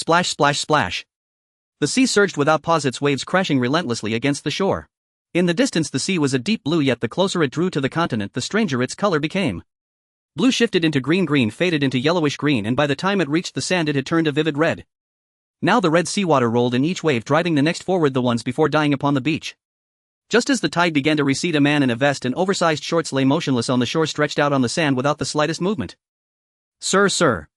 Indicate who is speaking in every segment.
Speaker 1: Splash, splash, splash. The sea surged without pause, its waves crashing relentlessly against the shore. In the distance the sea was a deep blue, yet the closer it drew to the continent the stranger its color became. Blue shifted into green, green faded into yellowish green, and by the time it reached the sand it had turned a vivid red. Now the red seawater rolled in each wave, driving the next forward the ones before dying upon the beach. Just as the tide began to recede, a man in a vest and oversized shorts lay motionless on the shore, stretched out on the sand without the slightest movement. Sir, sir.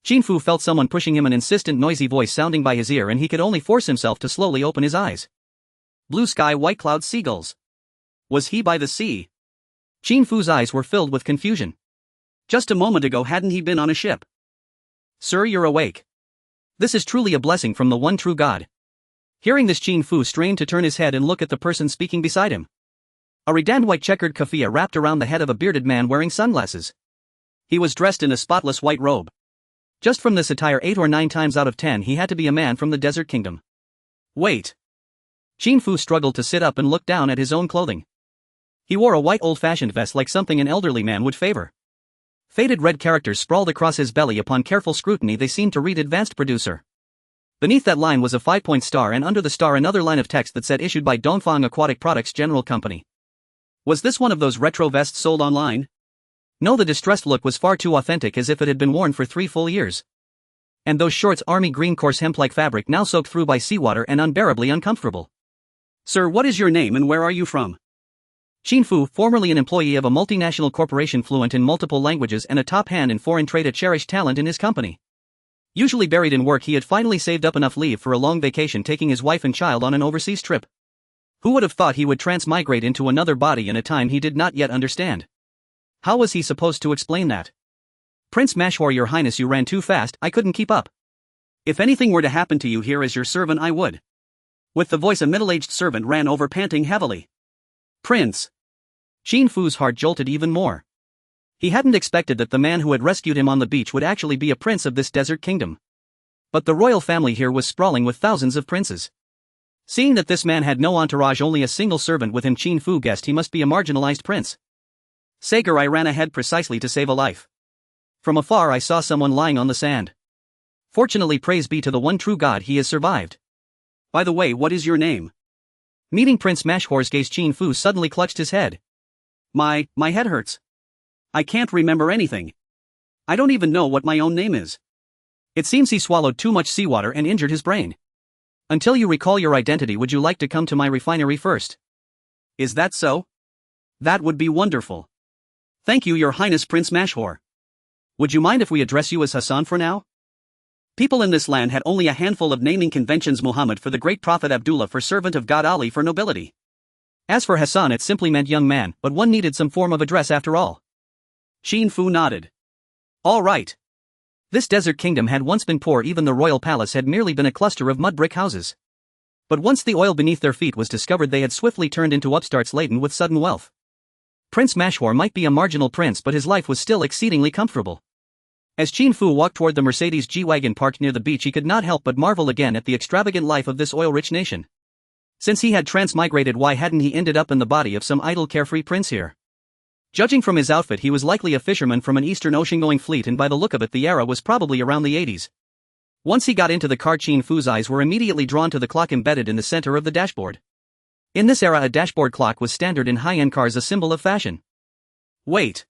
Speaker 1: Qin Fu felt someone pushing him, an insistent noisy voice sounding by his ear, and he could only force himself to slowly open his eyes. Blue sky, white clouds, seagulls. Was he by the sea? Qin Fu's eyes were filled with confusion. Just a moment ago hadn't he been on a ship? Sir, you're awake. This is truly a blessing from the one true God. Hearing this, Qin Fu strained to turn his head and look at the person speaking beside him. A redand white checkered keffiyeh wrapped around the head of a bearded man wearing sunglasses. He was dressed in a spotless white robe. Just from this attire, 8 or 9 times out of 10 he had to be a man from the Desert Kingdom. Wait. Qin Fu struggled to sit up and look down at his own clothing. He wore a white old-fashioned vest, like something an elderly man would favor. Faded red characters sprawled across his belly. Upon careful scrutiny they seemed to read Advanced Producer. Beneath that line was a 5-point star, and under the star another line of text that said issued by Dongfang Aquatic Products General Company. Was this one of those retro vests sold online? No, the distressed look was far too authentic, as if it had been worn for 3 full years. And those shorts, army green coarse hemp-like fabric, now soaked through by seawater and unbearably uncomfortable. Sir, what is your name and where are you from? Qin Fu, formerly an employee of a multinational corporation fluent in multiple languages and a top hand in foreign trade, a cherished talent in his company. Usually buried in work, he had finally saved up enough leave for a long vacation, taking his wife and child on an overseas trip. Who would have thought he would transmigrate into another body in a time he did not yet understand? How was he supposed to explain that? Prince Mashhor, your highness, you ran too fast, I couldn't keep up. If anything were to happen to you here as your servant, I would. With the voice, a middle-aged servant ran over, panting heavily. Prince. Qin Fu's heart jolted even more. He hadn't expected that the man who had rescued him on the beach would actually be a prince of this desert kingdom. But the royal family here was sprawling with thousands of princes. Seeing that this man had no entourage, only a single servant with him, Qin Fu guessed he must be a marginalized prince. Sager, I ran ahead precisely to save a life. From afar I saw someone lying on the sand. Fortunately, praise be to the one true God, he has survived. By the way, what is your name? Meeting Prince Mashhor's gaze, Qin Fu suddenly clutched his head. My head hurts. I can't remember anything. I don't even know what my own name is. It seems he swallowed too much seawater and injured his brain. Until you recall your identity, would you like to come to my refinery first? Is that so? That would be wonderful. Thank you, your highness, Prince Mashhor. Would you mind if we address you as Hassan for now? People in this land had only a handful of naming conventions: Muhammad for the great prophet, Abdullah for servant of God, Ali for nobility. As for Hassan, it simply meant young man, but one needed some form of address after all. Qin Fu nodded. All right. This desert kingdom had once been poor. Even the royal palace had merely been a cluster of mud brick houses. But once the oil beneath their feet was discovered, they had swiftly turned into upstarts laden with sudden wealth. Prince Mashhor might be a marginal prince, but his life was still exceedingly comfortable. As Qin Fu walked toward the Mercedes G-Wagon parked near the beach, he could not help but marvel again at the extravagant life of this oil-rich nation. Since he had transmigrated, why hadn't he ended up in the body of some idle carefree prince here? Judging from his outfit, he was likely a fisherman from an Eastern Ocean-going fleet, and by the look of it the era was probably around the 80s. Once he got into the car, Qin Fu's eyes were immediately drawn to the clock embedded in the center of the dashboard. In this era, a dashboard clock was standard in high-end cars, a symbol of fashion. Wait.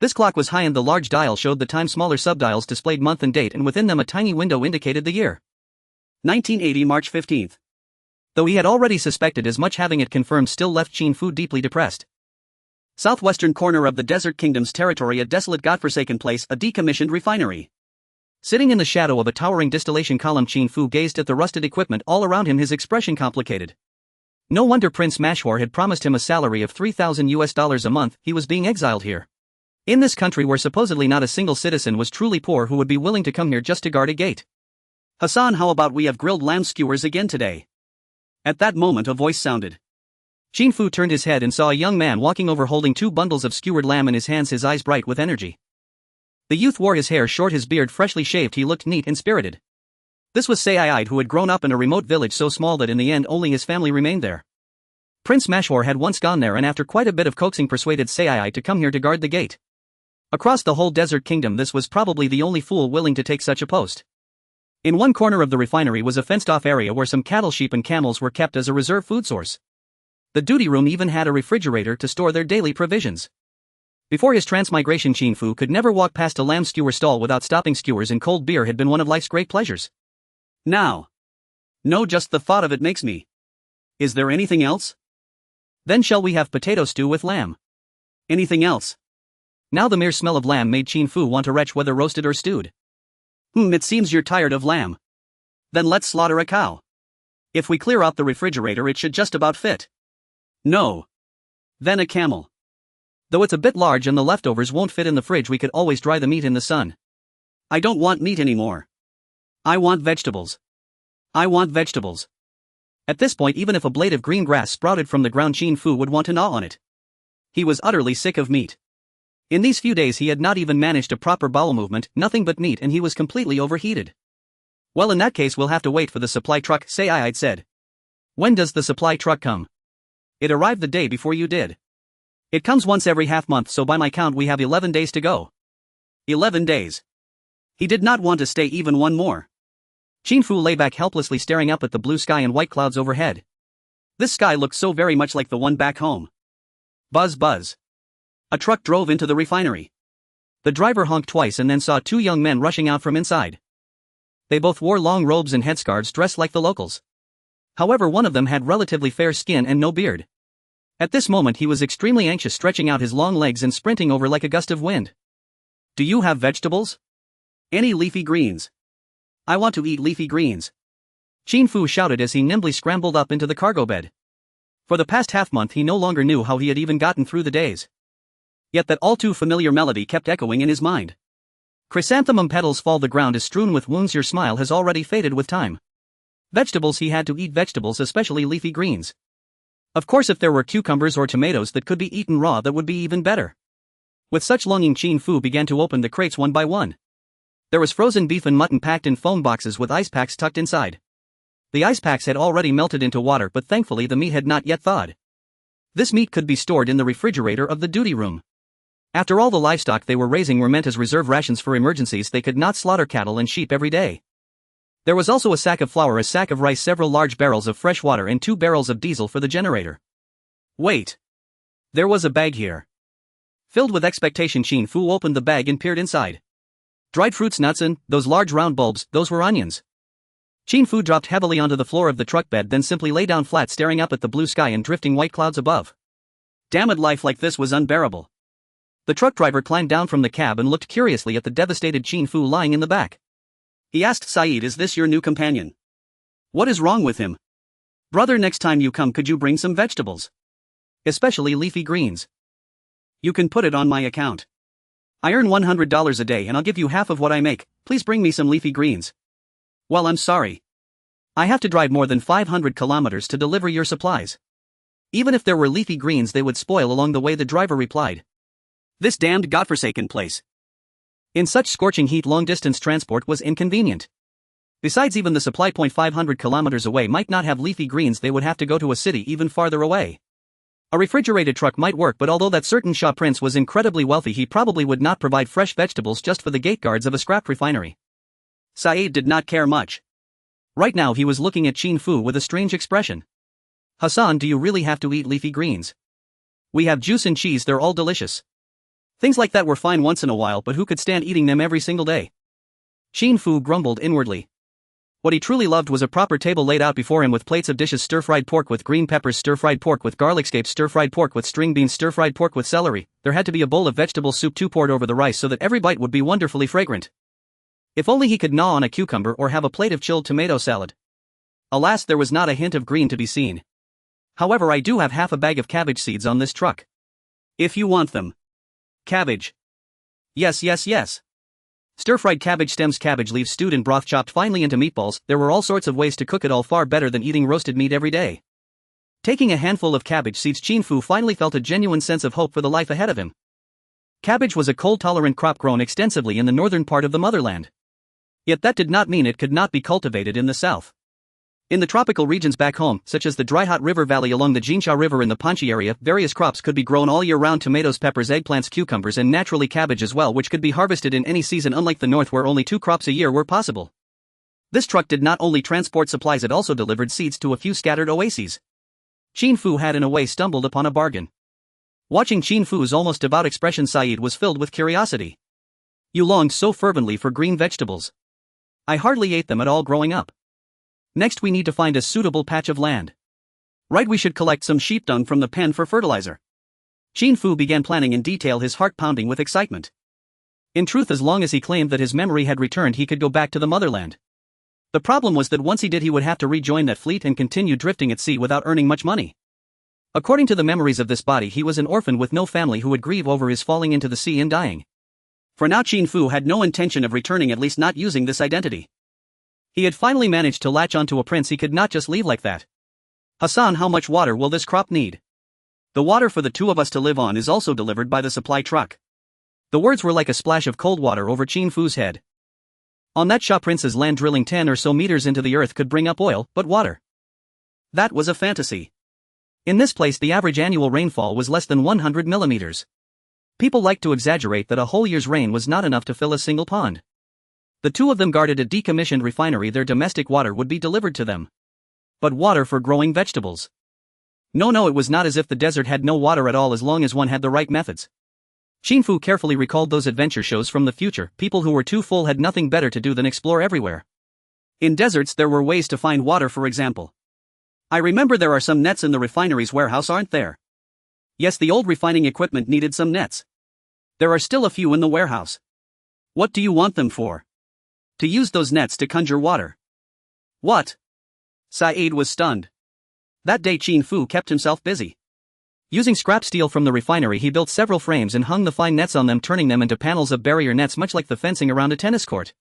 Speaker 1: This clock was high-end. The large dial showed the time, smaller subdials displayed month and date, and within them a tiny window indicated the year. 1980, March 15th. Though he had already suspected as much, having it confirmed still left Qin Fu deeply depressed. Southwestern corner of the Desert Kingdom's territory, a desolate godforsaken place, a decommissioned refinery. Sitting in the shadow of a towering distillation column, Qin Fu gazed at the rusted equipment all around him, his expression complicated. No wonder Prince Mashhor had promised him a salary of $3,000 a month. He was being exiled here. In this country where supposedly not a single citizen was truly poor who would be willing to come here just to guard a gate. Hassan, how about we have grilled lamb skewers again today? At that moment a voice sounded. Qin Fu turned his head and saw a young man walking over holding 2 bundles of skewered lamb in his hands, his eyes bright with energy. The youth wore his hair short, his beard freshly shaved. He looked neat and spirited. This was Sayayide, who had grown up in a remote village so small that in the end only his family remained there. Prince Mashhor had once gone there and after quite a bit of coaxing persuaded Sayayide to come here to guard the gate. Across the whole desert kingdom this was probably the only fool willing to take such a post. In one corner of the refinery was a fenced-off area where some cattle, sheep and camels were kept as a reserve food source. The duty room even had a refrigerator to store their daily provisions. Before his transmigration, Qin Fu could never walk past a lamb skewer stall without stopping. Skewers and cold beer had been one of life's great pleasures. Now. No, just the thought of it makes me. Is there anything else? Then shall we have potato stew with lamb? Anything else? Now the mere smell of lamb made Qin Fu want to retch whether roasted or stewed. It seems you're tired of lamb. Then let's slaughter a cow. If we clear out the refrigerator, it should just about fit. No. Then a camel. Though it's a bit large and the leftovers won't fit in the fridge, we could always dry the meat in the sun. I don't want meat anymore. I want vegetables. I want vegetables. At this point, even if a blade of green grass sprouted from the ground, Qin Fu would want to gnaw on it. He was utterly sick of meat. In these few days he had not even managed a proper bowel movement, nothing but meat, and he was completely overheated. Well, in that case we'll have to wait for the supply truck, I'd said. When does the supply truck come? It arrived the day before you did. It comes once every half month, so by my count we have 11 days to go. 11 days. He did not want to stay even one more. Qin Fu lay back helplessly, staring up at the blue sky and white clouds overhead. This sky looked so very much like the one back home. Buzz buzz. A truck drove into the refinery. The driver honked twice and then saw two young men rushing out from inside. They both wore long robes and headscarves, dressed like the locals. However, one of them had relatively fair skin and no beard. At this moment he was extremely anxious, stretching out his long legs and sprinting over like a gust of wind. Do you have vegetables? Any leafy greens? I want to eat leafy greens. Qin Fu shouted as he nimbly scrambled up into the cargo bed. For the past half-month he no longer knew how he had even gotten through the days. Yet that all too familiar melody kept echoing in his mind. Chrysanthemum petals fall, the ground is strewn with wounds, your smile has already faded with time. Vegetables, he had to eat vegetables, especially leafy greens. Of course, if there were cucumbers or tomatoes that could be eaten raw, that would be even better. With such longing, Qin Fu began to open the crates one by one. There was frozen beef and mutton packed in foam boxes with ice packs tucked inside. The ice packs had already melted into water, but thankfully the meat had not yet thawed. This meat could be stored in the refrigerator of the duty room. After all, the livestock they were raising were meant as reserve rations for emergencies. They could not slaughter cattle and sheep every day. There was also a sack of flour, a sack of rice, several large barrels of fresh water, and 2 barrels of diesel for the generator. Wait. There was a bag here. Filled with expectation, Qin Fu opened the bag and peered inside. Dried fruits, nuts, and those large round bulbs, those were onions. Qin Fu dropped heavily onto the floor of the truck bed, then simply lay down flat, staring up at the blue sky and drifting white clouds above. Damn it, life like this was unbearable. The truck driver climbed down from the cab and looked curiously at the devastated Qin Fu lying in the back. He asked, Saeed, is this your new companion? What is wrong with him? Brother, next time you come, could you bring some vegetables? Especially leafy greens. You can put it on my account. I earn $100 a day and I'll give you half of what I make. Please bring me some leafy greens. Well, I'm sorry. I have to drive more than 500 kilometers to deliver your supplies. Even if there were leafy greens, they would spoil along the way, the driver replied. This damned godforsaken place. In such scorching heat, long-distance transport was inconvenient. Besides, even the supply point 500 kilometers away might not have leafy greens. They would have to go to a city even farther away. A refrigerated truck might work, but although that certain Shah prince was incredibly wealthy, he probably would not provide fresh vegetables just for the gate guards of a scrap refinery. Saeed did not care much. Right now he was looking at Qin Fu with a strange expression. Hassan, do you really have to eat leafy greens? We have juice and cheese, they're all delicious. Things like that were fine once in a while, but who could stand eating them every single day? Qin Fu grumbled inwardly. What he truly loved was a proper table laid out before him with plates of dishes: stir-fried pork with green peppers, stir-fried pork with garlic scapes, stir-fried pork with string beans, stir-fried pork with celery. There had to be a bowl of vegetable soup too, poured over the rice so that every bite would be wonderfully fragrant. If only he could gnaw on a cucumber or have a plate of chilled tomato salad. Alas, there was not a hint of green to be seen. However, I do have half a bag of cabbage seeds on this truck. If you want them. Cabbage. Yes. Stir-fried cabbage stems, cabbage leaves stewed in broth, chopped finely into meatballs. There were all sorts of ways to cook it, all far better than eating roasted meat every day. Taking a handful of cabbage seeds, Qin Fu finally felt a genuine sense of hope for the life ahead of him. Cabbage was a cold-tolerant crop grown extensively in the northern part of the motherland. Yet that did not mean it could not be cultivated in the south. In the tropical regions back home, such as the dry hot river valley along the Jinsha River in the Panchi area, various crops could be grown all year round: tomatoes, peppers, eggplants, cucumbers, and naturally cabbage as well, which could be harvested in any season, unlike the north where only 2 crops a year were possible. This truck did not only transport supplies, it also delivered seeds to a few scattered oases. Qin Fu had in a way stumbled upon a bargain. Watching Qin Fu's almost devout expression, Saeed was filled with curiosity. You longed so fervently for green vegetables. I hardly ate them at all growing up. Next we need to find a suitable patch of land. Right, we should collect some sheep dung from the pen for fertilizer. Qin Fu began planning in detail, his heart pounding with excitement. In truth, as long as he claimed that his memory had returned, he could go back to the motherland. The problem was that once he did, he would have to rejoin that fleet and continue drifting at sea without earning much money. According to the memories of this body, he was an orphan with no family who would grieve over his falling into the sea and dying. For now, Qin Fu had no intention of returning, at least not using this identity. He had finally managed to latch onto a prince. He could not just leave like that. Hassan, how much water will this crop need? The water for the two of us to live on is also delivered by the supply truck. The words were like a splash of cold water over Qin Fu's head. On that Shah Prince's land, drilling 10 or so meters into the earth could bring up oil, but water. That was a fantasy. In this place, the average annual rainfall was less than 100 millimeters. People liked to exaggerate that a whole year's rain was not enough to fill a single pond. The two of them guarded a decommissioned refinery. Their domestic water would be delivered to them. But water for growing vegetables? No, it was not as if the desert had no water at all, as long as one had the right methods. Qin Fu carefully recalled those adventure shows from the future. People who were too full had nothing better to do than explore everywhere. In deserts there were ways to find water, for example. I remember there are some nets in the refinery's warehouse, aren't there? Yes, the old refining equipment needed some nets. There are still a few in the warehouse. What do you want them for? To use those nets to conjure water. What? Saeed was stunned. That day Qin Fu kept himself busy. Using scrap steel from the refinery, he built several frames and hung the fine nets on them, turning them into panels of barrier nets much like the fencing around a tennis court.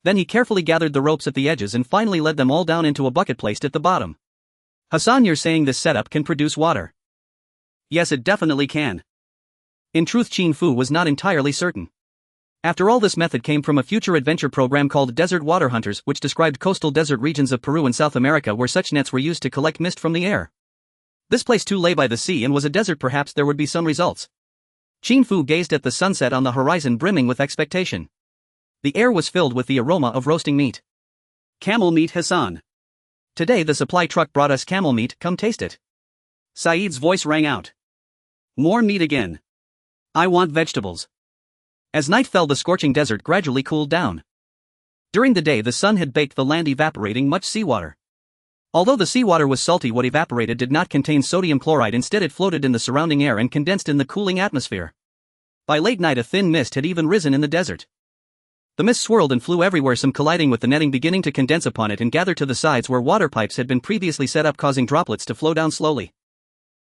Speaker 1: Then he carefully gathered the ropes at the edges and finally led them all down into a bucket placed at the bottom. Hassan, you're saying this setup can produce water? Yes, it definitely can. In truth, Qin Fu was not entirely certain. After all, this method came from a future adventure program called Desert Water Hunters, which described coastal desert regions of Peru and South America where such nets were used to collect mist from the air. This place too lay by the sea and was a desert. Perhaps there would be some results. Qin Fu gazed at the sunset on the horizon, brimming with expectation. The air was filled with the aroma of roasting meat. Camel meat, Hassan. Today the supply truck brought us camel meat, come taste it. Saeed's voice rang out. More meat again. I want vegetables. As night fell, the scorching desert gradually cooled down. During the day the sun had baked the land, evaporating much seawater. Although the seawater was salty, what evaporated did not contain sodium chloride. Instead, it floated in the surrounding air and condensed in the cooling atmosphere. By late night a thin mist had even risen in the desert. The mist swirled and flew everywhere, some colliding with the netting, beginning to condense upon it and gather to the sides where water pipes had been previously set up, causing droplets to flow down slowly.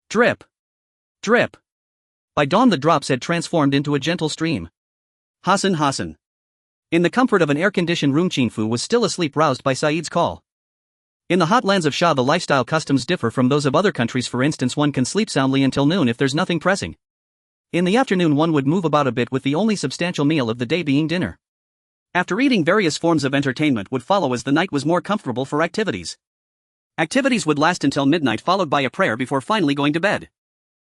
Speaker 1: Drip. Drip. By dawn the drops had transformed into a gentle stream. Hassan. In the comfort of an air-conditioned room, Qin Fu was still asleep, roused by Saeed's call. In the hot lands of Shah, the lifestyle customs differ from those of other countries. For instance, one can sleep soundly until noon if there's nothing pressing. In the afternoon one would move about a bit, with the only substantial meal of the day being dinner. After eating, various forms of entertainment would follow as the night was more comfortable for activities. Activities would last until midnight, followed by a prayer before finally going to bed.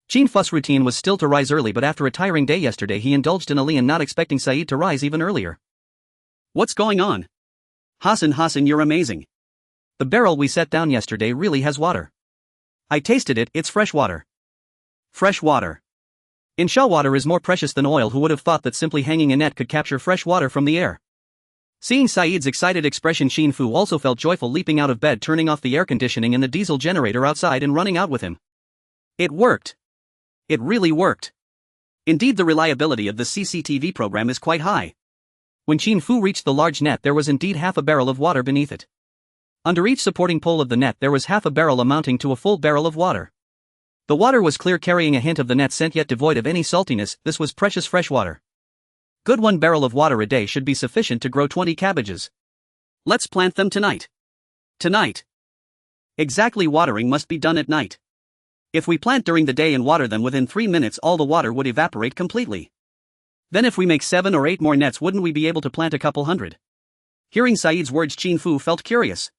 Speaker 1: Qin Fu's routine was still to rise early, but after a tiring day yesterday he indulged in a lian, not expecting Saeed to rise even earlier. What's going on? Hassan, you're amazing. The barrel we set down yesterday really has water. I tasted it, it's fresh water. Fresh water. In Shah, water is more precious than oil. Who would have thought that simply hanging a net could capture fresh water from the air? Seeing Saeed's excited expression, Qin Fu also felt joyful, leaping out of bed, turning off the air conditioning and the diesel generator outside and running out with him. It worked. It really worked. Indeed, the reliability of the CCTV program is quite high. When Qin Fu reached the large net, there was indeed half a barrel of water beneath it. Under each supporting pole of the net there was half a barrel, amounting to a full barrel of water. The water was clear, carrying a hint of the net scent, yet devoid of any saltiness. This was precious fresh water. Good, 1 barrel of water a day should be sufficient to grow 20 cabbages. Let's plant them tonight. Tonight. Exactly, watering must be done at night. If we plant during the day and water them within 3 minutes, all the water would evaporate completely. Then if we make 7 or 8 more nets, wouldn't we be able to plant a couple hundred? Hearing Saeed's words, Qin Fu felt curious.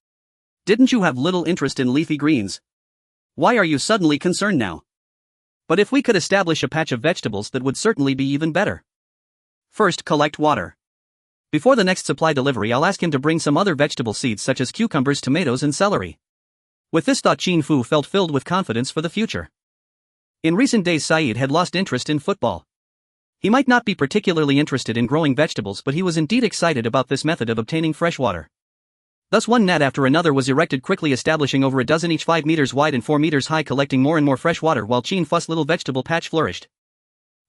Speaker 1: Didn't you have little interest in leafy greens? Why are you suddenly concerned now? But if we could establish a patch of vegetables, that would certainly be even better. First, collect water. Before the next supply delivery, I'll ask him to bring some other vegetable seeds such as cucumbers, tomatoes, and celery. With this thought, Qin Fu felt filled with confidence for the future. In recent days, Saeed had lost interest in football. He might not be particularly interested in growing vegetables, but he was indeed excited about this method of obtaining fresh water. Thus one net after another was erected, quickly establishing over a dozen, each 5 meters wide and 4 meters high, collecting more and more fresh water while Qin Fu's little vegetable patch flourished.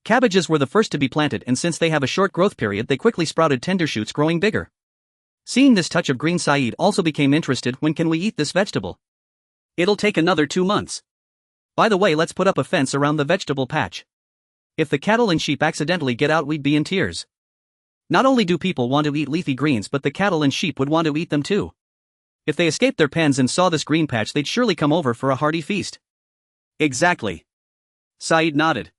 Speaker 1: Cabbages were the first to be planted, and since they have a short growth period, they quickly sprouted tender shoots, growing bigger. Seeing this touch of green, Saeed also became interested. When can we eat this vegetable? It'll take another 2 months. By the way, let's put up a fence around the vegetable patch. If the cattle and sheep accidentally get out, we'd be in tears. Not only do people want to eat leafy greens, but the cattle and sheep would want to eat them too. If they escaped their pens and saw this green patch, they'd surely come over for a hearty feast. Exactly. Saeed nodded.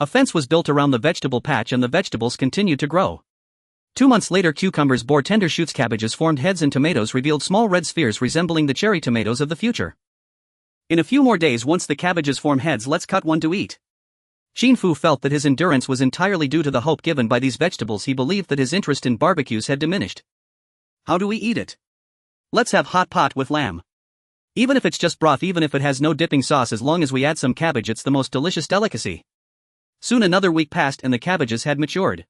Speaker 1: A fence was built around the vegetable patch and the vegetables continued to grow. 2 months later, cucumbers bore tender shoots, cabbages formed heads, and tomatoes revealed small red spheres resembling the cherry tomatoes of the future. In a few more days, once the cabbages form heads, let's cut one to eat. Qin Fu felt that his endurance was entirely due to the hope given by these vegetables. He believed that his interest in barbecues had diminished. How do we eat it? Let's have hot pot with lamb. Even if it's just broth, even if it has no dipping sauce, as long as we add some cabbage, it's the most delicious delicacy. Soon another week passed and the cabbages had matured.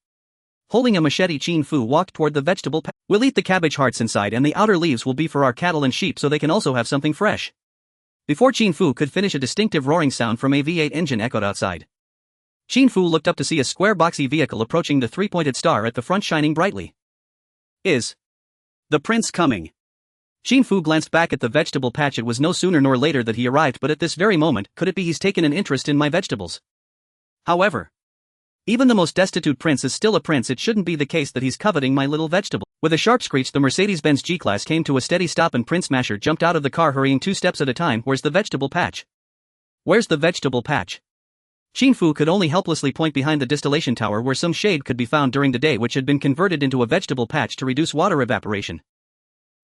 Speaker 1: Holding a machete, Qin Fu walked toward the vegetable patch. We'll eat the cabbage hearts inside, and the outer leaves will be for our cattle and sheep so they can also have something fresh. Before Qin Fu could finish, a distinctive roaring sound from a V8 engine echoed outside. Qin Fu looked up to see a square boxy vehicle approaching, the three-pointed star at the front shining brightly. Is the prince coming? Qin Fu glanced back at the vegetable patch. It was no sooner nor later that he arrived, but at this very moment, could it be he's taken an interest in my vegetables? However, even the most destitute prince is still a prince. It shouldn't be the case that he's coveting my little vegetable. With a sharp screech, the Mercedes-Benz G-Class came to a steady stop and Prince Masher jumped out of the car, hurrying 2 steps at a time. Where's the vegetable patch? Where's the vegetable patch? Qin Fu could only helplessly point behind the distillation tower, where some shade could be found during the day, which had been converted into a vegetable patch to reduce water evaporation.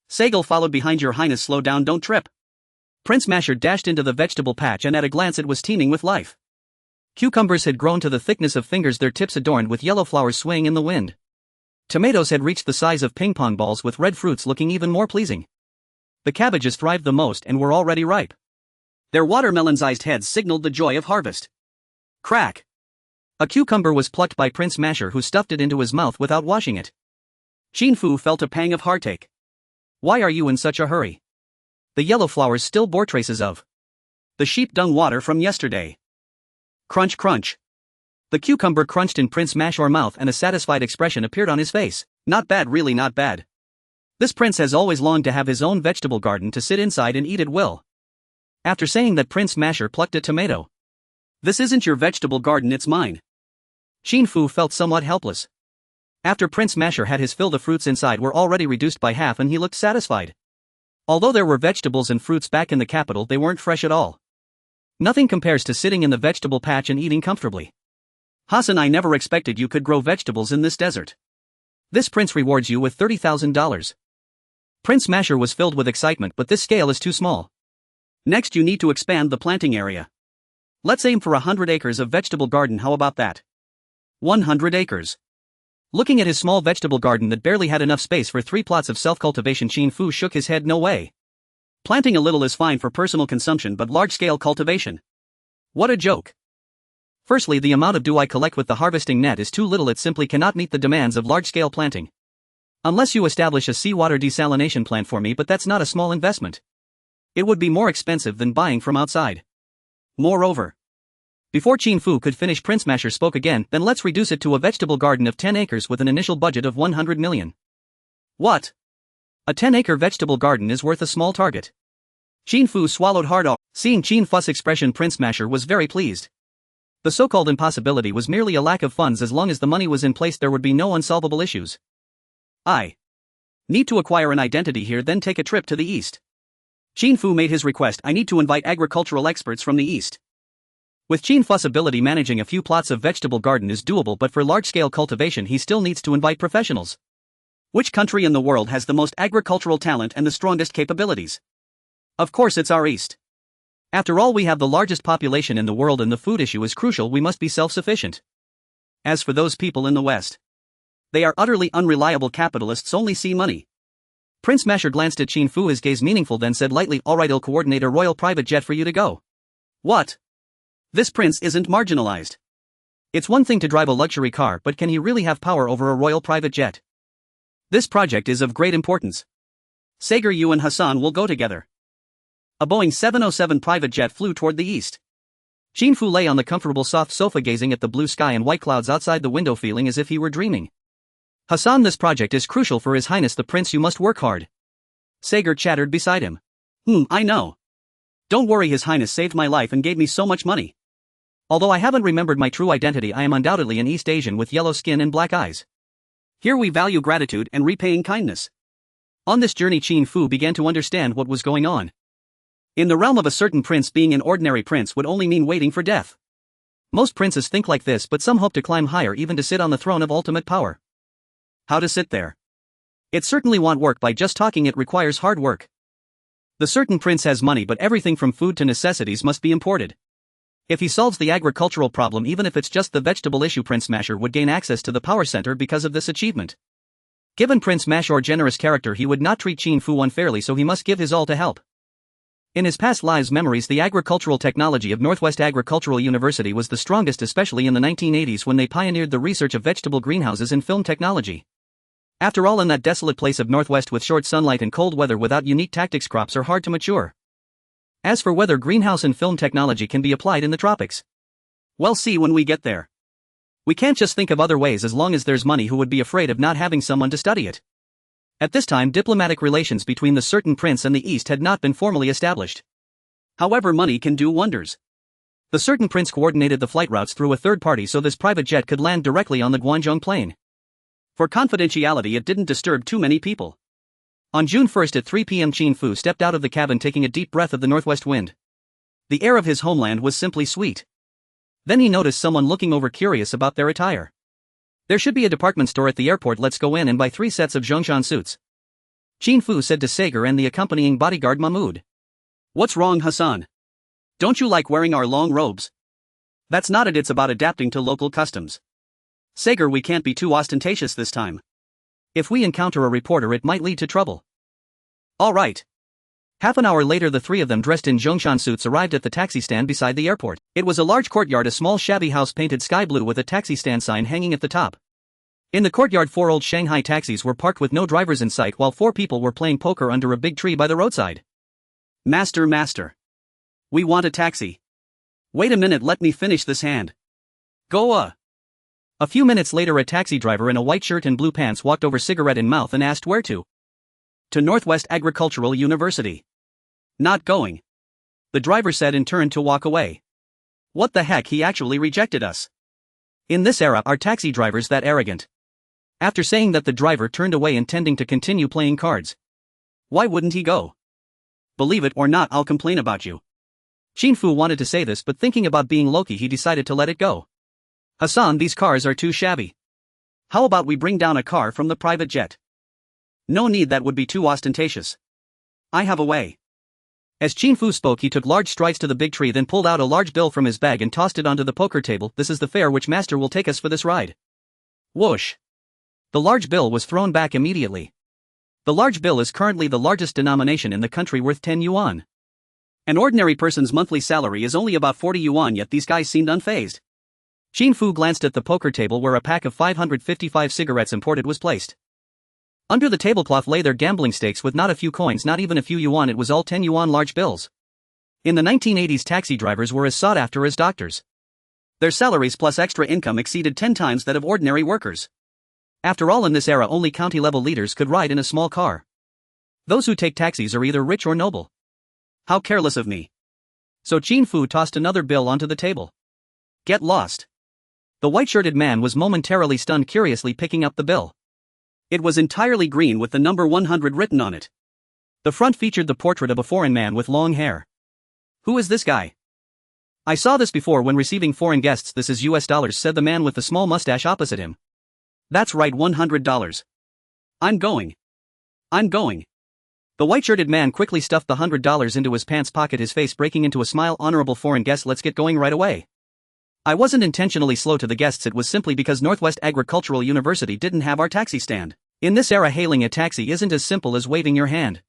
Speaker 1: Sagal followed behind. Your Highness, slow down, don't trip. Prince Masher dashed into the vegetable patch, and at a glance it was teeming with life. Cucumbers had grown to the thickness of fingers, their tips adorned with yellow flowers swaying in the wind. Tomatoes had reached the size of ping-pong balls, with red fruits looking even more pleasing. The cabbages thrived the most and were already ripe. Their watermelon-sized heads signaled the joy of harvest. Crack! A cucumber was plucked by Prince Masher, who stuffed it into his mouth without washing it. Qin Fu felt a pang of heartache. Why are you in such a hurry? The yellow flowers still bore traces of the sheep dung water from yesterday. Crunch, crunch. The cucumber crunched in Prince Masher's mouth and a satisfied expression appeared on his face. Not bad, really not bad. This prince has always longed to have his own vegetable garden to sit inside and eat at will. After saying that, Prince Masher plucked a tomato. This isn't your vegetable garden, it's mine. Qin Fu felt somewhat helpless. After Prince Masher had his fill, the fruits inside were already reduced by half and he looked satisfied. Although there were vegetables and fruits back in the capital, they weren't fresh at all. Nothing compares to sitting in the vegetable patch and eating comfortably. Hassan, I never expected you could grow vegetables in this desert. This prince rewards you with $30,000. Prince Masher was filled with excitement, but this scale is too small. Next, you need to expand the planting area. Let's aim for 100 acres of vegetable garden, how about that? 100 acres. Looking at his small vegetable garden that barely had enough space for 3 plots of self-cultivation, Qin Fu shook his head. No way. Planting a little is fine for personal consumption, but large-scale cultivation? What a joke. Firstly, the amount of dew I collect with the harvesting net is too little. It simply cannot meet the demands of large-scale planting. Unless you establish a seawater desalination plant for me, but that's not a small investment. It would be more expensive than buying from outside. Moreover, before Qin Fu could finish, Prince Masher spoke again. Then let's reduce it to a vegetable garden of 10 acres with an initial budget of 100 million. What? A 10-acre vegetable garden is worth a small target. Qin Fu swallowed hard. Seeing Qin Fu's expression, Prince Masher was very pleased. The so-called impossibility was merely a lack of funds. As long as the money was in place, there would be no unsolvable issues. I need to acquire an identity here, then take a trip to the east. Qin Fu made his request. I need to invite agricultural experts from the east. With Qin Fu's ability, managing a few plots of vegetable garden is doable, but for large-scale cultivation he still needs to invite professionals. Which country in the world has the most agricultural talent and the strongest capabilities? Of course it's our east. After all, we have the largest population in the world and the food issue is crucial. We must be self-sufficient. As for those people in the west, They are utterly unreliable capitalists, only see money. Prince Masher glanced at Qin Fu, his gaze meaningful, then said lightly, alright, I'll coordinate a royal private jet for you to go. What? This prince isn't marginalized. It's one thing to drive a luxury car, but can he really have power over a royal private jet? This project is of great importance. Sagar, you and Hassan will go together. A Boeing 707 private jet flew toward the east. Qin Fu lay on the comfortable soft sofa gazing at the blue sky and white clouds outside the window, feeling as if he were dreaming. Hassan, this project is crucial for His Highness the Prince, you must work hard. Sagar chattered beside him. I know. Don't worry, His Highness saved my life and gave me so much money. Although I haven't remembered my true identity, I am undoubtedly an East Asian with yellow skin and black eyes. Here we value gratitude and repaying kindness. On this journey, Qin Fu began to understand what was going on. In the realm of a certain prince, being an ordinary prince would only mean waiting for death. Most princes think like this, but some hope to climb higher, even to sit on the throne of ultimate power. How to sit there? It certainly won't work by just talking, it requires hard work. The certain prince has money, but everything from food to necessities must be imported. If he solves the agricultural problem, even if it's just the vegetable issue, Prince Masher would gain access to the power center because of this achievement. Given Prince Masher's generous character, he would not treat Qin Fu unfairly, so he must give his all to help. In his past lives memories, the agricultural technology of Northwest Agricultural University was the strongest, especially in the 1980s when they pioneered the research of vegetable greenhouses and film technology. After all, in that desolate place of Northwest with short sunlight and cold weather without unique tactics, crops are hard to mature. As for whether greenhouse and film technology can be applied in the tropics, we'll see when we get there. We can't just think of other ways as long as there's money. Who would be afraid of not having someone to study it? At this time, diplomatic relations between the certain prince and the East had not been formally established. However, money can do wonders. The certain prince coordinated the flight routes through a third party so this private jet could land directly on the Guangzhou plain. For confidentiality, it didn't disturb too many people. On June 1st at 3 p.m. Qin Fu stepped out of the cabin, taking a deep breath of the northwest wind. The air of his homeland was simply sweet. Then he noticed someone looking over, curious about their attire. There should be a department store at the airport, let's go in and buy 3 sets of Zhongshan suits. Qin Fu said to Sagar and the accompanying bodyguard Mahmoud. What's wrong, Hassan? Don't you like wearing our long robes? That's not it, it's about adapting to local customs. Sagar, we can't be too ostentatious this time. If we encounter a reporter, it might lead to trouble. All right. Half an hour later, the 3 of them, dressed in Zhongshan suits, arrived at the taxi stand beside the airport. It was a large courtyard, a small shabby house painted sky blue with a taxi stand sign hanging at the top. In the courtyard, 4 old Shanghai taxis were parked with no drivers in sight, while 4 people were playing poker under a big tree by the roadside. Master. We want a taxi. Wait a minute, let me finish this hand. Go. A few minutes later, a taxi driver in a white shirt and blue pants walked over, cigarette in mouth, and asked where to. To Northwest Agricultural University. Not going. The driver said and turned to walk away. What the heck, he actually rejected us. In this era, are taxi drivers that arrogant? After saying that, the driver turned away, intending to continue playing cards. Why wouldn't he go? Believe it or not, I'll complain about you. Qin Fu wanted to say this, but thinking about being Loki, he decided to let it go. Hassan, these cars are too shabby. How about we bring down a car from the private jet? No need, that would be too ostentatious. I have a way. As Qin Fu spoke, he took large strides to the big tree, then pulled out a large bill from his bag and tossed it onto the poker table. This is the fare which master will take us for this ride. Whoosh. The large bill was thrown back immediately. The large bill is currently the largest denomination in the country, worth 10 yuan. An ordinary person's monthly salary is only about 40 yuan, yet these guys seemed unfazed. Qin Fu glanced at the poker table where a pack of 555 cigarettes imported was placed. Under the tablecloth lay their gambling stakes with not a few coins, not even a few yuan, it was all 10 yuan large bills. In the 1980s, taxi drivers were as sought after as doctors. Their salaries plus extra income exceeded 10 times that of ordinary workers. After all, in this era, only county-level leaders could ride in a small car. Those who take taxis are either rich or noble. How careless of me. So Qin Fu tossed another bill onto the table. Get lost. The white-shirted man was momentarily stunned, curiously picking up the bill. It was entirely green with the number 100 written on it. The front featured the portrait of a foreign man with long hair. Who is this guy? I saw this before when receiving foreign guests. This is US dollars, said the man with the small mustache opposite him. That's right, $100. I'm going. The white-shirted man quickly stuffed the $100 into his pants pocket, his face breaking into a smile. Honorable foreign guest, let's get going right away. I wasn't intentionally slow to the guests, it was simply because Northwest Agricultural University didn't have our taxi stand. In this era, hailing a taxi isn't as simple as waving your hand.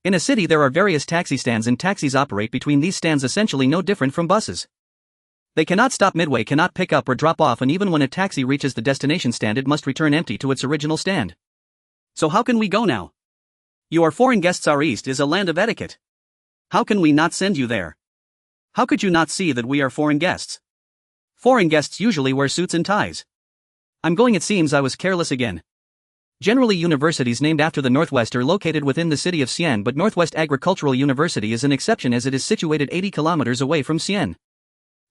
Speaker 1: In a city there are various taxi stands and taxis operate between these stands, essentially no different from buses. They cannot stop midway, cannot pick up or drop off, and even when a taxi reaches the destination stand it must return empty to its original stand. So how can we go now? You are foreign guests, our East is a land of etiquette. How can we not send you there? How could you not see that we are foreign guests? Foreign guests usually wear suits and ties. I'm going, it seems I was careless again. Generally universities named after the Northwest are located within the city of Xi'an, but Northwest Agricultural University is an exception as it is situated 80 kilometers away from Xi'an.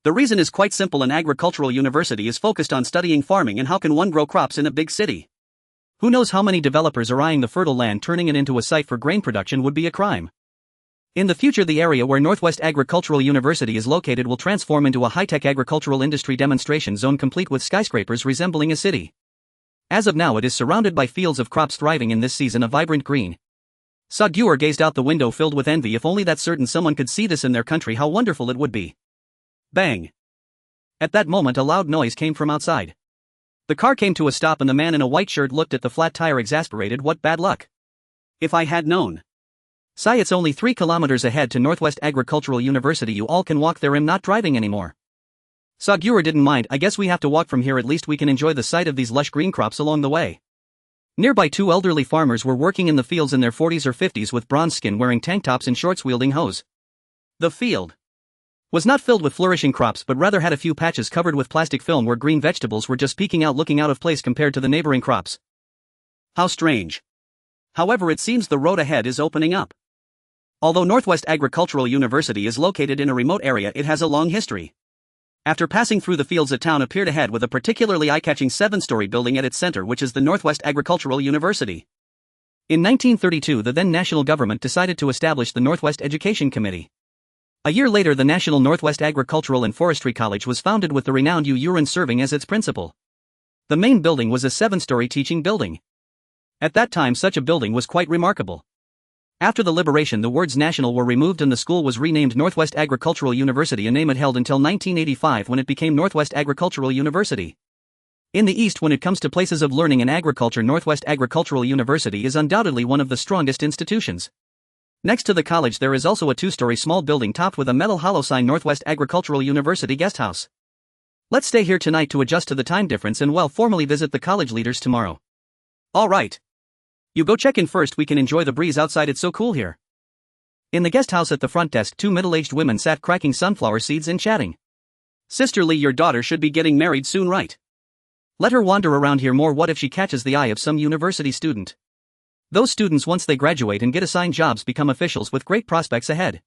Speaker 1: The reason is quite simple: an agricultural university is focused on studying farming and how can one grow crops in a big city. Who knows how many developers are eyeing the fertile land, turning it into a site for grain production would be a crime. In the future the area where Northwest Agricultural University is located will transform into a high-tech agricultural industry demonstration zone complete with skyscrapers resembling a city. As of now it is surrounded by fields of crops thriving in this season of vibrant green. Sagyur gazed out the window filled with envy. If only that certain someone could see this in their country, how wonderful it would be. Bang! At that moment a loud noise came from outside. The car came to a stop and the man in a white shirt looked at the flat tire exasperated. What bad luck. If I had known. Sai, it's only 3 kilometers ahead to Northwest Agricultural University, you all can walk there, I'm not driving anymore. Sagyur didn't mind. I guess we have to walk from here, at least we can enjoy the sight of these lush green crops along the way. Nearby 2 elderly farmers were working in the fields in their 40s or 50s with bronze skin, wearing tank tops and shorts, wielding hoes. The field was not filled with flourishing crops but rather had a few patches covered with plastic film where green vegetables were just peeking out, looking out of place compared to the neighboring crops. How strange. However, it seems the road ahead is opening up. Although Northwest Agricultural University is located in a remote area, it has a long history. After passing through the fields, a town appeared ahead with a particularly eye-catching 7-story building at its center, which is the Northwest Agricultural University. In 1932 the then national government decided to establish the Northwest Education Committee. A year later the National Northwest Agricultural and Forestry College was founded with the renowned Yu Yuran serving as its principal. The main building was a 7-story teaching building. At that time such a building was quite remarkable. After the liberation the words national were removed and the school was renamed Northwest Agricultural University, a name it held until 1985 when it became Northwest Agricultural University. In the East, when it comes to places of learning and agriculture, Northwest Agricultural University is undoubtedly one of the strongest institutions. Next to the college there is also a 2-story small building topped with a metal hollow sign, Northwest Agricultural University Guest House. Let's stay here tonight to adjust to the time difference and formally visit the college leaders tomorrow. Alright. You go check in first, we can enjoy the breeze outside, it's so cool here. In the guest house at the front desk 2 middle-aged women sat cracking sunflower seeds and chatting. Sister Lee, your daughter should be getting married soon, right? Let her wander around here more. What if she catches the eye of some university student? Those students, once they graduate and get assigned jobs, become officials with great prospects ahead.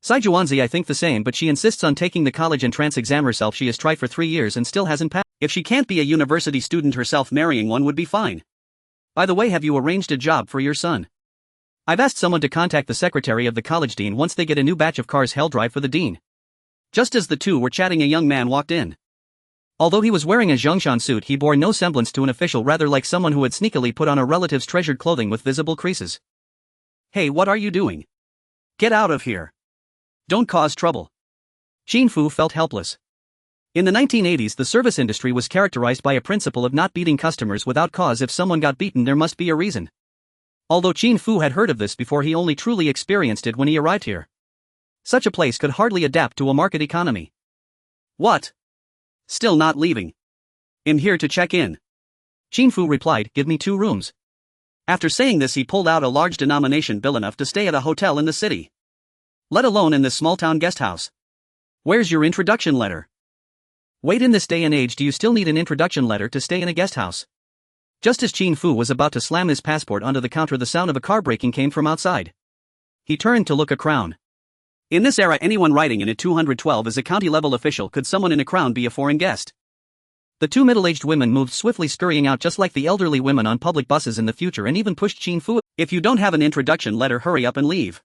Speaker 1: Sai Juanzi, I think the same, but she insists on taking the college entrance exam herself. She has tried for 3 years and still hasn't passed. If she can't be a university student herself, marrying one would be fine. By the way, have you arranged a job for your son? I've asked someone to contact the secretary of the college dean once they get a new batch of cars held drive for the dean. Just as the two were chatting, a young man walked in. Although he was wearing a Zhongshan suit, he bore no semblance to an official, rather like someone who had sneakily put on a relative's treasured clothing with visible creases. Hey, what are you doing? Get out of here. Don't cause trouble. Qin Fu felt helpless. In the 1980s, the service industry was characterized by a principle of not beating customers without cause. If someone got beaten, there must be a reason. Although Qin Fu had heard of this before, he only truly experienced it when he arrived here. Such a place could hardly adapt to a market economy. What? Still not leaving? I'm here to check in. Qin Fu replied, give me 2 rooms. After saying this, he pulled out a large denomination bill, enough to stay at a hotel in the city. Let alone in this small town guest house. Where's your introduction letter? Wait, in this day and age, do you still need an introduction letter to stay in a guest house? Just as Qin Fu was about to slam his passport onto the counter, the sound of a car braking came from outside. He turned to look. A crown. In this era, anyone riding in a 212 is a county-level official. Could someone in a crown be a foreign guest? The 2 middle-aged women moved swiftly, scurrying out just like the elderly women on public buses in the future, and even pushed Qin Fu. If you don't have an introduction letter, hurry up and leave.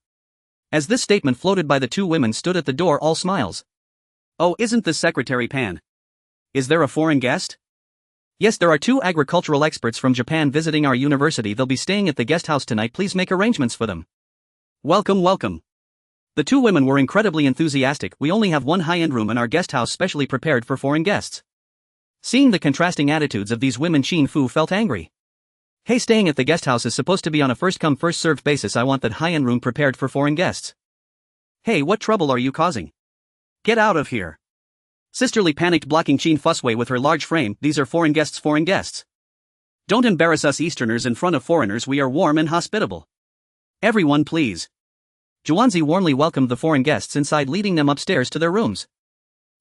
Speaker 1: As this statement floated by, the 2 women stood at the door, all smiles. Oh, isn't this Secretary Pan? Is there a foreign guest? Yes, there are 2 agricultural experts from Japan visiting our university. They'll be staying at the guest house tonight. Please make arrangements for them. Welcome, welcome. The two women were incredibly enthusiastic. We only have one high-end room in our guest house specially prepared for foreign guests. Seeing the contrasting attitudes of these women, Qin Fu felt angry. Hey, staying at the guest house is supposed to be on a first-come first-served basis. I want that high-end room prepared for foreign guests. Hey, what trouble are you causing? Get out of here. Sisterly panicked, blocking Qin Fu's way with her large frame. These are foreign guests, foreign guests. Don't embarrass us Easterners in front of foreigners. We are warm and hospitable. Everyone please. Zhuanzi warmly welcomed the foreign guests inside, leading them upstairs to their rooms.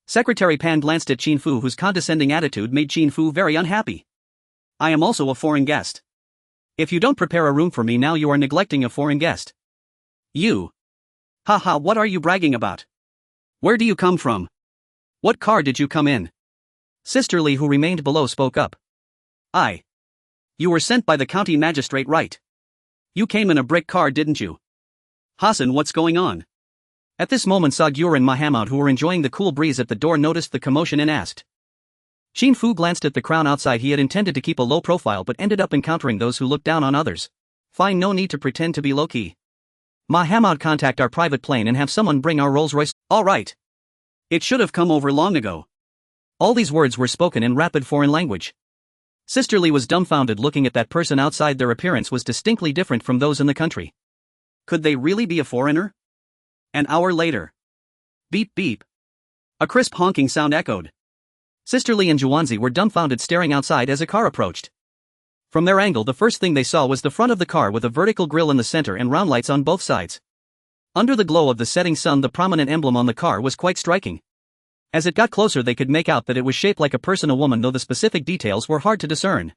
Speaker 1: Secretary Pan glanced at Qin Fu, whose condescending attitude made Qin Fu very unhappy. I am also a foreign guest. If you don't prepare a room for me now, you are neglecting a foreign guest. You. Haha, what are you bragging about? Where do you come from? What car did you come in? Sisterly, who remained below, spoke up. You were sent by the county magistrate, right? You came in a brick car, didn't you? Hassan, what's going on? At this moment, Sagyur and Mahamud, who were enjoying the cool breeze at the door, noticed the commotion and asked. Qin Fu glanced at the crowd outside. He had intended to keep a low profile but ended up encountering those who looked down on others. Fine, no need to pretend to be low-key. Mahamud, contact our private plane and have someone bring our Rolls Royce. All right. It should have come over long ago. All these words were spoken in rapid foreign language. Sisterly was dumbfounded looking at that person outside. Their appearance was distinctly different from those in the country. Could they really be a foreigner? An hour later. Beep beep. A crisp honking sound echoed. Sisterly and Zhuanzi were dumbfounded, staring outside as a car approached. From their angle, the first thing they saw was the front of the car with a vertical grille in the center and round lights on both sides. Under the glow of the setting sun, the prominent emblem on the car was quite striking. As it got closer, they could make out that it was shaped like a person, a woman, though the specific details were hard to discern.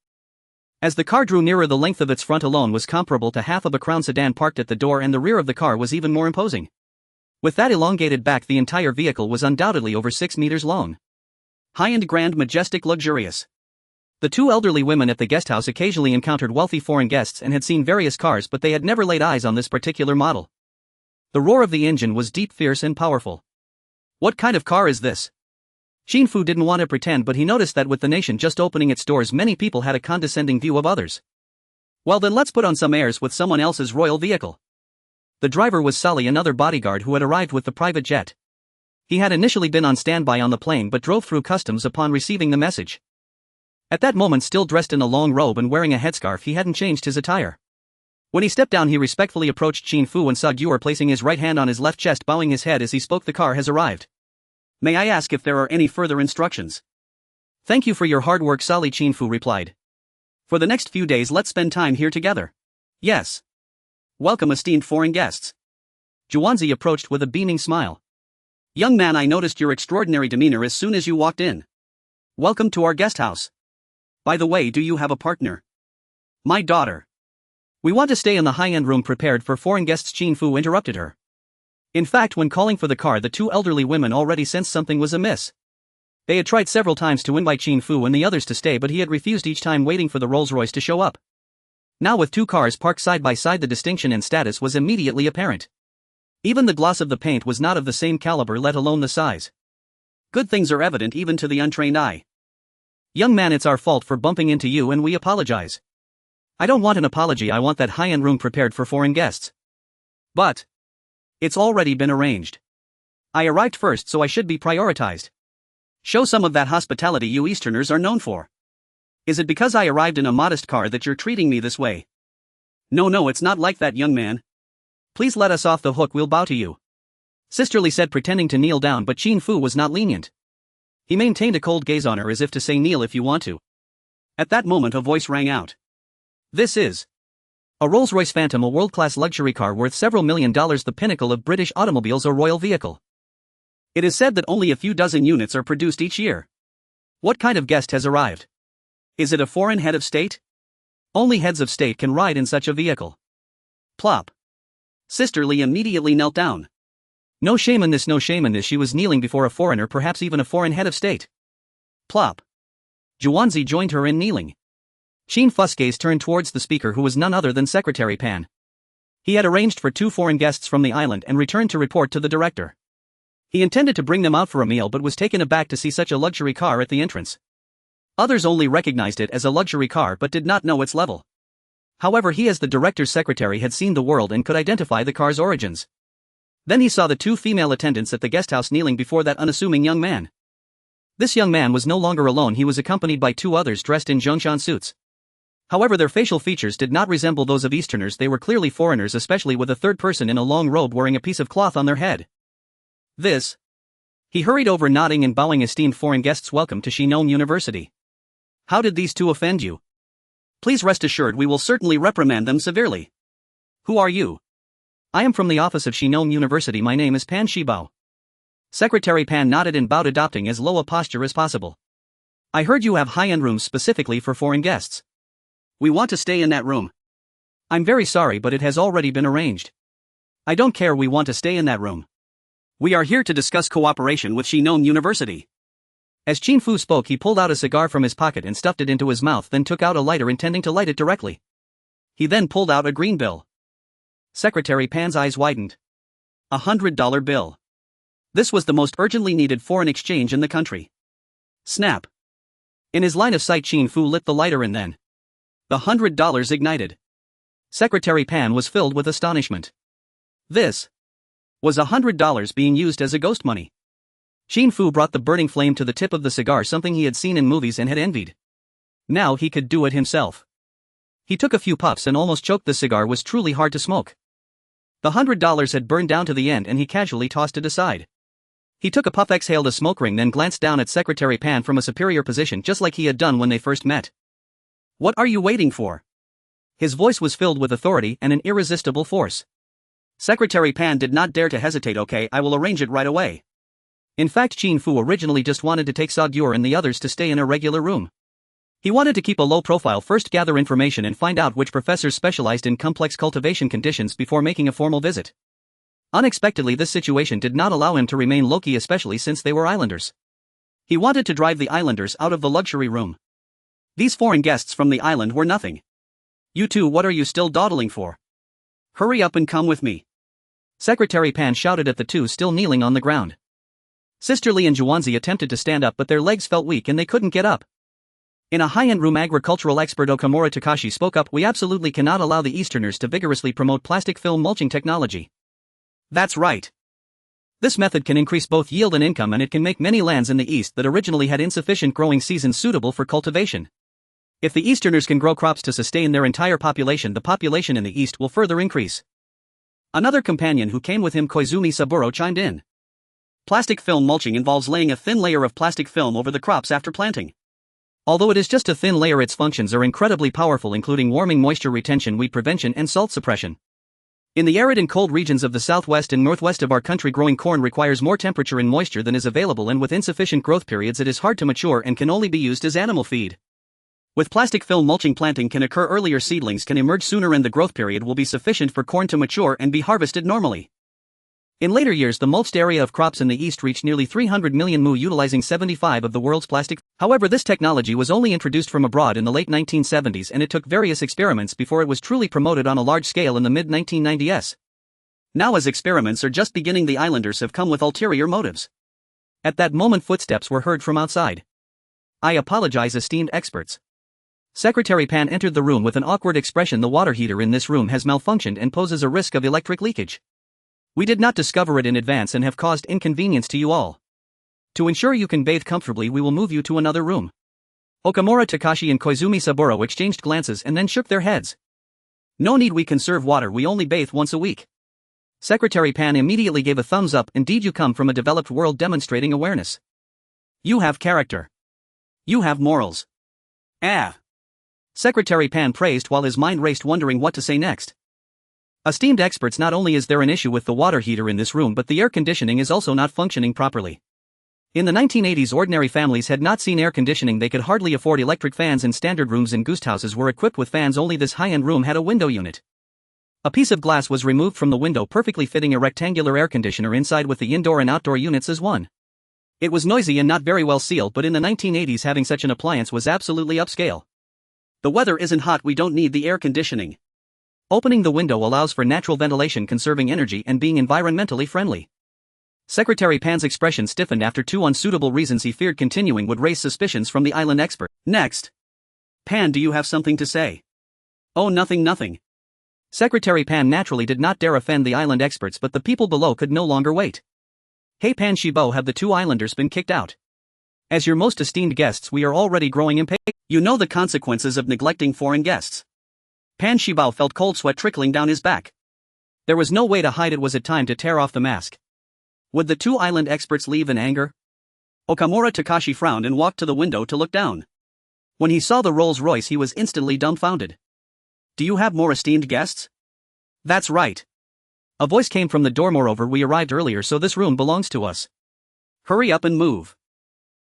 Speaker 1: As the car drew nearer, the length of its front alone was comparable to half of a Crown sedan parked at the door, and the rear of the car was even more imposing. With that elongated back, the entire vehicle was undoubtedly over 6 meters long. High-end, grand, majestic, luxurious. The two elderly women at the guesthouse occasionally encountered wealthy foreign guests and had seen various cars, but they had never laid eyes on this particular model. The roar of the engine was deep, fierce, and powerful. What kind of car is this? Qin Fu didn't want to pretend, but he noticed that with the nation just opening its doors, many people had a condescending view of others. Well then, let's put on some airs with someone else's royal vehicle. The driver was Sally, another bodyguard who had arrived with the private jet. He had initially been on standby on the plane but drove through customs upon receiving the message. At that moment, still dressed in a long robe and wearing a headscarf, he hadn't changed his attire. When he stepped down, he respectfully approached Qin Fu and Sagyur, placing his right hand on his left chest, bowing his head as he spoke. The car has arrived. May I ask if there are any further instructions? Thank you for your hard work, Sally, Qin Fu replied. For the next few days, let's spend time here together. Yes. Welcome, esteemed foreign guests. Zhuanzi approached with a beaming smile. Young man, I noticed your extraordinary demeanor as soon as you walked in. Welcome to our guest house. By the way, do you have a partner? My daughter. We want to stay in the high-end room prepared for foreign guests, Qin Fu interrupted her. In fact, when calling for the car, the two elderly women already sensed something was amiss. They had tried several times to invite Qin Fu and the others to stay, but he had refused each time, waiting for the Rolls-Royce to show up. Now, with two cars parked side by side, the distinction and status was immediately apparent. Even the gloss of the paint was not of the same caliber, let alone the size. Good things are evident even to the untrained eye. Young man, it's our fault for bumping into you and we apologize. I don't want an apology, I want that high-end room prepared for foreign guests. But it's already been arranged. I arrived first, so I should be prioritized. Show some of that hospitality you Easterners are known for. Is it because I arrived in a modest car that you're treating me this way? No, it's not like that, young man. Please let us off the hook, we'll bow to you. Sisterly said, pretending to kneel down, but Qin Fu was not lenient. He maintained a cold gaze on her as if to say, kneel if you want to. At that moment, a voice rang out. This is a Rolls-Royce Phantom, a world-class luxury car worth several $1 million, the pinnacle of British automobiles, a royal vehicle. It is said that only a few dozen units are produced each year. What kind of guest has arrived? Is it a foreign head of state? Only heads of state can ride in such a vehicle. Plop. Sisterly immediately knelt down. No shame in this, no shame in this. She was kneeling before a foreigner, perhaps even a foreign head of state. Plop. Zhuanzi joined her in kneeling. Qin Fu's gaze turned towards the speaker, who was none other than Secretary Pan. He had arranged for 2 foreign guests from the island and returned to report to the director. He intended to bring them out for a meal but was taken aback to see such a luxury car at the entrance. Others only recognized it as a luxury car but did not know its level. However, he, as the director's secretary, had seen the world and could identify the car's origins. Then he saw the two female attendants at the guesthouse kneeling before that unassuming young man. This young man was no longer alone, he was accompanied by two others dressed in Zhongshan suits. However, their facial features did not resemble those of Easterners, they were clearly foreigners, especially with a third person in a long robe wearing a piece of cloth on their head. This. He hurried over, nodding and bowing. Esteemed foreign guests, welcome to Qin University. How did these two offend you? Please rest assured we will certainly reprimand them severely. Who are you? I am from the office of Qin University, my name is Pan Shibao. Secretary Pan nodded and bowed, adopting as low a posture as possible. I heard you have high-end rooms specifically for foreign guests. We want to stay in that room. I'm very sorry, but it has already been arranged. I don't care, we want to stay in that room. We are here to discuss cooperation with Qin University. As Qin Fu spoke, he pulled out a cigar from his pocket and stuffed it into his mouth, then took out a lighter intending to light it directly. He then pulled out a green bill. Secretary Pan's eyes widened. $100 bill. This was the most urgently needed foreign exchange in the country. Snap. In his line of sight, Qin Fu lit the lighter and then the $100 ignited. Secretary Pan was filled with astonishment. This was $100 being used as a ghost money. Qin Fu brought the burning flame to the tip of the cigar, something he had seen in movies and had envied. Now he could do it himself. He took a few puffs and almost choked. The cigar was truly hard to smoke. The $100 had burned down to the end and he casually tossed it aside. He took a puff, exhaled a smoke ring, then glanced down at Secretary Pan from a superior position, just like he had done when they first met. What are you waiting for? His voice was filled with authority and an irresistible force. Secretary Pan did not dare to hesitate. Okay, I will arrange it right away. In fact, Qin Fu originally just wanted to take Sagyur and the others to stay in a regular room. He wanted to keep a low profile, first gather information and find out which professors specialized in complex cultivation conditions before making a formal visit. Unexpectedly, this situation did not allow him to remain low-key, especially since they were islanders. He wanted to drive the islanders out of the luxury room. These foreign guests from the island were nothing. You two, what are you still dawdling for? Hurry up and come with me. Secretary Pan shouted at the two still kneeling on the ground. Sister Li and Zhuanzi attempted to stand up, but their legs felt weak and they couldn't get up. In a high-end room, agricultural expert Okamura Takashi spoke up. We absolutely cannot allow the Easterners to vigorously promote plastic film mulching technology. That's right. This method can increase both yield and income, and it can make many lands in the East that originally had insufficient growing seasons suitable for cultivation. If the Easterners can grow crops to sustain their entire population, the population in the East will further increase. Another companion who came with him, Koizumi Saburo, chimed in. Plastic film mulching involves laying a thin layer of plastic film over the crops after planting. Although it is just a thin layer, its functions are incredibly powerful, including warming, moisture retention, weed prevention, and salt suppression. In the arid and cold regions of the southwest and northwest of our country, growing corn requires more temperature and moisture than is available, and with insufficient growth periods it is hard to mature and can only be used as animal feed. With plastic film mulching, planting can occur earlier, seedlings can emerge sooner, and the growth period will be sufficient for corn to mature and be harvested normally. In later years, the mulched area of crops in the East reached nearly 300 million mu, utilizing 75 of the world's plastic. However, this technology was only introduced from abroad in the late 1970s, and it took various experiments before it was truly promoted on a large scale in the mid-1990s. Now, as experiments are just beginning, the islanders have come with ulterior motives. At that moment, footsteps were heard from outside. I apologize, esteemed experts. Secretary Pan entered the room with an awkward expression. The water heater in this room has malfunctioned and poses a risk of electric leakage. We did not discover it in advance and have caused inconvenience to you all. To ensure you can bathe comfortably, we will move you to another room. Okamura Takashi and Koizumi Saburo exchanged glances and then shook their heads. No need, we conserve water, we only bathe once a week. Secretary Pan immediately gave a thumbs up. Indeed, you come from a developed world, demonstrating awareness. You have character. You have morals. Secretary Pan praised while his mind raced, wondering what to say next. Esteemed experts, not only is there an issue with the water heater in this room, but the air conditioning is also not functioning properly. In the 1980s, ordinary families had not seen air conditioning. They could hardly afford electric fans, and standard rooms in guest houses were equipped with fans only. This high-end room had a window unit. A piece of glass was removed from the window, perfectly fitting a rectangular air conditioner inside, with the indoor and outdoor units as one. It was noisy and not very well sealed, but in the 1980s having such an appliance was absolutely upscale. The weather isn't hot, we don't need the air conditioning. Opening the window allows for natural ventilation, conserving energy and being environmentally friendly. Secretary Pan's expression stiffened. After two unsuitable reasons he feared continuing would raise suspicions from the island expert. Next. Pan, do you have something to say? Oh, nothing. Secretary Pan naturally did not dare offend the island experts, but the people below could no longer wait. Hey Pan Shibo, have the two islanders been kicked out? As your most esteemed guests, we are already growing impatient. You know the consequences of neglecting foreign guests. Pan Shibao felt cold sweat trickling down his back. There was no way to hide it. Was it time to tear off the mask? Would the two island experts leave in anger? Okamura Takashi frowned and walked to the window to look down. When he saw the Rolls Royce, he was instantly dumbfounded. Do you have more esteemed guests? That's right. A voice came from the door. Moreover, we arrived earlier, so this room belongs to us. Hurry up and move.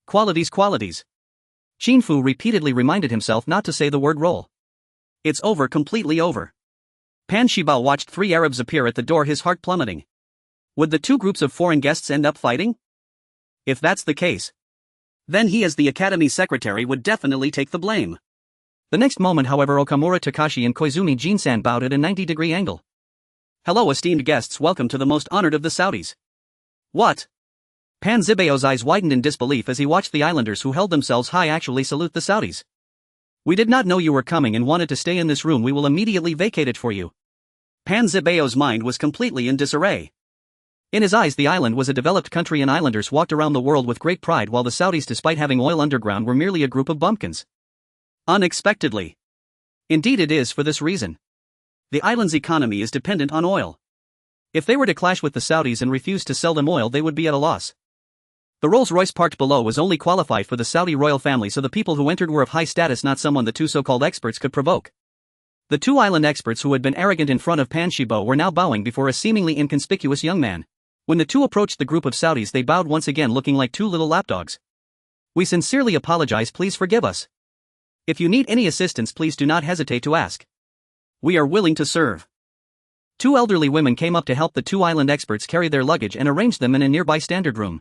Speaker 1: Qualities. Qin Fu repeatedly reminded himself not to say the word roll. It's over, completely over. Pan Shibao watched three Arabs appear at the door, his heart plummeting. Would the two groups of foreign guests end up fighting? If that's the case, then he as the academy secretary would definitely take the blame. The next moment, however, Okamura Takashi and Koizumi Jinsan bowed at a 90-degree angle. Hello esteemed guests, welcome to the most honored of the Saudis. What? Pan Zibao's eyes widened in disbelief as he watched the islanders who held themselves high actually salute the Saudis. We did not know you were coming and wanted to stay in this room. We will immediately vacate it for you. Pan Zibao's mind was completely in disarray. In his eyes, the island was a developed country and islanders walked around the world with great pride, while the Saudis, despite having oil underground, were merely a group of bumpkins. Unexpectedly. Indeed it is for this reason. The island's economy is dependent on oil. If they were to clash with the Saudis and refuse to sell them oil, they would be at a loss. The Rolls-Royce parked below was only qualified for the Saudi royal family, so the people who entered were of high status, not someone the two so-called experts could provoke. The two island experts who had been arrogant in front of Pan Shibo were now bowing before a seemingly inconspicuous young man. When the two approached the group of Saudis, they bowed once again, looking like two little lapdogs. We sincerely apologize, please forgive us. If you need any assistance, please do not hesitate to ask. We are willing to serve. Two elderly women came up to help the two island experts carry their luggage and arranged them in a nearby standard room.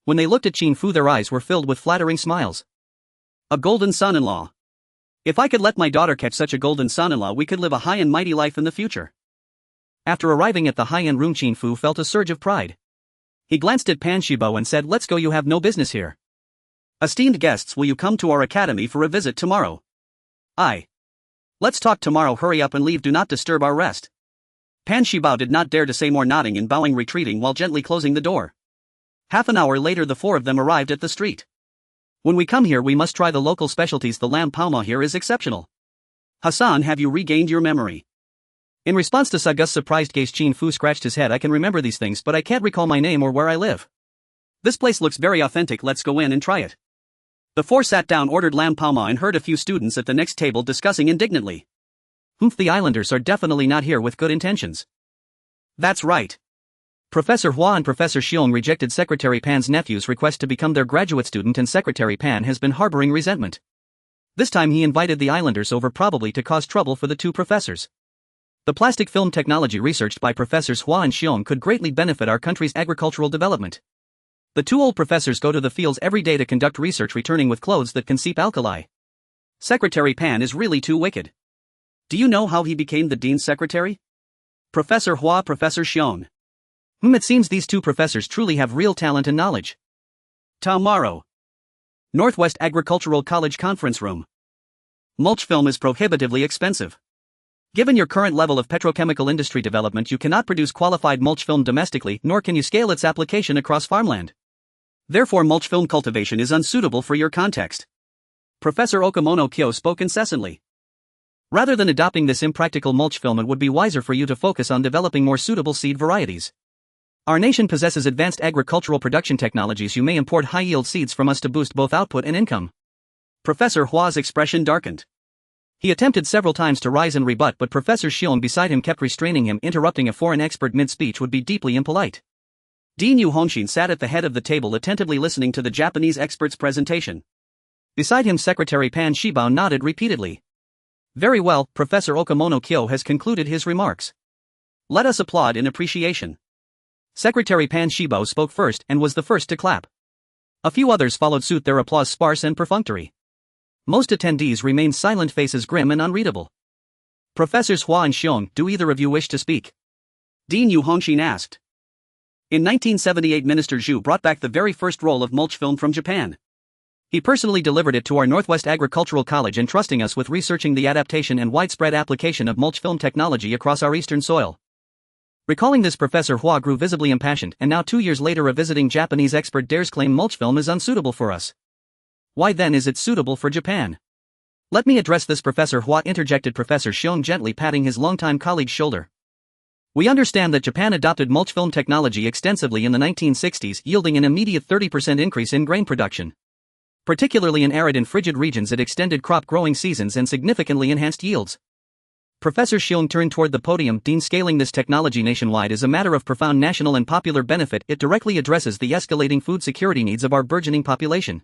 Speaker 1: When they looked at Qin Fu, their eyes were filled with flattering smiles. A golden son-in-law. If I could let my daughter catch such a golden son-in-law, we could live a high and mighty life in the future. After arriving at the high-end room, Qin Fu felt a surge of pride. He glanced at Pan Shibo and said, "Let's go, you have no business here. Esteemed guests, will you come to our academy for a visit tomorrow?" Aye. Let's talk tomorrow, hurry up and leave, do not disturb our rest. Pan Shibao did not dare to say more, nodding and bowing, retreating while gently closing the door. Half an hour later, the four of them arrived at the street. When we come here, we must try the local specialties. The lamb palma here is exceptional. Hassan, have you regained your memory? In response to Saga's surprised gaze, Qin Fu scratched his head. I can remember these things, but I can't recall my name or where I live. This place looks very authentic, let's go in and try it. The four sat down, ordered lamb palma, and heard a few students at the next table discussing indignantly. The islanders are definitely not here with good intentions. That's right. Professor Hua and Professor Xiong rejected Secretary Pan's nephew's request to become their graduate student, and Secretary Pan has been harboring resentment. This time he invited the islanders over, probably to cause trouble for the two professors. The plastic film technology researched by Professors Hua and Xiong could greatly benefit our country's agricultural development. The two old professors go to the fields every day to conduct research, returning with clothes that can seep alkali. Secretary Pan is really too wicked. Do you know how he became the dean's secretary? Professor Hua, Professor Xiong. It seems these two professors truly have real talent and knowledge. Tomorrow. Northwest Agricultural College Conference Room. Mulch film is prohibitively expensive. Given your current level of petrochemical industry development, you cannot produce qualified mulch film domestically, nor can you scale its application across farmland. Therefore, mulch film cultivation is unsuitable for your context. Professor Okamono Kyo spoke incessantly. Rather than adopting this impractical mulch film, it would be wiser for you to focus on developing more suitable seed varieties. Our nation possesses advanced agricultural production technologies. You may import high-yield seeds from us to boost both output and income. Professor Hua's expression darkened. He attempted several times to rise and rebut, but Professor Xiong beside him kept restraining him. Interrupting a foreign expert mid-speech would be deeply impolite. Dean Yu Honshin sat at the head of the table, attentively listening to the Japanese expert's presentation. Beside him, Secretary Pan Shibao nodded repeatedly. Very well, Professor Okamono Kyo has concluded his remarks. Let us applaud in appreciation. Secretary Pan Shibao spoke first and was the first to clap. A few others followed suit, their applause sparse and perfunctory. Most attendees remained silent, faces grim and unreadable. Professors Hua and Xiong, do either of you wish to speak? Dean Yu Honshin asked. In 1978, Minister Zhu brought back the very first roll of mulch film from Japan. He personally delivered it to our Northwest Agricultural College, entrusting us with researching the adaptation and widespread application of mulch film technology across our eastern soil. Recalling this, Professor Hua grew visibly impassioned, and now 2 years later a visiting Japanese expert dares claim mulch film is unsuitable for us. Why then is it suitable for Japan? Let me address this, Professor Hua interjected, Professor Xiong gently patting his longtime colleague's shoulder. We understand that Japan adopted mulch film technology extensively in the 1960s, yielding an immediate 30% increase in grain production. Particularly in arid and frigid regions, it extended crop growing seasons and significantly enhanced yields. Professor Xiong turned toward the podium. Dean, scaling this technology nationwide is a matter of profound national and popular benefit. It directly addresses the escalating food security needs of our burgeoning population.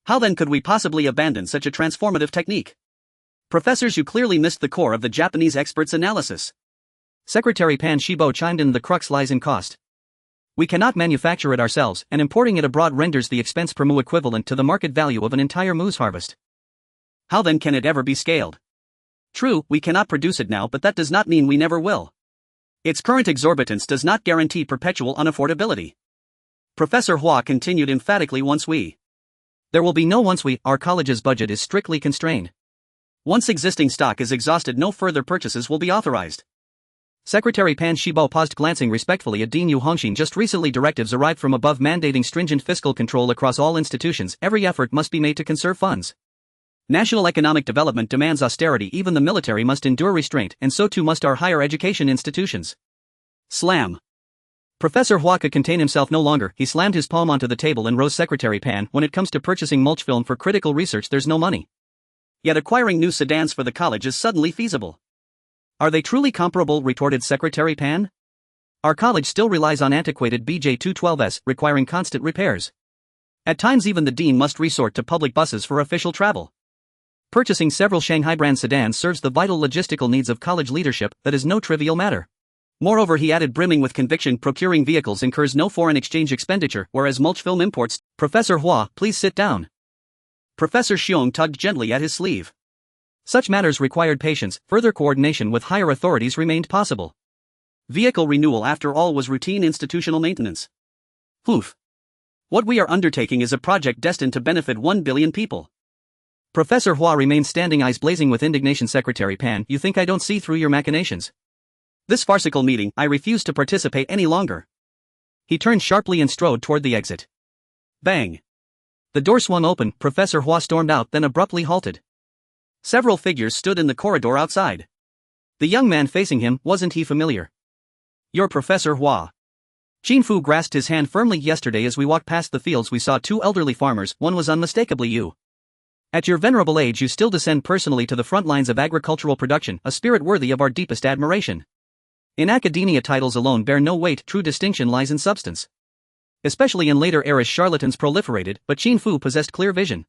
Speaker 1: How then could we possibly abandon such a transformative technique? Professors, you clearly missed the core of the Japanese expert's analysis. Secretary Pan Shibo chimed in. The crux lies in cost. We cannot manufacture it ourselves, and importing it abroad renders the expense per mu equivalent to the market value of an entire moose harvest. How then can it ever be scaled? True, we cannot produce it now, but that does not mean we never will. Its current exorbitance does not guarantee perpetual unaffordability. Professor Hua continued emphatically. There will be no once we, our college's budget is strictly constrained. Once existing stock is exhausted, no further purchases will be authorized. Secretary Pan Shibo paused, glancing respectfully at Dean Yu Hongxin. Just recently, directives arrived from above mandating stringent fiscal control across all institutions. Every effort must be made to conserve funds. National economic development demands austerity. Even the military must endure restraint, and so too must our higher education institutions. Slam. Professor Hua could contain himself no longer. He slammed his palm onto the table and rose. Secretary Pan, when it comes to purchasing mulch film for critical research, there's no money. Yet acquiring new sedans for the college is suddenly feasible. Are they truly comparable? Retorted Secretary Pan. Our college still relies on antiquated BJ212s, requiring constant repairs. At times even the dean must resort to public buses for official travel. Purchasing several Shanghai brand sedans serves the vital logistical needs of college leadership. That is no trivial matter. Moreover, he added, brimming with conviction, procuring vehicles incurs no foreign exchange expenditure, whereas mulch film imports. Professor Hua, please sit down. Professor Xiong tugged gently at his sleeve. Such matters required patience. Further coordination with higher authorities remained possible. Vehicle renewal, after all, was routine institutional maintenance. Oof. What we are undertaking is a project destined to benefit 1 billion people. Professor Hua remained standing, eyes blazing with indignation. Secretary Pan, you think I don't see through your machinations? This farcical meeting, I refuse to participate any longer. He turned sharply and strode toward the exit. Bang. The door swung open. Professor Hua stormed out, then abruptly halted. Several figures stood in the corridor outside. The young man facing him, wasn't he familiar? You're Professor Hua. Qin Fu grasped his hand firmly. Yesterday as we walked past the fields we saw 2 elderly farmers. One was unmistakably you. At your venerable age you still descend personally to the front lines of agricultural production, a spirit worthy of our deepest admiration. In academia titles alone bear no weight, true distinction lies in substance. Especially in later eras charlatans proliferated, but Qin Fu possessed clear vision.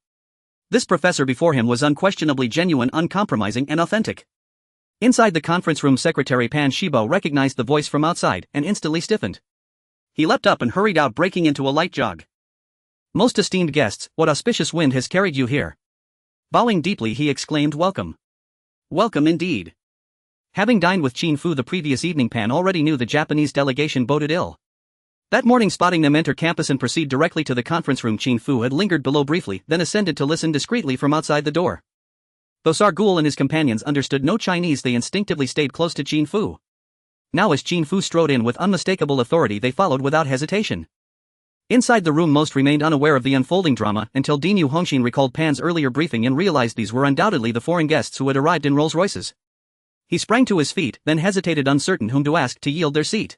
Speaker 1: This professor before him was unquestionably genuine, uncompromising, and authentic. Inside the conference room, Secretary Pan Shibo recognized the voice from outside, and instantly stiffened. He leapt up and hurried out, breaking into a light jog. Most esteemed guests, what auspicious wind has carried you here? Bowing deeply, he exclaimed, welcome. Welcome indeed. Having dined with Qin Fu the previous evening, Pan already knew the Japanese delegation boded ill. That morning, spotting them enter campus and proceed directly to the conference room, Qin Fu had lingered below briefly, then ascended to listen discreetly from outside the door. Though Sargul and his companions understood no Chinese, they instinctively stayed close to Qin Fu. Now as Qin Fu strode in with unmistakable authority, they followed without hesitation. Inside the room, most remained unaware of the unfolding drama until Dean Yu Hongxin recalled Pan's earlier briefing and realized these were undoubtedly the foreign guests who had arrived in Rolls Royces. He sprang to his feet, then hesitated, uncertain whom to ask to yield their seat.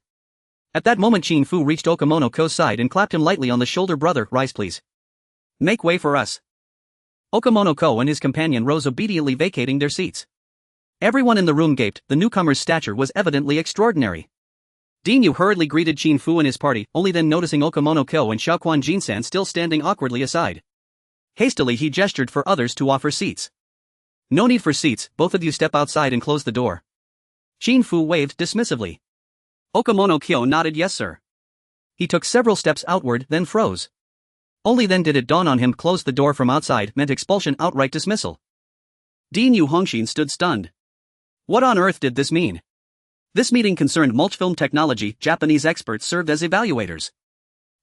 Speaker 1: At that moment Qin Fu reached Okamono-ko's side and clapped him lightly on the shoulder. Brother, rise please. Make way for us. Okamono-ko and his companion rose, obediently vacating their seats. Everyone in the room gaped. The newcomer's stature was evidently extraordinary. Dean Yu hurriedly greeted Qin Fu and his party, only then noticing Okamono-ko and Xiaoquan Jinsan still standing awkwardly aside. Hastily he gestured for others to offer seats. No need for seats, both of you step outside and close the door. Qin Fu waved dismissively. Okamono-ko nodded yes sir. He took several steps outward, then froze. Only then did it dawn on him, close the door from outside meant expulsion, outright dismissal. Dean Yu Hongxin stood stunned. What on earth did this mean? This meeting concerned mulch film technology. Japanese experts served as evaluators.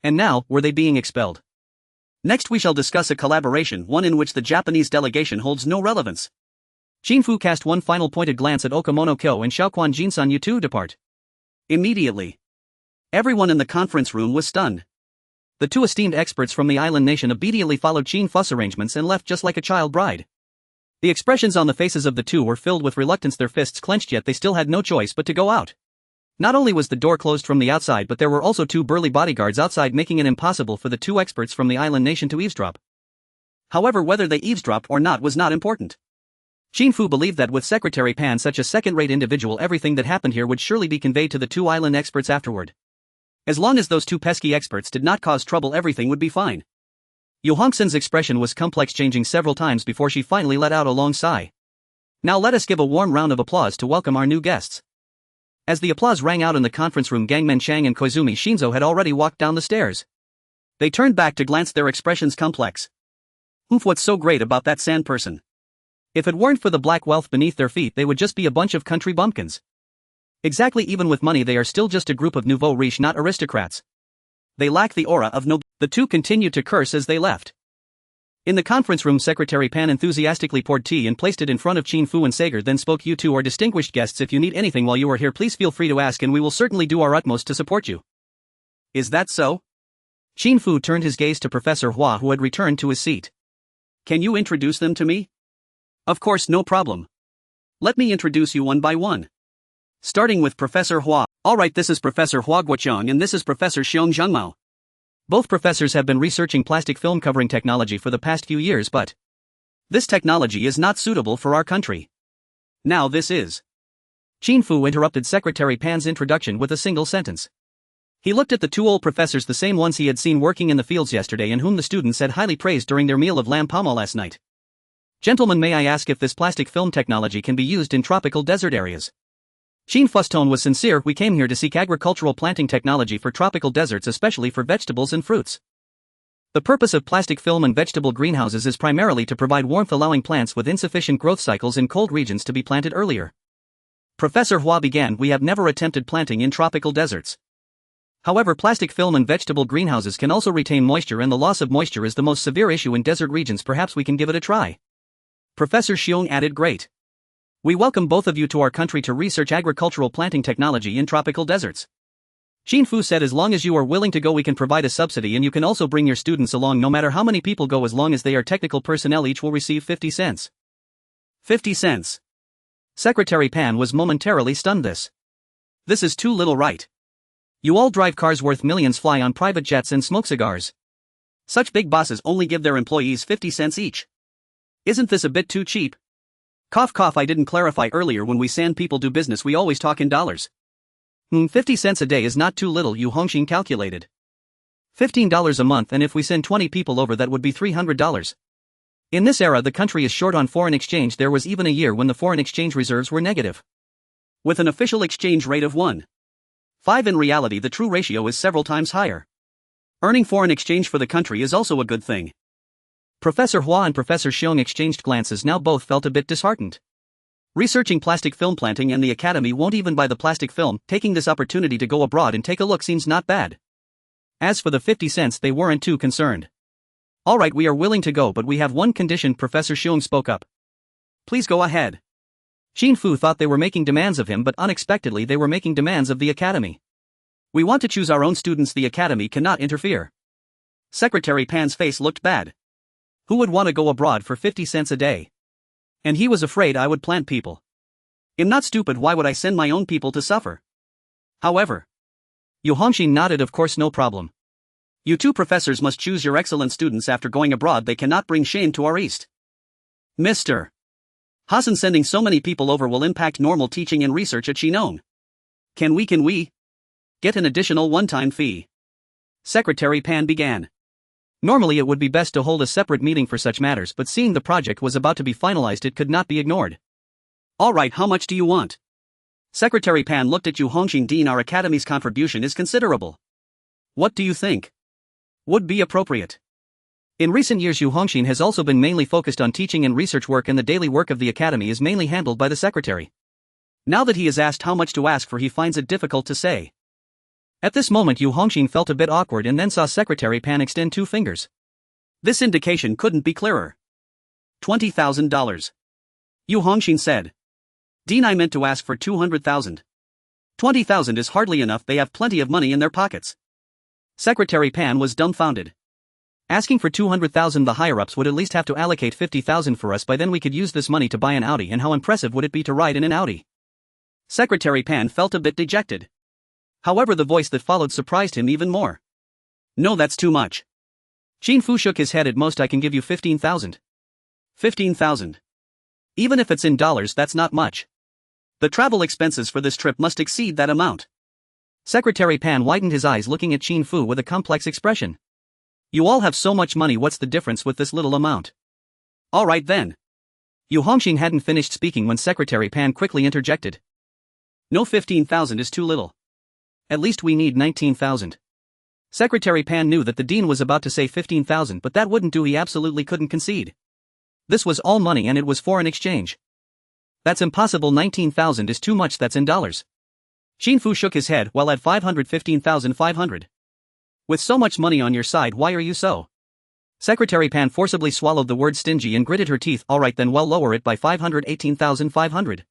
Speaker 1: And now, were they being expelled? Next we shall discuss a collaboration, one in which the Japanese delegation holds no relevance. Qin Fu cast one final pointed glance at Okamono Kyo and Xiaoquan Jinsan. You two depart. Immediately. Everyone in the conference room was stunned. The two esteemed experts from the island nation immediately followed Qin Fu's arrangements and left just like a child bride. The expressions on the faces of the two were filled with reluctance, their fists clenched, yet they still had no choice but to go out. Not only was the door closed from the outside, but there were also two burly bodyguards outside, making it impossible for the two experts from the island nation to eavesdrop. However, whether they eavesdropped or not was not important. Qin Fu believed that with Secretary Pan, such a second-rate individual, everything that happened here would surely be conveyed to the two island experts afterward. As long as those two pesky experts did not cause trouble, everything would be fine. Yu Hongxin's expression was complex, changing several times before she finally let out a long sigh. Now let us give a warm round of applause to welcome our new guests. As the applause rang out in the conference room, Gang Menchang and Koizumi Shinzo had already walked down the stairs. They turned back to glance, their expressions complex. Oof, what's so great about that sand person? If it weren't for the black wealth beneath their feet, they would just be a bunch of country bumpkins. Exactly, even with money they are still just a group of nouveau riche, not aristocrats. They lack the aura of nobility. The two continued to curse as they left. In the conference room, Secretary Pan enthusiastically poured tea and placed it in front of Qin Fu and Sager, then spoke. You two are distinguished guests. If you need anything while you are here, please feel free to ask and we will certainly do our utmost to support you. Is that so? Qin Fu turned his gaze to Professor Hua, who had returned to his seat. Can you introduce them to me? Of course, no problem. Let me introduce you one by one. Starting with Professor Hua. Alright, this is Professor Hua Guoqiang and this is Professor Xiong Zhengmao. Both professors have been researching plastic film covering technology for the past few years, but this technology is not suitable for our country. Now this is. Qin Fu interrupted Secretary Pan's introduction with a single sentence. He looked at the two old professors, the same ones he had seen working in the fields yesterday and whom the students had highly praised during their meal of lamb palma last night. Gentlemen, may I ask if this plastic film technology can be used in tropical desert areas? Qin Fu's tone was sincere. We came here to seek agricultural planting technology for tropical deserts, especially for vegetables and fruits. The purpose of plastic film and vegetable greenhouses is primarily to provide warmth, allowing plants with insufficient growth cycles in cold regions to be planted earlier. Professor Hua began. We have never attempted planting in tropical deserts. However, plastic film and vegetable greenhouses can also retain moisture, and the loss of moisture is the most severe issue in desert regions. Perhaps we can give it a try. Professor Xiong added. Great. We welcome both of you to our country to research agricultural planting technology in tropical deserts. Qin Fu said, as long as you are willing to go, we can provide a subsidy, and you can also bring your students along. No matter how many people go, as long as they are technical personnel, each will receive 50 cents. 50 cents. Secretary Pan was momentarily stunned. This is too little, right? You all drive cars worth millions, fly on private jets, and smoke cigars. Such big bosses only give their employees 50 cents each. Isn't this a bit too cheap? Cough cough, I didn't clarify earlier. When we San people do business, we always talk in dollars. 50 cents a day is not too little, Yu Hongxin calculated. $15 a month, and if we send 20 people over, that would be $300. In this era, the country is short on foreign exchange. There was even a year when the foreign exchange reserves were negative. With an official exchange rate of 1.5, in reality the true ratio is several times higher. Earning foreign exchange for the country is also a good thing. Professor Hua and Professor Xiong exchanged glances. Now both felt a bit disheartened. Researching plastic film planting, and the academy won't even buy the plastic film. Taking this opportunity to go abroad and take a look seems not bad. As for the 50 cents, they weren't too concerned. Alright, we are willing to go, but we have one condition. Professor Xiong spoke up. Please go ahead. Qin Fu thought they were making demands of him, but unexpectedly they were making demands of the academy. We want to choose our own students. The academy cannot interfere. Secretary Pan's face looked bad. Who would want to go abroad for 50 cents a day? And he was afraid I would plant people. I'm not stupid. Why would I send my own people to suffer? However, Yu Hongxin nodded. Of course, no problem. You two professors must choose your excellent students. After going abroad, they cannot bring shame to our East. Mr. Hassan, sending so many people over will impact normal teaching and research at Shinong. Can we get an additional one-time fee? Secretary Pan began. Normally it would be best to hold a separate meeting for such matters, but seeing the project was about to be finalized, it could not be ignored. Alright, how much do you want? Secretary Pan looked at Yu Hongxin. Dean, our academy's contribution is considerable. What do you think would be appropriate? In recent years, Yu Hongxin has also been mainly focused on teaching and research work, and the daily work of the academy is mainly handled by the secretary. Now that he is asked how much to ask for, he finds it difficult to say. At this moment, Yu Hongxin felt a bit awkward and then saw Secretary Pan extend two fingers. This indication couldn't be clearer. $20,000. Yu Hongxin said. Dean, I meant to ask for 200,000. 20,000 is hardly enough, they have plenty of money in their pockets. Secretary Pan was dumbfounded. Asking for 200,000, the higher-ups would at least have to allocate 50,000 for us, by then we could use this money to buy an Audi, and how impressive would it be to ride in an Audi? Secretary Pan felt a bit dejected. However, the voice that followed surprised him even more. No, that's too much. Qin Fu shook his head. At most I can give you 15,000. 15,000. Even if it's in dollars, that's not much. The travel expenses for this trip must exceed that amount. Secretary Pan widened his eyes, looking at Qin Fu with a complex expression. You all have so much money, what's the difference with this little amount? All right then. Yu Hongxin hadn't finished speaking when Secretary Pan quickly interjected. No, 15,000 is too little. At least we need 19,000. Secretary Pan knew that the dean was about to say 15,000, but that wouldn't do. He absolutely couldn't concede. This was all money and it was foreign exchange. That's impossible. 19,000 is too much, that's in dollars. Qin Fu shook his head. Well, at 515,500. With so much money on your side, why are you so? Secretary Pan forcibly swallowed the word stingy and gritted her teeth. All right then, well, lower it by 518,500.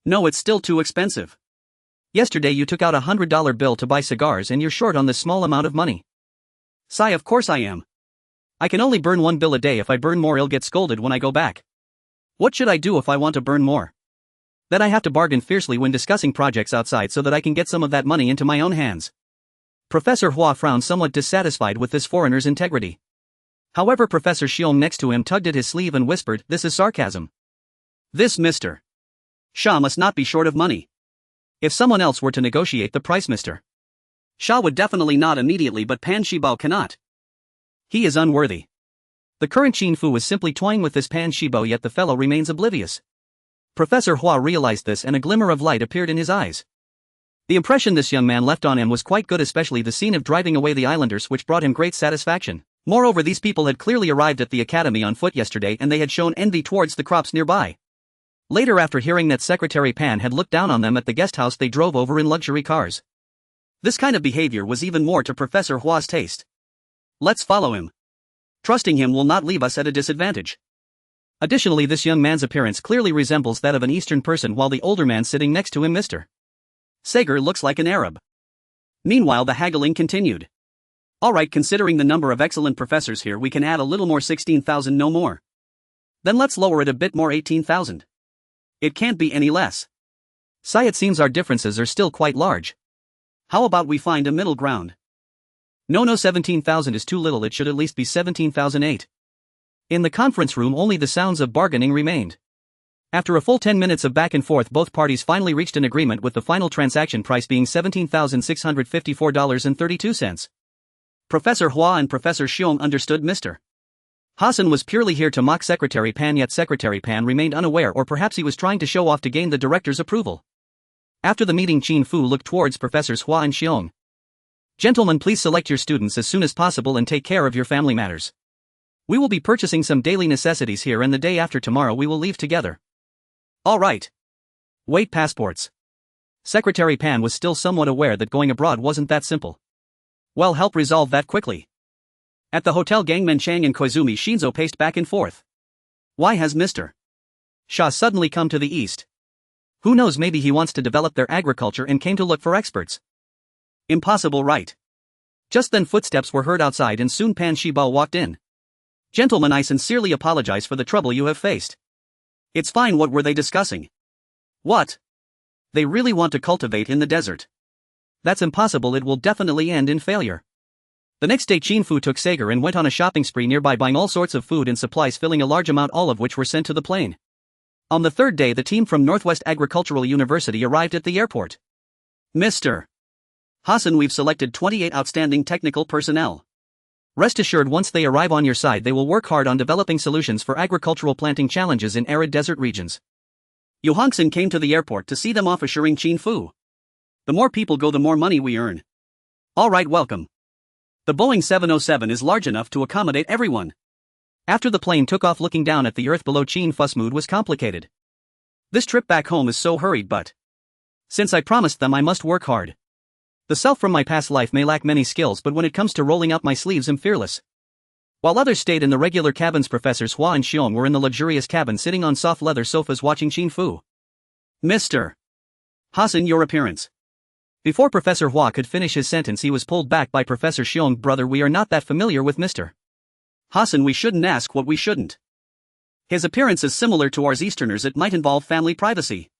Speaker 1: No, it's still too expensive. Yesterday you took out $100 bill to buy cigars and you're short on this small amount of money. Sigh, of course I am. I can only burn one bill a day. If I burn more, I'll get scolded when I go back. What should I do if I want to burn more? Then I have to bargain fiercely when discussing projects outside so that I can get some of that money into my own hands. Professor Hua frowned, somewhat dissatisfied with this foreigner's integrity. However, Professor Xiong next to him tugged at his sleeve and whispered, this is sarcasm. This Mr. Sha must not be short of money. If someone else were to negotiate the price, Mr. Sha would definitely nod immediately, but Pan Shibao cannot. He is unworthy. The current Qin Fu is simply toying with this Pan Shibao, yet the fellow remains oblivious. Professor Hua realized this and a glimmer of light appeared in his eyes. The impression this young man left on him was quite good, especially the scene of driving away the islanders, which brought him great satisfaction. Moreover, these people had clearly arrived at the academy on foot yesterday and they had shown envy towards the crops nearby. Later, after hearing that Secretary Pan had looked down on them at the guest house, they drove over in luxury cars. This kind of behavior was even more to Professor Hua's taste. Let's follow him. Trusting him will not leave us at a disadvantage. Additionally, this young man's appearance clearly resembles that of an Eastern person, while the older man sitting next to him, Mr. Sager, looks like an Arab. Meanwhile, the haggling continued. Alright, considering the number of excellent professors here, we can add a little more, 16,000, no more. Then let's lower it a bit more, 18,000. It can't be any less. Sigh, it seems our differences are still quite large. How about we find a middle ground? No, 17,000 is too little, it should at least be 17,008. In the conference room, only the sounds of bargaining remained. After a full 10 minutes of back and forth, both parties finally reached an agreement, with the final transaction price being $17,654.32. Professor Hua and Professor Xiong understood Mr. Hassan was purely here to mock Secretary Pan, yet Secretary Pan remained unaware, or perhaps he was trying to show off to gain the director's approval. After the meeting, Qin Fu looked towards Professors Hua and Xiong. Gentlemen, please select your students as soon as possible and take care of your family matters. We will be purchasing some daily necessities here, and the day after tomorrow we will leave together. All right. Wait, passports. Secretary Pan was still somewhat aware that going abroad wasn't that simple. Well, help resolve that quickly. At the hotel, Gangmen Chang and Koizumi Shinzo paced back and forth. Why has Mr. Sha suddenly come to the east? Who knows, maybe he wants to develop their agriculture and came to look for experts. Impossible, right? Just then footsteps were heard outside and soon Pan Shibao walked in. Gentlemen, I sincerely apologize for the trouble you have faced. It's fine, what were they discussing? What? They really want to cultivate in the desert. That's impossible, it will definitely end in failure. The next day, Qin Fu took Sager and went on a shopping spree nearby, buying all sorts of food and supplies, filling a large amount, all of which were sent to the plane. On the third day, the team from Northwest Agricultural University arrived at the airport. Mr. Hassan, we've selected 28 outstanding technical personnel. Rest assured, once they arrive on your side, they will work hard on developing solutions for agricultural planting challenges in arid desert regions. Yu Hongxin came to the airport to see them off, assuring Qin Fu. The more people go, the more money we earn. Alright, welcome. The Boeing 707 is large enough to accommodate everyone. After the plane took off, looking down at the earth below, Qin Fu's mood was complicated. This trip back home is so hurried, but since I promised them, I must work hard. The self from my past life may lack many skills, but when it comes to rolling up my sleeves, I'm fearless. While others stayed in the regular cabins, Professors Hua and Xiong were in the luxurious cabin sitting on soft leather sofas watching Qin Fu. Mr. Hassan, your appearance. Before Professor Hua could finish his sentence, he was pulled back by Professor Xiong. Brother, we are not that familiar with Mr. Hassan. We shouldn't ask what we shouldn't. His appearance is similar to ours Easterners. It might involve family privacy.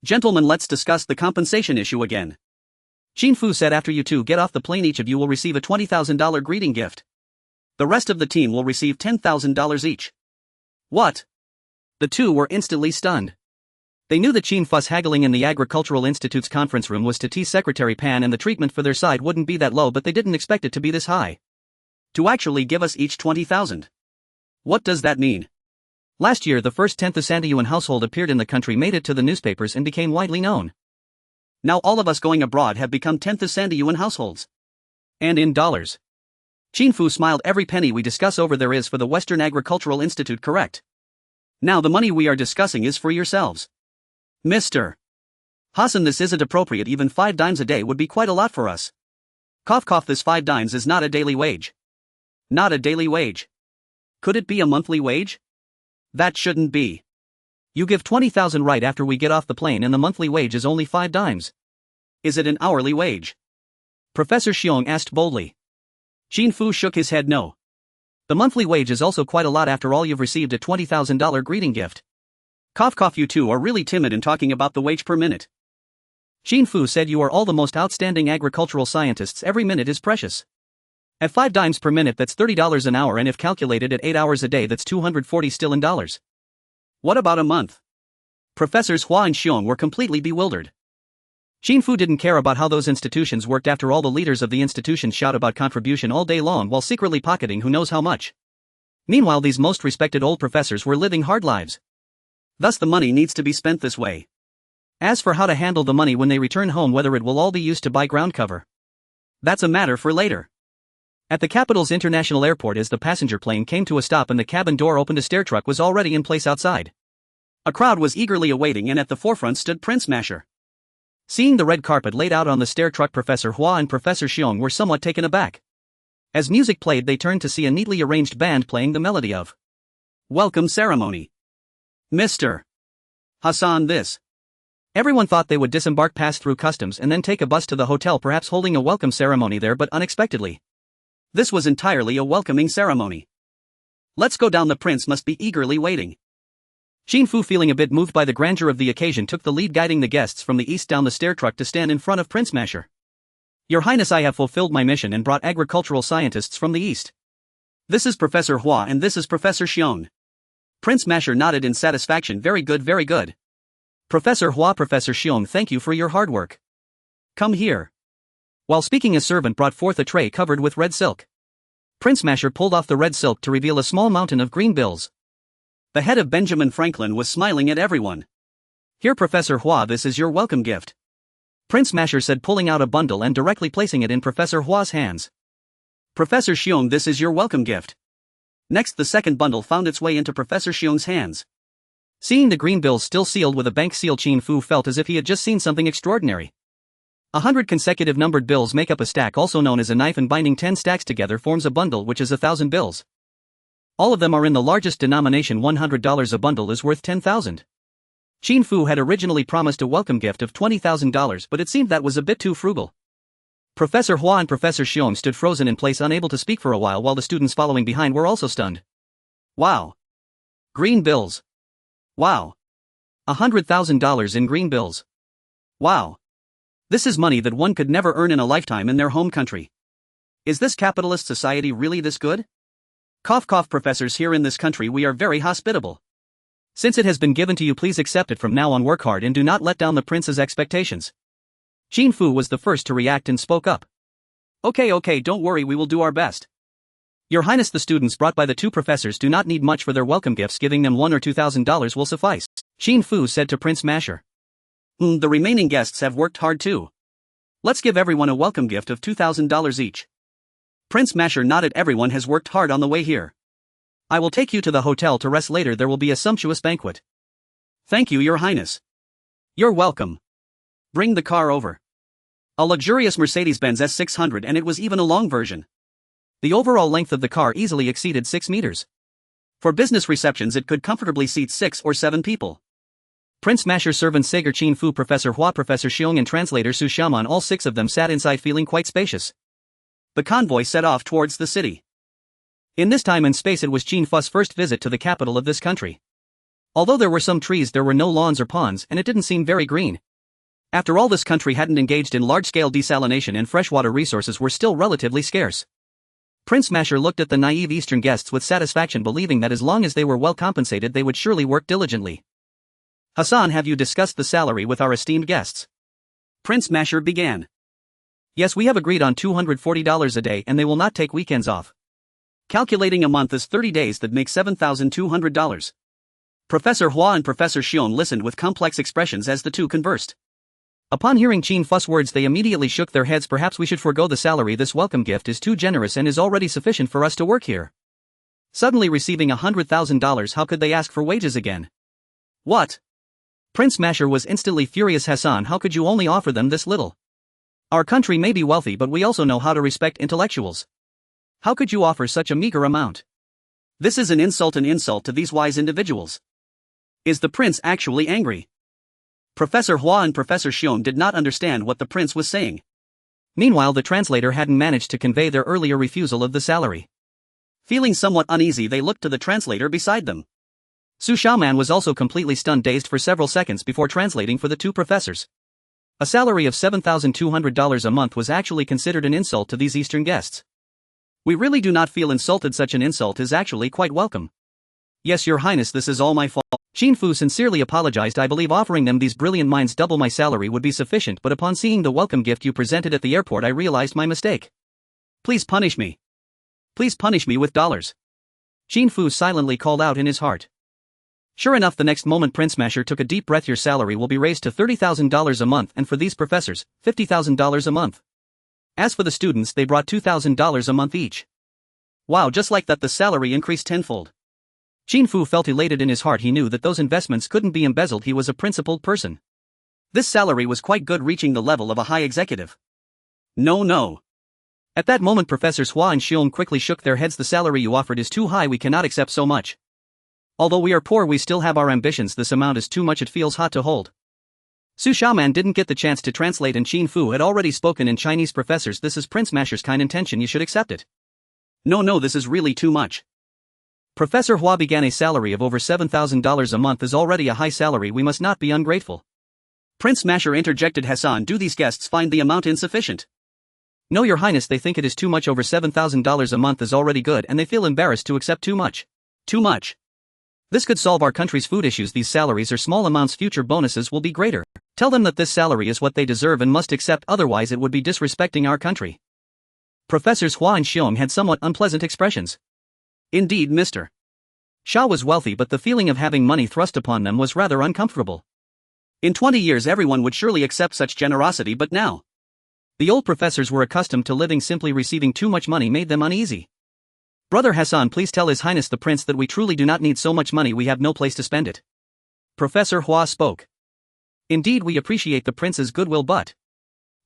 Speaker 1: Gentlemen, let's discuss the compensation issue again. Qin Fu said, after you two get off the plane, each of you will receive a $20,000 greeting gift. The rest of the team will receive $10,000 each. What? The two were instantly stunned. They knew that Qin Fu's haggling in the Agricultural Institute's conference room was to tease Secretary Pan, and the treatment for their side wouldn't be that low, but they didn't expect it to be this high. To actually give us each 20,000. What does that mean? Last year, the first 10th Sandayuan household appeared in the country, made it to the newspapers, and became widely known. Now all of us going abroad have become 10th Sandayuan households. And in dollars. Qin Fu smiled. Every penny we discuss over there is for the Western Agricultural Institute, correct? Now the money we are discussing is for yourselves. Mr. Hassan, this isn't appropriate. Even 5 dimes a day would be quite a lot for us. Cough cough, this 5 dimes is not a daily wage. Not a daily wage. Could it be a monthly wage? That shouldn't be. You give 20,000 right after we get off the plane, and the monthly wage is only 5 dimes. Is it an hourly wage? Professor Xiong asked boldly. Qin Fu shook his head no. The monthly wage is also quite a lot. After all, you've received a $20,000 greeting gift. Cough cough, you two are really timid in talking about the wage per minute. Qin Fu said, you are all the most outstanding agricultural scientists. Every minute is precious. At 5 dimes per minute, that's $30 an hour, and if calculated at 8 hours a day, that's 240 still in dollars. What about a month? Professors Hua and Xiong were completely bewildered. Qin Fu didn't care about how those institutions worked. After all, the leaders of the institutions shout about contribution all day long while secretly pocketing who knows how much. Meanwhile, these most respected old professors were living hard lives. Thus the money needs to be spent this way. As for how to handle the money when they return home, whether it will all be used to buy ground cover, that's a matter for later. At the capital's international airport, as the passenger plane came to a stop and the cabin door opened, a stair truck was already in place outside. A crowd was eagerly awaiting, and at the forefront stood Prince Masher. Seeing the red carpet laid out on the stair truck, Professor Hua and Professor Xiong were somewhat taken aback. As music played, they turned to see a neatly arranged band playing the melody of Welcome Ceremony. Mr. Hassan, this. Everyone thought they would disembark, pass through customs, and then take a bus to the hotel, perhaps holding a welcome ceremony there, but unexpectedly, this was entirely a welcoming ceremony. Let's go down, the prince must be eagerly waiting. Qin Fu, feeling a bit moved by the grandeur of the occasion, took the lead, guiding the guests from the east down the stair truck to stand in front of Prince Masher. Your Highness, I have fulfilled my mission and brought agricultural scientists from the east. This is Professor Hua and this is Professor Xiong. Prince Masher nodded in satisfaction. Very good, very good. Professor Hua, Professor Xiong, thank you for your hard work. Come here. While speaking, a servant brought forth a tray covered with red silk. Prince Masher pulled off the red silk to reveal a small mountain of green bills. The head of Benjamin Franklin was smiling at everyone. Here, Professor Hua, this is your welcome gift. Prince Masher said, pulling out a bundle and directly placing it in Professor Hua's hands. Professor Xiong, this is your welcome gift. Next, the second bundle found its way into Professor Xiong's hands. Seeing the green bills still sealed with a bank seal, Qin Fu felt as if he had just seen something extraordinary. 100 consecutive numbered bills make up a stack, also known as a knife, and binding 10 stacks together forms a bundle, which is 1,000 bills. All of them are in the largest denomination. $100 a bundle is worth 10,000. Qin Fu had originally promised a welcome gift of $20,000, but it seemed that was a bit too frugal. Professor Hua and Professor Xiong stood frozen in place, unable to speak for a while the students following behind were also stunned. Wow. Green bills. Wow. $100,000 in green bills. Wow. This is money that one could never earn in a lifetime in their home country. Is this capitalist society really this good? Cough cough, professors, here in this country we are very hospitable. Since it has been given to you, please accept it from now on. Work hard and do not let down the prince's expectations. Qin Fu was the first to react and spoke up. Okay, don't worry, we will do our best. Your Highness, the students brought by the two professors do not need much for their welcome gifts. Giving them $1,000 or $2,000 will suffice, Qin Fu said to Prince Masher. The remaining guests have worked hard too. Let's give everyone a welcome gift of $2,000 each. Prince Masher nodded. Everyone has worked hard on the way here. I will take you to the hotel to rest. Later there will be a sumptuous banquet. Thank you, Your Highness. You're welcome. Bring the car over. A luxurious Mercedes-Benz S600, and it was even a long version. The overall length of the car easily exceeded 6 meters. For business receptions it could comfortably seat 6 or 7 people. Prince Masher, servant Sager, Qin Fu, Professor Hua, Professor Xiong and translator Su Xiaoman, all 6 of them sat inside feeling quite spacious. The convoy set off towards the city. In this time and space it was Qin Fu's first visit to the capital of this country. Although there were some trees, there were no lawns or ponds, and it didn't seem very green. After all, this country hadn't engaged in large-scale desalination and freshwater resources were still relatively scarce. Prince Masher looked at the naive Eastern guests with satisfaction, believing that as long as they were well compensated they would surely work diligently. Hassan, have you discussed the salary with our esteemed guests? Prince Masher began. Yes, we have agreed on $240 a day and they will not take weekends off. Calculating a month is 30 days, that makes $7,200. Professor Hua and Professor Xiong listened with complex expressions as the two conversed. Upon hearing Qin Fu's words they immediately shook their heads. Perhaps we should forego the salary. This welcome gift is too generous and is already sufficient for us to work here. Suddenly receiving $100,000, how could they ask for wages again? What? Prince Masher was instantly furious. Hassan, how could you only offer them this little? Our country may be wealthy, but we also know how to respect intellectuals. How could you offer such a meager amount? This is an insult to these wise individuals. Is the prince actually angry? Professor Hua and Professor Xiong did not understand what the prince was saying. Meanwhile, the translator hadn't managed to convey their earlier refusal of the salary. Feeling somewhat uneasy, they looked to the translator beside them. Su Xiaoman was also completely stunned, dazed for several seconds before translating for the two professors. A salary of $7,200 a month was actually considered an insult to these Eastern guests. We really do not feel insulted. Such an insult is actually quite welcome. Yes, Your Highness, this is all my fault. Qin Fu sincerely apologized. I believe offering them these brilliant minds double my salary would be sufficient, but upon seeing the welcome gift you presented at the airport I realized my mistake. Please punish me. Please punish me with dollars. Qin Fu silently called out in his heart. Sure enough, the next moment Prince Masher took a deep breath. Your salary will be raised to $30,000 a month, and for these professors, $50,000 a month. As for the students, they brought $2,000 a month each. Wow, just like that the salary increased tenfold. Qin Fu felt elated in his heart. He knew that those investments couldn't be embezzled. He was a principled person. This salary was quite good, reaching the level of a high executive. No. At that moment Professors Hua and Xiong quickly shook their heads. The salary you offered is too high. We cannot accept so much. Although we are poor, we still have our ambitions. This amount is too much. It feels hot to hold. Su Xiaoman didn't get the chance to translate, and Qin Fu had already spoken in Chinese. Professors, this is Prince Masher's kind intention. You should accept it. No, this is really too much. Professor Hua began. A salary of over $7,000 a month is already a high salary. We must not be ungrateful. Prince Masher interjected. Hassan, do these guests find the amount insufficient? No, Your Highness, they think it is too much. Over $7,000 a month is already good and they feel embarrassed to accept too much. Too much. This could solve our country's food issues. These salaries are small amounts. Future bonuses will be greater. Tell them that this salary is what they deserve and must accept, otherwise it would be disrespecting our country. Professors Hua and Xiong had somewhat unpleasant expressions. Indeed, Mr. Sha was wealthy, but the feeling of having money thrust upon them was rather uncomfortable. In 20 years everyone would surely accept such generosity, but now the old professors were accustomed to living simply. Receiving too much money made them uneasy. Brother Hassan, please tell His Highness the Prince that we truly do not need so much money. We have no place to spend it. Professor Hua spoke. Indeed, we appreciate the Prince's goodwill, but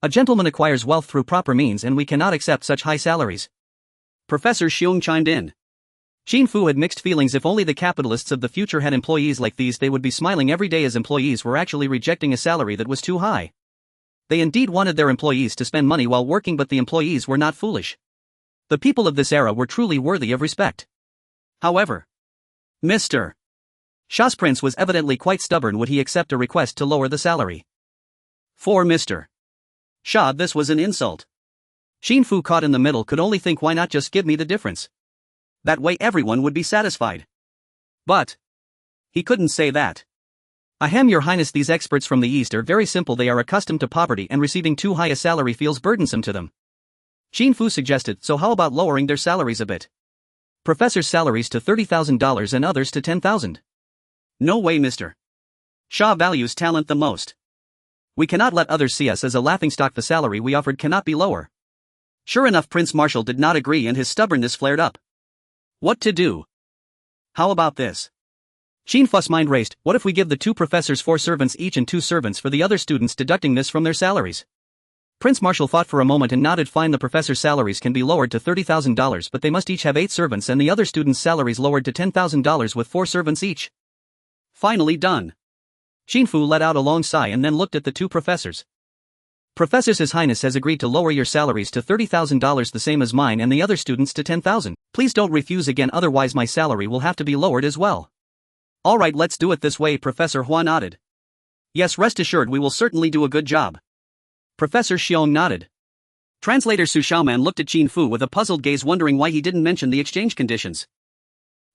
Speaker 1: a gentleman acquires wealth through proper means and we cannot accept such high salaries. Professor Xiong chimed in. Qin Fu had mixed feelings. If only the capitalists of the future had employees like these, they would be smiling every day, as employees were actually rejecting a salary that was too high. They indeed wanted their employees to spend money while working, but the employees were not foolish. The people of this era were truly worthy of respect. However, Mr. Sha's prince was evidently quite stubborn. Would he accept a request to lower the salary? For Mr. Sha, this was an insult. Qin Fu, caught in the middle, could only think, why not just give me the difference? That way everyone would be satisfied. But he couldn't say that. Ahem, Your Highness, these experts from the East are very simple. They are accustomed to poverty and receiving too high a salary feels burdensome to them. Qin Fu suggested, so how about lowering their salaries a bit? Professors' salaries to $30,000 and others to $10,000. No way, Mr. Sha values talent the most. We cannot let others see us as a laughingstock. The salary we offered cannot be lower. Sure enough, Prince Marshal did not agree and his stubbornness flared up. What to do? How about this? Qin Fu's mind raced. What if we give the two professors 4 servants each and 2 servants for the other students, deducting this from their salaries? Prince Marshal thought for a moment and nodded. Fine, the professor's salaries can be lowered to $30,000, but they must each have 8 servants, and the other students' salaries lowered to $10,000 with 4 servants each. Finally done. Qin Fu let out a long sigh and then looked at the 2 professors. Professors, His Highness has agreed to lower your salaries to $30,000, the same as mine, and the other students to $10,000. Please don't refuse again, otherwise my salary will have to be lowered as well. Alright, let's do it this way. Professor Hua nodded. Yes, rest assured we will certainly do a good job. Professor Xiong nodded. Translator Su Xiaoman looked at Qin Fu with a puzzled gaze, wondering why he didn't mention the exchange conditions.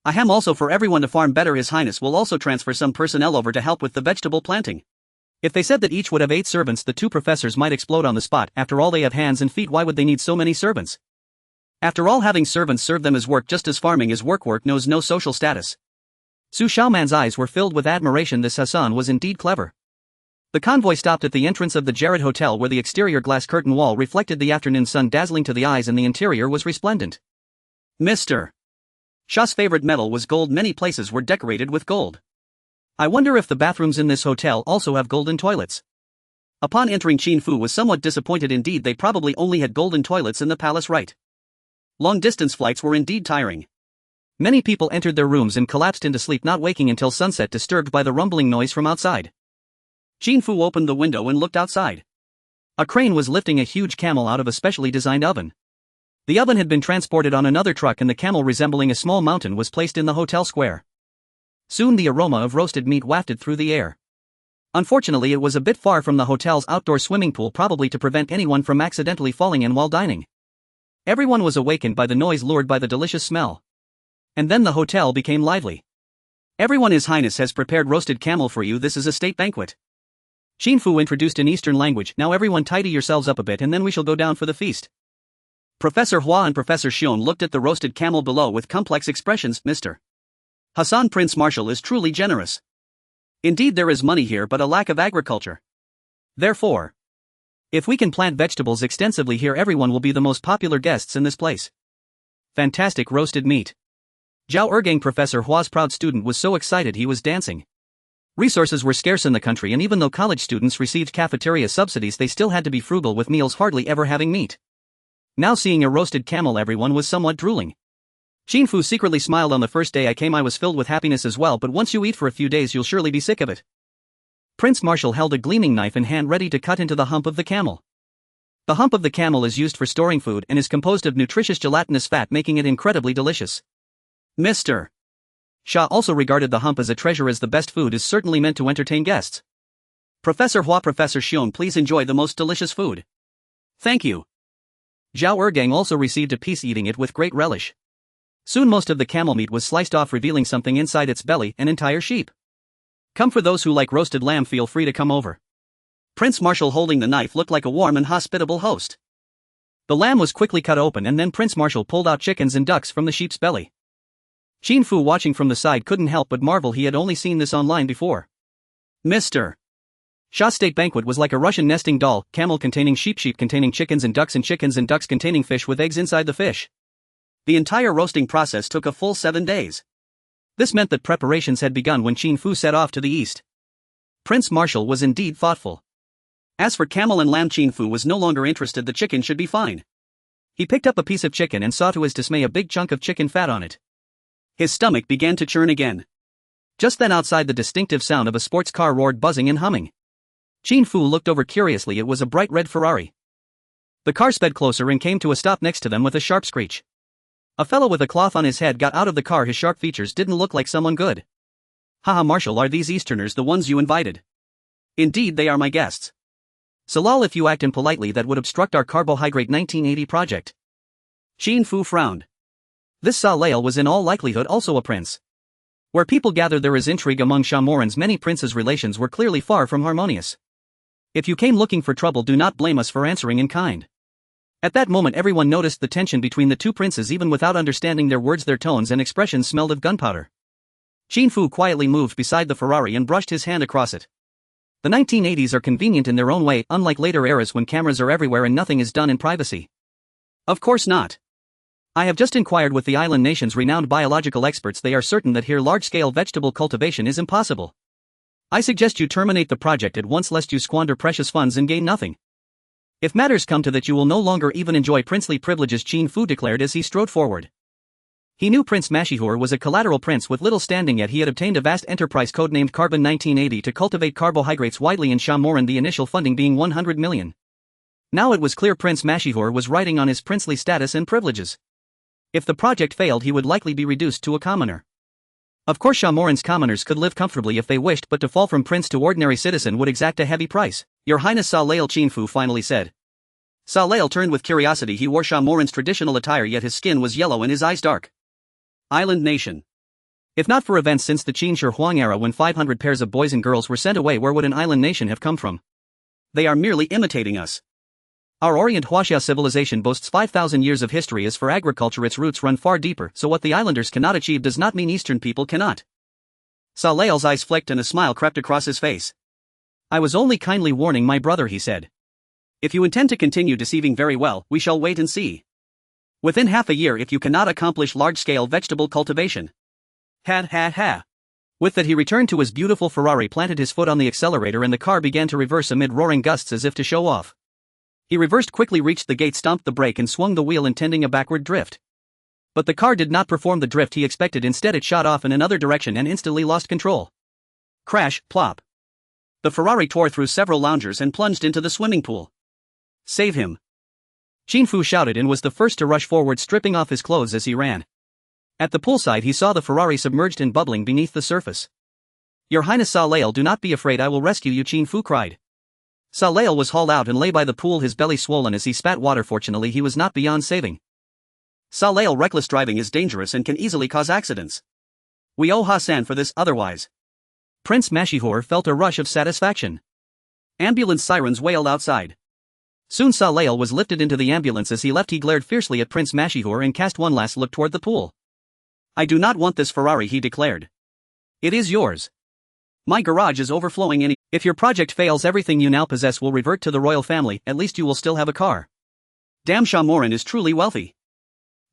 Speaker 1: Ahem, also for everyone to farm better, His Highness will also transfer some personnel over to help with the vegetable planting. If they said that each would have 8 servants, the 2 professors might explode on the spot. After all, they have hands and feet, why would they need so many servants? After all, having servants serve them is work, just as farming is work. Work knows no social status. Su Xiaoman's eyes were filled with admiration. This Hassan was indeed clever. The convoy stopped at the entrance of the Jared Hotel, where the exterior glass curtain wall reflected the afternoon sun, dazzling to the eyes, and the interior was resplendent. Mr. Sha's favorite metal was gold. Many places were decorated with gold. I wonder if the bathrooms in this hotel also have golden toilets. Upon entering, Qin Fu was somewhat disappointed. Indeed, they probably only had golden toilets in the palace, right? Long-distance flights were indeed tiring. Many people entered their rooms and collapsed into sleep, not waking until sunset, disturbed by the rumbling noise from outside. Qin Fu opened the window and looked outside. A crane was lifting a huge camel out of a specially designed oven. The oven had been transported on another truck, and the camel, resembling a small mountain, was placed in the hotel square. Soon the aroma of roasted meat wafted through the air. Unfortunately, it was a bit far from the hotel's outdoor swimming pool, probably to prevent anyone from accidentally falling in while dining. Everyone was awakened by the noise, lured by the delicious smell. And then the hotel became lively. Everyone, His Highness has prepared roasted camel for you. This is a state banquet. Qin Fu introduced in Eastern language. Now everyone tidy yourselves up a bit and then we shall go down for the feast. Professor Hua and Professor Xiong looked at the roasted camel below with complex expressions. Mr. Hassan, Prince Marshal is truly generous. Indeed, there is money here but a lack of agriculture. Therefore, if we can plant vegetables extensively here, everyone will be the most popular guests in this place. Fantastic roasted meat. Zhao Ergang, Professor Hua's proud student, was so excited he was dancing. Resources were scarce in the country, and even though college students received cafeteria subsidies, they still had to be frugal with meals, hardly ever having meat. Now seeing a roasted camel, everyone was somewhat drooling. Qin Fu secretly smiled. On the first day I came I was filled with happiness as well, but once you eat for a few days you'll surely be sick of it. Prince Marshal held a gleaming knife in hand, ready to cut into the hump of the camel. The hump of the camel is used for storing food and is composed of nutritious gelatinous fat, making it incredibly delicious. Mr. Sha also regarded the hump as a treasure, as the best food is certainly meant to entertain guests. Professor Hua, Professor Xiong, please enjoy the most delicious food. Thank you. Zhao Ergang also received a piece, eating it with great relish. Soon most of the camel meat was sliced off, revealing something inside its belly, an entire sheep. Come, for those who like roasted lamb, feel free to come over. Prince Marshal, holding the knife, looked like a warm and hospitable host. The lamb was quickly cut open, and then Prince Marshal pulled out chickens and ducks from the sheep's belly. Qin Fu, watching from the side, couldn't help but marvel. He had only seen this online before. Mr. Sha's state banquet was like a Russian nesting doll: camel containing sheep, sheep containing chickens and chickens and ducks containing fish with eggs inside the fish. The entire roasting process took a full 7 days. This meant that preparations had begun when Qin Fu set off to the east. Prince Marshal was indeed thoughtful. As for camel and lamb, Qin Fu was no longer interested. The chicken should be fine. He picked up a piece of chicken and saw to his dismay a big chunk of chicken fat on it. His stomach began to churn again. Just then, outside, the distinctive sound of a sports car roared, buzzing and humming. Qin Fu looked over curiously. It was a bright red Ferrari. The car sped closer and came to a stop next to them with a sharp screech. A fellow with a cloth on his head got out of the car. His sharp features didn't look like someone good. Haha, Marshal, are these Easterners the ones you invited? Indeed, they are my guests. Salal, if you act impolitely, that would obstruct our carbohydrate 1980 project. Qin Fu frowned. This Salal was in all likelihood also a prince. Where people gather, there is intrigue among Shamorans. Many princes' relations were clearly far from harmonious. If you came looking for trouble, do not blame us for answering in kind. At that moment, everyone noticed the tension between the two princes. Even without understanding their words, their tones and expressions smelled of gunpowder. Qin Fu quietly moved beside the Ferrari and brushed his hand across it. The 1980s are convenient in their own way, unlike later eras when cameras are everywhere and nothing is done in privacy. Of course not. I have just inquired with the island nation's renowned biological experts. They are certain that here large-scale vegetable cultivation is impossible. I suggest you terminate the project at once, lest you squander precious funds and gain nothing. If matters come to that, you will no longer even enjoy princely privileges, Qin Fu declared as he strode forward. He knew Prince Mashihur was a collateral prince with little standing, yet he had obtained a vast enterprise codenamed Carbon 1980 to cultivate carbohydrates widely in Shamoran, the initial funding being 100 million. Now it was clear Prince Mashihur was riding on his princely status and privileges. If the project failed, he would likely be reduced to a commoner. Of course, Shamoran's commoners could live comfortably if they wished, but to fall from prince to ordinary citizen would exact a heavy price. Your Highness Salael, Qin Fu finally said. Salael turned with curiosity. He wore Shamoran's traditional attire, yet his skin was yellow and his eyes dark. Island nation. If not for events since the Qin Shi Huang era when 500 pairs of boys and girls were sent away, where would an island nation have come from? They are merely imitating us. Our Orient Huaxia civilization boasts 5,000 years of history. As for agriculture, its roots run far deeper, so what the islanders cannot achieve does not mean Eastern people cannot. Salael's eyes flicked and a smile crept across his face. I was only kindly warning my brother, he said. If you intend to continue deceiving, very well, we shall wait and see. Within half a year, if you cannot accomplish large-scale vegetable cultivation. Ha ha ha. With that, he returned to his beautiful Ferrari, planted his foot on the accelerator, and the car began to reverse amid roaring gusts as if to show off. He reversed quickly, reached the gate, stomped the brake and swung the wheel, intending a backward drift. But the car did not perform the drift he expected. Instead, it shot off in another direction and instantly lost control. Crash, plop. The Ferrari tore through several loungers and plunged into the swimming pool. Save him. Qin Fu shouted and was the first to rush forward, stripping off his clothes as he ran. At the poolside, he saw the Ferrari submerged and bubbling beneath the surface. Your Highness Salael, do not be afraid, I will rescue you, Qin Fu cried. Salael was hauled out and lay by the pool, his belly swollen as he spat water. Fortunately, he was not beyond saving. Salael, reckless driving is dangerous and can easily cause accidents. We owe Hassan for this, otherwise. Prince Mashihur felt a rush of satisfaction. Ambulance sirens wailed outside. Soon Salael was lifted into the ambulance. As he left, he glared fiercely at Prince Mashihur and cast one last look toward the pool. I do not want this Ferrari, he declared. It is yours. My garage is overflowing and if your project fails, everything you now possess will revert to the royal family. At least you will still have a car. Damn, Shamoran is truly wealthy.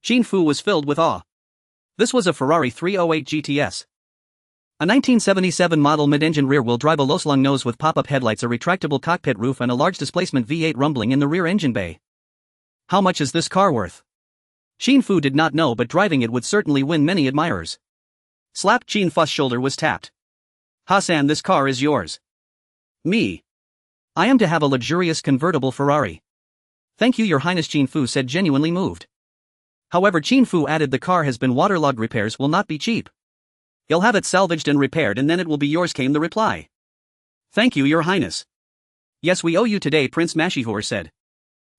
Speaker 1: Qin Fu was filled with awe. This was a Ferrari 308 GTS. A 1977 model mid-engine rear-wheel drive, a low-slung nose with pop-up headlights, a retractable cockpit roof, and a large displacement V8 rumbling in the rear engine bay. How much is this car worth? Qin Fu did not know, but driving it would certainly win many admirers. Slap. Qin Fu's shoulder was tapped. Hassan, this car is yours. Me. I am to have a luxurious convertible Ferrari. Thank you, Your Highness, Qin Fu said, genuinely moved. However, Qin Fu added, the car has been waterlogged, repairs will not be cheap. You'll have it salvaged and repaired and then it will be yours, came the reply. Thank you, Your Highness. Yes, we owe you today, Prince Mashihur said.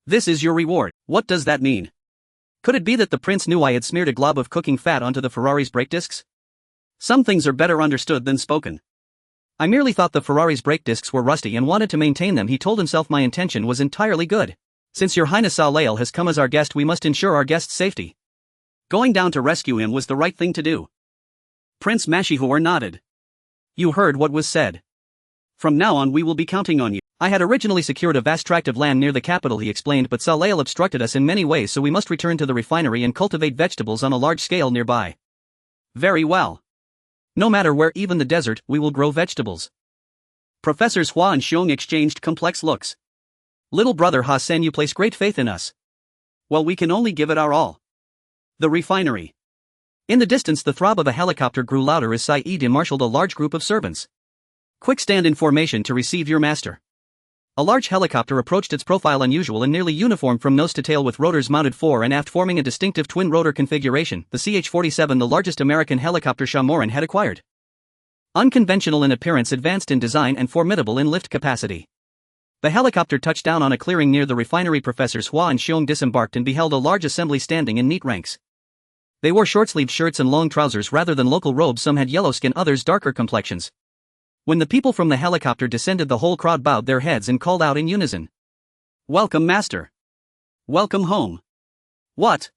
Speaker 1: This is your reward. What does that mean? Could it be that the prince knew I had smeared a glob of cooking fat onto the Ferrari's brake discs? Some things are better understood than spoken. I merely thought the Ferrari's brake discs were rusty and wanted to maintain them, he told himself. My intention was entirely good. Since Your Highness Salael has come as our guest, we must ensure our guest's safety. Going down to rescue him was the right thing to do. Prince Mashihur nodded. You heard what was said. From now on we will be counting on you. I had originally secured a vast tract of land near the capital, he explained, but Salael obstructed us in many ways, so we must return to the refinery and cultivate vegetables on a large scale nearby. Very well. No matter where, even the desert, we will grow vegetables. Professors Hua and Xiong exchanged complex looks. Little brother Hassan, you place great faith in us. Well, we can only give it our all. The refinery. In the distance, the throb of a helicopter grew louder as Saeed marshaled a large group of servants. Quick, stand in formation to receive your master. A large helicopter approached, its profile unusual and nearly uniform from nose to tail, with rotors mounted fore and aft forming a distinctive twin-rotor configuration. The CH-47, the largest American helicopter Shamoran had acquired. Unconventional in appearance, advanced in design, and formidable in lift capacity. The helicopter touched down on a clearing near the refinery. Professors Hua and Xiong disembarked and beheld a large assembly standing in neat ranks. They wore short-sleeved shirts and long trousers rather than local robes. Some had yellow skin, others darker complexions. When the people from the helicopter descended, the whole crowd bowed their heads and called out in unison. Welcome, master. Welcome home. What?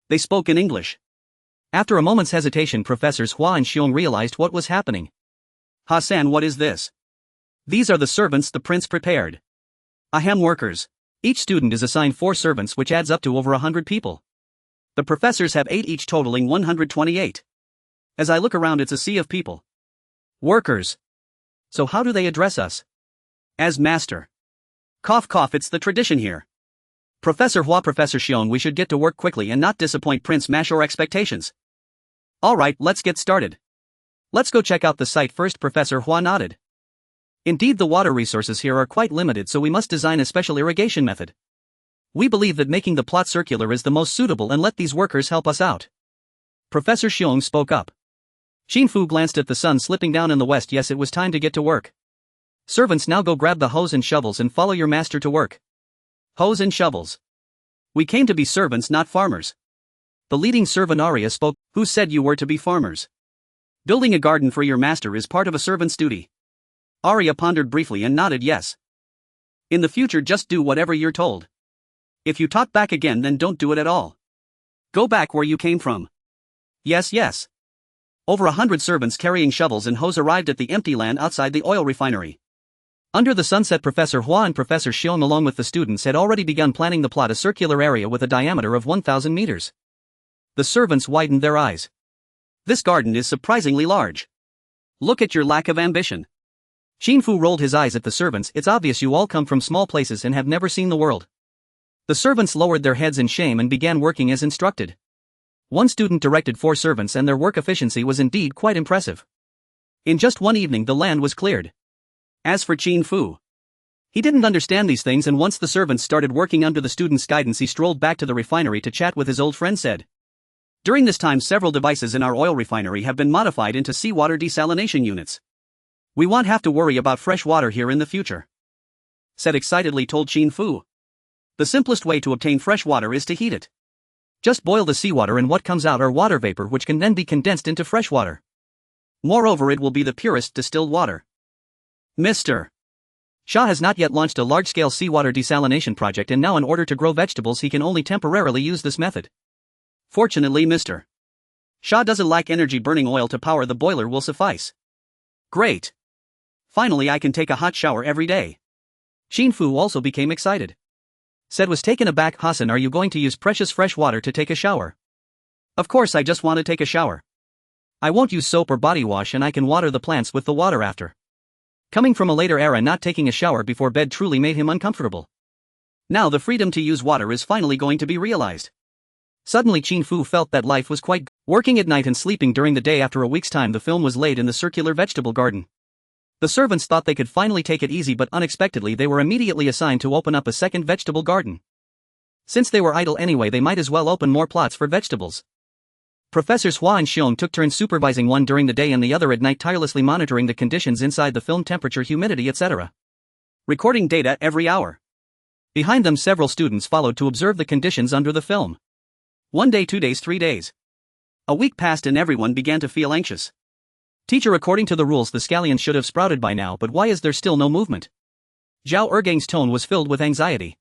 Speaker 1: They spoke in English. After a moment's hesitation, Professors Hua and Xiong realized what was happening. Hassan, what is this? These are the servants the prince prepared. Ahem, workers. Each student is assigned 4 servants, which adds up to over 100 people. The professors have 8 each, totaling 128. As I look around, it's a sea of people. Workers. So how do they address us? As master. Cough cough, it's the tradition here. Professor Xiong, we should get to work quickly and not disappoint Prince Mashor expectations. Alright, let's get started. Let's go check out the site first, Professor Hua nodded. Indeed, the water resources here are quite limited, so we must design a special irrigation method. We believe that making the plot circular is the most suitable, and let these workers help us out. Professor Xiong spoke up. Qin Fu glanced at the sun slipping down in the west. Yes, it was time to get to work. Servants, now go grab the hose and shovels and follow your master to work. Hose and shovels. We came to be servants, not farmers. The leading servant Arya spoke. Who said you were to be farmers? Building a garden for your master is part of a servant's duty. Arya pondered briefly and nodded yes. In the future, just do whatever you're told. If you talk back again, then don't do it at all. Go back where you came from. Yes. Over 100 servants carrying shovels and hose arrived at the empty land outside the oil refinery. Under the sunset, Professor Hua and Professor Xiong along with the students had already begun planning the plot, a circular area with a diameter of 1,000 meters. The servants widened their eyes. This garden is surprisingly large. Look at your lack of ambition. Qin Fu rolled his eyes at the servants. It's obvious you all come from small places and have never seen the world. The servants lowered their heads in shame and began working as instructed. One student directed 4 servants, and their work efficiency was indeed quite impressive. In just one evening, the land was cleared. As for Qin Fu, he didn't understand these things, and once the servants started working under the students' guidance, he strolled back to the refinery to chat with his old friend. Said, during this time, several devices in our oil refinery have been modified into seawater desalination units. We won't have to worry about fresh water here in the future. Said excitedly told Qin Fu. The simplest way to obtain fresh water is to heat it. Just boil the seawater, and what comes out are water vapor, which can then be condensed into fresh water. Moreover, it will be the purest distilled water. Mr. Shah has not yet launched a large-scale seawater desalination project, and now in order to grow vegetables he can only temporarily use this method. Fortunately, Mr. Shah doesn't lack energy. Burning oil to power the boiler will suffice. Great. Finally, I can take a hot shower every day. Qin Fu also became excited. Said was taken aback. Hassan, are you going to use precious fresh water to take a shower? Of course, I just want to take a shower. I won't use soap or body wash, and I can water the plants with the water after. Coming from a later era, not taking a shower before bed truly made him uncomfortable. Now the freedom to use water is finally going to be realized. Suddenly Qin Fu felt that life was quite good. Working at night and sleeping during the day. After a week's time, the film was laid in the circular vegetable garden. The servants thought they could finally take it easy, but unexpectedly they were immediately assigned to open up a second vegetable garden. Since they were idle anyway, they might as well open more plots for vegetables. Professors Hua and Xiong took turns supervising, one during the day and the other at night, tirelessly monitoring the conditions inside the film, temperature, humidity, etc. Recording data every hour. Behind them, several students followed to observe the conditions under the film. 1 day, 2 days, 3 days. A week passed and everyone began to feel anxious. Teacher, according to the rules the scallions should have sprouted by now, but why is there still no movement? Zhao Ergang's tone was filled with anxiety.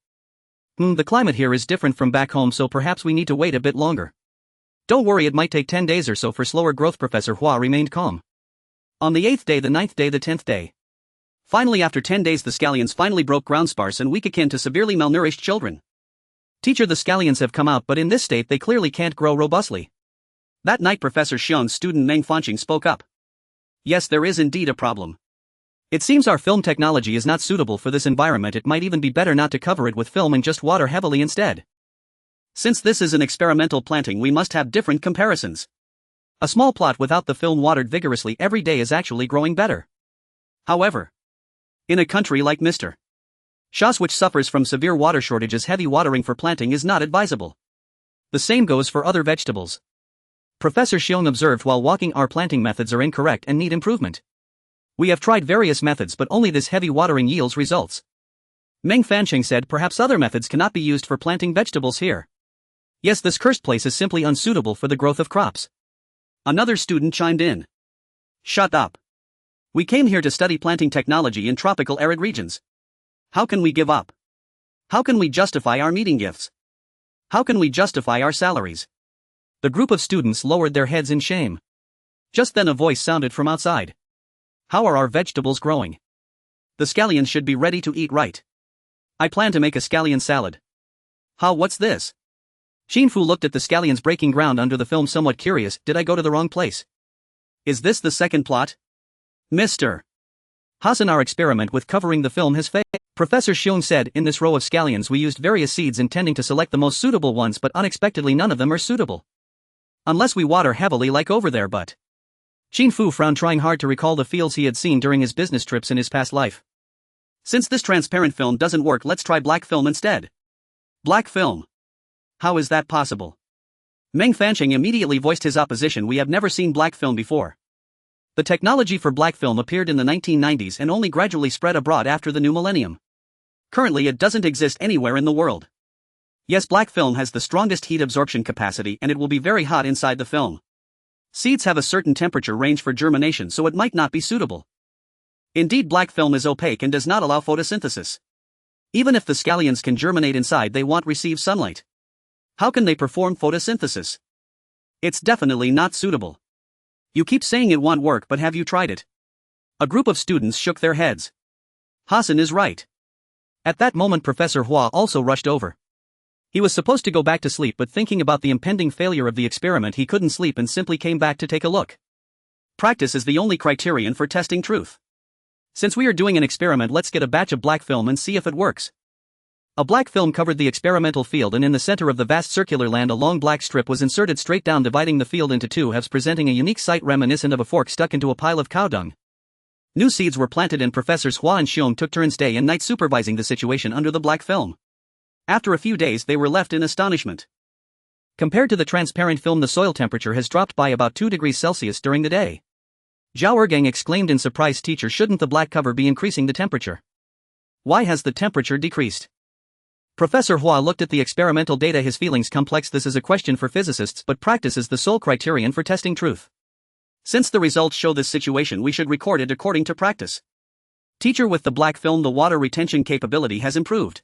Speaker 1: The climate here is different from back home, so perhaps we need to wait a bit longer. Don't worry, it might take 10 days or so for slower growth. Professor Hua remained calm. On the 8th day, the 9th day, the 10th day. Finally, after 10 days, the scallions finally broke ground, sparse and weak, akin to severely malnourished children. Teacher, the scallions have come out, but in this state they clearly can't grow robustly. That night, Professor Xiong's student Meng Fanqing spoke up. Yes, there is indeed a problem. It seems our film technology is not suitable for this environment. It might even be better not to cover it with film and just water heavily instead. Since this is an experimental planting, we must have different comparisons. A small plot without the film watered vigorously every day is actually growing better. However, in a country like Mr. Shah's, which suffers from severe water shortages, heavy watering for planting is not advisable. The same goes for other vegetables. Professor Xiong observed while walking, our planting methods are incorrect and need improvement. We have tried various methods, but only this heavy watering yields results. Meng Fanqing said, perhaps other methods cannot be used for planting vegetables here. Yes, this cursed place is simply unsuitable for the growth of crops. Another student chimed in. Shut up. We came here to study planting technology in tropical arid regions. How can we give up? How can we justify our meeting gifts? How can we justify our salaries? The group of students lowered their heads in shame. Just then a voice sounded from outside. How are our vegetables growing? The scallions should be ready to eat right. I plan to make a scallion salad. How, what's this? Qin Fu looked at the scallions breaking ground under the film, somewhat curious. Did I go to the wrong place? Is this the second plot? Mr. Hassan, our experiment with covering the film has failed. Professor Xiong said, in this row of scallions we used various seeds intending to select the most suitable ones, but unexpectedly none of them are suitable. Unless we water heavily like over there, but... Qin Fu frowned, trying hard to recall the fields he had seen during his business trips in his past life. Since this transparent film doesn't work, let's try black film instead. Black film? How is that possible? Meng Fancheng immediately voiced his opposition. We have never seen black film before. The technology for black film appeared in the 1990s and only gradually spread abroad after the new millennium. Currently it doesn't exist anywhere in the world. Yes, black film has the strongest heat absorption capacity and it will be very hot inside the film. Seeds have a certain temperature range for germination, so it might not be suitable. Indeed, black film is opaque and does not allow photosynthesis. Even if the scallions can germinate inside, they won't receive sunlight. How can they perform photosynthesis? It's definitely not suitable. You keep saying it won't work, but have you tried it? A group of students shook their heads. Hassan is right. At that moment Professor Hua also rushed over. He was supposed to go back to sleep, but thinking about the impending failure of the experiment he couldn't sleep and simply came back to take a look. Practice is the only criterion for testing truth. Since we are doing an experiment, let's get a batch of black film and see if it works. A black film covered the experimental field, and in the center of the vast circular land a long black strip was inserted straight down, dividing the field into two halves, presenting a unique sight reminiscent of a fork stuck into a pile of cow dung. New seeds were planted and Professors Hua and Xiong took turns day and night supervising the situation under the black film. After a few days they were left in astonishment. Compared to the transparent film, the soil temperature has dropped by about 2 degrees Celsius during the day. Zhao Ergang exclaimed in surprise, "Teacher, shouldn't the black cover be increasing the temperature? Why has the temperature decreased?" Professor Hua looked at the experimental data, his feelings complex. This is a question for physicists, but practice is the sole criterion for testing truth. Since the results show this situation, we should record it according to practice. Teacher, with the black film the water retention capability has improved.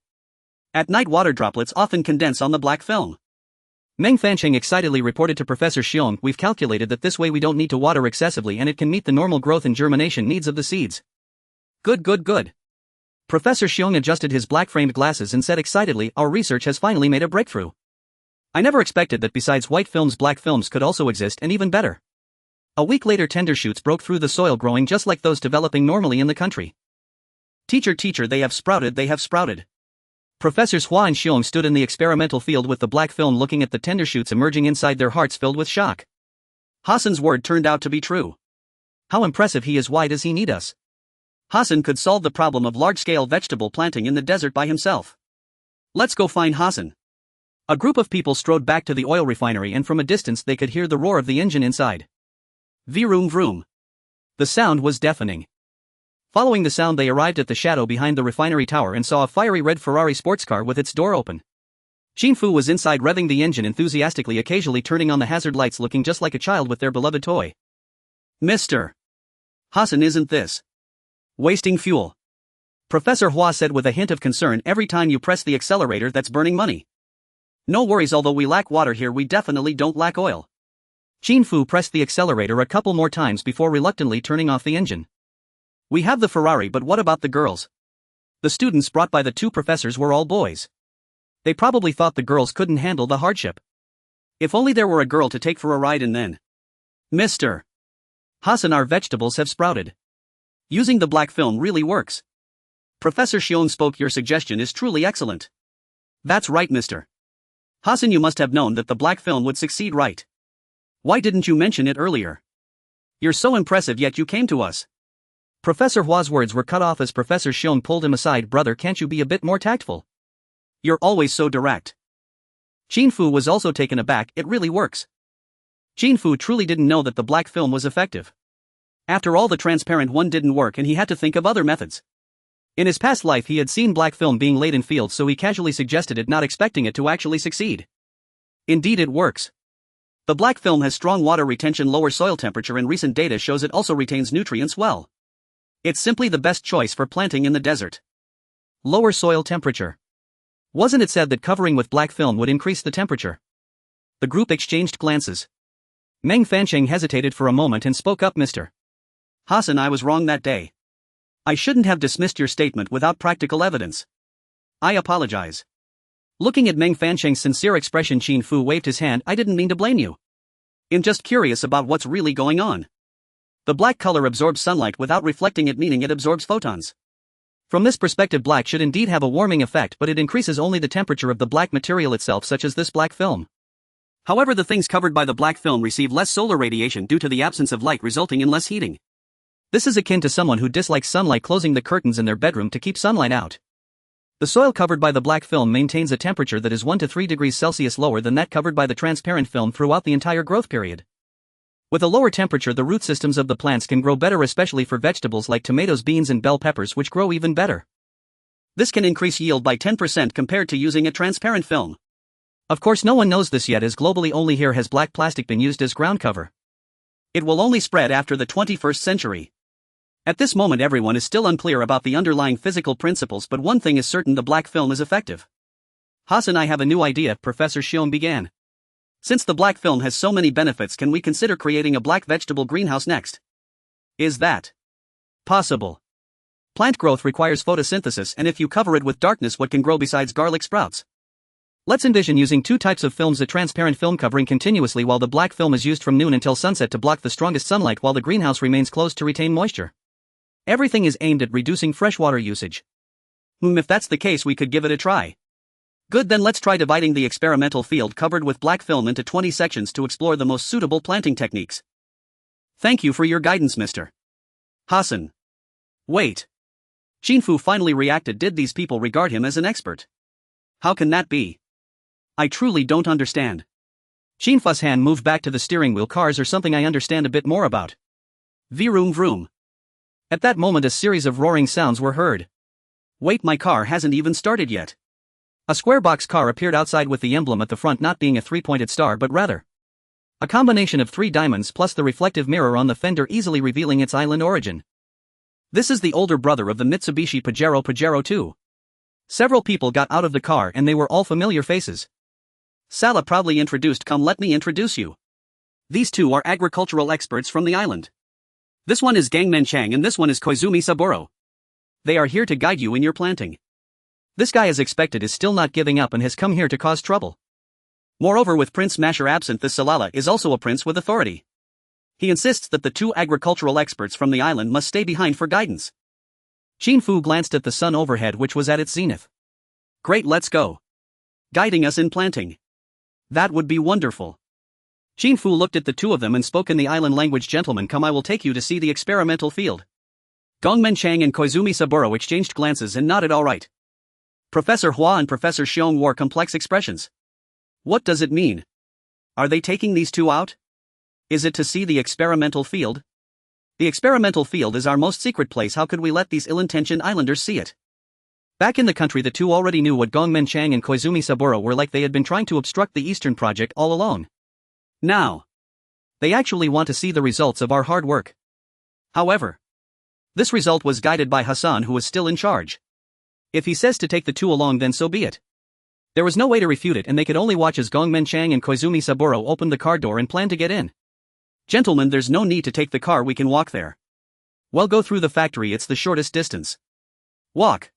Speaker 1: At night water droplets often condense on the black film. Meng Fancheng excitedly reported to Professor Xiong, "We've calculated that this way we don't need to water excessively and it can meet the normal growth and germination needs of the seeds." Good. Professor Xiong adjusted his black-framed glasses and said excitedly, "Our research has finally made a breakthrough. I never expected that besides white films, black films could also exist, and even better." A week later, tender shoots broke through the soil, growing just like those developing normally in the country. Teacher, they have sprouted. Professors Hua and Xiong stood in the experimental field with the black film, looking at the tender shoots emerging inside, their hearts filled with shock. Hassan's word turned out to be true. How impressive he is! Why does he need us? Hassan could solve the problem of large-scale vegetable planting in the desert by himself. Let's go find Hassan. A group of people strode back to the oil refinery, and from a distance they could hear the roar of the engine inside. Vroom vroom. The sound was deafening. Following the sound they arrived at the shadow behind the refinery tower and saw a fiery red Ferrari sports car with its door open. Qin Fu was inside, revving the engine enthusiastically, occasionally turning on the hazard lights, looking just like a child with their beloved toy. "Mr. Hassan, isn't this wasting fuel?" Professor Hua said with a hint of concern. "Every time you press the accelerator, that's burning money." "No worries, although we lack water here, we definitely don't lack oil." Qin Fu pressed the accelerator a couple more times before reluctantly turning off the engine. "We have the Ferrari, but what about the girls?" The students brought by the two professors were all boys. They probably thought the girls couldn't handle the hardship. If only there were a girl to take for a ride. And then, "Mr. Hassan, our vegetables have sprouted. Using the black film really works." Professor Xiong spoke. "Your suggestion is truly excellent." "That's right, Mr. Hassan, you must have known that the black film would succeed, right? Why didn't you mention it earlier? You're so impressive, yet you came to us." Professor Hua's words were cut off as Professor Xiong pulled him aside. "Brother, can't you be a bit more tactful? You're always so direct." Qin Fu was also taken aback. "It really works." Qin Fu truly didn't know that the black film was effective. After all, the transparent one didn't work and he had to think of other methods. In his past life he had seen black film being laid in fields, so he casually suggested it, not expecting it to actually succeed. Indeed, it works. The black film has strong water retention, lower soil temperature, and recent data shows it also retains nutrients well. It's simply the best choice for planting in the desert. Lower soil temperature. Wasn't it said that covering with black film would increase the temperature? The group exchanged glances. Meng Fancheng hesitated for a moment and spoke up. "Mr. Hassan, I was wrong that day. I shouldn't have dismissed your statement without practical evidence. I apologize." Looking at Meng Fancheng's sincere expression, Qin Fu waved his hand. "I didn't mean to blame you. I'm just curious about what's really going on. The black color absorbs sunlight without reflecting it, meaning it absorbs photons. From this perspective, black should indeed have a warming effect, but it increases only the temperature of the black material itself, such as this black film. However, the things covered by the black film receive less solar radiation due to the absence of light, resulting in less heating. This is akin to someone who dislikes sunlight closing the curtains in their bedroom to keep sunlight out. The soil covered by the black film maintains a temperature that is 1 to 3 degrees Celsius lower than that covered by the transparent film throughout the entire growth period. With a lower temperature, the root systems of the plants can grow better, especially for vegetables like tomatoes, beans and bell peppers, which grow even better. This can increase yield by 10% compared to using a transparent film. Of course, no one knows this yet, as globally only here has black plastic been used as ground cover. It will only spread after the 21st century. At this moment, everyone is still unclear about the underlying physical principles, but one thing is certain: the black film is effective. Hassan, I have a new idea, Professor Xiong began. Since the black film has so many benefits, can we consider creating a black vegetable greenhouse next? Is that possible? Plant growth requires photosynthesis, and if you cover it with darkness, what can grow besides garlic sprouts? Let's envision using two types of films: a transparent film covering continuously while the black film is used from noon until sunset to block the strongest sunlight while the greenhouse remains closed to retain moisture. Everything is aimed at reducing freshwater usage. If that's the case, we could give it a try. Good, then let's try dividing the experimental field covered with black film into 20 sections to explore the most suitable planting techniques. Thank you for your guidance, Mr. Hassan. Wait. Qin Fu finally reacted. Did these people regard him as an expert? How can that be? I truly don't understand. Qin Fu's hand moved back to the steering wheel. Cars are something I understand a bit more about. Vroom vroom. At that moment, a series of roaring sounds were heard. Wait, my car hasn't even started yet. A square box car appeared outside with the emblem at the front not being a three-pointed star but rather a combination of 3 diamonds plus the reflective mirror on the fender easily revealing its island origin. This is the older brother of the Mitsubishi Pajero 2. Several people got out of the car and they were all familiar faces. Sala proudly introduced. Come, let me introduce you. These two are agricultural experts from the island. This one is Gangmen Chang and this one is Koizumi Saburo. They are here to guide you in your planting. This guy, as expected, is still not giving up and has come here to cause trouble. Moreover, with Prince Masher absent, this Salala is also a prince with authority. He insists that the 2 agricultural experts from the island must stay behind for guidance. Qin Fu glanced at the sun overhead, which was at its zenith. Great, let's go. Guiding us in planting. That would be wonderful. Qin Fu looked at the 2 of them and spoke in the island language. Gentlemen, come, I will take you to see the experimental field. Gongmen Chang and Koizumi Saburo exchanged glances and nodded all right. Professor Hua and Professor Xiong wore complex expressions. What does it mean? Are they taking these 2 out? Is it to see the experimental field? The experimental field is our most secret place. How could we let these ill-intentioned islanders see it? Back in the country, the 2 already knew what Gongmen Chang and Koizumi Saburo were like. They had been trying to obstruct the Eastern project all along. Now, they actually want to see the results of our hard work. However, this result was guided by Hassan, who was still in charge. If he says to take the 2 along, then so be it. There was no way to refute it, and they could only watch as Gongmen Chang and Koizumi Saburo opened the car door and planned to get in. Gentlemen, there's no need to take the car, we can walk there. Well, go through the factory, it's the shortest distance. Walk.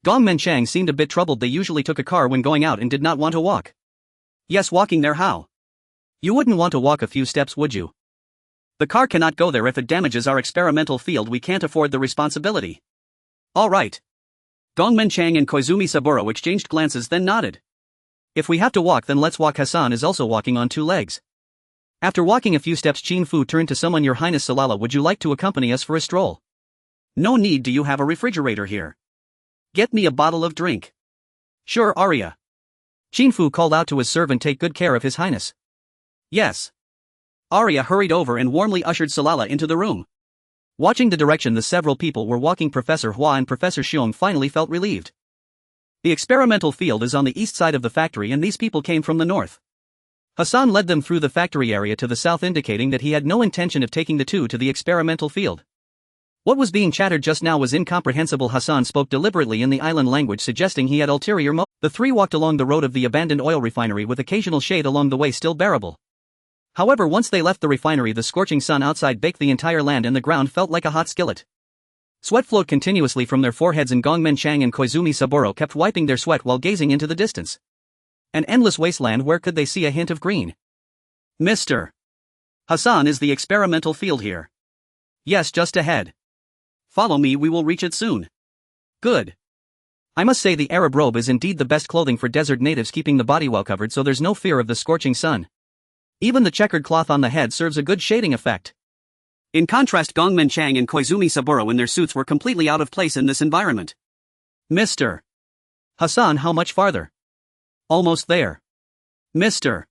Speaker 1: Gongmen Chang seemed a bit troubled. They usually took a car when going out and did not want to walk. Yes, walking there, how? You wouldn't want to walk a few steps, would you? The car cannot go there if it damages our experimental field. We can't afford the responsibility. All right. Gongmen Chang and Koizumi Saburo exchanged glances, then nodded. If we have to walk, then let's walk. Hassan is also walking on 2 legs. After walking a few steps, Qin Fu turned to someone. Your Highness Salala, would you like to accompany us for a stroll? No need. Do you have a refrigerator here? Get me a bottle of drink. Sure, Arya. Qin Fu called out to his servant. Take good care of His Highness. Yes. Arya hurried over and warmly ushered Salala into the room. Watching the direction the several people were walking, Professor Hua and Professor Xiong finally felt relieved. The experimental field is on the east side of the factory and these people came from the north. Hassan led them through the factory area to the south, indicating that he had no intention of taking the 2 to the experimental field. What was being chattered just now was incomprehensible. Hassan spoke deliberately in the island language, suggesting he had ulterior motives. The 3 walked along the road of the abandoned oil refinery with occasional shade along the way still bearable. However, once they left the refinery, the scorching sun outside baked the entire land and the ground felt like a hot skillet. Sweat flowed continuously from their foreheads and Gongmen Chang and Koizumi Saburo kept wiping their sweat while gazing into the distance. An endless wasteland. Where could they see a hint of green? Mr. Hassan, is the experimental field here? Yes, just ahead. Follow me, we will reach it soon. Good. I must say the Arab robe is indeed the best clothing for desert natives, keeping the body well covered so there's no fear of the scorching sun. Even the checkered cloth on the head serves a good shading effect. In contrast, Gongmen Chang and Koizumi Saburo in their suits were completely out of place in this environment. Mr. Hassan, how much farther? Almost there. Mr.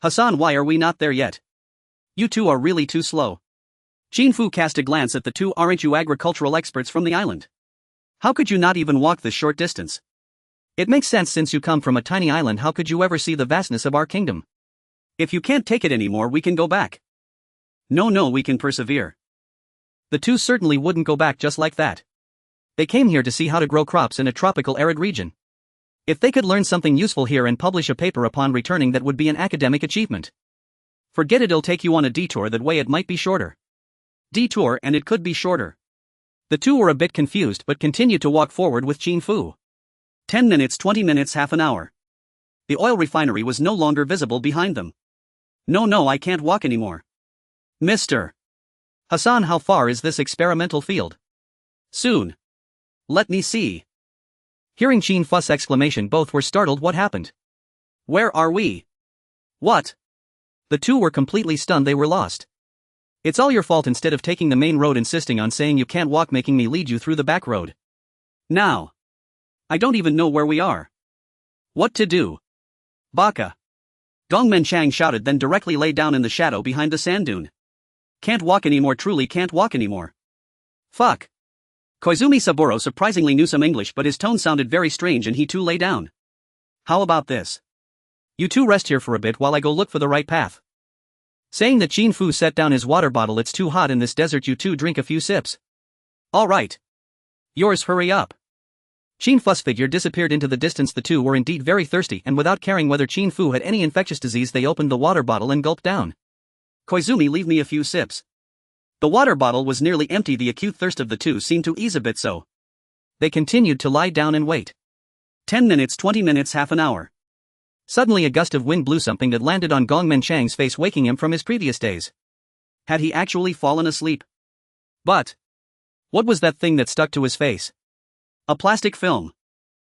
Speaker 1: Hassan, why are we not there yet? You two are really too slow. Qin Fu cast a glance at the two. Aren't you agricultural experts from the island? How could you not even walk this short distance? It makes sense since you come from a tiny island. How could you ever see the vastness of our kingdom? If you can't take it anymore, we can go back. No, we can persevere. The two certainly wouldn't go back just like that. They came here to see how to grow crops in a tropical arid region. If they could learn something useful here and publish a paper upon returning, that would be an academic achievement. Forget it, it'll take you on a detour. That way it might be shorter. Detour, and it could be shorter. The two were a bit confused but continued to walk forward with Qin Fu. 10 minutes, 20 minutes, half an hour. The oil refinery was no longer visible behind them. No, I can't walk anymore. Mr. Hassan, how far is this experimental field? Soon. Let me see. Hearing Qin Fu's exclamation, both were startled. What happened? Where are we? What? The two were completely stunned. They were lost. It's all your fault. Instead of taking the main road, insisting on saying you can't walk, making me lead you through the back road. Now. I don't even know where we are. What to do? Baka. Gongmen Chang shouted, then directly lay down in the shadow behind the sand dune. Can't walk anymore, truly can't walk anymore. Fuck. Koizumi Saburo surprisingly knew some English, but his tone sounded very strange and he too lay down. How about this? You two rest here for a bit while I go look for the right path. Saying that, Qin Fu set down his water bottle. It's too hot in this desert, you two drink a few sips. All right. Yours, hurry up. Qin Fu's figure disappeared into the distance. The two were indeed very thirsty, and without caring whether Qin Fu had any infectious disease, they opened the water bottle and gulped down. Koizumi, leave me a few sips. The water bottle was nearly empty. The acute thirst of the two seemed to ease a bit, so they continued to lie down and wait. 10 minutes, 20 minutes, half an hour. Suddenly a gust of wind blew something that landed on Gongmen Chang's face, waking him from his previous daze. Had he actually fallen asleep? But what was that thing that stuck to his face? A plastic film.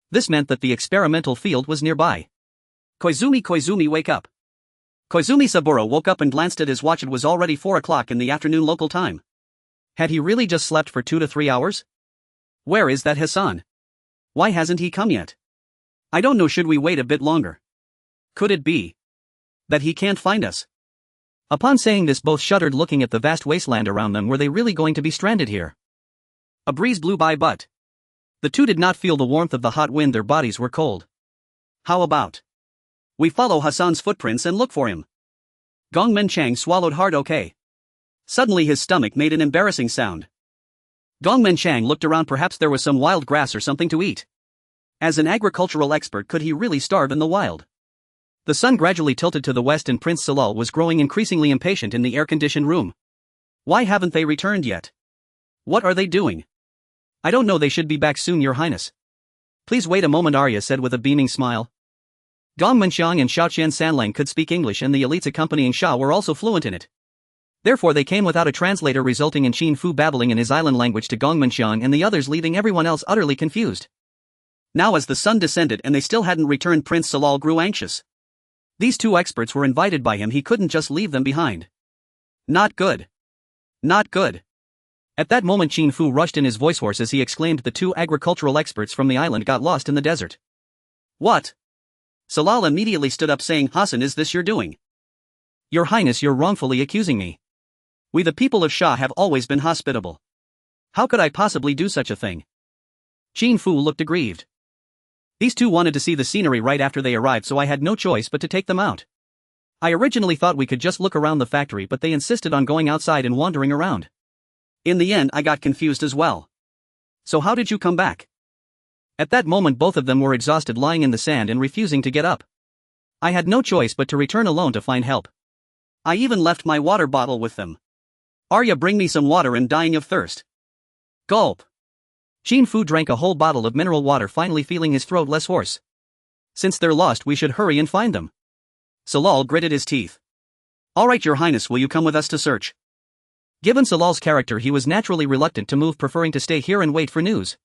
Speaker 1: This meant that the experimental field was nearby. Koizumi, wake up. Koizumi Saburo woke up and glanced at his watch. It was already 4 o'clock in the afternoon local time. Had he really just slept for 2 to 3 hours? Where is that Hassan? Why hasn't he come yet? I don't know, should we wait a bit longer? Could it be that he can't find us? Upon saying this, both shuddered, looking at the vast wasteland around them. Were they really going to be stranded here? A breeze blew by, but the two did not feel the warmth of the hot wind. Their bodies were cold. How about we follow Hassan's footprints and look for him? Gongmen Chang swallowed hard. Okay. Suddenly his stomach made an embarrassing sound. Gongmen Chang looked around. Perhaps there was some wild grass or something to eat. As an agricultural expert, could he really starve in the wild? The sun gradually tilted to the west and Prince Salal was growing increasingly impatient in the air-conditioned room. Why haven't they returned yet? What are they doing? I don't know, they should be back soon, Your Highness. Please wait a moment, Arya said with a beaming smile. Gongmen Xiang and Xiaoqian Sanlang could speak English, and the elites accompanying Xia were also fluent in it. Therefore they came without a translator, resulting in Qin Fu babbling in his island language to Gongmen Xiang and the others, leaving everyone else utterly confused. Now as the sun descended and they still hadn't returned, Prince Salal grew anxious. These two experts were invited by him, he couldn't just leave them behind. Not good. Not good. At that moment Qin Fu rushed in, his voice hoarse as he exclaimed, the two agricultural experts from the island got lost in the desert. What? Salal immediately stood up, saying, Hassan, is this your doing? Your Highness, you're wrongfully accusing me. We the people of Xia have always been hospitable. How could I possibly do such a thing? Qin Fu looked aggrieved. These two wanted to see the scenery right after they arrived, so I had no choice but to take them out. I originally thought we could just look around the factory, but they insisted on going outside and wandering around. In the end, I got confused as well. So how did you come back? At that moment both of them were exhausted, lying in the sand and refusing to get up. I had no choice but to return alone to find help. I even left my water bottle with them. Arya, bring me some water, I'm dying of thirst. Gulp. Qin Fu drank a whole bottle of mineral water, finally feeling his throat less hoarse. Since they're lost, we should hurry and find them. Salal gritted his teeth. All right, Your Highness, will you come with us to search? Given Salal's character, he was naturally reluctant to move, preferring to stay here and wait for news.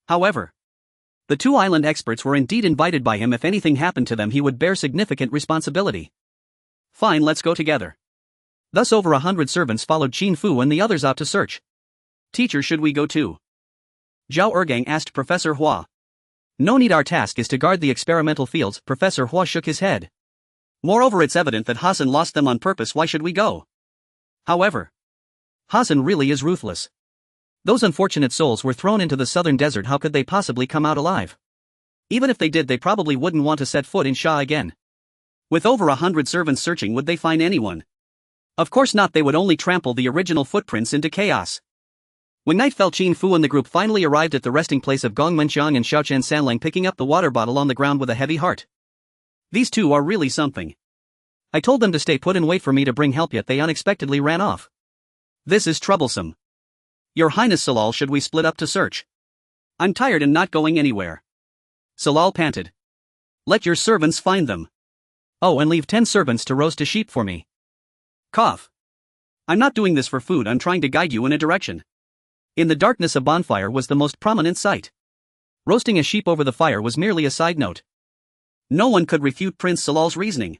Speaker 1: However, the two island experts were indeed invited by him. If anything happened to them, he would bear significant responsibility. Fine, let's go together. Thus over 100 servants followed Qin Fu and the others out to search. Teacher, should we go too? Zhao Ergang asked Professor Hua. No need, our task is to guard the experimental fields. Professor Hua shook his head. Moreover, it's evident that Hassan lost them on purpose. Why should we go? However, Hassan really is ruthless. Those unfortunate souls were thrown into the southern desert. How could they possibly come out alive? Even if they did, they probably wouldn't want to set foot in Sha again. With over 100 servants searching, would they find anyone? Of course not, they would only trample the original footprints into chaos. When night fell, Qin Fu and the group finally arrived at the resting place of Gong Menxiang and Xiaochen Sanlang, picking up the water bottle on the ground with a heavy heart. These two are really something. I told them to stay put and wait for me to bring help, yet they unexpectedly ran off. This is troublesome. Your Highness Salal, should we split up to search? I'm tired and not going anywhere. Salal panted. Let your servants find them. Oh, and leave 10 servants to roast a sheep for me. Cough. I'm not doing this for food, I'm trying to guide you in a direction. In the darkness, a bonfire was the most prominent sight. Roasting a sheep over the fire was merely a side note. No one could refute Prince Salal's reasoning.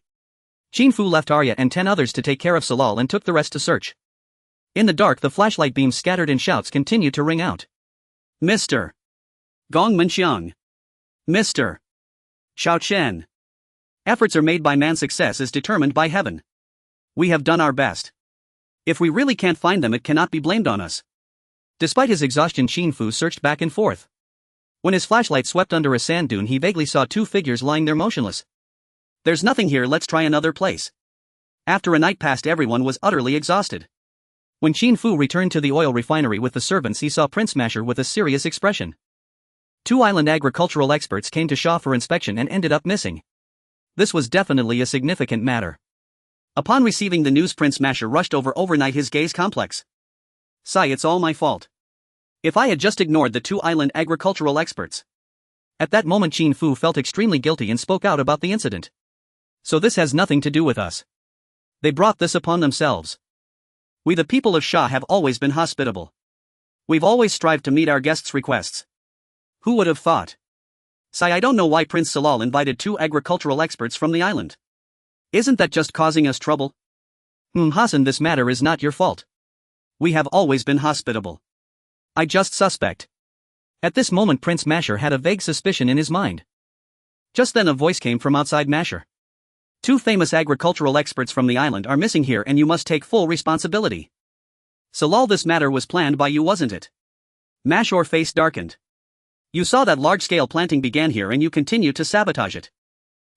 Speaker 1: Qin Fu left Arya and 10 others to take care of Salal and took the rest to search. In the dark, the flashlight beams scattered and shouts continued to ring out. Mr. Gong Menxiang. Mr. Xiaochen. Efforts are made by man, success is determined by heaven. We have done our best. If we really can't find them, it cannot be blamed on us. Despite his exhaustion, Qin Fu searched back and forth. When his flashlight swept under a sand dune, he vaguely saw 2 figures lying there motionless. There's nothing here, let's try another place. After a night passed, everyone was utterly exhausted. When Qin Fu returned to the oil refinery with the servants, he saw Prince Masher with a serious expression. 2 island agricultural experts came to Sha for inspection and ended up missing. This was definitely a significant matter. Upon receiving the news, Prince Masher rushed over overnight, his gaze complex. Sigh, it's all my fault. If I had just ignored the 2 island agricultural experts. At that moment, Qin Fu felt extremely guilty and spoke out about the incident. So this has nothing to do with us. They brought this upon themselves. We, the people of Sha, have always been hospitable. We've always strived to meet our guests' requests. Who would have thought? Sigh, I don't know why Prince Salal invited 2 agricultural experts from the island. Isn't that just causing us trouble? Hassan, this matter is not your fault. We have always been hospitable. I just suspect. At this moment, Prince Masher had a vague suspicion in his mind. Just then a voice came from outside Masher. 2 famous agricultural experts from the island are missing here, and you must take full responsibility. Salal, this matter was planned by you, wasn't it? Masher's face darkened. You saw that large-scale planting began here and you continue to sabotage it.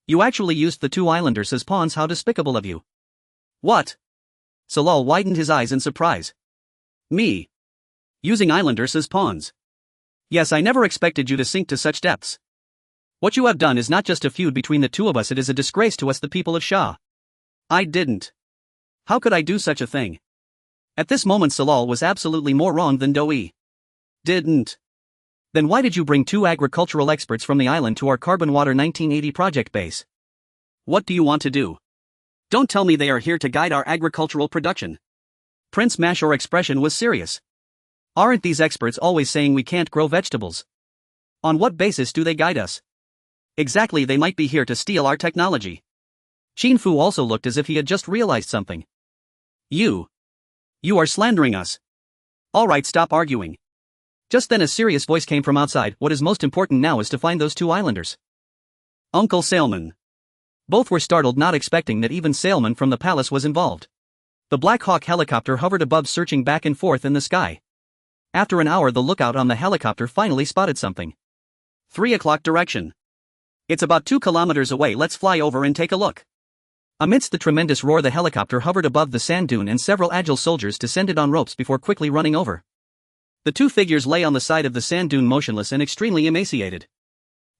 Speaker 1: You actually used the 2 islanders as pawns. How despicable of you. What? Salal widened his eyes in surprise. Me? Using islanders as pawns? Yes, I never expected you to sink to such depths. What you have done is not just a feud between the 2 of us, it is a disgrace to us, the people of Sha. I didn't. How could I do such a thing? At this moment, Salal was absolutely more wrong than Doi. Didn't. Then why did you bring 2 agricultural experts from the island to our Carbon Water 1980 project base? What do you want to do? Don't tell me they are here to guide our agricultural production. Prince Masher's expression was serious. Aren't these experts always saying we can't grow vegetables? On what basis do they guide us? Exactly, they might be here to steal our technology. Qin Fu also looked as if he had just realized something. You are slandering us. Alright, stop arguing. Just then a serious voice came from outside. What is most important now is to find those 2 islanders. Uncle Salmon. Both were startled, not expecting that even Salmon from the palace was involved. The Black Hawk helicopter hovered above, searching back and forth in the sky. After an hour, the lookout on the helicopter finally spotted something. 3 o'clock direction. It's about 2 kilometers away, let's fly over and take a look. Amidst the tremendous roar, the helicopter hovered above the sand dune and several agile soldiers descended on ropes before quickly running over. The 2 figures lay on the side of the sand dune motionless and extremely emaciated.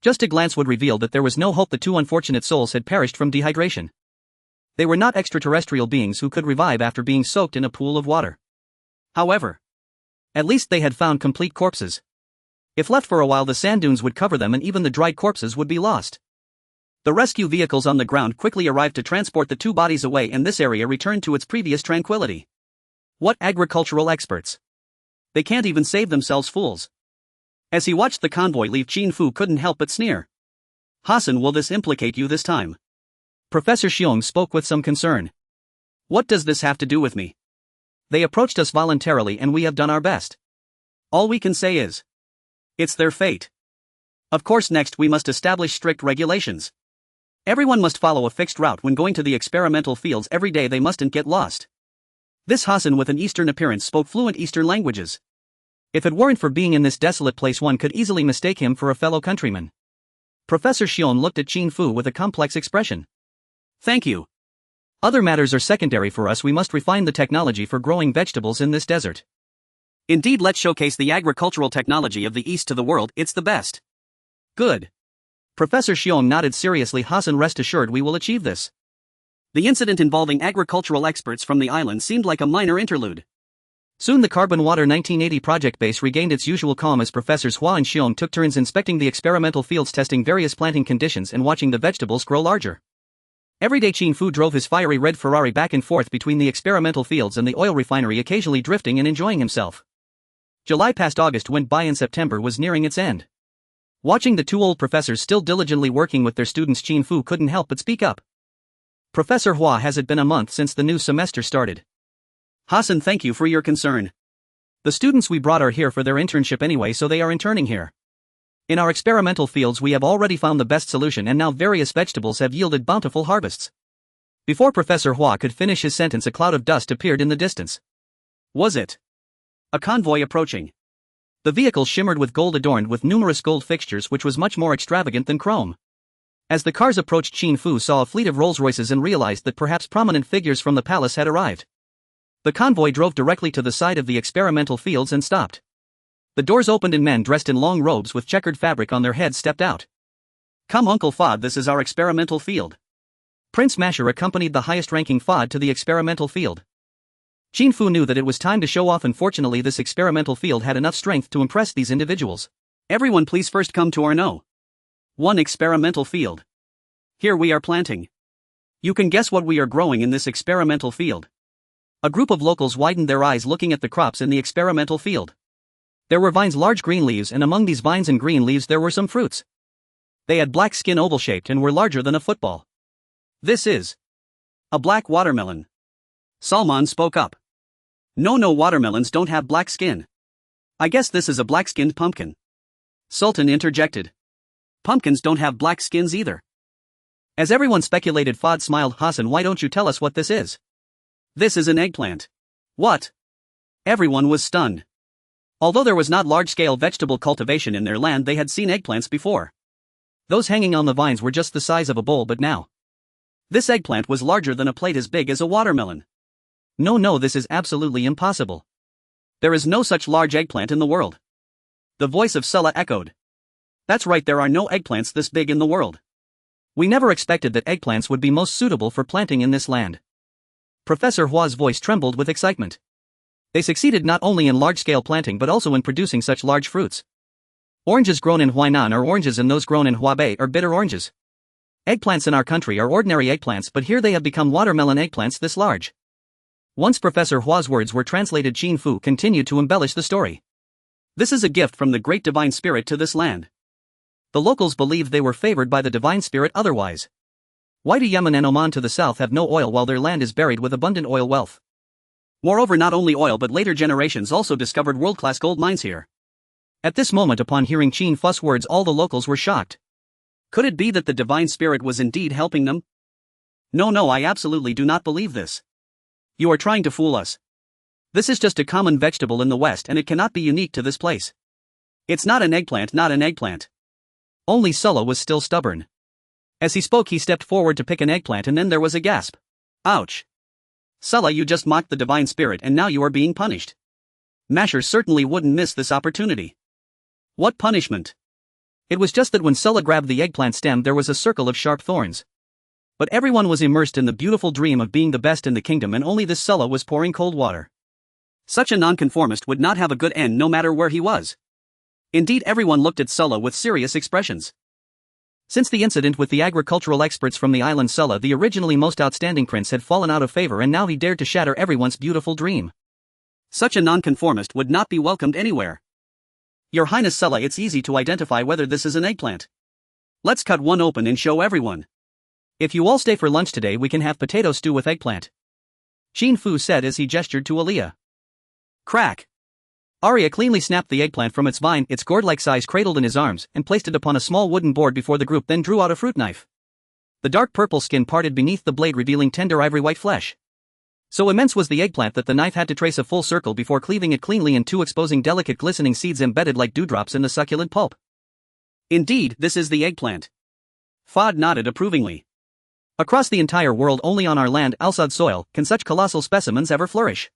Speaker 1: Just a glance would reveal that there was no hope. The 2 unfortunate souls had perished from dehydration. They were not extraterrestrial beings who could revive after being soaked in a pool of water. However, at least they had found complete corpses. If left for a while, the sand dunes would cover them and even the dried corpses would be lost. The rescue vehicles on the ground quickly arrived to transport the 2 bodies away, and this area returned to its previous tranquility. What agricultural experts! They can't even save themselves, fools. As he watched the convoy leave, Qin Fu couldn't help but sneer. Hassan, will this implicate you this time? Professor Xiong spoke with some concern. What does this have to do with me? They approached us voluntarily and we have done our best. All we can say is, it's their fate. Of course, next we must establish strict regulations. Everyone must follow a fixed route when going to the experimental fields every day. They mustn't get lost. This Hassan with an Eastern appearance spoke fluent Eastern languages. If it weren't for being in this desolate place, one could easily mistake him for a fellow countryman. Professor Xiong looked at Qin Fu with a complex expression. Thank you. Other matters are secondary for us. We must refine the technology for growing vegetables in this desert. Indeed, let's showcase the agricultural technology of the East to the world. It's the best. Good. Professor Xiong nodded seriously. Hassan, rest assured we will achieve this. The incident involving agricultural experts from the island seemed like a minor interlude. Soon the Carbon Water 1980 project base regained its usual calm as Professors Hua and Xiong took turns inspecting the experimental fields, testing various planting conditions and watching the vegetables grow larger. Every day Qin Fu drove his fiery red Ferrari back and forth between the experimental fields and the oil refinery, occasionally drifting and enjoying himself. July passed, August went by and September was nearing its end. Watching the two old professors still diligently working with their students, Qin Fu couldn't help but speak up. Professor Hua, has it been a month since the new semester started? Hassan, thank you for your concern. The students we brought are here for their internship anyway, so they are interning here. In our experimental fields we have already found the best solution and now various vegetables have yielded bountiful harvests. Before Professor Hua could finish his sentence, a cloud of dust appeared in the distance. Was it a convoy approaching? The vehicle shimmered with gold, adorned with numerous gold fixtures, which was much more extravagant than chrome. As the cars approached, Qin Fu saw a fleet of Rolls-Royces and realized that perhaps prominent figures from the palace had arrived. The convoy drove directly to the side of the experimental fields and stopped. The doors opened and men dressed in long robes with checkered fabric on their heads stepped out. Come, Uncle Fod, this is our experimental field. Prince Masher accompanied the highest-ranking Fod to the experimental field. Qin Fu knew that it was time to show off. Unfortunately, this experimental field had enough strength to impress these individuals. Everyone please first come to our one experimental field. Here we are planting. You can guess what we are growing in this experimental field. A group of locals widened their eyes looking at the crops in the experimental field. There were vines, large green leaves, and among these vines and green leaves there were some fruits. They had black skin, oval-shaped, and were larger than a football. This is a black watermelon. Salman spoke up. No, watermelons don't have black skin. I guess this is a black-skinned pumpkin. Sultan interjected. Pumpkins don't have black skins either. As everyone speculated, Fod smiled. Hassan, why don't you tell us what this is? This is an eggplant. What? Everyone was stunned. Although there was not large-scale vegetable cultivation in their land, they had seen eggplants before. Those hanging on the vines were just the size of a bowl, but now this eggplant was larger than a plate, as big as a watermelon. No, this is absolutely impossible. There is no such large eggplant in the world. The voice of Sulla echoed. That's right, there are no eggplants this big in the world. We never expected that eggplants would be most suitable for planting in this land. Professor Hua's voice trembled with excitement. They succeeded not only in large-scale planting but also in producing such large fruits. Oranges grown in Huainan are oranges and those grown in Huabei are bitter oranges. Eggplants in our country are ordinary eggplants, but here they have become watermelon eggplants this large. Once Professor Hua's words were translated, Qin Fu continued to embellish the story. This is a gift from the great divine spirit to this land. The locals believed they were favored by the divine spirit otherwise. Why do Yemen and Oman to the south have no oil while their land is buried with abundant oil wealth? Moreover, not only oil but later generations also discovered world-class gold mines here. At this moment, upon hearing Qin Fu's words, all the locals were shocked. Could it be that the divine spirit was indeed helping them? No, I absolutely do not believe this. You are trying to fool us. This is just a common vegetable in the West and it cannot be unique to this place. It's not an eggplant, not an eggplant. Only Sulla was still stubborn. As he spoke, he stepped forward to pick an eggplant and then there was a gasp. Ouch. Sulla, you just mocked the divine spirit and now you are being punished. Masher certainly wouldn't miss this opportunity. What punishment? It was just that when Sulla grabbed the eggplant stem there was a circle of sharp thorns. But everyone was immersed in the beautiful dream of being the best in the kingdom and only this Sulla was pouring cold water. Such a nonconformist would not have a good end no matter where he was. Indeed, everyone looked at Sulla with serious expressions. Since the incident with the agricultural experts from the island, Sulla, the originally most outstanding prince, had fallen out of favor and now he dared to shatter everyone's beautiful dream. Such a nonconformist would not be welcomed anywhere. Your Highness Sulla, it's easy to identify whether this is an eggplant. Let's cut one open and show everyone. If you all stay for lunch today, we can have potato stew with eggplant. Qin Fu said as he gestured to Aliyah. Crack! Arya cleanly snapped the eggplant from its vine, its gourd-like size cradled in his arms, and placed it upon a small wooden board before the group, then drew out a fruit knife. The dark purple skin parted beneath the blade, revealing tender ivory-white flesh. So immense was the eggplant that the knife had to trace a full circle before cleaving it cleanly in two, exposing delicate glistening seeds embedded like dewdrops in the succulent pulp. Indeed, this is the eggplant. Fod nodded approvingly. Across the entire world, only on our land, Alsad soil, can such colossal specimens ever flourish.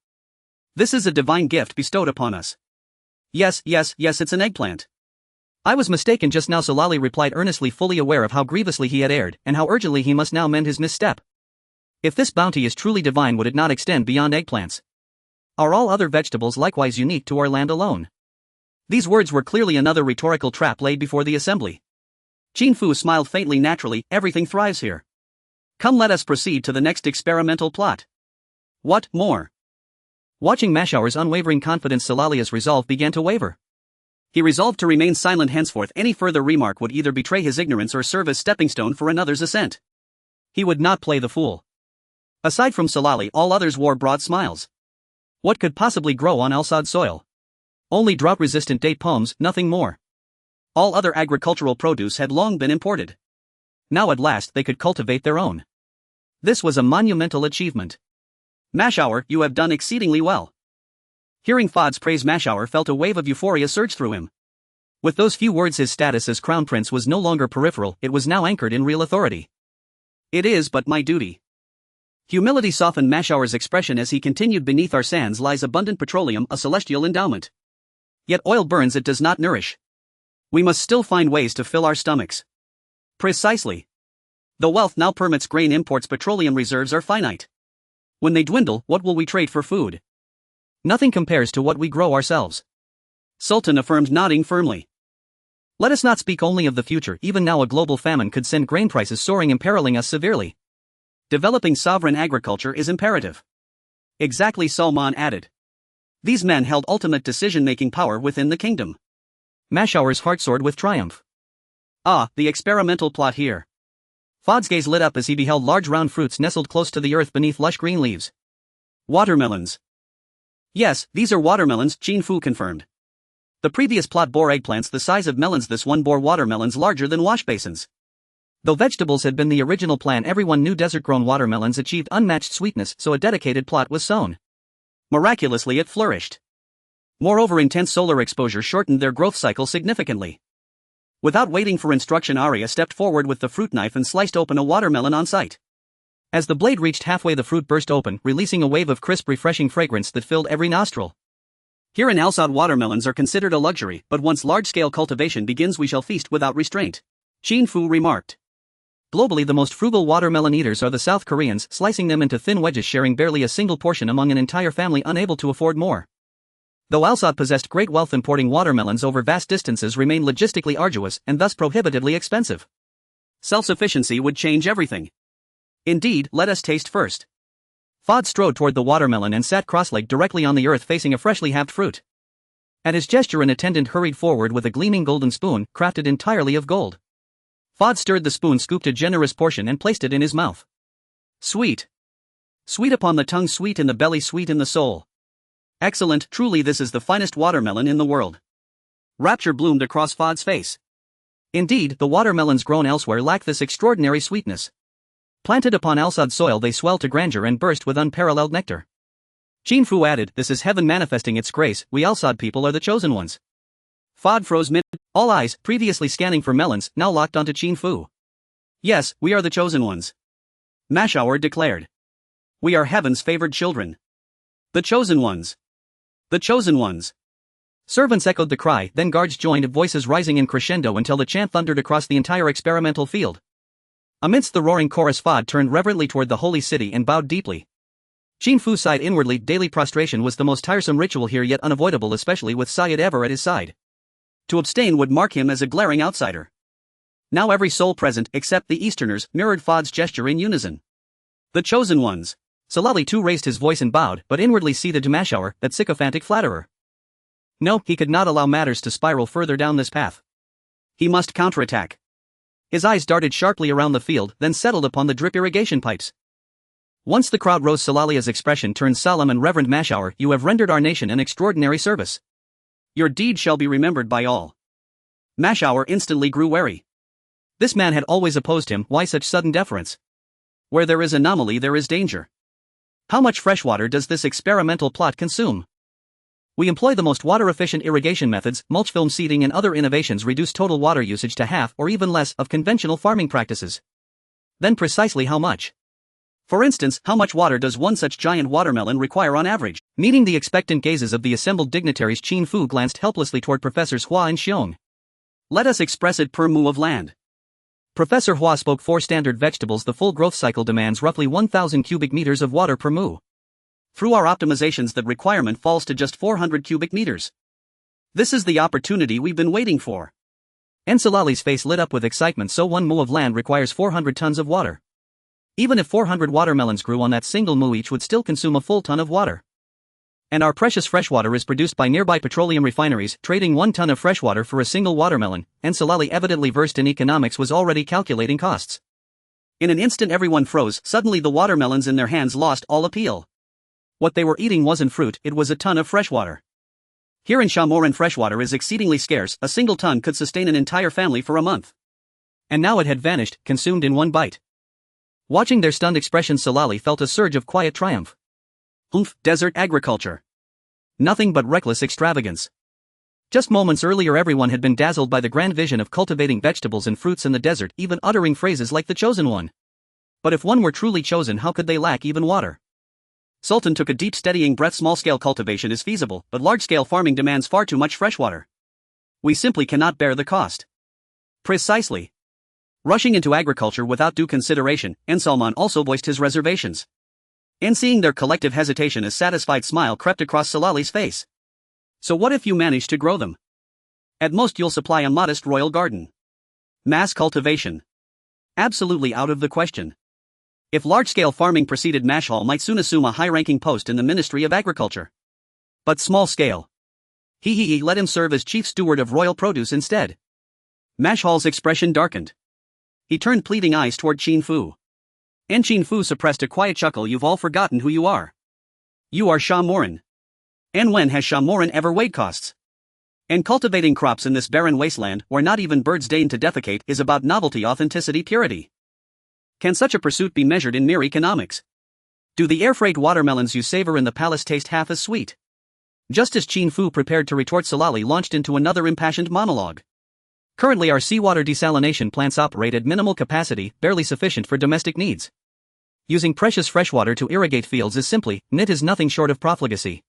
Speaker 1: This is a divine gift bestowed upon us. Yes, it's an eggplant. I was mistaken just now, Solali replied earnestly, fully aware of how grievously he had erred, and how urgently he must now mend his misstep. If this bounty is truly divine, would it not extend beyond eggplants? Are all other vegetables likewise unique to our land alone? These words were clearly another rhetorical trap laid before the assembly. Qin Fu smiled faintly. Naturally, everything thrives here. Come, let us proceed to the next experimental plot. What more? Watching Mashour's unwavering confidence, Solalia's resolve began to waver. He resolved to remain silent henceforth. Any further remark would either betray his ignorance or serve as stepping stone for another's ascent. He would not play the fool. Aside from Solali, all others wore broad smiles. What could possibly grow on Alsad soil? Only drought-resistant date palms, nothing more. All other agricultural produce had long been imported. Now at last they could cultivate their own. This was a monumental achievement. Mashour, you have done exceedingly well. Hearing Fod's praise, Mashour felt a wave of euphoria surge through him. With those few words, his status as crown prince was no longer peripheral, it was now anchored in real authority. It is but my duty. Humility softened Mashour's expression as he continued. Beneath our sands lies abundant petroleum, a celestial endowment. Yet oil burns, it does not nourish. We must still find ways to fill our stomachs. Precisely. The wealth now permits grain imports. Petroleum reserves are finite. When they dwindle, what will we trade for food? Nothing compares to what we grow ourselves. Sultan affirmed, nodding firmly. Let us not speak only of the future. Even now a global famine could send grain prices soaring, imperiling us severely. Developing sovereign agriculture is imperative. Exactly, Salman added. These men held ultimate decision-making power within the kingdom. Mashour's heart soared with triumph. Ah, the experimental plot here. Fod's gaze lit up as he beheld large round fruits nestled close to the earth beneath lush green leaves. Watermelons. Yes, these are watermelons, Qin Fu confirmed. The previous plot bore eggplants the size of melons. This one bore watermelons larger than wash basins. Though vegetables had been the original plan, everyone knew desert-grown watermelons achieved unmatched sweetness, so a dedicated plot was sown. Miraculously, it flourished. Moreover, intense solar exposure shortened their growth cycle significantly. Without waiting for instruction, Arya stepped forward with the fruit knife and sliced open a watermelon on sight. As the blade reached halfway, the fruit burst open, releasing a wave of crisp, refreshing fragrance that filled every nostril. Here in Alsad, watermelons are considered a luxury, but once large-scale cultivation begins, we shall feast without restraint, Qin Fu remarked. Globally, the most frugal watermelon eaters are the South Koreans, slicing them into thin wedges, sharing barely a single portion among an entire family unable to afford more. Though Alsad possessed great wealth, importing watermelons over vast distances remained logistically arduous and thus prohibitively expensive. Self-sufficiency would change everything. Indeed, let us taste first. Fod strode toward the watermelon and sat cross-legged directly on the earth, facing a freshly halved fruit. At his gesture, an attendant hurried forward with a gleaming golden spoon, crafted entirely of gold. Fod stirred the spoon, scooped a generous portion and placed it in his mouth. Sweet. Sweet upon the tongue, sweet in the belly, sweet in the soul. Excellent, truly this is the finest watermelon in the world. Rapture bloomed across Fod's face. Indeed, the watermelons grown elsewhere lack this extraordinary sweetness. Planted upon Alsad soil, they swell to grandeur and burst with unparalleled nectar. Qin Fu added, this is heaven manifesting its grace, we Alsad people are the chosen ones. Fod froze mid, all eyes, previously scanning for melons, now locked onto Qin Fu. Yes, we are the chosen ones. Mashour declared. We are heaven's favored children. The chosen ones. The chosen ones. Servants echoed the cry, then guards joined, voices rising in crescendo until the chant thundered across the entire experimental field. Amidst the roaring chorus, Fod turned reverently toward the holy city and bowed deeply. Qin Fu sighed inwardly. Daily prostration was the most tiresome ritual here, yet unavoidable, especially with Syed ever at his side. To abstain would mark him as a glaring outsider. Now every soul present, except the Easterners, mirrored Fod's gesture in unison. The chosen ones. Solali too raised his voice and bowed, but inwardly ceded to Mashour, that sycophantic flatterer. No, he could not allow matters to spiral further down this path. He must counterattack. His eyes darted sharply around the field, then settled upon the drip irrigation pipes. Once the crowd rose, Salalia's expression turned solemn and reverend. Mashhour, you have rendered our nation an extraordinary service. Your deed shall be remembered by all. Mashhour instantly grew wary. This man had always opposed him. Why such sudden deference? Where there is anomaly, there is danger. How much fresh water does this experimental plot consume? We employ the most water-efficient irrigation methods. Mulch film seeding and other innovations reduce total water usage to half or even less of conventional farming practices. Then precisely how much? For instance, how much water does one such giant watermelon require on average? Meeting the expectant gazes of the assembled dignitaries, Qin Fu glanced helplessly toward Professors Hua and Xiong. Let us express it per mu of land. Professor Hua spoke. For standard vegetables, the full growth cycle demands roughly 1,000 cubic meters of water per mu. Through our optimizations, that requirement falls to just 400 cubic meters. This is the opportunity we've been waiting for. Salali's face lit up with excitement. So 1 mu of land requires 400 tons of water. Even if 400 watermelons grew on that single mu, each would still consume a full ton of water. And our precious freshwater is produced by nearby petroleum refineries, trading 1 ton of freshwater for a single watermelon. Salali, evidently versed in economics, was already calculating costs. In an instant everyone froze. Suddenly the watermelons in their hands lost all appeal. What they were eating wasn't fruit, it was a ton of freshwater. Here in Shamoran, freshwater is exceedingly scarce. A single ton could sustain an entire family for a month. And now it had vanished, consumed in one bite. Watching their stunned expressions, Salali felt a surge of quiet triumph. Humph, desert agriculture. Nothing but reckless extravagance. Just moments earlier everyone had been dazzled by the grand vision of cultivating vegetables and fruits in the desert, even uttering phrases like the chosen one. But if one were truly chosen, how could they lack even water? Sultan took a deep, steadying breath. Small-scale cultivation is feasible, but large-scale farming demands far too much freshwater. We simply cannot bear the cost. Precisely. Rushing into agriculture without due consideration, Salman also voiced his reservations. And seeing their collective hesitation, a satisfied smile crept across Salali's face. So what if you manage to grow them? At most you'll supply a modest royal garden. Mass cultivation? Absolutely out of the question. If large-scale farming proceeded, Mashhour might soon assume a high-ranking post in the Ministry of Agriculture. But small-scale? Let him serve as chief steward of royal produce instead. Mashhour's expression darkened. He turned pleading eyes toward Qin Fu. And Qin Fu suppressed a quiet chuckle. You've all forgotten who you are. You are Shamoran. And when has Shamoran ever weighed costs? And cultivating crops in this barren wasteland, where not even birds deign to defecate, is about novelty, authenticity, purity. Can such a pursuit be measured in mere economics? Do the air-freight watermelons you savor in the palace taste half as sweet? Just as Qin Fu prepared to retort, Salali launched into another impassioned monologue. Currently our seawater desalination plants operate at minimal capacity, barely sufficient for domestic needs. Using precious freshwater to irrigate fields is simply, it is nothing short of profligacy.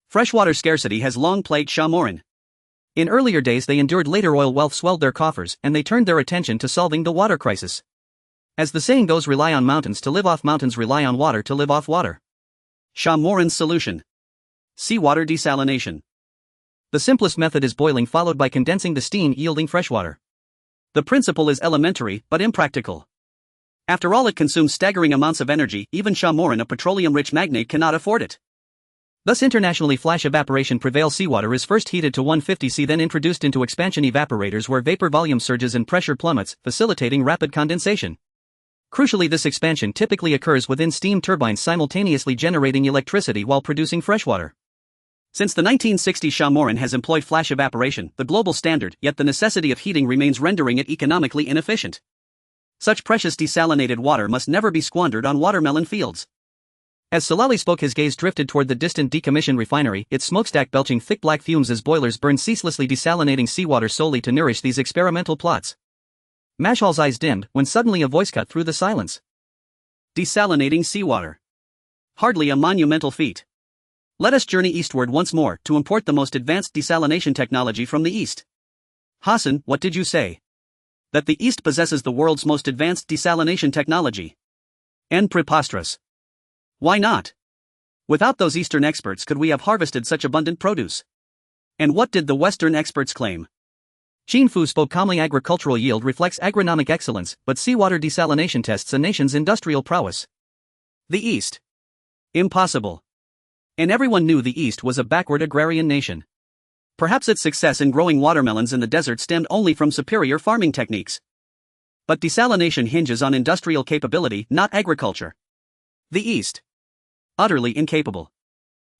Speaker 1: Freshwater scarcity has long plagued Shamoran. In earlier days they endured, later oil wealth swelled their coffers, and they turned their attention to solving the water crisis. As the saying goes, rely on mountains to live off mountains, rely on water to live off water. Shamoran's solution: seawater desalination. The simplest method is boiling, followed by condensing the steam yielding freshwater. The principle is elementary, but impractical. After all, it consumes staggering amounts of energy. Even Shamoran, a petroleum-rich magnate, cannot afford it. Thus internationally flash evaporation prevails. Seawater is first heated to 150 C, then introduced into expansion evaporators where vapor volume surges and pressure plummets, facilitating rapid condensation. Crucially, this expansion typically occurs within steam turbines simultaneously generating electricity while producing freshwater. Since the 1960s, Shamoran has employed flash evaporation, the global standard, yet the necessity of heating remains, rendering it economically inefficient. Such precious desalinated water must never be squandered on watermelon fields. As Salali spoke, his gaze drifted toward the distant decommissioned refinery, its smokestack belching thick black fumes as boilers burned ceaselessly, desalinating seawater solely to nourish these experimental plots. Mashhour's eyes dimmed when suddenly a voice cut through the silence. Desalinating seawater. Hardly a monumental feat. Let us journey eastward once more to import the most advanced desalination technology from the East. Hassan, what did you say? That the East possesses the world's most advanced desalination technology? And preposterous. Why not? Without those Eastern experts, could we have harvested such abundant produce? And what did the Western experts claim? Qin Fu spoke calmly. Agricultural yield reflects agronomic excellence, but seawater desalination tests a nation's industrial prowess. The East. Impossible. And everyone knew the East was a backward agrarian nation. Perhaps its success in growing watermelons in the desert stemmed only from superior farming techniques. But desalination hinges on industrial capability, not agriculture. The East. Utterly incapable.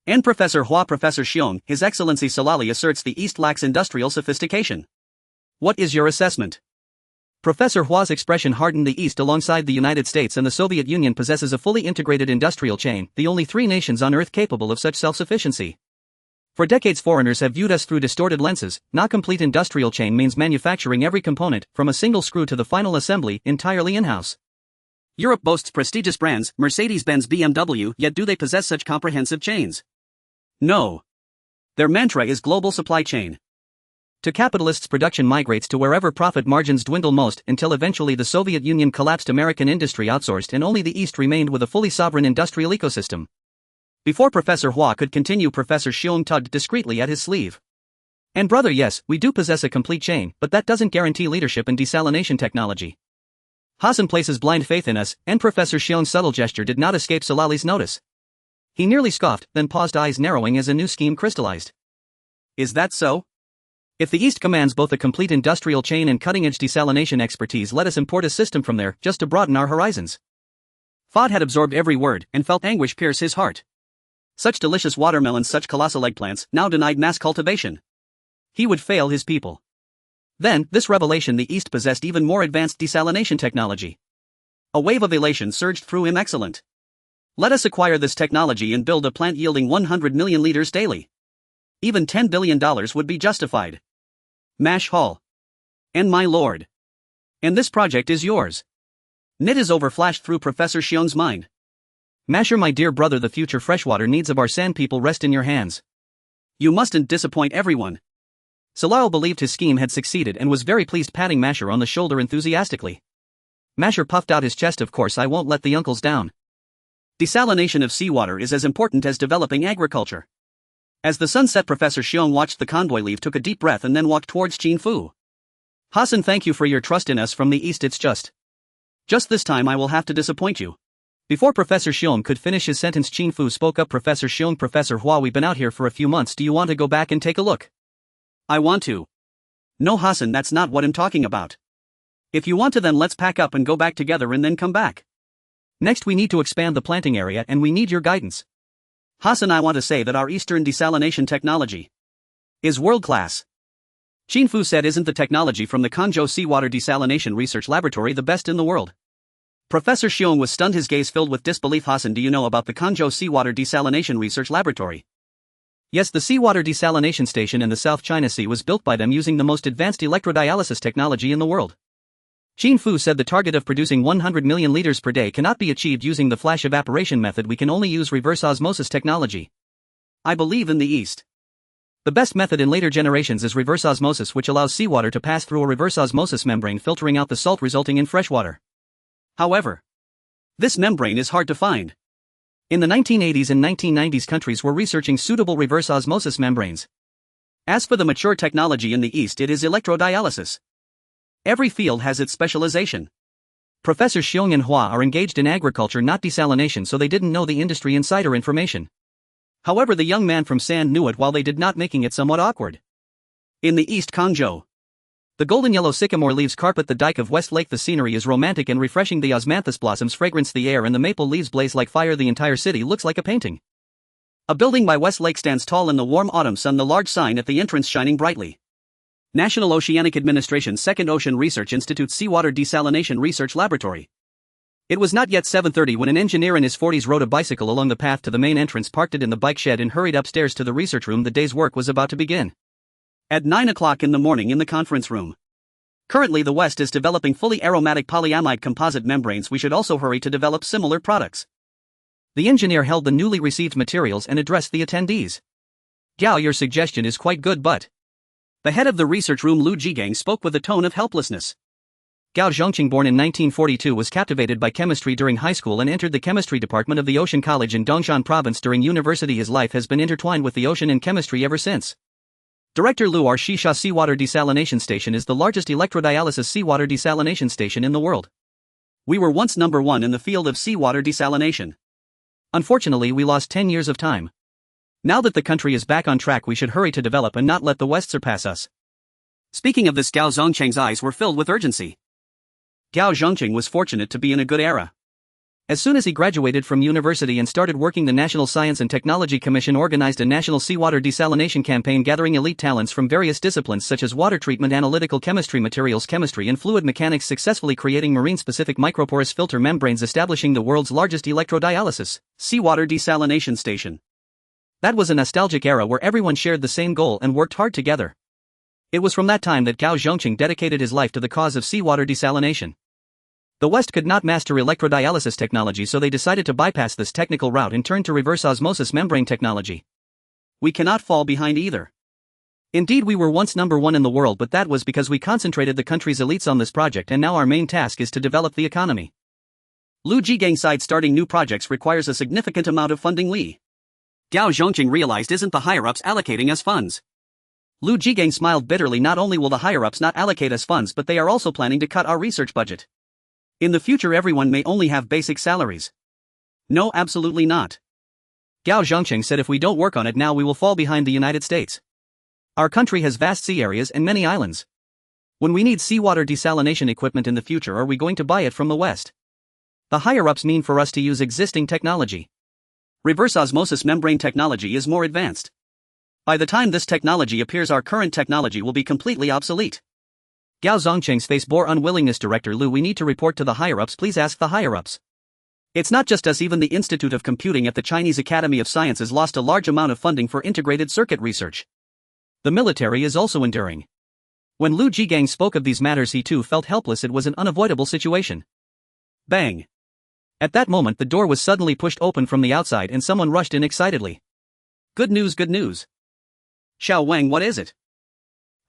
Speaker 1: And Professor Xiong, His Excellency Salali asserts the East lacks industrial sophistication. What is your assessment? Professor Hua's expression hardened the East alongside the United States and the Soviet Union possesses a fully integrated industrial chain, the only three nations on Earth capable of such self-sufficiency. For decades foreigners have viewed us through distorted lenses. Not complete industrial chain means manufacturing every component, from a single screw to the final assembly, entirely in-house. Europe boasts prestigious brands, Mercedes-Benz, BMW, yet do they possess such comprehensive chains? No. Their mantra is global supply chain. To capitalists, production migrates to wherever profit margins dwindle most until eventually the Soviet Union collapsed, American industry outsourced, and only the East remained with a fully sovereign industrial ecosystem. Before Professor Hua could continue, Professor Xiong tugged discreetly at his sleeve. And brother, yes, we do possess a complete chain, but that doesn't guarantee leadership in desalination technology. Hassan places blind faith in us, and Professor Xiong's subtle gesture did not escape Salali's notice. He nearly scoffed, then paused, eyes narrowing as a new scheme crystallized. Is that so? If the East commands both a complete industrial chain and cutting-edge desalination expertise, let us import a system from there, just to broaden our horizons. Fad had absorbed every word, and felt anguish pierce his heart. Such delicious watermelons, such colossal eggplants, now denied mass cultivation. He would fail his people. Then, this revelation: the East possessed even more advanced desalination technology. A wave of elation surged through him. Excellent. Let us acquire this technology and build a plant yielding 100 million liters daily. Even $10 billion would be justified. Mash Hall. And my lord. And this project is yours. Knit is over flashed through Professor Xiong's mind. Masher, my dear brother, the future freshwater needs of our sand people rest in your hands. You mustn't disappoint everyone. Salal believed his scheme had succeeded and was very pleased, patting Masher on the shoulder enthusiastically. Masher puffed out his chest. Of course I won't let the uncles down. Desalination of seawater is as important as developing agriculture. As the sun set, Professor Xiong watched the convoy leave, took a deep breath, and then walked towards Qin Fu. Hassan, thank you for your trust in us from the East. It's just this time I will have to disappoint you. Before Professor Xiong could finish his sentence, Qin Fu spoke up. Professor Xiong, Professor Hua, we've been out here for a few months. Do you want to go back and take a look? I want to. No, Hassan, that's not what I'm talking about. If you want to, then let's pack up and go back together and then come back. Next, we need to expand the planting area and we need your guidance. Hassan, I want to say that our Eastern desalination technology is world-class. Qin Fu said, isn't the technology from the Kanzhou Seawater Desalination Research Laboratory the best in the world? Professor Xiong was stunned, his gaze filled with disbelief. Hassan, do you know about the Kanzhou Seawater Desalination Research Laboratory? Yes, the seawater desalination station in the South China Sea was built by them using the most advanced electrodialysis technology in the world. Qin Fu said the target of producing 100 million liters per day cannot be achieved using the flash evaporation method. We can only use reverse osmosis technology. I believe in the East. The best method in later generations is reverse osmosis, which allows seawater to pass through a reverse osmosis membrane, filtering out the salt, resulting in freshwater. However, this membrane is hard to find. In the 1980s and 1990s, countries were researching suitable reverse osmosis membranes. As for the mature technology in the East, it is electrodialysis. Every field has its specialization. Professor Xiong and Hua are engaged in agriculture, not desalination, so they didn't know the industry insider information. However, the young man from Sand knew it, while they did not, making it somewhat awkward. In the East, Kanzhou. The golden yellow sycamore leaves carpet the dike of West Lake. The scenery is romantic and refreshing. The osmanthus blossoms fragrance the air and the maple leaves blaze like fire. The entire city looks like a painting. A building by West Lake stands tall in the warm autumn sun, the large sign at the entrance shining brightly. National Oceanic Administration, Second Ocean Research Institute, Seawater Desalination Research Laboratory. It was not yet 7:30 when an engineer in his 40s rode a bicycle along the path to the main entrance, parked it in the bike shed, and hurried upstairs to the research room. The day's work was about to begin. At 9 o'clock in the morning, in the conference room. Currently, the West is developing fully aromatic polyamide composite membranes. We should also hurry to develop similar products. The engineer held the newly received materials and addressed the attendees. Gao, your suggestion is quite good, but... The head of the research room, Lu Jigang, spoke with a tone of helplessness. Gao Zhongqing, born in 1942, was captivated by chemistry during high school and entered the chemistry department of the Ocean College in Dongshan Province during university. His life has been intertwined with the ocean and chemistry ever since. Director Lu, our Shisha Seawater Desalination Station is the largest electrodialysis seawater desalination station in the world. We were once number one in the field of seawater desalination. Unfortunately, we lost 10 years of time. Now that the country is back on track, we should hurry to develop and not let the West surpass us. Speaking of this, Gao Zhongcheng's eyes were filled with urgency. Gao Zhongcheng was fortunate to be in a good era. As soon as he graduated from university and started working, the National Science and Technology Commission organized a national seawater desalination campaign gathering elite talents from various disciplines such as water treatment, analytical chemistry, materials chemistry and fluid mechanics, successfully creating marine-specific microporous filter membranes, establishing the world's largest electrodialysis seawater desalination station. That was a nostalgic era where everyone shared the same goal and worked hard together. It was from that time that Gao Zhongcheng dedicated his life to the cause of seawater desalination. The West could not master electrodialysis technology, so they decided to bypass this technical route and turn to reverse osmosis membrane technology. We cannot fall behind either. Indeed, we were once number one in the world, but that was because we concentrated the country's elites on this project, and now our main task is to develop the economy. Lu Jigang's side, starting new projects requires a significant amount of funding. Gao Zhongcheng realized isn't the higher-ups allocating us funds. Lu Jigang smiled bitterly. Not only will the higher-ups not allocate us funds, but they are also planning to cut our research budget. In the future, everyone may only have basic salaries. No, absolutely not. Gao Zhongcheng said if we don't work on it now, we will fall behind the United States. Our country has vast sea areas and many islands. When we need seawater desalination equipment in the future, are we going to buy it from the West? The higher-ups mean for us to use existing technology. Reverse osmosis membrane technology is more advanced. By the time this technology appears, our current technology will be completely obsolete. Gao Zhongcheng's face bore unwillingness. Director Lu, we need to report to the higher-ups. Please ask the higher-ups. It's not just us, even the Institute of Computing at the Chinese Academy of Sciences lost a large amount of funding for integrated circuit research. The military is also enduring. When Lu Jigang spoke of these matters, he too felt helpless. It was an unavoidable situation. Bang! At that moment, the door was suddenly pushed open from the outside and someone rushed in excitedly. Good news, good news. Xiao Wang, what is it?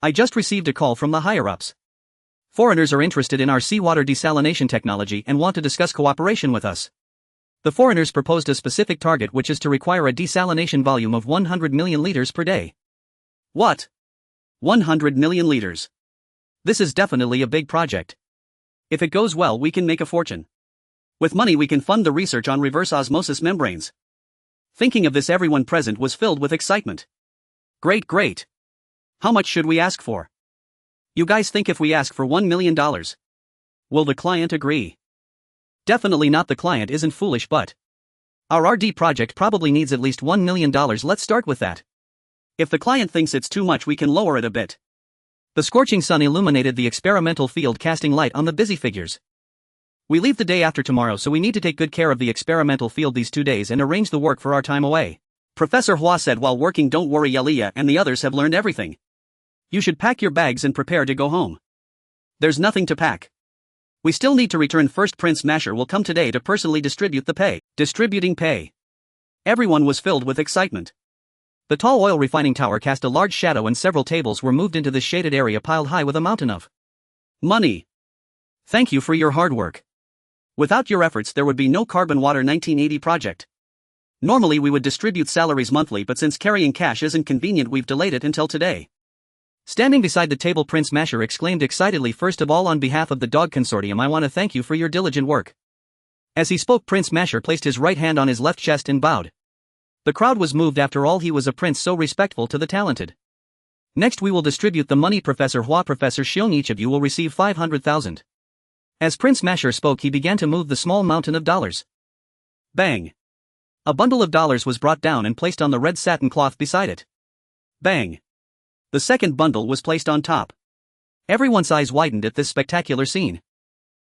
Speaker 1: I just received a call from the higher-ups. Foreigners are interested in our seawater desalination technology and want to discuss cooperation with us. The foreigners proposed a specific target, which is to require a desalination volume of 100 million liters per day. What? 100 million liters? This is definitely a big project. If it goes well, we can make a fortune. With money, we can fund the research on reverse osmosis membranes. Thinking of this, everyone present was filled with excitement. Great, great. How much should we ask for? You guys think if we ask for $1 million, will the client agree? Definitely not. The client isn't foolish, but our RD project probably needs at least $1 million. Let's start with that. If the client thinks it's too much, we can lower it a bit. The scorching sun illuminated the experimental field, casting light on the busy figures. We leave the day after tomorrow, so we need to take good care of the experimental field these 2 days and arrange the work for our time away. Professor Hua said while working. Don't worry, Yelia and the others have learned everything. You should pack your bags and prepare to go home. There's nothing to pack. We still need to return first. Prince Masher will come today to personally distribute the pay. Distributing pay. Everyone was filled with excitement. The tall oil refining tower cast a large shadow and several tables were moved into this shaded area piled high with a mountain of money. Thank you for your hard work. Without your efforts, there would be no Carbon Water 1980 project. Normally we would distribute salaries monthly, but since carrying cash isn't convenient, we've delayed it until today. Standing beside the table, Prince Masher exclaimed excitedly, first of all, on behalf of the Dog Consortium, I want to thank you for your diligent work. As he spoke, Prince Masher placed his right hand on his left chest and bowed. The crowd was moved. After all, he was a prince, so respectful to the talented. Next we will distribute the money. Professor Hua, Professor Xiong, each of you will receive 500,000. As Prince Masher spoke, he began to move the small mountain of dollars. Bang! A bundle of dollars was brought down and placed on the red satin cloth beside it. Bang! The second bundle was placed on top. Everyone's eyes widened at this spectacular scene.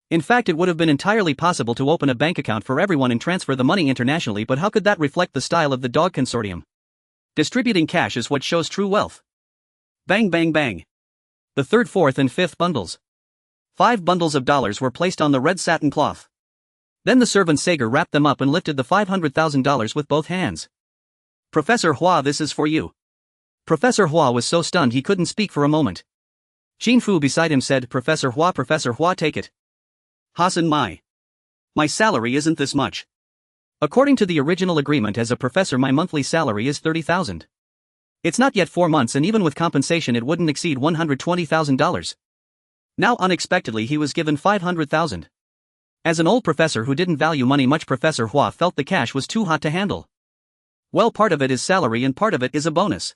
Speaker 1: In fact, it would have been entirely possible to open a bank account for everyone and transfer the money internationally, but how could that reflect the style of the Dog Consortium? Distributing cash is what shows true wealth. Bang, bang, bang. The third, fourth, and fifth bundles. 5 bundles of dollars were placed on the red satin cloth. Then the servant Sager wrapped them up and lifted the $500,000 with both hands. Professor Hua, this is for you. Professor Hua was so stunned he couldn't speak for a moment. Qin Fu beside him said, Professor Hua, take it. Hassan, my salary isn't this much. According to the original agreement as a professor, my monthly salary is 30,000. It's not yet 4 months, and even with compensation it wouldn't exceed $120,000. Now unexpectedly he was given 500,000. As an old professor who didn't value money much, Professor Hua felt the cash was too hot to handle. Well, part of it is salary and part of it is a bonus.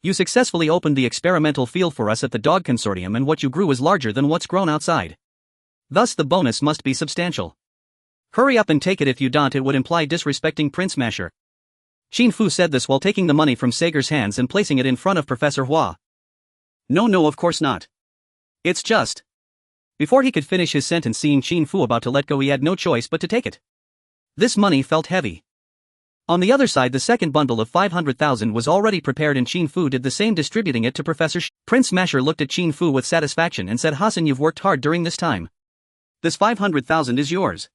Speaker 1: You successfully opened the experimental field for us at the dog consortium, and what you grew is larger than what's grown outside. Thus the bonus must be substantial. Hurry up and take it. If you don't, it would imply disrespecting Prince Masher. Qin Fu said this while taking the money from Sager's hands and placing it in front of Professor Hua. No, of course not. It's just. Before he could finish his sentence, seeing Qin Fu about to let go, he had no choice but to take it. This money felt heavy. On the other side, the second bundle of 500,000 was already prepared and Qin Fu did the same, distributing it to Professor Prince Masher looked at Qin Fu with satisfaction and said, Hassan, you've worked hard during this time. This 500,000 is yours.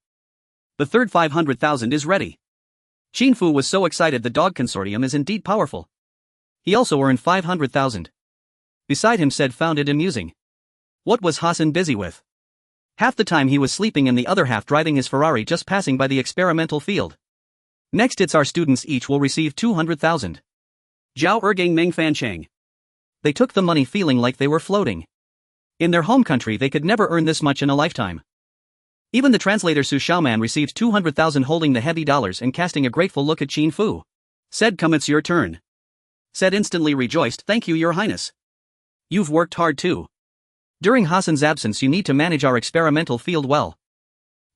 Speaker 1: The third 500,000 is ready. Qin Fu was so excited. The dog consortium is indeed powerful. He also earned 500,000. Beside him said, found it amusing. What was Hassan busy with? Half the time he was sleeping and the other half driving his Ferrari, just passing by the experimental field. Next, it's our students, each will receive 200,000. Zhao Ergang Meng Fan Chang. They took the money feeling like they were floating. In their home country they could never earn this much in a lifetime. Even the translator Su Xiaoman received 200,000, holding the heavy dollars and casting a grateful look at Qin Fu. Said, come, it's your turn. Said instantly rejoiced, thank you, your highness. You've worked hard too. During Hassan's absence you need to manage our experimental field well.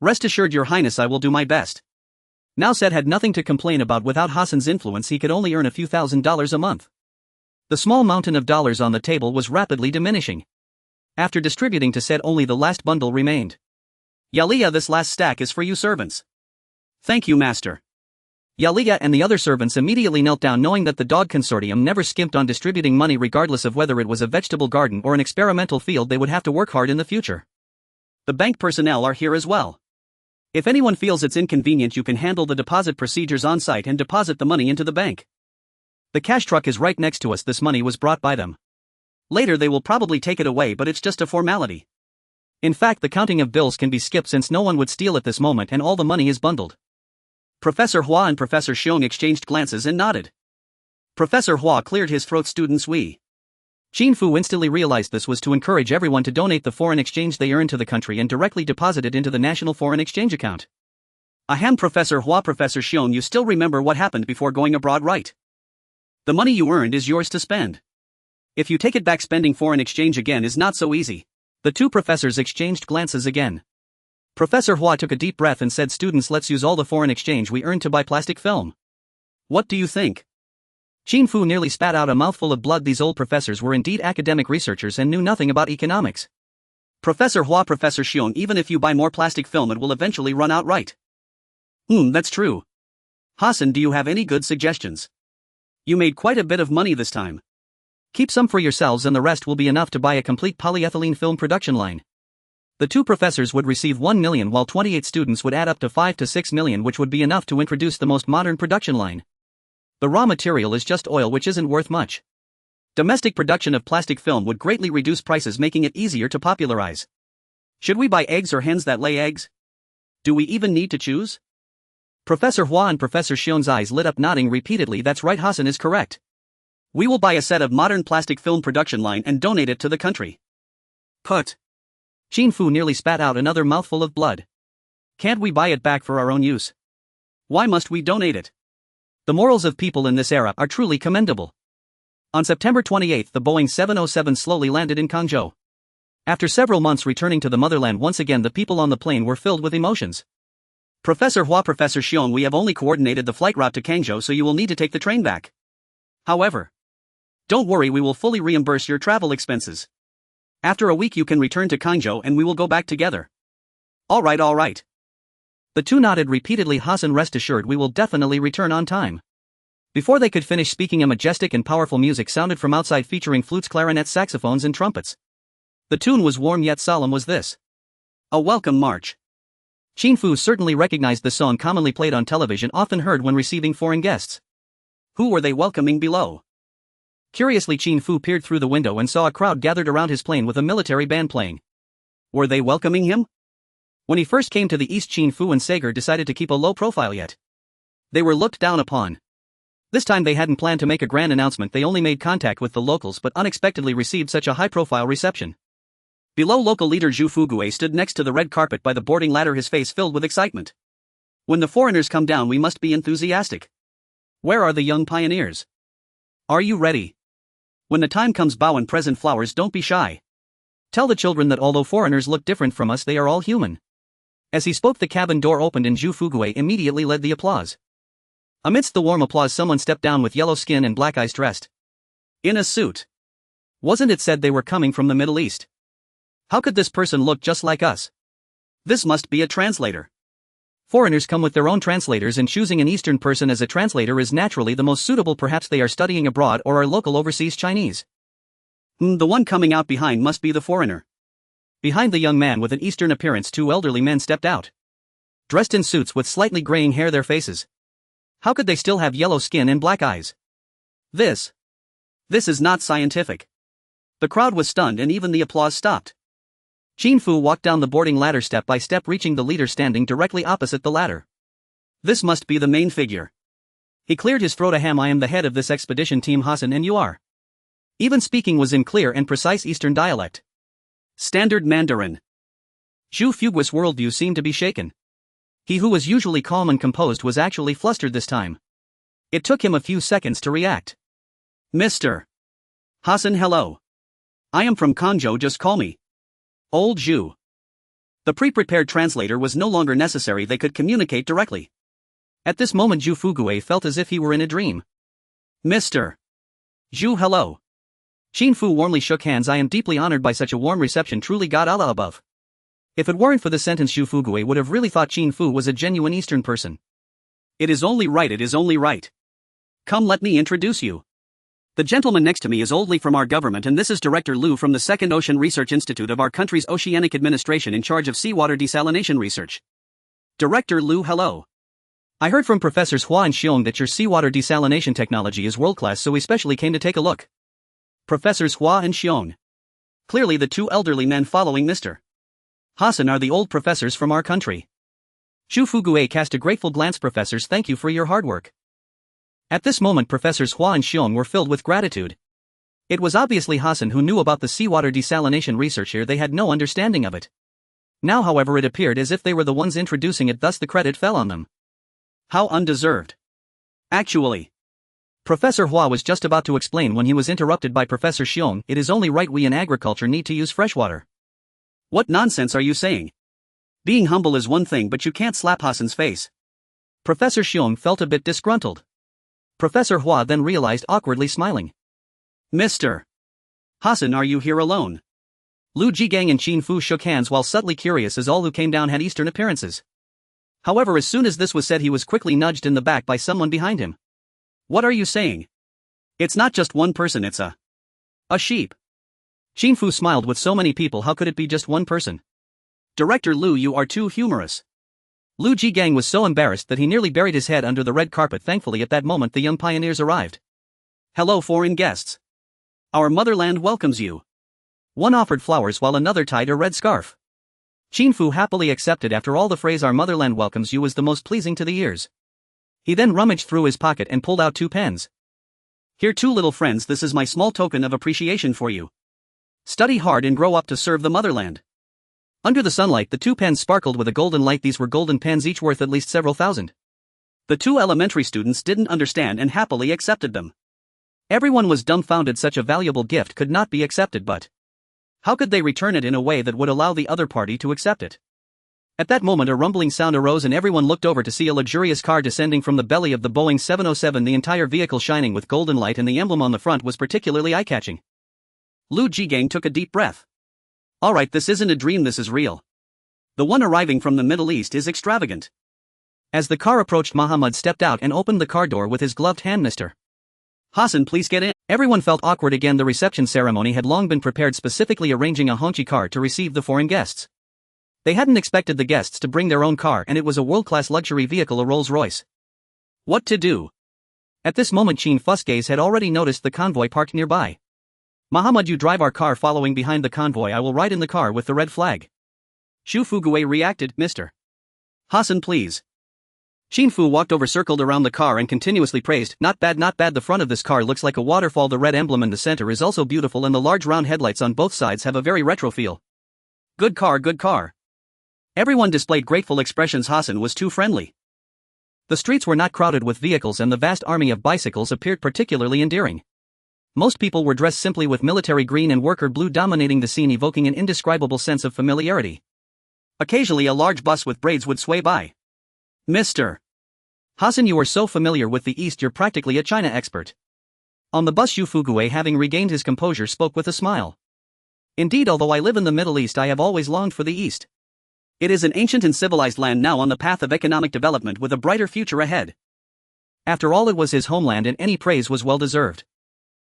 Speaker 1: Rest assured, your highness, I will do my best. Now Said had nothing to complain about. Without Hassan's influence he could only earn a few $1,000s a month. The small mountain of dollars on the table was rapidly diminishing. After distributing to Said, only the last bundle remained. Yalia, this last stack is for you servants. Thank you, master. Yalia and the other servants immediately knelt down, knowing that the dog consortium never skimped on distributing money. Regardless of whether it was a vegetable garden or an experimental field, they would have to work hard in the future. The bank personnel are here as well. If anyone feels it's inconvenient, you can handle the deposit procedures on site and deposit the money into the bank. The cash truck is right next to us. This money was brought by them. Later they will probably take it away, but it's just a formality. In fact, the counting of bills can be skipped since no one would steal at this moment and all the money is bundled. Professor Hua and Professor Xiong exchanged glances and nodded. Professor Hua cleared his throat. Students, we. Qin Fu instantly realized this was to encourage everyone to donate the foreign exchange they earned to the country and directly deposit it into the national foreign exchange account. Ahem, Professor Hua. Professor Xiong, you still remember what happened before going abroad, right? The money you earned is yours to spend. If you take it back, spending foreign exchange again is not so easy. The two professors exchanged glances again. Professor Hua took a deep breath and said, students, let's use all the foreign exchange we earned to buy plastic film. What do you think? Qin Fu nearly spat out a mouthful of blood. These old professors were indeed academic researchers and knew nothing about economics. Professor Hua, Professor Xiong, even if you buy more plastic film it will eventually run out, right? That's true. Hassan, do you have any good suggestions? You made quite a bit of money this time. Keep some for yourselves and the rest will be enough to buy a complete polyethylene film production line. The two professors would receive 1 million while 28 students would add up to 5 to 6 million, which would be enough to introduce the most modern production line. The raw material is just oil, which isn't worth much. Domestic production of plastic film would greatly reduce prices, making it easier to popularize. Should we buy eggs or hens that lay eggs? Do we even need to choose? Professor Hua and Professor Xiong's eyes lit up, nodding repeatedly. That's right, Hassan is correct. We will buy a set of modern plastic film production line and donate it to the country. Put. Qin Fu nearly spat out another mouthful of blood. Can't we buy it back for our own use? Why must we donate it? The morals of people in this era are truly commendable. On September 28, the Boeing 707 slowly landed in Guangzhou. After several months returning to the motherland once again, the people on the plane were filled with emotions. Professor Hua, Professor Xiong, we have only coordinated the flight route to Guangzhou, so you will need to take the train back. However, don't worry, we will fully reimburse your travel expenses. After a week you can return to Guangzhou and we will go back together. All right. The two nodded repeatedly. Hassan, rest assured we will definitely return on time. Before they could finish speaking, a majestic and powerful music sounded from outside, featuring flutes, clarinets, saxophones and trumpets. The tune was warm yet solemn. Was this a welcome march? Qin Fu certainly recognized the song, commonly played on television, often heard when receiving foreign guests. Who were they welcoming below? Curiously, Qin Fu peered through the window and saw a crowd gathered around his plane with a military band playing. Were they welcoming him? When he first came to the East, Qin Fu and Sager decided to keep a low profile, yet they were looked down upon. This time they hadn't planned to make a grand announcement, they only made contact with the locals, but unexpectedly received such a high-profile reception. Below, local leader Zhu Fugue stood next to the red carpet by the boarding ladder, his face filled with excitement. When the foreigners come down we must be enthusiastic. Where are the young pioneers? Are you ready? When the time comes, bow and present flowers, don't be shy. Tell the children that although foreigners look different from us, they are all human. As he spoke, the cabin door opened and Zhu Fuguei immediately led the applause. Amidst the warm applause, someone stepped down with yellow skin and black eyes, dressed in a suit. Wasn't it said they were coming from the Middle East? How could this person look just like us? This must be a translator. Foreigners come with their own translators, and choosing an Eastern person as a translator is naturally the most suitable. Perhaps they are studying abroad or are local overseas Chinese. The one coming out behind must be the foreigner. Behind the young man with an Eastern appearance, two elderly men stepped out. Dressed in suits with slightly graying hair, their faces. How could they still have yellow skin and black eyes? This is not scientific. The crowd was stunned and even the applause stopped. Qin Fu walked down the boarding ladder step by step, reaching the leader standing directly opposite the ladder. This must be the main figure. He cleared his throat. Ahem, I am the head of this expedition team, Hassan, and you are. Even speaking was in clear and precise Eastern dialect. Standard Mandarin. Zhu Fugui's worldview seemed to be shaken. He who was usually calm and composed was actually flustered this time. It took him a few seconds to react. Mr. Hassan, hello. I am from Kanzhou, just call me Old Zhu. The pre-prepared translator was no longer necessary, they could communicate directly. At this moment Zhu Fuguei felt as if he were in a dream. Mr. Zhu, hello. Qin Fu warmly shook hands. I am deeply honored by such a warm reception, truly God Allah above. If it weren't for the sentence, Zhu Fuguei would have really thought Qin Fu was a genuine Eastern person. It is only right, it is only right. Come, let me introduce you. The gentleman next to me is oldly from our government, and this is Director Liu from the Second Ocean Research Institute of our country's Oceanic Administration, in charge of seawater desalination research. Director Liu, hello. I heard from Professors Hua and Xiong that your seawater desalination technology is world-class, so we specially came to take a look. Professors Hua and Xiong. Clearly the two elderly men following Mr. Hassan are the old professors from our country. Zhu Fuguei cast a grateful glance. Professors, thank you for your hard work. At this moment Professors Hua and Xiong were filled with gratitude. It was obviously Hassan who knew about the seawater desalination research here, they had no understanding of it. Now however it appeared as if they were the ones introducing it, thus the credit fell on them. How undeserved. Actually, Professor Hua was just about to explain when he was interrupted by Professor Xiong. It is only right we in agriculture need to use freshwater. What nonsense are you saying? Being humble is one thing, but you can't slap Hassan's face. Professor Xiong felt a bit disgruntled. Professor Hua then realized, awkwardly smiling. Mr. Hassan, are you here alone? Lu Jigang and Qin Fu shook hands while subtly curious, as all who came down had Eastern appearances. However, as soon as this was said, he was quickly nudged in the back by someone behind him. What are you saying? It's not just one person, it's a sheep. Qin Fu smiled. With so many people, how could it be just one person? Director Liu, you are too humorous. Lu Jigang was so embarrassed that he nearly buried his head under the red carpet. Thankfully at that moment the young pioneers arrived. Hello, foreign guests. Our motherland welcomes you. One offered flowers while another tied a red scarf. Qin Fu happily accepted. After all, the phrase "our motherland welcomes you" was the most pleasing to the ears. He then rummaged through his pocket and pulled out 2 pens. Here, 2 little friends, this is my small token of appreciation for you. Study hard and grow up to serve the motherland. Under the sunlight the 2 pens sparkled with a golden light. These were golden pens, each worth at least several thousand. The 2 elementary students didn't understand and happily accepted them. Everyone was dumbfounded. Such a valuable gift could not be accepted, but how could they return it in a way that would allow the other party to accept it? At that moment a rumbling sound arose and everyone looked over to see a luxurious car descending from the belly of the Boeing 707, the entire vehicle shining with golden light, and the emblem on the front was particularly eye-catching. Lu Jigang took a deep breath. Alright, this isn't a dream, this is real. The one arriving from the Middle East is extravagant. As the car approached, Muhammad stepped out and opened the car door with his gloved hand. Mr. Hassan, please get in. Everyone felt awkward again. The reception ceremony had long been prepared, specifically arranging a Hongqi car to receive the foreign guests. They hadn't expected the guests to bring their own car, and it was a world-class luxury vehicle, a Rolls-Royce. What to do? At this moment Qin Fu's gaze had already noticed the convoy parked nearby. Muhammad, you drive our car following behind the convoy. I will ride in the car with the red flag. Zhu Fuguei reacted. Mr. Hassan, please. Qin Fu walked over, circled around the car and continuously praised. Not bad, not bad. The front of this car looks like a waterfall. The red emblem in the center is also beautiful, and the large round headlights on both sides have a very retro feel. Good car, good car. Everyone displayed grateful expressions. Hassan was too friendly. The streets were not crowded with vehicles and the vast army of bicycles appeared particularly endearing. Most people were dressed simply with military green and worker blue dominating the scene, evoking an indescribable sense of familiarity. Occasionally a large bus with braids would sway by. Mr. Hassan, you are so familiar with the East, you're practically a China expert. On the bus, Xu Fugue, having regained his composure, spoke with a smile. Indeed, although I live in the Middle East, I have always longed for the East. It is an ancient and civilized land now on the path of economic development with a brighter future ahead. After all, it was his homeland and any praise was well deserved.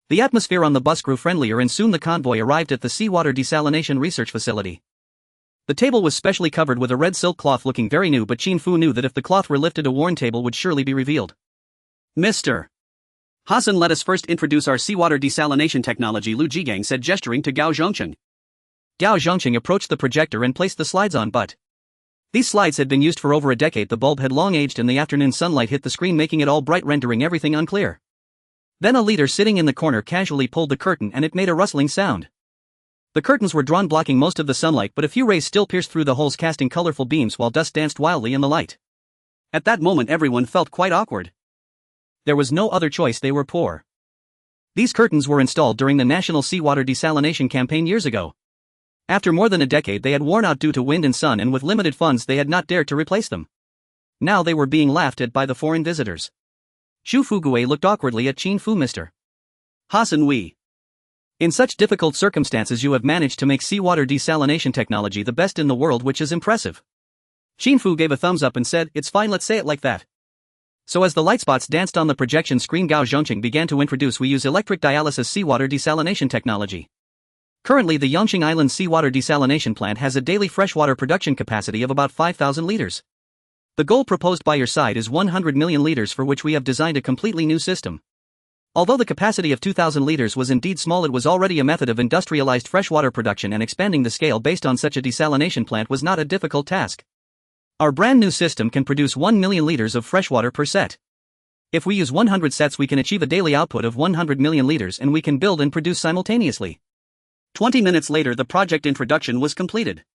Speaker 1: The atmosphere on the bus grew friendlier and soon the convoy arrived at the seawater desalination research facility. The table was specially covered with a red silk cloth looking very new, but Qin Fu knew that if the cloth were lifted, a worn table would surely be revealed. Mr. Hassan, let us first introduce our seawater desalination technology, Lu Jigang said, gesturing to Gao Zhongqing. Gao Zhongqing approached the projector and placed the slides on, but these slides had been used for over a decade. The bulb had long aged and the afternoon sunlight hit the screen, making it all bright, rendering everything unclear. Then a leader sitting in the corner casually pulled the curtain and it made a rustling sound. The curtains were drawn, blocking most of the sunlight, but a few rays still pierced through the holes, casting colorful beams while dust danced wildly in the light. At that moment everyone felt quite awkward. There was no other choice, they were poor. These curtains were installed during the National Seawater Desalination Campaign years ago. After more than a decade they had worn out due to wind and sun, and with limited funds they had not dared to replace them. Now they were being laughed at by the foreign visitors. Xu Fugue looked awkwardly at Qin Fu. Mr. Hassan, in such difficult circumstances you have managed to make seawater desalination technology the best in the world, which is impressive. Qin Fu gave a thumbs up and said, it's fine, let's say it like that. So as the light spots danced on the projection screen, Gao Zhongqing began to introduce, we use electric dialysis seawater desalination technology. Currently the Yongqing Island Seawater Desalination Plant has a daily freshwater production capacity of about 5,000 liters. The goal proposed by your side is 100 million liters, for which we have designed a completely new system. Although the capacity of 2,000 liters was indeed small, it was already a method of industrialized freshwater production, and expanding the scale based on such a desalination plant was not a difficult task. Our brand new system can produce 1 million liters of freshwater per set. If we use 100 sets, we can achieve a daily output of 100 million liters, and we can build and produce simultaneously. 20 minutes later the project introduction was completed.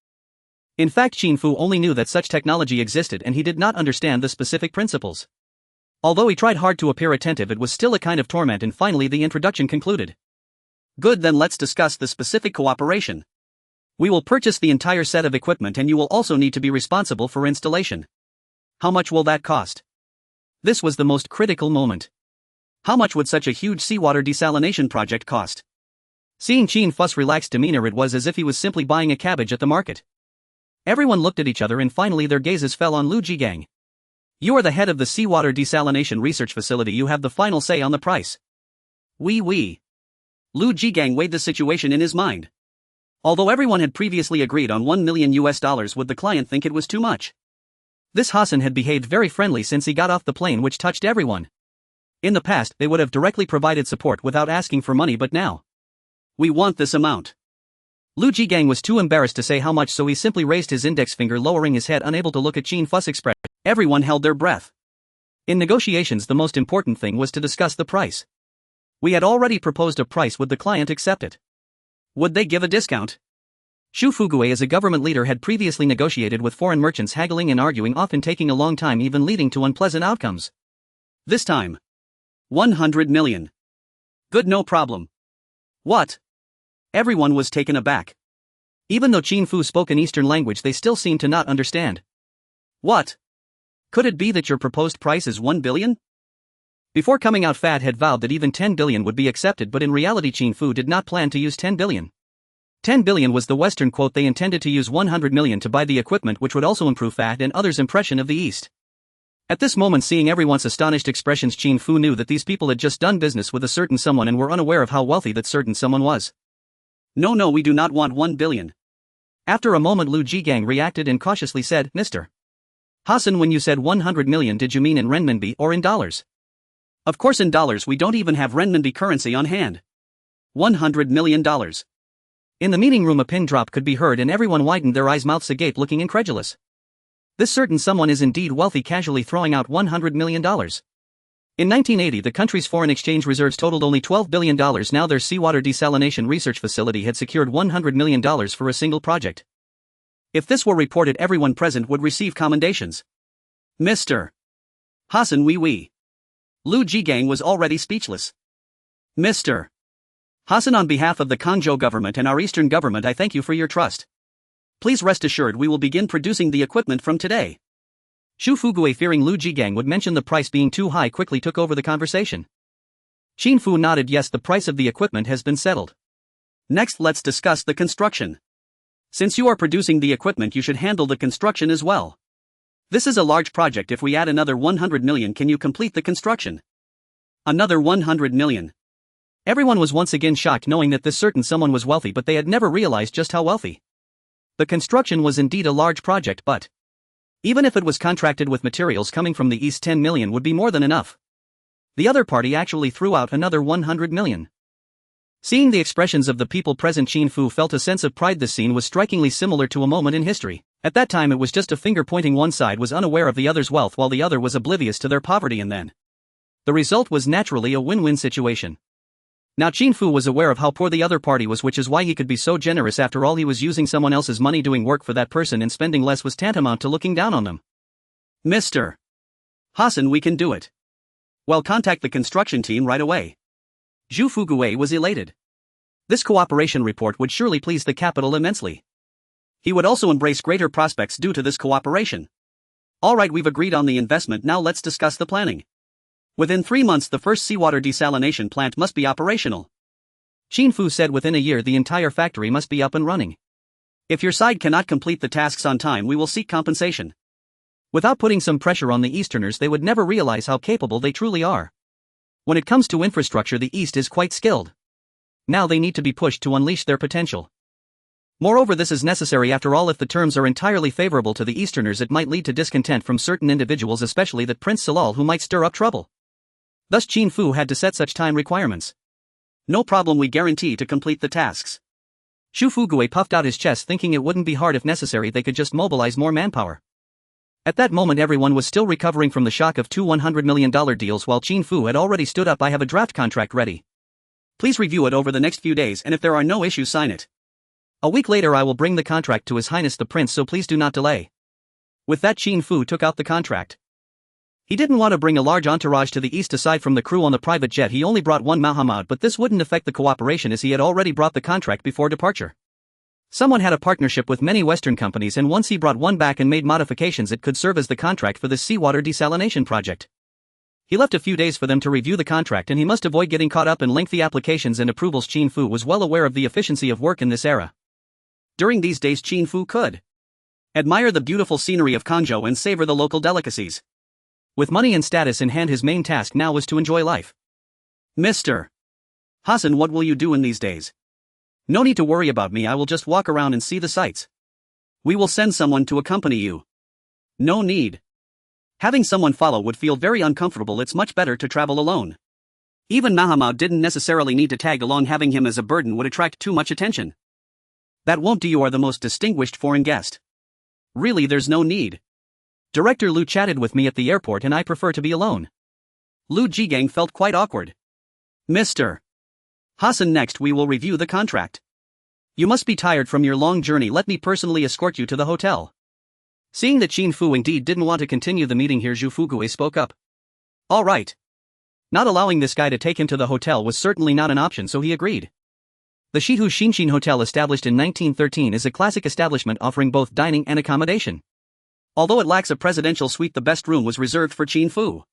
Speaker 1: In fact, Qin Fu only knew that such technology existed and he did not understand the specific principles. Although he tried hard to appear attentive, it was still a kind of torment, and finally the introduction concluded. Good, then let's discuss the specific cooperation. We will purchase the entire set of equipment and you will also need to be responsible for installation. How much will that cost? This was the most critical moment. How much would such a huge seawater desalination project cost? Seeing Qin Fu's relaxed demeanor, it was as if he was simply buying a cabbage at the market. Everyone looked at each other and finally their gazes fell on Lu Jigang. You are the head of the Seawater Desalination Research Facility, you have the final say on the price. Oui. Lu Jigang weighed the situation in his mind. Although everyone had previously agreed on $1 million, would the client think it was too much? This Hassan had behaved very friendly since he got off the plane, which touched everyone. In the past, they would have directly provided support without asking for money, but now, we want this amount. Lu Jigang was too embarrassed to say how much, so he simply raised his index finger, lowering his head, unable to look at Qin Fu's expression. Everyone held their breath. In negotiations, the most important thing was to discuss the price. We had already proposed a price, would the client accept it? Would they give a discount? Xu Fugue, as a government leader, had previously negotiated with foreign merchants, haggling and arguing, often taking a long time, even leading to unpleasant outcomes. This time, 100 million. Good, no problem. What? Everyone was taken aback. Even though Qin Fu spoke an Eastern language, they still seemed to not understand. What? Could it be that your proposed price is 1 billion? Before coming out, Fad had vowed that even 10 billion would be accepted, but in reality Qin Fu did not plan to use 10 billion. 10 billion was the Western quote. They intended to use 100 million to buy the equipment, which would also improve Fad and others' impression of the East. At this moment, seeing everyone's astonished expressions, Qin Fu knew that these people had just done business with a certain someone and were unaware of how wealthy that certain someone was. No, we do not want 1 billion. After a moment, Lu Jigang reacted and cautiously said, Mr. Hassan, when you said 100 million, did you mean in renminbi or in dollars? Of course in dollars, we don't even have renminbi currency on hand. $100 million. In the meeting room a pin drop could be heard and everyone widened their eyes, mouths agape, looking incredulous. This certain someone is indeed wealthy, casually throwing out $100 million. In 1980, the country's foreign exchange reserves totaled only $12 billion. Now their seawater desalination research facility had secured $100 million for a single project. If this were reported, everyone present would receive commendations. Mr. Hassan wee wee. Lu Jigang was already speechless. Mr. Hassan, on behalf of the Kanzhou government and our eastern government, I thank you for your trust. Please rest assured we will begin producing the equipment from today. Xu Fugui, fearing Lu Jigang would mention the price being too high, quickly took over the conversation. Qin Fu nodded. Yes, the price of the equipment has been settled. Next, let's discuss the construction. Since you are producing the equipment, you should handle the construction as well. This is a large project. If we add another 100 million, can you complete the construction? Another 100 million. Everyone was once again shocked, knowing that this certain someone was wealthy, but they had never realized just how wealthy. The construction was indeed a large project, but even if it was contracted with materials coming from the East, 10 million would be more than enough. The other party actually threw out another 100 million. Seeing the expressions of the people present, Qin Fu felt a sense of pride. This scene was strikingly similar to a moment in history. At that time it was just a finger pointing. One side was unaware of the other's wealth while the other was oblivious to their poverty, and then the result was naturally a win-win situation. Now Qin Fu was aware of how poor the other party was, which is why he could be so generous. After all, he was using someone else's money doing work for that person, and spending less was tantamount to looking down on them. Mr. Hassan, we can do it. Well, contact the construction team right away. Xu Fugui was elated. This cooperation report would surely please the capital immensely. He would also embrace greater prospects due to this cooperation. Alright, we've agreed on the investment, now let's discuss the planning. Within 3 months the first seawater desalination plant must be operational. Qin Fu said within a year the entire factory must be up and running. If your side cannot complete the tasks on time, we will seek compensation. Without putting some pressure on the Easterners, they would never realize how capable they truly are. When it comes to infrastructure, the East is quite skilled. Now they need to be pushed to unleash their potential. Moreover, this is necessary. After all, if the terms are entirely favorable to the Easterners, it might lead to discontent from certain individuals, especially that Prince Salal, who might stir up trouble. Thus Qin Fu had to set such time requirements. No problem, we guarantee to complete the tasks. Xu Fugui puffed out his chest, thinking it wouldn't be hard. If necessary, they could just mobilize more manpower. At that moment everyone was still recovering from the shock of two $100 million deals, while Qin Fu had already stood up. I have a draft contract ready. Please review it over the next few days, and if there are no issues, sign it. A week later I will bring the contract to His Highness the Prince, so please do not delay. With that, Qin Fu took out the contract. He didn't want to bring a large entourage to the east. Aside from the crew on the private jet, he only brought one Muhammad, but this wouldn't affect the cooperation as he had already brought the contract before departure. Someone had a partnership with many Western companies, and once he brought one back and made modifications, it could serve as the contract for the seawater desalination project. He left a few days for them to review the contract, and he must avoid getting caught up in lengthy applications and approvals. Qin Fu was well aware of the efficiency of work in this era. During these days Qin Fu could admire the beautiful scenery of Kanzhou and savor the local delicacies. With money and status in hand, his main task now was to enjoy life. Mr. Hassan, what will you do in these days? No need to worry about me, I will just walk around and see the sights. We will send someone to accompany you. No need. Having someone follow would feel very uncomfortable, it's much better to travel alone. Even Muhammad didn't necessarily need to tag along, having him as a burden would attract too much attention. That won't do, you are the most distinguished foreign guest. Really, there's no need. Director Lu chatted with me at the airport and I prefer to be alone. Lu Jigang felt quite awkward. Mr. Hassan, next we will review the contract. You must be tired from your long journey, let me personally escort you to the hotel. Seeing that Qin Fu indeed didn't want to continue the meeting here, Xu Fugui spoke up. All right. Not allowing this guy to take him to the hotel was certainly not an option, so he agreed. The Shihu Xinshin Hotel, established in 1913, is a classic establishment offering both dining and accommodation. Although it lacks a presidential suite, the best room was reserved for Qin Fu.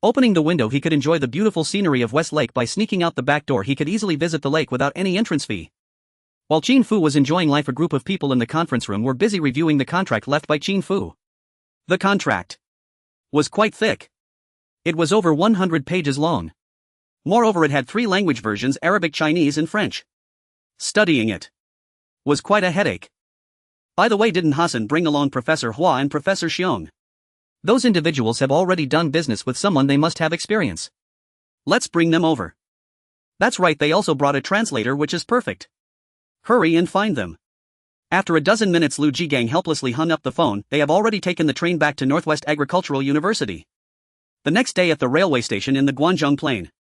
Speaker 1: Opening the window, he could enjoy the beautiful scenery of West Lake. By sneaking out the back door, he could easily visit the lake without any entrance fee. While Qin Fu was enjoying life, a group of people in the conference room were busy reviewing the contract left by Qin Fu. The contract was quite thick. It was over 100 pages long. Moreover, it had 3 language versions: Arabic, Chinese, and French. Studying it was quite a headache. By the way, didn't Hassan bring along Professor Hua and Professor Xiong? Those individuals have already done business with someone, they must have experience. Let's bring them over. That's right, they also brought a translator, which is perfect. Hurry and find them. After a dozen minutes, Lu Jigang helplessly hung up the phone. They have already taken the train back to Northwest Agricultural University. The next day, at the railway station in the Guangzhou Plain.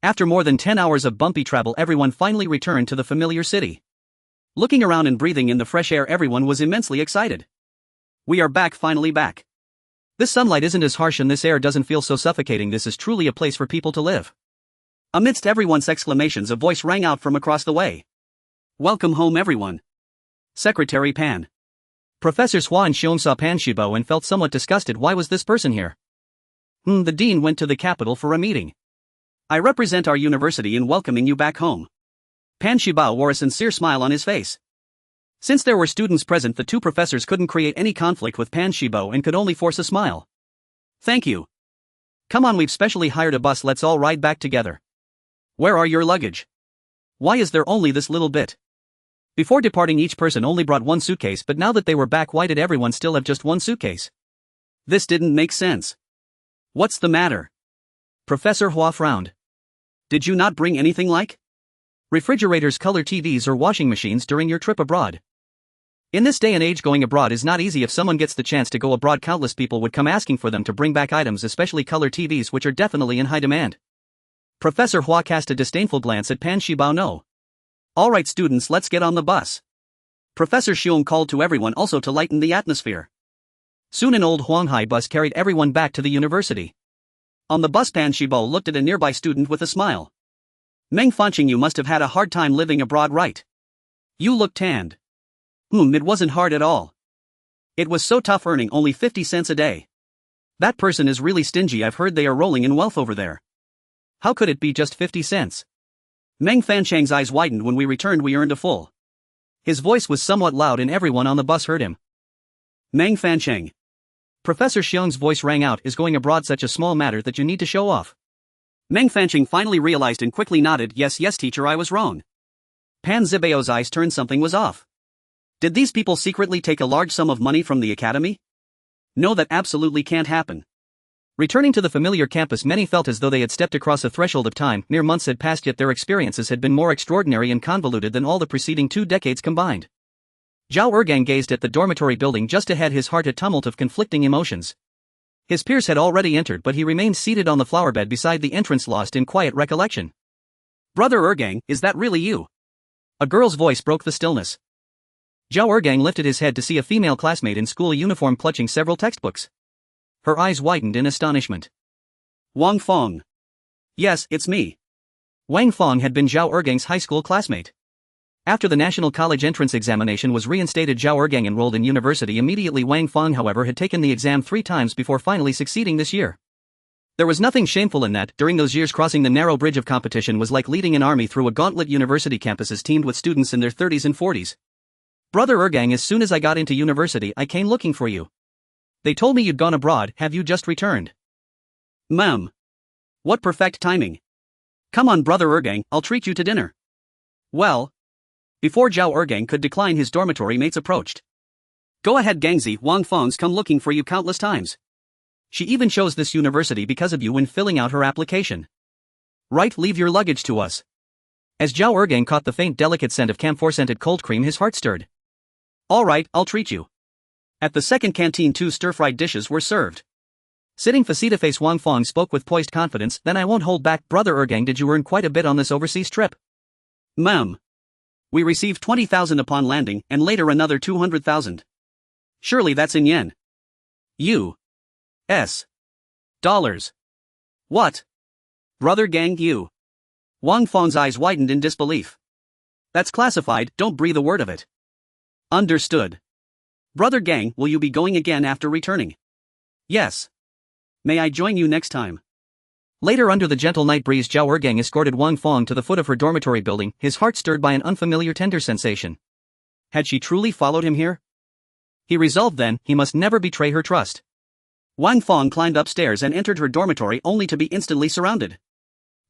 Speaker 1: After more than 10 hours of bumpy travel, everyone finally returned to the familiar city. Looking around and breathing in the fresh air, everyone was immensely excited. We are back, finally back. This sunlight isn't as harsh and this air doesn't feel so suffocating. This is truly a place for people to live. Amidst everyone's exclamations, a voice rang out from across the way. Welcome home, everyone. Secretary Pan. Professor Hua and Xiong saw Pan Shibo and felt somewhat disgusted. Why was this person here? The dean went to the capital for a meeting. I represent our university in welcoming you back home. Pan Shibao wore a sincere smile on his face. Since there were students present, the two professors couldn't create any conflict with Pan Shibo and could only force a smile. Thank you. Come on, we've specially hired a bus, let's all ride back together. Where are your luggage? Why is there only this little bit? Before departing, each person only brought one suitcase, but now that they were back, why did everyone still have just one suitcase? This didn't make sense. What's the matter? Professor Hua frowned. Did you not bring anything like refrigerators, color TVs, or washing machines during your trip abroad? In this day and age, going abroad is not easy. If someone gets the chance to go abroad, countless people would come asking for them to bring back items, especially color TVs, which are definitely in high demand. Professor Hua cast a disdainful glance at Pan Shibao. No. Alright students, let's get on the bus. Professor Xiong called to everyone also to lighten the atmosphere. Soon an old Huanghai bus carried everyone back to the university. On the bus, Pan Shibao looked at a nearby student with a smile. Meng Fanqing, you must have had a hard time living abroad, right? You look tanned. It wasn't hard at all. It was so tough earning only 50 cents a day. That person is really stingy. I've heard they are rolling in wealth over there. How could it be just 50 cents? Meng Fanchang's eyes widened. When we returned, we earned a full. His voice was somewhat loud and everyone on the bus heard him. Meng Fanchang. Professor Xiong's voice rang out. Is going abroad such a small matter that you need to show off? Meng Fanchang finally realized and quickly nodded. Yes, teacher, I was wrong. Pan Zibao's eyes turned. Something was off. Did these people secretly take a large sum of money from the academy? No, that absolutely can't happen. Returning to the familiar campus, many felt as though they had stepped across a threshold of time. Mere months had passed, yet their experiences had been more extraordinary and convoluted than all the preceding 2 decades combined. Zhao Ergang gazed at the dormitory building just ahead, his heart a tumult of conflicting emotions. His peers had already entered, but he remained seated on the flower bed beside the entrance, lost in quiet recollection. Brother Ergang, is that really you? A girl's voice broke the stillness. Zhao Ergang lifted his head to see a female classmate in school uniform clutching several textbooks. Her eyes widened in astonishment. Wang Feng. Yes, it's me. Wang Feng had been Zhao Ergang's high school classmate. After the national college entrance examination was reinstated, Zhao Ergang enrolled in university immediately. Wang Feng, however, had taken the exam 3 times before finally succeeding this year. There was nothing shameful in that. During those years, crossing the narrow bridge of competition was like leading an army through a gauntlet. University campuses teemed with students in their 30s and 40s. Brother Ergang, as soon as I got into university, I came looking for you. They told me you'd gone abroad. Have you just returned? Ma'am. What perfect timing. Come on, Brother Ergang, I'll treat you to dinner. Well. Before Zhao Ergang could decline, his dormitory mates approached. Go ahead, Gangzi, Wang Feng's come looking for you countless times. She even chose this university because of you when filling out her application. Right, leave your luggage to us. As Zhao Ergang caught the faint delicate scent of camphor-scented cold cream, his heart stirred. Alright, I'll treat you. At the second canteen, 2 stir-fried dishes were served. Sitting face-to-face, Wang Feng spoke with poised confidence. Then I won't hold back. Brother Ergang, did you earn quite a bit on this overseas trip? Ma'am. We received 20,000 upon landing, and later another 200,000. Surely that's in yen. U.S. dollars. What? Brother Gang, you. Wang Feng's eyes widened in disbelief. That's classified, don't breathe a word of it. Understood. Brother Gang, will you be going again after returning? Yes. May I join you next time? Later, under the gentle night breeze, Zhao Ergang escorted Wang Feng to the foot of her dormitory building, his heart stirred by an unfamiliar tender sensation. Had she truly followed him here? He resolved then, he must never betray her trust. Wang Feng climbed upstairs and entered her dormitory only to be instantly surrounded.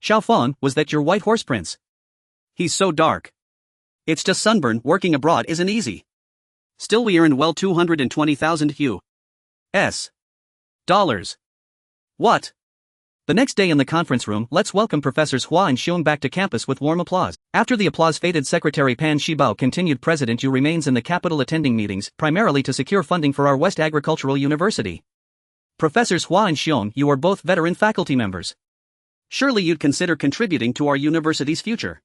Speaker 1: Xiao Feng, was that your white horse prince? He's so dark. It's just sunburn. Working abroad isn't easy. Still, we earned well 220,000 U.S. dollars. What? The next day in the conference room, let's welcome Professors Hua and Xiong back to campus with warm applause. After the applause faded, Secretary Pan Shibao continued. President Yu remains in the capital attending meetings, primarily to secure funding for our West Agricultural University. Professors Hua and Xiong, you are both veteran faculty members. Surely you'd consider contributing to our university's future.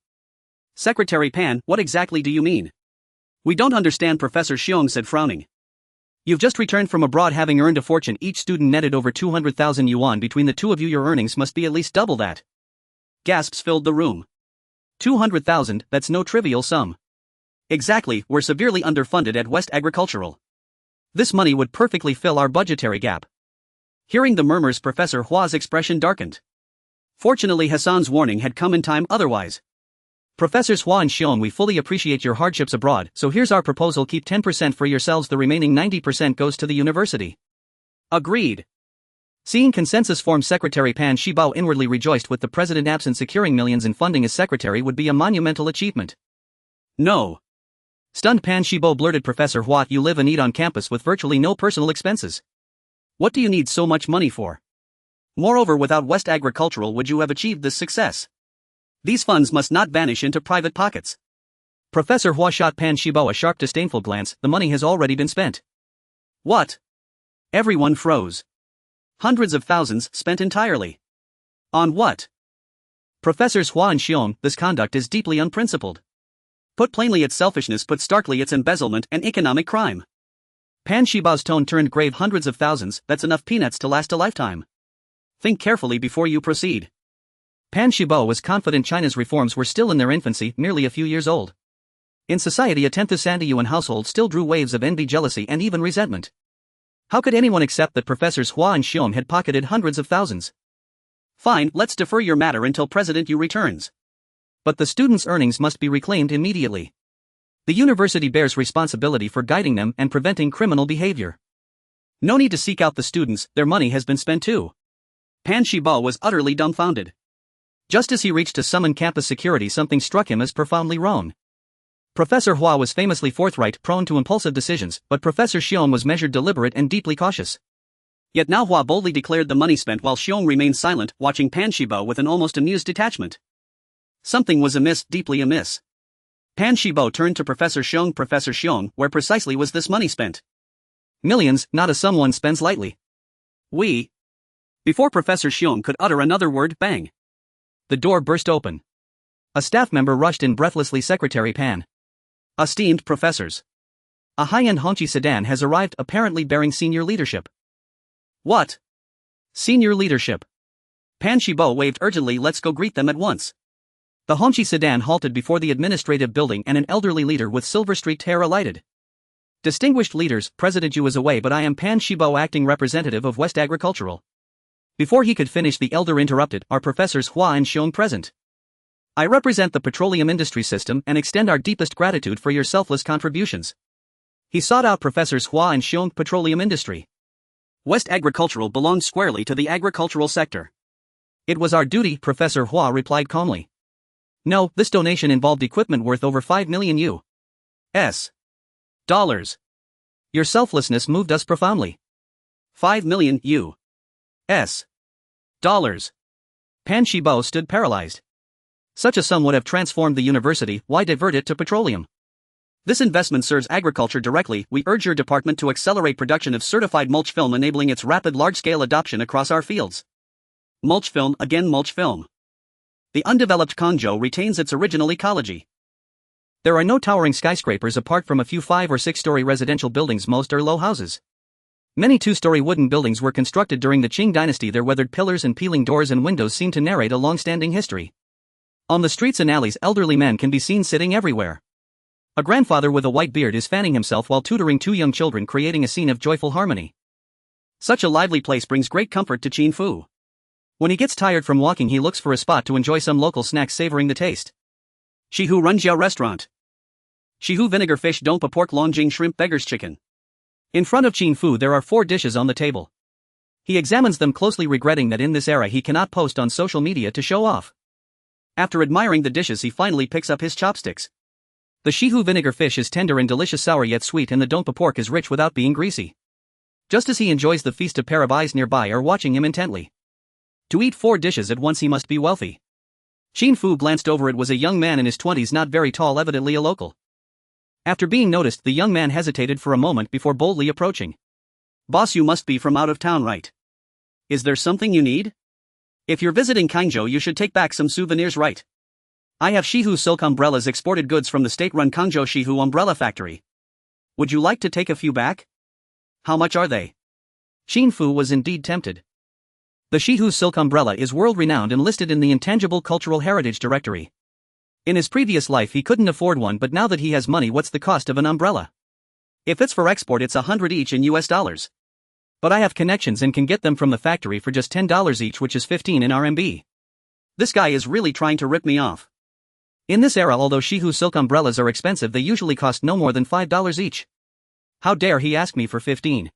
Speaker 1: Secretary Pan, what exactly do you mean? We don't understand, Professor Xiong said, frowning. You've just returned from abroad having earned a fortune. Each student netted over 200,000 yuan. Between the two of you, your earnings must be at least double that. Gasps filled the room. 200,000, that's no trivial sum. Exactly, we're severely underfunded at West Agricultural. This money would perfectly fill our budgetary gap. Hearing the murmurs, Professor Hua's expression darkened. Fortunately, Hassan's warning had come in time otherwise. Professors Hua and Xiong, we fully appreciate your hardships abroad, so here's our proposal: keep 10% for yourselves, the remaining 90% goes to the university. Agreed. Seeing consensus form, Secretary Pan Shibao inwardly rejoiced. With the president absent, securing millions in funding as secretary would be a monumental achievement. No. Stunned, Pan Shibao blurted, Professor Hua, you live and eat on campus with virtually no personal expenses. What do you need so much money for? Moreover, without West Agricultural would you have achieved this success? These funds must not vanish into private pockets. Professor Hua shot Pan Shibao a sharp, disdainful glance. The money has already been spent. What? Everyone froze. Hundreds of thousands spent entirely. On what? Professors Hua and Xiong, this conduct is deeply unprincipled. Put plainly, it's selfishness. Put starkly, it's embezzlement and economic crime. Pan Shibao's tone turned grave. Hundreds of thousands, that's enough peanuts to last a lifetime. Think carefully before you proceed. Pan Shibao was confident China's reforms were still in their infancy, merely a few years old. In society, a 10th of Sandiyuan household still drew waves of envy, jealousy, and even resentment. How could anyone accept that Professors Hua and Xiong had pocketed hundreds of thousands? Fine, let's defer your matter until President Yu returns. But the students' earnings must be reclaimed immediately. The university bears responsibility for guiding them and preventing criminal behavior. No need to seek out the students, their money has been spent too. Pan Shibao was utterly dumbfounded. Just as he reached to summon campus security, something struck him as profoundly wrong. Professor Hua was famously forthright, prone to impulsive decisions, but Professor Xiong was measured, deliberate, and deeply cautious. Yet now Hua boldly declared the money spent while Xiong remained silent, watching Pan Shibao with an almost amused detachment. Something was amiss, deeply amiss. Pan Shibao turned to Professor Xiong. Professor Xiong, where precisely was this money spent? Millions, not a sum one spends lightly. Before Professor Xiong could utter another word, bang! The door burst open. A staff member rushed in breathlessly. Secretary Pan. Esteemed professors. A high-end Hongqi sedan has arrived, apparently bearing senior leadership. What? Senior leadership? Pan Shibao waved urgently. Let's go greet them at once. The Hongqi sedan halted before the administrative building and an elderly leader with silver-streaked hair alighted. Distinguished leaders, President Yu is away, but I am Pan Shibao, acting representative of West Agricultural. Before he could finish, the elder interrupted. Are Professors Hua and Xiong present? I represent the petroleum industry system and extend our deepest gratitude for your selfless contributions. He sought out Professors Hua and Xiong. Petroleum industry. West Agricultural belongs squarely to the agricultural sector. It was our duty, Professor Hua replied calmly. No, this donation involved equipment worth over 5 million US dollars. Your selflessness moved us profoundly. 5 million US dollars. Pan Shibao stood paralyzed. Such a sum would have transformed the university. Why divert it to petroleum? This investment serves agriculture directly. We urge your department to accelerate production of certified mulch film, enabling its rapid large-scale adoption across our fields. Mulch film, again mulch film. The undeveloped Kangzhou retains its original ecology. There are no towering skyscrapers apart from a few 5- or 6-story residential buildings. Most are low houses. Many 2-story wooden buildings were constructed during the Qing dynasty. Their weathered pillars and peeling doors and windows seem to narrate a long-standing history. On the streets and alleys, elderly men can be seen sitting everywhere. A grandfather with a white beard is fanning himself while tutoring 2 young children, creating a scene of joyful harmony. Such a lively place brings great comfort to Qin Fu. When he gets tired from walking, he looks for a spot to enjoy some local snacks, savoring the taste. Shihu Runjiao Restaurant. Shihu Vinegar Fish Dompa Pork Longjing Shrimp Beggar's Chicken. In front of Qin Fu there are 4 dishes on the table. He examines them closely, regretting that in this era he cannot post on social media to show off. After admiring the dishes, he finally picks up his chopsticks. The Shihu Vinegar Fish is tender and delicious, sour yet sweet, and the Dompa Pork is rich without being greasy. Just as he enjoys the feast, a pair of eyes nearby are watching him intently. To eat 4 dishes at once he must be wealthy. Qin Fu glanced over. It was a young man in his 20s, not very tall, evidently a local. After being noticed, the young man hesitated for a moment before boldly approaching. Boss, you must be from out of town, right? Is there something you need? If you're visiting Kangzhou, you should take back some souvenirs, right? I have Shihu silk umbrellas, exported goods from the state-run Kangzhou Shihu Umbrella Factory. Would you like to take a few back? How much are they? Qin Fu was indeed tempted. The Shihu silk umbrella is world-renowned and listed in the Intangible Cultural Heritage Directory. In his previous life he couldn't afford one, but now that he has money, what's the cost of an umbrella? If it's for export, it's 100 each in US dollars. But I have connections and can get them from the factory for just $10 each, which is 15 in RMB. This guy is really trying to rip me off. In this era, although Shihu silk umbrellas are expensive, they usually cost no more than $5 each. How dare he ask me for 15?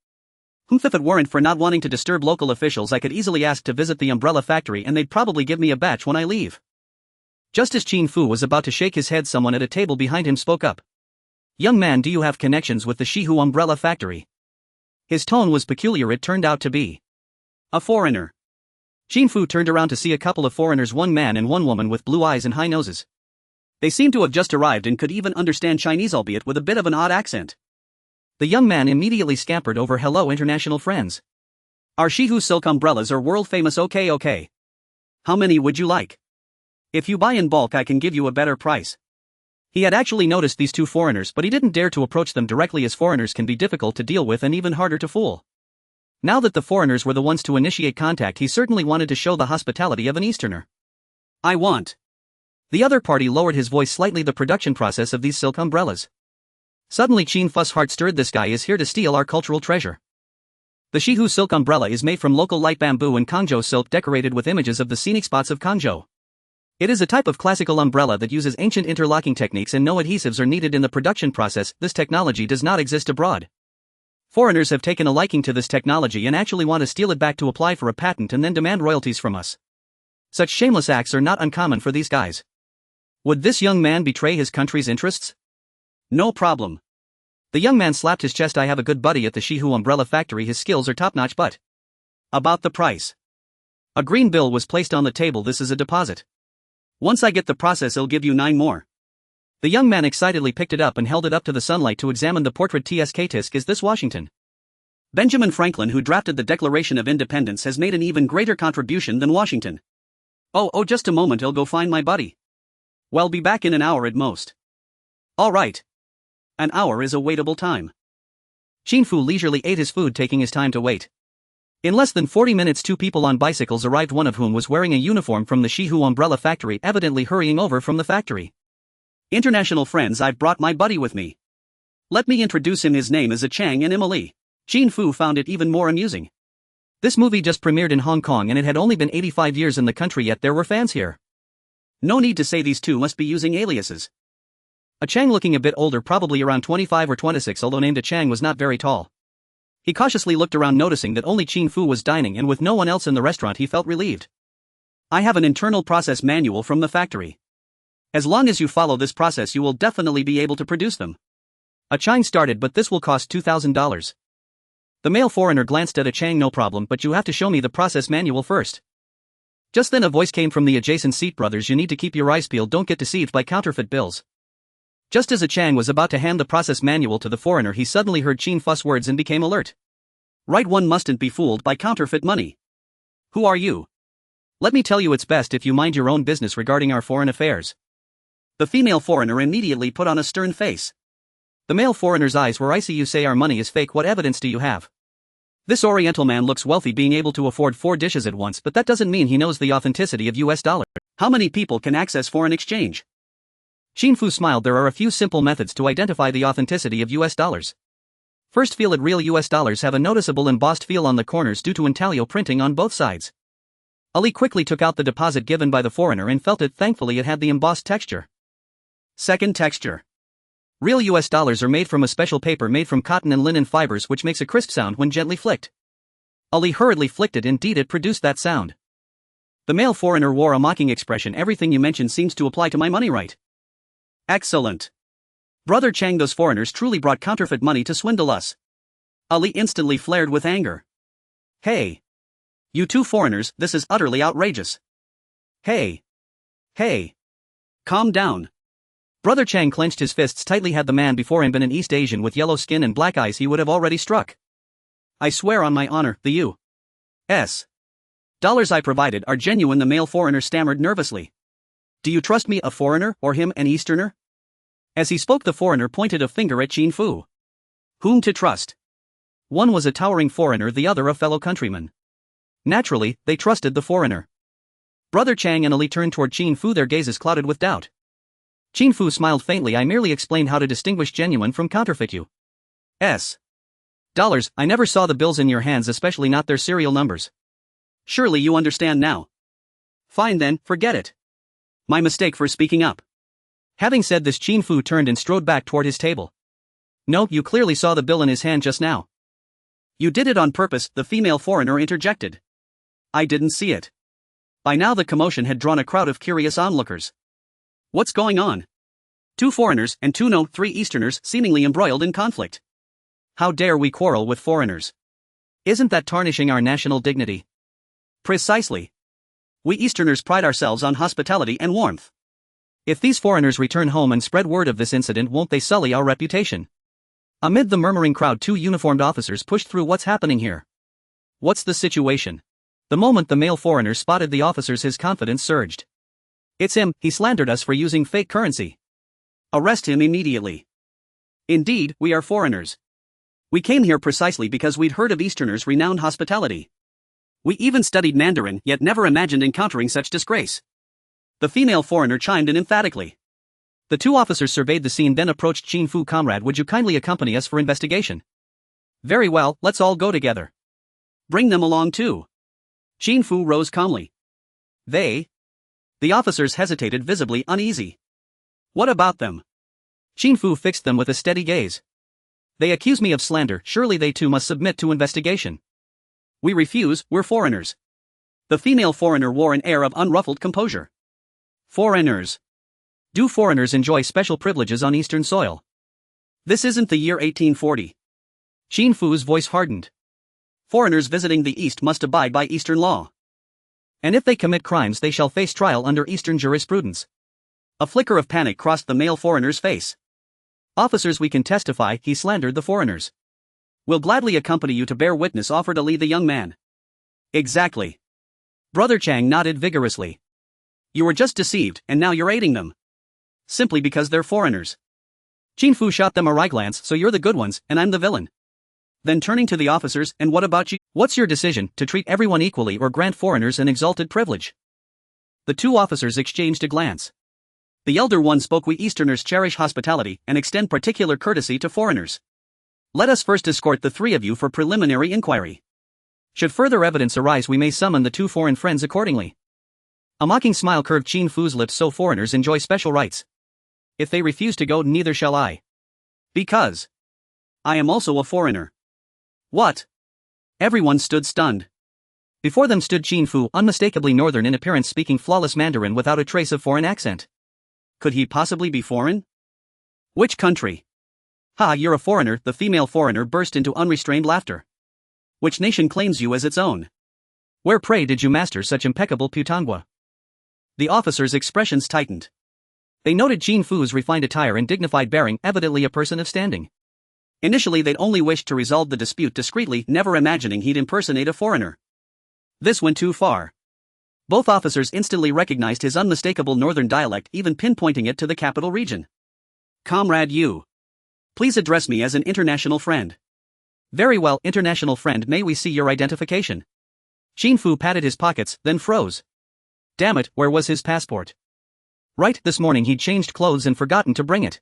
Speaker 1: If it weren't for not wanting to disturb local officials, I could easily ask to visit the umbrella factory and they'd probably give me a batch when I leave. Just as Qin Fu was about to shake his head, someone at a table behind him spoke up. Young man, do you have connections with the Shihu umbrella factory? His tone was peculiar. It turned out to be a foreigner. Qin Fu turned around to see a couple of foreigners, one man and one woman with blue eyes and high noses. They seemed to have just arrived and could even understand Chinese, albeit with a bit of an odd accent. The young man immediately scampered over. Hello, international friends. Our Shihu silk umbrellas are world famous. Okay. How many would you like? If you buy in bulk, I can give you a better price. He had actually noticed these two foreigners, but he didn't dare to approach them directly, as foreigners can be difficult to deal with and even harder to fool. Now that the foreigners were the ones to initiate contact, he certainly wanted to show the hospitality of an Easterner. I want. The other party lowered his voice slightly. The production process of these silk umbrellas. Suddenly Qin Fu's heart stirred. This guy is here to steal our cultural treasure. The Shihu silk umbrella is made from local light bamboo and Kangzhou silk, decorated with images of the scenic spots of Kangzhou. It is a type of classical umbrella that uses ancient interlocking techniques and no adhesives are needed in the production process. This technology does not exist abroad. Foreigners have taken a liking to this technology and actually want to steal it back to apply for a patent and then demand royalties from us. Such shameless acts are not uncommon for these guys. Would this young man betray his country's interests? No problem. The young man slapped his chest. I have a good buddy at the Shihu umbrella factory. His skills are top-notch, but about the price. A green bill was placed on the table. This is a deposit. Once I get the process, I'll give you 9 more. The young man excitedly picked it up and held it up to the sunlight to examine the portrait. Tisk, is this Washington? Benjamin Franklin, who drafted the Declaration of Independence, has made an even greater contribution than Washington. Oh, just a moment, I'll go find my buddy. Well, be back in an hour at most. All right. An hour is a waitable time. Qin Fu leisurely ate his food, taking his time to wait. In less than 40 minutes, 2 people on bicycles arrived, one of whom was wearing a uniform from the Shihu umbrella factory, evidently hurrying over from the factory. International friends, I've brought my buddy with me. Let me introduce him. His name is Chang and Emily. Qin Fu found it even more amusing. This movie just premiered in Hong Kong and it had only been 85 years in the country, yet there were fans here. No need to say these two must be using aliases. A Chang looking a bit older, probably around 25 or 26, although named Chang was not very tall. He cautiously looked around, noticing that only Qin Fu was dining, and with no one else in the restaurant he felt relieved. I have an internal process manual from the factory. As long as you follow this process, you will definitely be able to produce them. A Chang started, but this will cost $2,000. The male foreigner glanced at a Chang. No problem, but you have to show me the process manual first. Just then a voice came from the adjacent seat. Brothers, you need to keep your eyes peeled, don't get deceived by counterfeit bills. Just as a Chang was about to hand the process manual to the foreigner, he suddenly heard Qin Fu's words and became alert. Right, one mustn't be fooled by counterfeit money. Who are you? Let me tell you, it's best if you mind your own business regarding our foreign affairs. The female foreigner immediately put on a stern face. The male foreigner's eyes were icy. You say our money is fake, what evidence do you have? This Oriental man looks wealthy, being able to afford 4 dishes at once, but that doesn't mean he knows the authenticity of US dollar. How many people can access foreign exchange? Qin Fu smiled. There are a few simple methods to identify the authenticity of US dollars. First, feel it. Real US dollars have a noticeable embossed feel on the corners due to intaglio printing on both sides. Ali quickly took out the deposit given by the foreigner and felt it. Thankfully, it had the embossed texture. Second, texture. Real US dollars are made from a special paper made from cotton and linen fibers, which makes a crisp sound when gently flicked. Ali hurriedly flicked it. Indeed, it produced that sound. The male foreigner wore a mocking expression. Everything you mentioned seems to apply to my money, right? Excellent. Brother Chang, those foreigners truly brought counterfeit money to swindle us. Ali instantly flared with anger. Hey. You two foreigners, this is utterly outrageous. Hey. Calm down. Brother Chang clenched his fists tightly. Had the man before him been an East Asian with yellow skin and black eyes, he would have already struck. I swear on my honor, the U.S. dollars I provided are genuine. The male foreigner stammered nervously. Do you trust me, a foreigner, or him, an Easterner? As he spoke, the foreigner pointed a finger at Qin Fu. Whom to trust? One was a towering foreigner, the other a fellow countryman. Naturally, they trusted the foreigner. Brother Chang and Ali turned toward Qin Fu, their gazes clouded with doubt. Qin Fu smiled faintly. I merely explained how to distinguish genuine from counterfeit U.S. dollars. I never saw the bills in your hands, especially not their serial numbers. Surely you understand now. Fine then, forget it. My mistake for speaking up. Having said this, Qin Fu turned and strode back toward his table. No, you clearly saw the bill in his hand just now. You did it on purpose, the female foreigner interjected. I didn't see it. By now the commotion had drawn a crowd of curious onlookers. What's going on? Two foreigners and three Easterners seemingly embroiled in conflict. How dare we quarrel with foreigners? Isn't that tarnishing our national dignity? Precisely. We Easterners pride ourselves on hospitality and warmth. If these foreigners return home and spread word of this incident, won't they sully our reputation? Amid the murmuring crowd, two uniformed officers pushed through. What's happening here? What's the situation? The moment the male foreigner spotted the officers, his confidence surged. It's him, he slandered us for using fake currency. Arrest him immediately. Indeed, we are foreigners. We came here precisely because we'd heard of Easterners' renowned hospitality. We even studied Mandarin, yet never imagined encountering such disgrace. The female foreigner chimed in emphatically. The two officers surveyed the scene, then approached Qin Fu. Comrade, would you kindly accompany us for investigation? Very well, let's all go together. Bring them along too. Qin Fu rose calmly. They? The officers hesitated, visibly uneasy. What about them? Qin Fu fixed them with a steady gaze. They accuse me of slander, surely they too must submit to investigation. We refuse, we're foreigners. The female foreigner wore an air of unruffled composure. Foreigners. Do foreigners enjoy special privileges on Eastern soil? This isn't the year 1840. Qin Fu's voice hardened. Foreigners visiting the East must abide by Eastern law. And if they commit crimes, they shall face trial under Eastern jurisprudence. A flicker of panic crossed the male foreigner's face. Officers, we can testify, he slandered the foreigners. We'll gladly accompany you to bear witness, offered Ali the young man. Exactly. Brother Chang nodded vigorously. You were just deceived, and now you're aiding them. Simply because they're foreigners. Qin Fu shot them a wry glance. So you're the good ones, and I'm the villain. Then turning to the officers, and what about you? What's your decision, to treat everyone equally or grant foreigners an exalted privilege? The two officers exchanged a glance. The elder one spoke. We Easterners cherish hospitality and extend particular courtesy to foreigners. Let us first escort the three of you for preliminary inquiry. Should further evidence arise, we may summon the two foreign friends accordingly. A mocking smile curved Qin Fu's lips. So foreigners enjoy special rights. If they refuse to go, neither shall I. Because I am also a foreigner. What? Everyone stood stunned. Before them stood Qin Fu, unmistakably northern in appearance, speaking flawless Mandarin without a trace of foreign accent. Could he possibly be foreign? Which country? Ha, you're a foreigner, the female foreigner burst into unrestrained laughter. Which nation claims you as its own? Where, pray, did you master such impeccable putangua? The officers' expressions tightened. They noted Qin Fu's refined attire and dignified bearing, evidently a person of standing. Initially they'd only wished to resolve the dispute discreetly, never imagining he'd impersonate a foreigner. This went too far. Both officers instantly recognized his unmistakable northern dialect, even pinpointing it to the capital region. Comrade Yu. Please address me as an international friend. Very well, international friend, may we see your identification? Qin Fu patted his pockets, then froze. Damn it, where was his passport? Right, this morning he'd changed clothes and forgotten to bring it.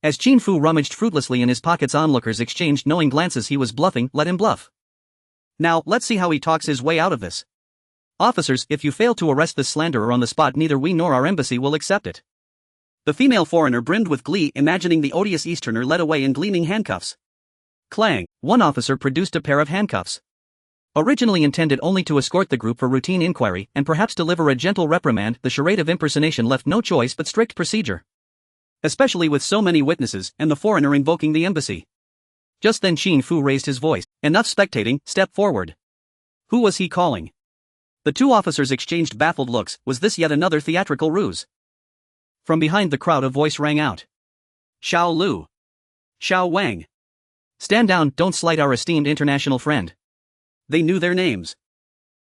Speaker 1: As Qin Fu rummaged fruitlessly in his pockets, onlookers exchanged knowing glances. He was bluffing, let him bluff. Now, let's see how he talks his way out of this. Officers, if you fail to arrest this slanderer on the spot, neither we nor our embassy will accept it. The female foreigner brimmed with glee, imagining the odious Easterner led away in gleaming handcuffs. Clang! One officer produced a pair of handcuffs. Originally intended only to escort the group for routine inquiry and perhaps deliver a gentle reprimand, the charade of impersonation left no choice but strict procedure. Especially with so many witnesses and the foreigner invoking the embassy. Just then Qin Fu raised his voice. Enough spectating, step forward. Who was he calling? The two officers exchanged baffled looks. Was this yet another theatrical ruse? From behind the crowd a voice rang out. Xiao Lu. Xiao Wang. Stand down, don't slight our esteemed international friend. They knew their names.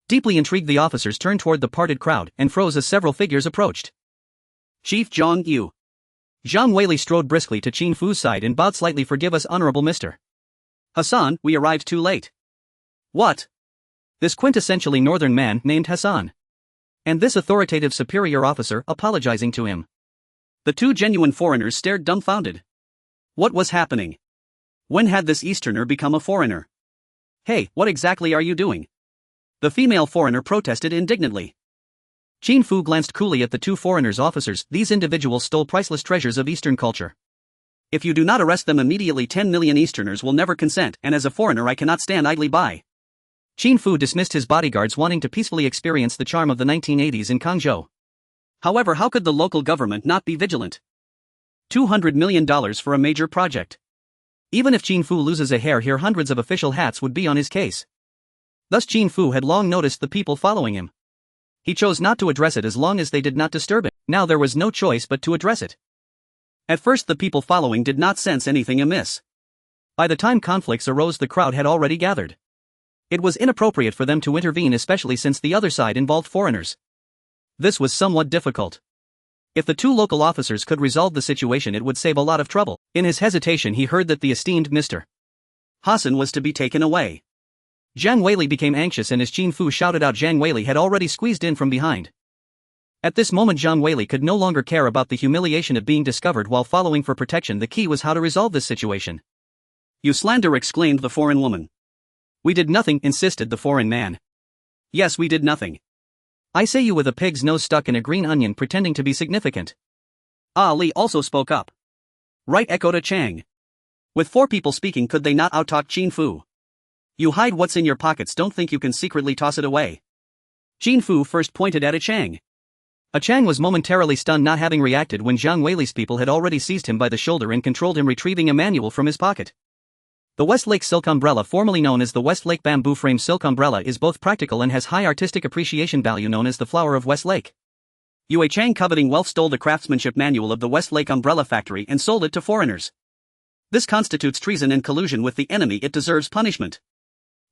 Speaker 1: Deeply intrigued, the officers turned toward the parted crowd and froze as several figures approached. Chief Zhang Yu. Zhang Weili strode briskly to Qin Fu's side and bowed slightly. Forgive us, honorable Mr. Hassan, we arrived too late. What? This quintessentially northern man named Hassan. And this authoritative superior officer apologizing to him. The two genuine foreigners stared dumbfounded. What was happening? When had this Easterner become a foreigner? Hey, what exactly are you doing? The female foreigner protested indignantly. Qin Fu glanced coolly at the two foreigners' officers. These individuals stole priceless treasures of Eastern culture. If you do not arrest them immediately, 10 million Easterners will never consent, and as a foreigner I cannot stand idly by. Qin Fu dismissed his bodyguards wanting to peacefully experience the charm of the 1980s in Guangzhou. However, how could the local government not be vigilant? $200 million for a major project. Even if Qin Fu loses a hair here, hundreds of official hats would be on his case. Thus Qin Fu had long noticed the people following him. He chose not to address it as long as they did not disturb it. Now there was no choice but to address it. At first the people following did not sense anything amiss. By the time conflicts arose, the crowd had already gathered. It was inappropriate for them to intervene, especially since the other side involved foreigners. This was somewhat difficult. If the two local officers could resolve the situation, it would save a lot of trouble. In his hesitation, he heard that the esteemed Mr. Hassan was to be taken away. Zhang Weili became anxious, and as Qin Fu shouted out, Zhang Weili had already squeezed in from behind. At this moment Zhang Weili could no longer care about the humiliation of being discovered while following for protection. The key was how to resolve this situation. You slander, exclaimed the foreign woman. We did nothing, insisted the foreign man. Yes, we did nothing. I say, you with a pig's nose stuck in a green onion pretending to be significant. Ah, Li also spoke up. Right, echoed a Chang. With four people speaking, could they not outtalk Qin Fu? You hide what's in your pockets, don't think you can secretly toss it away. Qin Fu first pointed at a Chang. A Chang was momentarily stunned, not having reacted when Zhang Weili's people had already seized him by the shoulder and controlled him, retrieving a manual from his pocket. The Westlake Silk Umbrella, formerly known as the Westlake Bamboo Frame Silk Umbrella, is both practical and has high artistic appreciation value, known as the Flower of Westlake. Yue Chang, coveting wealth, stole the craftsmanship manual of the Westlake Umbrella Factory and sold it to foreigners. This constitutes treason and collusion with the enemy. It deserves punishment.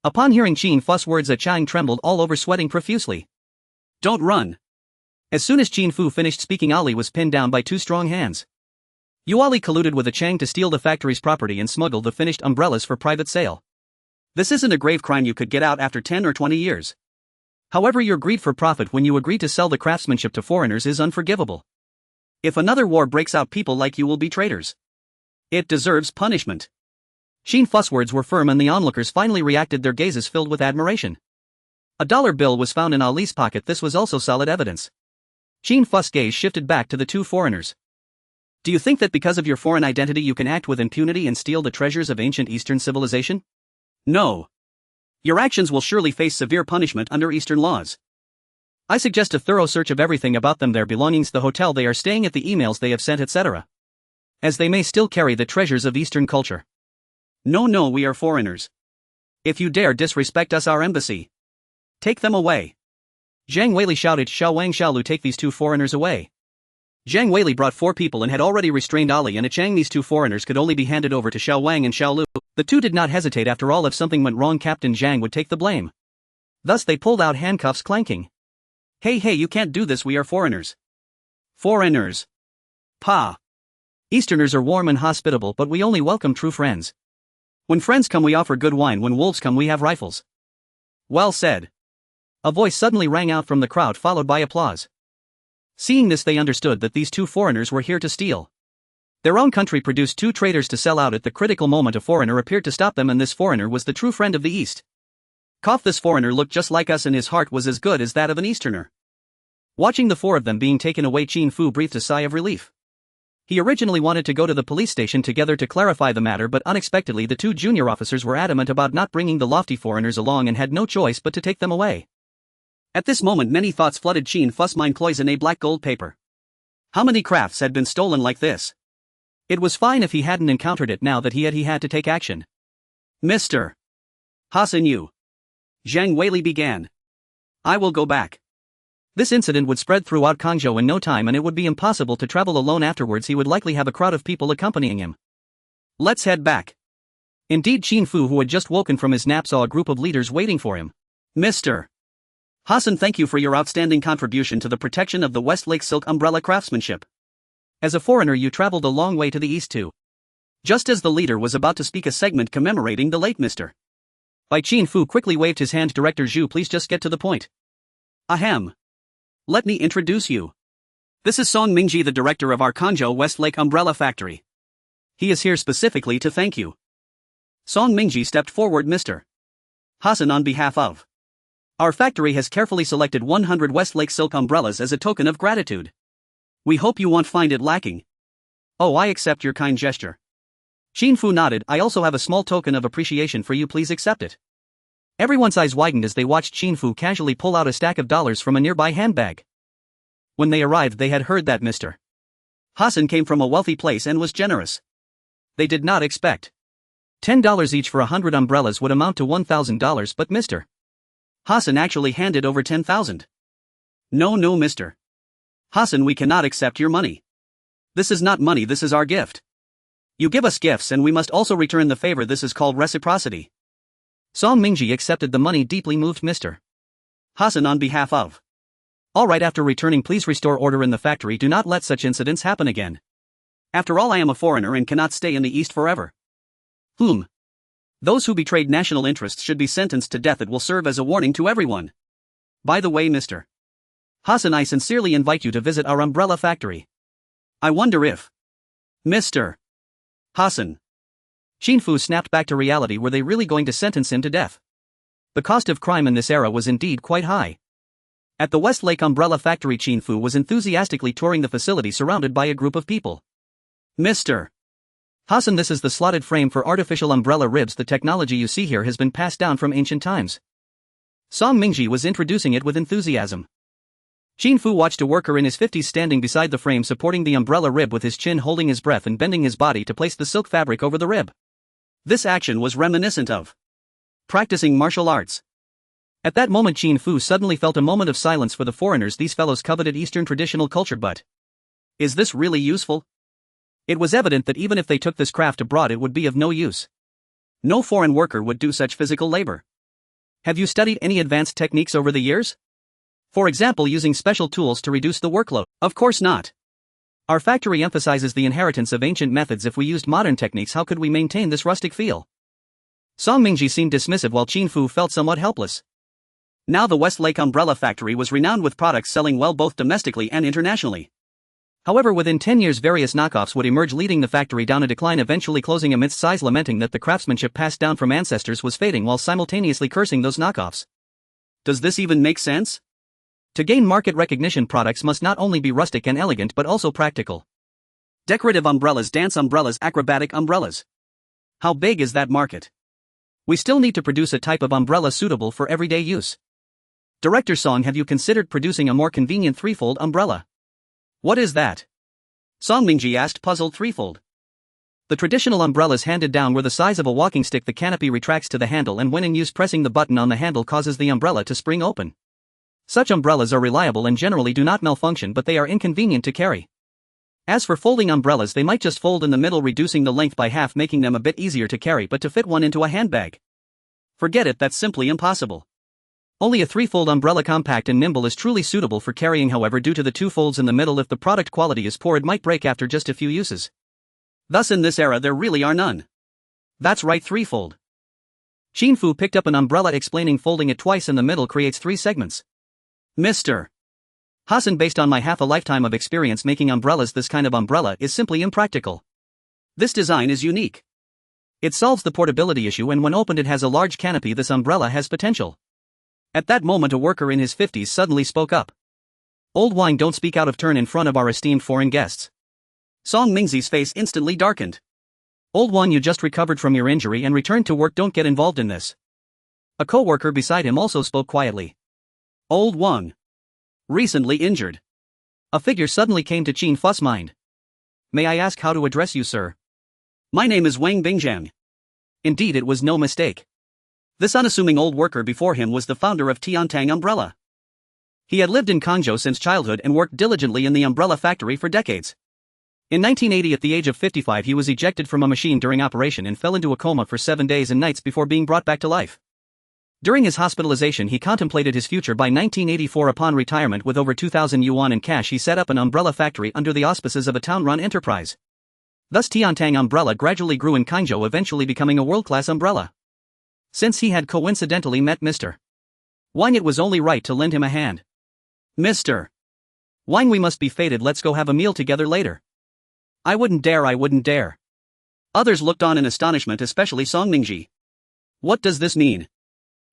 Speaker 1: Upon hearing Qin Fu's words, a Chang trembled all over, sweating profusely. Don't run. As soon as Qin Fu finished speaking, Ali was pinned down by two strong hands. Ali colluded with a Chang to steal the factory's property and smuggle the finished umbrellas for private sale. This isn't a grave crime, you could get out after 10 or 20 years. However, your greed for profit when you agree to sell the craftsmanship to foreigners is unforgivable. If another war breaks out, people like you will be traitors. It deserves punishment. Qin Fu's words were firm, and the onlookers finally reacted, their gazes filled with admiration. A dollar bill was found in Ali's pocket. This was also solid evidence. Qin Fu's gaze shifted back to the two foreigners. Do you think that because of your foreign identity you can act with impunity and steal the treasures of ancient Eastern civilization? No. Your actions will surely face severe punishment under Eastern laws. I suggest a thorough search of everything about them, their belongings, the hotel they are staying at, the emails they have sent, etc. As they may still carry the treasures of Eastern culture. No, we are foreigners. If you dare disrespect us, our embassy. Take them away. Zhang Weili shouted. Xiao Wang, Xiaolu, take these two foreigners away. Zhang Weili brought four people and had already restrained Ali and a Chang. These two foreigners could only be handed over to Xiao Wang and Xiaolu. The two did not hesitate. After all, if something went wrong, Captain Zhang would take the blame. Thus they pulled out handcuffs, clanking. Hey, you can't do this, we are foreigners. Foreigners. Pa. Easterners are warm and hospitable, but we only welcome true friends. When friends come, we offer good wine. When wolves come, we have rifles. Well said. A voice suddenly rang out from the crowd, followed by applause. Seeing this, they understood that these two foreigners were here to steal. Their own country produced two traitors to sell out. At the critical moment, a foreigner appeared to stop them, and this foreigner was the true friend of the East. This foreigner looked just like us, and his heart was as good as that of an Easterner. Watching the four of them being taken away, Qin Fu breathed a sigh of relief. He originally wanted to go to the police station together to clarify the matter, but unexpectedly the two junior officers were adamant about not bringing the lofty foreigners along and had no choice but to take them away. At this moment many thoughts flooded Qin Fu's mind. Cloisonné black gold paper. How many crafts had been stolen like this? It was fine if he hadn't encountered it. Now that he had to take action. Mr. Hassan, you. Zhang Weili began. I will go back. This incident would spread throughout Guangzhou in no time, and it would be impossible to travel alone afterwards. He would likely have a crowd of people accompanying him. Let's head back. Indeed, Qin Fu, who had just woken from his nap, saw a group of leaders waiting for him. Mr. Hassan, thank you for your outstanding contribution to the protection of the Westlake silk umbrella craftsmanship. As a foreigner, you traveled a long way to the east too. Just as the leader was about to speak a segment commemorating the late Mr. By Qin Fu quickly waved his hand. Director Zhu, please just get to the point. Ahem. Let me introduce you. This is Song Mingji, the director of our Kanzhou Westlake Umbrella Factory. He is here specifically to thank you. Song Mingji stepped forward. Mr. Hassan, on behalf of our factory, has carefully selected 100 Westlake silk umbrellas as a token of gratitude. We hope you won't find it lacking. Oh, I accept your kind gesture. Qin Fu nodded. I also have a small token of appreciation for you, please accept it. Everyone's eyes widened as they watched Qin Fu casually pull out a stack of dollars from a nearby handbag. When they arrived, they had heard that Mr. Hassan came from a wealthy place and was generous. They did not expect $10 each for 100 umbrellas would amount to $1,000, but Mr. Hassan actually handed over 10,000. No, Mr. Hassan, we cannot accept your money. This is not money, this is our gift. You give us gifts and we must also return the favor. This is called reciprocity. Song Mingji accepted the money, deeply moved. Mr. Hassan, on behalf of all right, after returning, please restore order in the factory. Do not let such incidents happen again. After all, I am a foreigner and cannot stay in the East forever. Those who betrayed national interests should be sentenced to death. It will serve as a warning to everyone. By the way, Mr. Hassan, I sincerely invite you to visit our umbrella factory. I wonder if Mr. Hassan. Qin Fu snapped back to reality. Were they really going to sentence him to death? The cost of crime in this era was indeed quite high. At the Westlake Umbrella Factory, Qin Fu was enthusiastically touring the facility surrounded by a group of people. Mr. Hassan, this is the slotted frame for artificial umbrella ribs. The technology you see here has been passed down from ancient times. Song Mingji was introducing it with enthusiasm. Qin Fu watched a worker in his 50s standing beside the frame, supporting the umbrella rib with his chin, holding his breath and bending his body to place the silk fabric over the rib. This action was reminiscent of practicing martial arts. At that moment, Qin Fu suddenly felt a moment of silence for the foreigners. These fellows coveted Eastern traditional culture, but is this really useful? It was evident that even if they took this craft abroad, it would be of no use. No foreign worker would do such physical labor. Have you studied any advanced techniques over the years? For example, using special tools to reduce the workload? Of course not. Our factory emphasizes the inheritance of ancient methods. If we used modern techniques, how could we maintain this rustic feel? Song Mingji seemed dismissive while Qin Fu felt somewhat helpless. Now the Westlake Umbrella Factory was renowned with products selling well both domestically and internationally. However, within 10 years various knockoffs would emerge, leading the factory down a decline, eventually closing amidst sighs lamenting that the craftsmanship passed down from ancestors was fading while simultaneously cursing those knockoffs. Does this even make sense? To gain market recognition, products must not only be rustic and elegant but also practical. Decorative umbrellas, dance umbrellas, acrobatic umbrellas. How big is that market? We still need to produce a type of umbrella suitable for everyday use. Director Song, have you considered producing a more convenient threefold umbrella? What is that? Song Mingji asked, puzzled. Threefold. The traditional umbrellas handed down were the size of a walking stick. The canopy retracts to the handle, and when in use, pressing the button on the handle causes the umbrella to spring open. Such umbrellas are reliable and generally do not malfunction, but they are inconvenient to carry. As for folding umbrellas, they might just fold in the middle, reducing the length by half, making them a bit easier to carry, but to fit one into a handbag? Forget it, that's simply impossible. Only a threefold umbrella, compact and nimble, is truly suitable for carrying. However, due to the two folds in the middle, if the product quality is poor, it might break after just a few uses. Thus in this era there really are none. That's right, threefold. Qin Fu picked up an umbrella, explaining folding it twice in the middle creates 3 segments. Mr. Hassan, based on my half a lifetime of experience making umbrellas, this kind of umbrella is simply impractical. This design is unique. It solves the portability issue, and when opened it has a large canopy. This umbrella has potential. At that moment a worker in his 50s suddenly spoke up. Old wine, don't speak out of turn in front of our esteemed foreign guests. Song Mingzi's face instantly darkened. Old one, you just recovered from your injury and returned to work, don't get involved in this. A co-worker beside him also spoke quietly. Old Wang. Recently injured. A figure suddenly came to Qin Fu's mind. May I ask how to address you, sir? My name is Wang Bingjiang. Indeed, it was no mistake. This unassuming old worker before him was the founder of Tiantang Umbrella. He had lived in Kanzhou since childhood and worked diligently in the umbrella factory for decades. In 1980, at the age of 55, he was ejected from a machine during operation and fell into a coma for 7 days and nights before being brought back to life. During his hospitalization, he contemplated his future. By 1984, upon retirement with over 2,000 yuan in cash, he set up an umbrella factory under the auspices of a town-run enterprise. Thus Tiantang umbrella gradually grew in Qingzhou, eventually becoming a world-class umbrella. Since he had coincidentally met Mr. Wang, it was only right to lend him a hand. Mr. Wang, we must be fated, let's go have a meal together later. I wouldn't dare. Others looked on in astonishment, especially Song Mingji. What does this mean?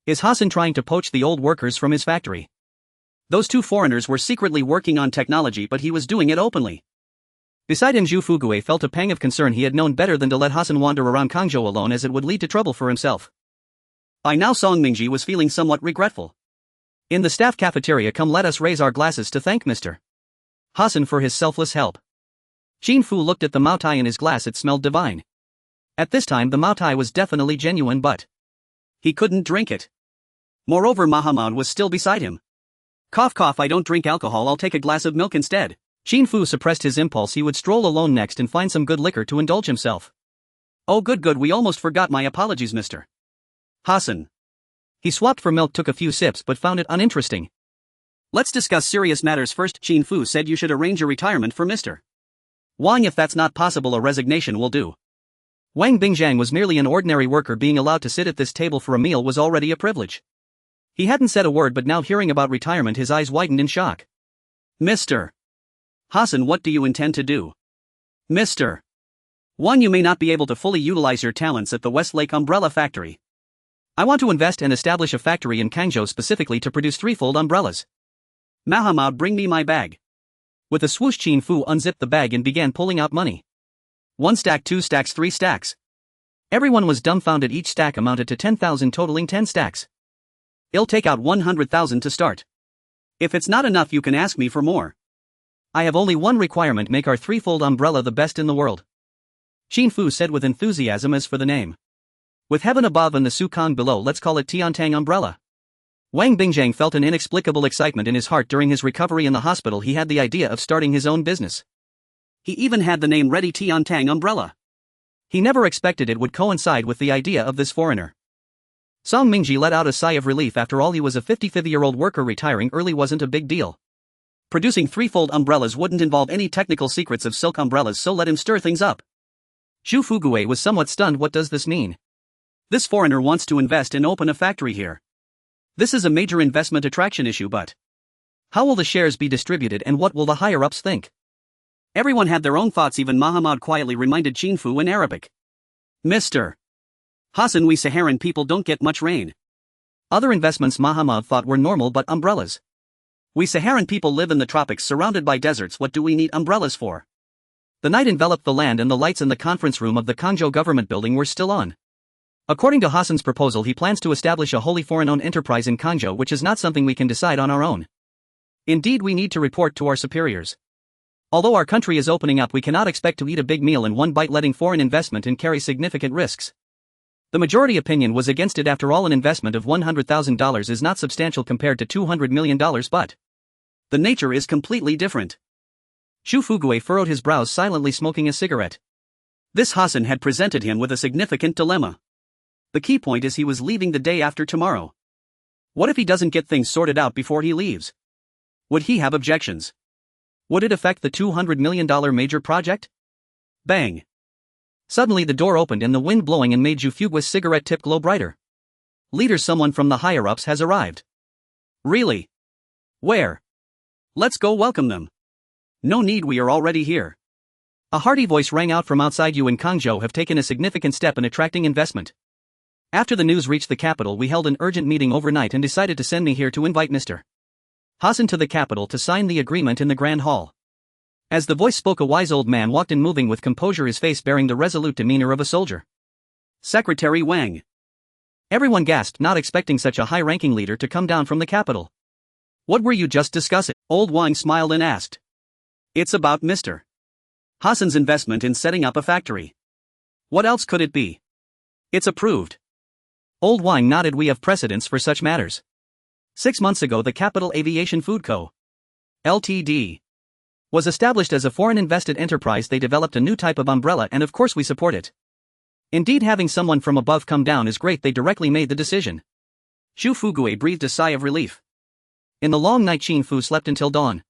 Speaker 1: Is Hassan trying to poach the old workers from his factory? Those two foreigners were secretly working on technology, but he was doing it openly. Beside him, Zhu Fugue felt a pang of concern. He had known better than to let Hassan wander around Qingzhou alone, as it would lead to trouble for himself. By now Song Mingji was feeling somewhat regretful. In the staff cafeteria, come let us raise our glasses to thank Mr. Hassan for his selfless help. Qin Fu looked at the Maotai in his glass, it smelled divine. At this time the Maotai was definitely genuine, but he couldn't drink it. Moreover, Mahamad was still beside him. Cough cough, I don't drink alcohol, I'll take a glass of milk instead. Qin Fu suppressed his impulse. He would stroll alone next and find some good liquor to indulge himself. Oh good, we almost forgot, my apologies Mr. Hassan. He swapped for milk, took a few sips but found it uninteresting. Let's discuss serious matters first. Qin Fu said you should arrange a retirement for Mr. Wang. If that's not possible, a resignation will do. Wang Bingjiang was merely an ordinary worker. Being allowed to sit at this table for a meal was already a privilege. He hadn't said a word, but now hearing about retirement his eyes widened in shock. Mr. Hassan, what do you intend to do? Mr. Wang, you may not be able to fully utilize your talents at the Westlake Umbrella Factory. I want to invest and establish a factory in Qingzhou specifically to produce threefold umbrellas. Mahamad, bring me my bag. With a swoosh, Qin Fu unzipped the bag and began pulling out money. 1 stack, 2 stacks, 3 stacks. Everyone was dumbfounded. Each stack amounted to 10,000, totaling 10 stacks. I'll take out 100,000 to start. If it's not enough, you can ask me for more. I have only one requirement: make our threefold umbrella the best in the world. Qin Fu said with enthusiasm. As for the name, with heaven above and the Sukang below, let's call it Tiantang umbrella. Wang Bingjiang felt an inexplicable excitement in his heart. During his recovery in the hospital, he had the idea of starting his own business. He even had the name ready, Tiantang umbrella. He never expected it would coincide with the idea of this foreigner. Song Mingji let out a sigh of relief. After all, he was a 55-year-old worker. Retiring early wasn't a big deal. Producing threefold umbrellas wouldn't involve any technical secrets of silk umbrellas, so let him stir things up. Zhu Fugue was somewhat stunned. What does this mean? This foreigner wants to invest and open a factory here. This is a major investment attraction issue, but how will the shares be distributed and what will the higher-ups think? Everyone had their own thoughts. Even Mahamad quietly reminded Qin Fu in Arabic. Mr. Hassan, we Saharan people don't get much rain. Other investments Mahamad thought were normal, but umbrellas. We Saharan people live in the tropics surrounded by deserts. What do we need umbrellas for? The night enveloped the land and the lights in the conference room of the Qingzhou government building were still on. According to Hassan's proposal, he plans to establish a wholly foreign-owned enterprise in Qingzhou, which is not something we can decide on our own. Indeed, we need to report to our superiors. Although our country is opening up, we cannot expect to eat a big meal in one bite, letting foreign investment and carry significant risks. The majority opinion was against it. After all, an investment of $100,000 is not substantial compared to $200 million, but the nature is completely different. Zhu Fugue furrowed his brows, silently smoking a cigarette. This Hassan had presented him with a significant dilemma. The key point is he was leaving the day after tomorrow. What if he doesn't get things sorted out before he leaves? Would he have objections? Would it affect the $200 million major project? Bang! Suddenly the door opened and the wind blowing and made Zhu Fugue's cigarette tip glow brighter. Leader, someone from the higher-ups has arrived. Really? Where? Let's go welcome them. No need, we are already here. A hearty voice rang out from outside. You in Qingzhou have taken a significant step in attracting investment. After the news reached the capital, we held an urgent meeting overnight and decided to send me here to invite Mr. Hassan to the capital to sign the agreement in the Grand Hall. As the voice spoke, a wise old man walked in, moving with composure, his face bearing the resolute demeanor of a soldier. Secretary Wang. Everyone gasped, not expecting such a high-ranking leader to come down from the capital. What were you just discussing? Old Wang smiled and asked. It's about Mr. Hassan's investment in setting up a factory. What else could it be? It's approved. Old Wang nodded. We have precedents for such matters. 6 months ago, the Capital Aviation Food Co. Ltd. was established as a foreign-invested enterprise. They developed a new type of umbrella and of course we support it. Indeed, having someone from above come down is great. They directly made the decision. Zhu Fugue breathed a sigh of relief. In the long night, Qin Fu slept until dawn.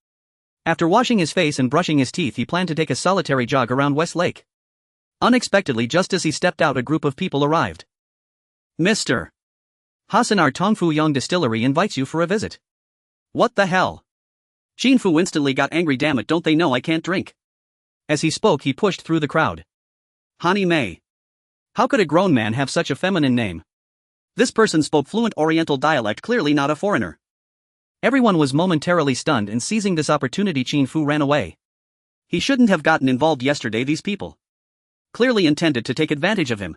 Speaker 1: After washing his face and brushing his teeth, he planned to take a solitary jog around West Lake. Unexpectedly, just as he stepped out, a group of people arrived. Mr. Hassan, our Tongfu Yang distillery invites you for a visit. What the hell? Qin Fu instantly got angry. Damn it, don't they know I can't drink? As he spoke, he pushed through the crowd. Hani Mei. How could a grown man have such a feminine name? This person spoke fluent Oriental dialect, clearly not a foreigner. Everyone was momentarily stunned, and seizing this opportunity, Qin Fu ran away. He shouldn't have gotten involved yesterday. These people clearly intended to take advantage of him.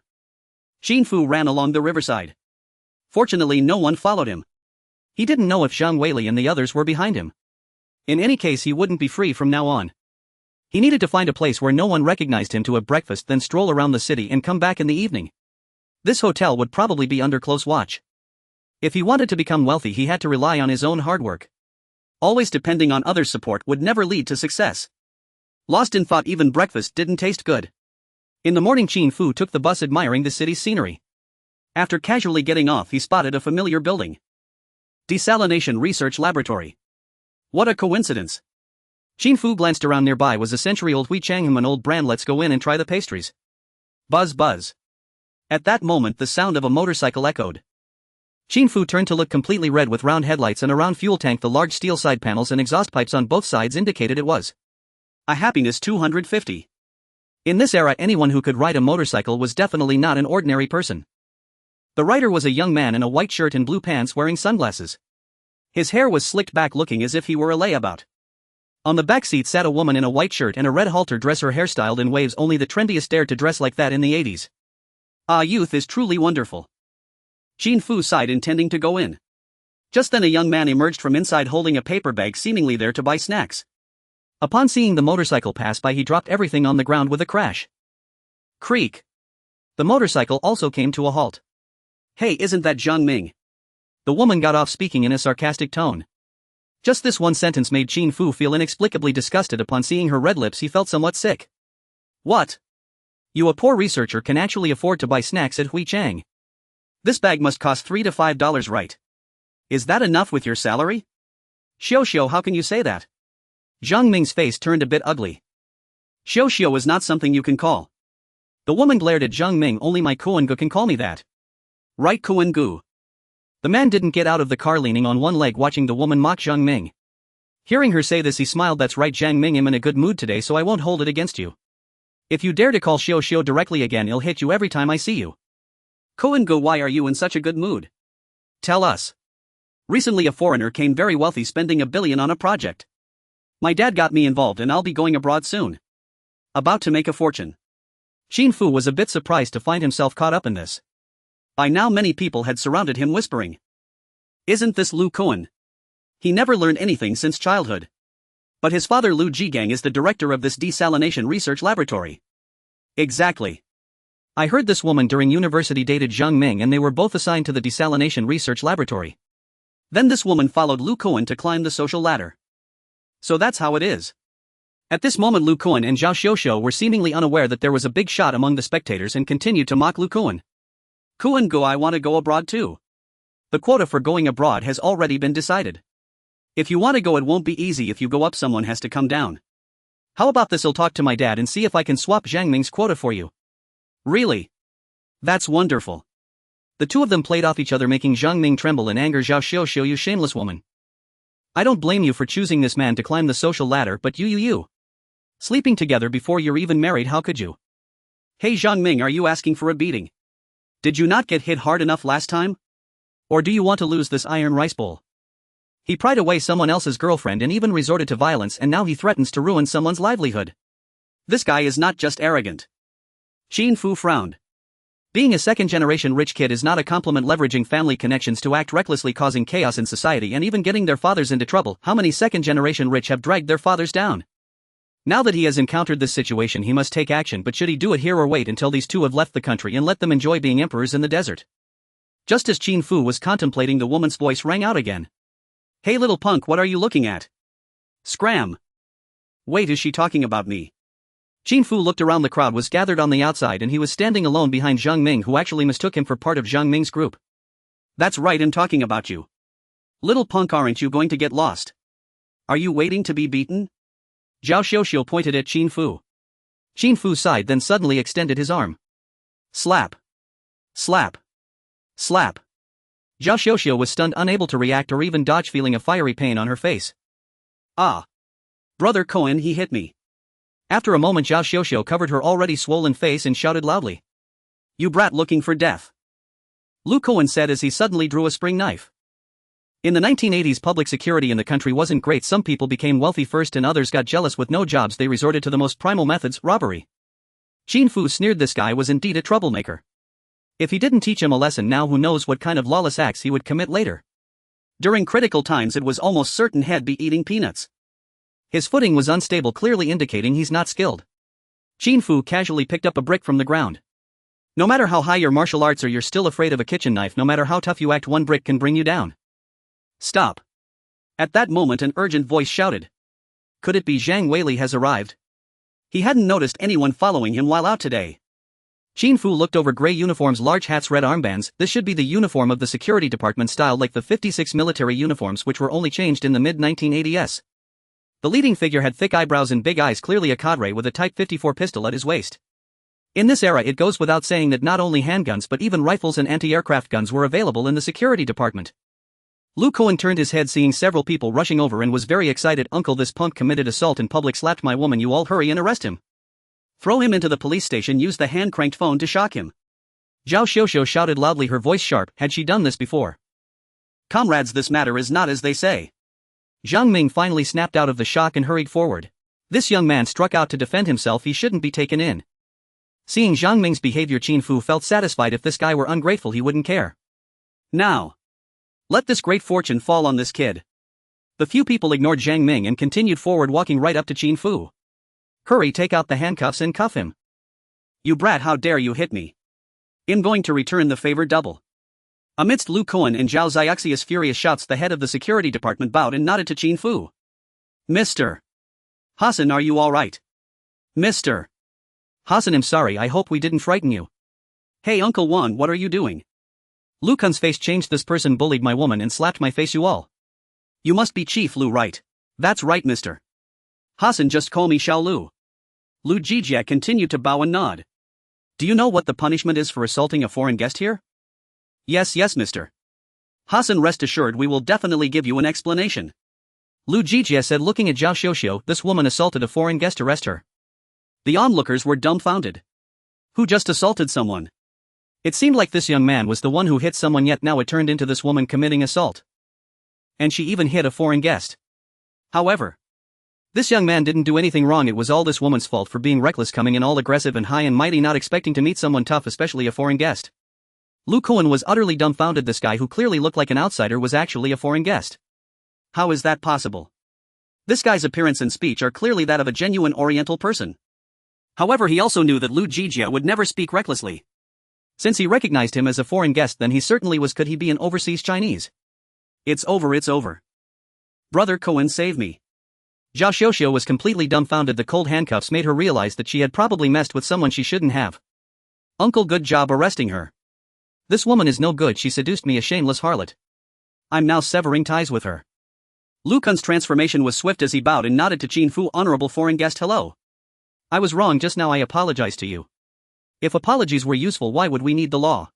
Speaker 1: Qin Fu ran along the riverside. Fortunately, no one followed him. He didn't know if Zhang Weili and the others were behind him. In any case, he wouldn't be free from now on. He needed to find a place where no one recognized him to have breakfast, then stroll around the city and come back in the evening. This hotel would probably be under close watch. If he wanted to become wealthy, he had to rely on his own hard work. Always depending on others' support would never lead to success. Lost in thought, even breakfast didn't taste good. In the morning, Qin Fu took the bus, admiring the city's scenery. After casually getting off, he spotted a familiar building. Desalination Research Laboratory. What a coincidence. Qin Fu glanced around. Nearby was a century-old Hui Changham, an old brand. Let's go in and try the pastries. Buzz buzz. At that moment, the sound of a motorcycle echoed. Qin Fu turned to look. Completely red with round headlights and a round fuel tank. The large steel side panels and exhaust pipes on both sides indicated it was a Happiness 250. In this era, anyone who could ride a motorcycle was definitely not an ordinary person. The rider was a young man in a white shirt and blue pants, wearing sunglasses. His hair was slicked back, looking as if he were a layabout. On the back seat sat a woman in a white shirt and a red halter dress, her hair styled in waves. Only the trendiest dared to dress like that in the 80s. Ah, youth is truly wonderful. Qin Fu sighed, intending to go in. Just then a young man emerged from inside holding a paper bag, seemingly there to buy snacks. Upon seeing the motorcycle pass by, he dropped everything on the ground with a crash. Creak. The motorcycle also came to a halt. Hey, isn't that Zhang Ming? The woman got off, speaking in a sarcastic tone. Just this one sentence made Qin Fu feel inexplicably disgusted. Upon seeing her red lips, he felt somewhat sick. What? You, a poor researcher, can actually afford to buy snacks at Hui Chang? This bag must cost $3 to $5, right? Is that enough with your salary? Xiao, how can you say that? Zhang Ming's face turned a bit ugly. Xiao is not something you can call. The woman glared at Zhang Ming. Only my Kuan-gu can call me that. Right, Kuan-gu. The man didn't get out of the car, leaning on one leg, watching the woman mock Zhang Ming. Hearing her say this, he smiled. That's right, Zhang Ming, I'm in a good mood today, so I won't hold it against you. If you dare to call Xiao directly again, I'll hit you every time I see you. Kuan-gu, why are you in such a good mood? Tell us. Recently a foreigner came, very wealthy, spending $1 billion on a project. My dad got me involved and I'll be going abroad soon. About to make a fortune. Qin Fu was a bit surprised to find himself caught up in this. By now many people had surrounded him, whispering. Isn't this Lu Kuan? He never learned anything since childhood. But his father Lu Jigang is the director of this desalination research laboratory. Exactly. I heard this woman during university dated Zhang Ming, and they were both assigned to the desalination research laboratory. Then this woman followed Lu Kuan to climb the social ladder. So that's how it is. At this moment Lu Kuan and Zhao Xiao were seemingly unaware that there was a big shot among the spectators and continued to mock Lu Kuan. Kuan-gu, I want to go abroad too. The quota for going abroad has already been decided. If you want to go, it won't be easy. If you go up, someone has to come down. How about this? I'll talk to my dad and see if I can swap Zhang Ming's quota for you. Really? That's wonderful. The two of them played off each other, making Zhang Ming tremble in anger. Zhao Xiao, you shameless woman. I don't blame you for choosing this man to climb the social ladder, but you. Sleeping together before you're even married, how could you? Hey Zhang Ming, are you asking for a beating? Did you not get hit hard enough last time? Or do you want to lose this iron rice bowl? He pried away someone else's girlfriend and even resorted to violence, and now he threatens to ruin someone's livelihood. This guy is not just arrogant. Qin Fu frowned. Being a second-generation rich kid is not a compliment. Leveraging family connections to act recklessly, causing chaos in society and even getting their fathers into trouble. How many second-generation rich have dragged their fathers down? Now that he has encountered this situation, he must take action, but should he do it here or wait until these two have left the country and let them enjoy being emperors in the desert? Just as Qin Fu was contemplating, the woman's voice rang out again. Hey little punk, what are you looking at? Scram. Wait, is she talking about me? Qin Fu looked around. The crowd was gathered on the outside and he was standing alone behind Zhang Ming, who actually mistook him for part of Zhang Ming's group. That's right, I'm talking about you. Little punk, aren't you going to get lost? Are you waiting to be beaten? Zhao Xiao pointed at Qin Fu. Qin Fu sighed, then suddenly extended his arm. Slap. Slap. Slap. Zhao Xiuxiu was stunned, unable to react or even dodge, feeling a fiery pain on her face. Ah. Brother Cohen, he hit me. After a moment, Zhao Xiuxiu covered her already swollen face and shouted loudly. You brat looking for death. Lu Cohen said as he suddenly drew a spring knife. In the 1980s, public security in the country wasn't great. Some people became wealthy first and others got jealous. With no jobs, they resorted to the most primal methods, robbery. Qin Fu sneered. This guy was indeed a troublemaker. If he didn't teach him a lesson now, who knows what kind of lawless acts he would commit later. During critical times, it was almost certain he'd be eating peanuts. His footing was unstable, clearly indicating he's not skilled. Qin Fu casually picked up a brick from the ground. No matter how high your martial arts are, you're still afraid of a kitchen knife. No matter how tough you act, one brick can bring you down. Stop. At that moment, an urgent voice shouted. Could it be Zhang Weili has arrived? He hadn't noticed anyone following him while out today. Qin Fu looked over gray uniforms, large hats, red armbands. This should be the uniform of the security department, styled like the 56 military uniforms which were only changed in the mid-1980s. The leading figure had thick eyebrows and big eyes, clearly a cadre with a Type 54 pistol at his waist. In this era, it goes without saying that not only handguns but even rifles and anti-aircraft guns were available in the security department. Lu Cohen turned his head, seeing several people rushing over, and was very excited. Uncle, this punk committed assault in public, slapped my woman. You all hurry and arrest him. Throw him into the police station. Use the hand-cranked phone to shock him. Zhao Xiuxiu shouted loudly, her voice sharp. Had she done this before? Comrades, this matter is not as they say. Zhang Ming finally snapped out of the shock and hurried forward. This young man struck out to defend himself. He shouldn't be taken in. Seeing Zhang Ming's behavior, Qin Fu felt satisfied. If this guy were ungrateful, he wouldn't care. Now, let this great fortune fall on this kid. The few people ignored Zhang Ming and continued forward, walking right up to Qin Fu. Hurry, take out the handcuffs and cuff him. You brat, how dare you hit me? I'm going to return the favor double. Amidst Lu Cohen and Zhao Xiuxiu's furious shouts, the head of the security department bowed and nodded to Qin Fu. Mr. Hassan, are you all right? Mr. Hassan, I'm sorry, I hope we didn't frighten you. Hey Uncle Wan, what are you doing? Lu Kun's face changed. This person bullied my woman and slapped my face. You all. You must be Chief Lu, right? That's right, Mr. Hassan, just call me Xiao Lu. Lu Jijia continued to bow and nod. Do you know what the punishment is for assaulting a foreign guest here? Yes, Mr. Hassan, rest assured we will definitely give you an explanation. Lu Jijia said, looking at Zhao Xiuxiu. This woman assaulted a foreign guest. Arrest her. The onlookers were dumbfounded. Who just assaulted someone? It seemed like this young man was the one who hit someone, yet now it turned into this woman committing assault. And she even hit a foreign guest. However, this young man didn't do anything wrong. It was all this woman's fault for being reckless, coming in all aggressive and high and mighty, not expecting to meet someone tough, especially a foreign guest. Lu Cohen was utterly dumbfounded. This guy, who clearly looked like an outsider, was actually a foreign guest. How is that possible? This guy's appearance and speech are clearly that of a genuine Oriental person. However, he also knew that Lu Jijia would never speak recklessly. Since he recognized him as a foreign guest, then he certainly was. Could he be an overseas Chinese? It's over. Brother Cohen, save me. Zhao Xiuxiu was completely dumbfounded. The cold handcuffs made her realize that she had probably messed with someone she shouldn't have. Uncle, good job arresting her. This woman is no good. She seduced me, a shameless harlot. I'm now severing ties with her. Lu Kun's transformation was swift as he bowed and nodded to Qin Fu. Honorable foreign guest, hello. I was wrong just now. I apologize to you. If apologies were useful, why would we need the law?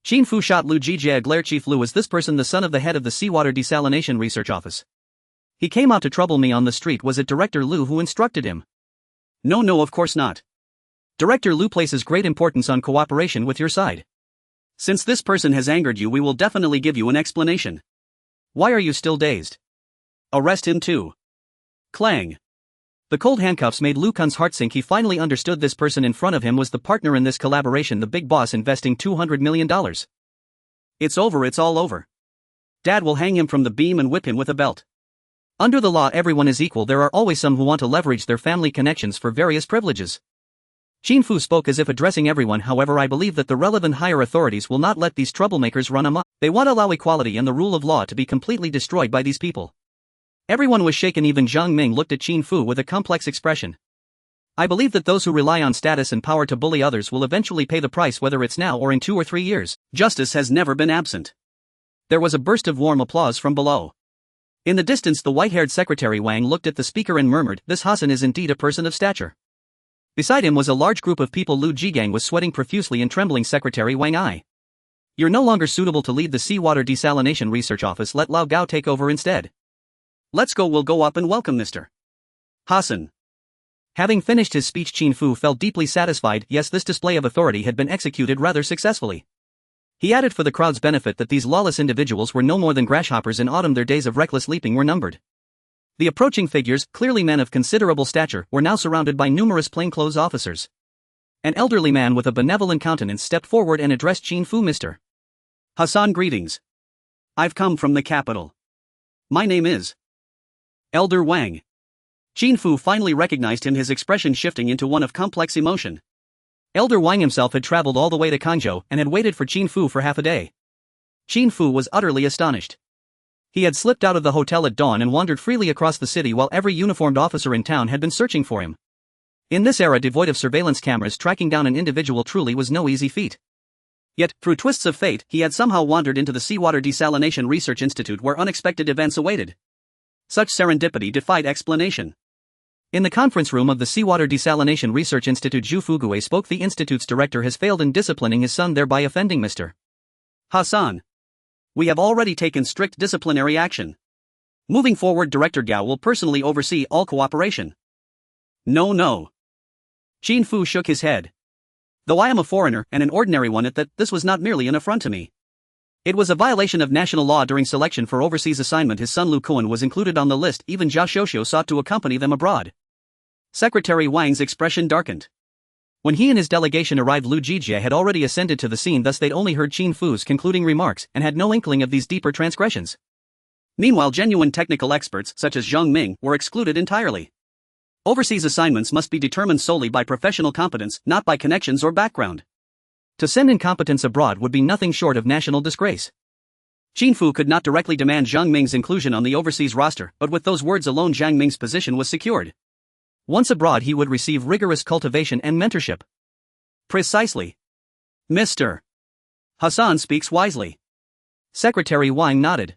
Speaker 1: Qin Fu shot Lu Jijia a glare. Chief Lu, is this person the son of the head of the Seawater Desalination Research Office? He came out to trouble me on the street. Was it Director Lu who instructed him? No, of course not. Director Lu places great importance on cooperation with your side. Since this person has angered you, we will definitely give you an explanation. Why are you still dazed? Arrest him too. Clang. The cold handcuffs made Lu Kun's heart sink. He finally understood this person in front of him was the partner in this collaboration, the big boss investing $200 million. It's over, it's all over. Dad will hang him from the beam and whip him with a belt. Under the law, everyone is equal. There are always some who want to leverage their family connections for various privileges. Qin Fu spoke as if addressing everyone. However, I believe that the relevant higher authorities will not let these troublemakers run amok. They want to allow equality and the rule of law to be completely destroyed by these people. Everyone was shaken. Even Zhang Ming looked at Qin Fu with a complex expression. I believe that those who rely on status and power to bully others will eventually pay the price, whether it's now or in 2 or 3 years. Justice has never been absent. There was a burst of warm applause from below. In the distance, the white-haired secretary Wang looked at the speaker and murmured, "This Hassan is indeed a person of stature." Beside him was a large group of people. Lu Jigang was sweating profusely and trembling. Secretary Wang Ai. You're no longer suitable to lead the seawater desalination research office. Let Lao Gao take over instead.
Speaker 2: Let's go. We'll go up and welcome Mr. Hassan.
Speaker 1: Having finished his speech, Qin Fu felt deeply satisfied. Yes, this display of authority had been executed rather successfully. He added for the crowd's benefit that these lawless individuals were no more than grasshoppers in autumn. Their days of reckless leaping were numbered. The approaching figures, clearly men of considerable stature, were now surrounded by numerous plainclothes officers. An elderly man with a benevolent countenance stepped forward and addressed Qin Fu. Mr.
Speaker 2: Hassan, greetings. I've come from the capital. My name is Elder Wang. Qin Fu finally recognized him, his expression shifting into one of complex emotion.
Speaker 1: Elder Wang himself had traveled all the way to Kangzhou and had waited for Qin Fu for half a day. Qin Fu was utterly astonished. He had slipped out of the hotel at dawn and wandered freely across the city while every uniformed officer in town had been searching for him. In this era devoid of surveillance cameras, tracking down an individual truly was no easy feat.
Speaker 2: Yet, through twists of fate, he had somehow wandered into the Seawater Desalination Research Institute where unexpected events awaited. Such serendipity defied explanation.
Speaker 1: In the conference room of the Seawater Desalination Research Institute, Zhu Fugui spoke. The institute's director has failed in disciplining his son, thereby offending Mr.
Speaker 2: Hassan. We have already taken strict disciplinary action. Moving forward, Director Gao will personally oversee all cooperation. No. Qin Fu shook his head. Though I am a foreigner and an ordinary one at that, this was not merely an affront to me. It was a violation of national law. During selection for overseas assignment, his son Lu Kuan was included on the list. Even Jia Shouxiu sought to accompany them abroad. Secretary Wang's expression darkened.
Speaker 1: When he and his delegation arrived, Lu Jijie had already ascended to the scene, thus they'd only heard Qin Fu's concluding remarks and had no inkling of these deeper transgressions.
Speaker 2: Meanwhile, genuine technical experts such as Zhang Ming were excluded entirely. Overseas assignments must be determined solely by professional competence, not by connections or background.
Speaker 1: To send incompetence abroad would be nothing short of national disgrace.
Speaker 2: Qin Fu could not directly demand Zhang Ming's inclusion on the overseas roster, but with those words alone Zhang Ming's position was secured.
Speaker 1: Once abroad he would receive rigorous cultivation and mentorship.
Speaker 2: Precisely. Mr. Hassan speaks wisely.
Speaker 1: Secretary Wang nodded.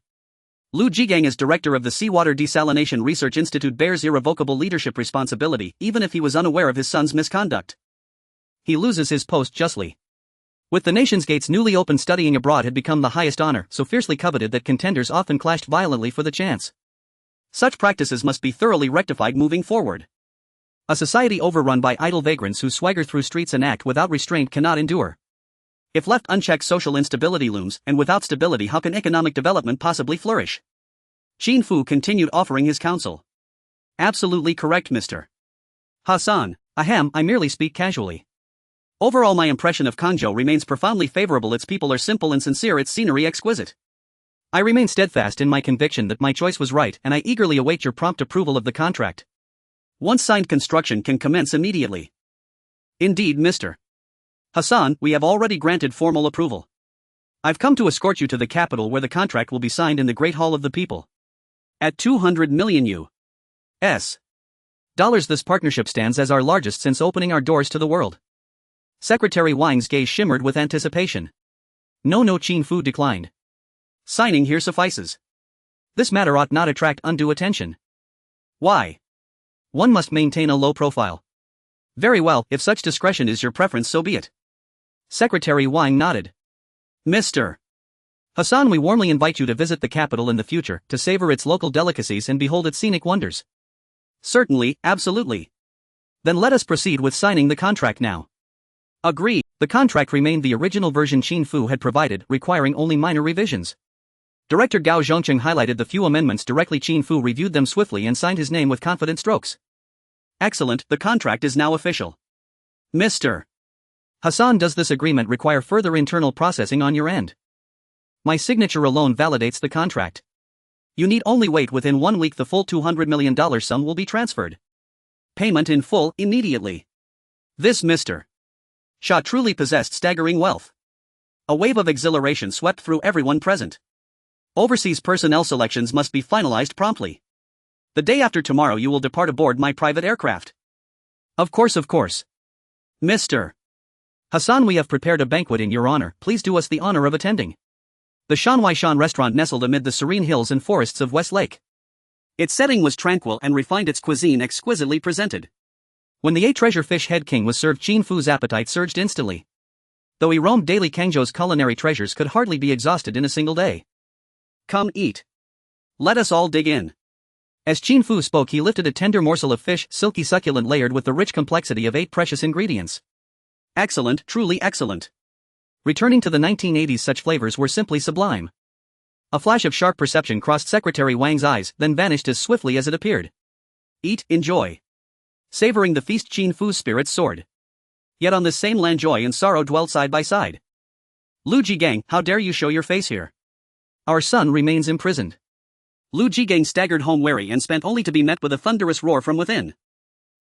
Speaker 2: Lu Jigang as director of the Seawater Desalination Research Institute bears irrevocable leadership responsibility, even if he was unaware of his son's misconduct.
Speaker 1: He loses his post justly. With the nation's gates newly open, studying abroad had become the highest honor, so fiercely coveted that contenders often clashed violently for the chance.
Speaker 2: Such practices must be thoroughly rectified moving forward.
Speaker 1: A society overrun by idle vagrants who swagger through streets and act without restraint cannot endure.
Speaker 2: If left unchecked, social instability looms, and without stability, how can economic development possibly flourish? Qin Fu continued, offering his counsel. Absolutely correct, Mr. Hassan.
Speaker 1: Ahem, I merely speak casually.
Speaker 2: Overall, my impression of Kangzhou remains profoundly favorable. Its people are simple and sincere, its scenery exquisite.
Speaker 1: I remain steadfast in my conviction that my choice was right, and I eagerly await your prompt approval of the contract.
Speaker 2: Once signed, construction can commence immediately. Indeed, Mr. Hassan, we have already granted formal approval. I've come to escort you to the capital where the contract will be signed in the Great Hall of the People. At 200 million U.S.
Speaker 1: dollars, this partnership stands as our largest since opening our doors to the world. Secretary Wang's gaze shimmered with anticipation. No, Qin Fu declined.
Speaker 2: Signing here suffices.
Speaker 1: This matter ought not attract undue attention.
Speaker 2: Why?
Speaker 1: One must maintain a low profile.
Speaker 2: Very well, if such discretion is your preference, so be it.
Speaker 1: Secretary Wang nodded.
Speaker 2: Mr.
Speaker 1: Hassan, we warmly invite you to visit the capital in the future, to savor its local delicacies and behold its scenic wonders.
Speaker 2: Certainly, absolutely.
Speaker 1: Then let us proceed with signing the contract now.
Speaker 2: Agreed.
Speaker 1: The contract remained the original version Qin Fu had provided, requiring only minor revisions. Director Gao Zhongcheng highlighted the few amendments directly. Qin Fu reviewed them swiftly and signed his name with confident strokes.
Speaker 2: Excellent, the contract is now official. Mr.
Speaker 1: Hassan, does this agreement require further internal processing on your end? My signature alone validates the contract. You need only wait. Within 1 week the full $200 million sum will be transferred.
Speaker 2: Payment in full, immediately. This Mr. Shah truly possessed staggering wealth. A wave of exhilaration swept through everyone present. Overseas personnel selections must be finalized promptly. The day after tomorrow you will depart aboard my private aircraft.
Speaker 1: Of course.
Speaker 2: Mr.
Speaker 1: Hassan, we have prepared a banquet in your honor. Please do us the honor of attending. The Shanwaishan restaurant nestled amid the serene hills and forests of West Lake.
Speaker 2: Its setting was tranquil and refined, its cuisine exquisitely presented.
Speaker 1: When the 8 treasure fish head king was served, Qin Fu's appetite surged instantly. Though he roamed daily, Kangzhou's culinary treasures could hardly be exhausted in a single day.
Speaker 2: Come eat. Let us all dig in.
Speaker 1: As Qin Fu spoke, he lifted a tender morsel of fish, silky succulent, layered with the rich complexity of 8 precious ingredients.
Speaker 2: Excellent, truly excellent.
Speaker 1: Returning to the 1980s, such flavors were simply sublime. A flash of sharp perception crossed Secretary Wang's eyes, then vanished as swiftly as it appeared.
Speaker 2: Eat, enjoy. Savoring the feast, Qin Fu's spirits soared. Yet on this same land, joy and sorrow dwelled side by side. Lu Jigang, how dare you show your face here?
Speaker 1: Our son remains imprisoned.
Speaker 2: Lu Jigang staggered home weary and spent only to be met with a thunderous roar from within.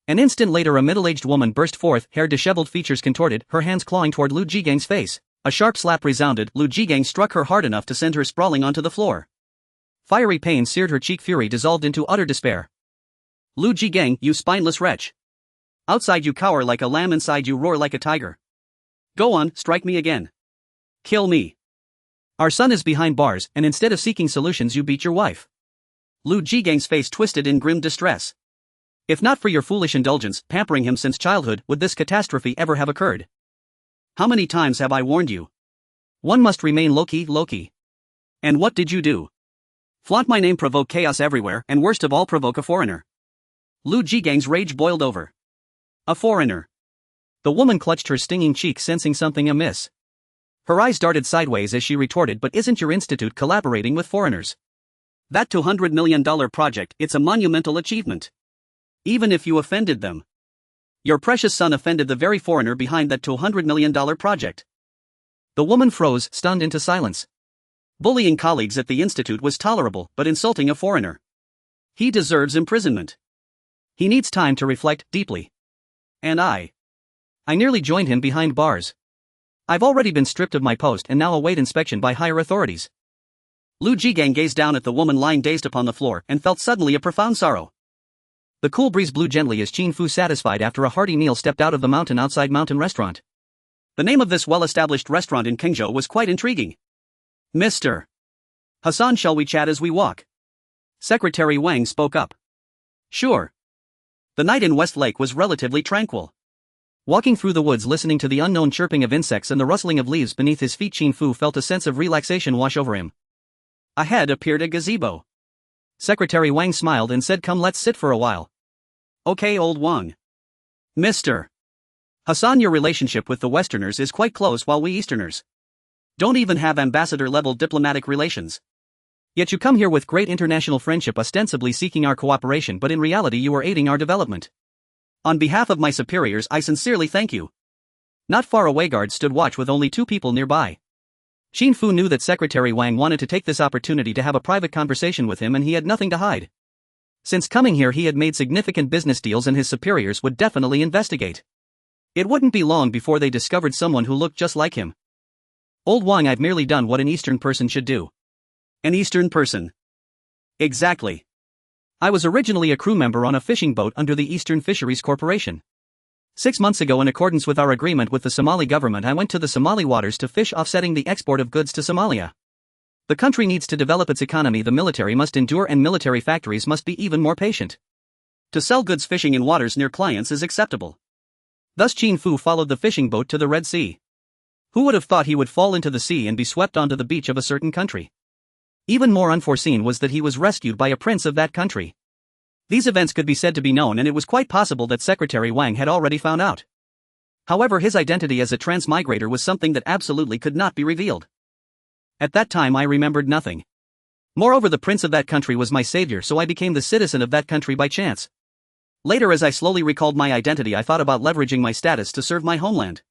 Speaker 1: An instant later, a middle-aged woman burst forth, hair disheveled, features contorted, her hands clawing toward Lu Jigang's face. A sharp slap resounded. Lu Jigang struck her hard enough to send her sprawling onto the floor. Fiery pain seared her cheek, fury dissolved into utter despair.
Speaker 2: Lu Jigang, you spineless wretch. Outside you cower like a lamb, inside you roar like a tiger. Go on, strike me again. Kill me.
Speaker 1: Our son is behind bars, and instead of seeking solutions you beat your wife.
Speaker 2: Lu Jigang's face twisted in grim distress.
Speaker 1: If not for your foolish indulgence, pampering him since childhood, would this catastrophe ever have occurred?
Speaker 2: How many times have I warned you?
Speaker 1: One must remain low-key.
Speaker 2: And what did you do? Flaunt my name, provoke chaos everywhere, and worst of all, provoke a foreigner. Lu Jigang's rage boiled over. A foreigner.
Speaker 1: The woman clutched her stinging cheek, sensing something amiss. Her eyes darted sideways as she retorted, but isn't your institute collaborating with foreigners?
Speaker 2: That $200 million project, it's a monumental achievement. Even if you offended them. Your precious son offended the very foreigner behind that $200 million project.
Speaker 1: The woman froze, stunned into silence.
Speaker 2: Bullying colleagues at the institute was tolerable, but insulting a foreigner. He deserves imprisonment.
Speaker 1: He needs time to reflect deeply.
Speaker 2: And I
Speaker 1: nearly joined him behind bars. I've already been stripped of my post and now await inspection by higher authorities.
Speaker 2: Lu Jigang gazed down at the woman lying dazed upon the floor and felt suddenly a profound sorrow.
Speaker 1: The cool breeze blew gently as Qin Fu, satisfied after a hearty meal, stepped out of the outside mountain restaurant.
Speaker 2: The name of this well-established restaurant in Qingzhou was quite intriguing. Mr. Hassan, shall we chat as we walk? Secretary Wang spoke up. Sure. The night in West Lake was relatively tranquil.
Speaker 1: Walking through the woods, listening to the unknown chirping of insects and the rustling of leaves beneath his feet, Qin Fu felt a sense of relaxation wash over him.
Speaker 2: Ahead appeared a gazebo.
Speaker 1: Secretary Wang smiled and said, "Come, let's sit for a while."
Speaker 2: Okay, old Wang. Mr. Hassan, your relationship with the Westerners is quite close, while we Easterners don't even have ambassador-level diplomatic relations.
Speaker 1: Yet you come here with great international friendship, ostensibly seeking our cooperation, but in reality you are aiding our development.
Speaker 2: On behalf of my superiors, I sincerely thank you.
Speaker 1: Not far away, guards stood watch with only 2 people nearby. Qin Fu knew that Secretary Wang wanted to take this opportunity to have a private conversation with him, and he had nothing to hide. Since coming here he had made significant business deals, and his superiors would definitely investigate. It wouldn't be long before they discovered someone who looked just like him. "Old Wang, I've merely done what an Eastern person should do."
Speaker 2: An Eastern person? Exactly.
Speaker 1: I was originally a crew member on a fishing boat under the Eastern Fisheries Corporation. 6 months ago, in accordance with our agreement with the Somali government, I went to the Somali waters to fish, offsetting the export of goods to Somalia. The country needs to develop its economy, the military must endure, and military factories must be even more patient.
Speaker 2: To sell goods fishing in waters near clients is acceptable.
Speaker 1: Thus Qin Fu followed the fishing boat to the Red Sea. Who would have thought he would fall into the sea and be swept onto the beach of a certain country? Even more unforeseen was that he was rescued by a prince of that country. These events could be said to be known, and it was quite possible that Secretary Wang had already found out. However, his identity as a transmigrator was something that absolutely could not be revealed. At that time I remembered nothing. Moreover, the prince of that country was my savior, so I became the citizen of that country by chance. Later, as I slowly recalled my identity, I thought about leveraging my status to serve my homeland.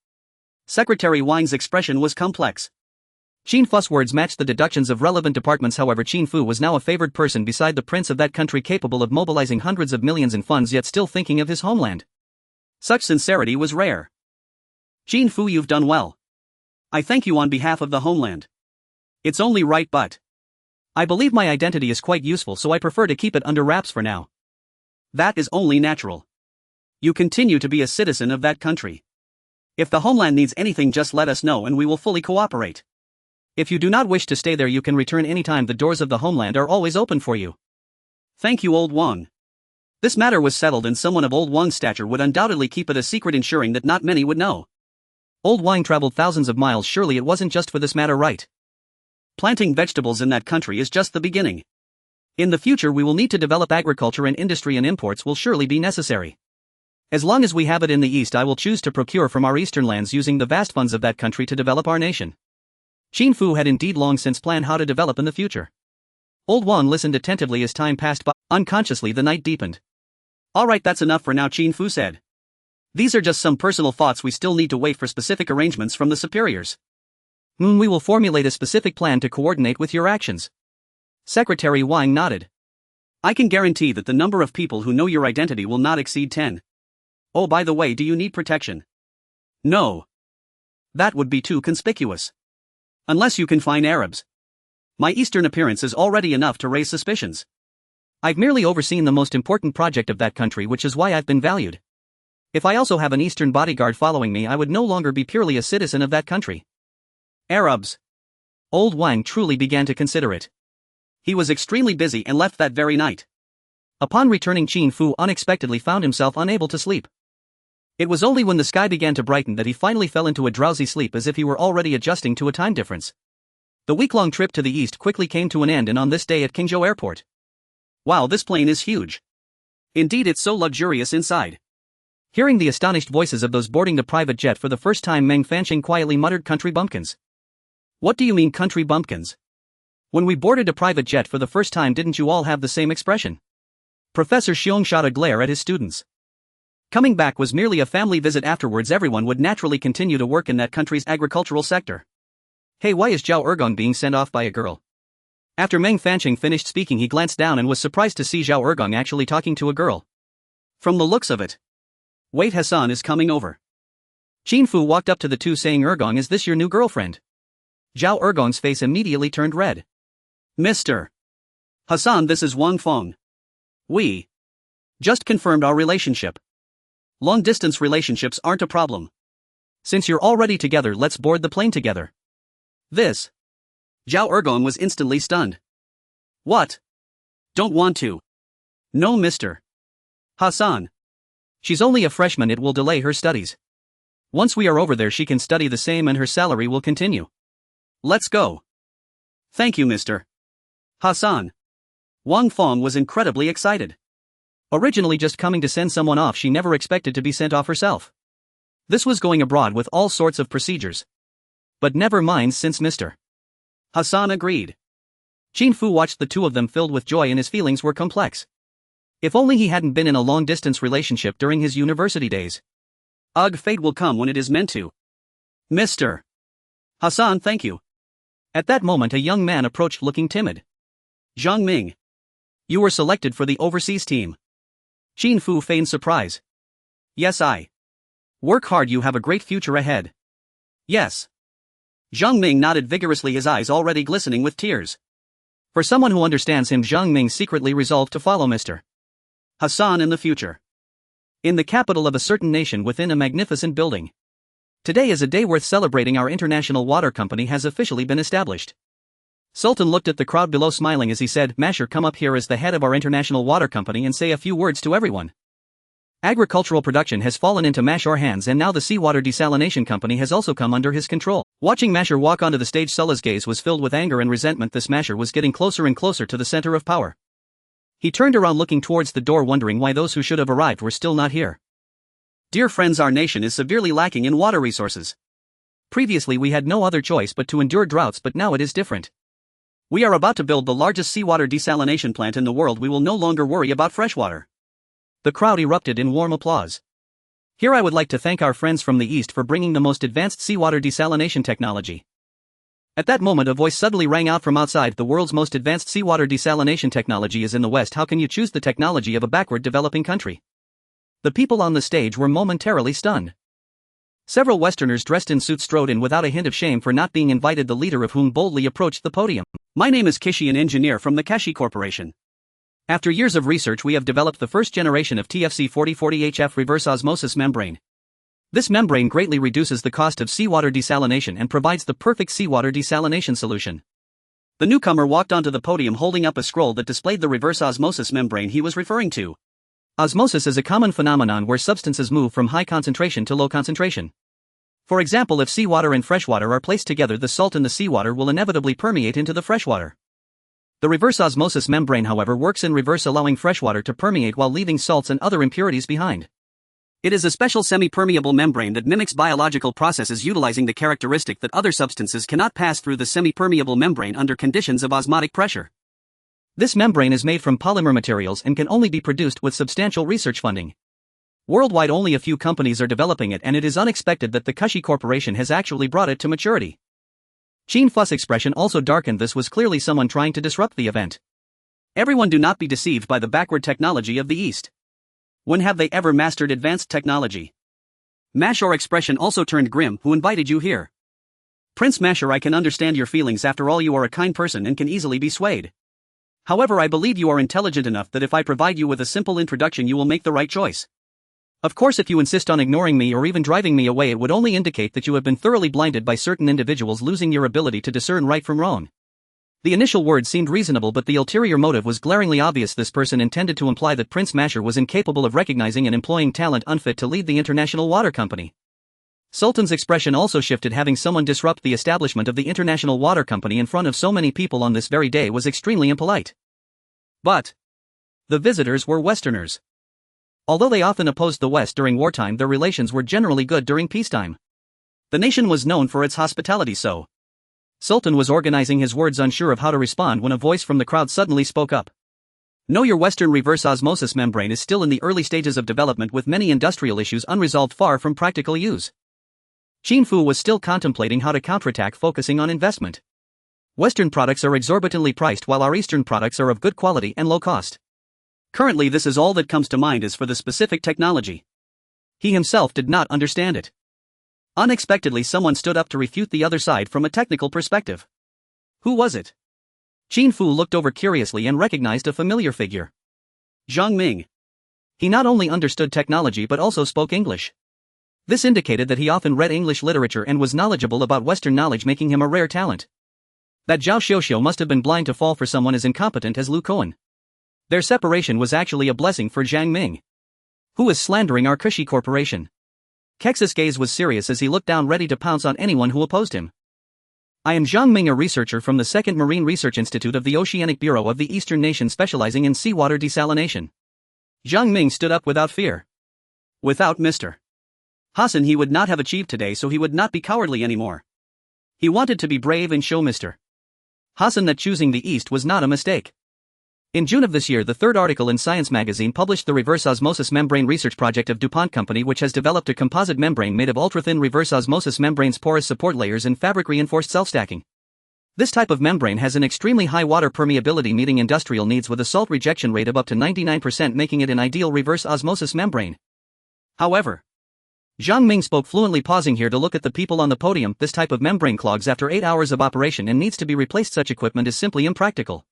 Speaker 2: Secretary Wang's expression was complex.
Speaker 1: Qin Fu's words matched the deductions of relevant departments. However, Qin Fu was now a favored person beside the prince of that country, capable of mobilizing hundreds of millions in funds, yet still thinking of his homeland.
Speaker 2: Such sincerity was rare. Qin Fu, you've done well. I thank you on behalf of the homeland. It's only right, but
Speaker 1: I believe my identity is quite useful, so I prefer to keep it under wraps for now.
Speaker 2: That is only natural. You continue to be a citizen of that country. If the homeland needs anything, just let us know and we will fully cooperate.
Speaker 1: If you do not wish to stay there, you can return anytime. The doors of the homeland are always open for you.
Speaker 2: Thank you, old Wang. This matter was settled and someone of Old Wang's stature would undoubtedly keep it a secret, ensuring that not many would know.
Speaker 1: Old Wang traveled thousands of miles, surely it wasn't just for this matter, right?
Speaker 2: Planting vegetables in that country is just the beginning. In the future we will need to develop agriculture and industry, and imports will surely be necessary. As long as we have it in the East, I will choose to procure from our eastern lands using the vast funds of that country to develop our nation. Qin Fu had indeed long since planned how to develop in the future. Old Wang listened attentively as time passed by. Unconsciously the night deepened.
Speaker 1: Alright, that's enough for now, Qin Fu said. These are just some personal thoughts, we still need to wait for specific arrangements from the superiors. We will formulate a specific plan to coordinate with your actions. Secretary Wang nodded.
Speaker 2: I can guarantee that the number of people who know your identity will not exceed 10. Oh, by the way, do you need protection?
Speaker 1: No.
Speaker 2: That would be too conspicuous. Unless you confine Arabs. My Eastern appearance is already enough to raise suspicions.
Speaker 1: I've merely overseen the most important project of that country, which is why I've been valued. If I also have an Eastern bodyguard following me, I would no longer be purely a citizen of that country.
Speaker 2: Arabs.
Speaker 1: Old Wang truly began to consider it.
Speaker 2: He was extremely busy and left that very night.
Speaker 1: Upon returning, Qin Fu unexpectedly found himself unable to sleep. It was only when the sky began to brighten that he finally fell into a drowsy sleep, as if he were already adjusting to a time difference. The week-long trip to the east quickly came to an end, and on this day at Qingzhou Airport.
Speaker 2: Wow, this plane is huge. Indeed, it's so luxurious inside.
Speaker 1: Hearing the astonished voices of those boarding the private jet for the first time, Meng Fanqing quietly muttered, "Country bumpkins."
Speaker 2: What do you mean, country bumpkins?
Speaker 1: When we boarded a private jet for the first time, didn't you all have the same expression? Professor Xiong shot a glare at his students. Coming back was merely a family visit. Afterwards, everyone would naturally continue to work in that country's agricultural sector. Hey, why is Zhao Ergong being sent off by a girl? After Meng Fanqing finished speaking, he glanced down and was surprised to see Zhao Ergong actually talking to a girl.
Speaker 2: From the looks of it. Wait, Hassan is coming over.
Speaker 1: Qin Fu walked up to the two, saying, "Ergong, is this your new girlfriend?" Zhao Ergong's face immediately turned red.
Speaker 2: Mr. Hassan, this is Wang Feng. We just confirmed our relationship. Long-distance relationships aren't a problem.
Speaker 1: Since you're already together, let's board the plane together.
Speaker 2: This. Zhao Ergong was instantly stunned. What? Don't want to.
Speaker 1: No, Mr.
Speaker 2: Hassan.
Speaker 1: She's only a freshman, it will delay her studies. Once we are over there, she can study the same and her salary will continue.
Speaker 2: Let's go. Thank you, Mr. Hassan. Wang Feng was incredibly excited.
Speaker 1: Originally just coming to send someone off, she never expected to be sent off herself. This was going abroad with all sorts of procedures. But never mind, since Mr.
Speaker 2: Hassan agreed.
Speaker 1: Qin Fu watched the two of them filled with joy, and his feelings were complex. If only he hadn't been in a long-distance relationship during his university days.
Speaker 2: Ugh, fate will come when it is meant to. Mr. Hassan, thank you.
Speaker 1: At that moment, a young man approached looking timid.
Speaker 2: Zhang Ming.
Speaker 1: You were selected for the overseas team.
Speaker 2: Qin Fu feigned surprise. Yes, I.
Speaker 1: Work hard, you have a great future ahead.
Speaker 2: Yes. Zhang Ming nodded vigorously, his eyes already glistening with tears.
Speaker 1: For someone who understands him, Zhang Ming secretly resolved to follow Mr.
Speaker 2: Hassan in the future.
Speaker 1: In the capital of a certain nation within a magnificent building. Today is a day worth celebrating. Our international water company has officially been established. Sultan looked at the crowd below, smiling as he said, "Masher, come up here as the head of our international water company and say a few words to everyone." Agricultural production has fallen into Masher's hands, and now the seawater desalination company has also come under his control. Watching Masher walk onto the stage, Sulla's gaze was filled with anger and resentment. This Masher was getting closer and closer to the center of power. He turned around, looking towards the door, wondering why those who should have arrived were still not here.
Speaker 2: Dear friends, our nation is severely lacking in water resources.
Speaker 1: Previously we had no other choice but to endure droughts, but now it is different.
Speaker 2: We are about to build the largest seawater desalination plant in the world. We will no longer worry about freshwater.
Speaker 1: The crowd erupted in warm applause. Here I would like to thank our friends from the East for bringing the most advanced seawater desalination technology. At that moment, a voice suddenly rang out from outside. The world's most advanced seawater desalination technology is in the West. How can you choose the technology of a backward developing country? The people on the stage were momentarily stunned. Several Westerners dressed in suits strode in without a hint of shame for not being invited, the leader of whom boldly approached the podium.
Speaker 2: My name is Kishi, an engineer from the Kashi Corporation.
Speaker 1: After years of research, we have developed the first generation of TFC 4040HF reverse osmosis membrane. This membrane greatly reduces the cost of seawater desalination and provides the perfect seawater desalination solution.
Speaker 2: The newcomer walked onto the podium holding up a scroll that displayed the reverse osmosis membrane he was referring to.
Speaker 1: Osmosis is a common phenomenon where substances move from high concentration to low concentration. For example, if seawater and freshwater are placed together, the salt in the seawater will inevitably permeate into the freshwater. The reverse osmosis membrane, however, works in reverse, allowing freshwater to permeate while leaving salts and other impurities behind.
Speaker 2: It is a special semi-permeable membrane that mimics biological processes, utilizing the characteristic that other substances cannot pass through the semi-permeable membrane under conditions of osmotic pressure.
Speaker 1: This membrane is made from polymer materials and can only be produced with substantial research funding. Worldwide, only a few companies are developing it, and it is unexpected that the Qin Corporation has actually brought it to maturity. Qin Fu's expression also darkened. This was clearly someone trying to disrupt the event.
Speaker 2: Everyone, do not be deceived by the backward technology of the East. When have they ever mastered advanced technology? Mashor expression also turned grim. Who invited you here? Prince Mashor, I can understand your feelings. After all, you are a kind person and can easily be swayed. However, I believe you are intelligent enough that if I provide you with a simple introduction, you will make the right choice. Of course, if you insist on ignoring me or even driving me away, it would only indicate that you have been thoroughly blinded by certain individuals, losing your ability to discern right from wrong. The initial words seemed reasonable, but the ulterior motive was glaringly obvious. This person intended to imply that Prince Mashor was incapable of recognizing and employing talent unfit to lead the International Water Company. Sultan's expression also shifted. Having someone disrupt the establishment of the International Water Company in front of so many people on this very day was extremely impolite. But the visitors were Westerners. Although they often opposed the West during wartime, their relations were generally good during peacetime. The nation was known for its hospitality, so Sultan was organizing his words, unsure of how to respond, when a voice from the crowd suddenly spoke up. No, your Western reverse osmosis membrane is still in the early stages of development, with many industrial issues unresolved, far from practical use. Qin Fu was still contemplating how to counterattack, focusing on investment. Western products are exorbitantly priced, while our Eastern products are of good quality and low cost. Currently, this is all that comes to mind as for the specific technology. He himself did not understand it. Unexpectedly, someone stood up to refute the other side from a technical perspective. Who was it? Qin Fu looked over curiously and recognized a familiar figure. Zhang Ming. He not only understood technology but also spoke English. This indicated that he often read English literature and was knowledgeable about Western knowledge, making him a rare talent. That Zhao Xiuxiu must have been blind to fall for someone as incompetent as Lu Koan. Their separation was actually a blessing for Zhang Ming. Who is slandering our Qin Corporation? Kex's gaze was serious as he looked down, ready to pounce on anyone who opposed him. I am Zhang Ming, a researcher from the 2nd Marine Research Institute of the Oceanic Bureau of the Eastern Nation, specializing in seawater desalination. Zhang Ming stood up without fear. Without Mr. Hassan, he would not have achieved today, so he would not be cowardly anymore. He wanted to be brave and show Mr. Hassan that choosing the East was not a mistake. In June of this year, the third article in Science magazine published the reverse osmosis membrane research project of DuPont Company, which has developed a composite membrane made of ultra-thin reverse osmosis membranes, porous support layers, and fabric-reinforced self-stacking. This type of membrane has an extremely high water permeability, meeting industrial needs with a salt rejection rate of up to 99%, making it an ideal reverse osmosis membrane. However, Zhang Ming spoke fluently, pausing here to look at the people on the podium. This type of membrane clogs after 8 hours of operation and needs to be replaced. Such equipment is simply impractical.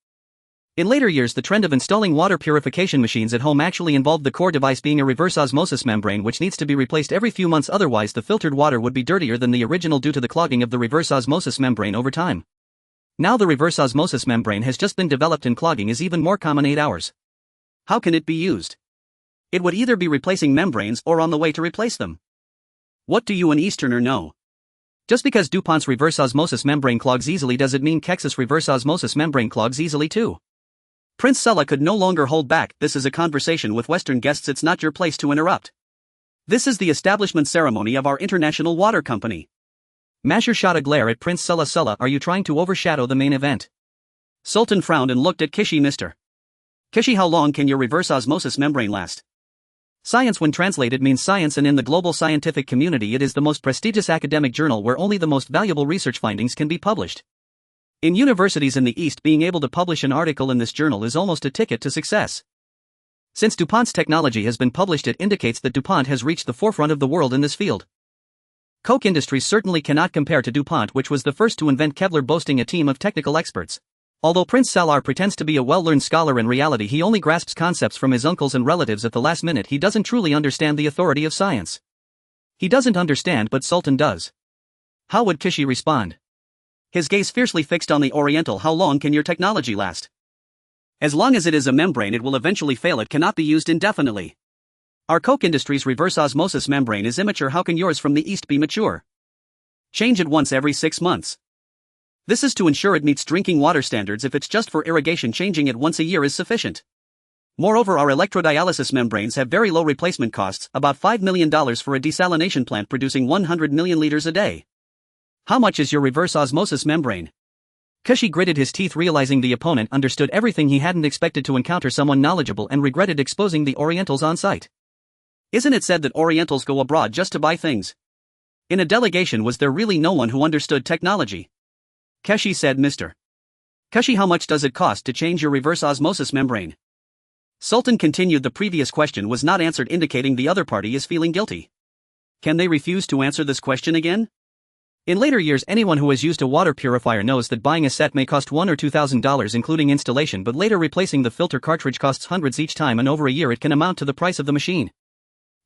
Speaker 2: In later years, the trend of installing water purification machines at home actually involved the core device being a reverse osmosis membrane, which needs to be replaced every few months, otherwise the filtered water would be dirtier than the original due to the clogging of the reverse osmosis membrane over time. Now the reverse osmosis membrane has just been developed and clogging is even more common. 8 hours. How can it be used? It would either be replacing membranes or on the way to replace them. What do you, an Easterner, know? Just because DuPont's reverse osmosis membrane clogs easily, does it mean Kex's reverse osmosis membrane clogs easily too? Prince Sulla could no longer hold back. This is a conversation with Western guests, it's not your place to interrupt. This is the establishment ceremony of our International Water Company. Mashor shot a glare at Prince Sulla. Sulla, are you trying to overshadow the main event? Sultan frowned and looked at Qin. Mr. Qin, how long can your reverse osmosis membrane last? Science, when translated, means science, and in the global scientific community it is the most prestigious academic journal where only the most valuable research findings can be published. In universities in the East, being able to publish an article in this journal is almost a ticket to success. Since DuPont's technology has been published, it indicates that DuPont has reached the forefront of the world in this field. Koch Industries certainly cannot compare to DuPont, which was the first to invent Kevlar, boasting a team of technical experts. Although Prince Salar pretends to be a well-learned scholar, in reality he only grasps concepts from his uncles and relatives at the last minute. He doesn't truly understand the authority of science. He doesn't understand, but Sultan does. How would Qin respond? His gaze fiercely fixed on the Oriental. How long can your technology last? As long as it is a membrane, it will eventually fail. It cannot be used indefinitely. Our Koch Industries reverse osmosis membrane is immature. How can yours from the east be mature? Change it once every 6 months. This is to ensure it meets drinking water standards. If it's just for irrigation, changing it once a year is sufficient. Moreover, our electrodialysis membranes have very low replacement costs, about $5 million for a desalination plant producing 100 million liters a day. How much is your reverse osmosis membrane? Kashi gritted his teeth, realizing the opponent understood everything. He hadn't expected to encounter someone knowledgeable and regretted exposing the Orientals on sight. Isn't it said that Orientals go abroad just to buy things? In a delegation, was there really no one who understood technology? Kashi said, Mr. Kashi, how much does it cost to change your reverse osmosis membrane? Sultan continued. The previous question was not answered, indicating the other party is feeling guilty. Can they refuse to answer this question again? In later years, anyone who has used a water purifier knows that buying a set may cost $1,000 or $2,000 including installation, but later replacing the filter cartridge costs hundreds each time, and over a year it can amount to the price of the machine.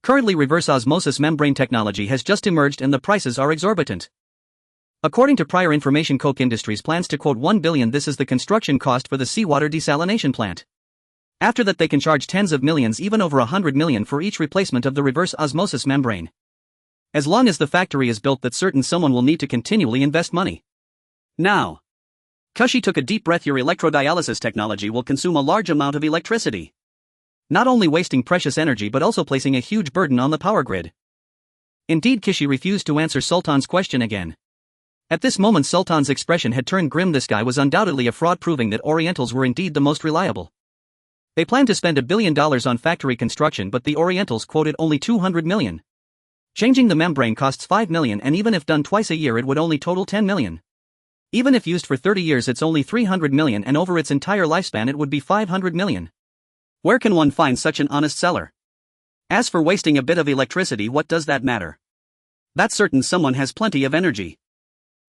Speaker 2: Currently, reverse osmosis membrane technology has just emerged and the prices are exorbitant. According to prior information, Koch Industries plans to quote $1 billion. This is the construction cost for the seawater desalination plant. After that, they can charge tens of millions, even over $100 million for each replacement of the reverse osmosis membrane. As long as the factory is built, that certain someone will need to continually invest money. Now, Kashi took a deep breath. Your electrodialysis technology will consume a large amount of electricity, not only wasting precious energy but also placing a huge burden on the power grid. Indeed, Kashi refused to answer Sultan's question again. At this moment, Sultan's expression had turned grim. This guy was undoubtedly a fraud, proving that Orientals were indeed the most reliable. They planned to spend $1 billion on factory construction, but the Orientals quoted only $200 million. Changing the membrane costs $5 million, and even if done twice a year, it would only total $10 million. Even if used for 30 years, it's only $300 million, and over its entire lifespan, it would be $500 million. Where can one find such an honest seller? As for wasting a bit of electricity, what does that matter? That certain someone has plenty of energy.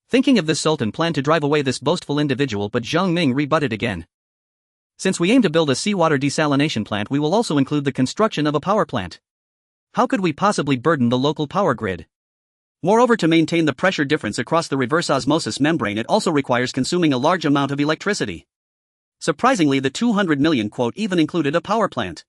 Speaker 2: Thinking of this, Sultan planned to drive away this boastful individual, but Zhang Ming rebutted again. Since we aim to build a seawater desalination plant, we will also include the construction of a power plant. How could we possibly burden the local power grid? Moreover, to maintain the pressure difference across the reverse osmosis membrane, it also requires consuming a large amount of electricity. Surprisingly, the $200 million quote even included a power plant.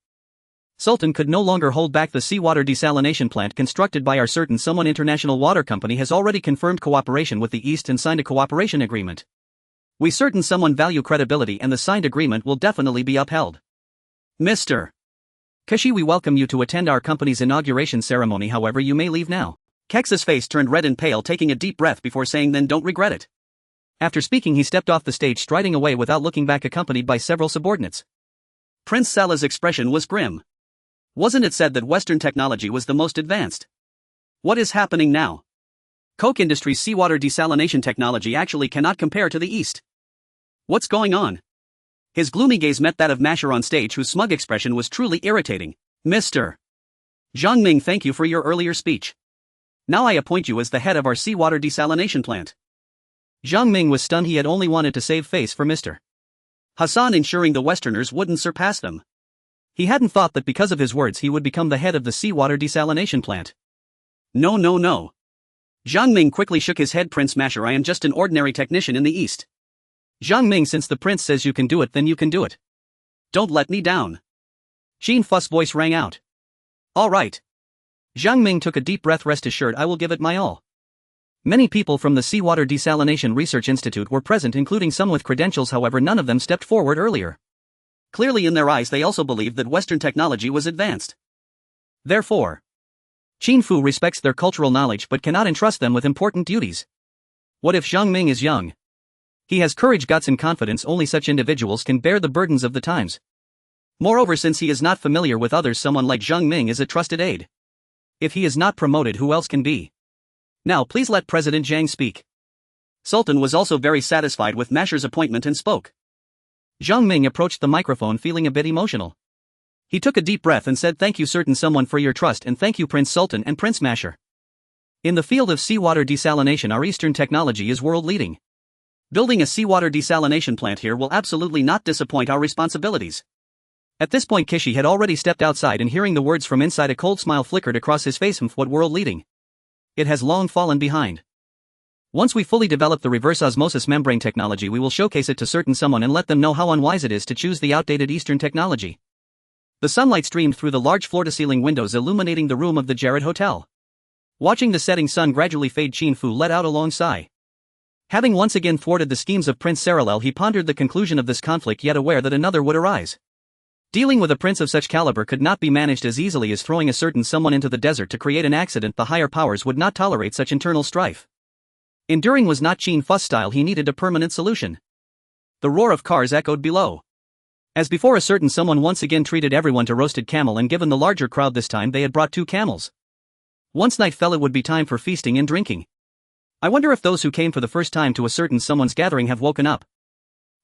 Speaker 2: Sultan could no longer hold back. The seawater desalination plant constructed by our certain someone international water company has already confirmed cooperation with the East and signed a cooperation agreement. We certain someone value credibility, and the signed agreement will definitely be upheld. Mr. Kashi, we welcome you to attend our company's inauguration ceremony. However, you may leave now. Kex's face turned red and pale, taking a deep breath before saying, then don't regret it. After speaking, he stepped off the stage, striding away without looking back, accompanied by several subordinates. Prince Salah's expression was grim. Wasn't it said that Western technology was the most advanced? What is happening now? Koch Industries' seawater desalination technology actually cannot compare to the East. What's going on? His gloomy gaze met that of Masher on stage, whose smug expression was truly irritating. Mr. Zhang Ming, thank you for your earlier speech. Now I appoint you as the head of our seawater desalination plant. Zhang Ming was stunned. He had only wanted to save face for Mr. Hassan, ensuring the Westerners wouldn't surpass them. He hadn't thought that because of his words he would become the head of the seawater desalination plant. No. Zhang Ming quickly shook his head. Prince Masher, I am just an ordinary technician in the East. Zhang Ming, since the prince says you can do it, then you can do it. Don't let me down. Qin Fu's voice rang out. All right. Zhang Ming took a deep breath. Rest assured, I will give it my all. Many people from the Seawater Desalination Research Institute were present, including some with credentials. However, none of them stepped forward earlier. Clearly, in their eyes, they also believed that Western technology was advanced. Therefore, Qin Fu respects their cultural knowledge but cannot entrust them with important duties. What if Zhang Ming is young? He has courage, guts, and confidence. Only such individuals can bear the burdens of the times. Moreover, since he is not familiar with others, someone like Zhang Ming is a trusted aide. If he is not promoted, who else can be? Now please let President Zhang speak. Sultan was also very satisfied with Masher's appointment and spoke. Zhang Ming approached the microphone, feeling a bit emotional. He took a deep breath and said, thank you certain someone for your trust, and thank you Prince Sultan and Prince Masher. In the field of seawater desalination, our Eastern technology is world-leading. Building a seawater desalination plant here will absolutely not disappoint our responsibilities. At this point, Kishi had already stepped outside, and hearing the words from inside, a cold smile flickered across his face. What world-leading? It has long fallen behind.
Speaker 1: Once we fully develop the reverse osmosis membrane technology, we will showcase it to certain someone and let them know how unwise it is to choose the outdated Eastern technology. The sunlight streamed through the large floor-to-ceiling windows, illuminating the room of the Jared Hotel. Watching the setting sun gradually fade, Qin Fu let out a long sigh. Having once again thwarted the schemes of Prince Saralel, he pondered the conclusion of this conflict, yet aware that another would arise. Dealing with a prince of such caliber could not be managed as easily as throwing a certain someone into the desert to create an accident. The higher powers would not tolerate such internal strife. Enduring was not Qin Fu's style, he needed a permanent solution. The roar of cars echoed below. As before, a certain someone once again treated everyone to roasted camel, and given the larger crowd this time they had brought 2 camels. Once night fell, it would be time for feasting and drinking. I wonder if those who came for the first time to a certain someone's gathering have woken up.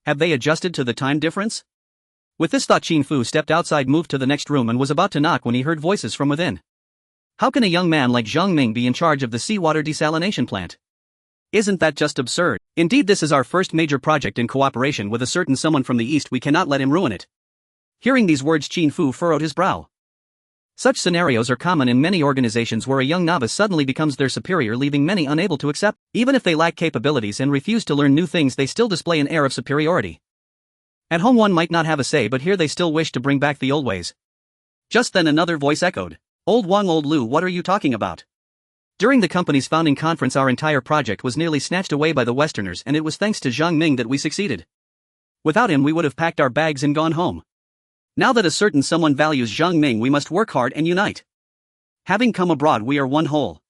Speaker 1: Have they adjusted to the time difference? With this thought, Qin Fu stepped outside, moved to the next room, and was about to knock when he heard voices from within. How can a young man like Zhang Ming be in charge of the seawater desalination plant? Isn't that just absurd? Indeed, this is our first major project in cooperation with a certain someone from the east. We cannot let him ruin it. Hearing these words, Qin Fu furrowed his brow. Such scenarios are common in many organizations where a young novice suddenly becomes their superior, leaving many unable to accept. Even if they lack capabilities and refuse to learn new things, they still display an air of superiority. At home one might not have a say, but here they still wish to bring back the old ways. Just then another voice echoed. Old Wang, old Lu, what are you talking about? During the company's founding conference, our entire project was nearly snatched away by the Westerners, and it was thanks to Zhang Ming that we succeeded. Without him we would have packed our bags and gone home. Now that a certain someone values Zhang Ming, we must work hard and unite. Having come abroad, we are one whole.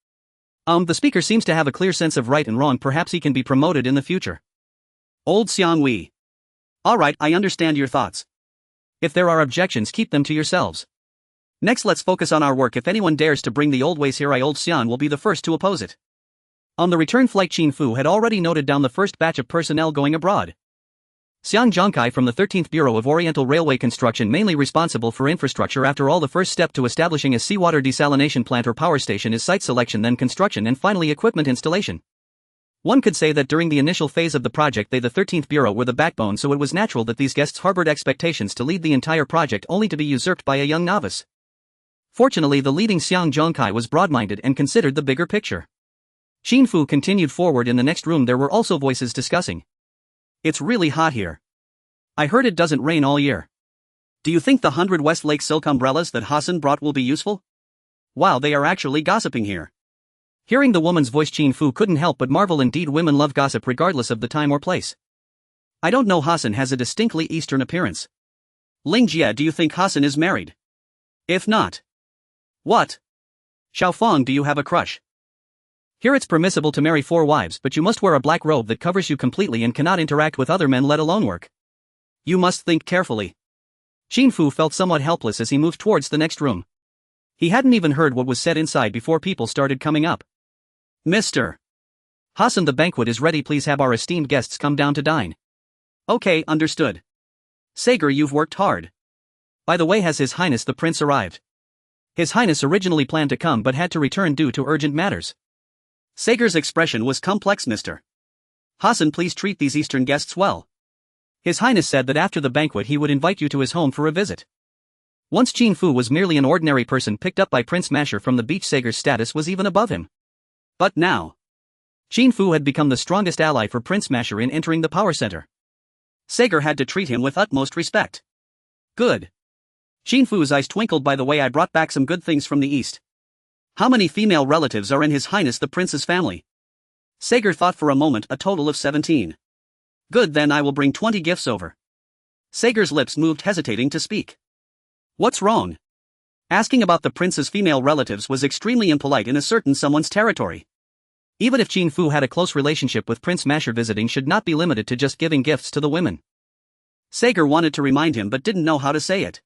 Speaker 1: The speaker seems to have a clear sense of right and wrong. Perhaps he can be promoted in the future. Old Xiang Wei. Alright, I understand your thoughts. If there are objections, keep them to yourselves. Next, let's focus on our work. If anyone dares to bring the old ways here, Old Xian will be the first to oppose it. On the return flight, Qin Fu had already noted down the first batch of personnel going abroad. Xiang Zhongkai from the 13th Bureau of Oriental Railway Construction, mainly responsible for infrastructure. After all, the first step to establishing a seawater desalination plant or power station is site selection, then construction, and finally equipment installation. One could say that during the initial phase of the project, they, the 13th Bureau, were the backbone, so it was natural that these guests harbored expectations to lead the entire project, only to be usurped by a young novice. Fortunately, the leading Xiang Zhongkai was broad-minded and considered the bigger picture. Qin Fu continued forward. In the next room there were also voices discussing. It's really hot here. I heard it doesn't rain all year. Do you think the 100 West Lake silk umbrellas that Hassan brought will be useful? Wow, they are actually gossiping here. Hearing the woman's voice, Qin Fu couldn't help but marvel. Indeed, women love gossip regardless of the time or place. I don't know, Hassan has a distinctly Eastern appearance. Ling Jie, do you think Hassan is married? If not. What? Xiaofang, do you have a crush? Here it's permissible to marry 4 wives, but you must wear a black robe that covers you completely and cannot interact with other men, let alone work. You must think carefully. Qin Fu felt somewhat helpless as he moved towards the next room. He hadn't even heard what was said inside before people started coming up. Mr. Hassan, the banquet is ready, please have our esteemed guests come down to dine. Okay, understood. Sager, you've worked hard. By the way, has His Highness the Prince arrived? His Highness originally planned to come but had to return due to urgent matters. Sager's expression was complex. Mr. Hassan, please treat these Eastern guests well. His Highness said that after the banquet he would invite you to his home for a visit. Once Qin Fu was merely an ordinary person picked up by Prince Masher from the beach, Sager's status was even above him. But now, Qin Fu had become the strongest ally for Prince Masher in entering the power center. Sager had to treat him with utmost respect. Good. Qin Fu's eyes twinkled. By the way, I brought back some good things from the east. How many female relatives are in His Highness the Prince's family? Sager thought for a moment. A total of 17. Good, then I will bring 20 gifts over. Sager's lips moved, hesitating to speak. What's wrong? Asking about the prince's female relatives was extremely impolite in a certain someone's territory. Even if Qin Fu had a close relationship with Prince Masher, visiting should not be limited to just giving gifts to the women. Sager wanted to remind him but didn't know how to say it.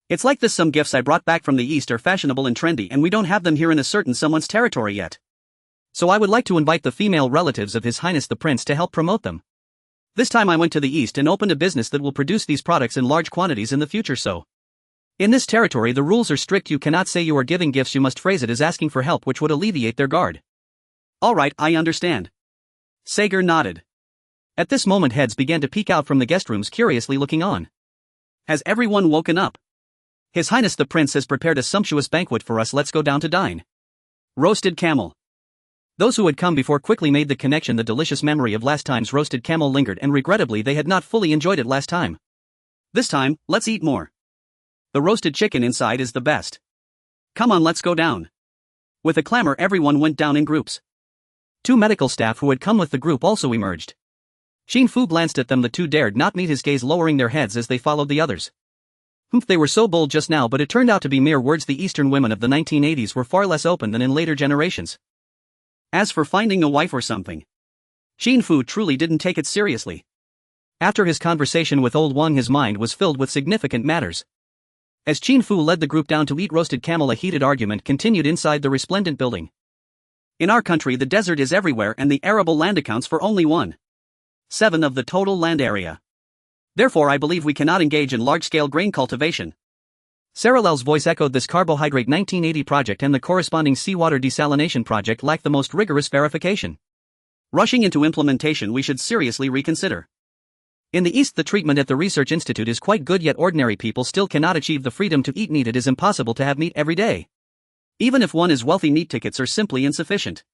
Speaker 1: It's like this: some gifts I brought back from the east are fashionable and trendy, and we don't have them here in a certain someone's territory yet. So I would like to invite the female relatives of His Highness the Prince to help promote them. This time I went to the east and opened a business that will produce these products in large quantities in the future. So, in this territory the rules are strict. You cannot say you are giving gifts, you must phrase it as asking for help, which would alleviate their guard. Alright, I understand. Sager nodded. At this moment heads began to peek out from the guest rooms, curiously looking on. Has everyone woken up? His Highness the Prince has prepared a sumptuous banquet for us, let's go down to dine. Roasted camel. Those who had come before quickly made the connection. The delicious memory of last time's roasted camel lingered, and regrettably they had not fully enjoyed it last time.
Speaker 2: This time, let's eat more. The roasted chicken inside is the best. Come on, let's go down. With a clamor, everyone went down in groups.
Speaker 1: 2 medical staff who had come with the group also emerged. Qin Fu glanced at them. The two dared not meet his gaze, lowering their heads as they followed the others. They were so bold just now, but it turned out to be mere words. The Eastern women of the 1980s were far less open than in later generations.
Speaker 2: As for finding a wife or something, Qin Fu truly didn't take it seriously.
Speaker 1: After his conversation with Old Wang, his mind was filled with significant matters. As Qin Fu led the group down to eat roasted camel, a heated argument continued inside the resplendent building.
Speaker 2: In our country, the desert is everywhere, and the arable land accounts for only 1/7 of the total land area. Therefore, I believe we cannot engage in large-scale grain cultivation.
Speaker 1: Saralel's voice echoed. This carbohydrate 1980 project and the corresponding seawater desalination project lack the most rigorous verification.
Speaker 2: Rushing into implementation, we should seriously reconsider.
Speaker 1: In the East, the treatment at the research institute is quite good, yet ordinary people still cannot achieve the freedom to eat meat. It is impossible to have meat every day.
Speaker 2: Even if one is wealthy, meat tickets are simply insufficient.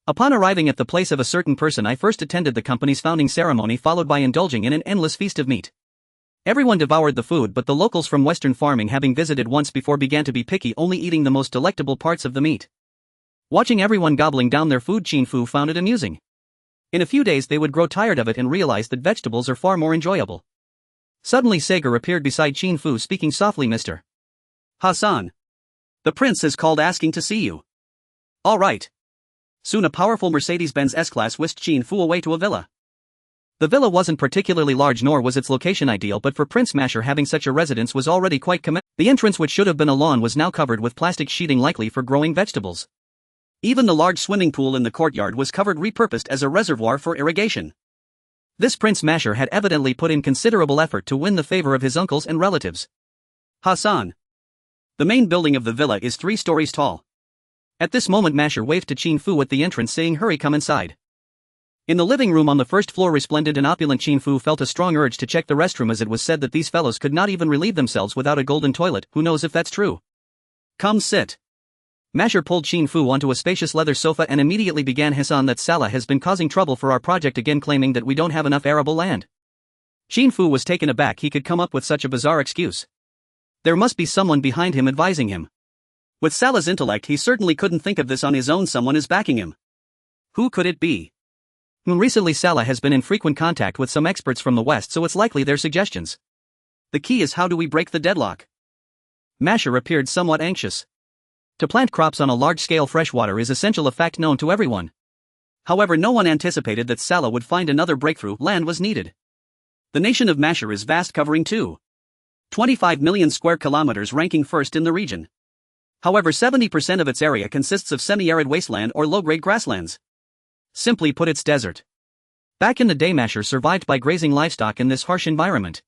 Speaker 1: Upon arriving at the place of a certain person, I first attended the company's founding ceremony, followed by indulging in an endless feast of meat. Everyone devoured the food, but the locals from Western farming, having visited once before, began to be picky, only eating the most delectable parts of the meat. Watching everyone gobbling down their food, Qin Fu found it amusing. In a few days they would grow tired of it and realize that vegetables are far more enjoyable. Suddenly Sagar appeared beside Qin Fu, speaking softly. Mr.
Speaker 2: Hassan, the prince has called asking to see you.
Speaker 1: All right.
Speaker 2: Soon a powerful Mercedes-Benz S-Class whisked Qin Fu away to a villa.
Speaker 1: The villa wasn't particularly large, nor was its location ideal, but for Prince Masher, having such a residence was already quite commendable. The entrance, which should have been a lawn, was now covered with plastic sheeting, likely for growing vegetables.
Speaker 2: Even the large swimming pool in the courtyard was covered, repurposed as a reservoir for irrigation.
Speaker 1: This Prince Masher had evidently put in considerable effort to win the favor of his uncles and relatives.
Speaker 2: Hassan, the main building of the villa is 3 stories tall.
Speaker 1: At this moment Masher waved to Qin Fu at the entrance, saying, "Hurry, come inside." In the living room on the first floor, resplendent and opulent, Qin Fu felt a strong urge to check the restroom, as it was said that these fellows could not even relieve themselves without a golden toilet. Who knows if that's true?
Speaker 2: Come sit.
Speaker 1: Masher pulled Qin Fu onto a spacious leather sofa and immediately began. Hassan, that Salah has been causing trouble for our project again, claiming that we don't have enough arable land. Qin Fu was taken aback. He could come up with such a bizarre excuse. There must be someone behind him advising him.
Speaker 2: With Salah's intellect, he certainly couldn't think of this on his own. Someone is backing him. Who could it be?
Speaker 1: Recently Salah has been in frequent contact with some experts from the West, so it's likely their suggestions.
Speaker 2: The key is, how do we break the deadlock?
Speaker 1: Masher appeared somewhat anxious. To plant crops on a large scale, fresh water is essential, a fact known to everyone.
Speaker 2: However, no one anticipated that Salah would find another breakthrough. Land was needed. The nation of Masher is vast, covering 25 million square kilometers, ranking first in the region. However, 70% of its area consists of semi-arid wasteland or low-grade grasslands.
Speaker 1: Simply put, it's desert. Back in the day, Masher survived by grazing livestock in this harsh environment.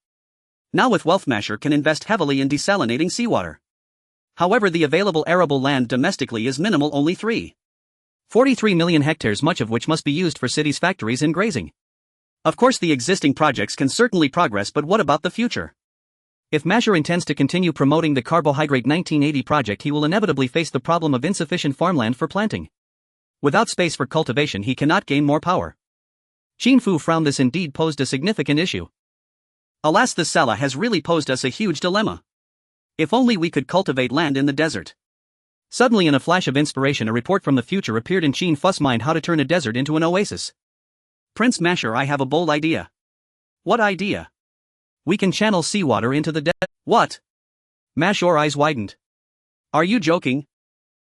Speaker 2: Now with wealth, Masher can invest heavily in desalinating seawater. However, the available arable land domestically is minimal, only
Speaker 1: 43 million hectares, much of which must be used for cities, factories and grazing.
Speaker 2: Of course, the existing projects can certainly progress, but what about the future?
Speaker 1: If Masher intends to continue promoting the Carbohydrate 1980 project, he will inevitably face the problem of insufficient farmland for planting. Without space for cultivation, he cannot gain more power. Qin Fu frowned. This indeed posed a significant issue.
Speaker 2: Alas, this Salah has really posed us a huge dilemma. If only we could cultivate land in the desert.
Speaker 1: Suddenly, in a flash of inspiration, a report from the future appeared in Qin Fu's mind: how to turn a desert into an oasis.
Speaker 2: Prince Masher, I have a bold idea. What idea?
Speaker 1: We can channel seawater into the desert.
Speaker 2: What?
Speaker 1: Masher's eyes widened.
Speaker 2: Are you joking?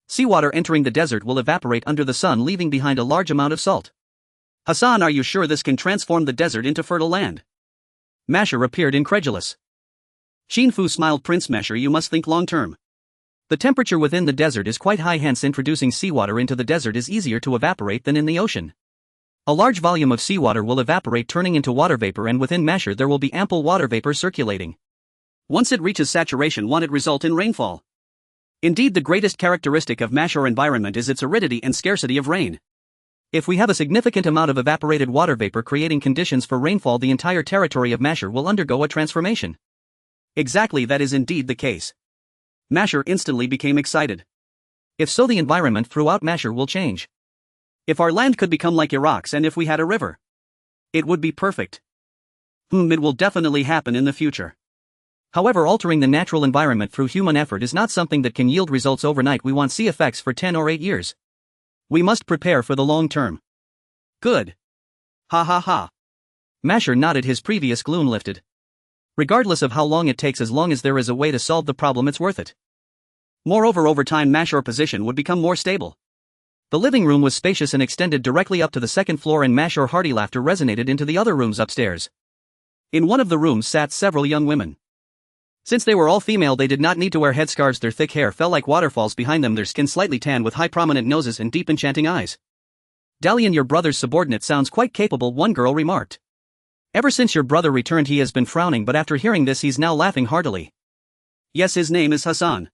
Speaker 1: Seawater entering the desert will evaporate under the sun, leaving behind a large amount of salt.
Speaker 2: Hassan, are you sure this can transform the desert into fertile land?
Speaker 1: Masher appeared incredulous.
Speaker 2: Qin Fu smiled. Prince Masher, you must think long term.
Speaker 1: The temperature within the desert is quite high, hence introducing seawater into the desert is easier to evaporate than in the ocean. A large volume of seawater will evaporate, turning into water vapor, and within Masher there will be ample water vapor circulating.
Speaker 2: Once it reaches saturation, won't it result in rainfall? Indeed, the greatest characteristic of Masher environment is its aridity and scarcity of rain.
Speaker 1: If we have a significant amount of evaporated water vapor creating conditions for rainfall, the entire territory of Masher will undergo a transformation.
Speaker 2: Exactly, that is indeed the case. Masher instantly became excited.
Speaker 1: If so, the environment throughout Masher will change.
Speaker 2: If our land could become like Iraq's and if we had a river, it would be perfect. It will definitely happen in the future.
Speaker 1: However, altering the natural environment through human effort is not something that can yield results overnight. We want to see effects for 10 or 8 years.
Speaker 2: We must prepare for the long term.
Speaker 1: Good.
Speaker 2: Ha ha ha.
Speaker 1: Masher nodded, his previous gloom lifted. Regardless of how long it takes, as long as there is a way to solve the problem, it's worth it.
Speaker 2: Moreover, over time Masher's position would become more stable.
Speaker 1: The living room was spacious and extended directly up to the second floor, and Masher's hearty laughter resonated into the other rooms upstairs.
Speaker 2: In one of the rooms sat several young women.
Speaker 1: Since they were all female, they did not need to wear headscarves. Their thick hair fell like waterfalls behind them, their skin slightly tan with high prominent noses and deep enchanting eyes.
Speaker 2: Dalian, your brother's subordinate, sounds quite capable, one girl remarked.
Speaker 1: Ever since your brother returned he has been frowning, but after hearing this he's now laughing heartily.
Speaker 2: Yes, his name is Hassan.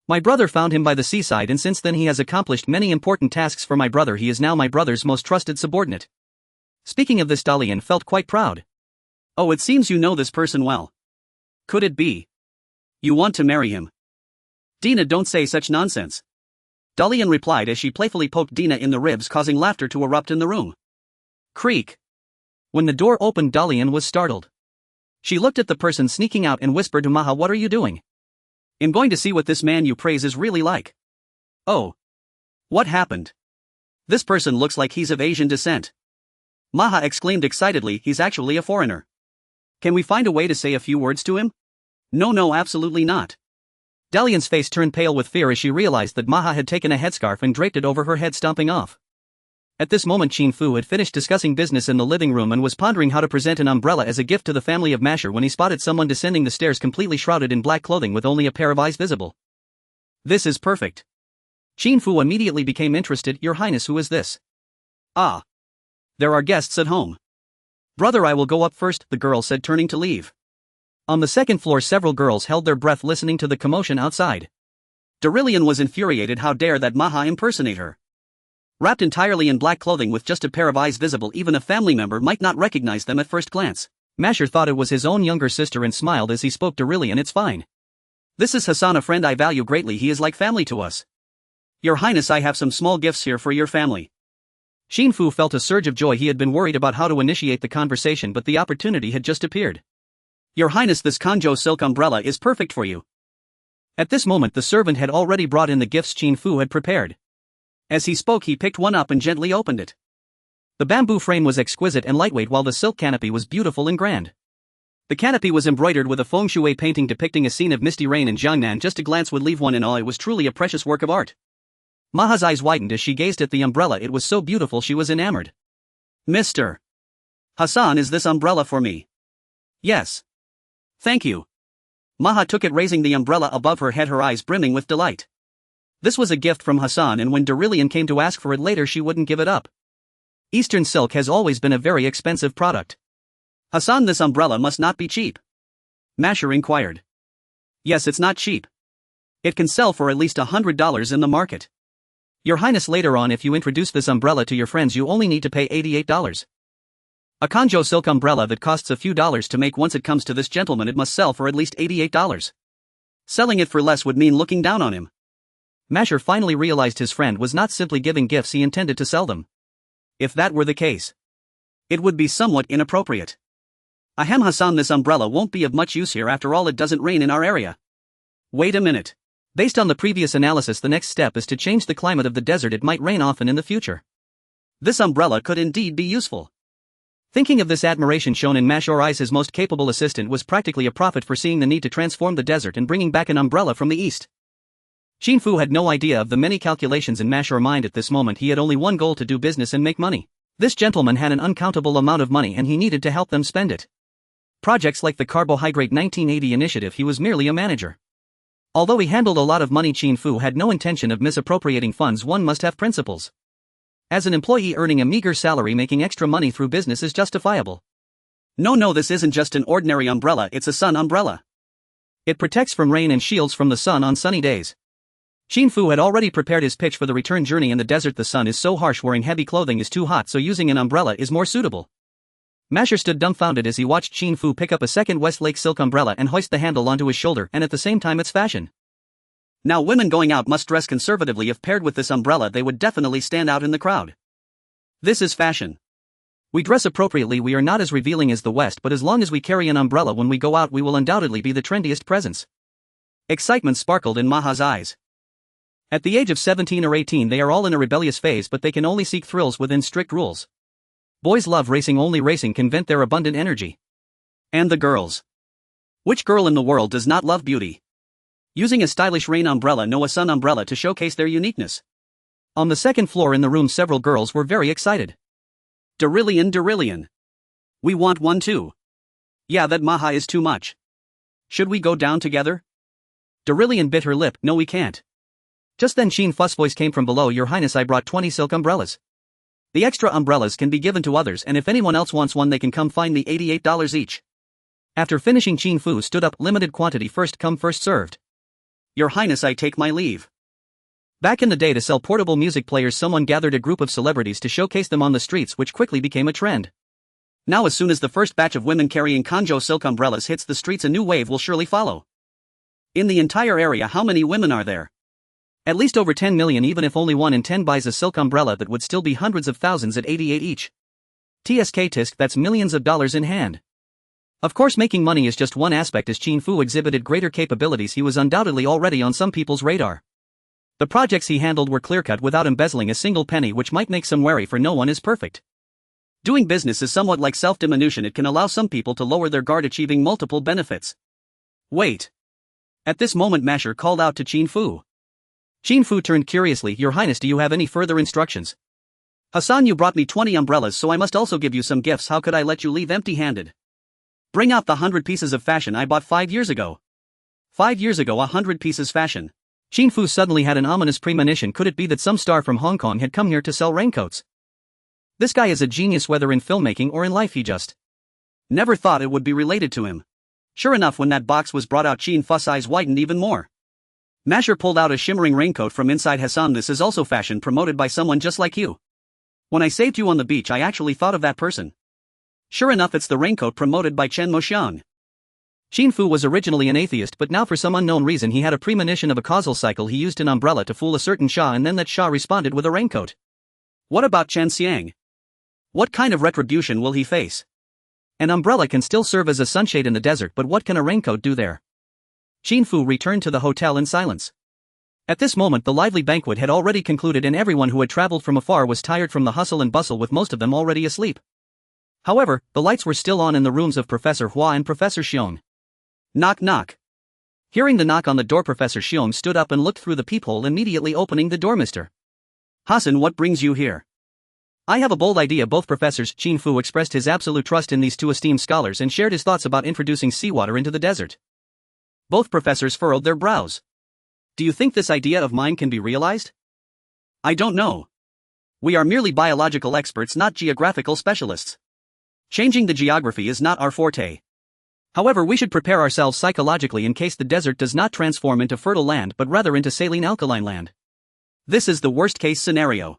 Speaker 1: My brother found him by the seaside, and since then he has accomplished many important tasks for my brother. He is now my brother's most trusted subordinate. Speaking of this, Dalian felt quite proud.
Speaker 2: Oh, it seems you know this person well. Could it be you want to marry him?
Speaker 1: Dina, don't say such nonsense.
Speaker 2: Dalian replied as she playfully poked Dina in the ribs, causing laughter to erupt in the room.
Speaker 1: Creak. When the door opened, Dalian was startled. She looked at the person sneaking out and whispered to Maha, "What are you doing?"
Speaker 2: "I'm going to see what this man you praise is really like."
Speaker 1: "Oh.
Speaker 2: What happened? This person looks like he's of Asian descent."
Speaker 1: Maha exclaimed excitedly, "He's actually a foreigner.
Speaker 2: Can we find a way to say a few words to him?"
Speaker 1: No, absolutely not." Dalian's face turned pale with fear as she realized that Maha had taken a headscarf and draped it over her head, stomping off. At this moment, Qin Fu had finished discussing business in the living room and was pondering how to present an umbrella as a gift to the family of Masher when he spotted someone descending the stairs completely shrouded in black clothing with only a pair of eyes visible.
Speaker 2: "This is perfect."
Speaker 1: Qin Fu immediately became interested. "Your Highness, who is this?"
Speaker 2: "Ah. There are guests at home."
Speaker 1: "Brother, I will go up first," the girl said, turning to leave. On the second floor, several girls held their breath listening to the commotion outside.
Speaker 2: Darillion was infuriated. How dare that Maha impersonate her? Wrapped entirely in black clothing with just a pair of eyes visible, even a family member might not recognize them at first glance.
Speaker 1: Masher thought it was his own younger sister and smiled as he spoke. "Darillion, it's fine.
Speaker 2: This is Hassan, a friend I value greatly. He is like family to us. Your Highness, I have some small gifts here for your family."
Speaker 1: Qin Fu felt a surge of joy. He had been worried about how to initiate the conversation, but the opportunity had just appeared.
Speaker 2: "Your Highness, this Kanjo silk umbrella is perfect for you."
Speaker 1: At this moment, the servant had already brought in the gifts Qin Fu had prepared.
Speaker 2: As he spoke, he picked one up and gently opened it.
Speaker 1: The bamboo frame was exquisite and lightweight, while the silk canopy was beautiful and grand.
Speaker 2: The canopy was embroidered with a feng shui painting depicting a scene of misty rain in Jiangnan. Just a glance would leave one in awe. It was truly a precious work of art.
Speaker 1: Maha's eyes widened as she gazed at the umbrella. It was so beautiful she was enamored.
Speaker 2: "Mr. Hassan, is this umbrella for me?"
Speaker 1: "Yes.
Speaker 2: Thank you." Maha took it, raising the umbrella above her head, her eyes brimming with delight. This was a gift from Hassan, and when Darillion came to ask for it later, she wouldn't give it up.
Speaker 1: Eastern silk has always been a very expensive product.
Speaker 2: "Hassan, this umbrella must not be cheap?" Masher inquired. "Yes, it's not cheap. It can sell for at least $100 in the market."
Speaker 1: "Your Highness, later on if you introduce this umbrella to your friends you only need to pay $88.
Speaker 2: A Kanjo silk umbrella that costs a few dollars to make. Once it comes to this gentleman, it must sell for at least $88. Selling it for less would mean looking down on him."
Speaker 1: Masher finally realized his friend was not simply giving gifts, he intended to sell them.
Speaker 2: If that were the case, it would be somewhat inappropriate. "Ahem, Hassan, this umbrella won't be of much use here. After all, it doesn't rain in our area." "Wait a minute.
Speaker 1: Based on the previous analysis, the next step is to change the climate of the desert. It might rain often in the future.
Speaker 2: This umbrella could indeed be useful."
Speaker 1: Thinking of this, admiration shown in Masher's eyes, his most capable assistant was practically a prophet for seeing the need to transform the desert and bringing back an umbrella from the east. Qin Fu had no idea of the many calculations in Masher's mind at this moment. He had only one goal: to do business and make money. This gentleman had an uncountable amount of money and he needed to help them spend it. Projects like the Carbohydrate 1980 initiative, he was merely a manager. Although he handled a lot of money, Qin Fu had no intention of misappropriating funds. One must have principles. As an employee earning a meager salary, making extra money through business is justifiable.
Speaker 2: No, this isn't just an ordinary umbrella, it's a sun umbrella.
Speaker 1: It protects from rain and shields from the sun on sunny days. Qin Fu had already prepared his pitch for the return journey in the desert. The sun is so harsh, wearing heavy clothing is too hot, so using an umbrella is more suitable. Masher stood dumbfounded as he watched Qin Fu pick up a second Westlake silk umbrella and hoist the handle onto his shoulder, and at the same time its fashion.
Speaker 2: Now women going out must dress conservatively. If paired with this umbrella, they would definitely stand out in the crowd. This is fashion. We dress appropriately, we are not as revealing as the West, but as long as we carry an umbrella when we go out we will undoubtedly be the trendiest presence. Excitement sparkled in Maha's eyes. At the age of 17 or 18 they are all in a rebellious phase, but they can only seek thrills within strict rules. Boys love racing, only racing can vent their abundant energy. And the girls. Which girl in the world does not love beauty? Using a stylish rain umbrella, no, a sun umbrella, to showcase their uniqueness. On the second floor in the room several girls were very excited. Derillion. We want one too. Yeah, that Maha is too much. Should we go down together? Derillion bit her lip. No, we can't. Just then Qin Fu's voice came from below. Your Highness, I brought 20 silk umbrellas. The extra umbrellas can be given to others, and if anyone else wants one they can come find me. $88 each. After finishing, Qin Fu stood up. Limited quantity, first come first served. Your Highness, I take my leave. Back in the day, to sell portable music players someone gathered a group of celebrities to showcase them on the streets, which quickly became a trend. Now as soon as the first batch of women carrying Kanjo silk umbrellas hits the streets, a new wave will surely follow. In the entire area, how many women are there? At least over 10 million. Even if only 1 in 10 buys a silk umbrella, that would still be hundreds of thousands at 88 each. Tisk, that's millions of dollars in hand. Of course, making money is just one aspect. As Qin Fu exhibited greater capabilities, he was undoubtedly already on some people's radar. The projects he handled were clear-cut, without embezzling a single penny, which might make some wary, for no one is perfect. Doing business is somewhat like self-diminution. It can allow some people to lower their guard, achieving multiple benefits. Wait. At this moment Masher called out to Qin Fu. Qin Fu turned curiously. Your Highness, do you have any further instructions? Hassan, you brought me 20 umbrellas, so I must also give you some gifts. How could I let you leave empty-handed? Bring out the 100 pieces of fashion I bought 5 years ago. 5 years ago, 100 pieces fashion. Qin Fu suddenly had an ominous premonition. Could it be that some star from Hong Kong had come here to sell raincoats? This guy is a genius, whether in filmmaking or in life. He just never thought it would be related to him. Sure enough, when that box was brought out, Qin Fu's eyes widened even more. Masher pulled out a shimmering raincoat from inside. Hassan, this is also fashion promoted by someone just like you. When I saved you on the beach, I actually thought of that person. Sure enough, it's the raincoat promoted by Chen Moxiang. Qin Fu was originally an atheist, but now for some unknown reason he had a premonition of a causal cycle. He used an umbrella to fool a certain Shah, and then that Shah responded with a raincoat. What about Chen Xiang? What kind of retribution will he face? An umbrella can still serve as a sunshade in the desert, but what can a raincoat do there? Qin Fu returned to the hotel in silence. At this moment the lively banquet had already concluded, and everyone who had traveled from afar was tired from the hustle and bustle, with most of them already asleep. However, the lights were still on in the rooms of Professor Hua and Professor Xiong. Knock knock. Hearing the knock on the door, Professor Xiong stood up and looked through the peephole, immediately opening the door. Mr. Hassan, what brings you here? I have a bold idea. Both professors, Qin Fu, expressed his absolute trust in these two esteemed scholars and shared his thoughts about introducing seawater into the desert. Both professors furrowed their brows. Do you think this idea of mine can be realized? I don't know. We are merely biological experts, not geographical specialists. Changing the geography is not our forte. However, we should prepare ourselves psychologically in case the desert does not transform into fertile land but rather into saline alkaline land. This is the worst-case scenario.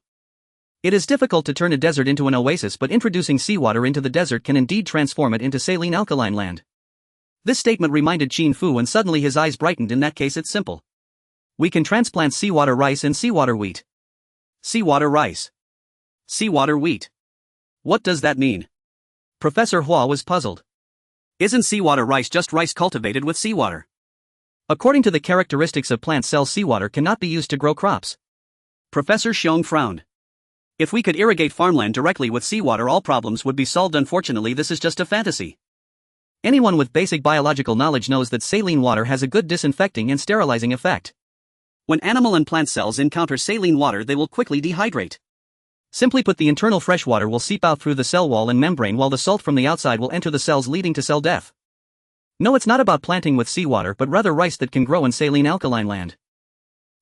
Speaker 2: It is difficult to turn a desert into an oasis, but introducing seawater into the desert can indeed transform it into saline alkaline land. This statement reminded Qin Fu, and suddenly his eyes brightened. In that case, it's simple. We can transplant seawater rice and seawater wheat. Seawater rice. Seawater wheat. What does that mean? Professor Hua was puzzled. Isn't seawater rice just rice cultivated with seawater? According to the characteristics of plant cells, seawater cannot be used to grow crops. Professor Xiong frowned. If we could irrigate farmland directly with seawater, all problems would be solved. Unfortunately, this is just a fantasy. Anyone with basic biological knowledge knows that saline water has a good disinfecting and sterilizing effect. When animal and plant cells encounter saline water, they will quickly dehydrate. Simply put, the internal fresh water will seep out through the cell wall and membrane, while the salt from the outside will enter the cells, leading to cell death. No, it's not about planting with seawater, but rather rice that can grow in saline alkaline land.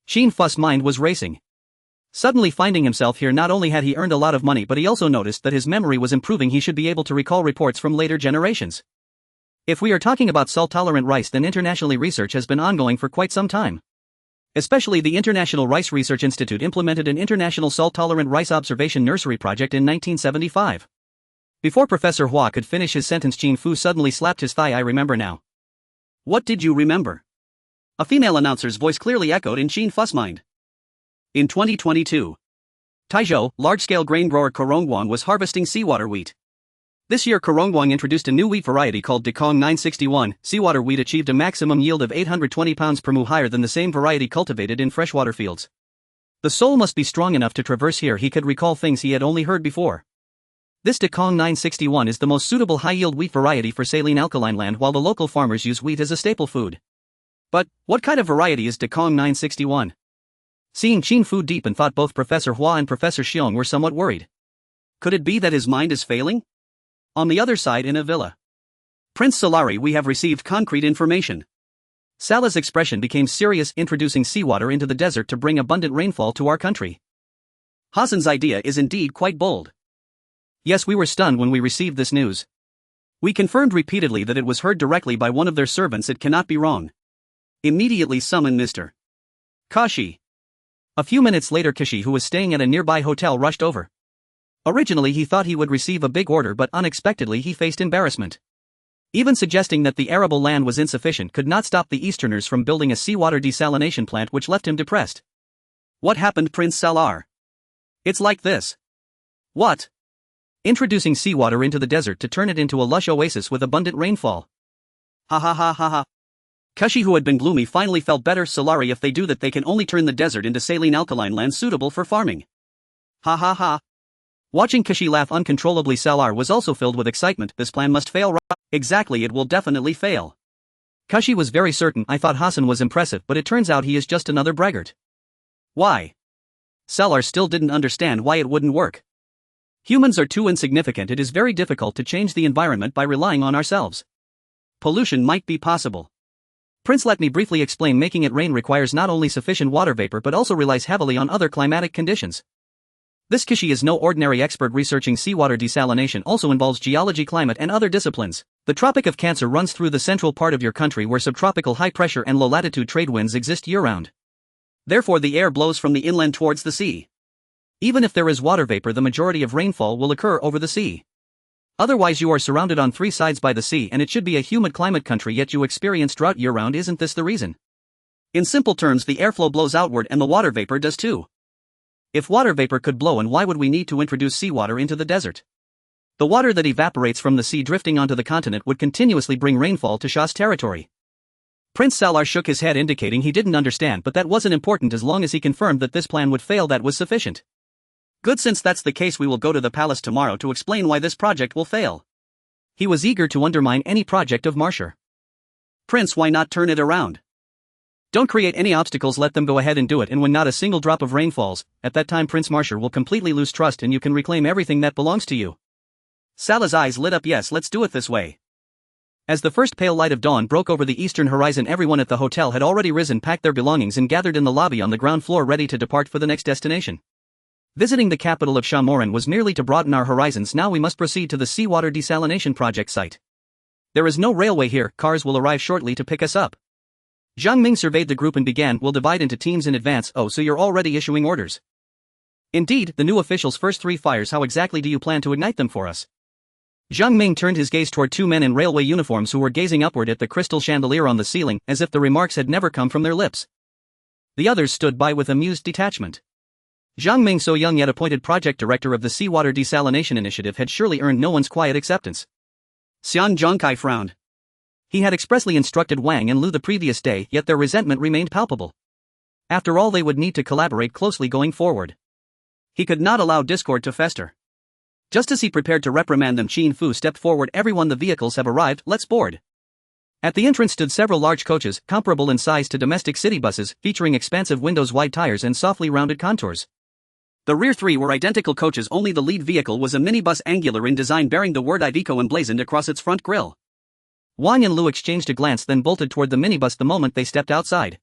Speaker 2: Qin Fu's mind was racing. Suddenly finding himself here, not only had he earned a lot of money, but he also noticed that his memory was improving. He should be able to recall reports from later generations. If we are talking about salt-tolerant rice, then internationally research has been ongoing for quite some time. Especially the International Rice Research Institute implemented an international salt-tolerant rice observation nursery project in 1975. Before Professor Hua could finish his sentence, Qin Fu suddenly slapped his thigh. I remember now. What did you remember? A female announcer's voice clearly echoed in Qin Fu's mind. In 2022. Taizhou, large-scale grain grower Korongguang was harvesting seawater wheat. This year Korongguang introduced a new wheat variety called Dekong 961. Seawater wheat achieved a maximum yield of 820 pounds per mu, higher than the same variety cultivated in freshwater fields. The soul must be strong enough to traverse here. He could recall things he had only heard before. This Dekong 961 is the most suitable high-yield wheat variety for saline alkaline land, while the local farmers use wheat as a staple food. But, what kind of variety is Dekong 961? Seeing Qin Fu deep in thought, both Professor Hua and Professor Xiong were somewhat worried. Could it be that his mind is failing? On the other side, in a villa. Prince Solari, we have received concrete information. Salah's expression became serious. Introducing seawater into the desert to bring abundant rainfall to our country. Hassan's idea is indeed quite bold. Yes, we were stunned when we received this news. We confirmed repeatedly that it was heard directly by one of their servants. It cannot be wrong. Immediately summon Mr. Kashi. A few minutes later, Kashi, who was staying at a nearby hotel, rushed over. Originally he thought he would receive a big order, but unexpectedly he faced embarrassment. Even suggesting that the arable land was insufficient could not stop the Easterners from building a seawater desalination plant, which left him depressed. What happened, Prince Salar? It's like this. What? Introducing seawater into the desert to turn it into a lush oasis with abundant rainfall. Ha ha ha ha ha. Kashi, who had been gloomy, finally felt better. Solari, if they do that, they can only turn the desert into saline alkaline land suitable for farming. Ha ha ha. Watching Kashi laugh uncontrollably, Salar was also filled with excitement. This plan must fail. Exactly, it will definitely fail. Kashi was very certain. I thought Hassan was impressive, but it turns out he is just another braggart. Why? Salar still didn't understand why it wouldn't work. Humans are too insignificant. It is very difficult to change the environment by relying on ourselves. Pollution might be possible. Prince, let me briefly explain. Making it rain requires not only sufficient water vapor but also relies heavily on other climatic conditions. This Kashi is no ordinary expert. Researching seawater desalination also involves geology, climate, and other disciplines. The Tropic of Cancer runs through the central part of your country, where subtropical high pressure and low latitude trade winds exist year-round. Therefore the air blows from the inland towards the sea. Even if there is water vapor, the majority of rainfall will occur over the sea. Otherwise you are surrounded on three sides by the sea, and it should be a humid climate country, yet you experience drought year-round. Isn't this the reason? In simple terms, the airflow blows outward and the water vapor does too. If water vapor could blow, and why would we need to introduce seawater into the desert? The water that evaporates from the sea drifting onto the continent would continuously bring rainfall to Shah's territory. Prince Salar shook his head, indicating he didn't understand, but that wasn't important. As long as he confirmed that this plan would fail, that was sufficient. Good, since that's the case, we will go to the palace tomorrow to explain why this project will fail. He was eager to undermine any project of Marshar. Prince, why not turn it around? Don't create any obstacles, let them go ahead and do it, and when not a single drop of rain falls, at that time Prince Marshar will completely lose trust and you can reclaim everything that belongs to you. Salah's eyes lit up. Yes, let's do it this way. As the first pale light of dawn broke over the eastern horizon, everyone at the hotel had already risen, packed their belongings, and gathered in the lobby on the ground floor, ready to depart for the next destination. Visiting the capital of Shamoran was merely to broaden our horizons. Now we must proceed to the seawater desalination project site. There is no railway here. Cars will arrive shortly to pick us up. Zhang Ming surveyed the group and began. We'll divide into teams in advance. Oh, so you're already issuing orders? Indeed, the new official's first 3 fires. How exactly do you plan to ignite them for us? Zhang Ming turned his gaze toward 2 men in railway uniforms who were gazing upward at the crystal chandelier on the ceiling, as if the remarks had never come from their lips. The others stood by with amused detachment. Zhang Ming, so young yet appointed project director of the Seawater Desalination Initiative, had surely earned no one's quiet acceptance. Xian Zhongkai frowned. He had expressly instructed Wang and Lu the previous day, yet their resentment remained palpable. After all, they would need to collaborate closely going forward. He could not allow discord to fester. Just as he prepared to reprimand them, Qin Fu stepped forward. Everyone, the vehicles have arrived, let's board. At the entrance stood several large coaches, comparable in size to domestic city buses, featuring expansive windows, wide tires, and softly rounded contours. The rear 3 were identical coaches, only the lead vehicle was a minibus, angular in design, bearing the word Iveco emblazoned across its front grille. Wang and Lu exchanged a glance, then bolted toward the minibus the moment they stepped outside.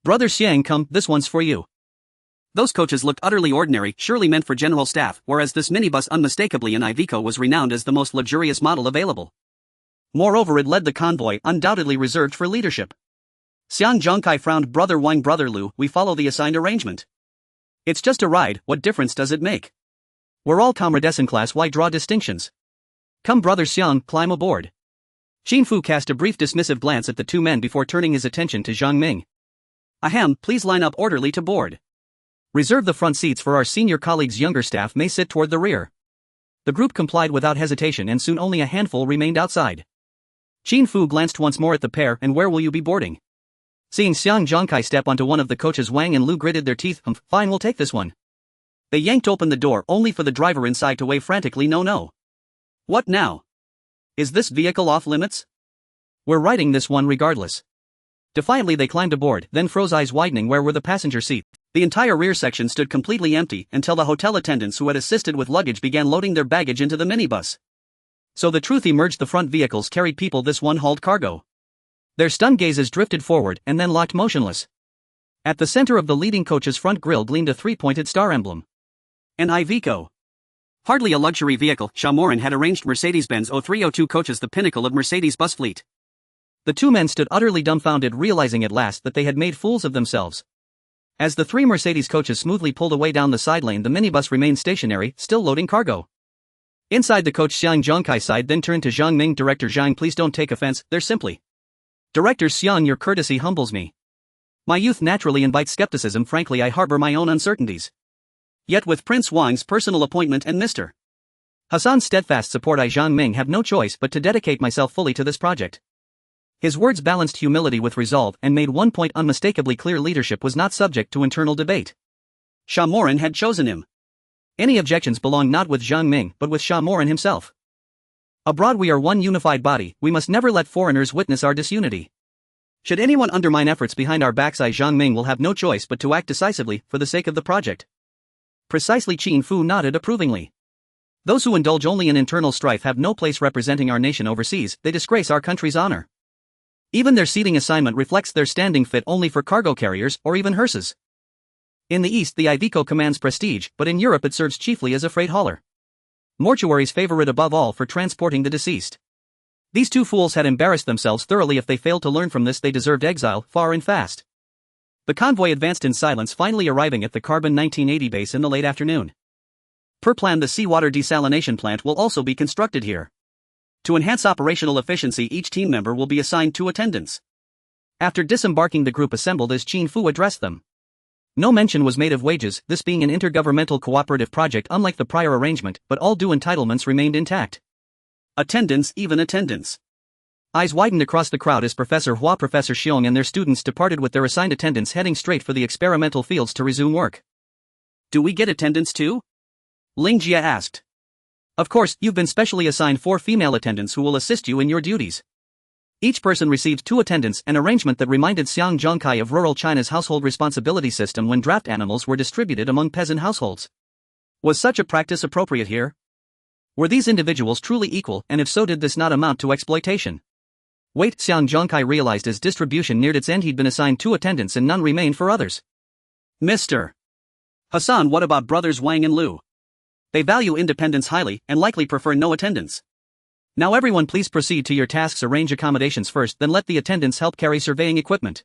Speaker 2: Brother Xiang, come, this one's for you. Those coaches looked utterly ordinary, surely meant for general staff, whereas this minibus, unmistakably an Iveco, was renowned as the most luxurious model available. Moreover, it led the convoy, undoubtedly reserved for leadership. Xiang Zhongkai frowned. Brother Wang, Brother Lu, we follow the assigned arrangement. It's just a ride, what difference does it make? We're all comrades in class, why draw distinctions? Come, Brother Xiang, climb aboard. Qin Fu cast a brief dismissive glance at the 2 men before turning his attention to Zhang Ming. Ahem, please line up orderly to board.
Speaker 1: Reserve the front seats for our senior colleagues. Younger staff may sit toward the rear. The group complied without hesitation and soon only a handful remained outside. Qin Fu glanced once more at the pair. And where will you be boarding? Seeing Xiang Zhongkai step onto one of the coaches, Wang and Lu gritted their teeth. Fine, we'll take this one. They yanked open the door only for the driver inside to wave frantically. No. What now? Is this vehicle off limits? We're riding this one regardless. Defiantly they climbed aboard, then froze, eyes widening. Where were the passenger seats? The entire rear section stood completely empty until the hotel attendants who had assisted with luggage began loading their baggage into the minibus. So the truth emerged: the front vehicles carried people, this one hauled cargo. Their stunned gazes drifted forward and then locked motionless. At the center of the leading coach's front grille gleamed a three-pointed star emblem. An Iveco. Hardly a luxury vehicle, Shamorin had arranged Mercedes-Benz 0302 coaches, the pinnacle of Mercedes bus fleet. The two men stood utterly dumbfounded, realizing at last that they had made fools of themselves. As the three Mercedes coaches smoothly pulled away down the side lane, the minibus remained stationary, still loading cargo. Inside the coach, Xiang Zhongkai sighed, then turned to Zhang Ming. Director Zhang, please don't take offense, they're simply. Director Xiang, your courtesy humbles me. My youth naturally invites skepticism. Frankly, I harbor my own uncertainties. Yet with Prince Wang's personal appointment and Mr. Hassan's steadfast support, I, Zhang Ming, have no choice but to dedicate myself fully to this project. His words balanced humility with resolve and made one point unmistakably clear: leadership was not subject to internal debate. Shamorin had chosen him. Any objections belonged not with Zhang Ming but with Shamorin himself. Abroad we are one unified body, we must never let foreigners witness our disunity. Should anyone undermine efforts behind our backs, I, Zhang Ming, will have no choice but to act decisively for the sake of the project. Precisely. Qin Fu nodded approvingly. Those who indulge only in internal strife have no place representing our nation overseas, they disgrace our country's honor. Even their seating assignment reflects their standing, fit only for cargo carriers or even hearses. In the East the Iveco commands prestige, but in Europe it serves chiefly as a freight hauler. Mortuaries favor it above all for transporting the deceased. These two fools had embarrassed themselves thoroughly. If they failed to learn from this, they deserved exile, far and fast. The convoy advanced in silence, finally arriving at the Carbon 1980 base in the late afternoon. Per plan, the seawater desalination plant will also be constructed here. To enhance operational efficiency, each team member will be assigned 2 attendants. After disembarking, the group assembled as Qin Fu addressed them. No mention was made of wages, this being an intergovernmental cooperative project unlike the prior arrangement, but all due entitlements remained intact. Attendance, even attendance. Eyes widened across the crowd as Professor Hua, Professor Xiong and their students departed with their assigned attendants, heading straight for the experimental fields to resume work. Do we get attendants too? Ling Jia asked. Of course, you've been specially assigned 4 female attendants who will assist you in your duties. Each person received 2 attendants, an arrangement that reminded Xiang Zhongkai of rural China's household responsibility system when draft animals were distributed among peasant households. Was such a practice appropriate here? Were these individuals truly equal, and if so, did this not amount to exploitation? Wait, Xiang Zhongkai realized as distribution neared its end he'd been assigned 2 attendants and none remained for others. Mr. Hassan, what about brothers Wang and Lu? They value independence highly and likely prefer no attendance. Now everyone please proceed to your tasks, arrange accommodations first, then let the attendants help carry surveying equipment.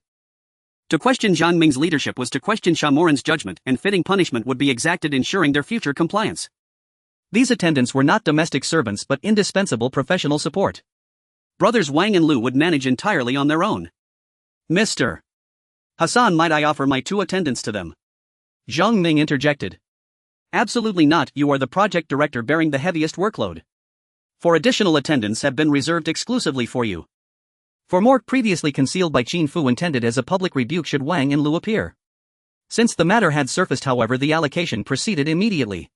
Speaker 1: To question Zhang Ming's leadership was to question Shamorin's judgment, and fitting punishment would be exacted ensuring their future compliance. These attendants were not domestic servants but indispensable professional support. Brothers Wang and Lu would manage entirely on their own. Mr. Hassan, might I offer my 2 attendants to them? Zhang Ming interjected. Absolutely not, you are the project director bearing the heaviest workload. 4 additional attendants have been reserved exclusively for you. For more, previously concealed by Qin Fu, intended as a public rebuke should Wang and Lu appear. Since the matter had surfaced, however, the allocation proceeded immediately.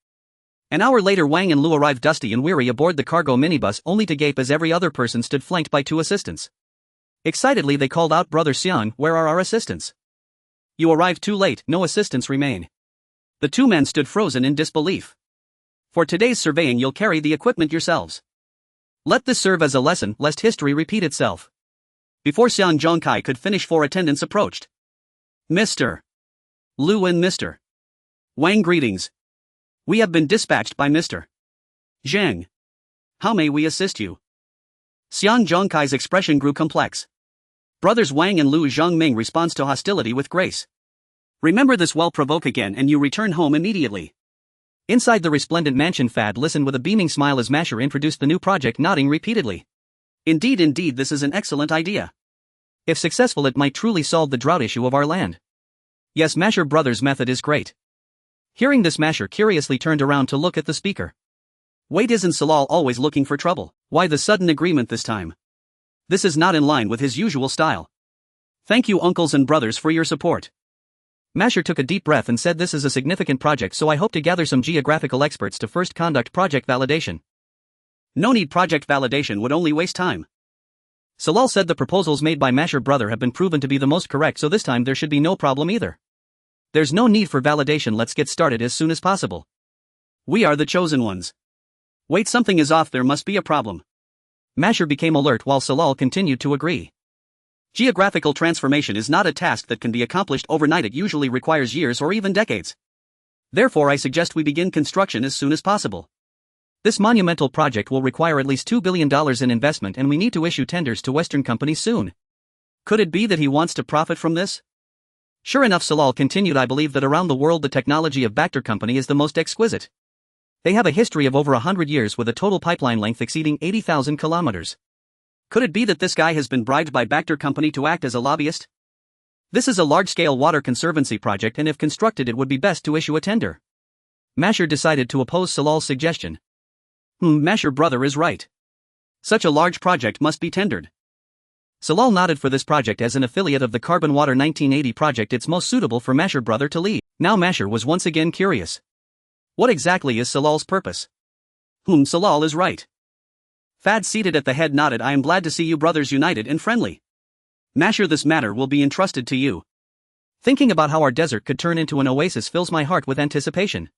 Speaker 1: An hour later, Wang and Lu arrived dusty and weary aboard the cargo minibus, only to gape as every other person stood flanked by 2 assistants. Excitedly they called out, Brother Xiang, where are our assistants? You arrived too late, no assistants remain. The 2 men stood frozen in disbelief. For today's surveying you'll carry the equipment yourselves. Let this serve as a lesson, lest history repeat itself. Before Xiang Zhongkai could finish, 4 attendants approached. Mr. Lu and Mr. Wang, greetings. We have been dispatched by Mr. Zhang. How may we assist you? Xiang Zhongkai's expression grew complex. Brothers Wang and Lu, Zhang Ming responds to hostility with grace. Remember this well, provoke again and you return home immediately. Inside the resplendent mansion, Fad listened with a beaming smile as Masher introduced the new project, nodding repeatedly. Indeed, this is an excellent idea. If successful, it might truly solve the drought issue of our land. Yes, Masher Brothers' method is great. Hearing this, Masher curiously turned around to look at the speaker.
Speaker 2: Wait, isn't Salal always looking for trouble? Why the sudden agreement this time? This is not in line with his usual style. Thank you, uncles and brothers, for your support.
Speaker 1: Masher took a deep breath and said, this is a significant project, so I hope to gather some geographical experts to first conduct project validation.
Speaker 2: No need, project validation would only waste time.
Speaker 1: Salal said the proposals made by Masher brother have been proven to be the most correct, so this time there should be no problem either. There's no need for validation, let's get started as soon as possible.
Speaker 2: We are the chosen ones. Wait, something is off, there must be a problem.
Speaker 1: Masher became alert while Salal continued to agree.
Speaker 2: Geographical transformation is not a task that can be accomplished overnight, it usually requires years or even decades. Therefore I suggest we begin construction as soon as possible.
Speaker 1: This monumental project will require at least $2 billion in investment, and we need to issue tenders to Western companies soon.
Speaker 2: Could it be that he wants to profit from this?
Speaker 1: Sure enough, Salal continued, I believe that around the world the technology of Bacter Company is the most exquisite. They have a history of over 100 years with a total pipeline length exceeding 80,000 kilometers.
Speaker 2: Could it be that this guy has been bribed by Bacter Company to act as a lobbyist?
Speaker 1: This is a large-scale water conservancy project, and if constructed it would be best to issue a tender. Masher decided to oppose Salal's suggestion.
Speaker 2: Masher brother is right. Such a large project must be tendered.
Speaker 1: Salal nodded. For this project, as an affiliate of the Carbon Water 1980 project, it's most suitable for Masher brother to lead. Now Masher was once again curious. What exactly is Salal's purpose?
Speaker 2: Salal is right. Fad, seated at the head, nodded. I am glad to see you brothers united and friendly. Masher, this matter will be entrusted to you.
Speaker 1: Thinking about how our desert could turn into an oasis fills my heart with anticipation.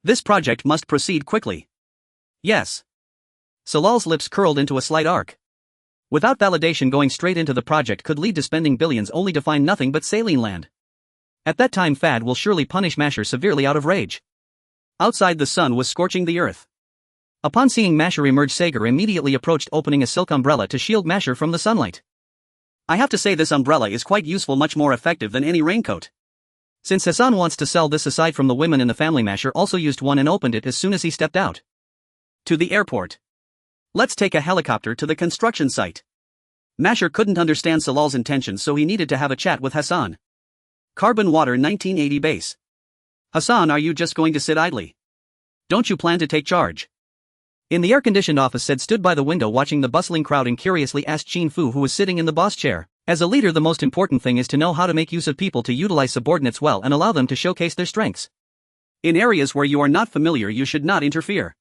Speaker 2: This project must proceed quickly. Yes.
Speaker 1: Salal's lips curled into a slight arc. Without validation, going straight into the project could lead to spending billions only to find nothing but saline land. At that time Fad will surely punish Masher severely out of rage.
Speaker 2: Outside, the sun was scorching the earth.
Speaker 1: Upon seeing Masher emerge, Sagar immediately approached, opening a silk umbrella to shield Masher from the sunlight.
Speaker 2: I have to say, this umbrella is quite useful, much more effective than any raincoat.
Speaker 1: Since Hassan wants to sell this aside from the women in the family, Masher also used one and opened it as soon as he stepped out.
Speaker 2: To the airport. Let's take a helicopter to the construction site. Masher couldn't understand Salal's intentions, so he needed to have a chat with Hassan. Carbon Water 1980 base. Hassan, are you just going to sit idly? Don't you plan to take charge?
Speaker 1: In the air-conditioned office, Said stood by the window watching the bustling crowd and curiously asked Qin Fu, who was sitting in the boss chair. As a leader, the most important thing is to know how to make use of people, to utilize subordinates well and allow them to showcase their strengths.
Speaker 2: In areas where you are not familiar, you should not interfere.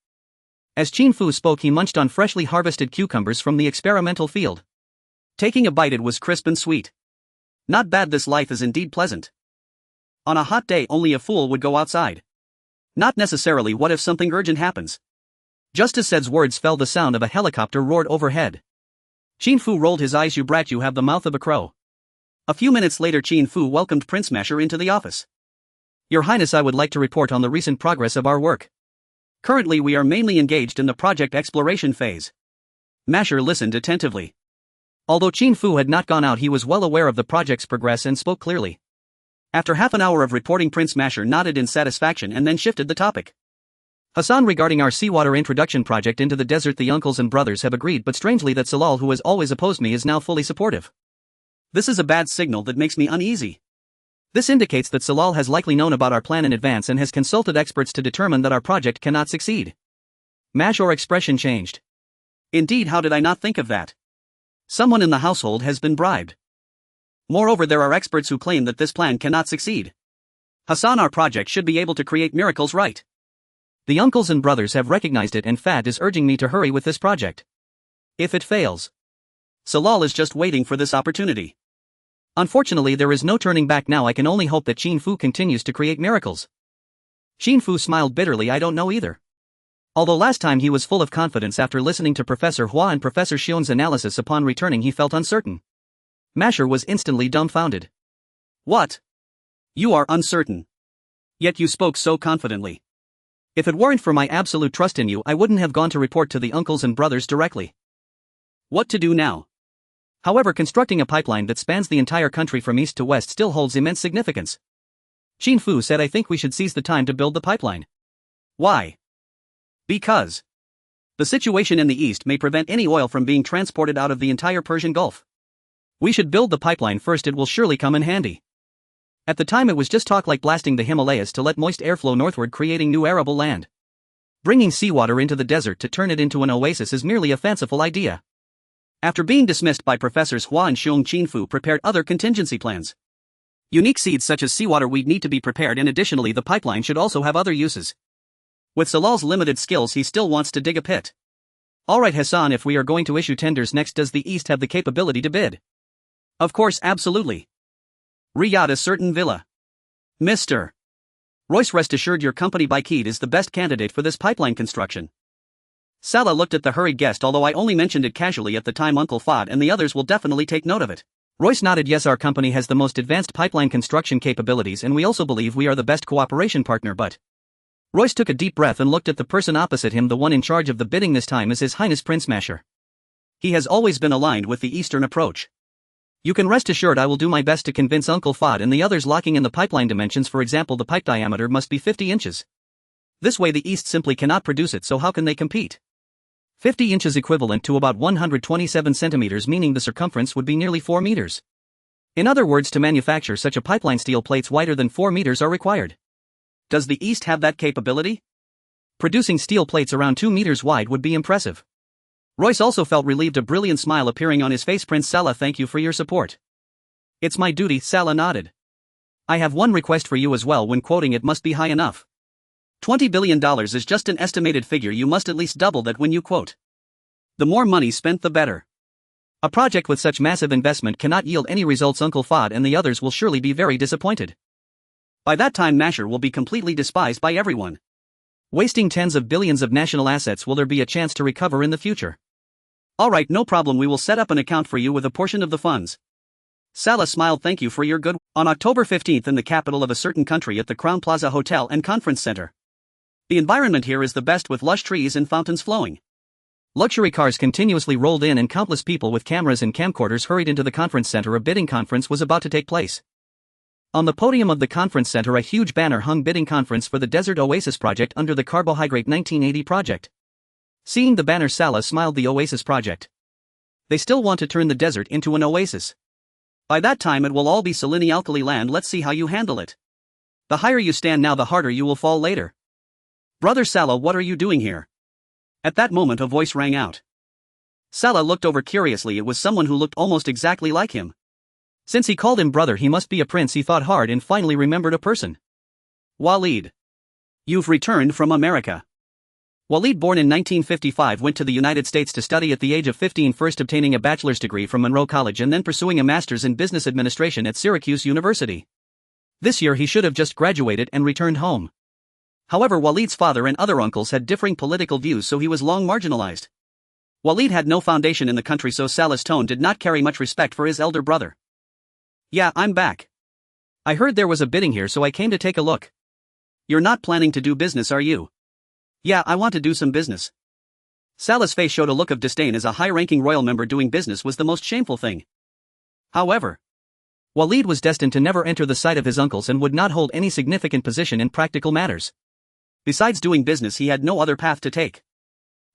Speaker 1: As Qin Fu spoke, he munched on freshly harvested cucumbers from the experimental field.
Speaker 2: Taking a bite, it was crisp and sweet. Not bad, this life is indeed pleasant. On a hot day, only a fool would go outside. Not necessarily. What if something urgent happens?
Speaker 1: Just as Said's words fell, the sound of a helicopter roared overhead.
Speaker 2: Qin Fu rolled his eyes. You brat, you have the mouth of a crow. A few minutes later, Qin Fu welcomed Prince Masher into the office.
Speaker 1: Your Highness, I would like to report on the recent progress of our work.
Speaker 2: Currently we are mainly engaged in the project exploration phase. Masher listened attentively.
Speaker 1: Although Qin Fu had not gone out, he was well aware of the project's progress and spoke clearly.
Speaker 2: After half an hour of reporting, Prince Masher nodded in satisfaction and then shifted the topic.
Speaker 1: Hassan, regarding our seawater introduction project into the desert, the uncles and brothers have agreed, but strangely that Salal, who has always opposed me, is now fully supportive.
Speaker 2: This is a bad signal that makes me uneasy.
Speaker 1: This indicates that Salal has likely known about our plan in advance and has consulted experts to determine that our project cannot succeed. Masher's expression changed.
Speaker 2: Indeed, how did I not think of that? Someone in the household has been bribed. Moreover, there are experts who claim that this plan cannot succeed. Hassan, our project should be able to create miracles, right?
Speaker 1: The uncles and brothers have recognized it, and Fad is urging me to hurry with this project. If it fails,
Speaker 2: Salal is just waiting for this opportunity.
Speaker 1: Unfortunately, there is no turning back now. I can only hope that Qin Fu continues to create miracles. Qin Fu smiled bitterly. I don't know either. Although last time he was full of confidence, after listening to Professor Hua and Professor Xion's analysis upon returning, he felt uncertain. Masher was instantly dumbfounded.
Speaker 2: What? You are uncertain? Yet you spoke so confidently.
Speaker 1: If it weren't for my absolute trust in you, I wouldn't have gone to report to the uncles and brothers directly.
Speaker 2: What to do now?
Speaker 1: However, constructing a pipeline that spans the entire country from east to west still holds immense significance. Qin Fu said, I think we should seize the time to build the pipeline.
Speaker 2: Why? Because the situation in the east may prevent any oil from being transported out of the entire Persian Gulf.
Speaker 1: We should build the pipeline first, it will surely come in handy. At the time it was just talk, like blasting the Himalayas to let moist air flow northward, creating new arable land. Bringing seawater into the desert to turn it into an oasis is merely a fanciful idea. After being dismissed by Professors Hua and Xiong, Qin Fu prepared other contingency plans. Unique seeds such as seawater weed need to be prepared, and additionally the pipeline should also have other uses. With Salal's limited skills, he still wants to dig a pit. Alright Hassan, if we are going to issue tenders next, does the East have the capability to bid? Of course, absolutely. Riyadh, a certain villa. Mr. Royce, rest assured your company Baikid is the best candidate for this pipeline construction. Salah looked at the hurried guest. Although I only mentioned it casually at the time, Uncle Fuad and the others will definitely take note of it. Royce nodded. Yes, our company has the most advanced pipeline construction capabilities, and we also believe we are the best cooperation partner, but... Royce took a deep breath and looked at the person opposite him. The one in charge of the bidding this time is His Highness Prince Masher. He has always been aligned with the Eastern approach. You can rest assured I will do my best to convince Uncle Fuad and the others. Locking in the pipeline dimensions, for example, the pipe diameter must be 50 inches. This way the East simply cannot produce it, so how can they compete? 50 inches equivalent to about 127 centimeters, meaning the circumference would be nearly 4 meters. In other words, to manufacture such a pipeline, steel plates wider than 4 meters are required. Does the East have that capability? Producing steel plates around 2 meters wide would be impressive. Royce also felt relieved, a brilliant smile appearing on his face. Prince Salah, thank you for your support. It's my duty, Salah nodded. I have one request for you as well. When quoting, it must be high enough. $20 billion is just an estimated figure. You must at least double that when you quote. The more money spent, the better. A project with such massive investment cannot yield any results. Uncle Fuad and the others will surely be very disappointed. By that time, Masher will be completely despised by everyone. Wasting tens of billions of national assets. Will there be a chance to recover in the future? Alright, no problem, we will set up an account for you with a portion of the funds. Salah smiled. Thank you for your good. On October 15th, in the capital of a certain country, at the Crown Plaza Hotel and Conference Center. The environment here is the best, with lush trees and fountains flowing. Luxury cars continuously rolled in and countless people with cameras and camcorders hurried into the conference center. A bidding conference was about to take place. On the podium of the conference center, a huge banner hung: bidding conference for the Desert Oasis project under the Carbohydrate 1980 project. Seeing the banner, Salah smiled. The Oasis project. They still want to turn the desert into an oasis. By that time it will all be saline alkali land. Let's see how you handle it. The higher you stand now, the harder you will fall later. Brother Salah, what are you doing here? At that moment a voice rang out. Salah looked over curiously. It was someone who looked almost exactly like him. Since he called him brother, he must be a prince. He thought hard and finally remembered a person. Walid. You've returned from America. Walid, born in 1955, went to the United States to study at the age of 15, first obtaining a bachelor's degree from Monroe College and then pursuing a master's in business administration at Syracuse University. This year he should have just graduated and returned home. However, Walid's father and other uncles had differing political views, so he was long marginalized. Walid had no foundation in the country, so Salah's tone did not carry much respect for his elder brother. Yeah, I'm back. I heard there was a bidding here, so I came to take a look. You're not planning to do business, are you? Yeah, I want to do some business. Salah's face showed a look of disdain, as a high-ranking royal member doing business was the most shameful thing. However, Walid was destined to never enter the sight of his uncles and would not hold any significant position in practical matters. Besides doing business, he had no other path to take.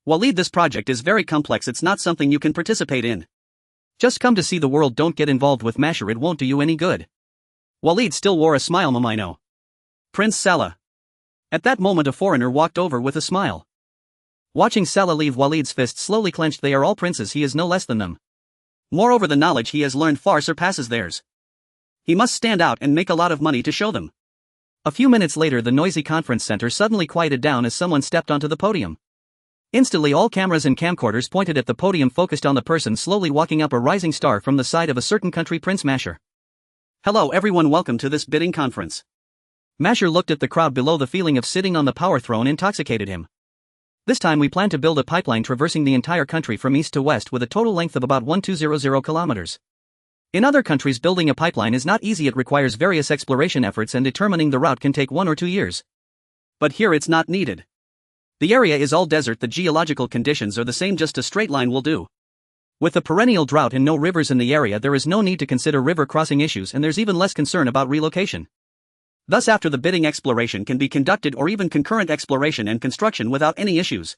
Speaker 1: Walid, this project is very complex. It's not something you can participate in. Just come to see the world. Don't get involved with Masher, it won't do you any good. Walid still wore a smile. Mamino. Prince Salah. At that moment a foreigner walked over with a smile. Watching Salah leave, Walid's fists slowly clenched. They are all princes, he is no less than them. Moreover, the knowledge he has learned far surpasses theirs. He must stand out and make a lot of money to show them. A few minutes later, the noisy conference center suddenly quieted down as someone stepped onto the podium. Instantly all cameras and camcorders pointed at the podium, focused on the person slowly walking up, a rising star from the side of a certain country, Prince Masher. Hello everyone, welcome to this bidding conference. Masher looked at the crowd below. The feeling of sitting on the power throne intoxicated him. This time we plan to build a pipeline traversing the entire country from east to west with a total length of about 1200 kilometers. In other countries, building a pipeline is not easy. It requires various exploration efforts and determining the route can take 1 or 2 years. But here it's not needed. The area is all desert, the geological conditions are the same, just a straight line will do. With the perennial drought and no rivers in the area, there is no need to consider river crossing issues, and there's even less concern about relocation. Thus, after the bidding, exploration can be conducted, or even concurrent exploration and construction, without any issues.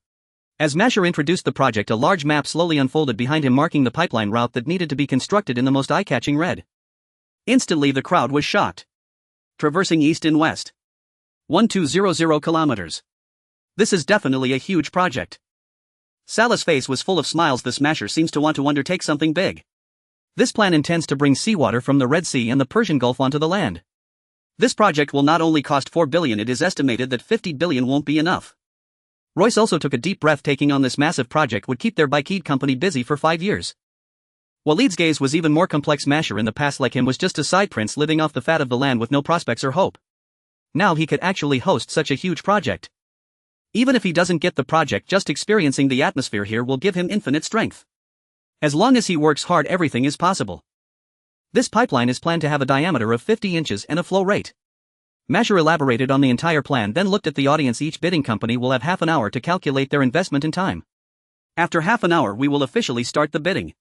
Speaker 1: As Masher introduced the project, a large map slowly unfolded behind him, marking the pipeline route that needed to be constructed in the most eye-catching red. Instantly the crowd was shocked.
Speaker 2: traversing east and west. 1200 kilometers. This is definitely a huge project. Salah's face was full of smiles. The smasher seems to want to undertake something big. This plan intends to bring seawater from the Red Sea and the Persian Gulf onto the land. This project will not only cost 4 billion, it is estimated that 50 billion won't be enough. Royce also took a deep breath. Taking on this massive project would keep their Bikid company busy for 5 years. Walid's gaze was even more complex. Masher in the past, like him, was just a side prince living off the fat of the land with no prospects or hope. Now he could actually host such a huge project. Even if he doesn't get the project, just experiencing the atmosphere here will give him infinite strength. As long as he works hard, everything is possible. This pipeline is planned to have a diameter of 50 inches and a flow rate. Masher elaborated on the entire plan, then looked at the audience. Each bidding company will have half an hour to calculate their investment in time. After half an hour we will officially start the bidding.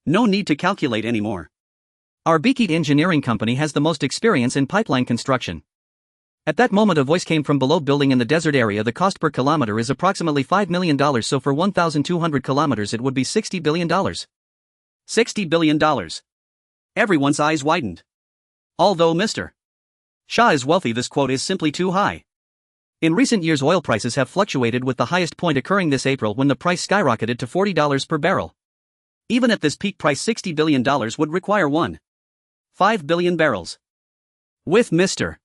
Speaker 2: No need to calculate anymore. Our Bikid engineering company has the most experience in pipeline construction. At that moment a voice came from below. Building in the desert area, the cost per kilometer is approximately $5 million, so for 1,200 kilometers it would be $60 billion. $60 billion. Everyone's eyes widened. Although Mr. Shah is wealthy, this quote is simply too high. In recent years oil prices have fluctuated, with the highest point occurring this April when the price skyrocketed to $40 per barrel. Even at this peak price, $60 billion would require 1.5 billion barrels. With Mr.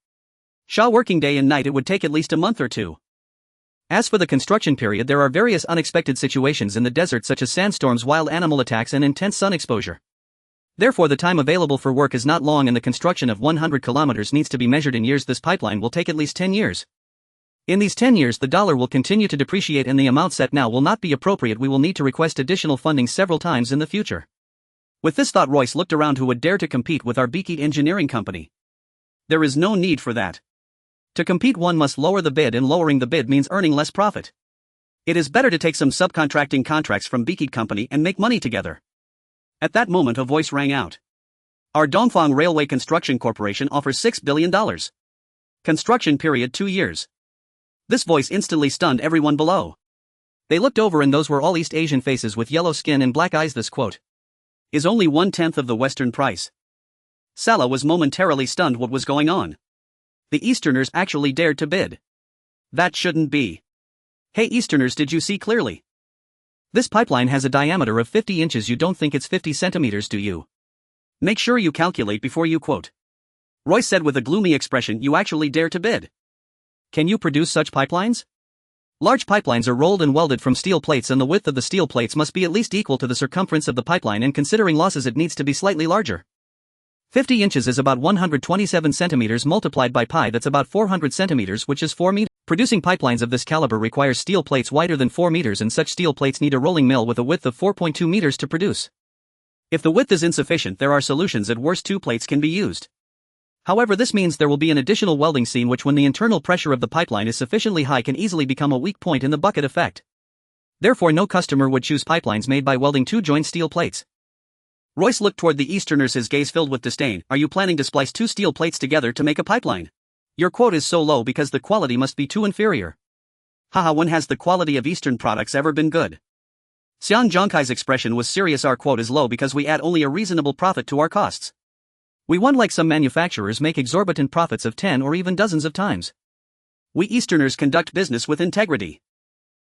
Speaker 2: Shah working day and night, it would take at least a month or two. As for the construction period, there are various unexpected situations in the desert, such as sandstorms, wild animal attacks, and intense sun exposure. Therefore, the time available for work is not long, and the construction of 100 kilometers needs to be measured in years. This pipeline will take at least 10 years. In these 10 years, the dollar will continue to depreciate, and the amount set now will not be appropriate. We will need to request additional funding several times in the future. With this thought, Royce looked around. Who would dare to compete with our Bikid engineering company? There is no need for that. To compete, one must lower the bid, and lowering the bid means earning less profit. It is better to take some subcontracting contracts from Bikid company and make money together. At that moment a voice rang out. Our Dongfang Railway Construction Corporation offers $6 billion. Construction period 2 years. This voice instantly stunned everyone below. They looked over, and those were all East Asian faces with yellow skin and black eyes. This quote is only 1/10 of the Western price. Salah was momentarily stunned. What was going on? The Easterners actually dared to bid. That shouldn't be. Hey Easterners, did you see clearly? This pipeline has a diameter of 50 inches. You don't think it's 50 centimeters, do you? Make sure you calculate before you quote. Royce said with a gloomy expression. You actually dare to bid? Can you produce such pipelines? Large pipelines are rolled and welded from steel plates, and the width of the steel plates must be at least equal to the circumference of the pipeline, and considering losses it needs to be slightly larger. 50 inches is about 127 centimeters multiplied by pi, that's about 400 centimeters, which is 4 meters. Producing pipelines of this caliber requires steel plates wider than 4 meters, and such steel plates need a rolling mill with a width of 4.2 meters to produce. If the width is insufficient, there are solutions. At worst, 2 plates can be used. However, this means there will be an additional welding seam, which, when the internal pressure of the pipeline is sufficiently high, can easily become a weak point in the bucket effect. Therefore, no customer would choose pipelines made by welding 2 joint steel plates. Royce looked toward the Easterners, his gaze filled with disdain. Are you planning to splice 2 steel plates together to make a pipeline? Your quote is so low because the quality must be too inferior. Haha, when has the quality of Eastern products ever been good? Xian Zhongkai's expression was serious. Our quote is low because we add only a reasonable profit to our costs. We won't, like some manufacturers, make exorbitant profits of 10 or even dozens of times. We Easterners conduct business with integrity.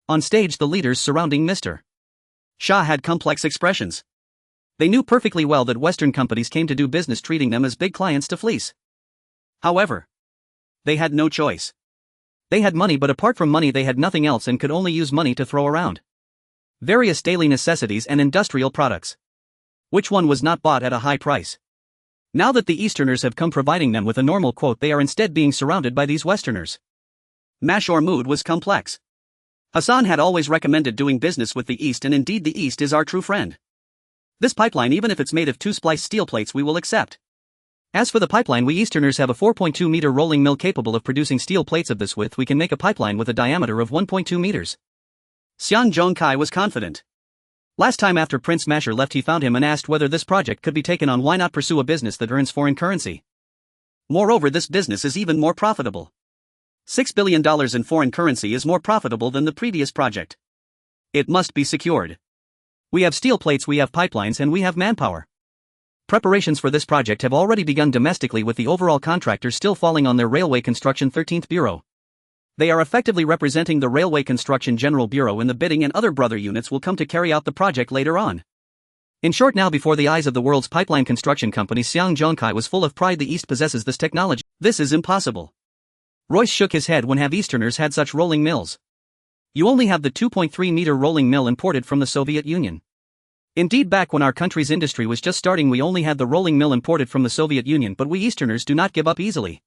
Speaker 2: On stage, the leaders surrounding Mr. Shah had complex expressions. They knew perfectly well that Western companies came to do business, treating them as big clients to fleece. However, they had no choice. They had money, but apart from money they had nothing else, and could only use money to throw around. Various daily necessities and industrial products. Which one was not bought at a high price? Now that the Easterners have come providing them with a normal quote, they are instead being surrounded by these Westerners. Masher's mood was complex. Hassan had always recommended doing business with the East, and indeed the East is our true friend. This pipeline, even if it's made of 2 spliced steel plates, we will accept. As for the pipeline, we Easterners have a 4.2 meter rolling mill capable of producing steel plates of this width. We can make a pipeline with a diameter of 1.2 meters. Xian Zhongkai was confident. Last time after Prince Masher left, he found him and asked whether this project could be taken on. Why not pursue a business that earns foreign currency? Moreover, this business is even more profitable. $6 billion in foreign currency is more profitable than the previous project. It must be secured. We have steel plates, we have pipelines, and we have manpower.
Speaker 1: Preparations for this project have already begun domestically, with the overall contractors still falling on their Railway Construction 13th Bureau. They are effectively representing the Railway Construction General Bureau in the bidding, and other brother units will come to carry out the project later on. In short, now before the eyes of the world's pipeline construction company, Xiang Zhongkai was full of pride. The East possesses this technology. This is impossible. Royce shook his head. When have Easterners had such rolling mills? You only have the 2.3-meter rolling mill imported from the Soviet Union. Indeed, back when our country's industry was just starting, we only had the rolling mill imported from the Soviet Union, but we Easterners do not give up easily.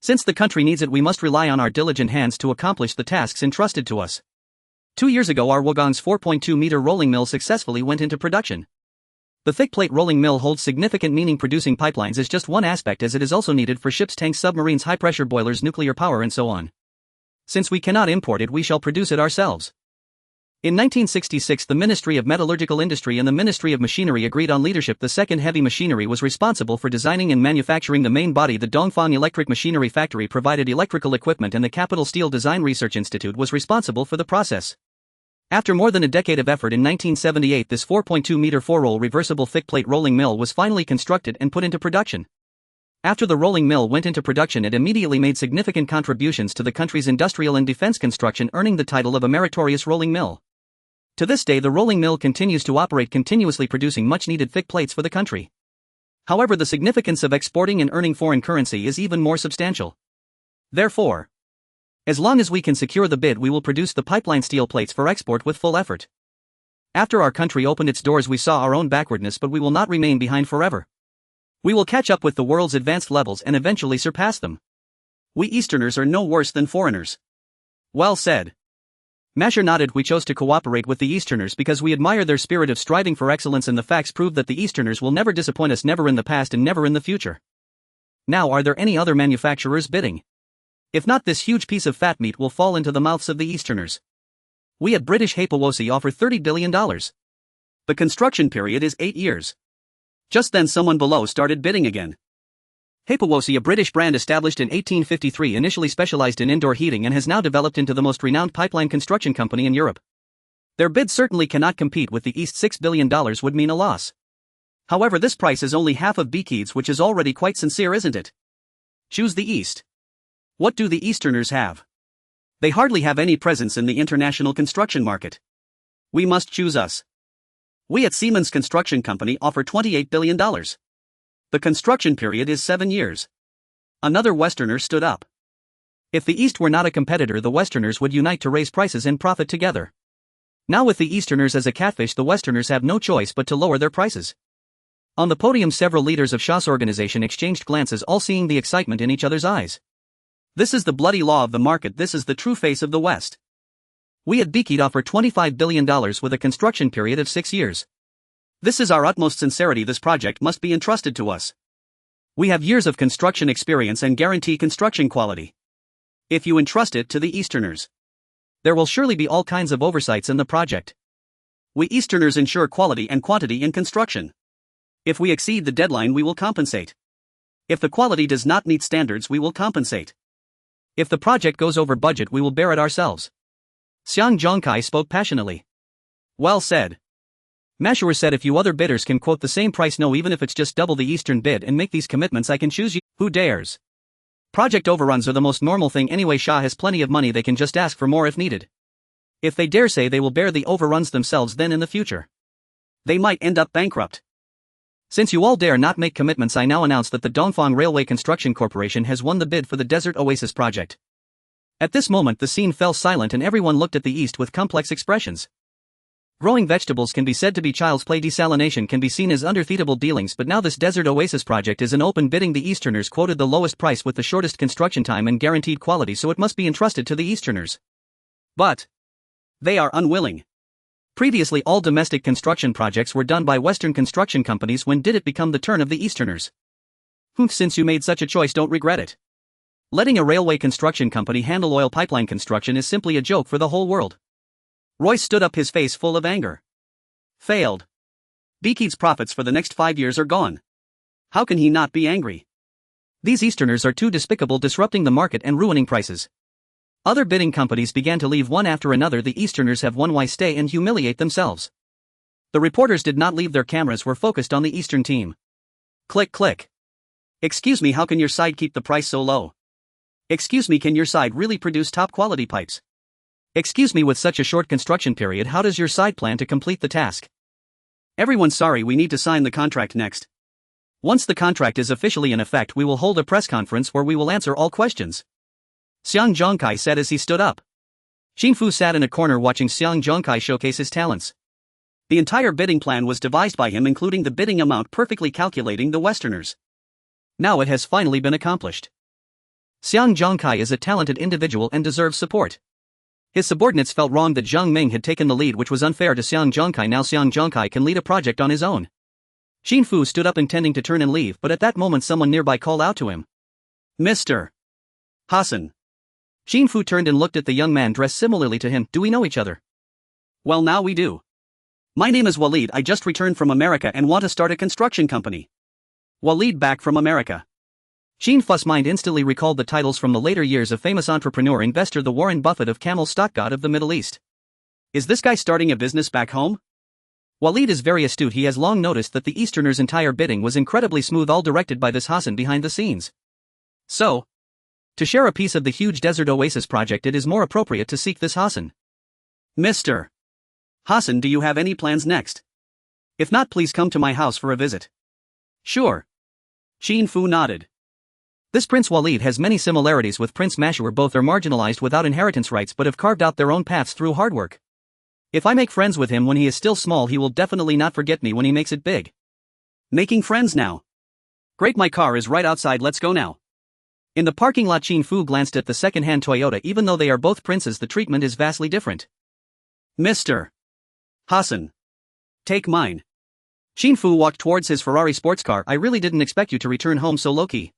Speaker 1: Since the country needs it, we must rely on our diligent hands to accomplish the tasks entrusted to us. 2 years ago, our Wogong's 4.2-meter rolling mill successfully went into production. The thick plate rolling mill holds significant meaning. Producing pipelines is just one aspect, as it is also needed for ships, tanks, submarines, high-pressure boilers, nuclear power, and so on. Since we cannot import it, we shall produce it ourselves. In 1966, the Ministry of Metallurgical Industry and the Ministry of Machinery agreed on leadership. The second heavy machinery was responsible for designing and manufacturing the main body. The Dongfang Electric Machinery Factory provided electrical equipment, and the Capital Steel Design Research Institute was responsible for the process. After more than a decade of effort, in 1978, this 4.2-meter 4-roll reversible thick plate rolling mill was finally constructed and put into production. After the rolling mill went into production, it immediately made significant contributions to the country's industrial and defense construction, earning the title of a meritorious rolling mill. To this day, the rolling mill continues to operate, continuously producing much-needed thick plates for the country. However, the significance of exporting and earning foreign currency is even more substantial. Therefore, as long as we can secure the bid, we will produce the pipeline steel plates for export with full effort. After our country opened its doors, we saw our own backwardness, but we will not remain behind forever. We will catch up with the world's advanced levels and eventually surpass them. We Easterners are no worse than foreigners. Well said. Masher nodded. We chose to cooperate with the Easterners because we admire their spirit of striving for excellence, and the facts prove that the Easterners will never disappoint us, never in the past and never in the future. Now, are there any other manufacturers bidding? If not, this huge piece of fat meat will fall into the mouths of the Easterners. We at British Hapawosi offer $30 billion. The construction period is 8 years. Just then someone below started bidding again. Hapawosi, a British brand established in 1853, initially specialized in indoor heating and has now developed into the most renowned pipeline construction company in Europe. Their bid certainly cannot compete with the East. $6 billion would mean a loss. However, this price is only half of Beakeed's, which is already quite sincere, isn't it? Choose the East. What do the Easterners have? They hardly have any presence in the international construction market. We must choose us. We at Siemens Construction Company offer $28 billion. The construction period is 7 years. Another Westerner stood up. If the East were not a competitor, the Westerners would unite to raise prices and profit together. Now, with the Easterners as a catfish, the Westerners have no choice but to lower their prices. On the podium, several leaders of Shah's organization exchanged glances, all seeing the excitement in each other's eyes. This is the bloody law of the market. This is the true face of the West. We at Beakeed offer $25 billion with a construction period of 6 years. This is our utmost sincerity. This project must be entrusted to us. We have years of construction experience and guarantee construction quality. If you entrust it to the Easterners, there will surely be all kinds of oversights in the project. We Easterners ensure quality and quantity in construction. If we exceed the deadline, we will compensate. If the quality does not meet standards, we will compensate. If the project goes over budget, we will bear it ourselves. Xiang Zhongkai spoke passionately. Well said. Masher said, if you other bidders can quote the same price, no, even if it's just double the Eastern bid, and make these commitments, I can choose you. Who dares? Project overruns are the most normal thing anyway. Shah has plenty of money, they can just ask for more if needed. If they dare say they will bear the overruns themselves, then in the future they might end up bankrupt. Since you all dare not make commitments, I now announce that the Dongfang Railway Construction Corporation has won the bid for the Desert Oasis project. At this moment the scene fell silent and everyone looked at the East with complex expressions. Growing vegetables can be said to be child's play. Desalination can be seen as undefeatable dealings, but now this Desert Oasis project is an open bidding. The Easterners quoted the lowest price with the shortest construction time and guaranteed quality, so it must be entrusted to the Easterners. But they are unwilling. Previously, all domestic construction projects were done by Western construction companies. When did it become the turn of the Easterners? Since you made such a choice, don't regret it. Letting a railway construction company handle oil pipeline construction is simply a joke for the whole world. Royce stood up, his face full of anger. Failed. Beakeed's profits for the next 5 years are gone. How can he not be angry? These Easterners are too despicable, disrupting the market and ruining prices. Other bidding companies began to leave one after another. The Easterners have won. Why stay and humiliate themselves? The reporters did not leave. Their cameras were focused on the Eastern team.
Speaker 2: Click click. Excuse me, how can your side keep the price so low? Excuse me, can your side really produce top quality pipes? Excuse me, with such a short construction period, how does your side plan to complete the task? Everyone's sorry, we need to sign the contract next. Once the contract is officially in effect, we will hold a press conference where we will answer all questions. Xiang Zhongkai said as he stood up. Qin Fu sat in a corner watching Xiang Zhongkai showcase his talents. The entire bidding plan was devised by him, including the bidding amount perfectly calculating the Westerners. Now it has finally been accomplished. Xiang Zhongkai is a talented individual and deserves support. His subordinates felt wrong that Zhang Ming had taken the lead, which was unfair to Xiang Zhongkai. Now Xiang Zhongkai can lead a project on his own. Qin Fu stood up intending to turn and leave, but at that moment someone nearby called out to him. Mr. Hassan. Qin Fu turned and looked at the young man dressed similarly to him. Do we know each other? Well, now we do. My name is Walid, I just returned from America and want to start a construction company. Walid back from America. Qin Fu's mind instantly recalled the titles from the later years of famous entrepreneur investor the Warren Buffett of camel stock, god of the Middle East. Is this guy starting a business back home? Walid is very astute. He has long noticed that the Easterners' entire bidding was incredibly smooth, all directed by this Hassan behind the scenes. So, to share a piece of the huge desert oasis project, it is more appropriate to seek this Hassan. Mr. Hassan, do you have any plans next? If not, please come to my house for a visit. Sure. Qin Fu nodded. This Prince Walid has many similarities with Prince Mashur. Both are marginalized without inheritance rights but have carved out their own paths through hard work. If I make friends with him when he is still small, he will definitely not forget me when he makes it big. Making friends now. Great, my car is right outside, let's go now. In the parking lot, Qin Fu glanced at the second-hand Toyota. Even though they are both princes, the treatment is vastly different. Mr. Hassan. Take mine. Qin Fu walked towards his Ferrari sports car. I really didn't expect you to return home so low-key.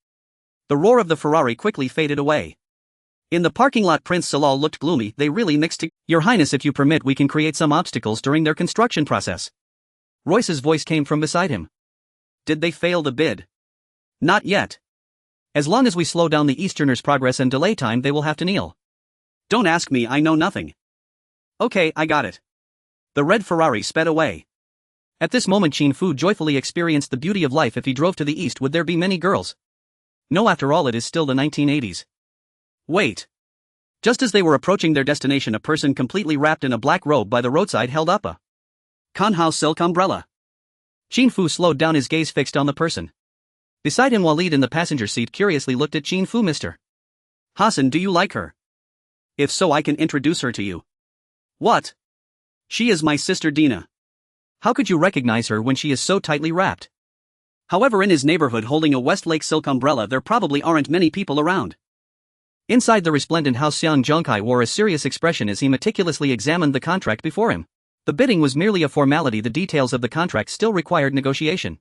Speaker 2: The roar of the Ferrari quickly faded away. In the parking lot, Prince Salal looked gloomy. They really mixed together. Your Highness, if you permit, we can create some obstacles during their construction process. Royce's voice came from beside him. Did they fail the bid? Not yet. As long as we slow down the Easterners' progress and delay time, they will have to kneel. Don't ask me, I know nothing. Okay, I got it. The red Ferrari sped away. At this moment, Qin Fu joyfully experienced the beauty of life. If he drove to the east, would there be many girls? No, after all, it is still the 1980s. Wait. Just as they were approaching their destination, a person completely wrapped in a black robe by the roadside held up a Kanhao silk umbrella. Qin Fu slowed down, his gaze fixed on the person. Beside him, Walid in the passenger seat curiously looked at Qin Fu. Mr. Hassan, do you like her? If so, I can introduce her to you. What? She is my sister Dina. How could you recognize her when she is so tightly wrapped? However, in his neighborhood holding a Westlake silk umbrella, there probably aren't many people around. Inside the resplendent house, Xiang Zhongkai wore a serious expression as he meticulously examined the contract before him. The bidding was merely a formality. The details of the contract still required negotiation.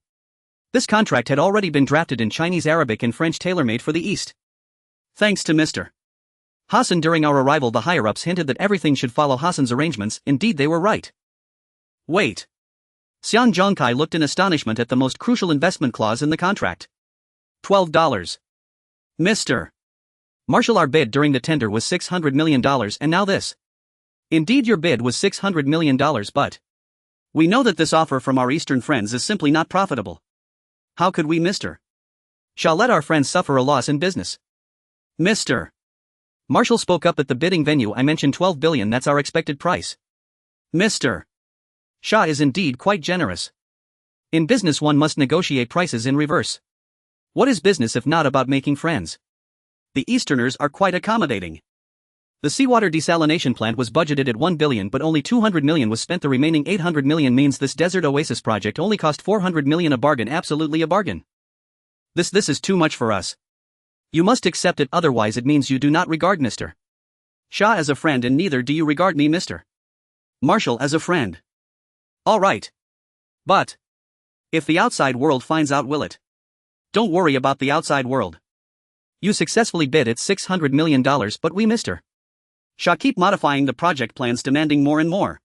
Speaker 2: This contract had already been drafted in Chinese, Arabic and French, tailor-made for the East. Thanks to Mr. Hassan, during our arrival, the higher-ups hinted that everything should follow Hassan's arrangements. Indeed, they were right. Wait. Xiang Zhongkai looked in astonishment at the most crucial investment clause in the contract. $12. Mr. Marshall, our bid during the tender was $600 million, and now this. Indeed, your bid was $600 million, but we know that this offer from our Eastern friends is simply not profitable. How could we, Mr. Shall let our friends suffer a loss in business? Mr. Marshall spoke up at the bidding venue. I mentioned $12 billion, that's our expected price. Mr. Shah is indeed quite generous. In business, one must negotiate prices in reverse. What is business if not about making friends? The Easterners are quite accommodating. The seawater desalination plant was budgeted at $1 billion, but only $200 million was spent. The remaining $800 million means this desert oasis project only cost $400 million. A bargain, absolutely a bargain. This is too much for us. You must accept it, otherwise it means you do not regard Mr. Shah as a friend, and neither do you regard me, Mr. Marshall, as a friend. All right. But if the outside world finds out, will it? Don't worry about the outside world. You successfully bid at $600 million, but we, Mr. Shah, keep modifying the project plans, demanding more and more.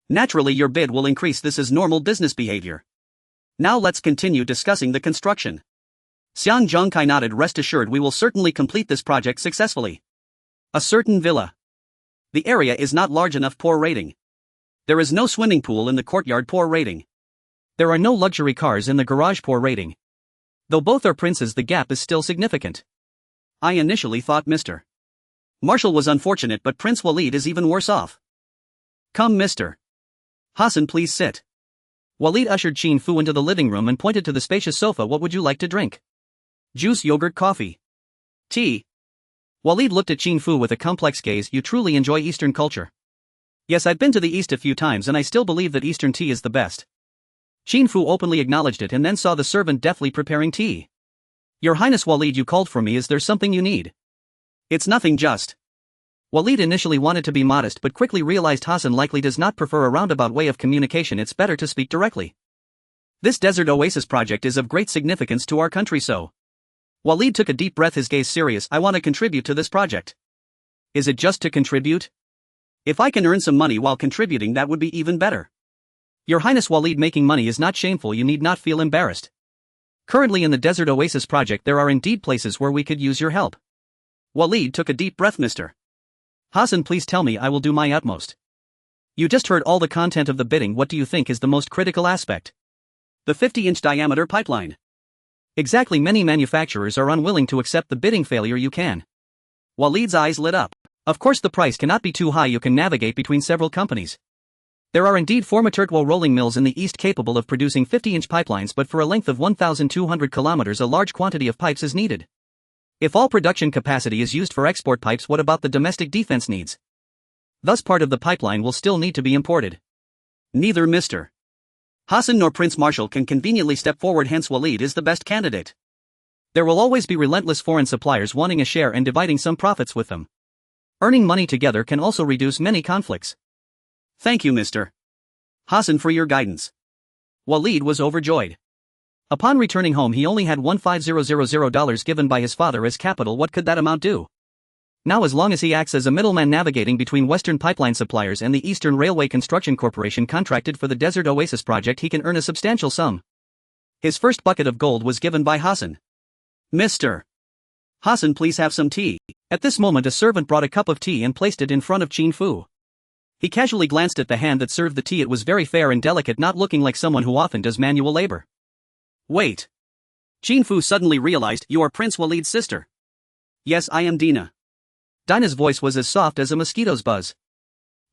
Speaker 2: Naturally, your bid will increase. This is normal business behavior. Now let's continue discussing the construction. Xiang Zhongkai nodded. Rest assured, we will certainly complete this project successfully. A certain villa. The area is not large enough. Poor rating. There is no swimming pool in the courtyard. Poor rating. There are no luxury cars in the garage. Poor rating.
Speaker 1: Though both are princes, the gap is still significant.
Speaker 2: I initially thought Mr. Marshall was unfortunate, but Prince Walid is even worse off. Come, Mr. Hassan, please sit.
Speaker 1: Walid ushered Qin Fu into the living room and pointed to the spacious sofa. What would you like to drink?
Speaker 2: Juice, yogurt, coffee. Tea.
Speaker 1: Walid looked at Qin Fu with a complex gaze. You truly enjoy Eastern culture.
Speaker 2: Yes, I've been to the East a few times and I still believe that Eastern tea is the best.
Speaker 1: Qin Fu openly acknowledged it and then saw the servant deftly preparing tea. Your Highness Walid, you called for me. Is there something you need?
Speaker 2: It's nothing, just.
Speaker 1: Walid initially wanted to be modest but quickly realized Hassan likely does not prefer a roundabout way of communication. It's better to speak directly.
Speaker 2: This desert oasis project is of great significance to our country, so.
Speaker 1: Walid took a deep breath, his gaze serious. I want to contribute to this project.
Speaker 2: Is it just to contribute? If I can earn some money while contributing, that would be even better.
Speaker 1: Your Highness Walid, making money is not shameful. You need not feel embarrassed. Currently in the desert oasis project there are indeed places where we could use your help.
Speaker 2: Walid took a deep breath. Mr.
Speaker 1: Hassan, please tell me. I will do my utmost. You just heard all the content of the bidding. What do you think is the most critical aspect?
Speaker 2: The 50-inch diameter pipeline.
Speaker 1: Exactly. Many manufacturers are unwilling to accept the bidding. Failure. You can.
Speaker 2: Walid's eyes lit up.
Speaker 1: Of course the price cannot be too high. You can navigate between several companies. There are indeed 4 Maturtwo rolling mills in the east capable of producing 50-inch pipelines, but for a length of 1,200 kilometers a large quantity of pipes is needed. If all production capacity is used for export pipes, what about the domestic defense needs? Thus part of the pipeline will still need to be imported.
Speaker 2: Neither Mr. Hassan nor Prince Marshall can conveniently step forward, hence Walid is the best candidate.
Speaker 1: There will always be relentless foreign suppliers wanting a share and dividing some profits with them. Earning money together can also reduce many conflicts.
Speaker 2: Thank you, Mr. Hassan, for your guidance.
Speaker 1: Walid was overjoyed. Upon returning home he only had $15,000 given by his father as capital. What could that amount do? Now as long as he acts as a middleman navigating between Western pipeline suppliers and the Eastern Railway Construction Corporation contracted for the Desert Oasis project, he can earn a substantial sum. His first bucket of gold was given by Hassan.
Speaker 2: Mr. Hassan, please have some tea.
Speaker 1: At this moment a servant brought a cup of tea and placed it in front of Qin Fu. He casually glanced at the hand that served the tea. It was very fair and delicate, not looking like someone who often does manual labor.
Speaker 2: Wait. Qin Fu suddenly realized, you are Prince Walid's sister. Yes, I am Dina.
Speaker 1: Dinah's voice was as soft as a mosquito's buzz.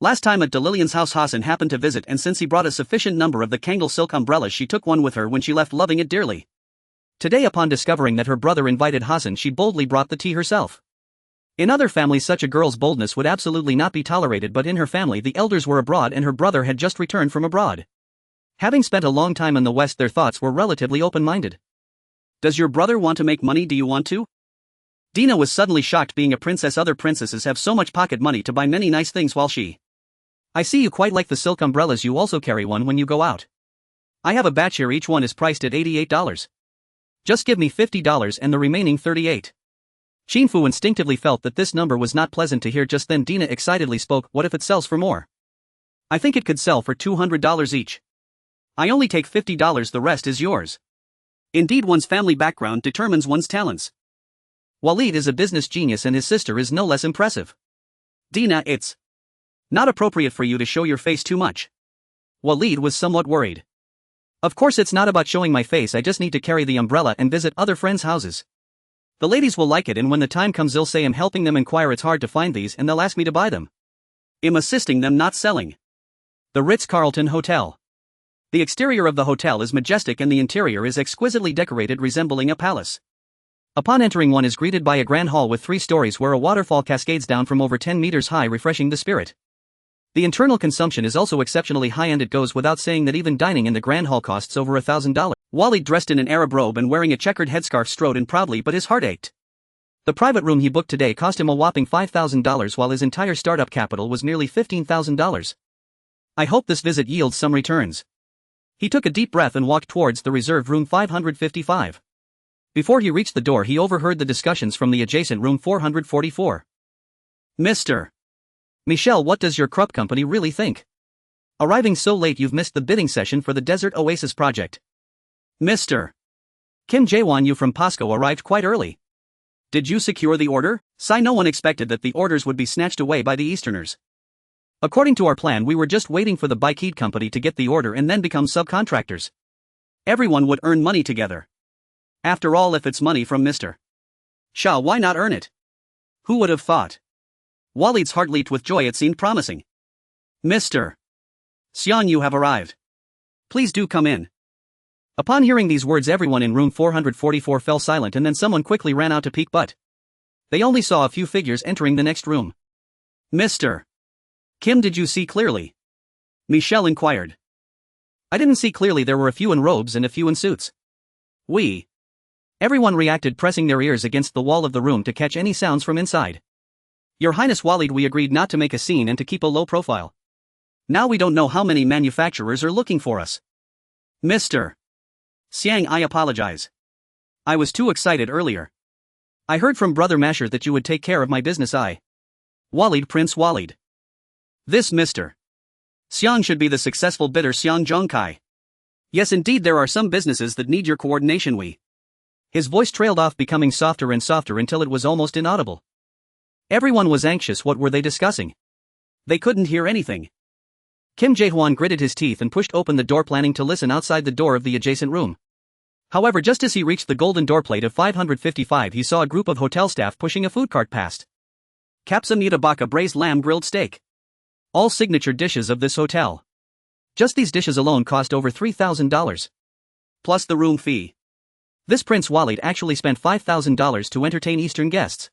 Speaker 2: Last time at Delilian's house Hassan happened to visit, and since he brought a sufficient number of the Kangal silk umbrellas she took one with her when she left, loving it dearly.
Speaker 1: Today upon discovering that her brother invited Hassan, she boldly brought the tea herself. In other families such a girl's boldness would absolutely not be tolerated, but in her family the elders were abroad and her brother had just returned from abroad. Having spent a long time in the West, their thoughts were relatively open-minded.
Speaker 2: Does your brother want to make money? Do you want to? Dina was suddenly shocked. Being a princess, other princesses have so much pocket money to buy many nice things while she.
Speaker 1: I see you quite like the silk umbrellas. You also carry one when you go out. I have a batch here. Each one is priced at $88. Just give me $50 and the remaining $38. Qin Fu instinctively felt that this number was not pleasant to hear. Just then Dina excitedly spoke. What if it sells for more?
Speaker 2: I think it could sell for $200 each. I only take $50, the rest is yours. Indeed, one's family background determines one's talents.
Speaker 1: Walid is a business genius and his sister is no less impressive.
Speaker 2: Dina, it's not appropriate for you to show your face too much.
Speaker 1: Walid was somewhat worried. Of course it's not about showing my face, I just need to carry the umbrella and visit other friends' houses. The ladies will like it, and when the time comes they'll say I'm helping them inquire. It's hard to find these and they'll ask me to buy them.
Speaker 2: I'm assisting them, not selling.
Speaker 1: The Ritz-Carlton Hotel. The exterior of the hotel is majestic and the interior is exquisitely decorated, resembling a palace. Upon entering, one is greeted by a grand hall with 3 stories where a waterfall cascades down from over 10 meters high, refreshing the spirit. The internal consumption is also exceptionally high, and it goes without saying that even dining in the grand hall costs over $1,000.
Speaker 2: Walid, dressed in an Arab robe and wearing a checkered headscarf, strode in proudly, but his heart ached.
Speaker 1: The private room he booked today cost him a whopping $5,000 while his entire startup capital was nearly $15,000. I hope this visit yields some returns. He took a deep breath and walked towards the reserved room 555. Before he reached the door he overheard the discussions from the adjacent room 444.
Speaker 2: Mr.
Speaker 1: Michel, what does your Krupp company really think? Arriving so late, you've missed the bidding session for the Desert Oasis project.
Speaker 2: Mr.
Speaker 1: Kim Jae-won, you from POSCO arrived quite early.
Speaker 2: Did you secure the order? No one expected that the orders would be snatched away by the Easterners.
Speaker 1: According to our plan, we were just waiting for the Baikid company to get the order and then become subcontractors.
Speaker 2: Everyone would earn money together. After all, if it's money from Mr. Shah, why not earn it? Who would have thought? Walid's heart leaped with joy. It seemed promising. Mr. Xiang, you have arrived. Please do come in. Upon hearing these words, everyone in room 444 fell silent, and then someone quickly ran out to peek, but they only saw a few figures entering the next room. Mr. Kim, did you see clearly? Michelle inquired. I didn't see clearly. There were a few in robes and a few in suits. Everyone reacted, pressing their ears against the wall of the room to catch any sounds from inside. Your Highness Walid, we agreed not to make a scene and to keep a low profile. Now we don't know how many manufacturers are looking for us. Mr. Xiang, I apologize. I was too excited earlier. I heard from Brother Masher that you would take care of my business. Walid, Prince Walid. This Mr. Xiang should be the successful bidder. Xiang Zhongkai. Yes, indeed, there are some businesses that need your coordination. His voice trailed off, becoming softer and softer until it was almost inaudible. Everyone was anxious. What were they discussing? They couldn't hear anything. Kim Jae-hwan gritted his teeth and pushed open the door, planning to listen outside the door of the adjacent room. However, just as he reached the golden doorplate of 555, he saw a group of hotel staff pushing a food cart past. Kapsa Mutabaka braised lamb grilled steak. All signature dishes of this hotel. Just these dishes alone cost over $3,000. Plus the room fee. This Prince Walid actually spent $5,000 to entertain Eastern guests.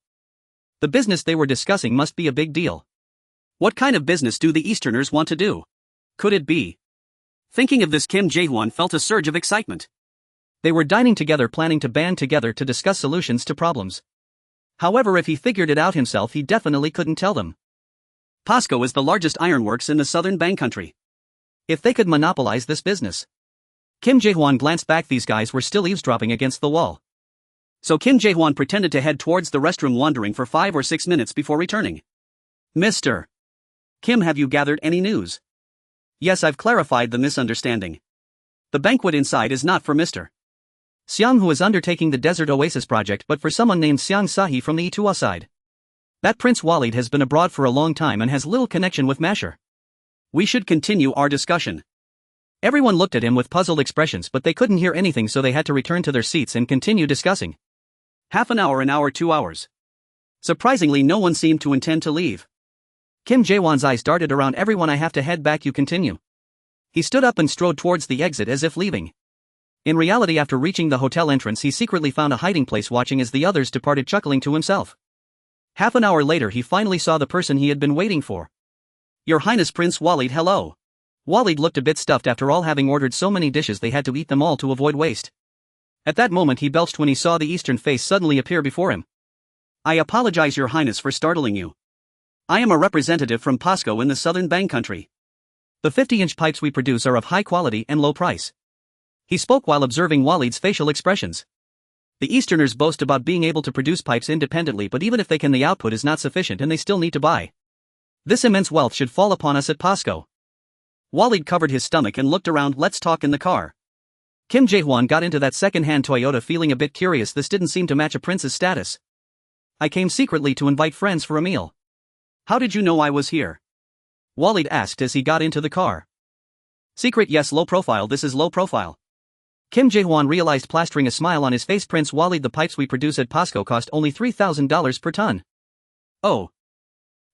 Speaker 2: The business they were discussing must be a big deal. What kind of business do the Easterners want to do? Could it be? Thinking of this, Kim Jae-hwan felt a surge of excitement. They were dining together, planning to band together to discuss solutions to problems. However, if he figured it out himself, he definitely couldn't tell them. POSCO is the largest ironworks in the southern Bang country. If they could monopolize this business. Kim Jae-hwan glanced back. These guys were still eavesdropping against the wall. So Kim Jae-hwan pretended to head towards the restroom, wandering for 5 or 6 minutes before returning. Mr. Kim, have you gathered any news? Yes, I've clarified the misunderstanding. The banquet inside is not for Mr. Xiang, who is undertaking the Desert Oasis project, but for someone named Xiang Sahi from the Itua side. That Prince Walid has been abroad for a long time and has little connection with Masher. We should continue our discussion. Everyone looked at him with puzzled expressions, but they couldn't hear anything, so they had to return to their seats and continue discussing. Half an hour, 2 hours. Surprisingly, no one seemed to intend to leave. Kim Jae-hwan's eyes darted around everyone. I have to head back, you continue. He stood up and strode towards the exit as if leaving. In reality, after reaching the hotel entrance, he secretly found a hiding place, watching as the others departed, chuckling to himself. Half an hour later, he finally saw the person he had been waiting for. Your Highness Prince Walid, hello. Walid looked a bit stuffed. After all, having ordered so many dishes, they had to eat them all to avoid waste. At that moment, he belched when he saw the Eastern face suddenly appear before him. I apologize, Your Highness, for startling you. I am a representative from POSCO in the southern Bang country. The 50-inch pipes we produce are of high quality and low price. He spoke while observing Walid's facial expressions. The Easterners boast about being able to produce pipes independently, but even if they can, the output is not sufficient and they still need to buy. This immense wealth should fall upon us at POSCO. Walid covered his stomach and looked around. Let's talk in the car. Kim Jae-hwan got into that second-hand Toyota, feeling a bit curious. This didn't seem to match a prince's status. I came secretly to invite friends for a meal. How did you know I was here? Walid asked as he got into the car. Secret? Yes, low profile. This is low profile. Kim Jae-hwan realized, plastering a smile on his face. Prince Walid, the pipes we produce at POSCO cost only $3,000 per ton. Oh.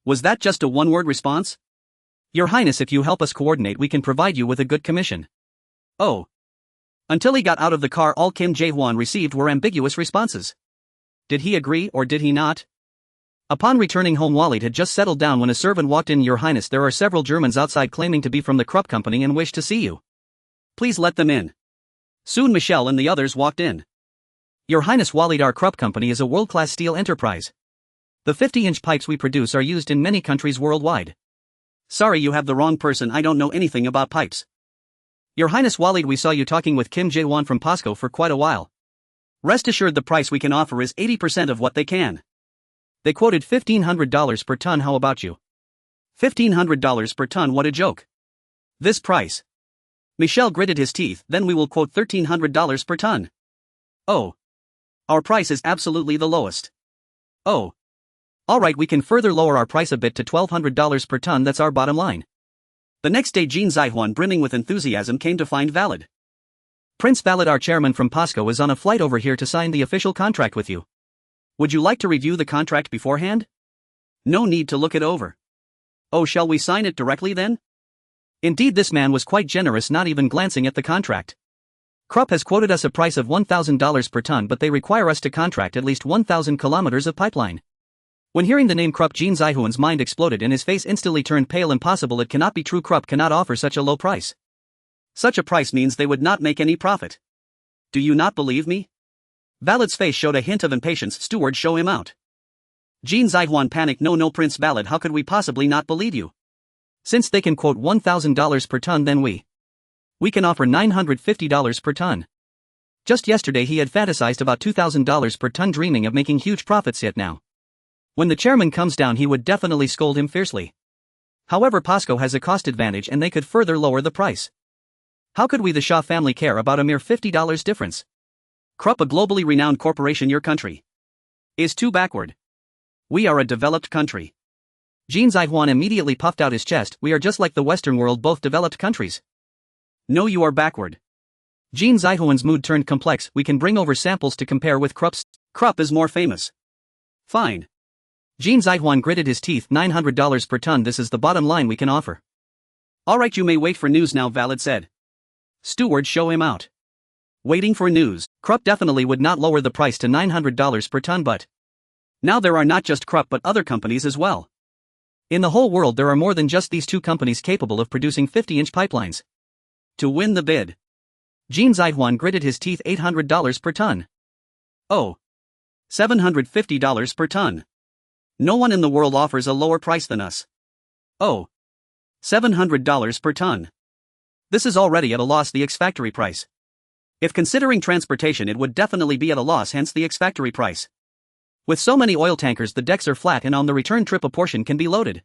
Speaker 2: Was that just a one-word response? Your Highness, if you help us coordinate, we can provide you with a good commission. Oh. Until he got out of the car, all Kim Jae-hwan received were ambiguous responses. Did he agree or did he not? Upon returning home, Walid had just settled down when a servant walked in. Your Highness, there are several Germans outside claiming to be from the Krupp Company and wish to see you. Please let them in. Soon Michelle and the others walked in. Your Highness Walid, our Krupp Company is a world-class steel enterprise. The 50-inch pipes we produce are used in many countries worldwide. Sorry, you have the wrong person. I don't know anything about pipes. Your Highness Walid, we saw you talking with Kim Jae-hwan from POSCO for quite a while. Rest assured, the price we can offer is 80% of what they can. They quoted $1,500 per ton. How about you? $1,500 per ton? What a joke. This price. Michel gritted his teeth. Then we will quote $1,300 per ton. Oh. Our price is absolutely the lowest. Oh. Alright, we can further lower our price a bit to $1,200 per ton. That's our bottom line. The next day, Jin Zaihwan, brimming with enthusiasm, came to find valid
Speaker 1: Prince Valid, our chairman from POSCO, is on a flight over here to sign the official contract with you.
Speaker 2: Would you like to review the contract beforehand? No need to look it over. Oh, shall we sign it directly then?
Speaker 1: Indeed, this man was quite generous, not even glancing at the contract. Krupp has quoted us a price of $1,000 per ton, but they require us to contract at least 1,000 kilometers of pipeline. When hearing the name Krupp, Jin Zaihuan's mind exploded and his face instantly turned pale. Impossible, it cannot be true. Krupp cannot offer such a low price.
Speaker 2: Such a price means they would not make any profit. Do you not believe me? Valid's face showed a hint of impatience. Steward, show him out. Jin Zaihuan panicked. No, Prince Valid, how could we possibly not believe you?
Speaker 1: Since they can quote $1,000 per ton, then we can offer $950 per ton. Just yesterday he had fantasized about $2,000 per ton, dreaming of making huge profits, yet now, when the chairman comes down, he would definitely scold him fiercely. However, POSCO has a cost advantage and they could further lower the price. How could we, the Shaw family, care about a mere $50 difference?
Speaker 2: Krupp, a globally renowned corporation, your country is too backward. We are a developed country.
Speaker 1: Jin Zaihuan immediately puffed out his chest. We are just like the Western world, both developed countries.
Speaker 2: No, you are backward.
Speaker 1: Jin Zaihuan's mood turned complex. We can bring over samples to compare with Krupp's.
Speaker 2: Krupp is more famous. Fine.
Speaker 1: Jin Zaihuan gritted his teeth. $900 per ton, this is the bottom line we can offer.
Speaker 2: Alright, you may wait for news now, Valid said. Steward, show him out. Waiting for news.
Speaker 1: Krupp definitely would not lower the price to $900 per ton, but
Speaker 2: now there are not just Krupp but other companies as well.
Speaker 1: In the whole world there are more than just these two companies capable of producing 50-inch pipelines.
Speaker 2: To win the bid,
Speaker 1: Jin Zaihuan gritted his teeth. $800 per ton.
Speaker 2: Oh. $750 per ton. No one in the world offers a lower price than us. Oh. $700 per ton. This is already at a loss, the ex-factory price. If considering transportation, it would definitely be at a loss, hence the ex-factory price.
Speaker 1: With so many oil tankers, the decks are flat and on the return trip a portion can be loaded.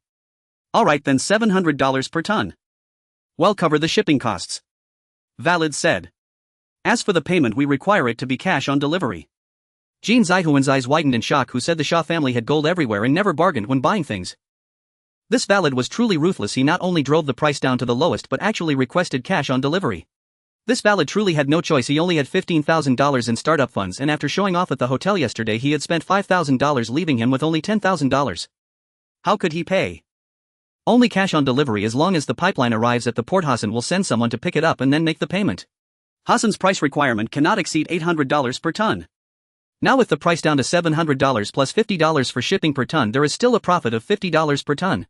Speaker 2: Alright then, $700 per ton. Well, cover the shipping costs. Valid said. As for the payment, we require it to be cash on delivery.
Speaker 1: Jin Zaihuan's eyes widened in shock. Who said the Shaw family had gold everywhere and never bargained when buying things? This Valid was truly ruthless. He not only drove the price down to the lowest but actually requested cash on delivery. This Valid truly had no choice. He only had $15,000 in startup funds, and after showing off at the hotel yesterday he had spent $5,000, leaving him with only $10,000.
Speaker 2: How could he pay?
Speaker 1: Only cash on delivery. As long as the pipeline arrives at the port, Hassan will send someone to pick it up and then make the payment.
Speaker 2: Hassan's price requirement cannot exceed $800 per ton.
Speaker 1: Now with the price down to $700 plus $50 for shipping per ton, there is still a profit of $50 per ton.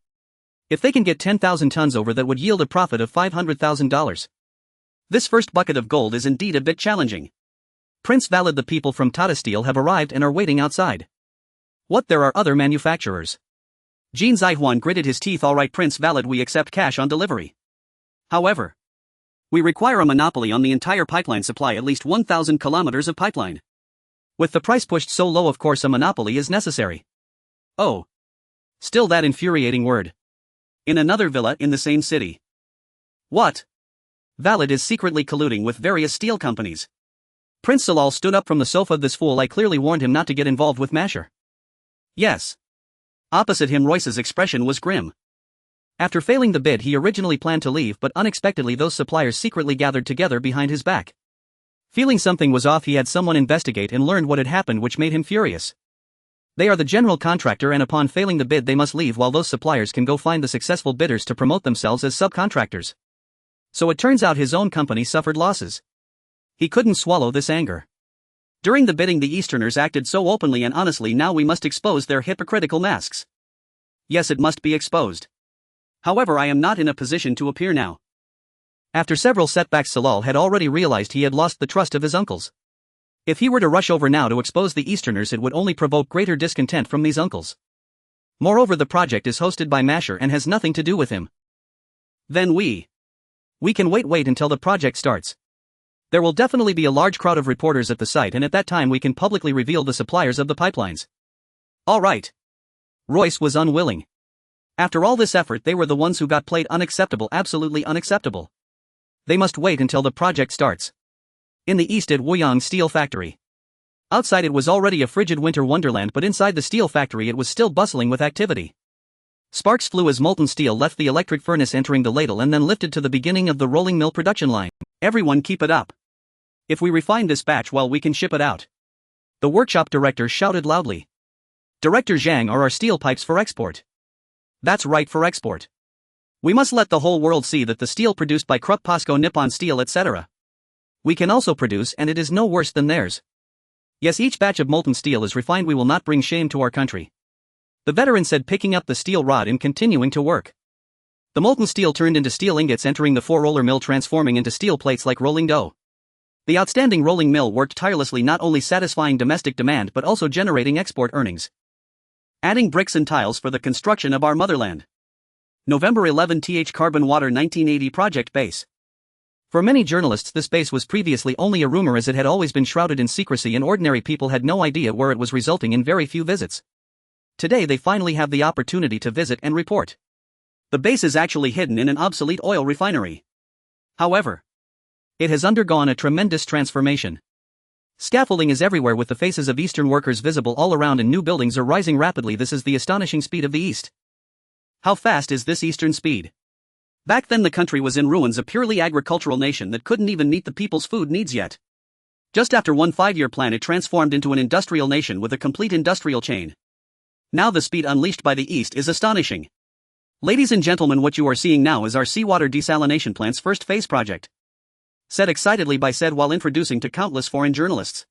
Speaker 1: If they can get 10,000 tons over, that would yield a profit of $500,000.
Speaker 2: This first bucket of gold is indeed a bit challenging.
Speaker 1: Prince Valid, the people from Tata Steel have arrived and are waiting outside. What, there are other manufacturers?
Speaker 2: Jin Zaihuan gritted his teeth. Alright, Prince Valid, we accept cash on delivery. However, we require a monopoly on the entire pipeline supply, at least 1,000 kilometers of pipeline.
Speaker 1: With the price pushed so low, of course a monopoly is necessary.
Speaker 2: Oh.
Speaker 1: Still that infuriating word.
Speaker 2: In another villa in the same city. What? Valid is secretly colluding with various steel companies.
Speaker 1: Prince Salal stood up from the sofa. This fool, I clearly warned him not to get involved with Masher.
Speaker 2: Yes. Opposite him, Royce's expression was grim.
Speaker 1: After failing the bid, he originally planned to leave, but unexpectedly those suppliers secretly gathered together behind his back. Feeling something was off, he had someone investigate and learned what had happened, which made him furious. They are the general contractor, and upon failing the bid they must leave while those suppliers can go find the successful bidders to promote themselves as subcontractors. So it turns out his own company suffered losses. He couldn't swallow this anger. During the bidding the Easterners acted so openly and honestly. Now we must expose their hypocritical masks.
Speaker 2: Yes, it must be exposed. However, I am not in a position to appear now.
Speaker 1: After several setbacks, Salal had already realized he had lost the trust of his uncles. If he were to rush over now to expose the Easterners, it would only provoke greater discontent from these uncles. Moreover, the project is hosted by Masher and has nothing to do with him.
Speaker 2: Then we
Speaker 1: can wait until the project starts. There will definitely be a large crowd of reporters at the site, and at that time we can publicly reveal the suppliers of the pipelines.
Speaker 2: All right.
Speaker 1: Royce was unwilling. After all this effort, they were the ones who got played. Unacceptable, absolutely unacceptable. They must wait until the project starts. In the east at Wuyang Steel Factory. Outside it was already a frigid winter wonderland, but inside the steel factory it was still bustling with activity. Sparks flew as molten steel left the electric furnace, entering the ladle and then lifted to the beginning of the rolling mill production line.
Speaker 2: Everyone keep it up. If we refine this batch well, we can ship it out. The workshop director shouted loudly. Director Zhang, are our steel pipes for export? That's right, for export. We must let the whole world see that the steel produced by Krupp, POSCO, Nippon Steel, etc. we can also produce, and it is no worse than theirs. Yes, each batch of molten steel is refined. We will not bring shame to our country. The veteran said, picking up the steel rod and continuing to work. The molten steel turned into steel ingots, entering the four-roller mill, transforming into steel plates like rolling dough. The outstanding rolling mill worked tirelessly, not only satisfying domestic demand but also generating export earnings. Adding bricks and tiles for the construction of our motherland. November 11, Carbon Water 1980 Project Base. For many journalists, this base was previously only a rumor, as it had always been shrouded in secrecy and ordinary people had no idea where it was, resulting in very few visits. Today they finally have the opportunity to visit and report. The base is actually hidden in an obsolete oil refinery. However, it has undergone a tremendous transformation. Scaffolding is everywhere, with the faces of Eastern workers visible all around, and new buildings are rising rapidly. This is the astonishing speed of the East. How fast is this Eastern speed? Back then the country was in ruins, a purely agricultural nation that couldn't even meet the people's food needs yet. Just after one 5-year plan, it transformed into an industrial nation with a complete industrial chain. Now the speed unleashed by the East is astonishing. Ladies and gentlemen, what you are seeing now is our seawater desalination plant's first phase project. Said excitedly by said while introducing to countless foreign journalists.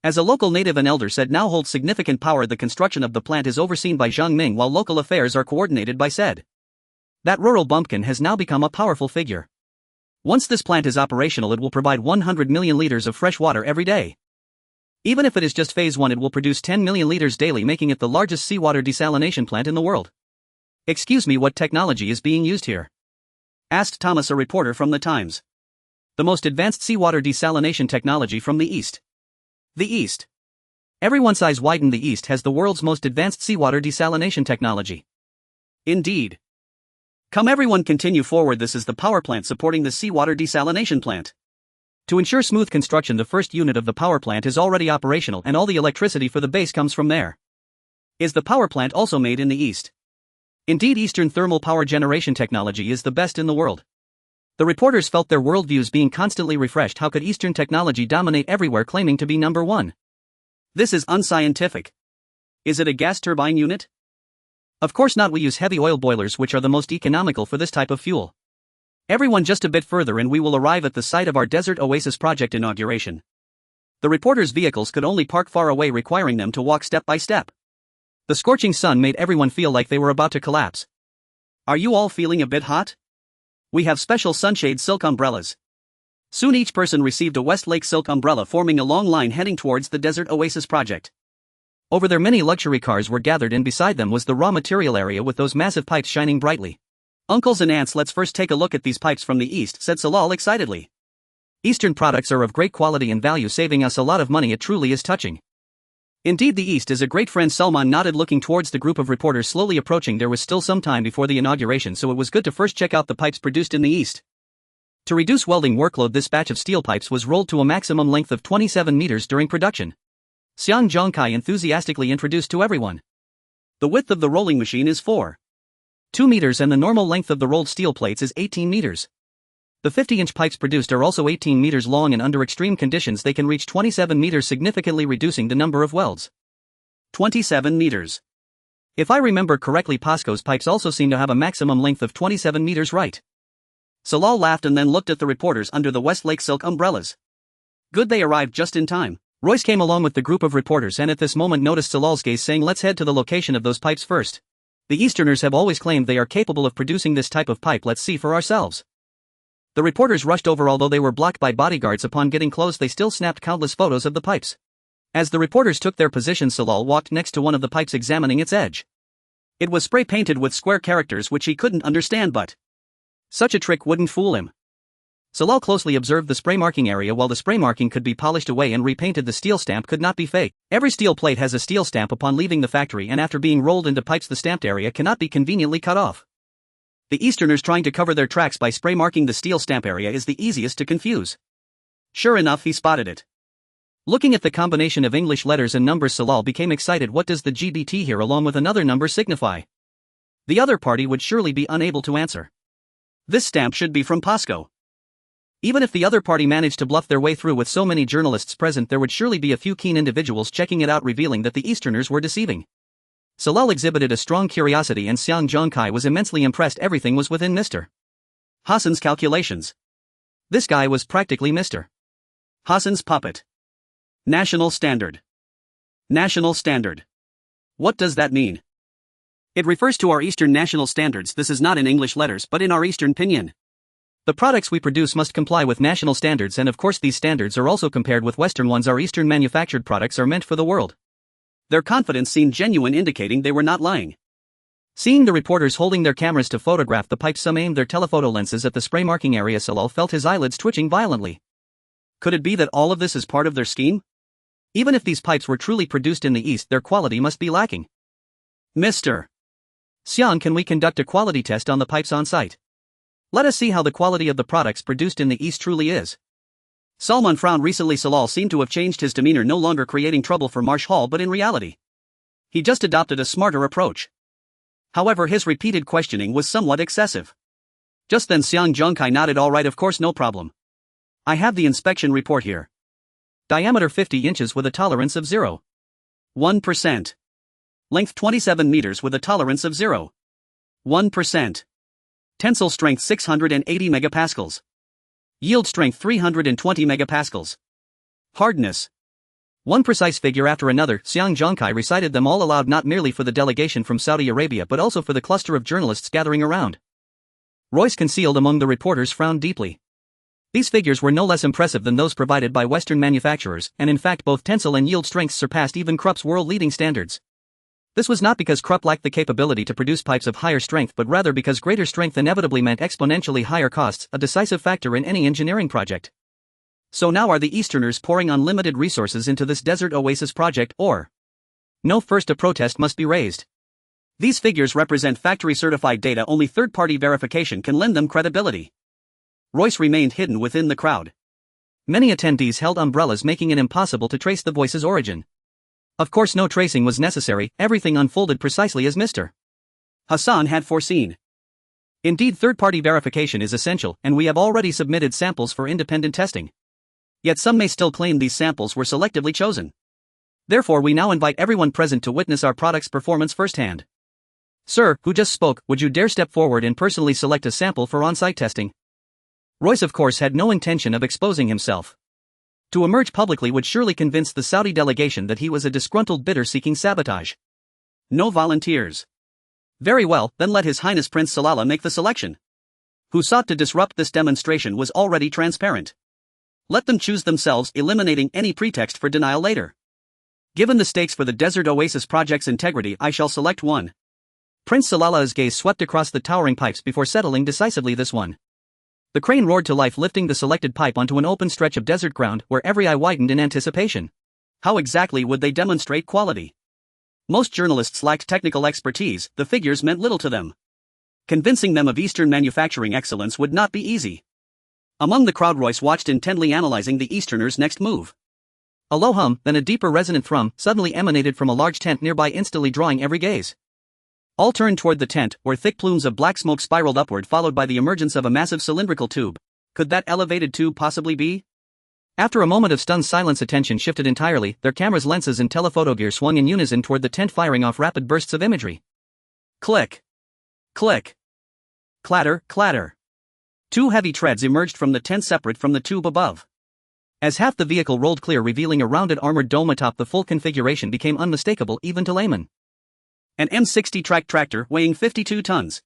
Speaker 2: As a local native and elder said now holds significant power, the construction of the plant is overseen by Zhang Ming while local affairs are coordinated by said. That rural bumpkin has now become a powerful figure. Once this plant is operational, it will provide 100 million liters of fresh water every day. Even if it is just phase 1, it will produce 10 million liters daily, making it the largest seawater desalination plant in the world. Excuse me, what technology is being used here? Asked Thomas, a reporter from the Times. The most advanced seawater desalination technology from the East. The East. Everyone's eyes widened. The East has the world's most advanced seawater desalination technology. Indeed. Come everyone, continue forward. This is the power plant supporting the seawater desalination plant. To ensure smooth construction, the first unit of the power plant is already operational and all the electricity for the base comes from there. Is the power plant also made in the East? Indeed, Eastern thermal power generation technology is the best in the world. The reporters felt their worldviews being constantly refreshed. How could Eastern technology dominate everywhere, claiming to be number one? This is unscientific. Is it a gas turbine unit? Of course not. We use heavy oil boilers, which are the most economical for this type of fuel. Everyone, just a bit further and we will arrive at the site of our desert oasis project inauguration. The reporters' vehicles could only park far away, requiring them to walk step by step. The scorching sun made everyone feel like they were about to collapse. Are you all feeling a bit hot? We have special sunshade silk umbrellas. Soon each person received a Westlake silk umbrella, forming a long line heading towards the desert oasis project. Over there many luxury cars were gathered, and beside them was the raw material area with those massive pipes shining brightly. Uncles and aunts, let's first take a look at these pipes from the East, said Salal excitedly. Eastern products are of great quality and value, saving us a lot of money. It truly is touching. Indeed, the East is a great friend. Salman nodded, looking towards the group of reporters slowly approaching. There was still some time before the inauguration, so it was good to first check out the pipes produced in the East. To reduce welding workload, this batch of steel pipes was rolled to a maximum length of 27 meters during production. Xiang Zhongkai enthusiastically introduced to everyone. The width of the rolling machine is 4.2 meters and the normal length of the rolled steel plates is 18 meters. The 50-inch pipes produced are also 18 meters long, and under extreme conditions they can reach 27 meters, significantly reducing the number of welds. 27 meters. If I remember correctly, POSCO's pipes also seem to have a maximum length of 27 meters, right? Salal laughed and then looked at the reporters under the Westlake silk umbrellas. Good, they arrived just in time. Royce came along with the group of reporters and at this moment noticed Salal's gaze, saying, let's head to the location of those pipes first. The Easterners have always claimed they are capable of producing this type of pipe. Let's see for ourselves. The reporters rushed over. Although they were blocked by bodyguards, upon getting close they still snapped countless photos of the pipes. As the reporters took their position, Salal walked next to one of the pipes, examining its edge. It was spray painted with square characters which he couldn't understand, but such a trick wouldn't fool him. Salal closely observed the spray marking area. While the spray marking could be polished away and repainted, the steel stamp could not be faked. Every steel plate has a steel stamp upon leaving the factory, and after being rolled into pipes the stamped area cannot be conveniently cut off. The Easterners trying to cover their tracks by spray marking the steel stamp area is the easiest to confuse. Sure enough, he spotted it. Looking at the combination of English letters and numbers, Salal became excited. What does the GBT here along with another number signify? The other party would surely be unable to answer. This stamp should be from POSCO.
Speaker 1: Even if the other party managed to bluff their way through with so many journalists present, there would surely be a few keen individuals checking it out, revealing that the Easterners were deceiving. Salal exhibited a strong curiosity and Xiang Zhongkai was immensely impressed. Everything was within Mr. Hassan's calculations. This guy was practically Mr. Hassan's puppet. National standard. National standard. What does that mean? It refers to our Eastern national standards. This is not in English letters but in our Eastern pinyin. The products we produce must comply with national standards, and of course these standards are also compared with Western ones. Our Eastern manufactured products are meant for the world. Their confidence seemed genuine, indicating they were not lying. Seeing the reporters holding their cameras to photograph the pipes, some aimed their telephoto lenses at the spray marking area. Salal felt his eyelids twitching violently. Could it be that all of this is part of their scheme? Even if these pipes were truly produced in the East, their quality must be lacking. Mr. Xiang, can we conduct a quality test on the pipes on site? Let us see how the quality of the products produced in the East truly is. Salman frowned. Recently Salal seemed to have changed his demeanor, no longer creating trouble for Marsh Hall, but in reality, he just adopted a smarter approach. However, his repeated questioning was somewhat excessive. Just then Xiang Zhongkai nodded. All right, of course, no problem. I have the inspection report here. Diameter 50 inches with a tolerance of 0.1%. Length 27 meters with a tolerance of 0.1%. Tensile strength 680 megapascals. Yield strength 320 megapascals. Hardness. One precise figure after another, Xiang Zhongkai recited them all aloud, not merely for the delegation from Saudi Arabia but also for the cluster of journalists gathering around. Royce, concealed among the reporters, frowned deeply. These figures were no less impressive than those provided by Western manufacturers, and in fact both tensile and yield strengths surpassed even Krupp's world-leading standards. This was not because Krupp lacked the capability to produce pipes of higher strength, but rather because greater strength inevitably meant exponentially higher costs, a decisive factor in any engineering project. So now are the Easterners pouring unlimited resources into this desert oasis project, or? No, first a protest must be raised. These figures represent factory-certified data. Only third-party verification can lend them credibility. Royce remained hidden within the crowd. Many attendees held umbrellas, making it impossible to trace the voice's origin. Of course, no tracing was necessary. Everything unfolded precisely as Mr. Hassan had foreseen. Indeed, third-party verification is essential, and we have already submitted samples for independent testing. Yet some may still claim these samples were selectively chosen. Therefore, we now invite everyone present to witness our product's performance firsthand. Sir, who just spoke, would you dare step forward and personally select a sample for on-site testing? Royce, of course, had no intention of exposing himself. To emerge publicly would surely convince the Saudi delegation that he was a disgruntled bidder seeking sabotage. No volunteers. Very well, then let His Highness Prince Salala make the selection. Who sought to disrupt this demonstration was already transparent. Let them choose themselves, eliminating any pretext for denial later. Given the stakes for the Desert Oasis project's integrity, I shall select one. Prince Salala's gaze swept across the towering pipes before settling decisively. This one. The crane roared to life, lifting the selected pipe onto an open stretch of desert ground where every eye widened in anticipation. How exactly would they demonstrate quality? Most journalists lacked technical expertise. The figures meant little to them. Convincing them of Eastern manufacturing excellence would not be easy. Among the crowd, Royce watched intently, analyzing the Easterners' next move. A low hum, then a deeper resonant thrum, suddenly emanated from a large tent nearby, instantly drawing every gaze. All turned toward the tent, where thick plumes of black smoke spiraled upward, followed by the emergence of a massive cylindrical tube. Could that elevated tube possibly be? After a moment of stunned silence, attention shifted entirely. Their cameras, lenses and telephoto gear swung in unison toward the tent, firing off rapid bursts of imagery. Click. Click. Clatter, clatter. Two heavy treads emerged from the tent, separate from the tube above. As half the vehicle rolled clear, revealing a rounded armored dome atop, the full configuration became unmistakable even to laymen. An M60 track tractor weighing 52 tons.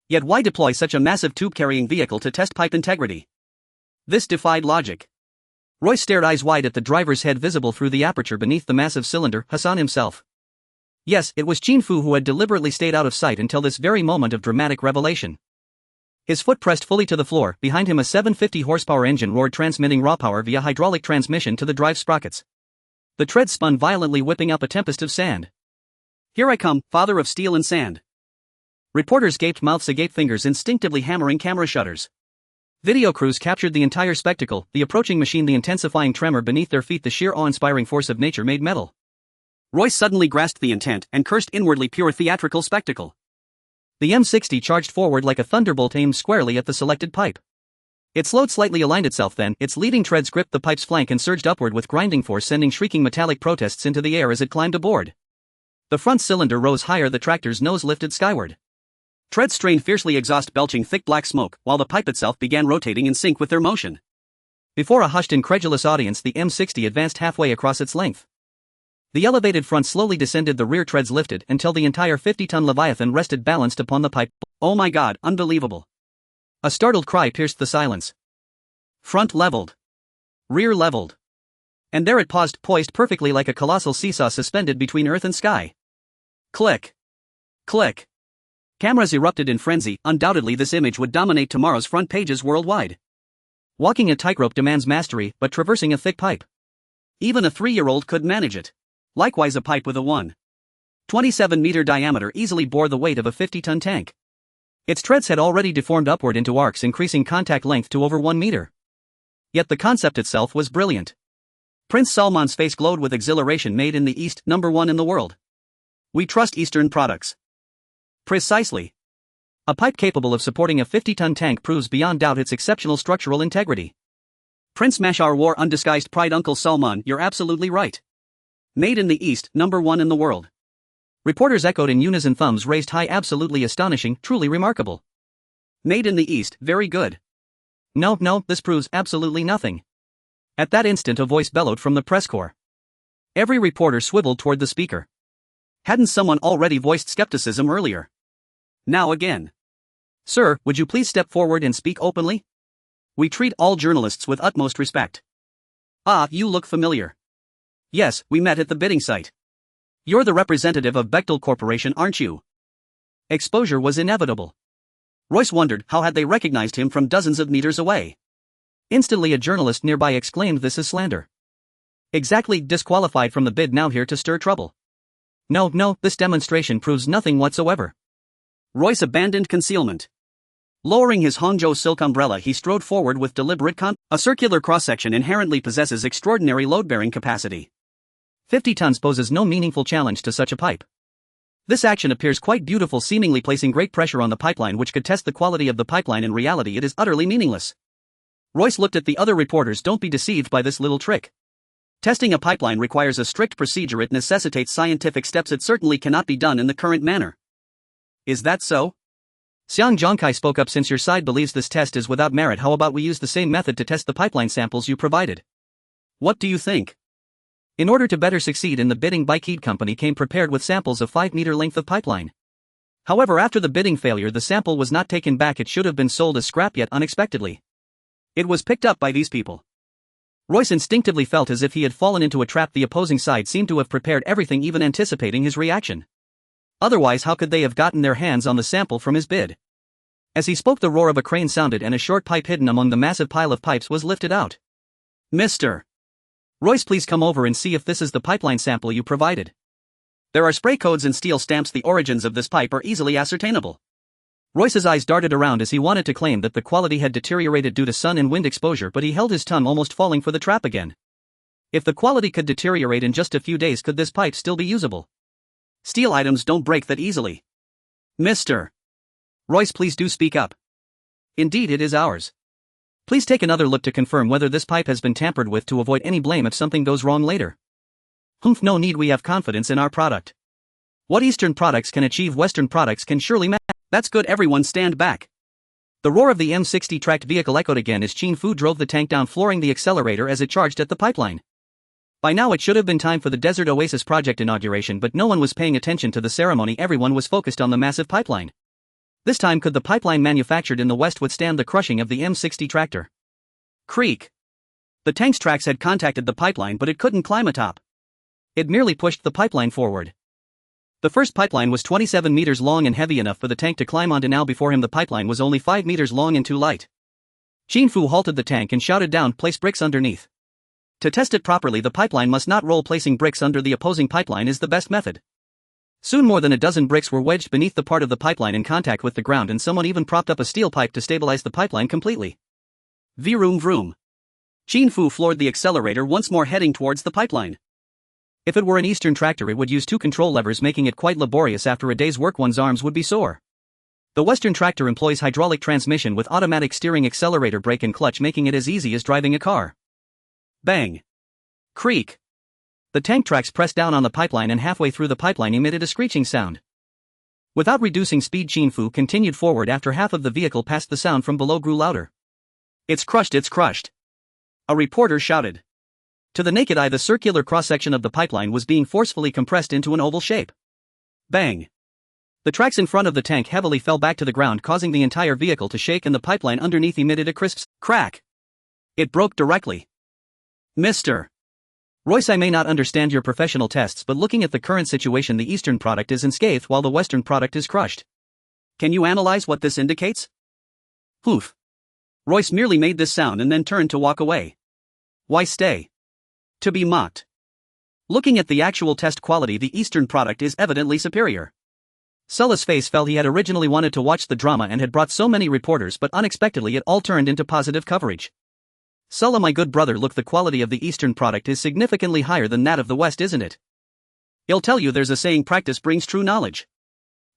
Speaker 1: Yet why deploy such a massive tube-carrying vehicle to test pipe integrity? This defied logic. Royce stared eyes wide at the driver's head, visible through the aperture beneath the massive cylinder, Hassan himself. Yes, it was Qin Fu who had deliberately stayed out of sight until this very moment of dramatic revelation. His foot pressed fully to the floor. Behind him a 750 horsepower engine roared, transmitting raw power via hydraulic transmission to the drive sprockets. The treads spun violently, whipping up a tempest of sand. Here I come, father of steel and sand. Reporters gaped mouths agape, fingers instinctively hammering camera shutters. Video crews captured the entire spectacle, the approaching machine, the intensifying tremor beneath their feet, the sheer awe-inspiring force of nature made metal. Royce suddenly grasped the intent and cursed inwardly. Pure theatrical spectacle. The M60 charged forward like a thunderbolt, aimed squarely at the selected pipe. It slowed slightly, aligned itself, then its leading treads gripped the pipe's flank and surged upward with grinding force, sending shrieking metallic protests into the air as it climbed aboard. The front cylinder rose higher, the tractor's nose lifted skyward. Treads strained fiercely, exhaust belching thick black smoke, while the pipe itself began rotating in sync with their motion. Before a hushed, incredulous audience, the M60 advanced halfway across its length. The elevated front slowly descended, the rear treads lifted until the entire 50-ton Leviathan rested balanced upon the pipe. "Oh my God, unbelievable!" A startled cry pierced the silence. Front leveled. Rear leveled. And there it paused, poised perfectly like a colossal seesaw suspended between earth and sky. Click. Click. Cameras erupted in frenzy. Undoubtedly this image would dominate tomorrow's front pages worldwide. Walking a tightrope demands mastery, but traversing a thick pipe, even a 3-year-old could manage it. Likewise, a pipe with a 1.27-meter diameter easily bore the weight of a 50-ton tank. Its treads had already deformed upward into arcs, increasing contact length to over 1 meter. Yet the concept itself was brilliant. Prince Salman's face glowed with exhilaration. "Made in the East, #1 in the world. We trust Eastern products." Precisely. A pipe capable of supporting a 50-ton tank proves beyond doubt its exceptional structural integrity. Prince Mashar wore undisguised pride. "Uncle Salman, you're absolutely right. Made in the East, #1 in the world." Reporters echoed in unison, thumbs raised high. "Absolutely astonishing, truly remarkable. Made in the East, very good." No, this proves absolutely nothing." At that instant a voice bellowed from the press corps. Every reporter swiveled toward the speaker. Hadn't someone already voiced skepticism earlier? Now again. "Sir, would you please step forward and speak openly? We treat all journalists with utmost respect." "Ah, you look familiar." "Yes, we met at the bidding site. You're the representative of Bechtel Corporation, aren't you?" Exposure was inevitable. Royce wondered how had they recognized him from dozens of meters away. Instantly a journalist nearby exclaimed, "This is slander. Exactly, disqualified from the bid, now here to stir trouble." No, this demonstration proves nothing whatsoever." Royce abandoned concealment. Lowering his Hangzhou silk umbrella, he strode forward with deliberate A circular cross-section inherently possesses extraordinary load-bearing capacity. 50 tons poses no meaningful challenge to such a pipe. This action appears quite beautiful, seemingly placing great pressure on the pipeline, which could test the quality of the pipeline. In reality, it is utterly meaningless. Royce looked at the other reporters. "Don't be deceived by this little trick. Testing a pipeline requires a strict procedure. It necessitates scientific steps. It certainly cannot be done in the current manner." "Is that so?" Xiang Zhongkai spoke up. "Since your side believes this test is without merit, how about we use the same method to test the pipeline samples you provided? What do you think?" In order to better succeed in the bidding, Bechtel Company came prepared with samples of 5-meter length of pipeline. However, after the bidding failure, the sample was not taken back. It should have been sold as scrap, yet unexpectedly it was picked up by these people. Royce instinctively felt as if he had fallen into a trap. The opposing side seemed to have prepared everything, even anticipating his reaction. Otherwise, how could they have gotten their hands on the sample from his bid? As he spoke, the roar of a crane sounded and a short pipe hidden among the massive pile of pipes was lifted out. "Mr. Royce, please come over and see if this is the pipeline sample you provided. There are spray codes and steel stamps. The origins of this pipe are easily ascertainable." Royce's eyes darted around as he wanted to claim that the quality had deteriorated due to sun and wind exposure, but he held his tongue, almost falling for the trap again. If the quality could deteriorate in just a few days, could this pipe still be usable? Steel items don't break that easily. "Mr. Royce, please do speak up. Indeed, it is ours. Please take another look to confirm whether this pipe has been tampered with to avoid any blame if something goes wrong later." No need, we have confidence in our product. What Eastern products can achieve, Western products can surely match." "That's good, everyone stand back." The roar of the M60 tracked vehicle echoed again as Qin Fu drove the tank down, flooring the accelerator as it charged at the pipeline. By now it should have been time for the Desert Oasis project inauguration, but no one was paying attention to the ceremony. Everyone was focused on the massive pipeline. This time, could the pipeline manufactured in the West withstand the crushing of the M60 tractor? Creak. The tank's tracks had contacted the pipeline, but it couldn't climb atop. It merely pushed the pipeline forward. The first pipeline was 27 meters long and heavy enough for the tank to climb onto. Now before him the pipeline was only 5 meters long and too light. Qin Fu halted the tank and shouted down, "Place bricks underneath." To test it properly, the pipeline must not roll. Placing bricks under the opposing pipeline is the best method. Soon more than a dozen bricks were wedged beneath the part of the pipeline in contact with the ground, and someone even propped up a steel pipe to stabilize the pipeline completely. Vroom vroom. Qin Fu floored the accelerator once more, heading towards the pipeline. If it were an Eastern tractor, it would use 2 control levers, making it quite laborious. After a day's work, one's arms would be sore. The Western tractor employs hydraulic transmission with automatic steering, accelerator, brake and clutch, making it as easy as driving a car.
Speaker 2: Bang.
Speaker 1: Creak. The tank tracks pressed down on the pipeline and halfway through the pipeline emitted a screeching sound. Without reducing speed, Qin Fu continued forward after half of the vehicle passed. The sound from below grew louder.
Speaker 2: It's crushed, it's crushed. A reporter shouted.
Speaker 1: To the naked eye, the circular cross-section of the pipeline was being forcefully compressed into an oval shape.
Speaker 2: Bang.
Speaker 1: The tracks in front of the tank heavily fell back to the ground, causing the entire vehicle to shake, and the pipeline underneath emitted a crisp crack.
Speaker 2: It broke directly. Mr.
Speaker 1: Royce, I may not understand your professional tests, but looking at the current situation, the Eastern product is unscathed while the Western product is crushed.
Speaker 2: Can you analyze what this indicates?
Speaker 1: Poof.
Speaker 2: Royce merely made this sound and then turned to walk away. Why stay? To be mocked.
Speaker 1: Looking at the actual test quality, the Eastern product is evidently superior. Sulla's face fell. He had originally wanted to watch the drama and had brought so many reporters, but unexpectedly it all turned into positive coverage. Sulla, my good brother, look, the quality of the Eastern product is significantly higher than that of the West, isn't it?
Speaker 2: I'll tell you, there's a saying, practice brings true knowledge.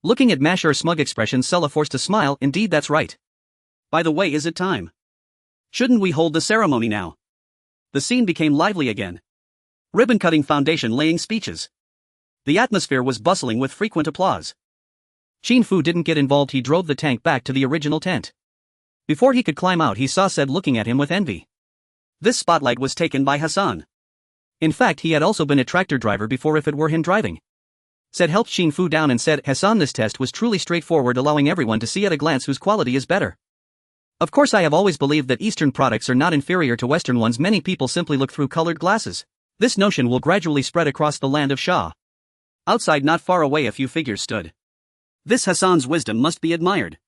Speaker 1: Looking at Masher's smug expression, Sulla forced a smile. Indeed, that's right.
Speaker 2: By the way, is it time? Shouldn't we hold the ceremony now? The scene became lively again. Ribbon-cutting, foundation-laying speeches. The atmosphere was bustling with frequent applause.
Speaker 1: Qin Fu didn't get involved. He drove the tank back to the original tent. Before he could climb out, he saw Said looking at him with envy.
Speaker 2: This spotlight was taken by Hassan.
Speaker 1: In fact, he had also been a tractor driver before, if it were him driving. Said helped Qin Fu down and said, Hassan, this test was truly straightforward, allowing everyone to see at a glance whose quality is better. Of course, I have always believed that Eastern products are not inferior to Western ones. Many people simply look through colored glasses. This notion will gradually spread across the land of Shah.
Speaker 2: Outside, not far away, a few figures stood. This Hassan's wisdom must be admired.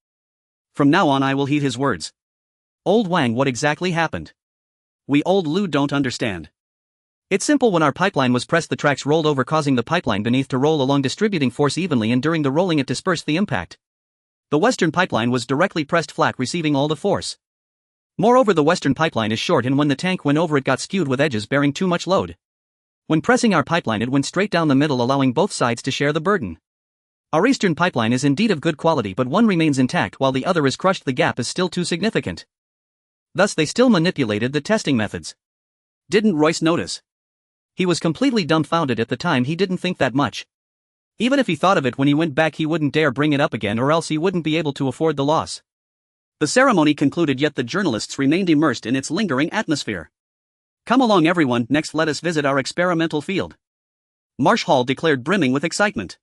Speaker 2: From now on, I will heed his words.
Speaker 1: Old Wang, what exactly happened?
Speaker 2: We old Lu don't understand.
Speaker 1: It's simple. When our pipeline was pressed, the tracks rolled over, causing the pipeline beneath to roll along, distributing force evenly, and during the rolling it dispersed the impact. The Western pipeline was directly pressed flat, receiving all the force. Moreover, the Western pipeline is short, and when the tank went over, it got skewed with edges bearing too much load. When pressing our pipeline, it went straight down the middle, allowing both sides to share the burden. Our Eastern pipeline is indeed of good quality, but one remains intact while the other is crushed. The gap is still too significant. Thus they still manipulated the testing methods.
Speaker 2: Didn't Royce notice?
Speaker 1: He was completely dumbfounded at the time. He didn't think that much. Even if he thought of it when he went back, he wouldn't dare bring it up again, or else he wouldn't be able to afford the loss.
Speaker 2: The ceremony concluded, yet the journalists remained immersed in its lingering atmosphere. Come along everyone, next let us visit our experimental field. Marsh Hall declared, brimming with excitement.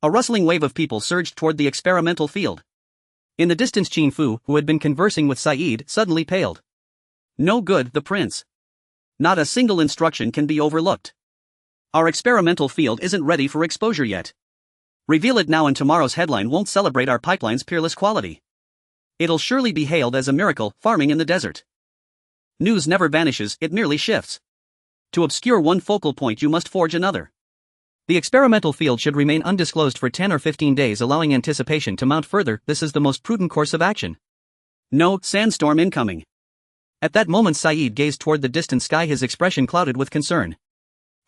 Speaker 2: A rustling wave of people surged toward the experimental field.
Speaker 1: In the distance, Qin Fu, who had been conversing with Saeed, suddenly paled.
Speaker 2: No good, the prince. Not a single instruction can be overlooked. Our experimental field isn't ready for exposure yet. Reveal it now and tomorrow's headline won't celebrate our pipeline's peerless quality. It'll surely be hailed as a miracle, farming in the desert. News never vanishes, it merely shifts. To obscure one focal point, you must forge another.
Speaker 1: The experimental field should remain undisclosed for 10 or 15 days, allowing anticipation to mount further. This is the most prudent course of action.
Speaker 2: No, sandstorm incoming.
Speaker 1: At that moment, Saeed gazed toward the distant sky, his expression clouded with concern.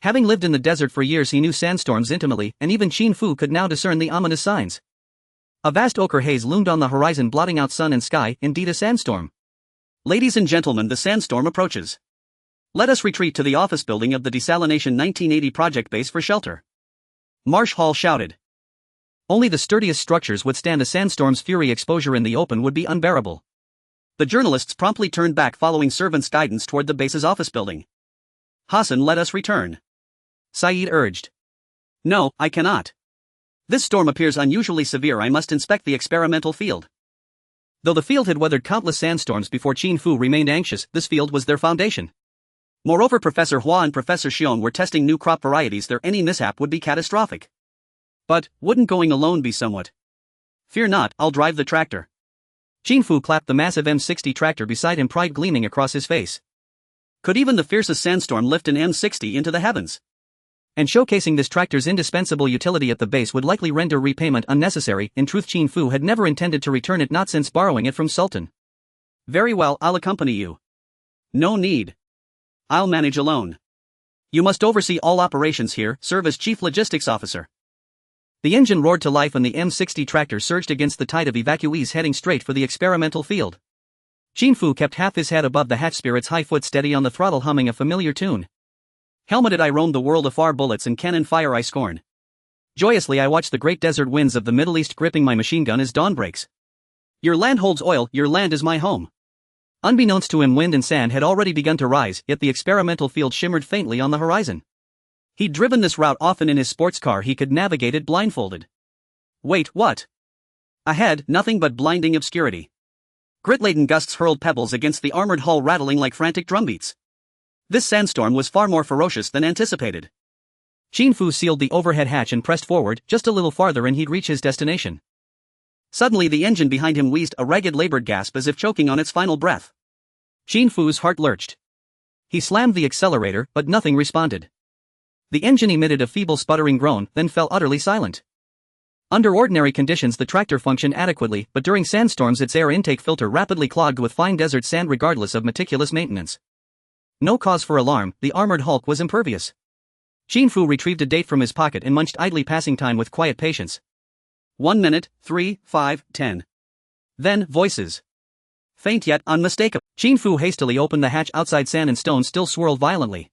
Speaker 1: Having lived in the desert for years, he knew sandstorms intimately, and even Qin Fu could now discern the ominous signs. A vast ochre haze loomed on the horizon, blotting out sun and sky. Indeed, a sandstorm.
Speaker 2: Ladies and gentlemen, the sandstorm approaches. Let us retreat to the office building of the Desalination 1980 project base for shelter. Marsh Hall shouted.
Speaker 1: Only the sturdiest structures withstand a sandstorm's fury. Exposure in the open would be unbearable.
Speaker 2: The journalists promptly turned back, following servants' guidance toward the base's office building. Hassan, let us return.
Speaker 1: Saeed urged.
Speaker 2: No, I cannot. This storm appears unusually severe. I must inspect the experimental field.
Speaker 1: Though the field had weathered countless sandstorms before, Qin Fu remained anxious. This field was their foundation.
Speaker 2: Moreover, Professor Hua and Professor Xiong were testing new crop varieties there. Any mishap would be catastrophic. But, wouldn't going alone be somewhat? Fear not, I'll drive the tractor.
Speaker 1: Qin Fu clapped the massive M60 tractor beside him, pride gleaming across his face.
Speaker 2: Could even the fiercest sandstorm lift an M60 into the heavens?
Speaker 1: And showcasing this tractor's indispensable utility at the base would likely render repayment unnecessary. In truth, Qin Fu had never intended to return it, not since borrowing it from Sultan.
Speaker 2: Very well, I'll accompany you. No need. I'll manage alone. You must oversee all operations here, serve as chief logistics officer.
Speaker 1: The engine roared to life and the M60 tractor surged against the tide of evacuees heading straight for the experimental field. Qin Fu kept half his head above the hatch, spirits high, foot steady on the throttle, humming a familiar tune. Helmeted I roam the world afar, bullets and cannon fire I scorn. Joyously I watch the great desert winds of the Middle East gripping my machine gun as dawn breaks. Your land holds oil, your land is my home. Unbeknownst to him, wind and sand had already begun to rise, yet the experimental field shimmered faintly on the horizon. He'd driven this route often in his sports car, he could navigate it blindfolded. Wait, what? Ahead, nothing but blinding obscurity. Grit-laden gusts hurled pebbles against the armored hull, rattling like frantic drumbeats. This sandstorm was far more ferocious than anticipated. Qin Fu sealed the overhead hatch and pressed forward just a little farther and he'd reach his destination. Suddenly the engine behind him wheezed a ragged labored gasp as if choking on its final breath. Qin Fu's heart lurched. He slammed the accelerator, but nothing responded. The engine emitted a feeble sputtering groan, then fell utterly silent. Under ordinary conditions the tractor functioned adequately, but during sandstorms its air intake filter rapidly clogged with fine desert sand regardless of meticulous maintenance. No cause for alarm, the armored hulk was impervious. Qin Fu retrieved a date from his pocket and munched idly, passing time with quiet patience. 1 minute, 3, 5, 10. Then, voices. Faint yet unmistakable. Qin Fu hastily opened the hatch. Outside, sand and stone still swirled violently.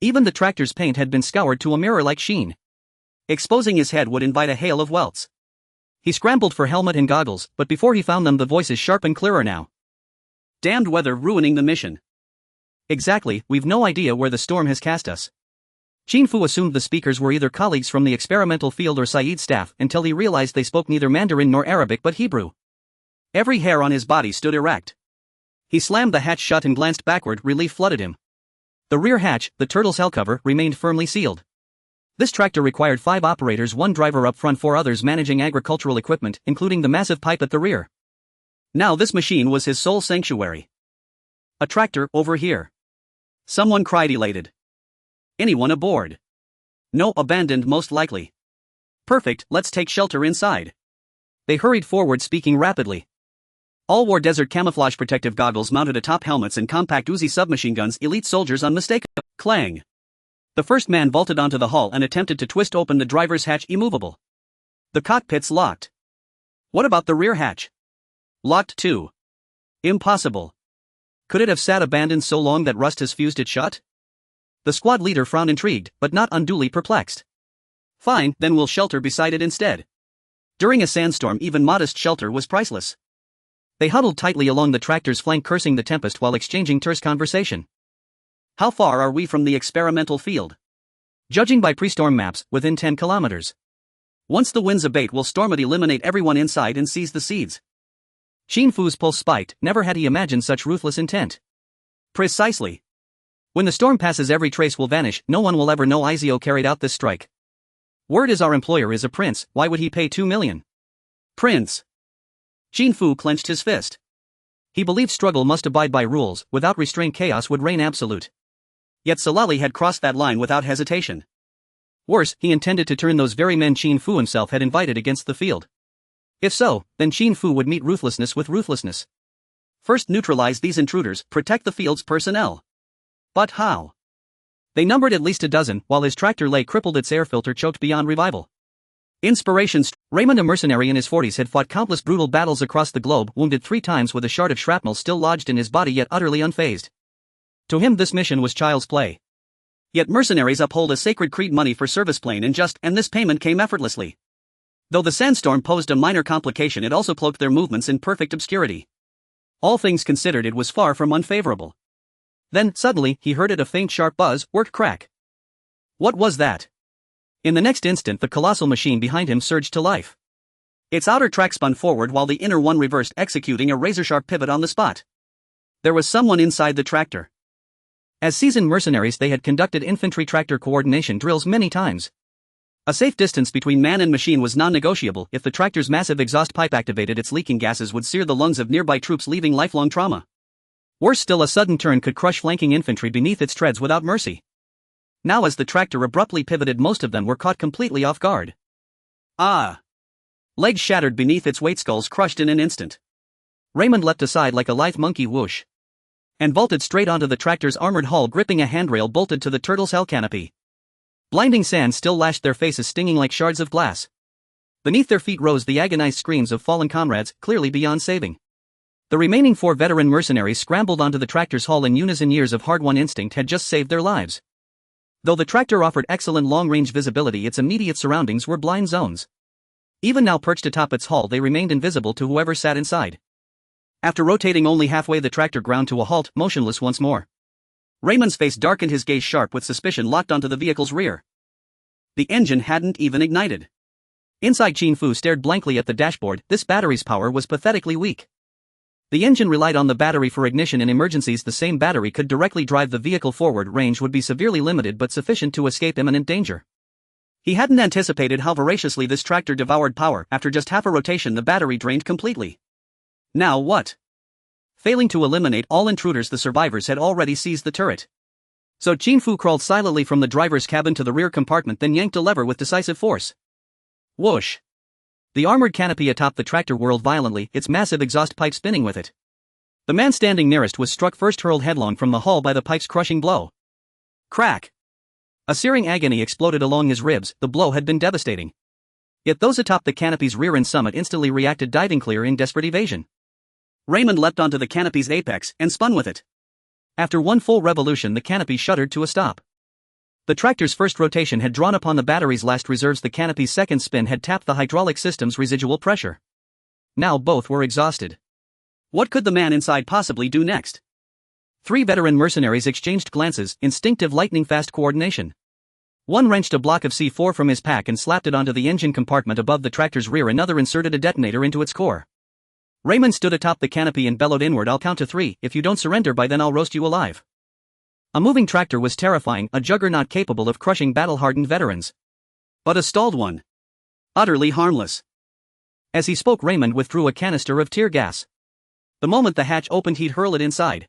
Speaker 1: Even the tractor's paint had been scoured to a mirror-like sheen. Exposing his head would invite a hail of welts. He scrambled for helmet and goggles, but before he found them the voices sharp and clearer now. Damned weather ruining the mission. Exactly, we've no idea where the storm has cast us. Qin Fu assumed the speakers were either colleagues from the experimental field or Saeed's staff until he realized they spoke neither Mandarin nor Arabic but Hebrew. Every hair on his body stood erect. He slammed the hatch shut and glanced backward. Relief flooded him. The rear hatch, the turtle's hell cover, remained firmly sealed. This tractor required 5 operators, 1 driver up front, 4 others managing agricultural equipment, including the massive pipe at the rear. Now this machine was his sole sanctuary. A tractor, over here. Someone cried, elated. Anyone aboard? No, abandoned most likely. Perfect, let's take shelter inside. They hurried forward, speaking rapidly. All wore desert camouflage protective goggles mounted atop helmets and compact Uzi submachine guns, elite soldiers unmistakable. Clang. The first man vaulted onto the hull and attempted to twist open the driver's hatch, immovable. The cockpit's locked. What about the rear hatch? Locked too. Impossible. Could it have sat abandoned so long that rust has fused it shut? The squad leader frowned, intrigued, but not unduly perplexed. Fine, then we'll shelter beside it instead. During a sandstorm even modest shelter was priceless. They huddled tightly along the tractor's flank, cursing the tempest while exchanging terse conversation. How far are we from the experimental field? Judging by pre-storm maps, within 10 kilometers. Once the winds abate we'll storm it, eliminate everyone inside and seize the seeds. Qin Fu's pulse spiked. Never had he imagined such ruthless intent. Precisely. When the storm passes every trace will vanish, no one will ever know Izio carried out this strike. Word is our employer is a prince, why would he pay 2 million? Prince. Qin Fu clenched his fist. He believed struggle must abide by rules, without restraint chaos would reign absolute. Yet Salali had crossed that line without hesitation. Worse, he intended to turn those very men Qin Fu himself had invited against the field. If so, then Qin Fu would meet ruthlessness with ruthlessness. First neutralize these intruders, protect the field's personnel. But how? They numbered at least a dozen, while his tractor lay crippled, its air filter choked beyond revival. Inspiration. Raymond, a mercenary in his 40s, had fought countless brutal battles across the globe, wounded 3 times with a shard of shrapnel still lodged in his body, yet utterly unfazed. To him this mission was child's play. Yet mercenaries uphold a sacred creed: money for service plain and just, and this payment came effortlessly. Though the sandstorm posed a minor complication, it also cloaked their movements in perfect obscurity. All things considered, it was far from unfavorable. Then, suddenly, he heard a faint sharp buzz, work crack. What was that? In the next instant the colossal machine behind him surged to life. Its outer track spun forward while the inner one reversed, executing a razor-sharp pivot on the spot. There was someone inside the tractor. As seasoned mercenaries they had conducted infantry tractor coordination drills many times. A safe distance between man and machine was non-negotiable. If the tractor's massive exhaust pipe activated, its leaking gases would sear the lungs of nearby troops, leaving lifelong trauma. Worse still, a sudden turn could crush flanking infantry beneath its treads without mercy. Now as the tractor abruptly pivoted, most of them were caught completely off guard. Ah! Legs shattered beneath its weight, skulls crushed in an instant. Raymond leapt aside like a lithe monkey, whoosh, and vaulted straight onto the tractor's armored hull, gripping a handrail bolted to the turtle's hell canopy. Blinding sand still lashed their faces, stinging like shards of glass. Beneath their feet rose the agonized screams of fallen comrades, clearly beyond saving. The remaining 4 veteran mercenaries scrambled onto the tractor's hull in unison. Years of hard-won instinct had just saved their lives. Though the tractor offered excellent long-range visibility, its immediate surroundings were blind zones. Even now, perched atop its hull, they remained invisible to whoever sat inside. After rotating only halfway, the tractor ground to a halt, motionless once more. Raymond's face darkened, his gaze sharp with suspicion locked onto the vehicle's rear. The engine hadn't even ignited. Inside, Qin Fu stared blankly at the dashboard. This battery's power was pathetically weak. The engine relied on the battery for ignition in emergencies. The same battery could directly drive the vehicle forward. Range would be severely limited but sufficient to escape imminent danger. He hadn't anticipated how voraciously this tractor devoured power. After just half a rotation, the battery drained completely. Now what? Failing to eliminate all intruders, the survivors had already seized the turret. So Qin Fu crawled silently from the driver's cabin to the rear compartment, then yanked a lever with decisive force. Whoosh! The armored canopy atop the tractor whirled violently, its massive exhaust pipe spinning with it. The man standing nearest was struck first, hurled headlong from the hull by the pipe's crushing blow. Crack! A searing agony exploded along his ribs. The blow had been devastating. Yet those atop the canopy's rear and summit instantly reacted, diving clear in desperate evasion. Raymond leapt onto the canopy's apex and spun with it. After one full revolution, the canopy shuddered to a stop. The tractor's first rotation had drawn upon the battery's last reserves. The canopy's second spin had tapped the hydraulic system's residual pressure. Now both were exhausted. What could the man inside possibly do next? 3 veteran mercenaries exchanged glances, instinctive lightning-fast coordination. One wrenched a block of C4 from his pack and slapped it onto the engine compartment above the tractor's rear. Another inserted a detonator into its core. Raymond stood atop the canopy and bellowed inward, "I'll count to 3, if you don't surrender by then I'll roast you alive." A moving tractor was terrifying, a juggernaut capable of crushing battle-hardened veterans. But a stalled one. Utterly harmless. As he spoke, Raymond withdrew a canister of tear gas. The moment the hatch opened, he'd hurl it inside.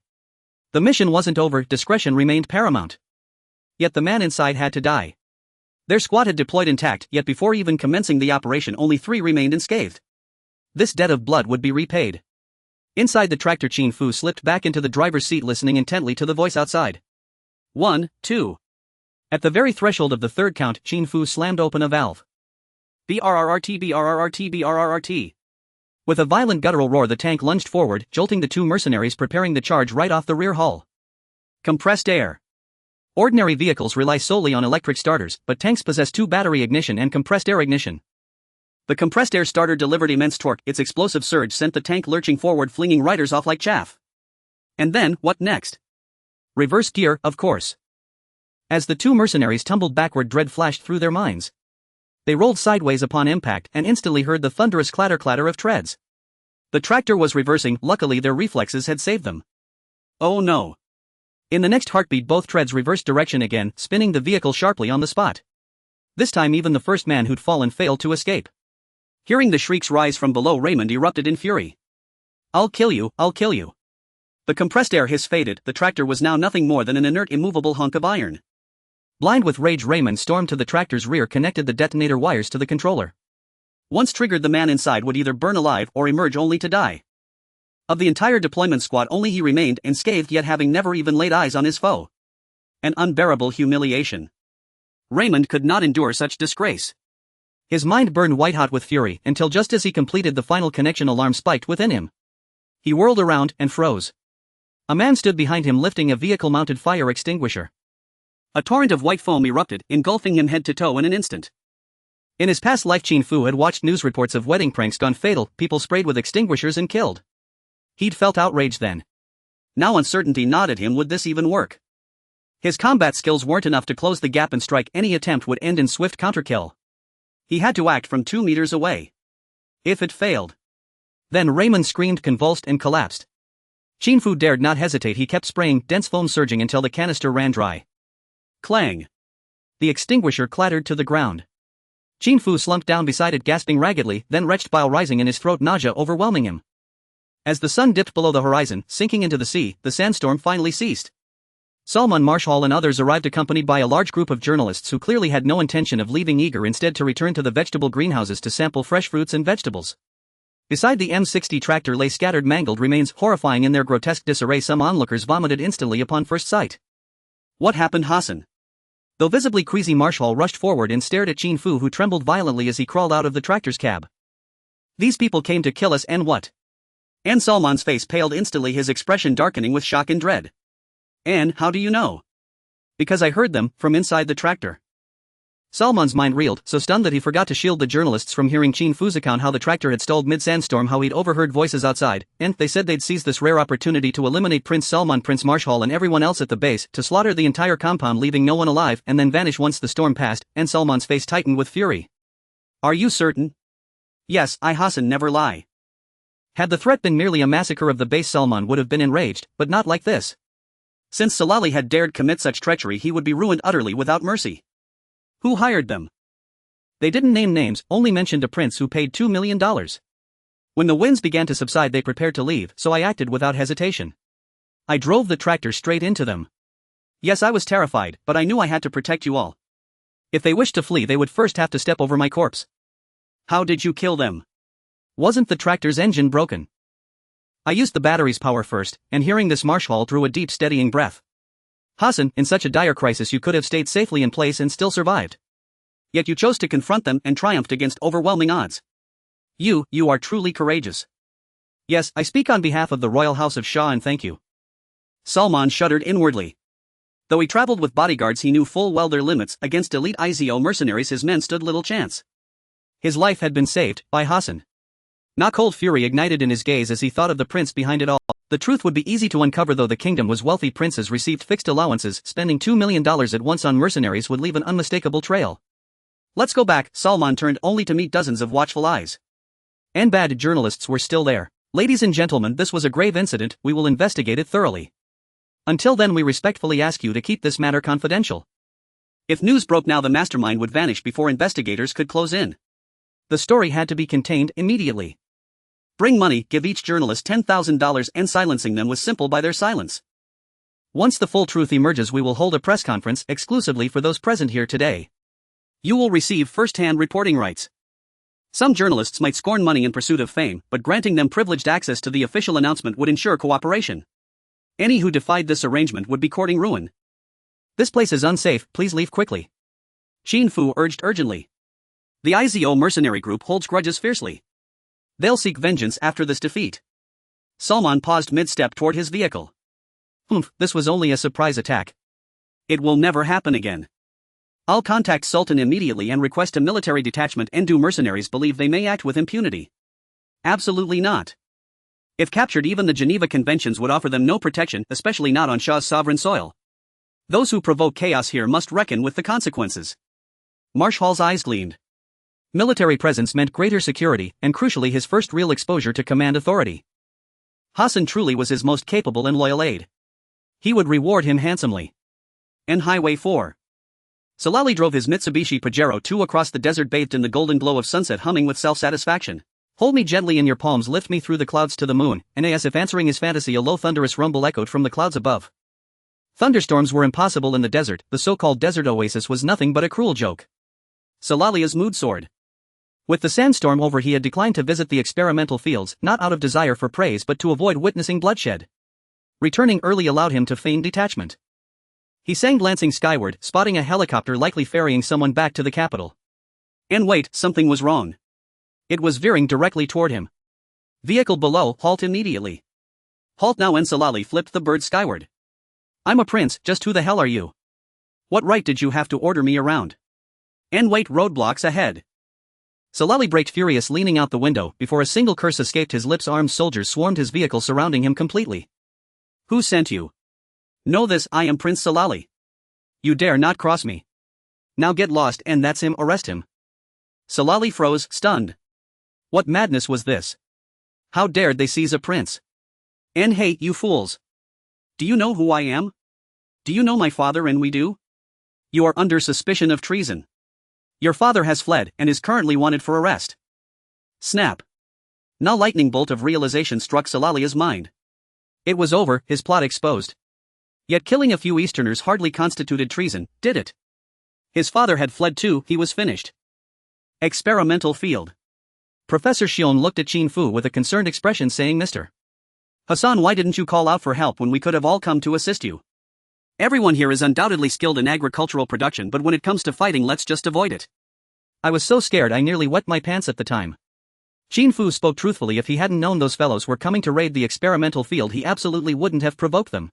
Speaker 1: The mission wasn't over, discretion remained paramount. Yet the man inside had to die. Their squad had deployed intact, yet before even commencing the operation only 3 remained unscathed. This debt of blood would be repaid. Inside the tractor, Qin Fu slipped back into the driver's seat, listening intently to the voice outside. 1, 2. At the very threshold of the third count, Qin Fu slammed open a valve. BRRRT, BRRRT, BRRRT. With a violent guttural roar, the tank lunged forward, jolting the 2 mercenaries preparing the charge right off the rear hull. Compressed air. Ordinary vehicles rely solely on electric starters, but tanks possess 2 battery ignition and compressed air ignition. The compressed air starter delivered immense torque. Its explosive surge sent the tank lurching forward, flinging riders off like chaff. And then, what next? Reverse gear, of course. As the 2 mercenaries tumbled backward, dread flashed through their minds. They rolled sideways upon impact and instantly heard the thunderous clatter-clatter of treads. The tractor was reversing. Luckily, their reflexes had saved them. Oh no. In the next heartbeat, both treads reversed direction again, spinning the vehicle sharply on the spot. This time even the first man who'd fallen failed to escape. Hearing the shrieks rise from below, Raymond erupted in fury. "I'll kill you, I'll kill you." The compressed air hiss faded. The tractor was now nothing more than an inert, immovable hunk of iron. Blind with rage, Raymond stormed to the tractor's rear, connected the detonator wires to the controller. Once triggered, the man inside would either burn alive or emerge only to die. Of the entire deployment squad, only he remained unscathed, yet having never even laid eyes on his foe. An unbearable humiliation. Raymond could not endure such disgrace. His mind burned white-hot with fury, until just as he completed the final connection, alarm spiked within him. He whirled around and froze. A man stood behind him, lifting a vehicle-mounted fire extinguisher. A torrent of white foam erupted, engulfing him head to toe in an instant. In his past life, Qin Fu had watched news reports of wedding pranks gone fatal, people sprayed with extinguishers and killed. He'd felt outrage then. Now uncertainty gnawed at him. Would this even work? His combat skills weren't enough to close the gap and strike. Any attempt would end in swift counterkill. He had to act from 2 meters away. If it failed. Then Raymond screamed, convulsed, and collapsed. Qin Fu dared not hesitate. He kept spraying, dense foam surging until the canister ran dry. Clang. The extinguisher clattered to the ground. Qin Fu slumped down beside it, gasping raggedly, then retched, bile rising in his throat, nausea overwhelming him. As the sun dipped below the horizon, sinking into the sea, the sandstorm finally ceased. Salman Marshall and others arrived, accompanied by a large group of journalists who clearly had no intention of leaving, eager instead to return to the vegetable greenhouses to sample fresh fruits and vegetables. Beside the M60 tractor lay scattered mangled remains, horrifying in their grotesque disarray. Some onlookers vomited instantly upon first sight. What happened, Hassan? Though visibly queasy, Marshall rushed forward and stared at Qin Fu, who trembled violently as he crawled out of the tractor's cab. These people came to kill us, and what? And Salman's face paled instantly, his expression darkening with shock and dread. And how do you know? Because I heard them, from inside the tractor. Salman's mind reeled, so stunned that he forgot to shield the journalists from hearing Qin Fu's account how the tractor had stalled mid-sandstorm, how he'd overheard voices outside, and they said they'd seize this rare opportunity to eliminate Prince Salman, Prince Marshall and everyone else at the base, to slaughter the entire compound leaving no one alive and then vanish once the storm passed, and Salman's face tightened with fury. Are you certain? Yes, I Hassan never lie. Had the threat been merely a massacre of the base, Salman would have been enraged, but not like this. Since Salali had dared commit such treachery, he would be ruined utterly without mercy. Who hired them? They didn't name names, only mentioned a prince who paid $2 million. When the winds began to subside, they prepared to leave, so I acted without hesitation. I drove the tractor straight into them. Yes, I was terrified, but I knew I had to protect you all. If they wished to flee, they would first have to step over my corpse. How did you kill them? Wasn't the tractor's engine broken? I used the battery's power first, and hearing this, Marshall drew a deep, steadying breath. Hassan, in such a dire crisis you could have stayed safely in place and still survived. Yet you chose to confront them and triumphed against overwhelming odds. You are truly courageous. Yes, I speak on behalf of the royal house of Shah and thank you. Salman shuddered inwardly. Though he traveled with bodyguards, he knew full well their limits. Against elite IZO mercenaries his men stood little chance. His life had been saved by Hassan. Not cold fury ignited in his gaze as he thought of the prince behind it all. The truth would be easy to uncover. Though the kingdom was wealthy, princes received fixed allowances. Spending $2 million at once on mercenaries would leave an unmistakable trail. Let's go back. Salman turned only to meet dozens of watchful eyes. And bad journalists were still there. Ladies and gentlemen, this was a grave incident. We will investigate it thoroughly. Until then, we respectfully ask you to keep this matter confidential. If news broke now, the mastermind would vanish before investigators could close in. The story had to be contained immediately. Bring money, give each journalist $10,000, and silencing them was simple by their silence. Once the full truth emerges, we will hold a press conference exclusively for those present here today. You will receive first-hand reporting rights. Some journalists might scorn money in pursuit of fame, but granting them privileged access to the official announcement would ensure cooperation. Any who defied this arrangement would be courting ruin. This place is unsafe, please leave quickly. Qin Fu urged urgently. The IZO mercenary group holds grudges fiercely. They'll seek vengeance after this defeat. Salman paused mid-step toward his vehicle. This was only a surprise attack. It will never happen again. I'll contact Sultan immediately and request a military detachment. And do mercenaries believe they may act with impunity? Absolutely not. If captured, even the Geneva Conventions would offer them no protection, especially not on Shah's sovereign soil. Those who provoke chaos here must reckon with the consequences. Marshall's eyes gleamed. Military presence meant greater security, and crucially his first real exposure to command authority. Hassan truly was his most capable and loyal aide. He would reward him handsomely. And Highway 4. Salali drove his Mitsubishi Pajero 2 across the desert, bathed in the golden glow of sunset, humming with self-satisfaction. Hold me gently in your palms, lift me through the clouds to the moon, and as if answering his fantasy, a low thunderous rumble echoed from the clouds above. Thunderstorms were impossible in the desert. The so-called desert oasis was nothing but a cruel joke. Salalia's mood soared. With the sandstorm over, he had declined to visit the experimental fields, not out of desire for praise but to avoid witnessing bloodshed. Returning early allowed him to feign detachment. He sang, glancing skyward, spotting a helicopter likely ferrying someone back to the capital. And wait, something was wrong. It was veering directly toward him. Vehicle below, halt immediately. Halt now. And Salali flipped the bird skyward. I'm a prince, just who the hell are you? What right did you have to order me around? And wait, roadblocks ahead. Salali braked, furious, leaning out the window. Before a single curse escaped his lips, armed soldiers swarmed his vehicle, surrounding him completely. Who sent you? Know this, I am Prince Salali. You dare not cross me. Now get lost, and that's him, arrest him. Salali froze, stunned. What madness was this? How dared they seize a prince? And hey, you fools. Do you know who I am? Do you know my father? And we do? You are under suspicion of treason. Your father has fled and is currently wanted for arrest. Snap. Now lightning bolt of realization struck Salalia's mind. It was over, his plot exposed. Yet killing a few Easterners hardly constituted treason, did it? His father had fled too, he was finished. Experimental field. Professor Xion looked at Qin Fu with a concerned expression, saying, Mr. Hassan, why didn't you call out for help when we could have all come to assist you?
Speaker 2: Everyone here is undoubtedly skilled in agricultural production, but when it comes to fighting, let's just avoid it.
Speaker 1: I was so scared I nearly wet my pants at the time. Qin Fu spoke truthfully. If he hadn't known those fellows were coming to raid the experimental field, he absolutely wouldn't have provoked them.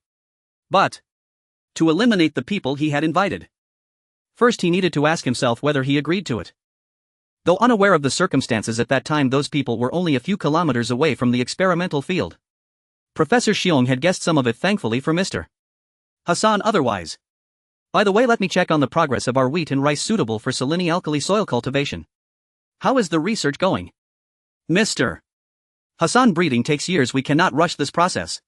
Speaker 2: But to eliminate the people he had invited,
Speaker 1: first he needed to ask himself whether he agreed to it. Though unaware of the circumstances at that time, those people were only a few kilometers away from the experimental field. Professor Xiong had guessed some of it, thankfully for Mr.
Speaker 2: Hassan otherwise.
Speaker 1: By the way, let me check on the progress of our wheat and rice suitable for salini-alkali soil cultivation.
Speaker 2: How is the research going?
Speaker 1: Mr. Hassan, breeding takes years. We cannot rush this process.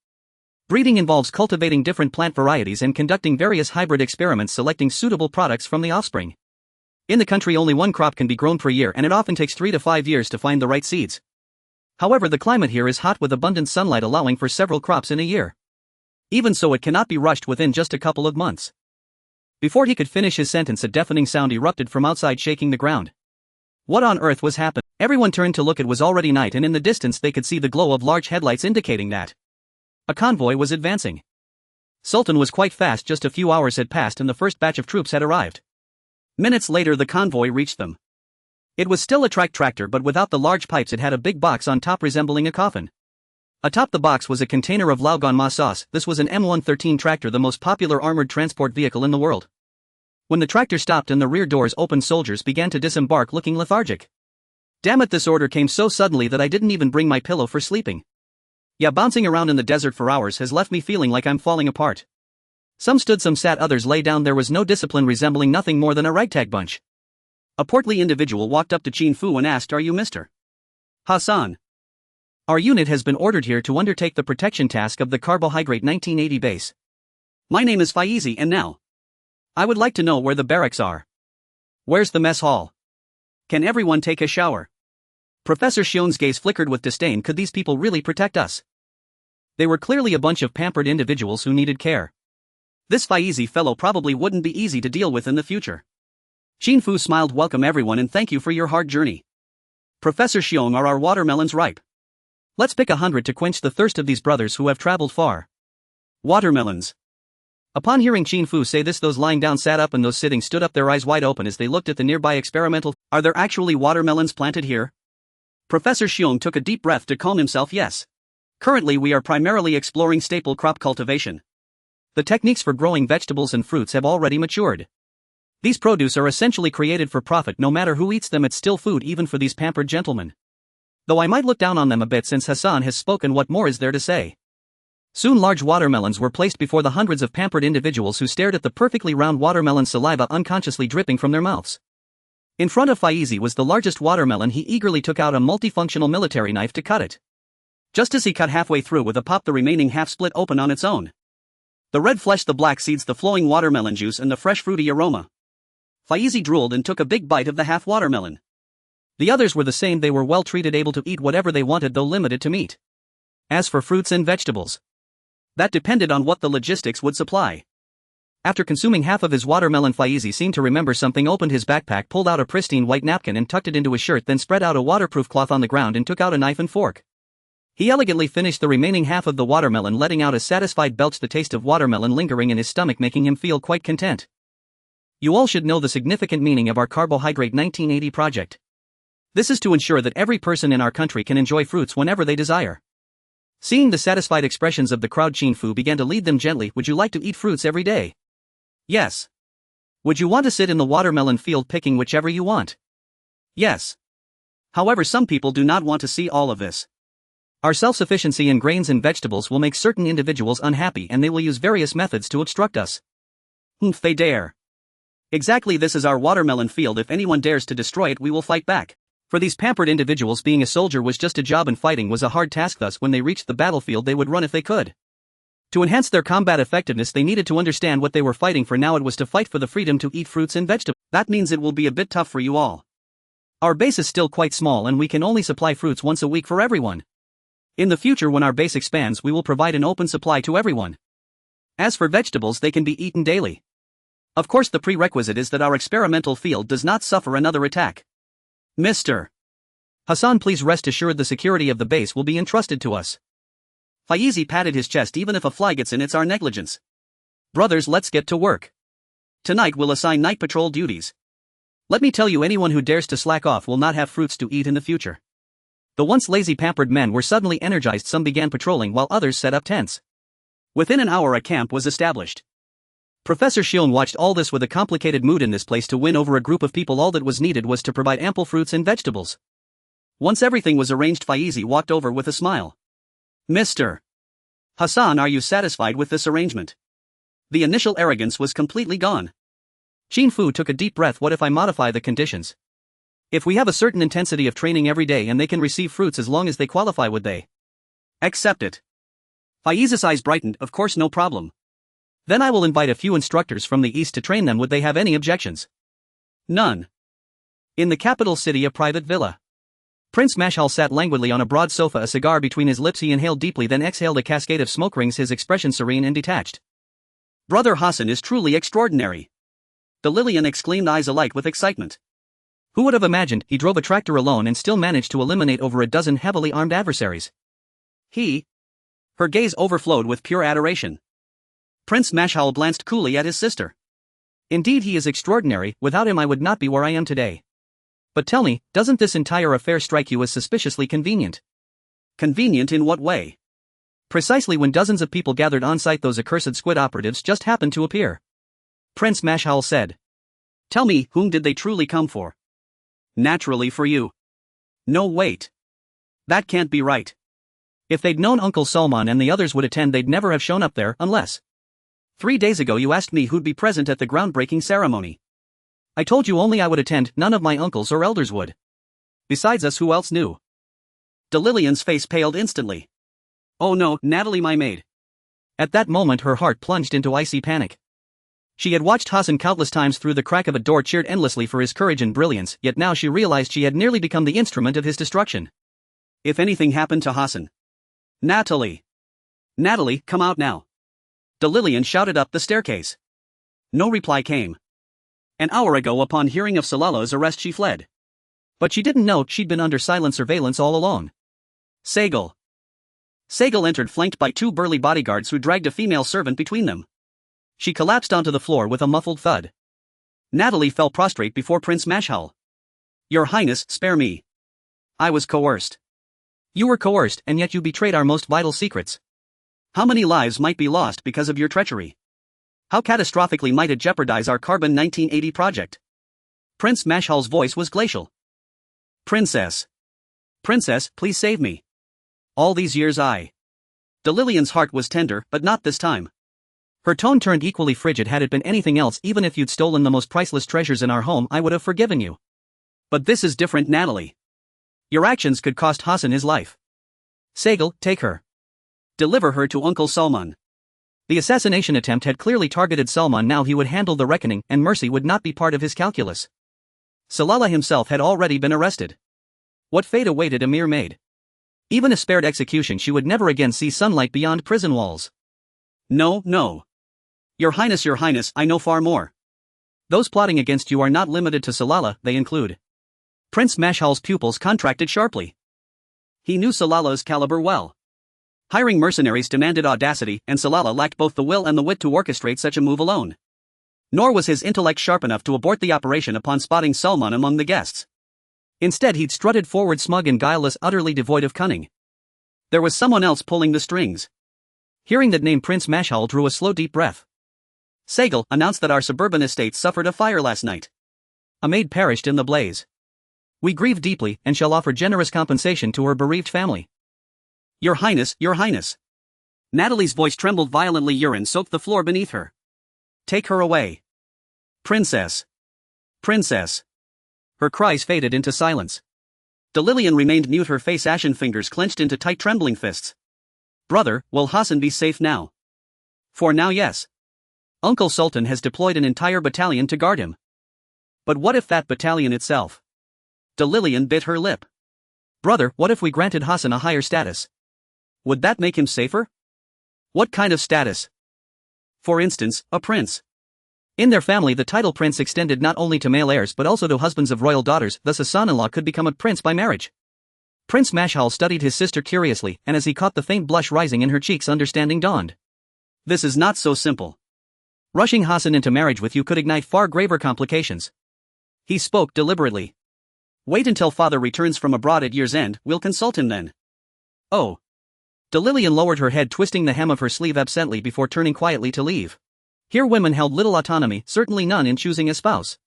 Speaker 1: Breeding involves cultivating different plant varieties and conducting various hybrid experiments, selecting suitable products from the offspring. In the country, only one crop can be grown per year, and it often takes 3 to 5 years to find the right seeds. However, the climate here is hot with abundant sunlight, allowing for several crops in a year. Even so, it cannot be rushed within just a couple of months. Before he could finish his sentence, a deafening sound erupted from outside, shaking the ground. What on earth was happening? Everyone turned to look. It was already night, and in the distance they could see the glow of large headlights, indicating that a convoy was advancing. Sultan was quite fast. Just a few hours had passed and the first batch of troops had arrived.
Speaker 2: Minutes later, the convoy reached them. It was still a tractor, but without the large pipes. It had a big box on top resembling a coffin.
Speaker 1: Atop the box was a container of Laogan ma sauce. This was an M113 tractor, the most popular armored transport vehicle in the world. When the tractor stopped and the rear doors opened, soldiers began to disembark, looking lethargic. Damn it, this order came so suddenly that I didn't even bring my pillow for sleeping. Yeah, bouncing around in the desert for hours has left me feeling like I'm falling apart. Some stood, some sat, others lay down. There was no discipline, resembling nothing more than a ragtag bunch.
Speaker 2: A portly individual walked up to Qin Fu and asked, "Are you Mr. Hassan?"
Speaker 1: "Our unit has been ordered here to undertake the protection task of the carbohydrate 1980 base.
Speaker 2: My name is Faizi, and now I would like to know where the barracks are.
Speaker 1: Where's the mess hall?
Speaker 2: Can everyone take a shower?"
Speaker 1: Professor Xiong's gaze flickered with disdain. Could these people really protect us? They were clearly a bunch of pampered individuals who needed care.
Speaker 2: This Faizi fellow probably wouldn't be easy to deal with in the future. Qin Fu smiled. "Welcome everyone, and thank you for your hard journey. Professor Xiong, are our watermelons ripe?
Speaker 1: Let's pick 100 to quench the thirst of these brothers who have traveled far."
Speaker 2: Watermelons.
Speaker 1: Upon hearing Qin Fu say this, those lying down sat up and those sitting stood up, their eyes wide open as they looked at the nearby experimental.
Speaker 2: Are there actually watermelons planted here? Professor Xiong took a deep breath to calm himself. Yes. Currently we are primarily exploring staple crop cultivation.
Speaker 1: The techniques for growing vegetables and fruits have already matured. These produce are essentially created for profit. No matter who eats them, it's still food, even for these pampered gentlemen. Though I might look down on them a bit since Hassan has spoken. What more is there to say? Soon large watermelons were placed before the hundreds of pampered individuals who stared at the perfectly round watermelon, saliva unconsciously dripping from their mouths. In front of Faizi was the largest watermelon. He eagerly took out a multifunctional military knife to cut it.
Speaker 2: Just as he cut halfway through, with a pop, the remaining half split open on its own. The red flesh, the black seeds, the flowing watermelon juice, and the fresh fruity aroma. Faizi drooled and took a big bite of the half watermelon.
Speaker 1: The others were the same. They were well treated, able to eat whatever they wanted, though limited to meat. As for fruits and vegetables,
Speaker 2: that depended on what the logistics would supply.
Speaker 1: After consuming half of his watermelon, Faizi seemed to remember something, opened his backpack, pulled out a pristine white napkin and tucked it into his shirt, then spread out a waterproof cloth on the ground and took out a knife and fork. He elegantly finished the remaining half of the watermelon, letting out a satisfied belch, the taste of watermelon lingering in his stomach, making him feel quite content. You all should know the significant meaning of our Carbohydrate 1980 project. This is to ensure that every person in our country can enjoy fruits whenever they desire. Seeing the satisfied expressions of the crowd, Qin Fu began to lead them gently. Would you like to eat fruits every day?
Speaker 2: Yes.
Speaker 1: Would you want to sit in the watermelon field picking whichever you want?
Speaker 2: Yes. However, some people do not want to see all of this.
Speaker 1: Our self-sufficiency in grains and vegetables will make certain individuals unhappy, and they will use various methods to obstruct us.
Speaker 2: If they dare. Exactly, this is our watermelon field. If anyone dares to destroy it, we will fight back.
Speaker 1: For these pampered individuals, being a soldier was just a job and fighting was a hard task. Thus, when they reached the battlefield, they would run if they could. To enhance their combat effectiveness, they needed to understand what they were fighting for. Now it was to fight for the freedom to eat fruits and vegetables.
Speaker 2: That means it will be a bit tough for you all.
Speaker 1: Our base is still quite small and we can only supply fruits once a week for everyone. In the future, when our base expands, we will provide an open supply to everyone. As for vegetables, they can be eaten daily. Of course, the prerequisite is that our experimental field does not suffer another attack.
Speaker 2: Mr.
Speaker 1: Hassan, please rest assured the security of the base will be entrusted to us.
Speaker 2: Faizi patted his chest. Even if a fly gets in, it's our negligence. Brothers, let's get to work. Tonight we'll assign night patrol duties. Let me tell you, anyone who dares to slack off will not have fruits to eat in the future. The once lazy pampered men were suddenly energized. Some began patrolling while others set up tents. Within an hour a camp was established. Professor Xion watched all this with a complicated mood. In this place, to win over a group of people, all that was needed was to provide ample fruits and vegetables. Once everything was arranged, Faizi walked over with a smile. Mr. Hassan, are you satisfied with this arrangement? The initial arrogance was completely gone.
Speaker 1: Qin Fu took a deep breath. What if I modify the conditions? If we have a certain intensity of training every day and they can receive fruits as long as they qualify, would they
Speaker 2: accept it? Faizi's eyes brightened. Of course, no problem.
Speaker 1: Then I will invite a few instructors from the east to train them. Would they have any objections?
Speaker 2: None.
Speaker 1: In the capital city, a private villa. Prince Mashal sat languidly on a broad sofa, a cigar between his lips. He inhaled deeply, then exhaled a cascade of smoke rings, his expression serene and detached.
Speaker 2: Brother Hassan is truly extraordinary. The Lillian exclaimed, eyes alight with excitement.
Speaker 1: Who would have imagined he drove a tractor alone and still managed to eliminate over a dozen heavily armed adversaries?
Speaker 2: Her gaze overflowed with pure adoration. Prince Mashal glanced coolly at his sister.
Speaker 1: Indeed, he is extraordinary. Without him I would not be where I am today. But tell me, doesn't this entire affair strike you as suspiciously convenient?
Speaker 2: Convenient in what way?
Speaker 1: Precisely when dozens of people gathered on site, those accursed squid operatives just happened to appear.
Speaker 2: Prince Mashal said. Tell me, whom did they truly come for? Naturally for you. No, wait. That can't be right.
Speaker 1: If they'd known Uncle Salman and the others would attend, they'd never have shown up there, unless.
Speaker 2: 3 days ago you asked me who'd be present at the groundbreaking ceremony.
Speaker 1: I told you only I would attend, none of my uncles or elders would. Besides us, who else knew?
Speaker 2: Lillian's face paled instantly. Oh no, Natalie, my maid.
Speaker 1: At that moment her heart plunged into icy panic. She had watched Hassan countless times through the crack of a door, cheered endlessly for his courage and brilliance, yet now she realized she had nearly become the instrument of his destruction.
Speaker 2: If anything happened to Hassan. Natalie, come out now. Lillian shouted up the staircase. No reply came. An hour ago, upon hearing of Salala's arrest, she fled.
Speaker 1: But she didn't know she'd been under silent surveillance all along.
Speaker 2: Sagal entered, flanked by 2 burly bodyguards who dragged a female servant between them. She collapsed onto the floor with a muffled thud. Natalie fell prostrate before Prince Mashal. Your Highness, spare me. I was coerced.
Speaker 1: You were coerced, and yet you betrayed our most vital secrets.
Speaker 2: How many lives might be lost because of your treachery? How catastrophically might it jeopardize our Carbon 1980 project? Prince Mashal's voice was glacial. Princess, please save me. All these years Lillian's heart was tender, but not this time.
Speaker 1: Her tone turned equally frigid. Had it been anything else, even if you'd stolen the most priceless treasures in our home, I would have forgiven you.
Speaker 2: But this is different, Natalie. Your actions could cost Hassan his life.
Speaker 1: Sagal, take her.
Speaker 2: Deliver her to Uncle Salman.
Speaker 1: The assassination attempt had clearly targeted Salman. Now he would handle the reckoning, and mercy would not be part of his calculus. Salala himself had already been arrested. What fate awaited a mere maid? Even if spared execution, she would never again see sunlight beyond prison walls.
Speaker 2: No. Your Highness, I know far more.
Speaker 1: Those plotting against you are not limited to Salala, they include.
Speaker 2: Prince Mashal's pupils contracted sharply. He knew Salala's caliber well. Hiring mercenaries demanded audacity, and Salala lacked both the will and the wit to orchestrate such a move alone. Nor was his intellect sharp enough to abort the operation upon spotting Salman among the guests.
Speaker 1: Instead, he'd strutted forward, smug and guileless, utterly devoid of cunning.
Speaker 2: There was someone else pulling the strings.
Speaker 1: Hearing that name, Prince Mashal drew a slow, deep breath.
Speaker 2: Sagal announced that our suburban estate suffered a fire last night.
Speaker 1: A maid perished in the blaze. We grieve deeply and shall offer generous compensation to her bereaved family.
Speaker 2: Your Highness. Natalie's voice trembled violently. Urine soaked the floor beneath her. Take her away. Princess.
Speaker 1: Her cries faded into silence.
Speaker 2: Lillian remained mute, her face ashen, fingers clenched into tight, trembling fists. Brother, will Hassan be safe now?
Speaker 1: For now, yes. Uncle Sultan has deployed an entire battalion to guard him.
Speaker 2: But what if that battalion itself? Lillian bit her lip.
Speaker 1: Brother, what if we granted Hassan a higher status?
Speaker 2: Would that make him safer? What kind of status? For instance, a prince.
Speaker 1: In their family, the title prince extended not only to male heirs but also to husbands of royal daughters, thus a son-in-law could become a prince by marriage. Prince Mashal studied his sister curiously, and as he caught the faint blush rising in her cheeks, understanding dawned.
Speaker 2: This is not so simple.
Speaker 1: Rushing Hassan into marriage with you could ignite far graver complications.
Speaker 2: He spoke deliberately. Wait until father returns from abroad at year's end, we'll consult him then.
Speaker 1: Oh. Delillian lowered her head, twisting the hem of her sleeve absently before turning quietly to leave. Here women held little autonomy, certainly none in choosing a spouse.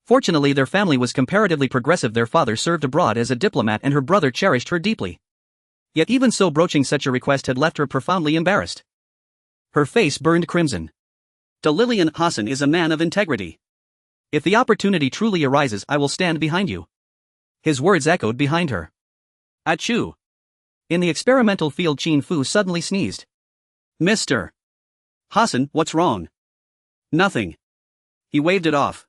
Speaker 1: Fortunately their family was comparatively progressive. Their father served abroad as a diplomat and her brother cherished her deeply. Yet even so, broaching such a request had left her profoundly embarrassed. Her face burned crimson.
Speaker 2: Delillian, Hassan is a man of integrity.
Speaker 1: If the opportunity truly arises, I will stand behind you. His words echoed behind her.
Speaker 2: Achoo.
Speaker 1: In the experimental field, Qin Fu suddenly sneezed.
Speaker 2: Mr. Hassan, what's wrong? Nothing. He waved it off.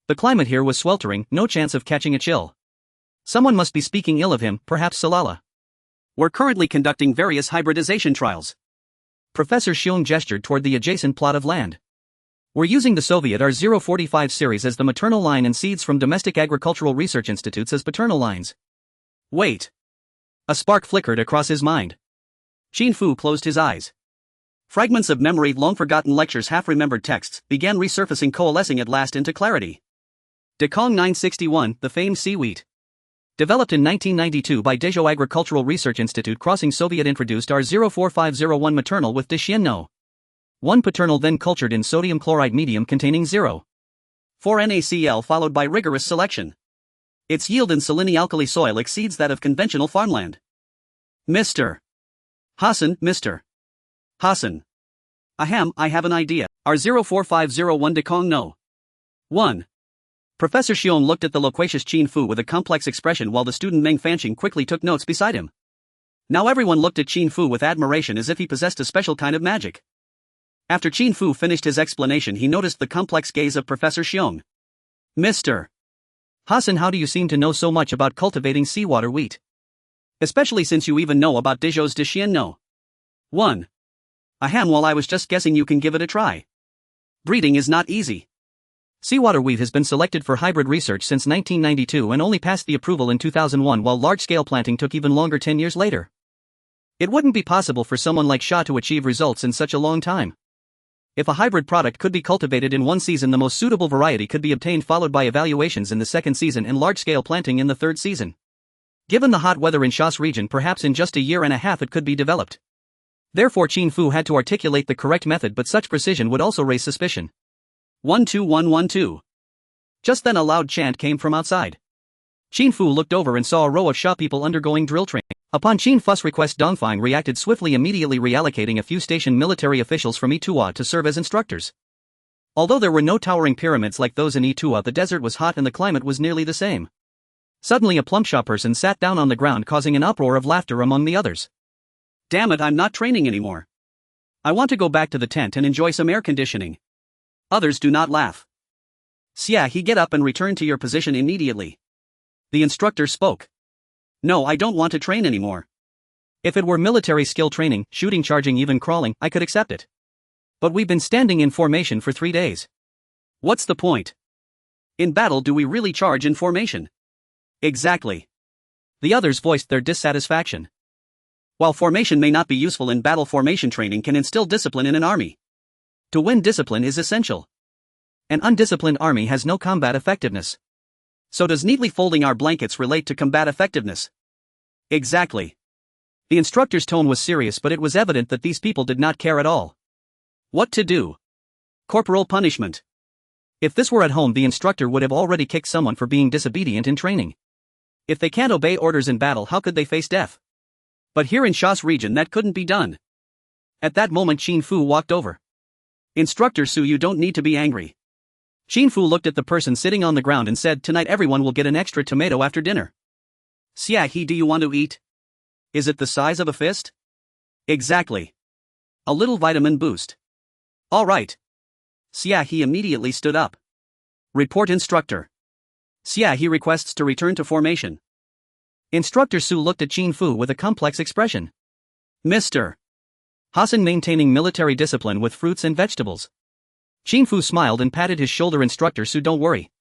Speaker 1: The climate here was sweltering, no chance of catching a chill. Someone must be speaking ill of him, perhaps Salala.
Speaker 2: We're currently conducting various hybridization trials.
Speaker 1: Professor Xiong gestured toward the adjacent plot of land. We're using the Soviet R045 series as the maternal line and seeds from domestic agricultural research institutes as paternal lines.
Speaker 2: Wait.
Speaker 1: A spark flickered across his mind.
Speaker 2: Qin Fu closed his eyes. Fragments of memory, long-forgotten lectures, half-remembered texts, began resurfacing, coalescing at last into clarity. Dekong 961, the famed sea wheat.
Speaker 1: Developed in 1992 by Dezhou Agricultural Research Institute, crossing Soviet introduced R04501 maternal with Dexianno. 1 paternal, then cultured in sodium chloride medium containing 0.4
Speaker 2: NaCl, followed by rigorous selection. Its yield in saline-alkali soil exceeds that of conventional farmland. Mr. Hassan, Mr. Hassan. Ahem, I have an idea. R04501 Dekong no. 1. Professor Xiong looked at the loquacious Qin Fu with a complex expression while the student Meng Fanqing quickly took notes beside him. Now everyone looked at Qin Fu with admiration as if he possessed a special kind of magic. After Qin Fu finished his explanation, he noticed the complex gaze of Professor Xiong. Mr.
Speaker 1: Hassan, how do you seem to know so much about cultivating seawater wheat?
Speaker 2: Especially since you even know about Dezhou's Dexianno. 1. Ahem, while I was just guessing, you can give it a try. Breeding is not easy.
Speaker 1: Seawater wheat has been selected for hybrid research since 1992 and only passed the approval in 2001, while large-scale planting took even longer 10 years later. It wouldn't be possible for someone like Xia to achieve results in such a long time. If a hybrid product could be cultivated in one season, the most suitable variety could be obtained, followed by evaluations in the second season and large-scale planting in the third season. Given the hot weather in Xia's region, perhaps in just a year and a half it could be developed. Therefore Qin Fu had to articulate the correct method, but such precision would also raise suspicion. 12112. Just then a loud chant came from outside. Qin Fu looked over and saw a row of Xia people undergoing drill training. Upon Qin Fu's request, Dongfang reacted swiftly, immediately reallocating a few stationed military officials from Yitua to serve as instructors. Although there were no towering pyramids like those in Yitua, the desert was hot and the climate was nearly the same. Suddenly a plump Xia person sat down on the ground, causing an uproar of laughter among the others.
Speaker 2: Damn it, I'm not training anymore. I want to go back to the tent and enjoy some air conditioning. Others do not laugh. Xia, he get up and return to your position immediately. The instructor spoke. No, I don't want to train anymore.
Speaker 1: If it were military skill training, shooting, charging, even crawling, I could accept it. But we've been standing in formation for 3 days.
Speaker 2: What's the point? In battle, do we really charge in formation? Exactly.
Speaker 1: The others voiced their dissatisfaction.
Speaker 2: While formation may not be useful in battle, formation training can instill discipline in an army.
Speaker 1: To win, discipline is essential. An undisciplined army has no combat effectiveness.
Speaker 2: So does neatly folding our blankets relate to combat effectiveness? Exactly.
Speaker 1: The instructor's tone was serious, but it was evident that these people did not care at all.
Speaker 2: What to do? Corporal punishment.
Speaker 1: If this were at home, the instructor would have already kicked someone for being disobedient in training. If they can't obey orders in battle, how could they face death?
Speaker 2: But here in Xia's region that couldn't be done.
Speaker 1: At that moment Qin Fu walked over.
Speaker 2: Instructor Su, you don't need to be angry.
Speaker 1: Qin Fu looked at the person sitting on the ground and said, tonight everyone will get an extra tomato after dinner.
Speaker 2: Xia, he, do you want to eat? Is it the size of a fist? Exactly. A little vitamin boost. All right. Xia, he immediately stood up. Report instructor. Xia, he requests to return to formation.
Speaker 1: Instructor Su looked at Qin Fu with a complex expression.
Speaker 2: Mr.
Speaker 1: Hassan, maintaining military discipline with fruits and vegetables. Qin Fu smiled and patted his shoulder. Instructor Su, don't worry.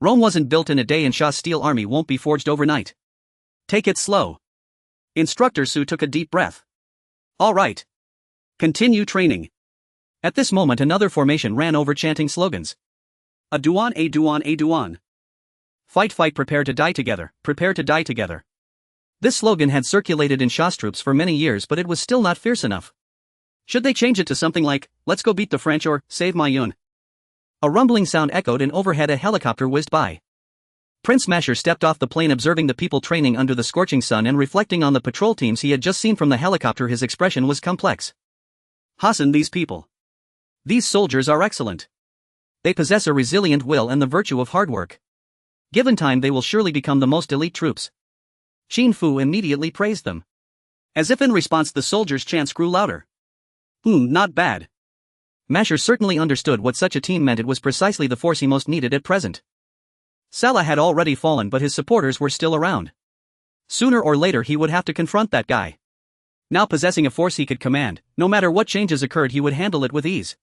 Speaker 1: Rome wasn't built in a day and Xia's steel army won't be forged overnight.
Speaker 2: Take it slow. Instructor Su took a deep breath. All right. Continue training.
Speaker 1: At this moment another formation ran over chanting slogans.
Speaker 2: A Duan, a Duan, a Duan.
Speaker 1: Fight, fight, prepare to die together, prepare to die together. This slogan had circulated in Sha's troops for many years, but it was still not fierce enough. Should they change it to something like, let's go beat the French or, save my yun? A rumbling sound echoed and overhead a helicopter whizzed by. Prince Masher stepped off the plane, observing the people training under the scorching sun and reflecting on the patrol teams he had just seen from the helicopter. His expression was complex.
Speaker 2: Hassan, these people.
Speaker 1: These soldiers are excellent. They possess a resilient will and the virtue of hard work. Given time they will surely become the most elite troops. Qin Fu immediately praised them.
Speaker 2: As if in response the soldiers' chants grew louder. Not bad.
Speaker 1: Masher certainly understood what such a team meant. It was precisely the force he most needed at present. Salah had already fallen, but his supporters were still around. Sooner or later he would have to confront that guy. Now, possessing a force he could command, no matter what changes occurred he would handle it with ease.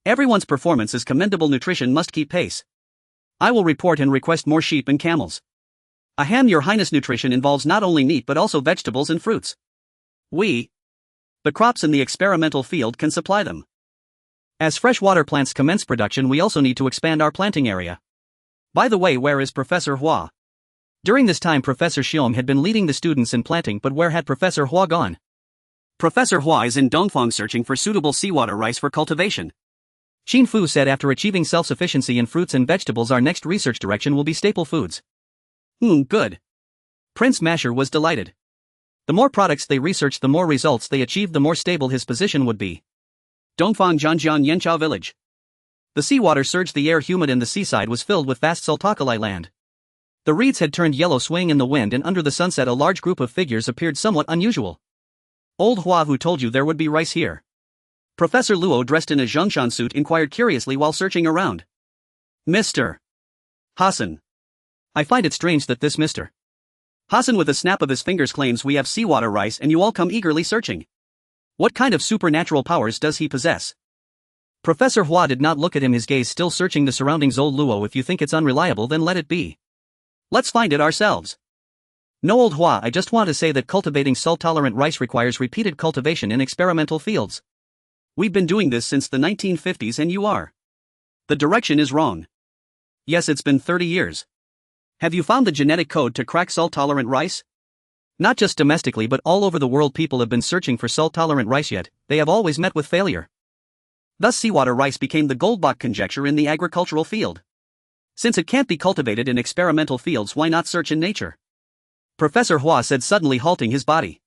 Speaker 2: Everyone's performance is commendable. Nutrition must keep pace. I will report and request more sheep and camels. A ham, Your Highness. Nutrition involves not only meat but also vegetables and fruits. The crops in the experimental field can supply them.
Speaker 1: As freshwater plants commence production, we also need to expand our planting area. By the way, where is Professor Hua? During this time Professor Xiong had been leading the students in planting, but where had Professor Hua gone?
Speaker 2: Professor Hua is in Dongfang searching for suitable seawater rice for cultivation.
Speaker 1: Qin Fu said. After achieving self-sufficiency in fruits and vegetables, our next research direction will be staple foods.
Speaker 2: Good.
Speaker 1: Prince Masher was delighted. The more products they researched, the more results they achieved, the more stable his position would be.
Speaker 2: Dongfang Zhanjiang Yanchao village.
Speaker 1: The seawater surged, the air humid, and the seaside was filled with vast saltalkali land. The reeds had turned yellow, swaying in the wind, and under the sunset a large group of figures appeared, somewhat unusual.
Speaker 2: Old Hua, who told you there would be rice here? Professor Luo, dressed in a Zhongshan suit, inquired curiously while searching around.
Speaker 1: Mr.
Speaker 2: Hassan.
Speaker 1: I find it strange that this Mr.
Speaker 2: Hassan, with a snap of his fingers, claims we have seawater rice and you all come eagerly searching. What kind of supernatural powers does he possess?
Speaker 1: Professor Hua did not look at him, his gaze still searching the surroundings. Old Luo, if you think it's unreliable, then let it be.
Speaker 2: Let's find it ourselves.
Speaker 1: No, Old Hua, I just want to say that cultivating salt-tolerant rice requires repeated cultivation in experimental fields.
Speaker 2: We've been doing this since the 1950s and you are. The direction is wrong.
Speaker 1: Yes, it's been 30 years.
Speaker 2: Have you found the genetic code to crack salt-tolerant rice?
Speaker 1: Not just domestically but all over the world people have been searching for salt-tolerant rice, yet they have always met with failure.
Speaker 2: Thus seawater rice became the Goldbach conjecture in the agricultural field. Since it can't be cultivated in experimental fields, why not search in nature?
Speaker 1: Professor Hua said, suddenly halting his body.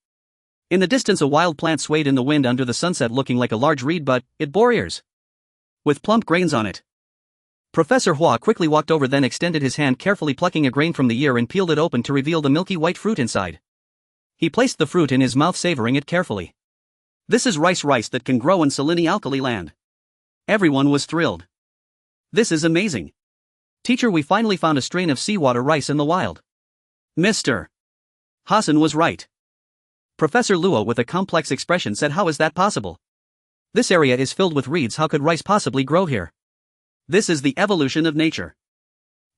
Speaker 2: In the distance a wild plant swayed in the wind under the sunset, looking like a large reed, but it bore ears with plump grains on it.
Speaker 1: Professor Hua quickly walked over, then extended his hand, carefully plucking a grain from the ear and peeled it open to reveal the milky white fruit inside. He placed the fruit in his mouth, savoring it carefully.
Speaker 2: This is rice that can grow in salini-alkali land. Everyone was thrilled. This is amazing.
Speaker 1: Teacher, we finally found a strain of seawater rice in the wild.
Speaker 2: Mr. Hassan was right.
Speaker 1: Professor Luo, with a complex expression, said, how is that possible? This area is filled with reeds, how could rice possibly grow here?
Speaker 2: This is the evolution of nature.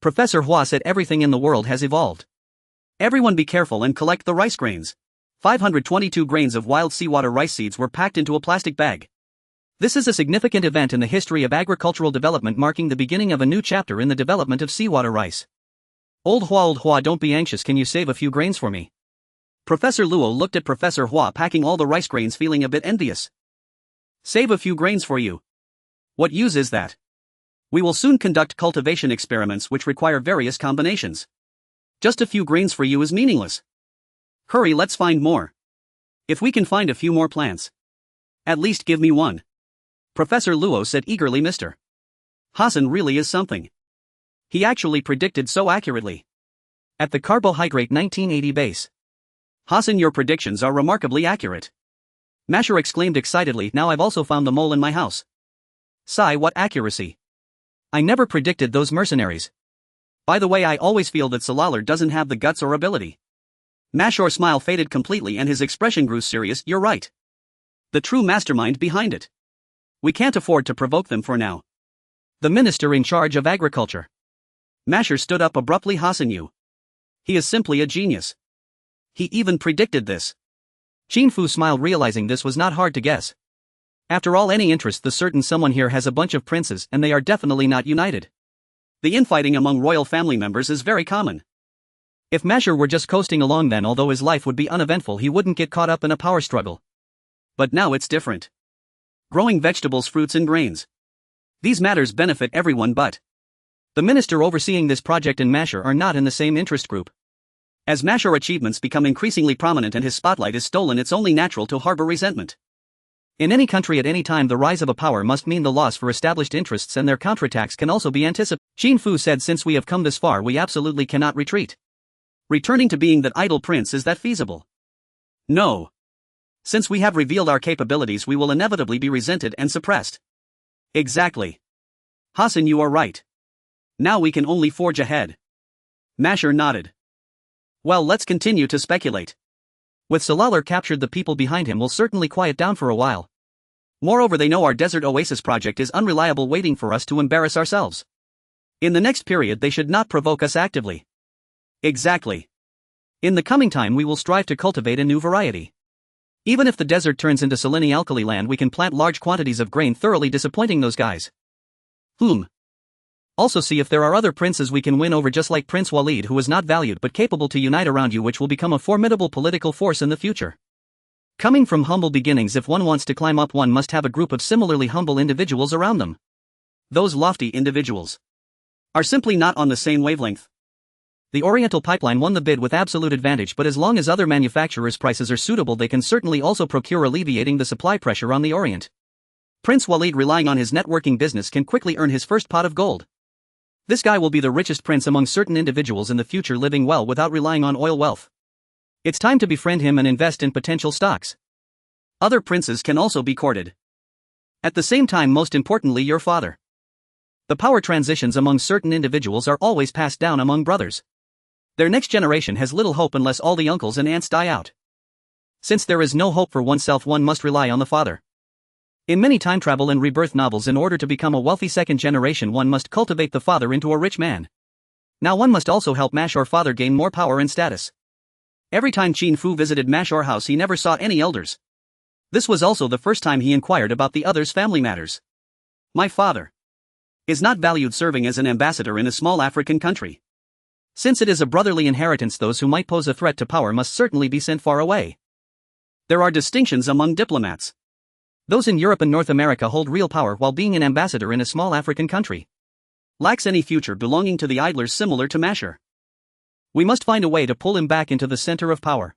Speaker 1: Professor Hua said, everything in the world has evolved.
Speaker 2: Everyone be careful and collect the rice grains. 522 grains of wild seawater rice seeds were packed into a plastic bag.
Speaker 1: This is a significant event in the history of agricultural development, marking the beginning of a new chapter in the development of seawater rice. Old Hua, don't be anxious, can you save a few grains for me?
Speaker 2: Professor Luo looked at Professor Hua packing all the rice grains, feeling a bit envious. Save a few grains for you. What use is that? We will soon conduct cultivation experiments which require various combinations. Just a few grains for you is meaningless. Hurry, let's find more. If we can find a few more plants, at least give me one. Professor Luo said eagerly. Mr. Hassan really is something. He actually predicted so accurately.
Speaker 1: At the carbohydrate 1980 base.
Speaker 2: Hassan, your predictions are remarkably accurate.
Speaker 1: Masher exclaimed excitedly, now I've also found the mole in my house.
Speaker 2: Sigh, what accuracy.
Speaker 1: I never predicted those mercenaries.
Speaker 2: By the way, I always feel that Salalar doesn't have the guts or ability. Masher's smile faded completely and his expression grew serious. You're right. The true mastermind behind it. We can't afford to provoke them for now.
Speaker 1: The minister in charge of agriculture.
Speaker 2: Masher stood up abruptly. Hassan, he is simply a genius. He even predicted this.
Speaker 1: Qin Fu smiled, realizing this was not hard to guess. After all, any interest the certain someone here has a bunch of princes and they are definitely not united.
Speaker 2: The infighting among royal family members is very common.
Speaker 1: If Masher were just coasting along then, although his life would be uneventful, he wouldn't get caught up in a power struggle.
Speaker 2: But now it's different. Growing vegetables, fruits and grains. These matters benefit everyone, but
Speaker 1: the minister overseeing this project and Masher are not in the same interest group.
Speaker 2: As Masher achievements become increasingly prominent and his spotlight is stolen, it's only natural to harbor resentment.
Speaker 1: In any country at any time, the rise of a power must mean the loss for established interests, and their counterattacks can also be anticipated. Qin Fu said, since we have come this far, we absolutely cannot retreat.
Speaker 2: Returning to being that idle prince, is that feasible? No. Since we have revealed our capabilities, we will inevitably be resented and suppressed. Exactly. Hassan, you are right. Now we can only forge ahead. Masher nodded. Well, let's continue to speculate.
Speaker 1: With Salalar captured, the people behind him will certainly quiet down for a while.
Speaker 2: Moreover, they know our desert oasis project is unreliable, waiting for us to embarrass ourselves. In the next period, they should not provoke us actively. Exactly.
Speaker 1: In the coming time, we will strive to cultivate a new variety. Even if the desert turns into saliny alkali land, we can plant large quantities of grain, thoroughly disappointing those guys. Also see if there are other princes we can win over, just like Prince Walid, who is not valued but capable to unite around you, which will become a formidable political force in the future. Coming from humble beginnings, if one wants to climb up, one must have a group of similarly humble individuals around them.
Speaker 2: Those lofty individuals are simply not on the same wavelength.
Speaker 1: The Oriental pipeline won the bid with absolute advantage, but as long as other manufacturers' prices are suitable, they can certainly also procure, alleviating the supply pressure on the Orient. Prince Walid, relying on his networking business, can quickly earn his first pot of gold. This guy will be the richest prince among certain individuals in the future, living well without relying on oil wealth. It's time to befriend him and invest in potential stocks.
Speaker 2: Other princes can also be courted. At the same time, most importantly, your father.
Speaker 1: The power transitions among certain individuals are always passed down among brothers. Their next generation has little hope unless all the uncles and aunts die out. Since there is no hope for oneself, one must rely on the father. In many time travel and rebirth novels, in order to become a wealthy second generation, one must cultivate the father into a rich man. Now one must also help Masher father gain more power and status. Every time Qin Fu visited Masher house, he never saw any elders. This was also the first time he inquired about the others' family matters.
Speaker 2: My father is not valued serving as an ambassador in a small African country.
Speaker 1: Since it is a brotherly inheritance, those who might pose a threat to power must certainly be sent far away.
Speaker 2: There are distinctions among diplomats.
Speaker 1: Those in Europe and North America hold real power, while being an ambassador in a small African country
Speaker 2: lacks any future, belonging to the idlers similar to Masher.
Speaker 1: We must find a way to pull him back into the center of power.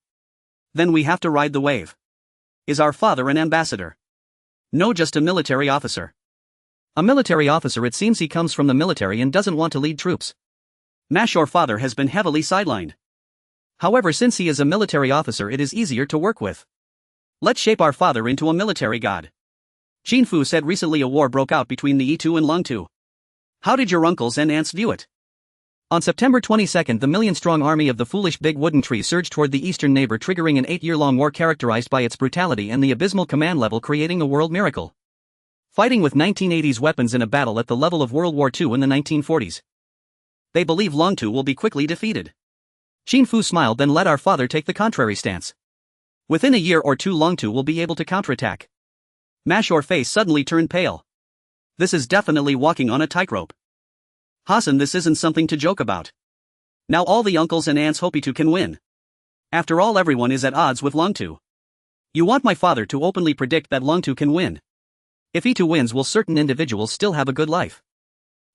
Speaker 2: Then we have to ride the wave. Is our father an ambassador? No, just a military officer.
Speaker 1: A military officer? It seems he comes from the military and doesn't want to lead troops.
Speaker 2: Masher father has been heavily sidelined.
Speaker 1: However, since he is a military officer, it is easier to work with.
Speaker 2: Let's shape our father into a military god.
Speaker 1: Qin Fu said, recently a war broke out between the Yi-Tu and Long-Tu.
Speaker 2: How did your uncles and aunts view it?
Speaker 1: On September 22, the million-strong army of the foolish big wooden tree surged toward the eastern neighbor, triggering an 8-year-long war characterized by its brutality and the abysmal command level, creating a world miracle. Fighting with 1980s weapons in a battle at the level of World War II in the 1940s.
Speaker 2: They believe Long-Tu will be quickly defeated.
Speaker 1: Qin Fu smiled, then let our father take the contrary stance. Within a year or two, Long-Tu will be able to counterattack.
Speaker 2: Masher's face suddenly turned pale. This is definitely walking on a tightrope. Hassan, this isn't something to joke about. Now all the uncles and aunts hope Yi-Tu can win. After all, everyone is at odds with Long-Tu. You want my father to openly predict that Long-Tu can win?
Speaker 1: If Yi-Tu wins, will certain individuals still have a good life?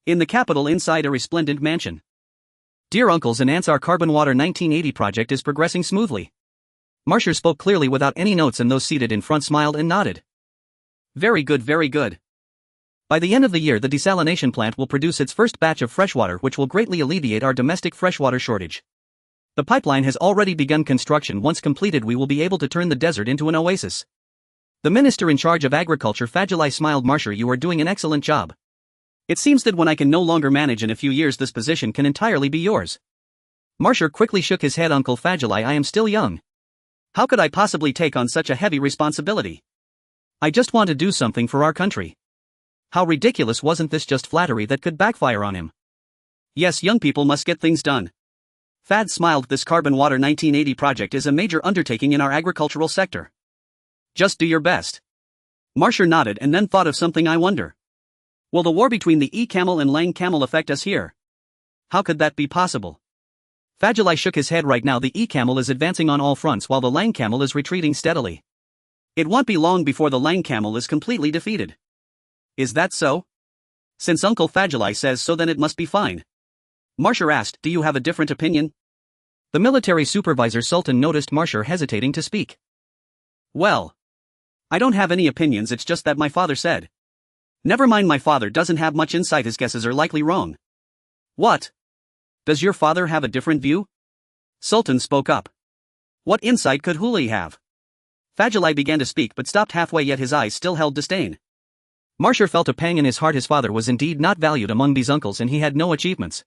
Speaker 2: In the capital, inside a resplendent mansion.
Speaker 1: Dear uncles and aunts, our Carbon Water 1980 project is progressing smoothly. Masher spoke clearly without any notes, and those seated in front smiled and nodded.
Speaker 2: Very good, very good.
Speaker 1: By the end of the year, the desalination plant will produce its first batch of freshwater, which will greatly alleviate our domestic freshwater shortage. The pipeline has already begun construction. Once completed, we will be able to turn the desert into an oasis. The minister in charge of agriculture, Fajali, smiled. Masher, you are doing an excellent job. It seems that when I can no longer manage, in a few years this position can entirely be yours.
Speaker 2: Masher quickly shook his head. Uncle Fajali, I am still young. How could I possibly take on such a heavy responsibility?
Speaker 1: I just want to do something for our country. How ridiculous, wasn't this just flattery that could backfire on him?
Speaker 2: Yes, young people must get things done. Fad smiled. This Carbon Water 1980 project is a major undertaking in our agricultural sector. Just do your best. Marshall nodded and then thought of something. I wonder. Will the war between the E-Camel and Lang Camel affect us here? How could that be possible? Fadjali shook his head. Right now the E-Camel is advancing on all fronts while the Lang Camel is retreating steadily. It won't be long before the Lang Camel is completely defeated. Is that so? Since Uncle Fadjali says so, then it must be fine. Marshall asked, do you have a different opinion?
Speaker 1: The military supervisor Sultan noticed Marshall hesitating to speak.
Speaker 2: Well, I don't have any opinions, it's just that my father said. Never mind, my father doesn't have much insight, his guesses are likely wrong. What? Does your father have a different view? Sultan spoke up. What insight could Huli have? Fadjali began to speak but stopped halfway, yet his eyes still held disdain.
Speaker 1: Marshall felt a pang in his heart. His father was indeed not valued among these uncles and he had no achievements.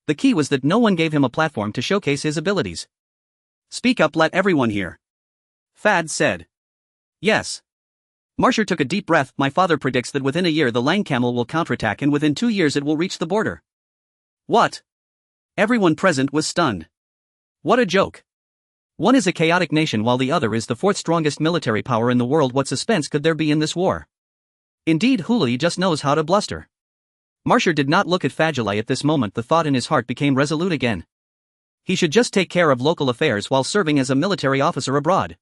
Speaker 1: The key was that no one gave him a platform to showcase his abilities.
Speaker 2: Speak up, let everyone hear. Fad said. Yes. Marshall took a deep breath. My father predicts that within a year the Lang Camel will counterattack and within 2 years it will reach the border. What? Everyone present was stunned. What a joke.
Speaker 1: One is a chaotic nation while the other is the fourth strongest military power in the world. What suspense could there be in this war? Indeed, Huli just knows how to bluster. Marshall did not look at Fadjali at this moment. The thought in his heart became resolute again. He should just take care of local affairs while serving as a military officer abroad.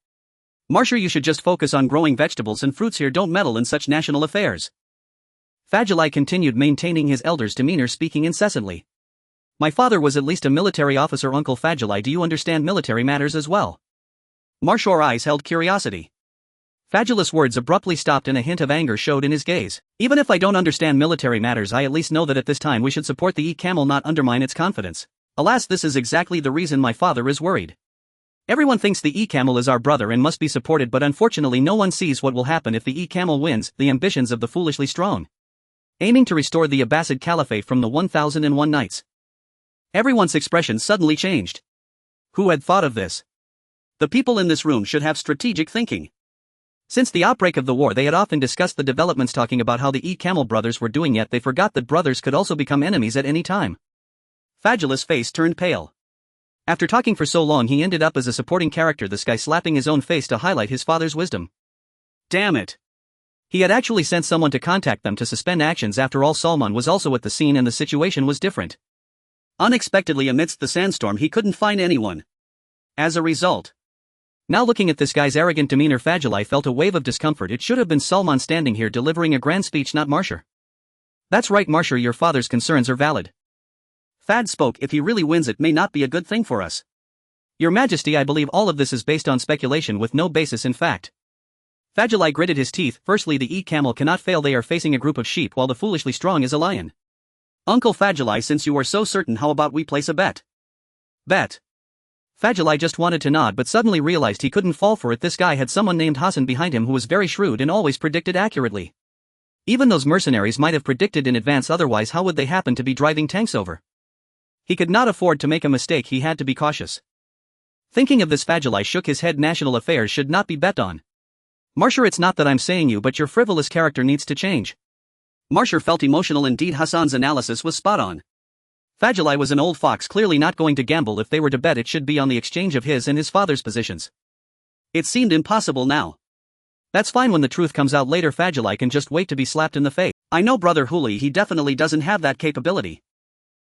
Speaker 1: Marshall, you should just focus on growing vegetables and fruits here, don't meddle in such national affairs. Fadjali continued, maintaining his elder's demeanor, speaking incessantly. My father was at least a military officer. Uncle Fadjali, do you understand military matters as well? Marshall's eyes held curiosity. Fadjali's words abruptly stopped and a hint of anger showed in his gaze. Even if I don't understand military matters, I at least know that at this time we should support the E-Camel, not undermine its confidence. Alas, this is exactly the reason my father is worried. Everyone thinks the E-Camel is our brother and must be supported, but unfortunately no one sees what will happen if the E-Camel wins, the ambitions of the foolishly strong. Aiming to restore the Abbasid Caliphate from the 1001 Nights. Everyone's expression suddenly changed. Who had thought of this? The people in this room should have strategic thinking. Since the outbreak of the war they had often discussed the developments, talking about how the E-Camel brothers were doing, yet they forgot that brothers could also become enemies at any time. Fadjali's face turned pale. After talking for so long he ended up as a supporting character, this guy slapping his own face to highlight his father's wisdom. Damn it. He had actually sent someone to contact them to suspend actions. After all, Salman was also at the scene and the situation was different. Unexpectedly, amidst the sandstorm, he couldn't find anyone. As a result. Now looking at this guy's arrogant demeanor, Fadjali felt a wave of discomfort. It should have been Salman standing here delivering a grand speech, not Marshall. That's right, Marshall, your father's concerns are valid. Fad spoke. If he really wins, it may not be a good thing for us. Your Majesty, I believe all of this is based on speculation with no basis in fact. Fadjali gritted his teeth. Firstly, the E-Camel cannot fail. They are facing a group of sheep while the foolishly strong is a lion. Uncle Fadjali, since you are so certain, how about we place a bet? Bet? Fadjali just wanted to nod but suddenly realized he couldn't fall for it. This guy had someone named Hassan behind him who was very shrewd and always predicted accurately. Even those mercenaries might have predicted in advance, otherwise how would they happen to be driving tanks over? He could not afford to make a mistake. He had to be cautious. Thinking of this, Fadjali shook his head. National affairs should not be bet on. Marshall, it's not that I'm saying you, but your frivolous character needs to change. Marshall felt emotional. Indeed, Hassan's analysis was spot on. Fadjali was an old fox, clearly not going to gamble. If they were to bet, it should be on the exchange of his and his father's positions. It seemed impossible now. That's fine, when the truth comes out later Fadjali can just wait to be slapped in the face. I know brother Huli, he definitely doesn't have that capability.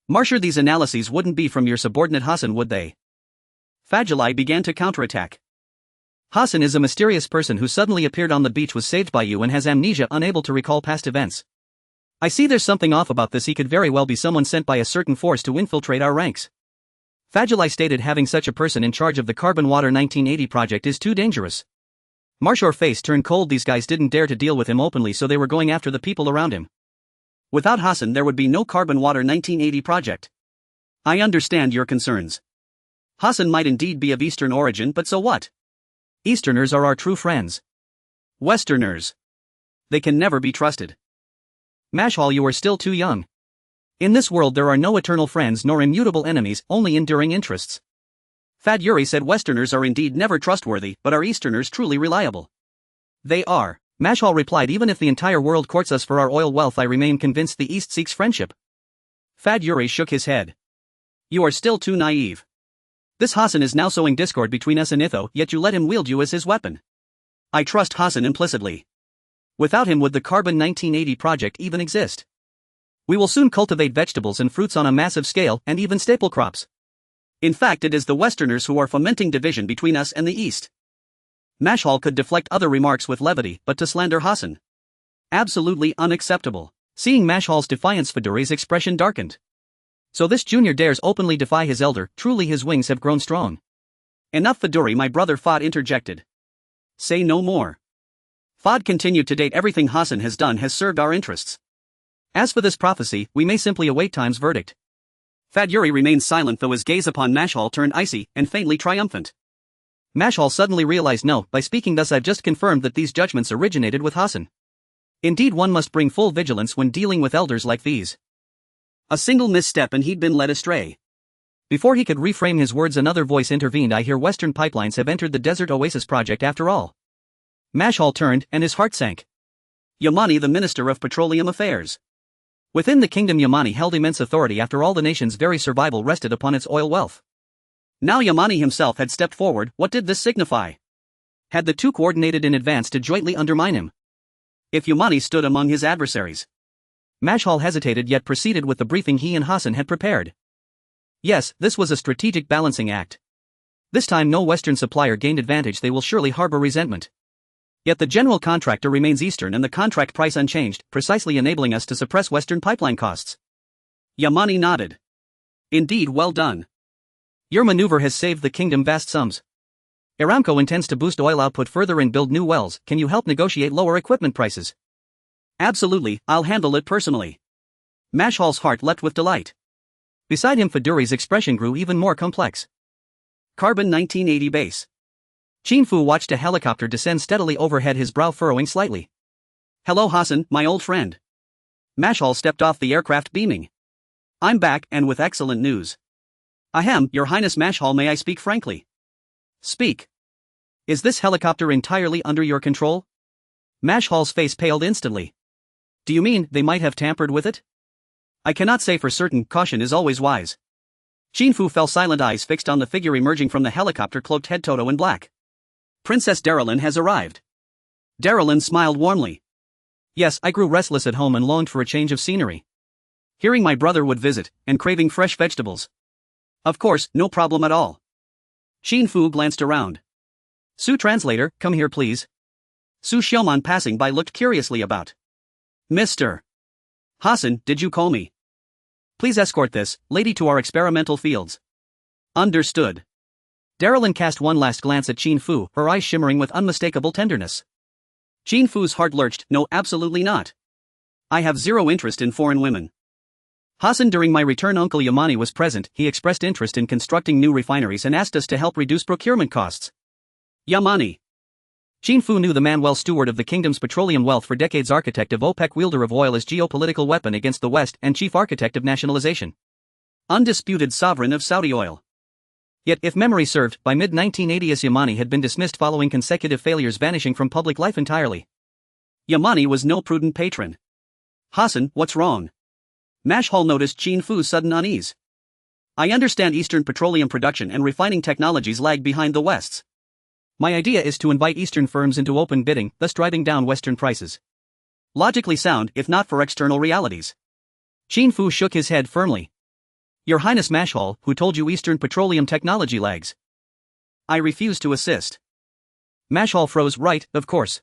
Speaker 1: Marshall, these analyses wouldn't be from your subordinate Hassan, would they? Fadjali began to counterattack. Hassan is a mysterious person who suddenly appeared on the beach, was saved by you and has amnesia, unable to recall past events. I see there's something off about this. He could very well be someone sent by a certain force to infiltrate our ranks. Fadjali stated having such a person in charge of the Carbon Water 1980 project is too dangerous. Marshall's face turned cold. These guys didn't dare to deal with him openly, so they were going after the people around him. Without Hassan there would be no Carbon Water 1980 project. I understand your concerns. Hassan might indeed be of Eastern origin, but so what? Easterners are our true friends. Westerners. They can never be trusted. Mashal, you are still too young. In this world there are no eternal friends nor immutable enemies, only enduring interests. Fad Yuri said Westerners are indeed never trustworthy, but are Easterners truly reliable? They are. Mashal replied, even if the entire world courts us for our oil wealth, I remain convinced the East seeks friendship. Fad Yuri shook his head. You are still too naive. This Hassan is now sowing discord between us and Itho, yet you let him wield you as his weapon. I trust Hassan implicitly. Without him would the Carbon 1980 project even exist? We will soon cultivate vegetables and fruits on a massive scale and even staple crops.
Speaker 2: In fact, it is the Westerners who are fomenting division between us and the East. Mashal could deflect other remarks with levity, but to slander Hassan. Absolutely unacceptable.
Speaker 1: Seeing Mashal's defiance, Fedori's expression darkened. So this junior dares openly defy his elder, truly his wings have grown strong.
Speaker 2: Enough, Fedori, my brother Fad interjected. Say no more. Fad continued to date. Everything Hassan has done has served our interests.
Speaker 1: As for this prophecy, we may simply await time's verdict.
Speaker 2: Faduri remained silent, though his gaze upon Mashal turned icy and faintly triumphant.
Speaker 1: Mashal suddenly realized, no, by speaking thus I've just confirmed that these judgments originated with Hassan. Indeed, one must bring full vigilance when dealing with elders like these.
Speaker 2: A single misstep and he'd been led astray.
Speaker 1: Before he could reframe his words, another voice intervened. I hear Western pipelines have entered the Desert Oasis project after all. Mashal turned, and his heart sank.
Speaker 2: Yamani, the Minister of Petroleum Affairs.
Speaker 1: Within the kingdom, Yamani held immense authority. After all, the nation's very survival rested upon its oil wealth.
Speaker 2: Now Yamani himself had stepped forward. What did this signify?
Speaker 1: Had the two coordinated in advance to jointly undermine him?
Speaker 2: If Yamani stood among his adversaries?
Speaker 1: Mashal hesitated, yet proceeded with the briefing he and Hassan had prepared. Yes, this was a strategic balancing act. This time no Western supplier gained advantage. They will surely harbor resentment. Yet the general contractor remains Eastern and the contract price unchanged, precisely enabling us to suppress Western pipeline costs.
Speaker 2: Yamani nodded. Indeed, well done.
Speaker 1: Your maneuver has saved the kingdom vast sums. Aramco intends to boost oil output further and build new wells. Can you help negotiate lower equipment prices?
Speaker 2: Absolutely, I'll handle it personally. Mashal's heart leapt with delight.
Speaker 1: Beside him, Fedori's expression grew even more complex.
Speaker 2: Carbon 1980 base.
Speaker 1: Qin Fu watched a helicopter descend steadily overhead, his brow furrowing slightly.
Speaker 2: Hello Hassan, my old friend. Mashal stepped off the aircraft beaming. I'm back, and with excellent news. Ahem, Your Highness Mashal, may I speak frankly?
Speaker 1: Speak. Is this helicopter entirely under your control? Mashal's face paled instantly. Do you mean they might have tampered with it?
Speaker 2: I cannot say for certain. Caution is always wise. Qin Fu fell silent, eyes fixed on the figure emerging from the helicopter, cloaked head toto in black. Princess Darylyn has arrived. Darylyn smiled warmly.
Speaker 1: Yes, I grew restless at home and longed for a change of scenery.
Speaker 2: Hearing my brother would visit, and craving fresh vegetables. Of course, no problem at all. Qin Fu glanced around.
Speaker 1: Su translator, come here please.
Speaker 2: Su Xiaoman passing by looked curiously about. Mr. Hassan, did you call me?
Speaker 1: Please escort this lady to our experimental fields.
Speaker 2: Understood.
Speaker 1: Darylyn cast one last glance at Qin Fu, her eyes shimmering with unmistakable tenderness.
Speaker 2: Qin Fu's heart lurched. No, absolutely not. I have zero interest in foreign women.
Speaker 1: Hassan, during my return, Uncle Yamani was present. He expressed interest in constructing new refineries and asked us to help reduce procurement costs.
Speaker 2: Yamani.
Speaker 1: Qin Fu knew the man well, steward of the kingdom's petroleum wealth for decades, architect of OPEC, wielder of oil as geopolitical weapon against the West, and chief architect of nationalization.
Speaker 2: Undisputed sovereign of Saudi oil.
Speaker 1: Yet, if memory served, by mid-1980s Yamani had been dismissed following consecutive failures, vanishing from public life entirely.
Speaker 2: Yamani was no prudent patron. Hassan, what's wrong? Mashal noticed Qin Fu's sudden unease. I understand Eastern petroleum production and refining technologies lag behind the West's.
Speaker 1: My idea is to invite Eastern firms into open bidding, thus driving down Western prices.
Speaker 2: Logically sound, if not for external realities.
Speaker 1: Qin Fu shook his head firmly. Your Highness Mashal, who told you Eastern petroleum technology lags?
Speaker 2: I refuse to assist.
Speaker 1: Mashal froze. Right, of course.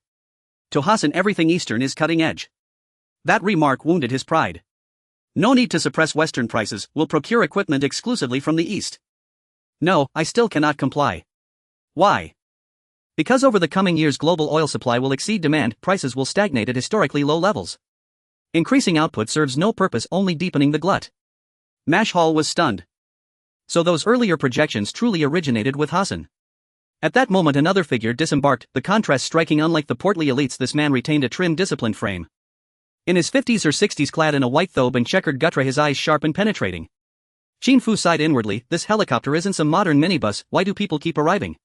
Speaker 2: To Hassan, everything Eastern is cutting edge. That remark wounded his pride. No need to suppress Western prices, we'll procure equipment exclusively from the East.
Speaker 1: No, I still cannot comply.
Speaker 2: Why?
Speaker 1: Because over the coming years global oil supply will exceed demand, prices will stagnate at historically low levels. Increasing output serves no purpose, only deepening the glut.
Speaker 2: Mashal was stunned.
Speaker 1: So those earlier projections truly originated with Hassan. At that moment another figure disembarked, the contrast striking. Unlike the portly elites, this man retained a trim, disciplined frame. In his 50s or 60s, clad in a white thobe and checkered gutra, his eyes sharp and penetrating. Qin Fu sighed inwardly. This helicopter isn't some modern minibus, why do people keep arriving?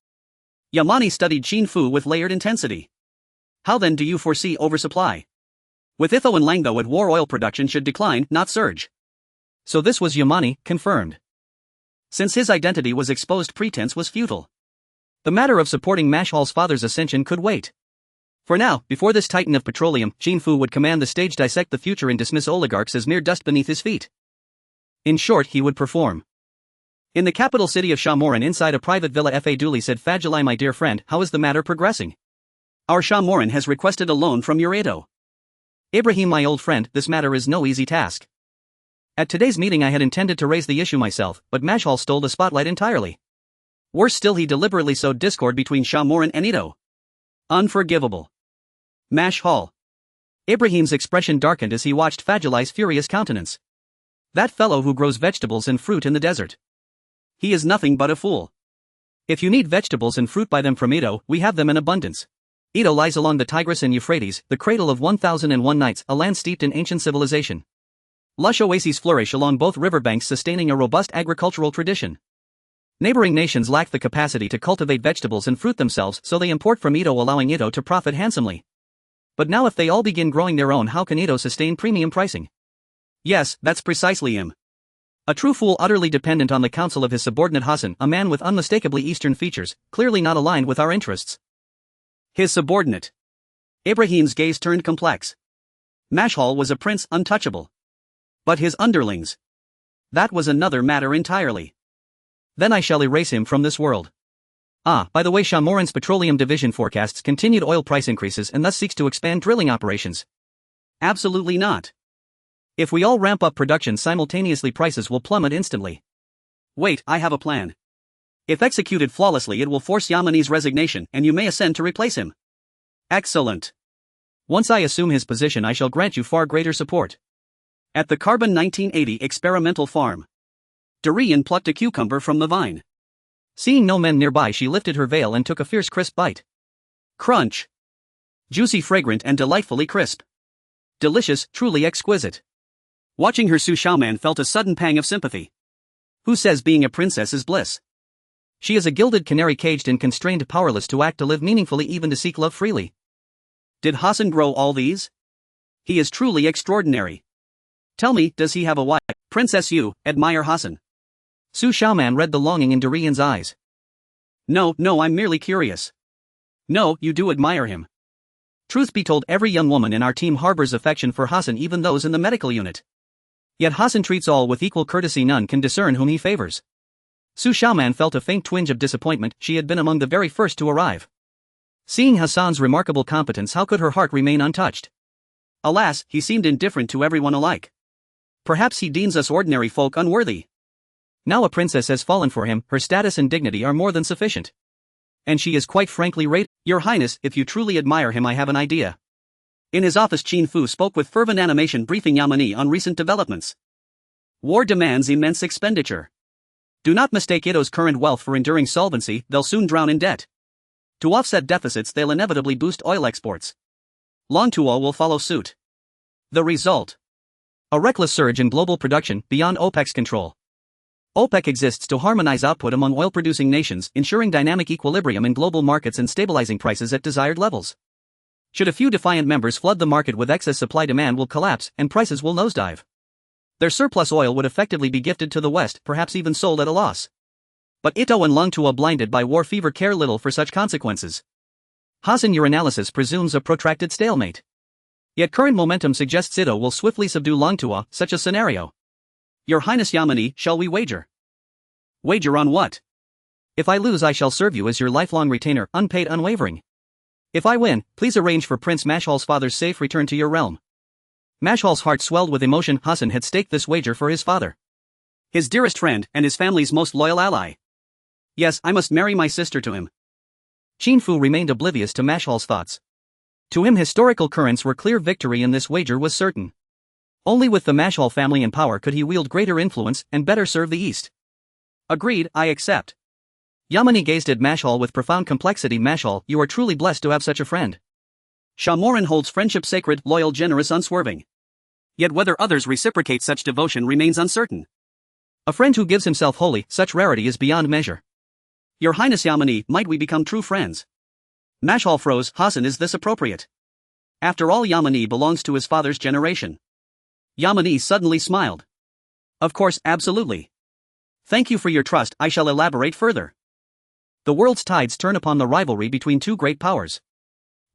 Speaker 2: Yamani studied Qin Fu with layered intensity. How then do you foresee oversupply? With Itho and Langdo at war, oil production should decline, not surge.
Speaker 1: So this was Yamani, confirmed.
Speaker 2: Since his identity was exposed, pretense was futile.
Speaker 1: The matter of supporting Mashal's father's ascension could wait. For now, before this titan of petroleum, Qin Fu would command the stage, dissect the future and dismiss oligarchs as mere dust beneath his feet. In short, he would perform. In the capital city of Shamoran, inside a private villa, Fa Dooley said, "Fajali, my dear friend, how is the matter progressing?
Speaker 2: Our Shamoran has requested a loan from your Edo."
Speaker 1: "Ibrahim, my old friend, this matter is no easy task. At today's meeting I had intended to raise the issue myself, but Mashal stole the spotlight entirely. Worse still, he deliberately sowed discord between Shamoran and Edo.
Speaker 2: Unforgivable.
Speaker 1: Mashal." Ibrahim's expression darkened as he watched Fajali's furious countenance. "That fellow who grows vegetables and fruit in the desert.
Speaker 2: He is nothing but a fool.
Speaker 1: If you need vegetables and fruit, buy them from Edo, we have them in abundance. Edo lies along the Tigris and Euphrates, the cradle of 1001 nights, a land steeped in ancient civilization. Lush oases flourish along both riverbanks, sustaining a robust agricultural tradition. Neighboring nations lack the capacity to cultivate vegetables and fruit themselves, so they import from Edo, allowing Edo to profit handsomely. But now if they all begin growing their own, how can Edo sustain premium pricing?"
Speaker 2: "Yes, that's precisely him.
Speaker 1: A true fool, utterly dependent on the counsel of his subordinate Hassan, a man with unmistakably Eastern features, clearly not aligned with our interests."
Speaker 2: His subordinate. Ibrahim's gaze turned complex. Mashal was a prince untouchable. But his underlings. That was another matter entirely.
Speaker 1: "Then I shall erase him from this world. Ah, by the way, Shamoran's petroleum division forecasts continued oil price increases and thus seeks to expand drilling operations."
Speaker 2: "Absolutely not.
Speaker 1: If we all ramp up production simultaneously, prices will plummet instantly."
Speaker 2: "Wait, I have a plan. If executed flawlessly, it will force Yamani's resignation and you may ascend to replace him."
Speaker 1: "Excellent. Once I assume his position, I shall grant you far greater support."
Speaker 2: At the Carbon 1980 experimental farm, Durian plucked a cucumber from the vine.
Speaker 1: Seeing no men nearby, she lifted her veil and took a fierce crisp bite.
Speaker 2: Crunch. Juicy, fragrant and delightfully crisp. Delicious, truly exquisite. Watching her, Su Xiaoman felt a sudden pang of sympathy. Who says being a princess is bliss?
Speaker 1: She is a gilded canary, caged and constrained, powerless to act, to live meaningfully, even to seek love freely.
Speaker 2: Did Hassan grow all these? He is truly extraordinary. Tell me, does he have a wife? Princess, you admire Hassan?
Speaker 1: Su Xiaoman read the longing in Durian's eyes.
Speaker 2: No, I'm merely curious. No, you do admire him.
Speaker 1: Truth be told, every young woman in our team harbors affection for Hassan, even those in the medical unit. Yet Hassan treats all with equal courtesy, none can discern whom he favors. Su Xiaoman felt a faint twinge of disappointment. She had been among the very first to arrive. Seeing Hassan's remarkable competence, how could her heart remain untouched?
Speaker 2: Alas, he seemed indifferent to everyone alike. Perhaps he deems us ordinary folk unworthy.
Speaker 1: Now a princess has fallen for him, her status and dignity are more than sufficient. And she is quite frankly rated.
Speaker 2: Your Highness, if you truly admire him, I have an idea. In his office, Qin Fu spoke with fervent animation, briefing Yamani on recent developments. War demands immense expenditure. Do not mistake Edo's current wealth for enduring solvency, they'll soon drown in debt. To offset deficits, they'll inevitably boost oil exports. Longtuo will follow suit. The result?
Speaker 1: A reckless surge in global production, beyond OPEC's control. OPEC exists to harmonize output among oil-producing nations, ensuring dynamic equilibrium in global markets and stabilizing prices at desired levels. Should a few defiant members flood the market with excess supply, demand will collapse, and prices will nosedive. Their surplus oil would effectively be gifted to the West, perhaps even sold at a loss. But Ito and Longtuo, blinded by war fever, care little for such consequences. Hassan, your analysis presumes a protracted stalemate. Yet current momentum suggests Ito will swiftly subdue Longtuo. Such a scenario.
Speaker 2: Your Highness Yamani, shall we wager? Wager on what?
Speaker 1: If I lose, I shall serve you as your lifelong retainer, unpaid, unwavering. If I win, please arrange for Prince Mashal's father's safe return to your realm. Mashal's heart swelled with emotion. Hassan had staked this wager for his father.
Speaker 2: His dearest friend, and his family's most loyal ally. Yes, I must marry my sister to him.
Speaker 1: Qin Fu remained oblivious to Mashal's thoughts. To him, historical currents were clear. Victory in this wager was certain. Only with the Mashal family in power could he wield greater influence and better serve the East.
Speaker 2: Agreed, I accept.
Speaker 1: Yamani gazed at Mashal with profound complexity. Mashal, you are truly blessed to have such a friend.
Speaker 2: Shamoran holds friendship sacred, loyal, generous, unswerving. Yet whether others reciprocate such devotion remains uncertain.
Speaker 1: A friend who gives himself wholly, such rarity is beyond measure.
Speaker 2: Your Highness Yamani, might we become true friends? Mashal froze. Hassan, is this appropriate? After all, Yamani belongs to his father's generation. Yamani suddenly smiled. Of course, absolutely. Thank you for your trust. I shall elaborate further.
Speaker 1: The world's tides turn upon the rivalry between two great powers.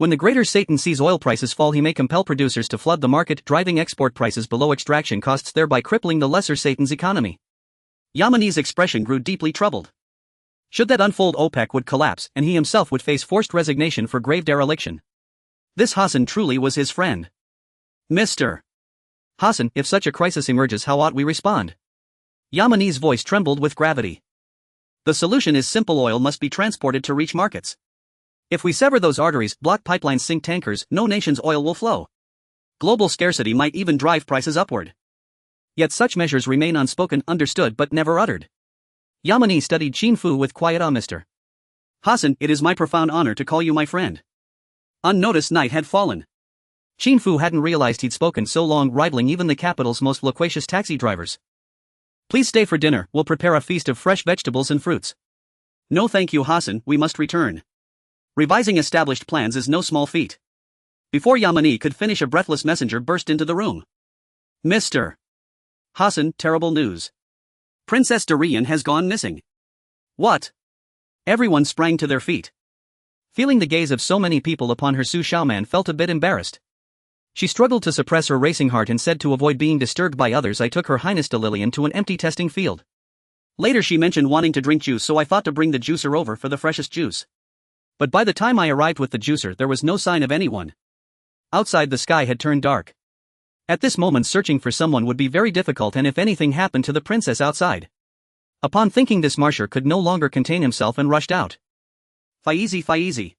Speaker 1: When the greater Satan sees oil prices fall, he may compel producers to flood the market, driving export prices below extraction costs, thereby crippling the lesser Satan's economy. Yamani's expression grew deeply troubled. Should that unfold, OPEC would collapse, and he himself would face forced resignation for grave dereliction. This Hassan truly was his friend. Mr. Hassan, if such a crisis emerges, how ought we respond? Yamani's voice trembled with gravity. The solution is simple: oil must be transported to reach markets. If we sever those arteries, block pipelines, sink tankers, no nation's oil will flow. Global scarcity might even drive prices upward. Yet such measures remain unspoken, understood but never uttered. Yamani studied Qin Fu with quiet awe. Mr. Hassan, it is my profound honor to call you my friend. Unnoticed night had fallen. Qin Fu hadn't realized he'd spoken so long, rivaling even the capital's most loquacious taxi drivers. Please stay for dinner, we'll prepare a feast of fresh vegetables and fruits. No thank you, Hassan, we must return. Revising established plans is no small feat. Before Yamani could finish, a breathless messenger burst into the room. Mr. Hassan, terrible news. Princess Durian has gone missing. What? Everyone sprang to their feet. Feeling the gaze of so many people upon her, Su Xiaoman felt a bit embarrassed. She struggled to suppress her racing heart and said, to avoid being disturbed by others, I took Her Highness Delilian to an empty testing field. Later she mentioned wanting to drink juice, so I thought to bring the juicer over for the freshest juice. But by the time I arrived with the juicer, there was no sign of anyone. Outside, the sky had turned dark. At this moment, searching for someone would be very difficult, and if anything happened to the princess outside. Upon thinking this, Marsher could no longer contain himself and rushed out. Faizi.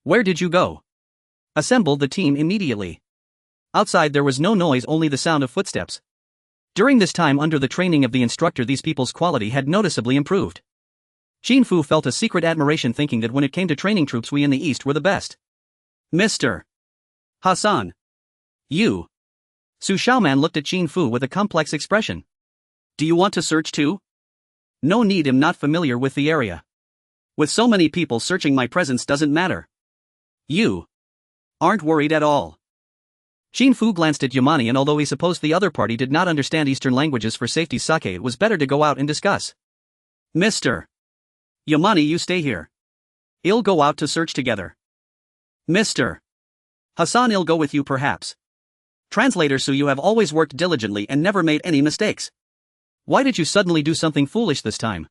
Speaker 1: Where did you go? Assemble the team immediately. Outside there was no noise, only the sound of footsteps. During this time, under the training of the instructor, these people's quality had noticeably improved. Qin Fu felt a secret admiration, thinking that when it came to training troops, we in the East were the best. Mr. Hassan. You. Su Xiaoman looked at Qin Fu with a complex expression. Do you want to search too? No need, I'm not familiar with the area. With so many people searching, my presence doesn't matter. You aren't worried at all. Qin Fu glanced at Yamani, and although he supposed the other party did not understand Eastern languages, for safety's sake it was better to go out and discuss. Mr. Yamani, you stay here. I'll go out to search together. Mr. Hassan, I'll go with you perhaps. Translator Su, you have always worked diligently and never made any mistakes. Why did you suddenly do something foolish this time?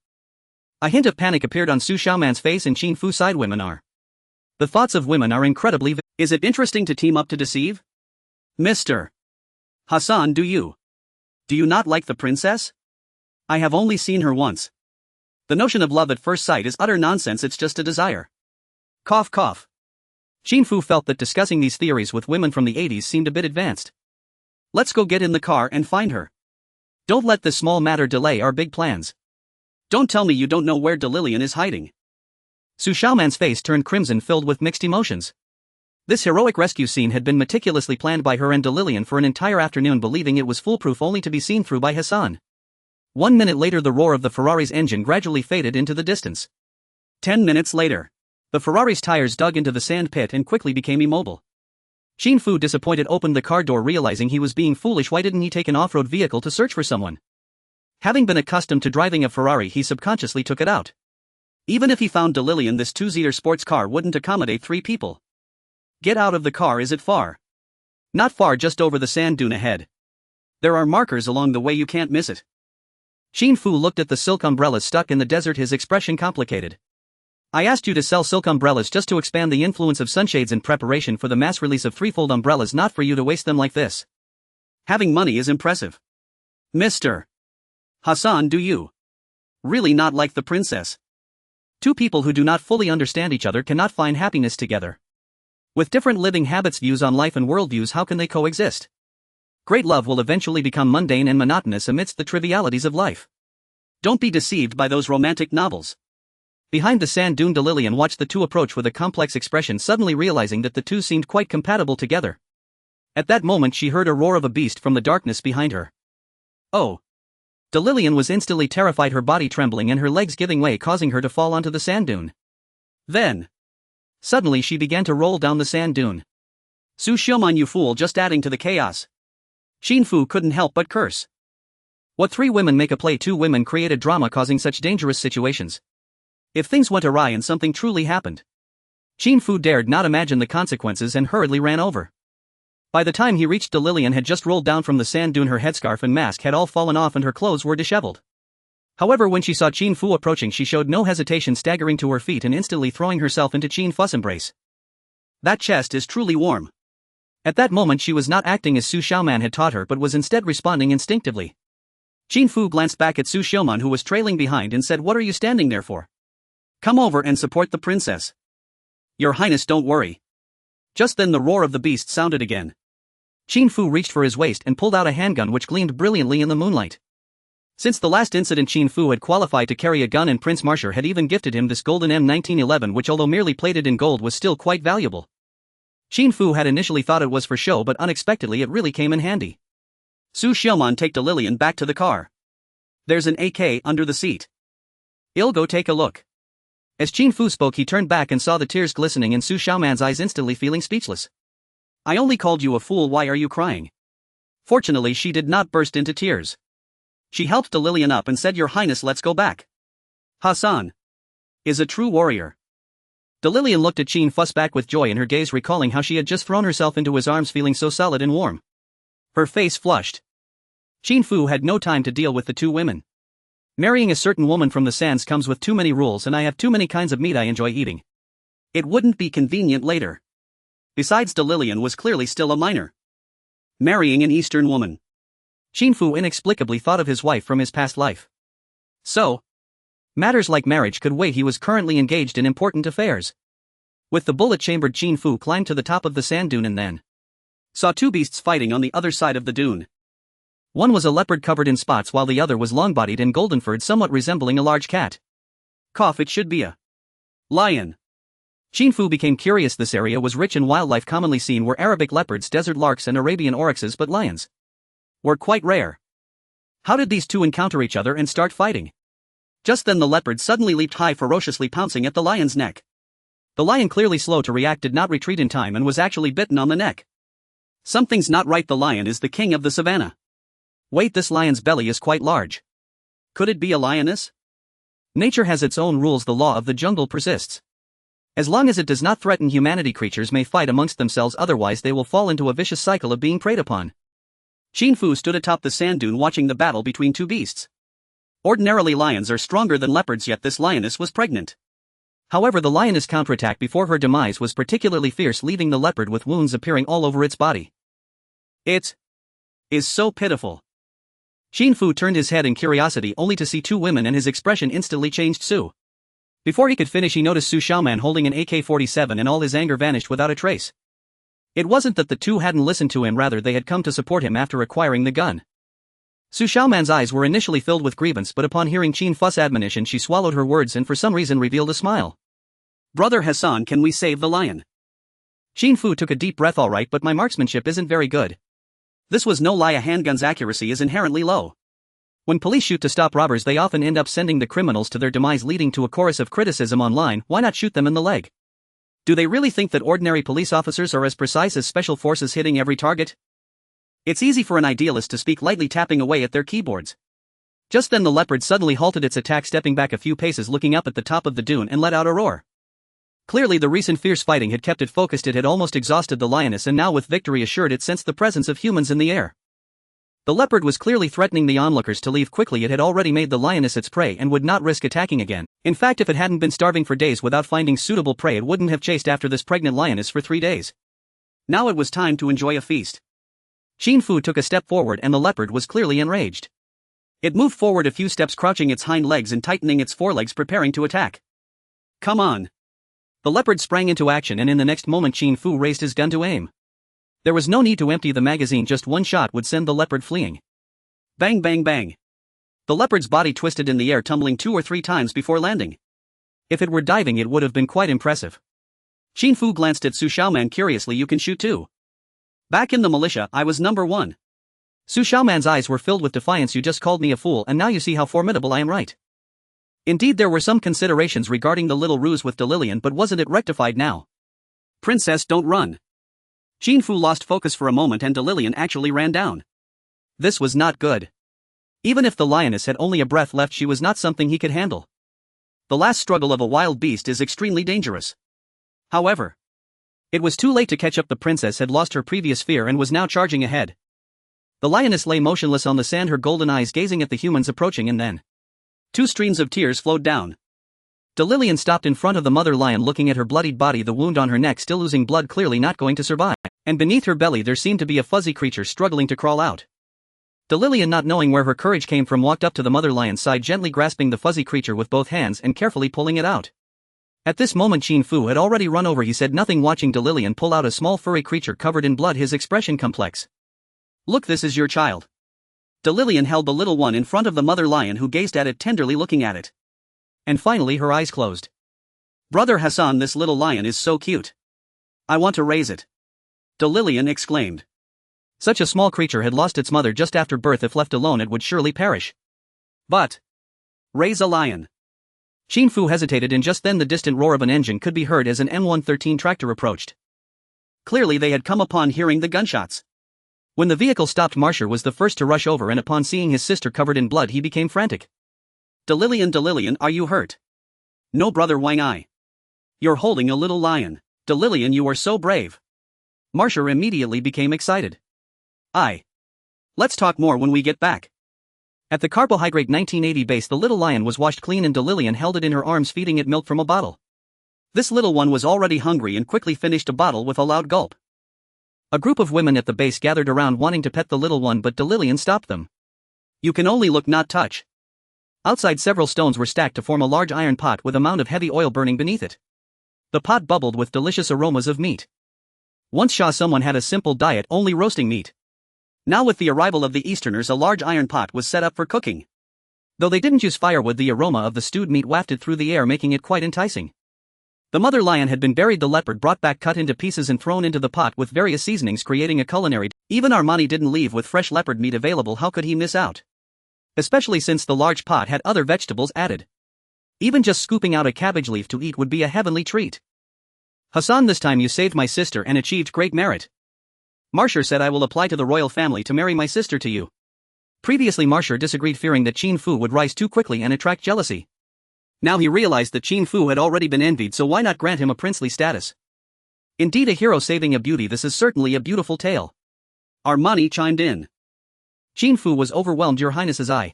Speaker 1: A hint of panic appeared on Su Xiaoman's face, and Qin Fu sighed. Women are. The thoughts of women are incredibly. Is it interesting to team up to deceive? Mr. Hassan, do you not like the princess? I have only seen her once. The notion of love at first sight is utter nonsense, it's just a desire. Cough cough. Qin Fu felt that discussing these theories with women from the 80s seemed a bit advanced. Let's go get in the car and find her. Don't let this small matter delay our big plans. Don't tell me you don't know where Delilian is hiding. Su Xiaoman's face turned crimson, filled with mixed emotions. This heroic rescue scene had been meticulously planned by her and Delilian for an entire afternoon, believing it was foolproof, only to be seen through by Hassan. 1 minute later, the roar of the Ferrari's engine gradually faded into the distance. 10 minutes later, the Ferrari's tires dug into the sand pit and quickly became immobile. Qin Fu, disappointed, opened the car door, realizing he was being foolish. Why didn't he take an off-road vehicle to search for someone? Having been accustomed to driving a Ferrari, he subconsciously took it out. Even if he found Delilian, this two-seater sports car wouldn't accommodate 3 people. Get out of the car. Is it far? Not far, just over the sand dune ahead. There are markers along the way, you can't miss it. Qin Fu looked at the silk umbrellas stuck in the desert, his expression complicated. I asked you to sell silk umbrellas just to expand the influence of sunshades in preparation for the mass release of threefold umbrellas, not for you to waste them like this. Having money is impressive. Mr. Hassan, do you really not like the princess? 2 people who do not fully understand each other cannot find happiness together. With different living habits, views on life, and worldviews, how can they coexist? Great love will eventually become mundane and monotonous amidst the trivialities of life. Don't be deceived by those romantic novels. Behind the sand dune, Delilian watched the 2 approach with a complex expression, suddenly realizing that the 2 seemed quite compatible together. At that moment, she heard a roar of a beast from the darkness behind her. Oh! Delilian was instantly terrified, her body trembling and her legs giving way, causing her to fall onto the sand dune. Then, suddenly she began to roll down the sand dune. Su Xiaoman, you fool, just adding to the chaos. Qin Fu couldn't help but curse. What 3 women make a play, 2 women create a drama, causing such dangerous situations. If things went awry and something truly happened, Qin Fu dared not imagine the consequences and hurriedly ran over. By the time he reached, Lillian had just rolled down from the sand dune. Her headscarf and mask had all fallen off and her clothes were disheveled. However, when she saw Qin Fu approaching, she showed no hesitation, staggering to her feet and instantly throwing herself into Qin Fu's embrace. That chest is truly warm. At that moment she was not acting as Su Xiaoman had taught her but was instead responding instinctively. Qin Fu glanced back at Su Xiaoman, who was trailing behind, and said, "What are you standing there for? Come over and support the princess." "Your Highness, don't worry." Just then the roar of the beast sounded again. Qin Fu reached for his waist and pulled out a handgun which gleamed brilliantly in the moonlight. Since the last incident, Qin Fu had qualified to carry a gun, and Prince Marshal had even gifted him this golden M1911, which, although merely plated in gold, was still quite valuable. Qin Fu had initially thought it was for show, but unexpectedly it really came in handy. Su Xiaoman, take Lillian back to the car. There's an AK under the seat. I'll go take a look. As Qin Fu spoke, he turned back and saw the tears glistening in Su Xiaoman's eyes, instantly feeling speechless. "I only called you a fool, why are you crying?" Fortunately, she did not burst into tears. She helped Lillian up and said, "Your Highness, let's go back. Hassan is a true warrior." Lillian looked at Qin Fu's back with joy in her gaze, recalling how she had just thrown herself into his arms, feeling so solid and warm. Her face flushed. Qin Fu had no time to deal with the two women. "Marrying a certain woman from the sands comes with too many rules, and I have too many kinds of meat I enjoy eating. It wouldn't be convenient later." Besides, Lillian was clearly still a minor. Marrying an Eastern woman. Qin Fu inexplicably thought of his wife from his past life. So, matters like marriage could wait. He was currently engaged in important affairs. With the bullet chambered, Qin Fu climbed to the top of the sand dune and then saw two beasts fighting on the other side of the dune. One was a leopard covered in spots, while the other was long-bodied and golden-furred, somewhat resembling a large cat. Cough, it should be a lion. Qin Fu became curious. This area was rich in wildlife. Commonly seen were Arabic leopards, desert larks and Arabian oryxes, but lions were quite rare. How did these two encounter each other and start fighting? Just then the leopard suddenly leaped high, ferociously pouncing at the lion's neck. The lion, clearly slow to react, did not retreat in time and was actually bitten on the neck. Something's not right. The lion is the king of the savannah. Wait, this lion's belly is quite large. Could it be a lioness? Nature has its own rules. The law of the jungle persists. As long as it does not threaten humanity, creatures may fight amongst themselves, otherwise they will fall into a vicious cycle of being preyed upon. Qin Fu stood atop the sand dune watching the battle between two beasts. Ordinarily lions are stronger than leopards, yet this lioness was pregnant. However, the lioness' counterattack before her demise was particularly fierce, leaving the leopard with wounds appearing all over its body. It is so pitiful. Qin Fu turned his head in curiosity, only to see two women, and his expression instantly changed. Before he could finish, he noticed Su Xiaoman holding an AK-47, and all his anger vanished without a trace. It wasn't that the two hadn't listened to him, rather they had come to support him after acquiring the gun. Su Xiaoman's eyes were initially filled with grievance, but upon hearing Qin Fu's admonition she swallowed her words and for some reason revealed a smile. "Brother Hassan, can we save the lion?" Qin Fu took a deep breath. "All right, but my marksmanship isn't very good." This was no lie, a handgun's accuracy is inherently low. When police shoot to stop robbers, they often end up sending the criminals to their demise, leading to a chorus of criticism online. Why not shoot them in the leg? Do they really think that ordinary police officers are as precise as special forces, hitting every target? It's easy for an idealist to speak lightly, tapping away at their keyboards. Just then the leopard suddenly halted its attack, stepping back a few paces, looking up at the top of the dune, and let out a roar. Clearly the recent fierce fighting had kept it focused. It had almost exhausted the lioness, and now with victory assured it sensed the presence of humans in the air. The leopard was clearly threatening the onlookers to leave quickly. It had already made the lioness its prey and would not risk attacking again. In fact, if it hadn't been starving for days without finding suitable prey, it wouldn't have chased after this pregnant lioness for 3 days. Now it was time to enjoy a feast. Qin Fu took a step forward and the leopard was clearly enraged. It moved forward a few steps, crouching its hind legs and tightening its forelegs, preparing to attack. "Come on." The leopard sprang into action, and in the next moment Qin Fu raised his gun to aim. There was no need to empty the magazine, just one shot would send the leopard fleeing. Bang bang bang. The leopard's body twisted in the air, tumbling 2 or 3 times before landing. If it were diving, it would have been quite impressive. Qin Fu glanced at Su Xiaoman curiously. "You can shoot too?" "Back in the militia, I was number 1. Su Xiaoman's eyes were filled with defiance. "You just called me a fool, and now you see how formidable I am, right?" Indeed, there were some considerations regarding the little ruse with Lillian, but wasn't it rectified now? "Princess, don't run." Qin Fu lost focus for a moment and Lillian actually ran down. This was not good. Even if the lioness had only a breath left, she was not something he could handle. The last struggle of a wild beast is extremely dangerous.
Speaker 2: However, it was too late to catch up. The princess had lost her previous fear and was now charging ahead. The lioness lay motionless on the sand, her golden eyes gazing at the humans approaching, and then two streams of tears flowed down. Delillian stopped in front of the mother lion, looking at her bloodied body, the wound on her neck still oozing blood, clearly not going to survive, and beneath her belly there seemed to be a fuzzy creature struggling to crawl out. Delillian, not knowing where her courage came from, walked up to the mother lion's side, gently grasping the fuzzy creature with both hands and carefully pulling it out. At this moment Qin Fu had already run over. He said nothing, watching Delillian pull out a small furry creature covered in blood, his expression complex. "Look, this is your child." Delillian held the little one in front of the mother lion, who gazed at it tenderly, looking at it. And finally her eyes closed. "Brother Hassan, this little lion is so cute. I want to raise it," Delillian exclaimed. Such a small creature had lost its mother just after birth. If left alone it would surely perish. But raise a lion? Qin Fu hesitated, and just then the distant roar of an engine could be heard as an M113 tractor approached. Clearly they had come upon hearing the gunshots. When the vehicle stopped, Marshall was the first to rush over, and upon seeing his sister covered in blood he became frantic. Delillian, are you hurt?" "No, brother Wang Ai. You're holding a little lion. Delillian, you are so brave." Marshall immediately became excited. Let's talk more when we get back." At the Carbohydrate 1980 base, the little lion was washed clean and Delillian held it in her arms, feeding it milk from a bottle. This little one was already hungry and quickly finished a bottle with a loud gulp. A group of women at the base gathered around, wanting to pet the little one, but Delillian stopped them. "You can only look, not touch." Outside, several stones were stacked to form a large iron pot with a mound of heavy oil burning beneath it. The pot bubbled with delicious aromas of meat. Once someone had a simple diet, only roasting meat. Now with the arrival of the Easterners, a large iron pot was set up for cooking. Though they didn't use firewood, the aroma of the stewed meat wafted through the air, making it quite enticing. The mother lion had been buried, the leopard brought back, cut into pieces and thrown into the pot with various seasonings, creating a culinary. Even Armani didn't leave with fresh leopard meat available. How could he miss out? Especially since the large pot had other vegetables added. Even just scooping out a cabbage leaf to eat would be a heavenly treat. "Hassan, this time you saved my sister and achieved great merit. Marshall said I will apply to the royal family to marry my sister to you." Previously Marshall disagreed, fearing that Qin Fu would rise too quickly and attract jealousy. Now he realized that Qin Fu had already been envied, so why not grant him a princely status? Indeed, a hero saving a beauty, this is certainly a beautiful tale. Armani chimed in. Qin Fu was overwhelmed. "Your Highness's I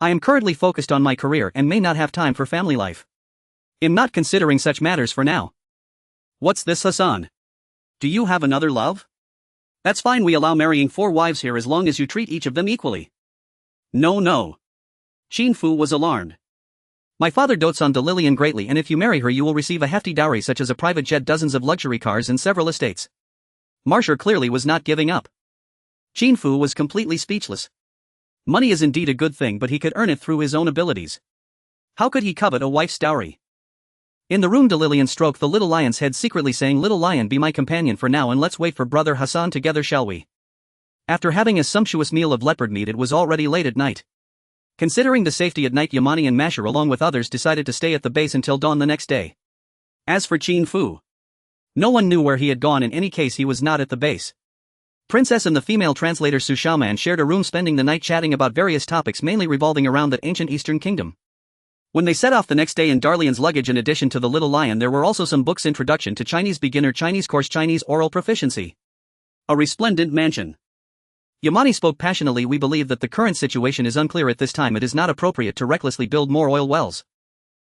Speaker 2: am currently focused on my career and may not have time for family life. I'm not considering such matters for now." "What's this, Hassan? Do you have another love?" "That's fine, we allow marrying 4 wives here as long as you treat each of them equally." No. Qin Fu was alarmed. "My father dotes on Delillian greatly, and if you marry her you will receive a hefty dowry such as a private jet, dozens of luxury cars and several estates." Marshall clearly was not giving up. Qin Fu was completely speechless. Money is indeed a good thing, but he could earn it through his own abilities. How could he covet a wife's dowry? In the room, Delillian stroked the little lion's head, secretly saying, "Little lion, be my companion for now and let's wait for brother Hassan together, shall we?" After having a sumptuous meal of leopard meat, it was already late at night. Considering the safety at night, Yamani and Masher along with others decided to stay at the base until dawn the next day. As for Qin Fu, no one knew where he had gone. In any case, he was not at the base. Princess and the female translator Su Xiaoman shared a room, spending the night chatting about various topics mainly revolving around that ancient Eastern kingdom. When they set off the next day, in Darlian's luggage, in addition to the little lion, there were also some books: Introduction to Chinese Beginner, Chinese Course, Chinese Oral Proficiency. A resplendent mansion. Yamani spoke passionately. "We believe that the current situation is unclear at this time. It is not appropriate to recklessly build more oil wells."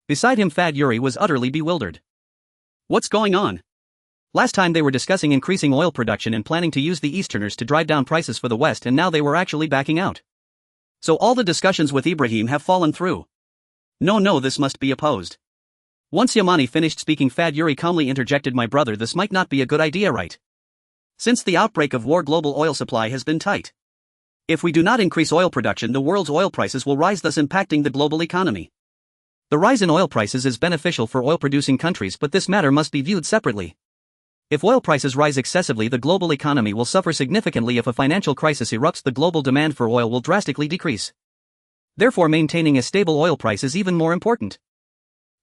Speaker 2: Beside him, Fad Yuri was utterly bewildered. "What's going on?" Last time they were discussing increasing oil production and planning to use the Easterners to drive down prices for the West, and now they were actually backing out. So all the discussions with Ibrahim have fallen through. No, this must be opposed. Once Yamani finished speaking, Fad Yuri calmly interjected, "My brother, this might not be a good idea, right? Since the outbreak of war, global oil supply has been tight. If we do not increase oil production, the world's oil prices will rise, thus impacting the global economy. The rise in oil prices is beneficial for oil-producing countries, but this matter must be viewed separately. If oil prices rise excessively, the global economy will suffer significantly. If a financial crisis erupts, the global demand for oil will drastically decrease. Therefore, maintaining a stable oil price is even more important."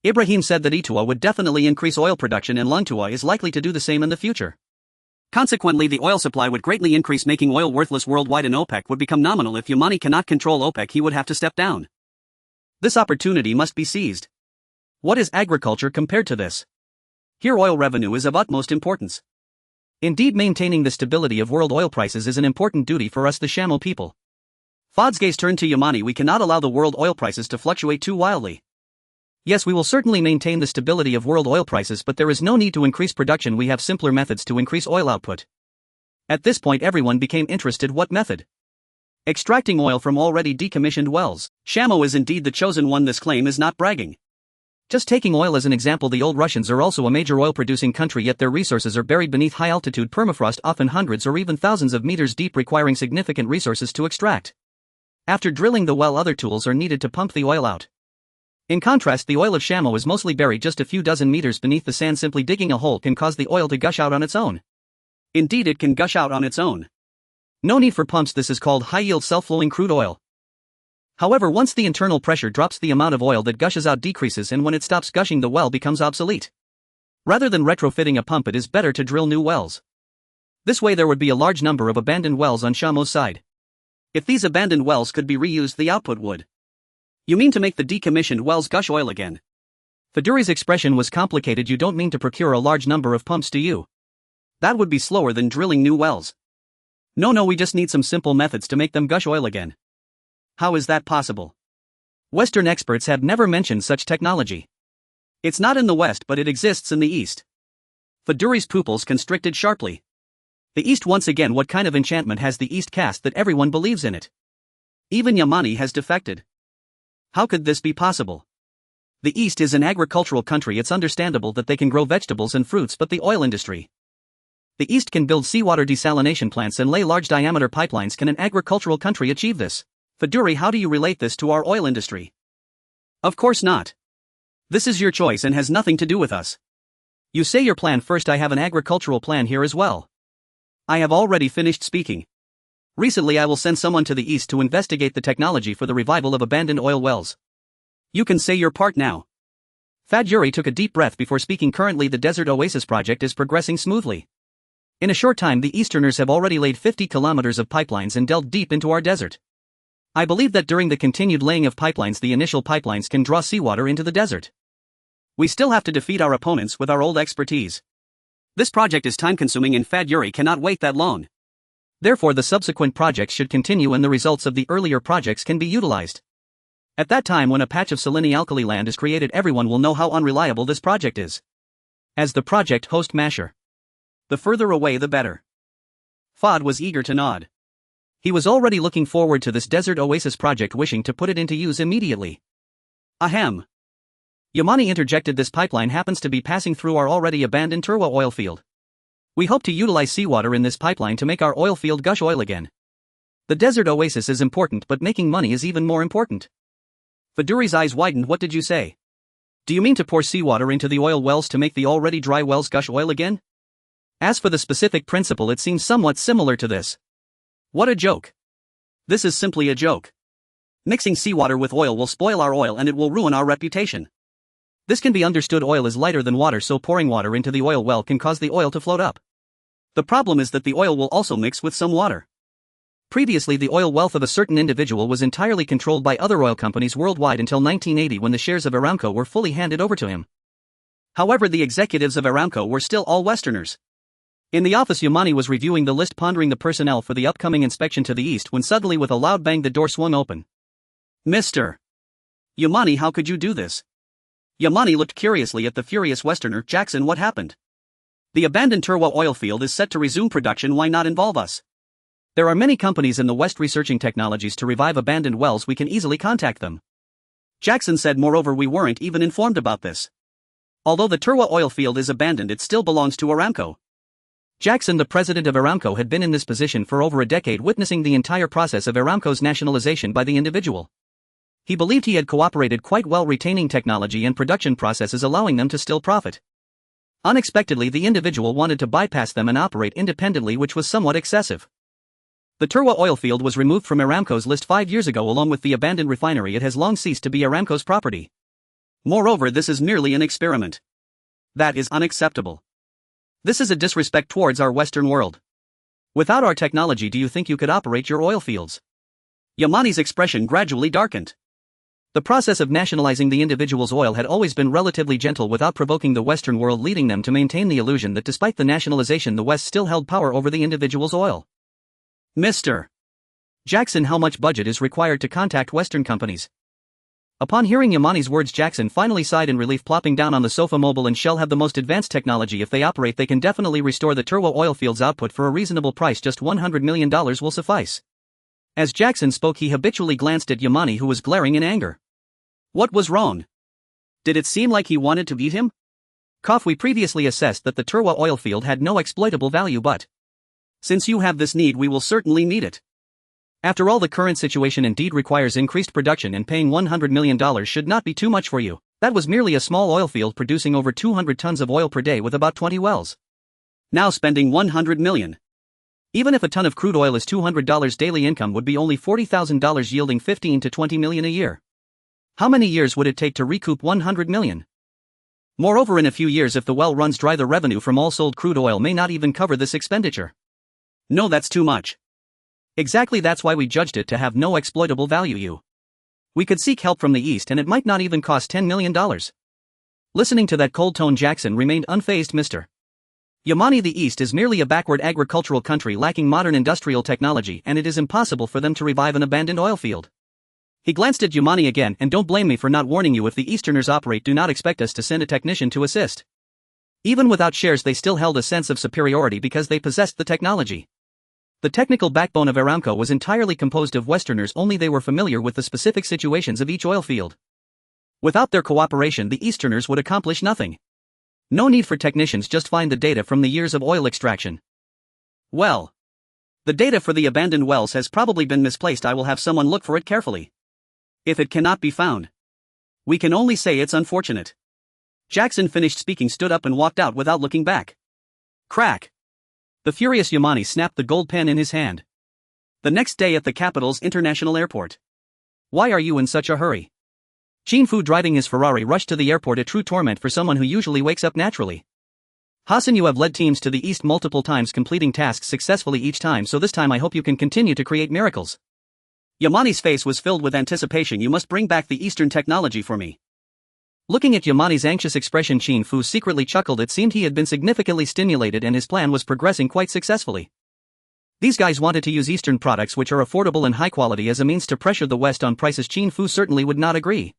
Speaker 2: Ibrahim said that Itua would definitely increase oil production, and Lungtua is likely to do the same in the future. Consequently, the oil supply would greatly increase, making oil worthless worldwide, and OPEC would become nominal. If Yamani cannot control OPEC, he would have to step down. This opportunity must be seized. What is agriculture compared to this? Here oil revenue is of utmost importance.
Speaker 1: Indeed, maintaining the stability of world oil prices is an important duty for us the Shamo people.
Speaker 2: Fad's gaze turned to Yamani. We cannot allow the world oil prices to fluctuate too wildly.
Speaker 1: Yes, we will certainly maintain the stability of world oil prices, but there is no need to increase production. We have simpler methods to increase oil output. At this point everyone became interested. What method?
Speaker 2: Extracting oil from already decommissioned wells. Shamo is indeed the chosen one. This claim is not bragging.
Speaker 1: Just taking oil as an example, the old Russians are also a major oil-producing country, yet their resources are buried beneath high-altitude permafrost, often hundreds or even thousands of meters deep, requiring significant resources to extract. After drilling the well, other tools are needed to pump the oil out. In contrast, the oil of Shamo is mostly buried just a few dozen meters beneath the sand. Simply digging a hole can cause the oil to gush out on its own.
Speaker 2: Indeed, it can gush out on its own.
Speaker 1: No need for pumps. This is called high-yield self-flowing crude oil. However, once the internal pressure drops, the amount of oil that gushes out decreases, and when it stops gushing, the well becomes obsolete. Rather than retrofitting a pump, it is better to drill new wells. This way there would be a large number of abandoned wells on Shamo's side.
Speaker 2: If these abandoned wells could be reused, the output would. You mean to make the decommissioned wells gush oil again?
Speaker 1: Faduri's expression was complicated. You don't mean to procure a large number of pumps, do you?
Speaker 2: That would be slower than drilling new wells.
Speaker 1: No, we just need some simple methods to make them gush oil again.
Speaker 2: How is that possible?
Speaker 1: Western experts have never mentioned such technology.
Speaker 2: It's not in the West, but it exists in the East. Faduri's pupils constricted sharply.
Speaker 1: The East once again? What kind of enchantment has the East cast that everyone believes in it?
Speaker 2: Even Yamani has defected. How could this be possible?
Speaker 1: The East is an agricultural country. It's understandable that they can grow vegetables and fruits, but the oil industry. The East can build seawater desalination plants and lay large diameter pipelines. Can an agricultural country achieve this?
Speaker 2: Faduri, how do you relate this to our oil industry?
Speaker 1: Of course not.
Speaker 2: This is your choice and has nothing to do with us.
Speaker 1: You say your plan first. I have an agricultural plan here as well.
Speaker 2: I have already finished speaking. Recently I will send someone to the East to investigate the technology for the revival of abandoned oil wells. You can say your part now.
Speaker 1: Faduri took a deep breath before speaking. Currently the Desert Oasis project is progressing smoothly. In a short time the Easterners have already laid 50 kilometers of pipelines and delved deep into our desert. I believe that during the continued laying of pipelines, the initial pipelines can draw seawater into the desert.
Speaker 2: We still have to defeat our opponents with our old expertise. This project is time-consuming and Faduri cannot wait that long.
Speaker 1: Therefore the subsequent projects should continue and the results of the earlier projects can be utilized. At that time, when a patch of saliny alkali land is created, everyone will know how unreliable this project is. As the project host masher,
Speaker 2: the further away the better. Fad was eager to nod.
Speaker 1: He was already looking forward to this Desert Oasis project, wishing to put it into use immediately.
Speaker 2: Ahem.
Speaker 1: Yamani interjected. This pipeline happens to be passing through our already abandoned Turwa oil field. We hope to utilize seawater in this pipeline to make our oil field gush oil again. The Desert Oasis is important, but making money is even more important.
Speaker 2: Faduri's eyes widened. What did you say?
Speaker 1: Do you mean to pour seawater into the oil wells to make the already dry wells gush oil again? As for the specific principle, it seems somewhat similar to this.
Speaker 2: What a joke. This is simply a joke. Mixing seawater with oil will spoil our oil and it will ruin our reputation.
Speaker 1: This can be understood. Oil is lighter than water, so pouring water into the oil well can cause the oil to float up.
Speaker 2: The problem is that the oil will also mix with some water.
Speaker 1: Previously, the oil wealth of a certain individual was entirely controlled by other oil companies worldwide until 1980, when the shares of Aramco were fully handed over to him.
Speaker 2: However, the executives of Aramco were still all Westerners.
Speaker 1: In the office, Yamani was reviewing the list, pondering the personnel for the upcoming inspection to the east, when suddenly with a loud bang the door swung open.
Speaker 2: Mr. Yamani, how could you do this? Yamani looked curiously at the furious Westerner. Jackson, what happened? The abandoned Turwa oil field is set to resume production. Why not involve us?
Speaker 1: There are many companies in the West researching technologies to revive abandoned wells. We can easily contact them.
Speaker 2: Jackson said. Moreover, we weren't even informed about this. Although the Turwa oil field is abandoned, it still belongs to Aramco.
Speaker 1: Jackson, the president of Aramco, had been in this position for over a decade, witnessing the entire process of Aramco's nationalization by the individual. He believed he had cooperated quite well, retaining technology and production processes, allowing them to still profit. Unexpectedly, the individual wanted to bypass them and operate independently, which was somewhat excessive. The Turwa oil field was removed from Aramco's list 5 years ago along with the abandoned refinery. It has long ceased to be Aramco's property.
Speaker 2: Moreover, this is merely an experiment. That is unacceptable. This is a disrespect towards our Western world.
Speaker 1: Without our technology, do you think you could operate your oil fields?
Speaker 2: Yamani's expression gradually darkened.
Speaker 1: The process of nationalizing the individual's oil had always been relatively gentle without provoking the Western world, leading them to maintain the illusion that despite the nationalization the West still held power over the individual's oil. Mr. Jackson, how much budget is required to contact Western companies? Upon hearing Yamani's words, Jackson finally sighed in relief, plopping down on the sofa. Mobil and Shell have the most advanced technology. If they operate, they can definitely restore the Turwa oilfield's output for a reasonable price. Just $100 million will suffice. As Jackson spoke, he habitually glanced at Yamani, who was glaring in anger. What was wrong? Did it seem like he wanted to beat him? We previously assessed that the Turwa oilfield had no exploitable value, but since you have this need, we will certainly meet it. After all, the current situation indeed requires increased production, and paying $100 million should not be too much for you. That was merely a small oil field producing over 200 tons of oil per day with about 20 wells. Now spending $100 million. Even if a ton of crude oil is $200, daily income would be only $40,000, yielding $15 to $20 million a year. How many years would it take to recoup $100 million? Moreover, in a few years, if the well runs dry, the revenue from all sold crude oil may not even cover this expenditure. No, that's too much. Exactly, that's why we judged it to have no exploitable value. We could seek help from the East, and it might not even cost $10 million. Listening to that cold tone, Jackson remained unfazed. Mr. Yamani, the East is merely a backward agricultural country lacking modern industrial technology, and it is impossible for them to revive an abandoned oil field. He glanced at Yamani again. And don't blame me for not warning you. If the Easterners operate, do not expect us to send a technician to assist. Even without shares, they still held a sense of superiority because they possessed the technology. The technical backbone of Aramco was entirely composed of Westerners, only they were familiar with the specific situations of each oil field. Without their cooperation, the Easterners would accomplish nothing. No need for technicians, just find the data from the years of oil extraction. Well, the data for the abandoned wells has probably been misplaced. I will have someone look for it carefully. If it cannot be found, we can only say it's unfortunate. Jackson finished speaking, stood up and walked out without looking back. Crack! The furious Yamani snapped the gold pen in his hand. The next day at the capital's international airport. Why are you in such a hurry? Qin Fu, driving his Ferrari, rushed to the airport, a true torment for someone who usually wakes up naturally. Hassan, you have led teams to the East multiple times, completing tasks successfully each time, so this time I hope you can continue to create miracles. Yamani's face was filled with anticipation. You must bring back the Eastern technology for me. Looking at Yamani's anxious expression, Qin Fu secretly chuckled. It seemed he had been significantly stimulated and his plan was progressing quite successfully. These guys wanted to use Eastern products, which are affordable and high quality, as a means to pressure the West on prices. Qin Fu certainly would not agree.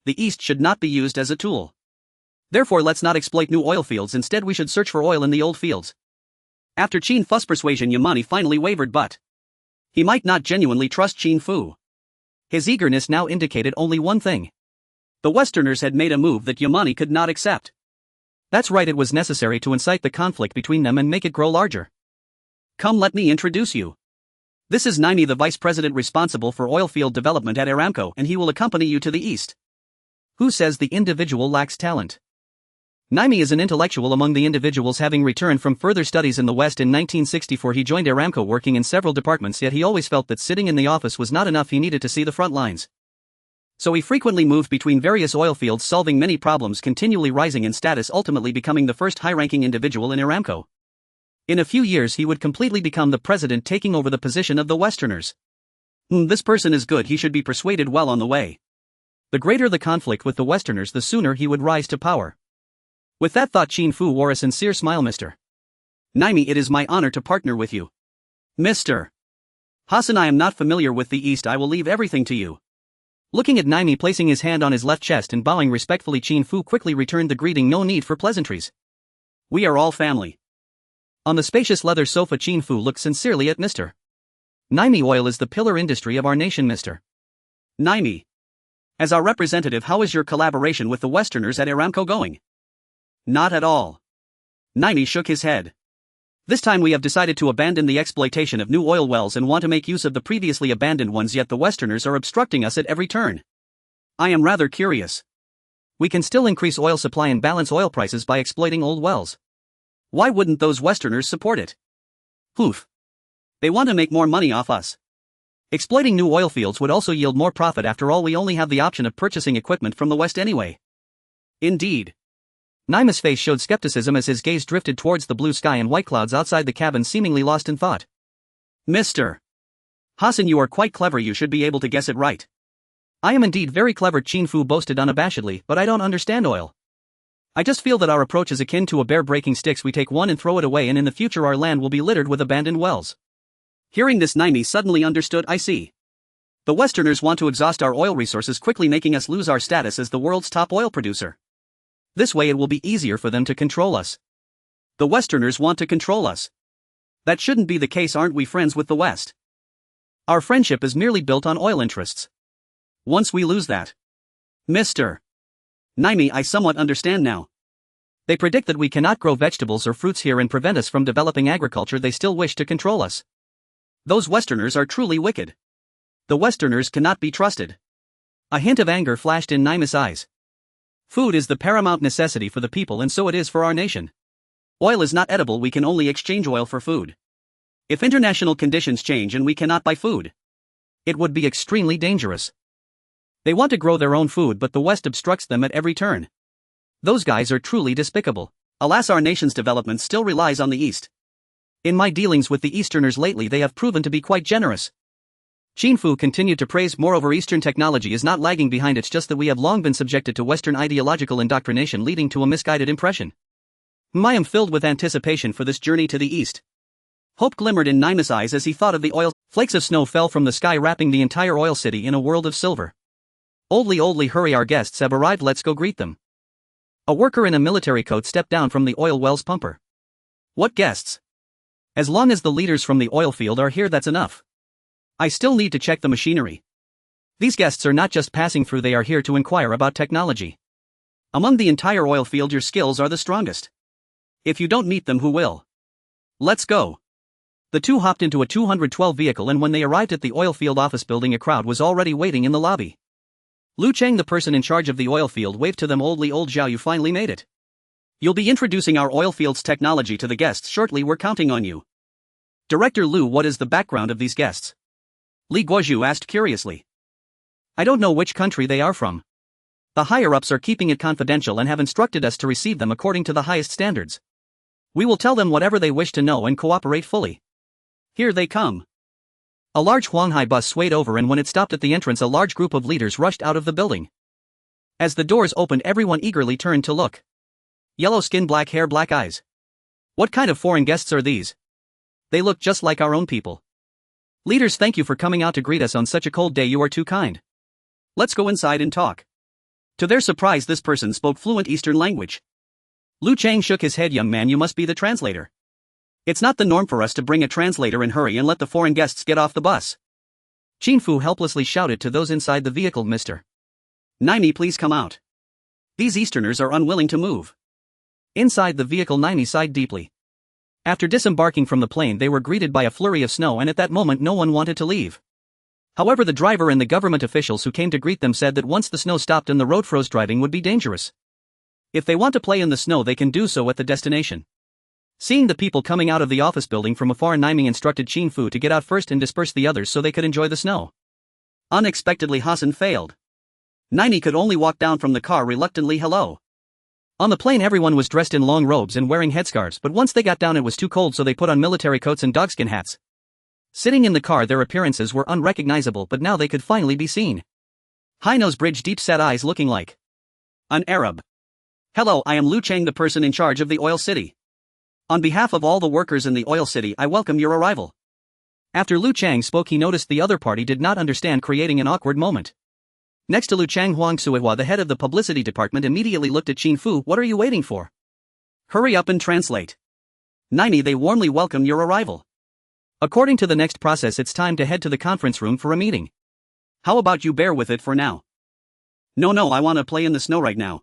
Speaker 1: The East should not be used as a tool. Therefore, let's not exploit new oil fields. Instead, we should search for oil in the old fields. After Qin Fu's persuasion, Yamani finally wavered, but he might not genuinely trust Qin Fu. His eagerness now indicated only one thing. The Westerners had made a move that Yamani could not accept. That's right, it was necessary to incite the conflict between them and make it grow larger. Come, let me introduce you. This is Naimi, the vice president responsible for oilfield development at Aramco, and he will accompany you to the East. Who says the individual lacks talent? Naimi is an intellectual among the individuals, having returned from further studies in the West in 1964. He joined Aramco working in several departments, yet he always felt that sitting in the office was not enough. He needed to see the front lines. So he frequently moved between various oil fields, solving many problems, continually rising in status, ultimately becoming the first high-ranking individual in Aramco. In a few years he would completely become the president, taking over the position of the Westerners. This person is good, he should be persuaded well on the way. The greater the conflict with the Westerners, the sooner he would rise to power. With that thought, Qin Fu wore a sincere smile. Mr. Naimi, it is my honor to partner with you. Mr. Hassan, I am not familiar with the East, I will leave everything to you. Looking at Naimi placing his hand on his left chest and bowing respectfully, Qin Fu quickly returned the greeting. No need for pleasantries. We are all family. On the spacious leather sofa, Qin Fu looked sincerely at Mr. Naimi. Oil is the pillar industry of our nation, Mr. Naimi. As our representative, how is your collaboration with the Westerners at Aramco going? Not at all. Naimi shook his head. This time we have decided to abandon the exploitation of new oil wells and want to make use of the previously abandoned ones, yet the Westerners are obstructing us at every turn. I am rather curious. We can still increase oil supply and balance oil prices by exploiting old wells. Why wouldn't those Westerners support it? Poof. They want to make more money off us. Exploiting new oil fields would also yield more profit. After all, we only have the option of purchasing equipment from the West anyway. Indeed. Naima's face showed skepticism as his gaze drifted towards the blue sky and white clouds outside the cabin, seemingly lost in thought. Mr. Hassan, you are quite clever, you should be able to guess it right. I am indeed very clever, Qin Fu boasted unabashedly, but I don't understand oil. I just feel that our approach is akin to a bear breaking sticks. We take one and throw it away, and in the future our land will be littered with abandoned wells.
Speaker 2: Hearing this, Naimi suddenly understood. I see. The Westerners want to exhaust our oil resources, quickly making us lose our status as the world's top oil producer. This way it will be easier for them to control us. The Westerners want to control us. That shouldn't be the case. Aren't we friends with the West? Our friendship is merely built on oil interests. Once we lose that, Mr. Naimi, I somewhat understand now. They predict that we cannot grow vegetables or fruits here and prevent us from developing agriculture. They still wish to control us. Those Westerners are truly wicked. The Westerners cannot be trusted. A hint of anger flashed in Naimi's eyes. Food is the paramount necessity for the people, and so it is for our nation. Oil is not edible. We can only exchange oil for food. If international conditions change and we cannot buy food, it would be extremely dangerous. They want to grow their own food, but the West obstructs them at every turn. Those guys are truly despicable. Alas, our nation's development still relies on the East. In my dealings with the Easterners lately, they have proven to be quite generous. Qin Fu continued to praise. Moreover, Eastern technology is not lagging behind. It's just that we have long been subjected to Western ideological indoctrination, leading to a misguided impression. I am filled with anticipation for this journey to the East. Hope glimmered in Naimi's eyes as he thought of the oil. Flakes of snow fell from the sky, wrapping the entire oil city in a world of silver. Oldly, hurry, our guests have arrived, let's go greet them. A worker in a military coat stepped down from the oil well's pumper. What guests? As long as the leaders from the oil field are here, that's enough. I still need to check the machinery. These guests are not just passing through, they are here to inquire about technology. Among the entire oil field, your skills are the strongest. If you don't meet them, who will? Let's go. The two hopped into a 212 vehicle, and when they arrived at the oil field office building, a crowd was already waiting in the lobby. Lu Cheng, the person in charge of the oil field, waved to them. Old Zhao, you finally made it. You'll be introducing our oil field's technology to the guests shortly. We're counting on you. Director Lu, what is the background of these guests? Li Guozhu asked curiously. I don't know which country they are from. The higher-ups are keeping it confidential and have instructed us to receive them according to the highest standards. We will tell them whatever they wish to know and cooperate fully. Here they come. A large Huanghai bus swayed over, and when it stopped at the entrance, a large group of leaders rushed out of the building. As the doors opened, everyone eagerly turned to look. Yellow skin, black hair, black eyes. What kind of foreign guests are these? They look just like our own people. Leaders, thank you for coming out to greet us on such a cold day. You are too kind. Let's go inside and talk. To their surprise, this person spoke fluent Eastern language. Lu Cheng shook his head. Young man, you must be the translator. It's not the norm for us to bring a translator and hurry and let the foreign guests get off the bus. Qin Fu helplessly shouted to those inside the vehicle. Mr. Naimi, please come out. These Easterners are unwilling to move. Inside the vehicle, Naimi sighed deeply. After disembarking from the plane, they were greeted by a flurry of snow, and at that moment no one wanted to leave. However, the driver and the government officials who came to greet them said that once the snow stopped and the road froze, driving would be dangerous. If they want to play in the snow, they can do so at the destination. Seeing the people coming out of the office building from afar, Naimi instructed Qin Fu to get out first and disperse the others so they could enjoy the snow. Unexpectedly, Hassan failed. Naimi could only walk down from the car reluctantly. Hello. On the plane, everyone was dressed in long robes and wearing headscarves, but once they got down it was too cold, so they put on military coats and dogskin hats. Sitting in the car, their appearances were unrecognizable, but now they could finally be seen. High nose bridge, deep-set eyes, looking like an Arab. Hello, I am Lu Cheng, the person in charge of the oil city. On behalf of all the workers in the oil city, I welcome your arrival. After Lu Cheng spoke, he noticed the other party did not understand, creating an awkward moment. Next to Lu Cheng, Huang Suihua, the head of the publicity department, immediately looked at Qin Fu. What are you waiting for? Hurry up and translate. Naimi, they warmly welcome your arrival. According to the next process, it's time to head to the conference room for a meeting. How about you bear with it for now? No, I want to play in the snow right now.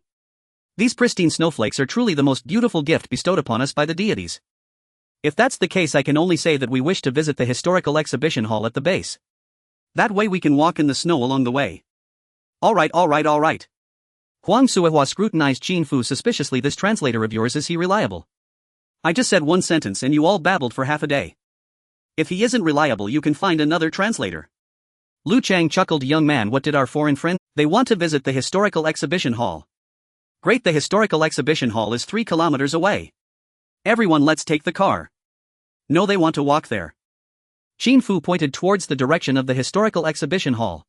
Speaker 2: These pristine snowflakes are truly the most beautiful gift bestowed upon us by the deities. If that's the case, I can only say that we wish to visit the historical exhibition hall at the base. That way we can walk in the snow along the way. All right. Huang Suihua scrutinized Qin Fu suspiciously. This translator of yours, is he reliable? I just said one sentence and you all babbled for half a day. If he isn't reliable, you can find another translator. Lu Cheng chuckled. Young man, what did our foreign friend? They want to visit the historical exhibition hall. Great, the historical exhibition hall is 3 kilometers away. Everyone, let's take the car. No, they want to walk there. Qin Fu pointed towards the direction of the historical exhibition hall.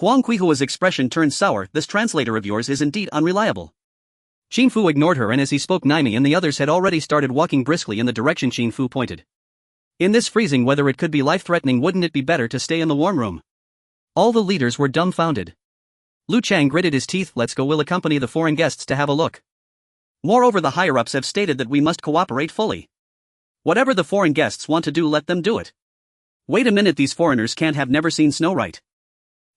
Speaker 2: Huang Qihua's expression turned sour. This translator of yours is indeed unreliable.
Speaker 1: Qin Fu ignored her, and as he spoke, Naimi and the others had already started walking briskly in the direction Qin Fu pointed. In this freezing weather it could be life-threatening. Wouldn't it be better to stay in the warm room? All the leaders were dumbfounded. Lu Chang gritted his teeth. Let's go, we'll accompany the foreign guests to have a look. Moreover, the higher-ups have stated that we must cooperate fully. Whatever the foreign guests want to do, let them do it. Wait a minute, these foreigners can't have never seen snow, right?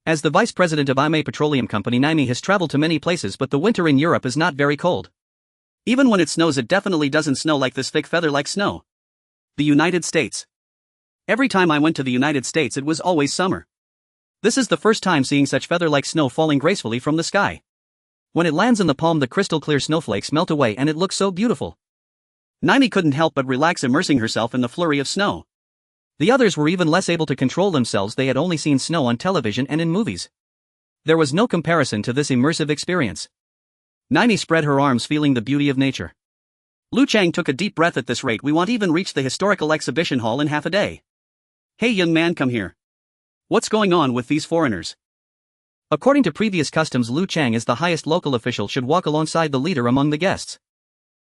Speaker 1: As the vice president of Imei Petroleum Company, Naimi has traveled to many places, but the winter in Europe is not very cold.
Speaker 2: Even when it snows, it definitely doesn't snow like this thick feather-like snow. The United States. Every time I went to the United States it was always summer. This is the first time seeing such feather-like snow falling gracefully from the sky. When it lands in the palm, the crystal-clear snowflakes melt away and it looks so beautiful. Naimi couldn't help but relax, immersing herself in the flurry of snow.
Speaker 1: The others were even less able to control themselves. They had only seen snow on television and in movies. There was no comparison to this immersive experience.
Speaker 2: Naimi spread her arms, feeling the beauty of nature. Lu Chang took a deep breath. At this rate we won't even reach the historical exhibition hall in half a day. Hey young man, come here. What's going on with these foreigners?
Speaker 1: According to previous customs, Lu Chang as the highest local official should walk alongside the leader among the guests.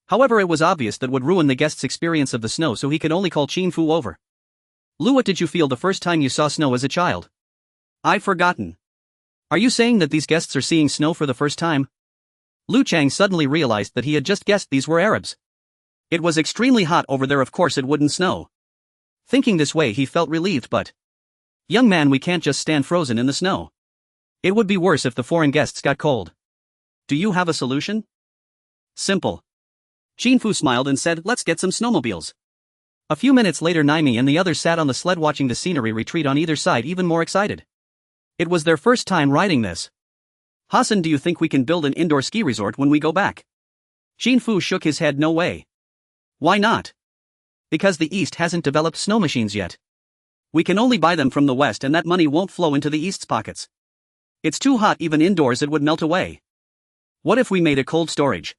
Speaker 1: However, it was obvious that would ruin the guests' experience of the snow, so he could only call Qin Fu over. Lu, what did you feel the first time you saw snow as a child?
Speaker 2: I've forgotten.
Speaker 1: Are you saying that these guests are seeing snow for the first time? Lu Chang suddenly realized that he had just guessed these were Arabs.
Speaker 2: It was extremely hot over there, of course it wouldn't snow.
Speaker 1: Thinking this way, he felt relieved, but... Young man, we can't just stand frozen in the snow. It would be worse if the foreign guests got cold.
Speaker 2: Do you have a solution? Simple. Qin Fu smiled and said, let's get some snowmobiles.
Speaker 1: A few minutes later, Naimi and the others sat on the sled watching the scenery retreat on either side, even more excited. It was their first time riding this.
Speaker 2: Hassan, do you think we can build an indoor ski resort when we go back?
Speaker 1: Qin Fu shook his head. No way.
Speaker 2: Why not?
Speaker 1: Because the East hasn't developed snow machines yet.
Speaker 2: We can only buy them from the West, and that money won't flow into the East's pockets. It's too hot, even indoors it would melt away. What if we made a cold storage?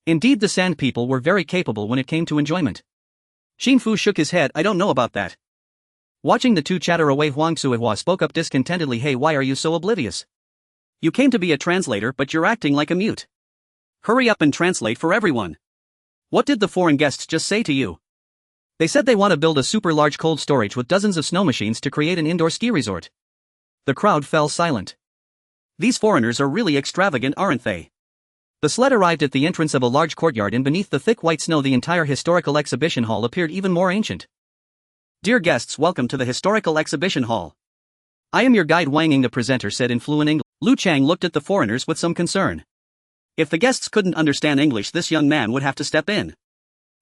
Speaker 1: Indeed, the Sand People were very capable when it came to enjoyment.
Speaker 2: Qin Fu shook his head. I don't know about that.
Speaker 1: Watching the two chatter away, Huang Suihua spoke up discontentedly. Hey, why are you so oblivious?
Speaker 2: You came to be a translator, but you're acting like a mute. Hurry up and translate for everyone. What did the foreign guests just say to you?
Speaker 1: They said they want to build a super large cold storage with dozens of snow machines to create an indoor ski resort. The crowd fell silent.
Speaker 2: These foreigners are really extravagant, aren't they?
Speaker 1: The sled arrived at the entrance of a large courtyard, and beneath the thick white snow the entire historical exhibition hall appeared even more ancient.
Speaker 2: Dear guests, welcome to the historical exhibition hall.
Speaker 1: I am your guide, Wang Ying, the presenter said in fluent English.
Speaker 2: Lu Chang looked at the foreigners with some concern. If the guests couldn't understand English, this young man would have to step in.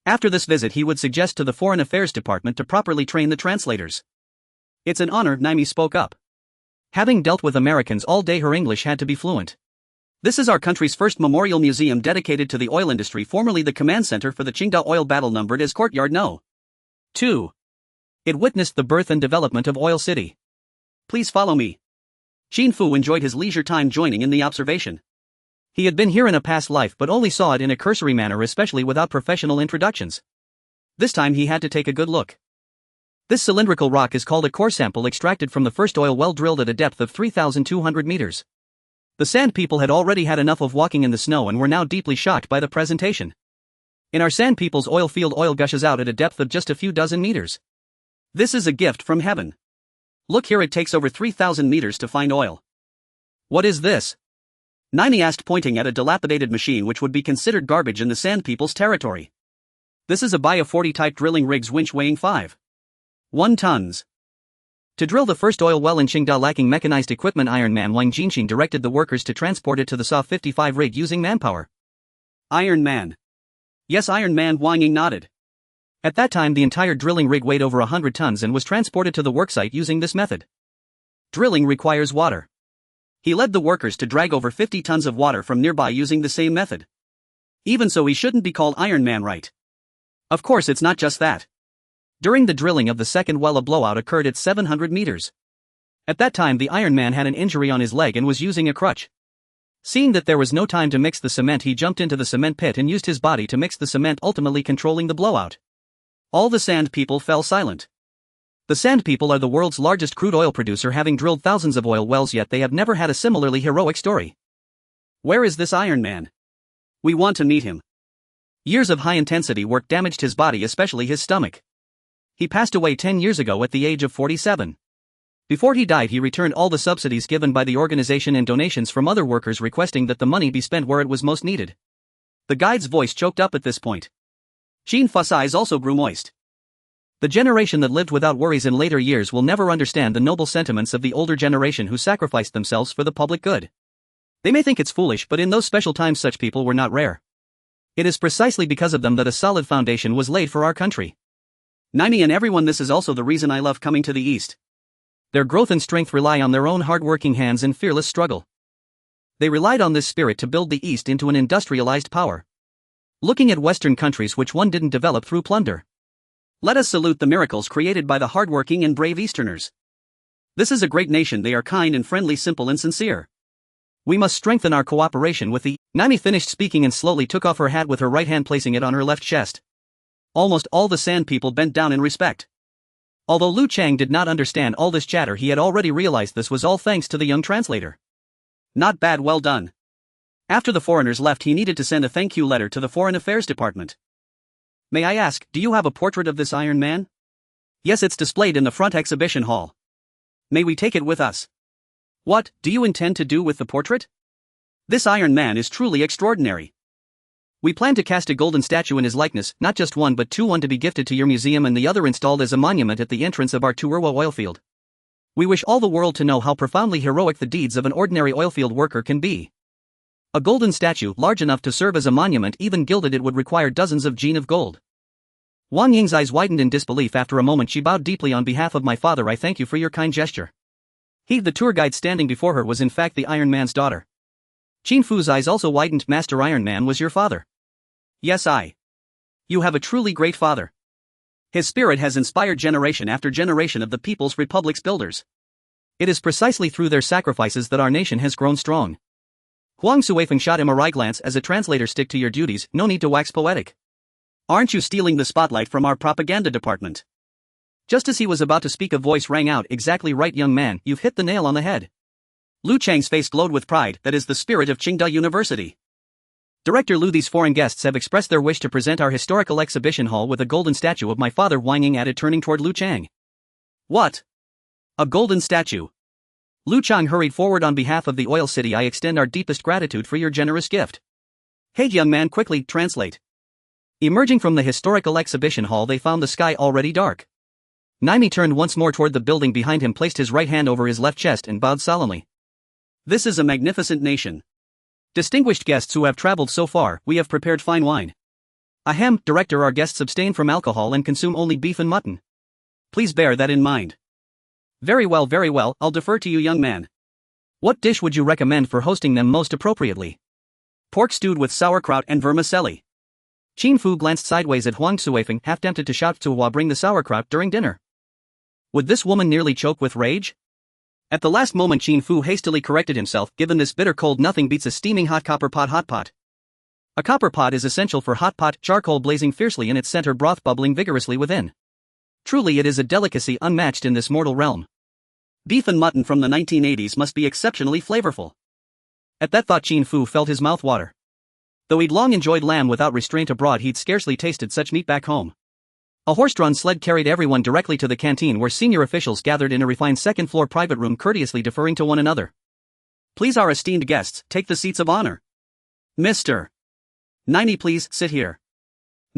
Speaker 2: After this visit, he would suggest to the Foreign Affairs Department to properly train the translators.
Speaker 1: It's an honor, Naimi spoke up. Having dealt with Americans all day, her English had to be fluent.
Speaker 2: This is our country's first memorial museum dedicated to the oil industry, formerly the command center for the Qingdao oil battle, numbered as Courtyard No. 2.
Speaker 1: It witnessed the birth and development of Oil City.
Speaker 2: Please follow me. Qin Fu enjoyed his leisure time joining in the observation.
Speaker 1: He had been here in a past life but only saw it in a cursory manner, especially without professional introductions. This time he had to take a good look. This cylindrical rock is called a core sample, extracted from the first oil well drilled at a depth of 3,200 meters. The Sand People had already had enough of walking in the snow and were now deeply shocked by the presentation. In our Sand People's oil field, oil gushes out at a depth of just a few dozen meters.
Speaker 2: This is a gift from heaven. Look here, it takes over 3,000 meters to find oil.
Speaker 1: What is this?
Speaker 2: Naimi asked, pointing at a dilapidated machine which would be considered garbage in the Sand People's territory. This is a Bio 40 type drilling rig's winch weighing 5.1 tons.
Speaker 1: To drill the first oil well in Qingdao lacking mechanized equipment, Iron Man Wang Jinxing directed the workers to transport it to the SA 55 rig using manpower.
Speaker 2: Iron Man. Yes, Iron Man, Wang Ying nodded.
Speaker 1: At that time the entire drilling rig weighed over 100 tons and was transported to the worksite using this method.
Speaker 2: Drilling requires water. He led the workers to drag over 50 tons of water from nearby using the same method. Even so, he shouldn't be called Iron Man, right? Of course, it's not just that.
Speaker 1: During the drilling of the second well, a blowout occurred at 700 meters. At that time the Iron Man had an injury on his leg and was using a crutch. Seeing that there was no time to mix the cement, he jumped into the cement pit and used his body to mix the cement, ultimately controlling the blowout.
Speaker 2: All the Sand People fell silent.
Speaker 1: The Sand People are the world's largest crude oil producer, having drilled thousands of oil wells, yet they have never had a similarly heroic story.
Speaker 2: Where is this Iron Man? We want to meet him.
Speaker 1: Years of high-intensity work damaged his body, especially his stomach. He passed away 10 years ago at the age of 47. Before he died, he returned all the subsidies given by the organization and donations from other workers, requesting that the money be spent where it was most needed.
Speaker 2: The guide's voice choked up at this point. Qin Fu's eyes also grew moist.
Speaker 1: The generation that lived without worries in later years will never understand the noble sentiments of the older generation who sacrificed themselves for the public good. They may think it's foolish, but in those special times such people were not rare. It is precisely because of them that a solid foundation was laid for our country.
Speaker 2: Naimi and everyone, this is also the reason I love coming to the East.
Speaker 1: Their growth and strength rely on their own hard-working hands and fearless struggle. They relied on this spirit to build the East into an industrialized power. Looking at Western countries, which one didn't develop through plunder?
Speaker 2: Let us salute the miracles created by the hardworking and brave Easterners. This is a great nation, they are kind and friendly, simple and sincere.
Speaker 1: We must strengthen our cooperation with the... Naimi finished speaking and slowly took off her hat with her right hand, placing it on her left chest.
Speaker 2: Almost all the Sand People bent down in respect.
Speaker 1: Although Lu Chang did not understand all this chatter, he had already realized this was all thanks to the young translator.
Speaker 2: Not bad, well done. After the foreigners left, he needed to send a thank you letter to the Foreign Affairs Department.
Speaker 1: May I ask, do you have a portrait of this Iron Man?
Speaker 2: Yes, it's displayed in the front exhibition hall. May we take it with us?
Speaker 1: What do you intend to do with the portrait?
Speaker 2: This Iron Man is truly extraordinary.
Speaker 1: We plan to cast a golden statue in his likeness, not just one but two, one to be gifted to your museum and the other installed as a monument at the entrance of our Tuerwa oilfield. We wish all the world to know how profoundly heroic the deeds of an ordinary oilfield worker can be. A golden statue, large enough to serve as a monument, even gilded, it would require dozens of genes of gold. Wang Ying's eyes widened in disbelief. After a moment she bowed deeply. On behalf of my father, I thank you for your kind gesture. He, the tour guide standing before her, was in fact the Iron Man's daughter. Qin Fu's eyes also widened. Master, Iron Man was your father?
Speaker 2: Yes, You have a truly great father. His spirit has inspired generation after generation of the People's Republic's builders.
Speaker 1: It is precisely through their sacrifices that our nation has grown strong. Huang Suifeng shot him a wry glance. As a translator, stick to your duties, no need to wax poetic.
Speaker 2: Aren't you stealing the spotlight from our propaganda department?
Speaker 1: Just as he was about to speak, a voice rang out. Exactly right, young man, you've hit the nail on the head.
Speaker 2: Lu Chang's face glowed with pride. That is the spirit of Qingda University.
Speaker 1: Director Lu, these foreign guests have expressed their wish to present our historical exhibition hall with a golden statue of my father, Wang Ying added, turning toward Lu Chang.
Speaker 2: What? A golden statue?
Speaker 1: Lu Chang hurried forward. On behalf of the oil city, I extend our deepest gratitude for your generous gift.
Speaker 2: Hey, young man, quickly translate.
Speaker 1: Emerging from the historical exhibition hall, they found the sky already dark. Naimi turned once more toward the building behind him, placed his right hand over his left chest and bowed solemnly.
Speaker 2: This is a magnificent nation.
Speaker 1: Distinguished guests who have traveled so far, we have prepared fine wine. Ahem, Director, our guests abstain from alcohol and consume only beef and mutton.
Speaker 2: Please bear that in mind.
Speaker 1: Very well, I'll defer to you, young man. What dish would you recommend for hosting them most appropriately?
Speaker 2: Pork stewed with sauerkraut and vermicelli.
Speaker 1: Qin Fu glanced sideways at Huang Suifeng, half tempted to shout to Hua, bring the sauerkraut during dinner. Would this woman nearly choke with rage? At the last moment Qin Fu hastily corrected himself. Given this bitter cold, nothing beats a steaming hot copper pot. Hot pot. A copper pot is essential for hot pot, charcoal blazing fiercely in its center, broth bubbling vigorously within. Truly it is a delicacy unmatched in this mortal realm.
Speaker 2: Beef and mutton from the 1980s must be exceptionally flavorful.
Speaker 1: At that thought Qin Fu felt his mouth water. Though he'd long enjoyed lamb without restraint abroad, he'd scarcely tasted such meat back home. A horse-drawn sled carried everyone directly to the canteen, where senior officials gathered in a refined second-floor private room, courteously deferring to one another.
Speaker 2: Please, our esteemed guests, take the seats of honor. Mr. Naimi, please sit here.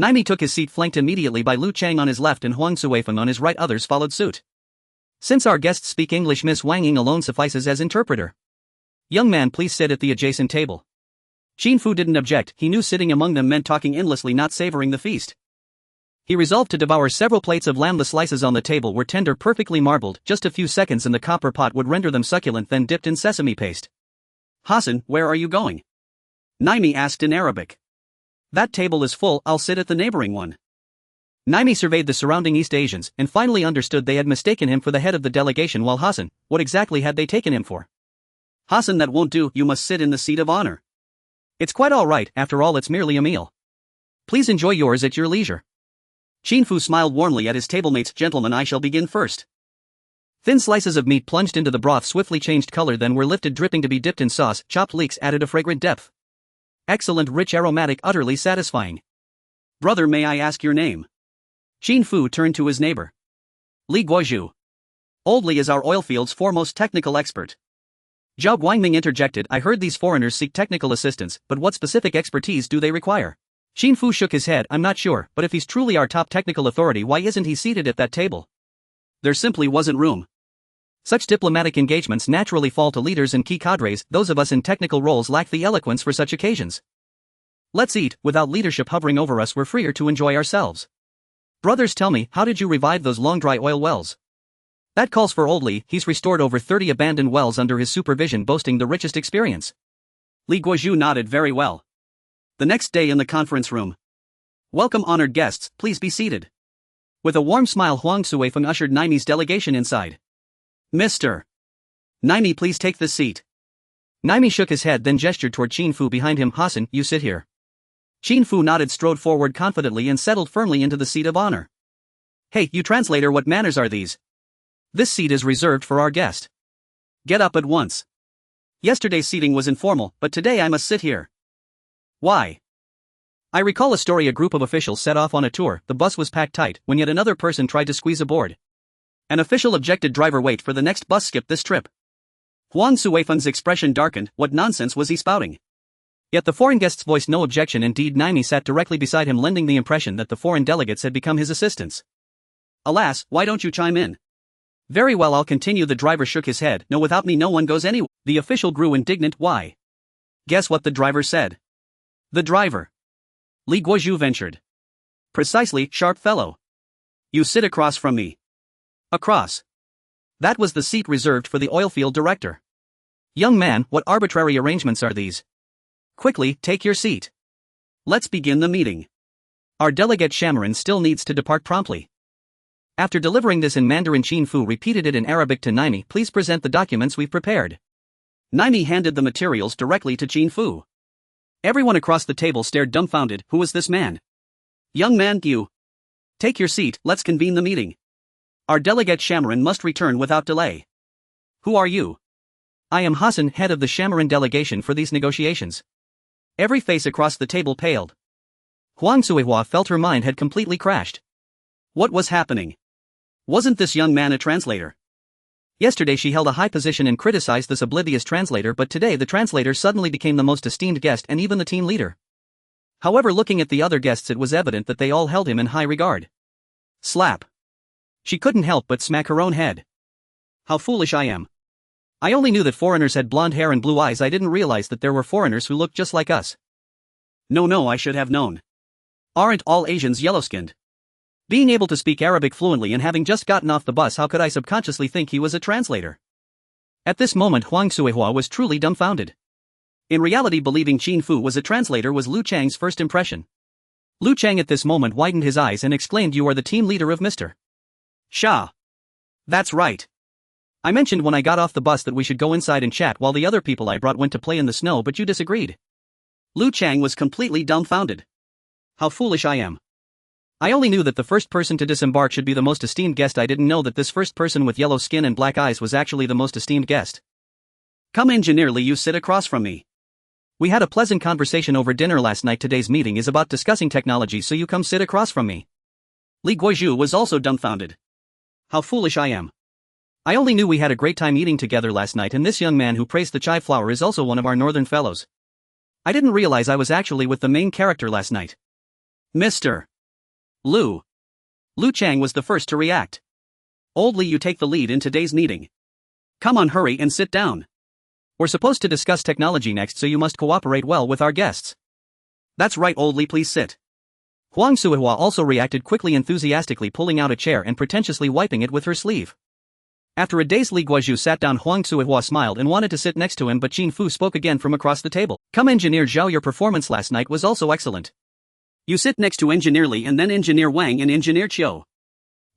Speaker 1: Naimi took his seat, flanked immediately by Lu Chang on his left and Huang Suifeng on his right. Others followed suit. Since our guests speak English, Miss Wang Ying alone suffices as interpreter. Young man, please sit at the adjacent table. Qin Fu didn't object. He knew sitting among them meant talking endlessly, not savoring the feast. He resolved to devour several plates of lamb. The slices on the table were tender, perfectly marbled. Just a few seconds and the copper pot would render them succulent, then dipped in sesame paste.
Speaker 2: Hassan, where are you going? Naimi asked in Arabic.
Speaker 1: That table is full, I'll sit at the neighboring one. Naimi surveyed the surrounding East Asians, and finally understood they had mistaken him for the head of the delegation, while Hassan, what exactly had they taken him for?
Speaker 2: Hassan, that won't do, you must sit in the seat of honor.
Speaker 1: It's quite all right, after all it's merely a meal. Please enjoy yours at your leisure.
Speaker 2: Qin Fu smiled warmly at his tablemates. Gentlemen, I shall begin first. Thin slices of meat plunged into the broth swiftly changed color, then were lifted dripping to be dipped in sauce. Chopped leeks added a fragrant depth. Excellent, rich, aromatic, utterly satisfying. Brother, may I ask your name? Qin Fu turned to his neighbor. Li Guozhu. Old Li is our oilfield's foremost technical expert. Zhao Guangming interjected. I heard these foreigners seek technical assistance, but what specific expertise do they require? Qin Fu shook his head. I'm not sure, but if he's truly our top technical authority, why isn't he seated at that table? There simply wasn't room. Such diplomatic engagements naturally fall to leaders and key cadres. Those of us in technical roles lack the eloquence for such occasions. Let's eat. Without leadership hovering over us, we're freer to enjoy ourselves. Brothers, tell me, how did you revive those long dry oil wells? That calls for Old Li. He's restored over 30 abandoned wells under his supervision, boasting the richest experience. Li Guozhu nodded. Very well. The next day in the conference room. Welcome, honored guests, please be seated. With a warm smile, Huang Suifeng ushered Naimi's delegation inside. Mr. Naimi, please take this seat. Naimi shook his head, then gestured toward Qin Fu behind him. Hassan, you sit here. Qin Fu nodded, strode forward confidently and settled firmly into the seat of honor. Hey, you translator, what manners are these? This seat is reserved for our guest. Get up at once. Yesterday's seating was informal, but today I must sit here. Why? I recall a story. A group of officials set off on a tour. The bus was packed tight when yet another person tried to squeeze aboard. An official objected. Driver, wait for the next bus, skip this trip. Huang Suifeng's expression darkened. What nonsense was he spouting? Yet the foreign guests voiced no objection. Indeed, Naimi sat directly beside him, lending the impression that the foreign delegates had become his assistants. Alas, why don't you chime in? Very well, I'll continue. The driver shook his head. No, without me no one goes anywhere. The official grew indignant. Why? Guess what the driver said? The driver. Li Guozhu ventured. Precisely, sharp fellow. You sit across from me. Across. That was the seat reserved for the oilfield director. Young man, what arbitrary arrangements are these? Quickly, take your seat. Let's begin the meeting. Our delegate Shamaran still needs to depart promptly. After delivering this in Mandarin, Qin Fu repeated it in Arabic to Naimi. Please present the documents we've prepared. Naimi handed the materials directly to Qin Fu. Everyone across the table stared dumbfounded. Who was this man? Young man, you. Take your seat, let's convene the meeting. Our delegate Shamaran must return without delay. Who are you? I am Hassan, head of the Shamaran delegation for these negotiations. Every face across the table paled. Huang Suihua felt her mind had completely crashed. What was happening? Wasn't this young man a translator? Yesterday she held a high position and criticized this oblivious translator, but today the translator suddenly became the most esteemed guest and even the team leader. However, looking at the other guests, it was evident that they all held him in high regard. Slap. She couldn't help but smack her own head. How foolish I am. I only knew that foreigners had blonde hair and blue eyes. I didn't realize that there were foreigners who looked just like us. No, I should have known. Aren't all Asians yellow-skinned? Being able to speak Arabic fluently and having just gotten off the bus, how could I subconsciously think he was a translator? At this moment, Huang Suihua was truly dumbfounded. In reality, believing Qin Fu was a translator was Lu Chang's first impression. Lu Chang at this moment widened his eyes and exclaimed, "You are the team leader of Mr. Shah." That's right. I mentioned when I got off the bus that we should go inside and chat while the other people I brought went to play in the snow, but you disagreed. Lu Chang was completely dumbfounded. How foolish I am. I only knew that the first person to disembark should be the most esteemed guest. I didn't know that this first person with yellow skin and black eyes was actually the most esteemed guest. Come, Engineer Li, you sit across from me. We had a pleasant conversation over dinner last night. Today's meeting is about discussing technology, so you come sit across from me. Li Guozhu was also dumbfounded. How foolish I am. I only knew we had a great time eating together last night, and this young man who praised the chai flower is also one of our northern fellows. I didn't realize I was actually with the main character last night. Mr. Lu. Lu Chang was the first to react. Old Li, you take the lead in today's meeting. Come on, hurry and sit down. We're supposed to discuss technology next, so you must cooperate well with our guests. That's right, Old Li, please sit. Huang Suihua also reacted quickly, enthusiastically pulling out a chair and pretentiously wiping it with her sleeve. After a dazed Li Guozhu sat down, Huang Suihua smiled and wanted to sit next to him, but Qin Fu spoke again from across the table. Come, Engineer Zhao, your performance last night was also excellent. You sit next to Engineer Li and then Engineer Wang and Engineer Chiu.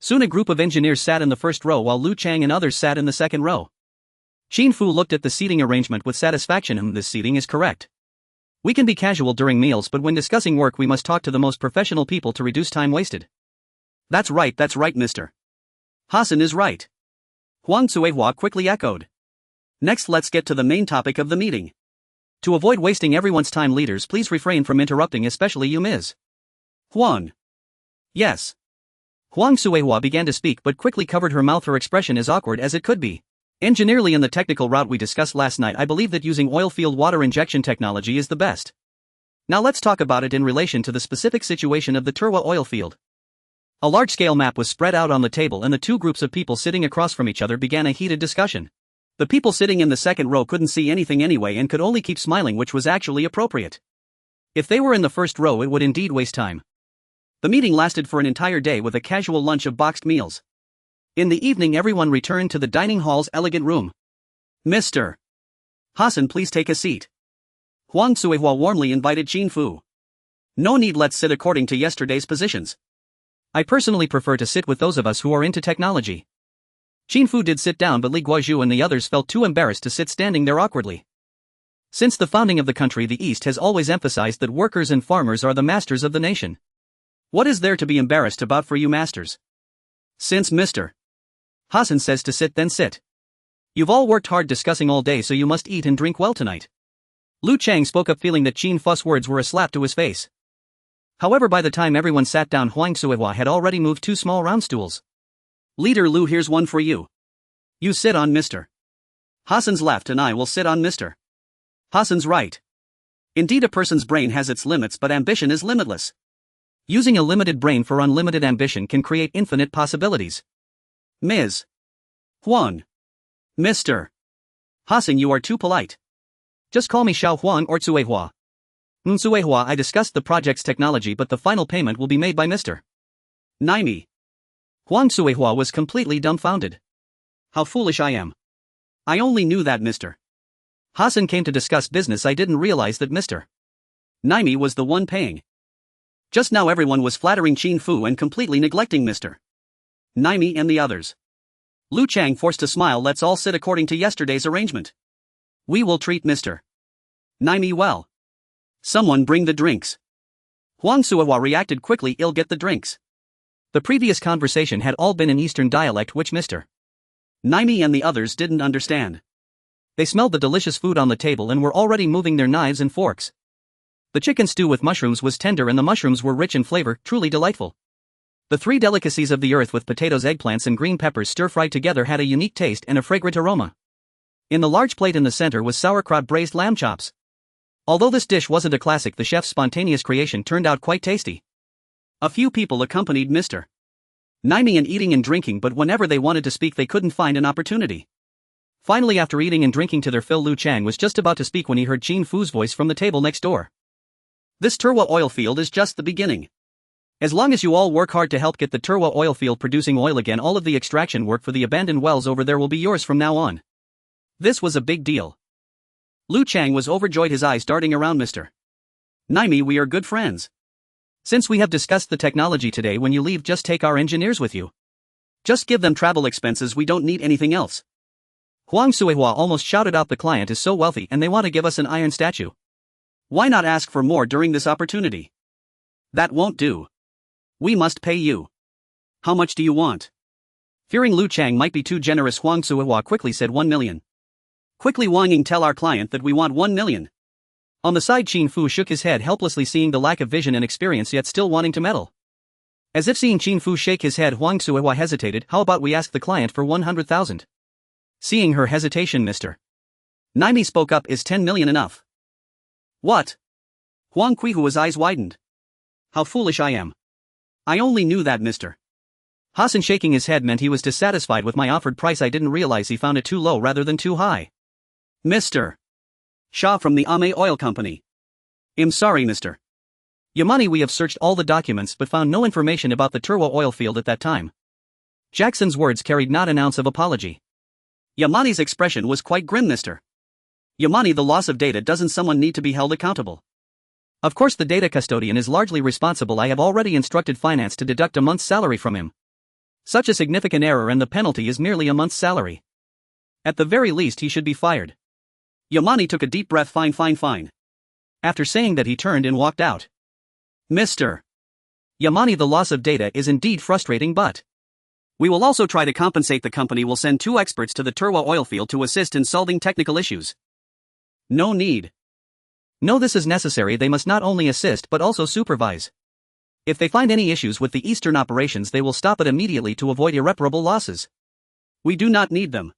Speaker 2: Soon a group of engineers sat in the first row while Lu Chang and others sat in the second row. Qin Fu looked at the seating arrangement with satisfaction. This seating is correct. We can be casual during meals, but when discussing work we must talk to the most professional people to reduce time wasted. That's right, mister. Hassan is right. Huang Cuihua quickly echoed. Next, let's get to the main topic of the meeting.
Speaker 1: To avoid wasting everyone's time, leaders, please refrain from interrupting, especially you, Ms.
Speaker 2: Huang.
Speaker 1: Yes. Huang Cuihua began to speak but quickly covered her mouth, her expression as awkward as it could be. Engineerily, in the technical route we discussed last night, I believe that using oil field water injection technology is the best. Now let's talk about it in relation to the specific situation of the Turwa oil field. A large-scale map was spread out on the table and the two groups of people sitting across from each other began a heated discussion. The people sitting in the second row couldn't see anything anyway and could only keep smiling, which was actually appropriate. If they were in the first row, it would indeed waste time. The meeting lasted for an entire day with a casual lunch of boxed meals. In the evening, everyone returned to the dining hall's elegant room.
Speaker 2: Mr.
Speaker 1: Hassan, please take a seat.
Speaker 2: Huang Cuihua warmly invited Qin Fu. No need, let's sit according to yesterday's positions.
Speaker 1: I personally prefer to sit with those of us who are into technology. Qin Fu did sit down, but Li Guozhu and the others felt too embarrassed to sit standing there awkwardly. Since the founding of the country, the East has always emphasized that workers and farmers are the masters of the nation.
Speaker 2: What is there to be embarrassed about for you masters? Since Mr.
Speaker 1: Hassan says to sit, then sit. You've all worked hard discussing all day, so you must eat and drink well tonight. Lu Chang spoke up, feeling that Qin Fu's words were a slap to his face. However, by the time everyone sat down, Huang Cuihua had already moved two small round stools.
Speaker 2: Leader Lu, here's one for you.
Speaker 1: You sit on Mr.
Speaker 2: Hassan's left and I will sit on Mr.
Speaker 1: Hassan's right.
Speaker 2: Indeed, a person's brain has its limits, but ambition is limitless.
Speaker 1: Using a limited brain for unlimited ambition can create infinite possibilities.
Speaker 2: Ms. Huang.
Speaker 1: Mr. Hassan, you are too polite. Just call me Xiao Huang or Cuihua. Cuihua, I discussed the project's technology, but the final payment will be made by Mr.
Speaker 2: Naimi.
Speaker 1: Huang Cuihua was completely dumbfounded.
Speaker 2: How foolish I am. I only knew that Mr.
Speaker 1: Hassan came to discuss business. I didn't realize that Mr.
Speaker 2: Naimi was the one paying. Just now everyone was flattering Qin Fu and completely neglecting Mr. Naimi and the others. Lu Chang forced a smile. Let's all sit according to yesterday's arrangement. We will treat Mr. Naimi well. Someone bring the drinks. Huang Cuihua reacted quickly. I'll get the drinks.
Speaker 1: The previous conversation had all been in Eastern dialect, which Mr.
Speaker 2: Naimi and the others didn't understand.
Speaker 1: They smelled the delicious food on the table and were already moving their knives and forks. The chicken stew with mushrooms was tender and the mushrooms were rich in flavor, truly delightful. The three delicacies of the earth with potatoes, eggplants and green peppers stir-fried together had a unique taste and a fragrant aroma. In the large plate in the center was sauerkraut braised lamb chops. Although this dish wasn't a classic, the chef's spontaneous creation turned out quite tasty.
Speaker 2: A few people accompanied Mr. Naimi in eating and drinking, but whenever they wanted to speak they couldn't find an opportunity.
Speaker 1: Finally, after eating and drinking to their fill, Lu Chang was just about to speak when he heard Qin Fu's voice from the table next door.
Speaker 2: This Turwa oil field is just the beginning.
Speaker 1: As long as you all work hard to help get the Turwa oil field producing oil again, all of the extraction work for the abandoned wells over there will be yours from now on.
Speaker 2: This was a big deal. Lu Chang was overjoyed, his eyes darting around. Mr. Naimi, we are good friends.
Speaker 1: Since we have discussed the technology today, when you leave, just take our engineers with you.
Speaker 2: Just give them travel expenses, we don't need anything else.
Speaker 1: Huang Cuihua almost shouted out, the client is so wealthy and they want to give us an iron statue.
Speaker 2: Why not ask for more during this opportunity? That won't do. We must pay you. How much do you want?
Speaker 1: Fearing Lu Chang might be too generous, Huang Cuihua quickly said 1 million.
Speaker 2: Quickly, Wang Ying, tell our client that we want 1 million.
Speaker 1: On the side, Qin Fu shook his head helplessly, seeing the lack of vision and experience, yet still wanting to meddle. As if seeing Qin Fu shake his head, Huang Cuihua hesitated. How about we ask the client for 100,000? Seeing her hesitation, Mr.
Speaker 2: Naimi spoke up, is 10 million enough? What? Huang Cuihua's eyes widened. How foolish I am. I only knew that Mr.
Speaker 1: Hassan shaking his head meant he was dissatisfied with my offered price. I didn't realize he found it too low rather than too high.
Speaker 2: Mr. Shah from the Ame Oil Company. I'm sorry, Mr.
Speaker 1: Yamani, we have searched all the documents but found no information about the Turwa oil field at that time. Jackson's words carried not an ounce of apology.
Speaker 2: Yamani's expression was quite grim. Mr. Yamani, the loss of data, doesn't someone need to be held accountable?
Speaker 1: Of course, the data custodian is largely responsible. I have already instructed finance to deduct a month's salary from him. Such a significant error and the penalty is merely a month's salary. At the very least, he should be fired.
Speaker 2: Yamani took a deep breath. Fine.
Speaker 1: After saying that, he turned and walked out.
Speaker 2: Mr.
Speaker 1: Yamani, the loss of data is indeed frustrating, but
Speaker 2: we will also try to compensate. The company will send 2 experts to the Turwa oil field to assist in solving technical issues. No need.
Speaker 1: No, this is necessary. They must not only assist but also supervise. If they find any issues with the eastern operations, they will stop it immediately to avoid irreparable losses.
Speaker 2: We do not need them.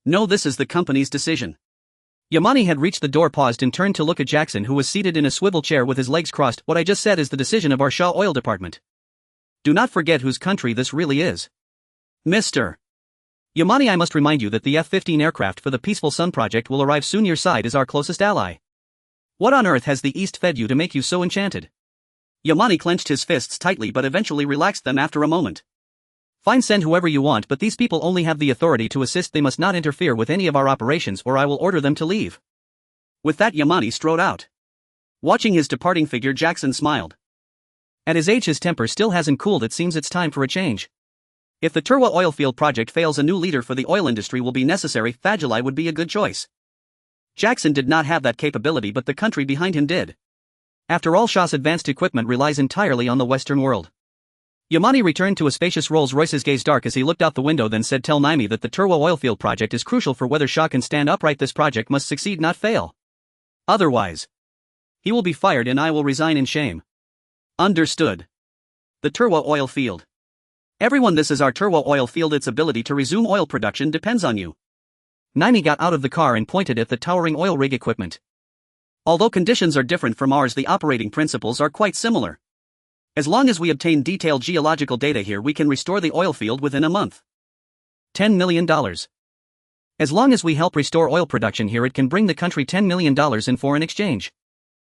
Speaker 2: No, this is the company's decision.
Speaker 1: Yamani had reached the door, paused and turned to look at Jackson, who was seated in a swivel chair with his legs crossed. What I just said is the decision of our Shaw Oil Department. Do not forget whose country this really is.
Speaker 2: Mr.
Speaker 1: Yamani, I must remind you that the F-15 aircraft for the Peaceful Sun project will arrive soon. Your side is our closest ally. What on earth has the East fed you to make you so enchanted?
Speaker 2: Yamani clenched his fists tightly but eventually relaxed them after a moment.
Speaker 1: Fine, send whoever you want, but these people only have the authority to assist. They must not interfere with any of our operations or I will order them to leave.
Speaker 2: With that, Yamani strode out. Watching his departing figure, Jackson smiled.
Speaker 1: At his age, his temper still hasn't cooled. It seems it's time for a change. If the Turwa oil field project fails, a new leader for the oil industry will be necessary. Fajali would be a good choice.
Speaker 2: Jackson did not have that capability, but the country behind him did.
Speaker 1: After all, Shah's advanced equipment relies entirely on the Western world. Yamani returned to a spacious Rolls-Royce. His gaze dark as he looked out the window, then said, "Tell Naimi that the Turwa oil field project is crucial for whether Shah can stand upright. This project must succeed, not fail. Otherwise, he will be fired and I will resign in shame."
Speaker 2: Understood. The Turwa oil field. Everyone, this is our Turwa oil field. Its ability to resume oil production depends on you.
Speaker 1: Naimi got out of the car and pointed at the towering oil rig equipment.
Speaker 2: Although conditions are different from ours, the operating principles are quite similar. As long as we obtain detailed geological data here, we can restore the oil field within a month.
Speaker 1: $10 million. As long as we help restore oil production here, it can bring the country $10 million in foreign exchange.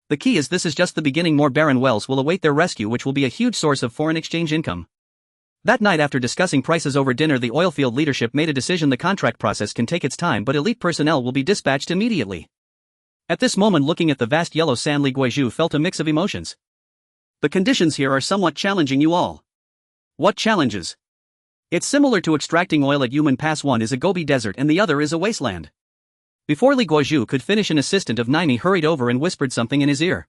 Speaker 1: The key is this is just the beginning. More barren wells will await their rescue, which will be a huge source of foreign exchange income. That night, after discussing prices over dinner, the oilfield leadership made a decision. The contract process can take its time, but elite personnel will be dispatched immediately. At this moment, looking at the vast yellow sand, Li Guizhou felt a mix of emotions.
Speaker 2: The conditions here are somewhat challenging. You all. What challenges? It's similar to extracting oil at Yumen Pass. One is a Gobi desert and the other is a wasteland.
Speaker 1: Before Li Guizhou could finish, an assistant of Naimi hurried over and whispered something in his ear.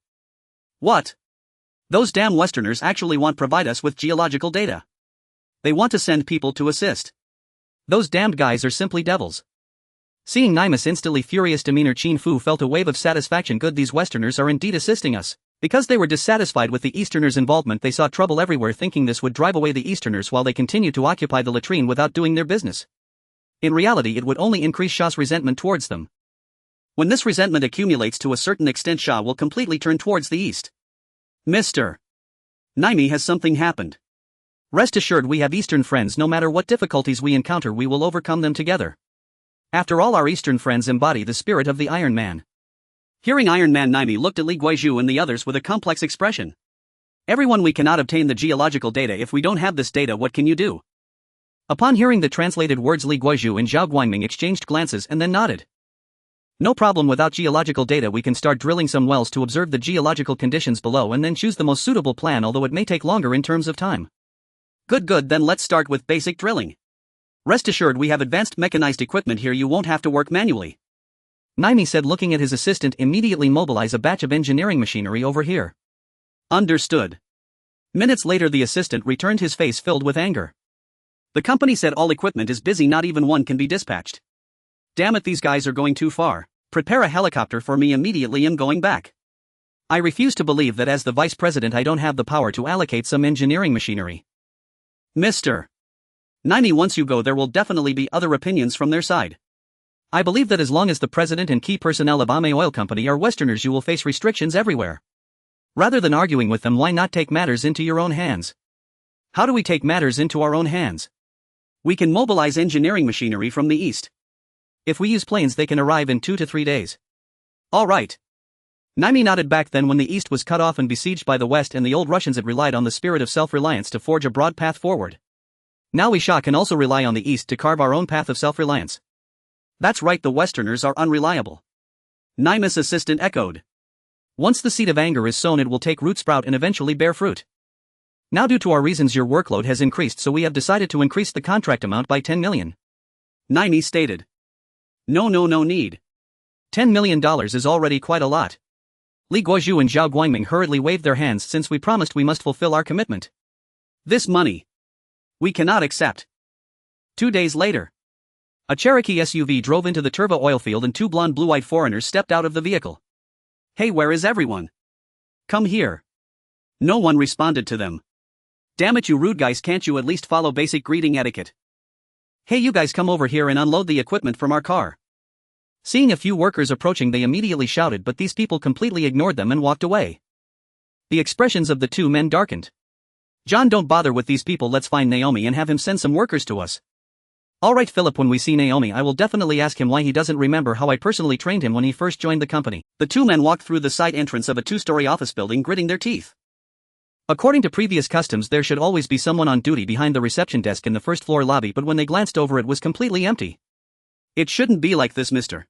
Speaker 2: What? Those damn Westerners actually want to provide us with geological data. They want to send people to assist.
Speaker 1: Those damned guys are simply devils. Seeing Naima's instantly furious demeanor, Qin Fu felt a wave of satisfaction. Good, these Westerners are indeed assisting us. Because they were dissatisfied with the Easterners' involvement, they saw trouble everywhere, thinking this would drive away the Easterners while they continued to occupy the latrine without doing their business. In reality, it would only increase Shah's resentment towards them.
Speaker 2: When this resentment accumulates to a certain extent, Shah will completely turn towards the East. Mr. Naimi, has something happened?
Speaker 1: Rest assured, we have Eastern friends. No matter what difficulties we encounter, we will overcome them together. After all, our Eastern friends embody the spirit of the Iron Man.
Speaker 2: Hearing Iron Man, Naimi looked at Li Guizhou and the others with a complex expression. Everyone, we cannot obtain the geological data if we don't have this data. What can you do?
Speaker 1: Upon hearing the translated words, Li Guizhou and Zhao Guangming exchanged glances and then nodded. No problem. Without geological data, we can start drilling some wells to observe the geological conditions below and then choose the most suitable plan, although it may take longer in terms of time.
Speaker 2: Good, then let's start with basic drilling. Rest assured, we have advanced mechanized equipment here. You won't have to work manually.
Speaker 1: Naimi said, looking at his assistant. Immediately mobilize a batch of engineering machinery over here.
Speaker 2: Understood. Minutes later, the assistant returned, his face filled with anger. The company said all equipment is busy, not even one can be dispatched. Damn it, these guys are going too far. Prepare a helicopter for me immediately. I'm going back.
Speaker 1: I refuse to believe that as the vice president I don't have the power to allocate some engineering machinery.
Speaker 2: Mr. Naimi, once you go, there will definitely be other opinions from their side.
Speaker 1: I believe that as long as the president and key personnel of Ame Oil Company are Westerners, you will face restrictions everywhere. Rather than arguing with them, why not take matters into your own hands?
Speaker 2: How do we take matters into our own hands? We can mobilize engineering machinery from the east.
Speaker 1: If we use planes, they can arrive in 2 to 3 days.
Speaker 2: All right.
Speaker 1: Naimi nodded back. Then when the east was cut off and besieged by the west and the old Russians had relied on the spirit of self-reliance to forge a broad path forward. Now we Shah can also rely on the east to carve our own path of self-reliance.
Speaker 2: That's right, the Westerners are unreliable. Naima's assistant echoed.
Speaker 1: Once the seed of anger is sown, it will take root, sprout and eventually bear fruit. Now due to our reasons your workload has increased, so we have decided to increase the contract amount by 10 million.
Speaker 2: Naimi stated. No need.
Speaker 1: $10 million is already quite a lot. Li Guozhu and Zhao Guangming hurriedly waved their hands since we promised we must fulfill our commitment.
Speaker 2: This money we cannot accept.
Speaker 1: 2 days later, a Cherokee SUV drove into the Turva oil field and two blonde blue-eyed foreigners stepped out of the vehicle.
Speaker 2: Hey, where is everyone? Come here. No one responded to them. Damn it, you rude guys, can't you at least follow basic greeting etiquette?
Speaker 1: Hey, you guys, come over here and unload the equipment from our car. Seeing a few workers approaching, they immediately shouted, but these people completely ignored them and walked away. The expressions of the two men darkened. John, don't bother with these people, let's find Naomi and have him send some workers to us. Alright Philip, when we see Naomi I will definitely ask him why he doesn't remember how I personally trained him when he first joined the company.
Speaker 2: The two men walked through the side entrance of a 2-story office building, gritting their teeth.
Speaker 1: According to previous customs, there should always be someone on duty behind the reception desk in the first floor lobby, but when they glanced over it was completely empty.
Speaker 2: It shouldn't be like this, Mr.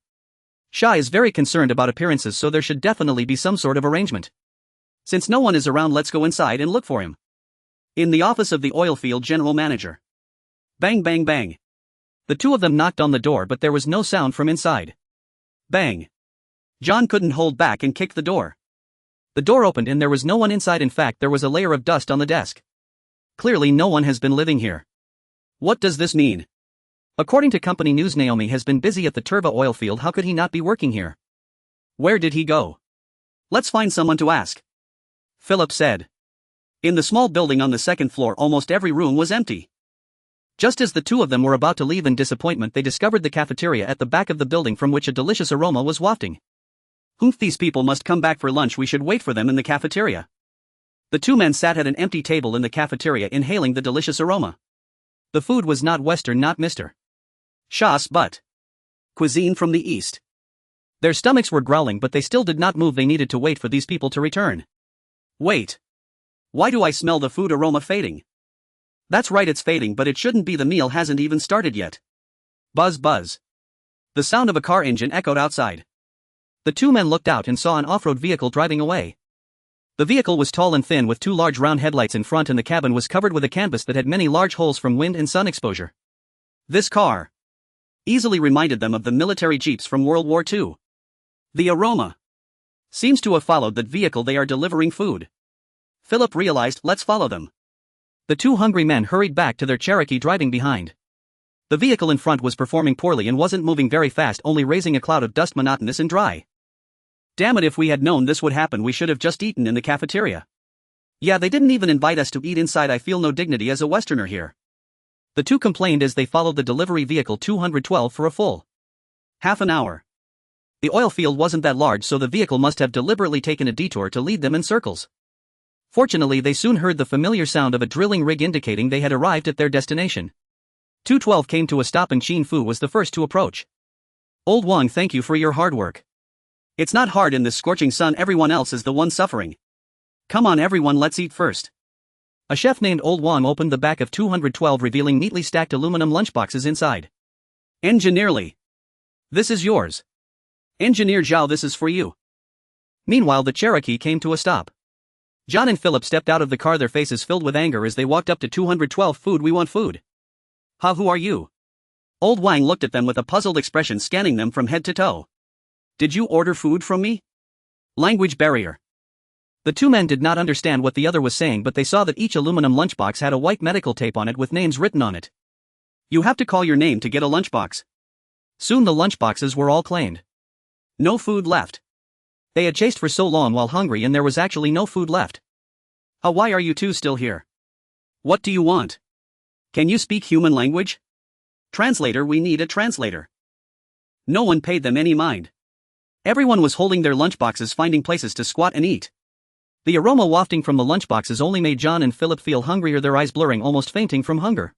Speaker 1: Shah is very concerned about appearances, so there should definitely be some sort of arrangement.
Speaker 2: Since no one is around, let's go inside and look for him. In the office of the oil field general manager. Bang bang bang.
Speaker 1: The two of them knocked on the door, but there was no sound from inside.
Speaker 2: Bang. John couldn't hold back and kicked the door.
Speaker 1: The door opened and there was no one inside. In fact, there was a layer of dust on the desk. Clearly no one has been living here.
Speaker 2: What does this mean?
Speaker 1: According to company news, Naomi has been busy at the Turva oil field. How could he not be working here?
Speaker 2: Where did he go? Let's find someone to ask.
Speaker 1: Philip said.
Speaker 2: In the small building on the second floor, almost every room was empty.
Speaker 1: Just as the two of them were about to leave in disappointment, they discovered the cafeteria at the back of the building from which a delicious aroma was wafting.
Speaker 2: Humph, these people must come back for lunch, we should wait for them in the cafeteria. The two men sat at an empty table in the cafeteria, inhaling the delicious aroma.
Speaker 1: The food was not Western, not Mr.
Speaker 2: Shah's, but cuisine from the East.
Speaker 1: Their stomachs were growling, but they still did not move. They needed to wait for these people to return.
Speaker 2: Wait. Why do I smell the food aroma fading? That's right, it's fading, but it shouldn't be. The meal hasn't even started yet. Buzz buzz. The sound of a car engine echoed outside.
Speaker 1: The two men looked out and saw an off-road vehicle driving away. The vehicle was tall and thin with two large round headlights in front, and the cabin was covered with a canvas that had many large holes from wind and sun exposure.
Speaker 2: This car easily reminded them of the military jeeps from World War II. The aroma seems to have followed that vehicle. They are delivering food. Philip realized, let's follow them.
Speaker 1: The two hungry men hurried back to their Cherokee, driving behind. The vehicle in front was performing poorly and wasn't moving very fast, only raising a cloud of dust, monotonous and dry.
Speaker 2: Damn it, if we had known this would happen, we should have just eaten in the cafeteria. Yeah, they didn't even invite us to eat inside. I feel no dignity as a Westerner here.
Speaker 1: The two complained as they followed the delivery vehicle 212 for a full
Speaker 2: half an hour.
Speaker 1: The oil field wasn't that large, so the vehicle must have deliberately taken a detour to lead them in circles. Fortunately, they soon heard the familiar sound of a drilling rig, indicating they had arrived at their destination. 212 came to a stop and Qin Fu was the first to approach.
Speaker 2: Old Wang, thank you for your hard work. It's not hard in this scorching sun, everyone else is the one suffering. Come on everyone, let's eat first.
Speaker 1: A chef named Old Wang opened the back of 212, revealing neatly stacked aluminum lunchboxes inside.
Speaker 2: Engineerly. This is yours. Engineer Zhao, this is for you.
Speaker 1: Meanwhile, the Cherokee came to a stop. John and Philip stepped out of the car, their faces filled with anger as they walked up to 212. Food, we want food.
Speaker 2: Ha, who are you? Old Wang looked at them with a puzzled expression, scanning them from head to toe. Did you order food from me? Language barrier.
Speaker 1: The two men did not understand what the other was saying, but they saw that each aluminum lunchbox had a white medical tape on it with names written on it.
Speaker 2: You have to call your name to get a lunchbox.
Speaker 1: Soon the lunchboxes were all claimed.
Speaker 2: No food left.
Speaker 1: They had chased for so long while hungry and there was actually no food left.
Speaker 2: Why are you two still here? What do you want? Can you speak human language? Translator, we need a translator. No one paid them any mind. Everyone was holding their lunchboxes, finding places to squat and eat.
Speaker 1: The aroma wafting from the lunchboxes only made John and Philip feel hungrier, their eyes blurring, almost fainting from hunger.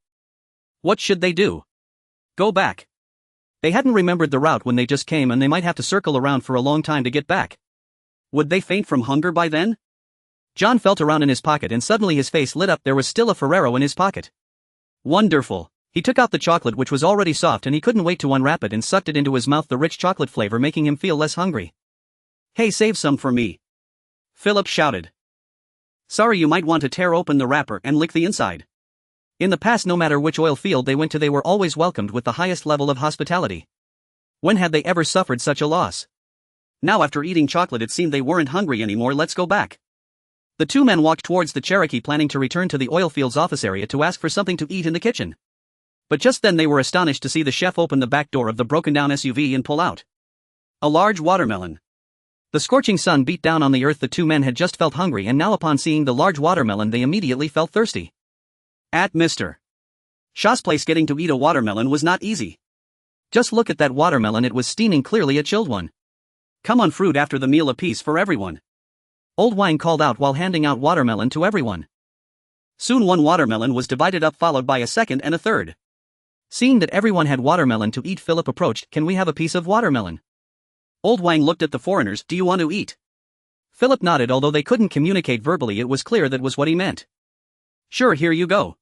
Speaker 2: What should they do? Go back.
Speaker 1: They hadn't remembered the route when they just came, and they might have to circle around for a long time to get back.
Speaker 2: Would they faint from hunger by then?
Speaker 1: John felt around in his pocket and suddenly his face lit up. There was still a Ferrero in his pocket.
Speaker 2: Wonderful.
Speaker 1: He took out the chocolate, which was already soft, and he couldn't wait to unwrap it and sucked it into his mouth, the rich chocolate flavor making him feel less hungry.
Speaker 2: Hey, save some for me. Philip shouted. Sorry, you might want to tear open the wrapper and lick the inside.
Speaker 1: In the past, no matter which oil field they went to, they were always welcomed with the highest level of hospitality. When had they ever suffered such a loss?
Speaker 2: Now after eating chocolate it seemed they weren't hungry anymore. Let's go back. The two men walked towards the Cherokee, planning to return to the oil fields office area to ask for something to eat in the kitchen. But just then they were astonished to see the chef open the back door of the broken-down SUV and pull out a large watermelon. The scorching sun beat down on the earth. The two men had just felt hungry, and now upon seeing the large watermelon they immediately felt thirsty. At Mr. Shaw's place, getting to eat a watermelon was not easy. Just look at that watermelon, it was steaming, clearly a chilled one. Come on, fruit after the meal, a piece for everyone. Old Wang called out while handing out watermelon to everyone. Soon one watermelon was divided up, followed by a second and a third. Seeing that everyone had watermelon to eat, Philip approached. Can we have a piece of watermelon? Old Wang looked at the foreigners. Do you want to eat? Philip nodded. Although they couldn't communicate verbally, it was clear that was what he meant. Sure, here you go.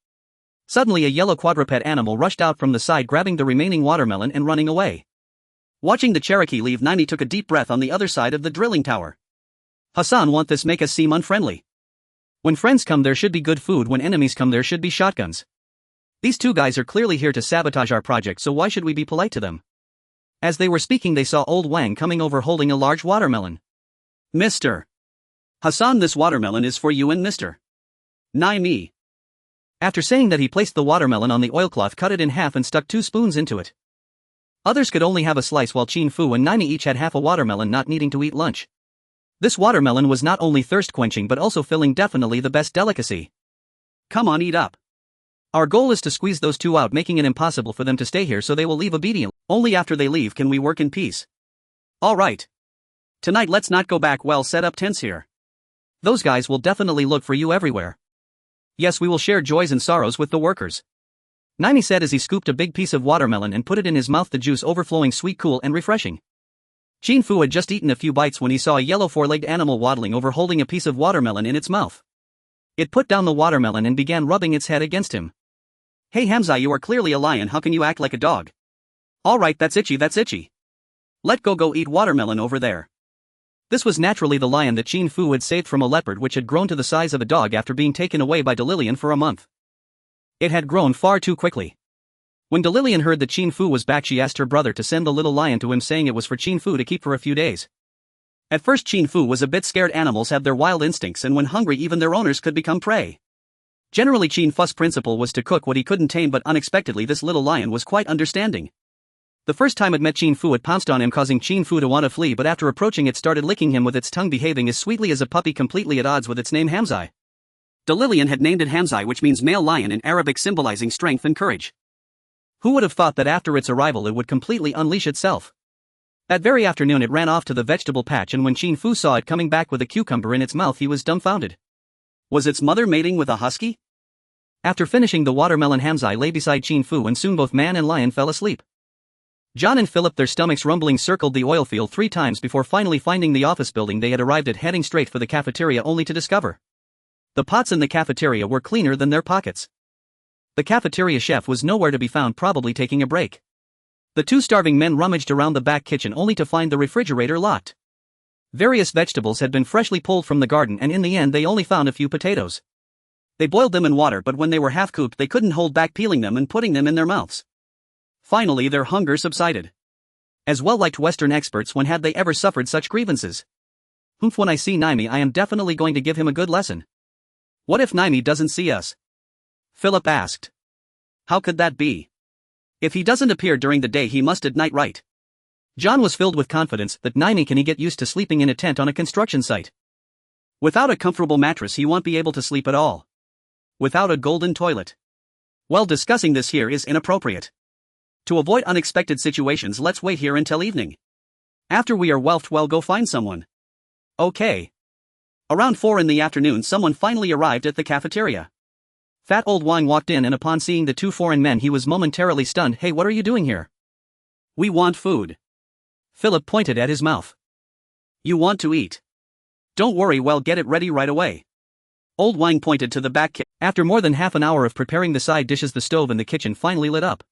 Speaker 2: Suddenly a yellow quadruped animal rushed out from the side, grabbing the remaining watermelon and running away. Watching the Cherokee leave, Naimi took a deep breath on the other side of the drilling tower. Hassan, want this make us seem unfriendly? When friends come there should be good food, when enemies come there should be shotguns. These two guys are clearly here to sabotage our project, so why should we be polite to them? As they were speaking they saw Old Wang coming over holding a large watermelon. Mr. Hassan, this watermelon is for you and Mr. Naimi. After saying that, he placed the watermelon on the oilcloth, cut it in half and stuck 2 spoons into it. Others could only have a slice, while Qin Fu and Naimi each had half a watermelon, not needing to eat lunch. This watermelon was not only thirst-quenching but also filling, definitely the best delicacy. Come on, eat up. Our goal is to squeeze those two out, making it impossible for them to stay here, so they will leave obediently. Only after they leave can we work in peace. Alright. Tonight let's not go back. Well, set up tents here. Those guys will definitely look for you everywhere. Yes, we will share joys and sorrows with the workers. Naimi said as he scooped a big piece of watermelon and put it in his mouth, the juice overflowing, sweet, cool and refreshing. Qin Fu had just eaten a few bites when he saw a yellow 4-legged animal waddling over, holding a piece of watermelon in its mouth. It put down the watermelon and began rubbing its head against him. Hey Hamza, you are clearly a lion, how can you act like a dog? Alright, that's itchy, that's itchy. Let go eat watermelon over there. This was naturally the lion that Qin Fu had saved from a leopard which had grown to the size of a dog after being taken away by Delilian for a month. It had grown far too quickly. When Delilian heard that Qin Fu was back, she asked her brother to send the little lion to him, saying it was for Qin Fu to keep for a few days. At first Qin Fu was a bit scared. Animals have their wild instincts, and when hungry even their owners could become prey. Generally Qin Fu's principle was to cook what he couldn't tame, but unexpectedly this little lion was quite understanding. The first time it met Qin Fu, it pounced on him, causing Qin Fu to want to flee, but after approaching it started licking him with its tongue, behaving as sweetly as a puppy, completely at odds with its name Hamzai. Delilian had named it Hamzai, which means male lion in Arabic, symbolizing strength and courage. Who would have thought that after its arrival it would completely unleash itself? That very afternoon it ran off to the vegetable patch, and when Qin Fu saw it coming back with a cucumber in its mouth, he was dumbfounded. Was its mother mating with a husky? After finishing the watermelon, Hamzai lay beside Qin Fu, and soon both man and lion fell asleep. John and Philip, their stomachs rumbling, circled the oil field 3 times before finally finding the office building they had arrived at, heading straight for the cafeteria, only to discover the pots in the cafeteria were cleaner than their pockets. The cafeteria chef was nowhere to be found, probably taking a break. The 2 starving men rummaged around the back kitchen only to find the refrigerator locked. Various vegetables had been freshly pulled from the garden, and in the end they only found a few potatoes. They boiled them in water, but when they were half cooked they couldn't hold back peeling them and putting them in their mouths. Finally their hunger subsided. As well-liked Western experts, when had they ever suffered such grievances? When I see Naimi I am definitely going to give him a good lesson. What if Naimi doesn't see us? Philip asked. How could that be? If he doesn't appear during the day he must at night, right? John was filled with confidence that Naimi can he get used to sleeping in a tent on a construction site. Without a comfortable mattress he won't be able to sleep at all. Without a golden toilet. Well, discussing this here is inappropriate. To avoid unexpected situations let's wait here until evening. After we are wealthed, well, go find someone. Okay. Around 4 in the afternoon someone finally arrived at the cafeteria. Fat Old Wang walked in, and upon seeing the 2 foreign men he was momentarily stunned. Hey, what are you doing here? We want food. Philip pointed at his mouth. You want to eat? Don't worry, well, get it ready right away. Old Wang pointed to the back kitchen. After more than half an hour of preparing the side dishes, the stove in the kitchen finally lit up.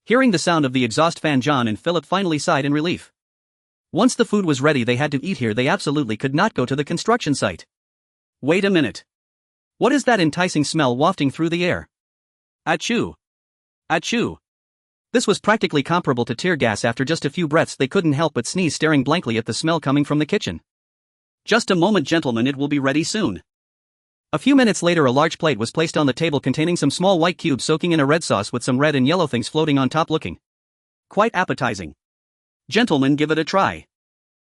Speaker 2: Hearing the sound of the exhaust fan, John and Philip finally sighed in relief. Once the food was ready they had to eat here. They absolutely could not go to the construction site. Wait a minute. What is that enticing smell wafting through the air? Achoo! Achoo!
Speaker 1: This was practically comparable to tear gas. After just a few breaths they couldn't help but sneeze, staring blankly at the smell coming from the kitchen.
Speaker 2: Just a moment, gentlemen, it will be ready soon.
Speaker 1: A few minutes later a large plate was placed on the table containing some small white cubes soaking in a red sauce with some red and yellow things floating on top, looking
Speaker 2: quite appetizing. Gentlemen, give it a try.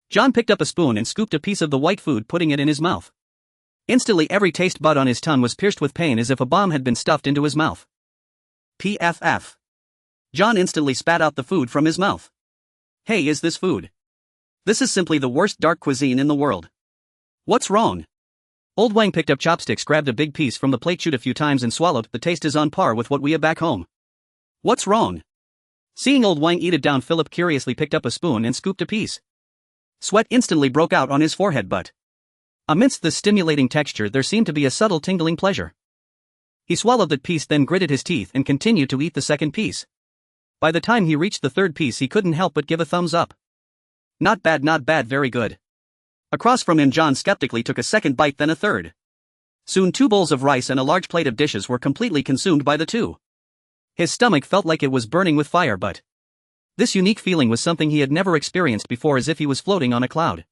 Speaker 1: John picked up a spoon and scooped a piece of the white food, putting it in his mouth. Instantly every taste bud on his tongue was pierced with pain as if a bomb had been stuffed into his mouth.
Speaker 2: PFF. John instantly spat out the food from his mouth. Hey, is this food? This is simply the worst dark cuisine in the world. What's wrong?
Speaker 1: Old Wang picked up chopsticks, grabbed a big piece from the plate, chewed a few times and swallowed. The taste is on par with what we have back home.
Speaker 2: What's wrong?
Speaker 1: Seeing Old Wang eat it down, Philip curiously picked up a spoon and scooped a piece.
Speaker 2: Sweat instantly broke out on his forehead, but
Speaker 1: amidst the stimulating texture there seemed to be a subtle tingling pleasure. He swallowed that piece, then gritted his teeth and continued to eat the second piece. By the time he reached the third piece he couldn't help but give a thumbs up.
Speaker 2: Not bad, very good. Across from him John skeptically took a second bite, then a third. Soon 2 bowls of rice and a large plate of dishes were completely consumed by the two.
Speaker 1: His stomach felt like it was burning with fire, but this unique feeling was something he had never experienced before, as if he was floating on a cloud.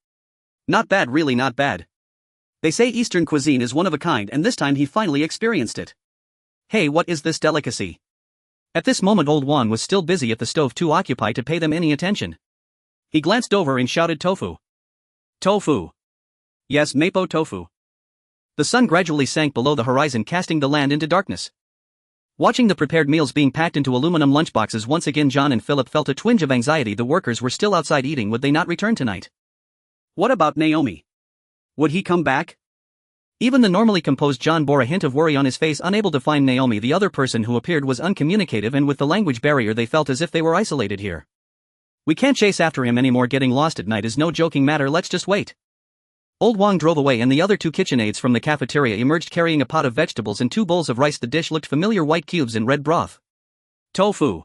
Speaker 2: Not bad, really not bad. They say Eastern cuisine is one of a kind, and this time he finally experienced it.
Speaker 1: Hey, what is this delicacy? At this moment Old Wan was still busy at the stove, too occupied to pay them any attention. He glanced over and shouted, "Tofu!
Speaker 2: Tofu! Yes, mapo tofu."
Speaker 1: The sun gradually sank below the horizon, casting the land into darkness. Watching the prepared meals being packed into aluminum lunchboxes, once again John and Philip felt a twinge of anxiety. The workers were still outside eating. Would they not return tonight?
Speaker 2: What about Naomi? Would he come back?
Speaker 1: Even the normally composed John bore a hint of worry on his face, unable to find Naomi. The other person who appeared was uncommunicative, and with the language barrier they felt as if they were isolated here. We can't chase after him anymore. Getting lost at night is no joking matter. Let's just wait. Old Wang drove away and the other 2 kitchen aides from the cafeteria emerged carrying a pot of vegetables and 2 bowls of rice. The dish looked familiar, white cubes in red broth.
Speaker 2: Tofu.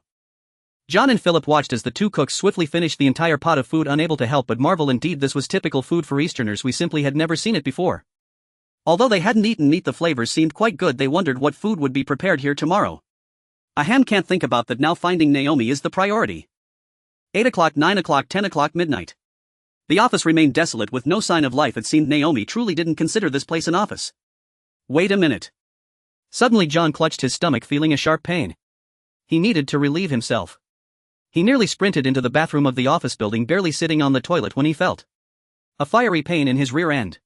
Speaker 1: John and Philip watched as the 2 cooks swiftly finished the entire pot of food, unable to help but marvel. Indeed, this was typical food for Easterners. We simply had never seen it before. Although they hadn't eaten meat, the flavors seemed quite good. They wondered what food would be prepared here tomorrow.
Speaker 2: A ham can't think about that now. Finding Naomi is the priority. 8 o'clock, 9 o'clock, 10 o'clock, midnight. The office remained desolate with no sign of life. It seemed Naomi truly didn't consider this place an office. Wait a minute.
Speaker 1: Suddenly John clutched his stomach, feeling a sharp pain. He needed to relieve himself. He nearly sprinted into the bathroom of the office building, barely sitting on the toilet when he felt a fiery pain in his rear end.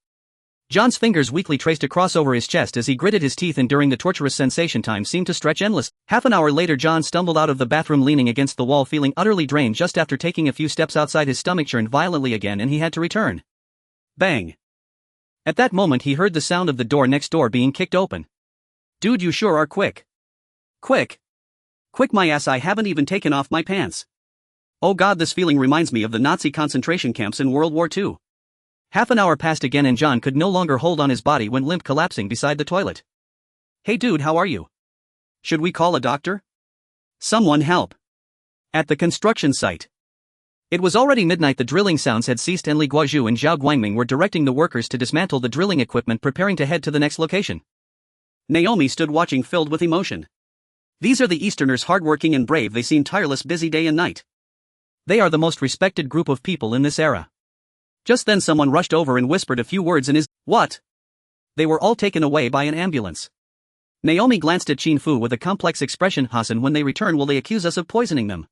Speaker 1: John's fingers weakly traced across over his chest as he gritted his teeth, and during the torturous sensation time seemed to stretch endless. Half an hour later John stumbled out of the bathroom leaning against the wall, feeling utterly drained. Just after taking a few steps outside, his stomach churned violently again and he had to return.
Speaker 2: Bang!
Speaker 1: At that moment he heard the sound of the door next door being kicked open.
Speaker 2: Dude, you sure are quick. Quick! Quick my ass, I haven't even taken off my pants. Oh god, this feeling reminds me of the Nazi concentration camps in World War II.
Speaker 1: Half an hour passed again and John could no longer hold on. His body went limp, collapsing beside the toilet.
Speaker 2: Hey dude, how are you? Should we call a doctor? Someone help.
Speaker 1: At the construction site. It was already midnight. The drilling sounds had ceased and Li Guozhu and Zhao Guangming were directing the workers to dismantle the drilling equipment, preparing to head to the next location.
Speaker 2: Naomi stood watching, filled with emotion. These are the Easterners, hardworking and brave. They seem tireless, busy day and night.
Speaker 1: They are the most respected group of people in this era.
Speaker 2: Just then someone rushed over and whispered a few words in his. What?
Speaker 1: They were all taken away by an ambulance.
Speaker 2: Naomi glanced at Qin Fu with a complex expression. Hassan, when they return will they accuse us of poisoning them?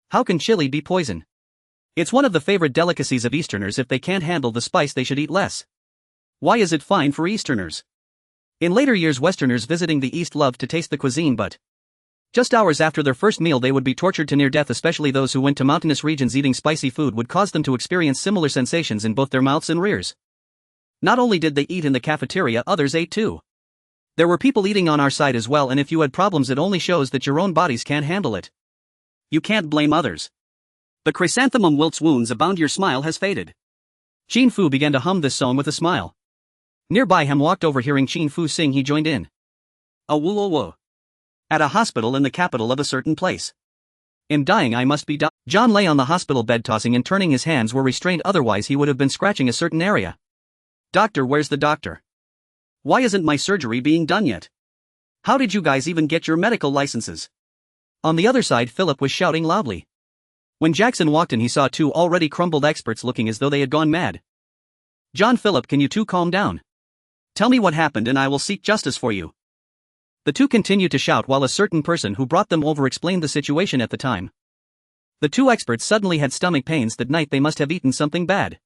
Speaker 1: How can chili be poison? It's one of the favorite delicacies of Easterners. If they can't handle the spice they should eat less.
Speaker 2: Why is it fine for Easterners?
Speaker 1: In later years Westerners visiting the East loved to taste the cuisine, but just hours after their first meal they would be tortured to near death. Especially those who went to mountainous regions, eating spicy food would cause them to experience similar sensations in both their mouths and rears. Not only did they eat in the cafeteria, others ate too. There were people eating on our side as well, and if you had problems it only shows that your own bodies can't handle it.
Speaker 2: You can't blame others. The chrysanthemum wilt's wounds abound, your smile has faded.
Speaker 1: Qin Fu began to hum this song with a smile. Nearby Ham walked over. Hearing Qin Fu sing he joined in.
Speaker 2: A woo woo. At a hospital in the capital of a certain place.
Speaker 1: Am dying, I must be dying. John lay on the hospital bed tossing and turning. His hands were restrained, otherwise he would have been scratching a certain area.
Speaker 2: Doctor, where's the doctor? Why isn't my surgery being done yet? How did you guys even get your medical licenses?
Speaker 1: On the other side, Philip was shouting loudly. When Jackson walked in, he saw two already crumbled experts looking as though they had gone mad. "John Philip, can you two calm down? Tell me what happened and I will seek justice for you." The two continued to shout while a certain person who brought them over explained the situation at the time. The two experts suddenly had stomach pains. That night they must have eaten something bad.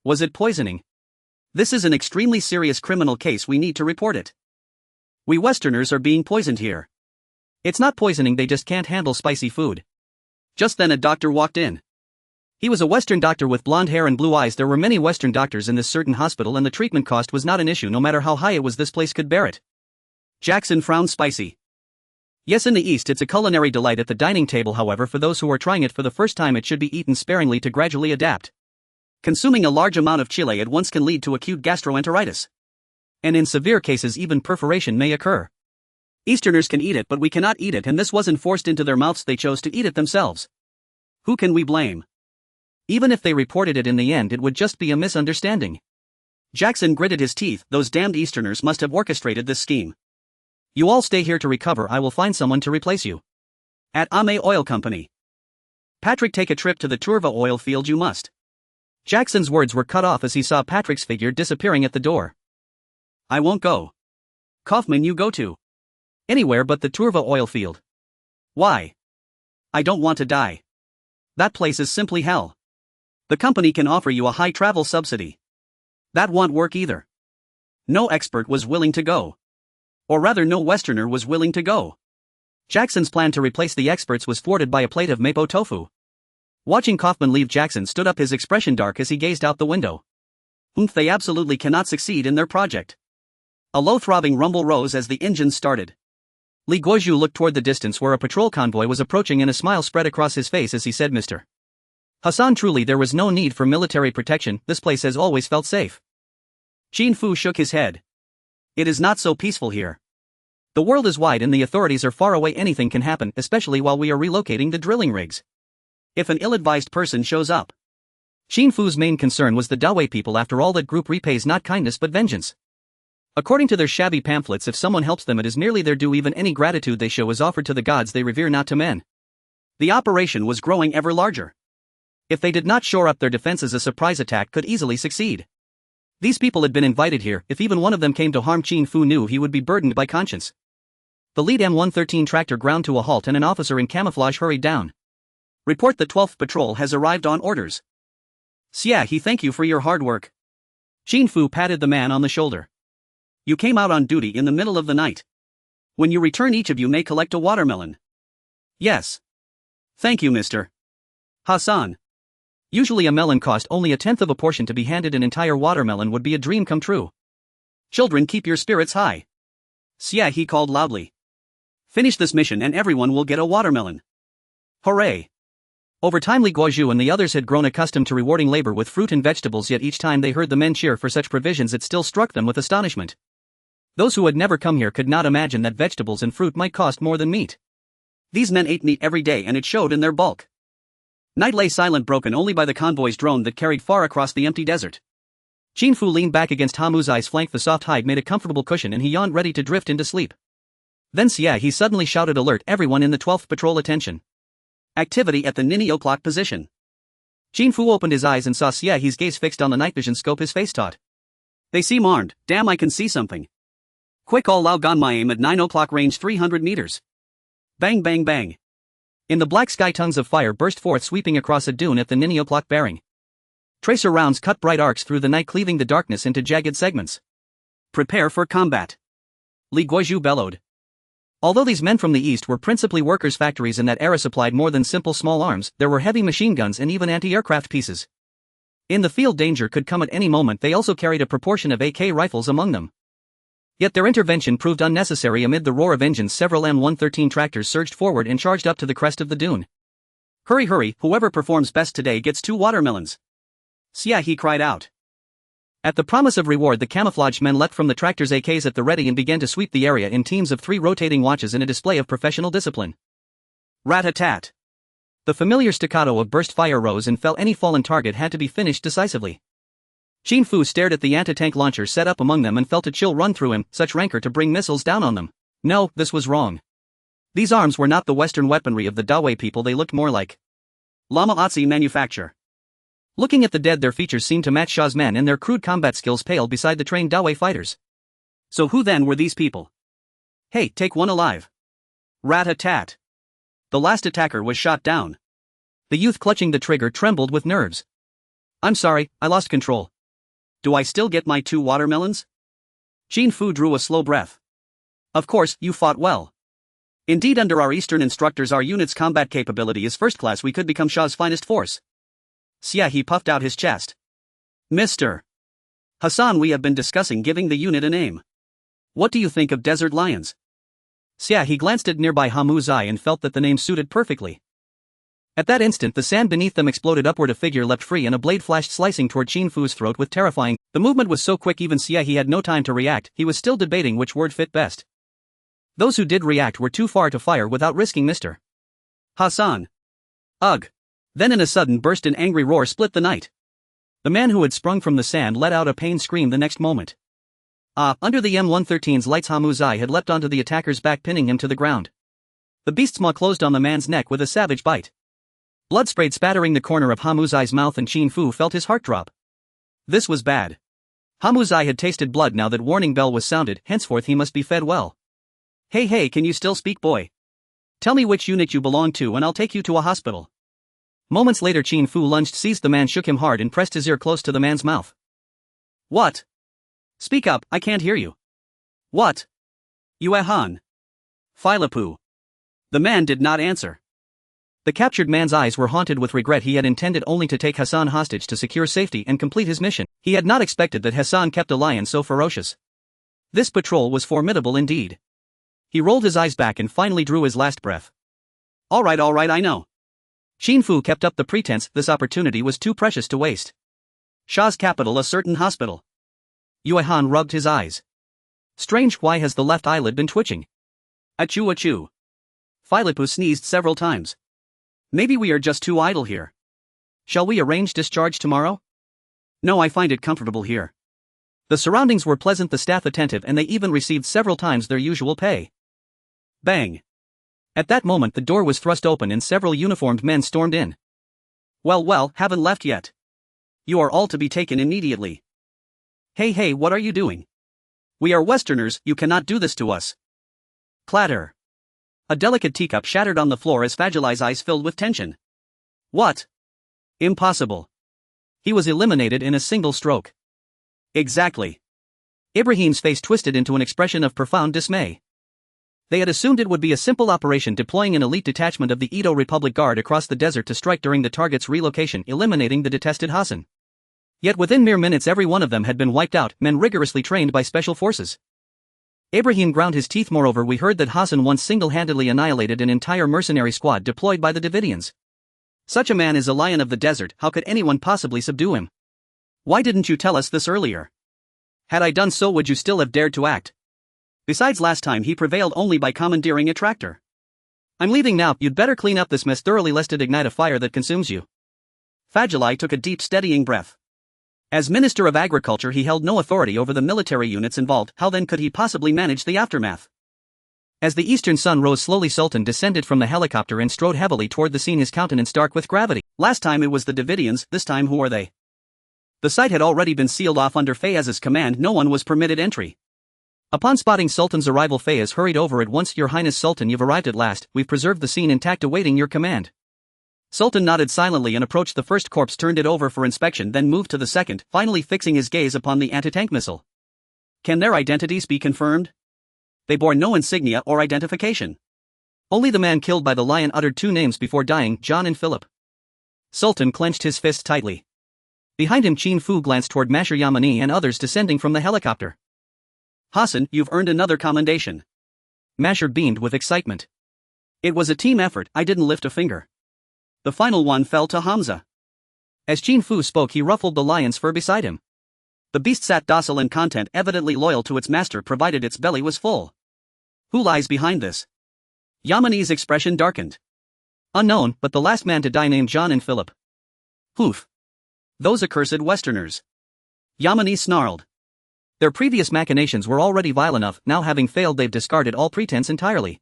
Speaker 1: Was it poisoning? This is an extremely serious criminal case, we need to report it. We Westerners are being poisoned here. It's not poisoning, they just can't handle spicy food. Just then a doctor walked in. He was a Western doctor with blonde hair and blue eyes. There were many Western doctors in this certain hospital and the treatment cost was not an issue no matter how high it was. This place could bear it. Jackson frowned. Spicy. Yes, in the East it's a culinary delight at the dining table, however for those who are trying it for the first time it should be eaten sparingly to gradually adapt. Consuming a large amount of chili at once can lead to acute gastroenteritis. And in severe cases even perforation may occur. Easterners can eat it but we cannot eat it, and this wasn't forced into their mouths, they chose to eat it themselves. Who can we blame? Even if they reported it in the end it would just be a misunderstanding. Jackson gritted his teeth. Those damned Easterners must have orchestrated this scheme. You all stay here to recover, I will find someone to replace you. At Ame Oil Company. Patrick, take a trip to the Turva oil field, you must. Jackson's words were cut off as he saw Patrick's figure disappearing at the door. I won't go. Kaufman, you go to. Anywhere but the Turva oil field. Why? I don't want to die. That place is simply hell. The company can offer you a high travel subsidy. That won't work either. No expert was willing to go. Or rather, no Westerner was willing to go. Jackson's plan to replace the experts was thwarted by a plate of mapo tofu. Watching Kaufman leave, Jackson stood up, his expression dark as he gazed out the window. They absolutely cannot succeed in their project. A low throbbing rumble rose as the engines started. Li Guozhu looked toward the distance where a patrol convoy was approaching and a smile spread across his face as he said, "Mr. Hassan, truly there was no need for military protection, this place has always felt safe." Qin Fu shook his head. It is not so peaceful here. The world is wide and the authorities are far away, anything can happen, especially while we are relocating the drilling rigs. If an ill-advised person shows up. Qin Fu's main concern was the Dawei people. After all, that group repays not kindness but vengeance. According to their shabby pamphlets, if someone helps them it is merely their due, even any gratitude they show is offered to the gods they revere, not to men. The operation was growing ever larger. If they did not shore up their defenses, a surprise attack could easily succeed. These people had been invited here. If even one of them came to harm, Qin Fu knew he would be burdened by conscience. The lead M113 tractor ground to a halt and an officer in camouflage hurried down. Report, the 12th patrol has arrived on orders. Xia He, thank you for your hard work. Qin Fu patted the man on the shoulder. You came out on duty in the middle of the night. When you return, each of you may collect a watermelon. Yes. Thank you, Mr. Hassan. Usually a melon cost only a tenth of a portion. To be handed an entire watermelon would be a dream come true. Children, keep your spirits high. Xia He called loudly. Finish this mission and everyone will get a watermelon. Hooray! Over time, Li Guozhu and the others had grown accustomed to rewarding labor with fruit and vegetables, yet each time they heard the men cheer for such provisions it still struck them with astonishment. Those who had never come here could not imagine that vegetables and fruit might cost more than meat. These men ate meat every day and it showed in their bulk. Night lay silent, broken only by the convoy's drone that carried far across the empty desert. Qin Fu leaned back against Hamuzai's flank. The soft hide made a comfortable cushion and he yawned, ready to drift into sleep. Then Xia He suddenly shouted, "Alert, everyone in the 12th patrol, attention. Activity at the Nini o'clock position." Qin Fu opened his eyes and saw Xia He's gaze fixed on the night vision scope, his face taut. They seem armed. Damn, I can see something. Quick, all Lao Gan, my aim at 9 o'clock, range 300 meters. Bang bang bang. In the black sky, tongues of fire burst forth, sweeping across a dune at the Nini o'clock bearing. Tracer rounds cut bright arcs through the night, cleaving the darkness into jagged segments. Prepare for combat. Li Guozhu bellowed. Although these men from the east were principally workers, factories in that era supplied more than simple small arms, there were heavy machine guns and even anti-aircraft pieces. In the field, danger could come at any moment. They also carried a proportion of AK rifles among them. Yet their intervention proved unnecessary. Amid the roar of engines, several M113 tractors surged forward and charged up to the crest of the dune. Hurry, hurry, whoever performs best today gets 2 watermelons. Xia He cried out. At the promise of reward, the camouflaged men leapt from the tractors, AKs at the ready, and began to sweep the area in teams of 3 rotating watches in a display of professional discipline. Rat-a-tat. The familiar staccato of burst fire rose and fell. Any fallen target had to be finished decisively. Qin Fu stared at the anti-tank launcher set up among them and felt a chill run through him, such rancor to bring missiles down on them. No, this was wrong. These arms were not the Western weaponry of the Dawei people, they looked more like Lama Otzi manufacture. Looking at the dead, their features seemed to match Sha's men, and their crude combat skills paled beside the trained Dawei fighters. So who then were these people? Hey, take one alive. Rat-a-tat. The last attacker was shot down. The youth clutching the trigger trembled with nerves. I'm sorry, I lost control. Do I still get my 2 watermelons? Qin Fu drew a slow breath. Of course, you fought well. Indeed, under our Eastern instructors, our unit's combat capability is first class. We could become Sha's finest force. Xia, he puffed out his chest. Mr. Hassan, we have been discussing giving the unit a name. What do you think of desert lions? Xia, he glanced at nearby Hamu Zai and felt that the name suited perfectly. At that instant, the sand beneath them exploded upward, a figure leapt free and a blade flashed, slicing toward Qin Fu's throat with terrifying. The movement was so quick even Xia, he had no time to react. He was still debating which word fit best. Those who did react were too far to fire without risking Mr. Hassan. Ugh. Then in a sudden burst, an angry roar split the night. The man who had sprung from the sand let out a pained scream the next moment. Under the M113's lights, Hamu Zai had leapt onto the attacker's back, pinning him to the ground. The beast's maw closed on the man's neck with a savage bite. Blood sprayed, spattering the corner of Hamu Zai's mouth, and Qin Fu felt his heart drop. This was bad. Hamu Zai had tasted blood now that warning bell was sounded. Henceforth he must be fed well. Hey, can you still speak, boy? Tell me which unit you belong to and I'll take you to a hospital. Moments later, Qin Fu lunged, seized the man, shook him hard and pressed his ear close to the man's mouth. What? Speak up, I can't hear you. What? Yuehan. Filapu. The man did not answer. The captured man's eyes were haunted with regret. He had intended only to take Hassan hostage to secure safety and complete his mission. He had not expected that Hassan kept a lion so ferocious. This patrol was formidable indeed. He rolled his eyes back and finally drew his last breath. All right, I know. Qin Fu kept up the pretense. This opportunity was too precious to waste. Sha's capital, a certain hospital. Yuehan rubbed his eyes. Strange, why has the left eyelid been twitching? Achoo. Philippus sneezed several times. Maybe we are just too idle here. Shall we arrange discharge tomorrow? No, I find it comfortable here. The surroundings were pleasant, the staff attentive, and they even received several times their usual pay. Bang. At that moment the door was thrust open and several uniformed men stormed in. Well, haven't left yet. You are all to be taken immediately. Hey, what are you doing? We are Westerners, you cannot do this to us. Clatter. A delicate teacup shattered on the floor as Fajali's eyes filled with tension. What? Impossible. He was eliminated in a single stroke. Exactly. Ibrahim's face twisted into an expression of profound dismay. They had assumed it would be a simple operation, deploying an elite detachment of the Edo Republic Guard across the desert to strike during the target's relocation, eliminating the detested Hassan. Yet within mere minutes every one of them had been wiped out, men rigorously trained by special forces. Ibrahim ground his teeth. Moreover, we heard that Hassan once single-handedly annihilated an entire mercenary squad deployed by the Davidians. Such a man is a lion of the desert. How could anyone possibly subdue him? Why didn't you tell us this earlier? Had I done so, would you still have dared to act? Besides, last time he prevailed only by commandeering a tractor. I'm leaving now. You'd better clean up this mess thoroughly lest it ignite a fire that consumes you. Fajali took a deep, steadying breath. As Minister of Agriculture, he held no authority over the military units involved. How then could he possibly manage the aftermath? As the eastern sun rose slowly, Sultan descended from the helicopter and strode heavily toward the scene, his countenance dark with gravity. Last time it was the Davidians, this time who are they? The site had already been sealed off under Fayez's command. No one was permitted entry. Upon spotting Sultan's arrival, Fayez hurried over at once. Your Highness Sultan, you've arrived at last. We've preserved the scene intact, awaiting your command. Sultan nodded silently and approached the first corpse, turned it over for inspection, then moved to the second, finally fixing his gaze upon the anti-tank missile. Can their identities be confirmed? They bore no insignia or identification. Only the man killed by the lion uttered 2 names before dying, John and Philip. Sultan clenched his fists tightly. Behind him, Qin Fu glanced toward Masher Yamani and others descending from the helicopter. Hassan, you've earned another commendation. Masher beamed with excitement. It was a team effort, I didn't lift a finger. The final one fell to Hamza. As Qin Fu spoke, he ruffled the lion's fur beside him. The beast sat docile and content, evidently loyal to its master provided its belly was full. Who lies behind this? Yamani's expression darkened. Unknown, but the last man to die named John and Philip. Poof. Those accursed Westerners. Yamani snarled. Their previous machinations were already vile enough, now having failed they've discarded all pretense entirely.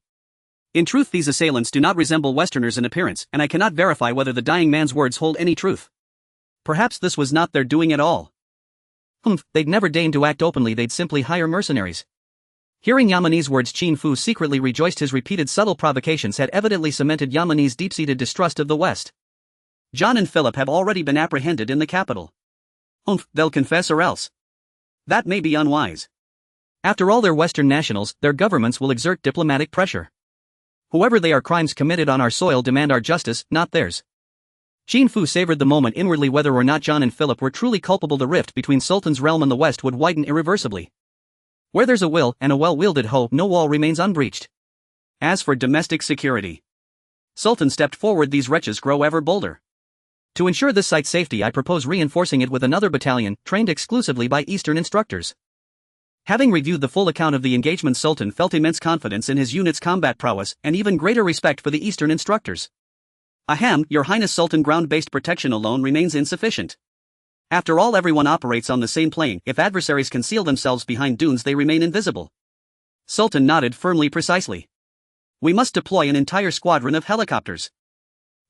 Speaker 2: In truth, these assailants do not resemble Westerners in appearance, and I cannot verify whether the dying man's words hold any truth. Perhaps this was not their doing at all.
Speaker 1: They'd never deign to act openly, they'd simply hire mercenaries. Hearing Yamani's words, Qin Fu secretly rejoiced. His repeated subtle provocations had evidently cemented Yamani's deep-seated distrust of the West.
Speaker 2: John and Philip have already been apprehended in the capital. They'll confess or else. That may be unwise.
Speaker 1: After all, they're Western nationals, their governments will exert diplomatic pressure. Whoever they are, crimes committed on our soil demand our justice, not theirs. Qin Fu savored the moment inwardly. Whether or not John and Philip were truly culpable, the rift between Sultan's realm and the West would widen irreversibly. Where there's a will and a well-wielded hoe, no wall remains unbreached.
Speaker 2: As for domestic security, Sultan stepped forward. These wretches grow ever bolder.
Speaker 1: To ensure this site's safety, I propose reinforcing it with another battalion, trained exclusively by Eastern instructors.
Speaker 2: Having reviewed the full account of the engagement, Sultan felt immense confidence in his unit's combat prowess and even greater respect for the Eastern instructors. Ahem, Your Highness Sultan, ground-based protection alone remains insufficient. After all, everyone operates on the same plane. If adversaries conceal themselves behind dunes, they remain invisible. Sultan nodded firmly. Precisely. We must deploy an entire squadron of helicopters.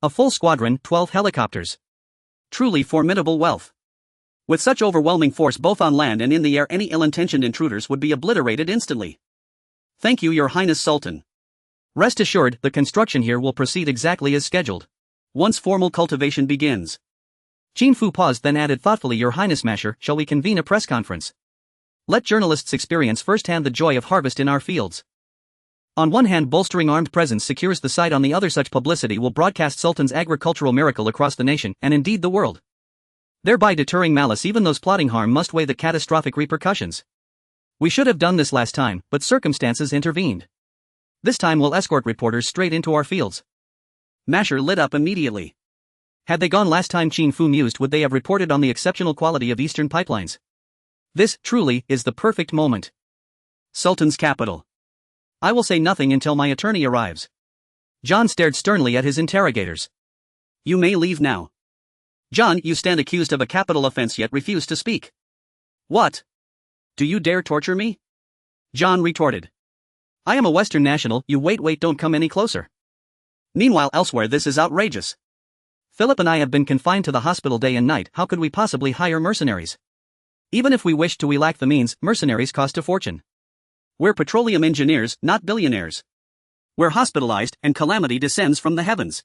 Speaker 1: A full squadron, 12 helicopters.
Speaker 2: Truly formidable wealth. With such overwhelming force both on land and in the air, any ill-intentioned intruders would be obliterated instantly. Thank you, Your Highness Sultan.
Speaker 1: Rest assured, the construction here will proceed exactly as scheduled.
Speaker 2: Once formal cultivation begins.
Speaker 1: Qin Fu paused, then added thoughtfully, Your Highness Masher, shall we convene a press conference? Let journalists experience firsthand the joy of harvest in our fields. On one hand, bolstering armed presence secures the site. On the other, such publicity will broadcast Sultan's agricultural miracle across the nation, and indeed the world. Thereby deterring malice. Even those plotting harm must weigh the catastrophic repercussions. We should have done this last time, but circumstances intervened. This time we'll escort reporters straight into our fields.
Speaker 2: Masher lit up immediately.
Speaker 1: Had they gone last time, Qin Fu mused, would they have reported on the exceptional quality of Eastern pipelines? This, truly, is the perfect moment.
Speaker 2: Sultan's capital.
Speaker 1: I will say nothing until my attorney arrives. John stared sternly at his interrogators.
Speaker 2: You may leave now. John, you stand accused of a capital offense yet refuse to speak. What? Do you dare torture me? John retorted.
Speaker 1: I am a Western national. You wait, don't come any closer.
Speaker 2: Meanwhile, elsewhere, this is outrageous.
Speaker 1: Philip and I have been confined to the hospital day and night. How could we possibly hire mercenaries? Even if we wished to, we lack the means. Mercenaries cost a fortune.
Speaker 2: We're petroleum engineers, not billionaires. We're hospitalized, and calamity descends from the heavens.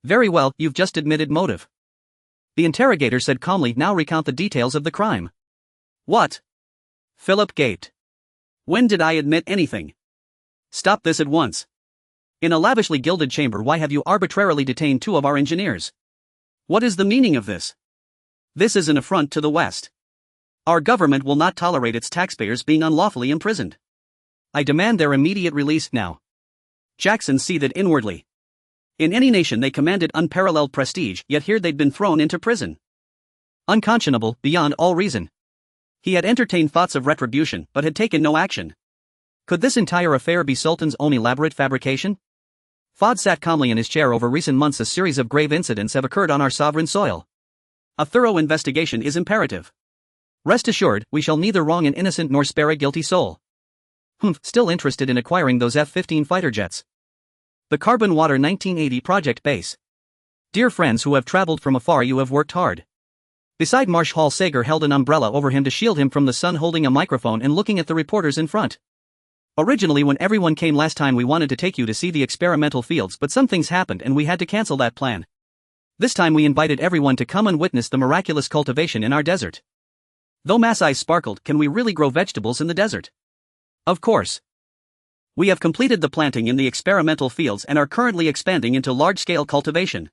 Speaker 1: Very well, you've just admitted motive. The interrogator said calmly, now recount the details of the crime.
Speaker 2: What? Philip gaped. When did I admit anything? Stop this at once. In a lavishly gilded chamber, why have you arbitrarily detained 2 of our engineers? What is the meaning of this? This is an affront to the West. Our government will not tolerate its taxpayers being unlawfully imprisoned.
Speaker 1: I demand their immediate release now.
Speaker 2: Jackson seethed inwardly. In any nation they commanded unparalleled prestige, yet here they'd been thrown into prison.
Speaker 1: Unconscionable, beyond all reason.
Speaker 2: He had entertained thoughts of retribution, but had taken no action.
Speaker 1: Could this entire affair be Sultan's own elaborate fabrication? Fod sat calmly in his chair. Over recent months, a series of grave incidents have occurred on our sovereign soil.
Speaker 2: A thorough investigation is imperative.
Speaker 1: Rest assured, we shall neither wrong an innocent nor spare a guilty soul. Still interested in acquiring those F-15 fighter jets? The Carbon Water 1980 project base. Dear friends who have traveled from afar, you have worked hard. Beside Marshal Sager held an umbrella over him to shield him from the sun, holding a microphone and looking at the reporters in front. Originally, when everyone came last time, we wanted to take you to see the experimental fields, but some things happened and we had to cancel that plan. This time we invited everyone to come and witness the miraculous cultivation in our desert. Though Mass eyes sparkled, can we really grow vegetables in the desert? Of course.
Speaker 2: We have completed the planting in the experimental fields and are currently expanding into large-scale cultivation.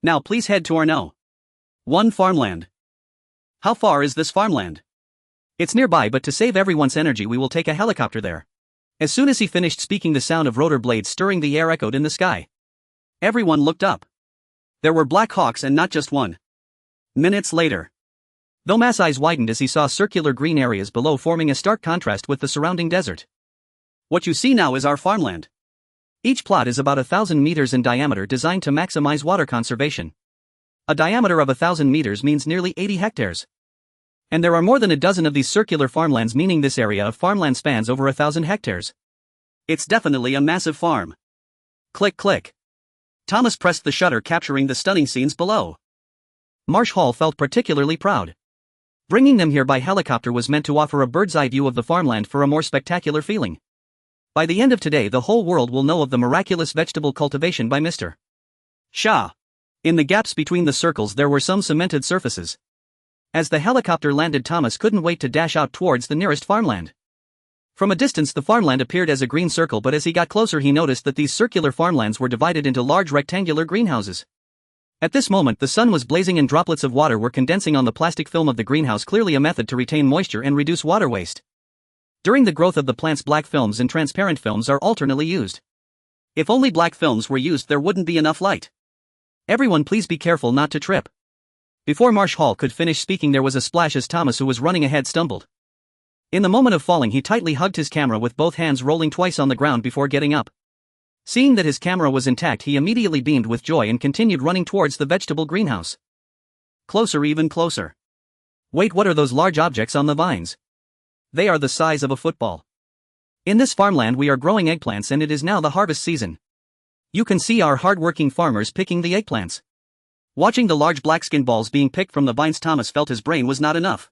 Speaker 2: Now please head to our No. 1 farmland. How far is this farmland?
Speaker 1: It's nearby, but to save everyone's energy we will take a helicopter there. As soon as he finished speaking, the sound of rotor blades stirring the air echoed in the sky.
Speaker 2: Everyone looked up. There were Black Hawks, and not just one. Minutes later,
Speaker 1: though Mass' eyes widened as he saw circular green areas below, forming a stark contrast with the surrounding desert.
Speaker 2: What you see now is our farmland.
Speaker 1: Each plot is about 1,000 meters in diameter, designed to maximize water conservation. A diameter of 1,000 meters means nearly 80 hectares. And there are more than a dozen of these circular farmlands, meaning this area of farmland spans over 1,000 hectares.
Speaker 2: It's definitely a massive farm. Click click. Thomas pressed the shutter, capturing the stunning scenes below. Marsh Hall felt particularly proud. Bringing them here by helicopter was meant to offer a bird's-eye view of the farmland for a more spectacular feeling. By the end of today, the whole world will know of the miraculous vegetable cultivation by Mr. Shah. In the gaps between the circles there were some cemented surfaces. As the helicopter landed, Thomas couldn't wait to dash out towards the nearest farmland. From a distance the farmland appeared as a green circle, but as he got closer he noticed that these circular farmlands were divided into large rectangular greenhouses. At this moment the sun was blazing and droplets of water were condensing on the plastic film of the greenhouse, clearly a method to retain moisture and reduce water waste. During the growth of the plants, black films and transparent films are alternately used. If only black films were used there wouldn't be enough light. Everyone please be careful not to trip. Before Marsh Hall could finish speaking there was a splash as Thomas, who was running ahead, stumbled. In the moment of falling he tightly hugged his camera with both hands, rolling twice on the ground before getting up. Seeing that his camera was intact he immediately beamed with joy and continued running towards the vegetable greenhouse. Closer, even closer. Wait, what are those large objects on the vines? They are the size of a football. In this farmland we are growing eggplants and it is now the harvest season. You can see our hard-working farmers picking the eggplants. Watching the large black skin balls being picked from the vines, Thomas felt his brain was not enough.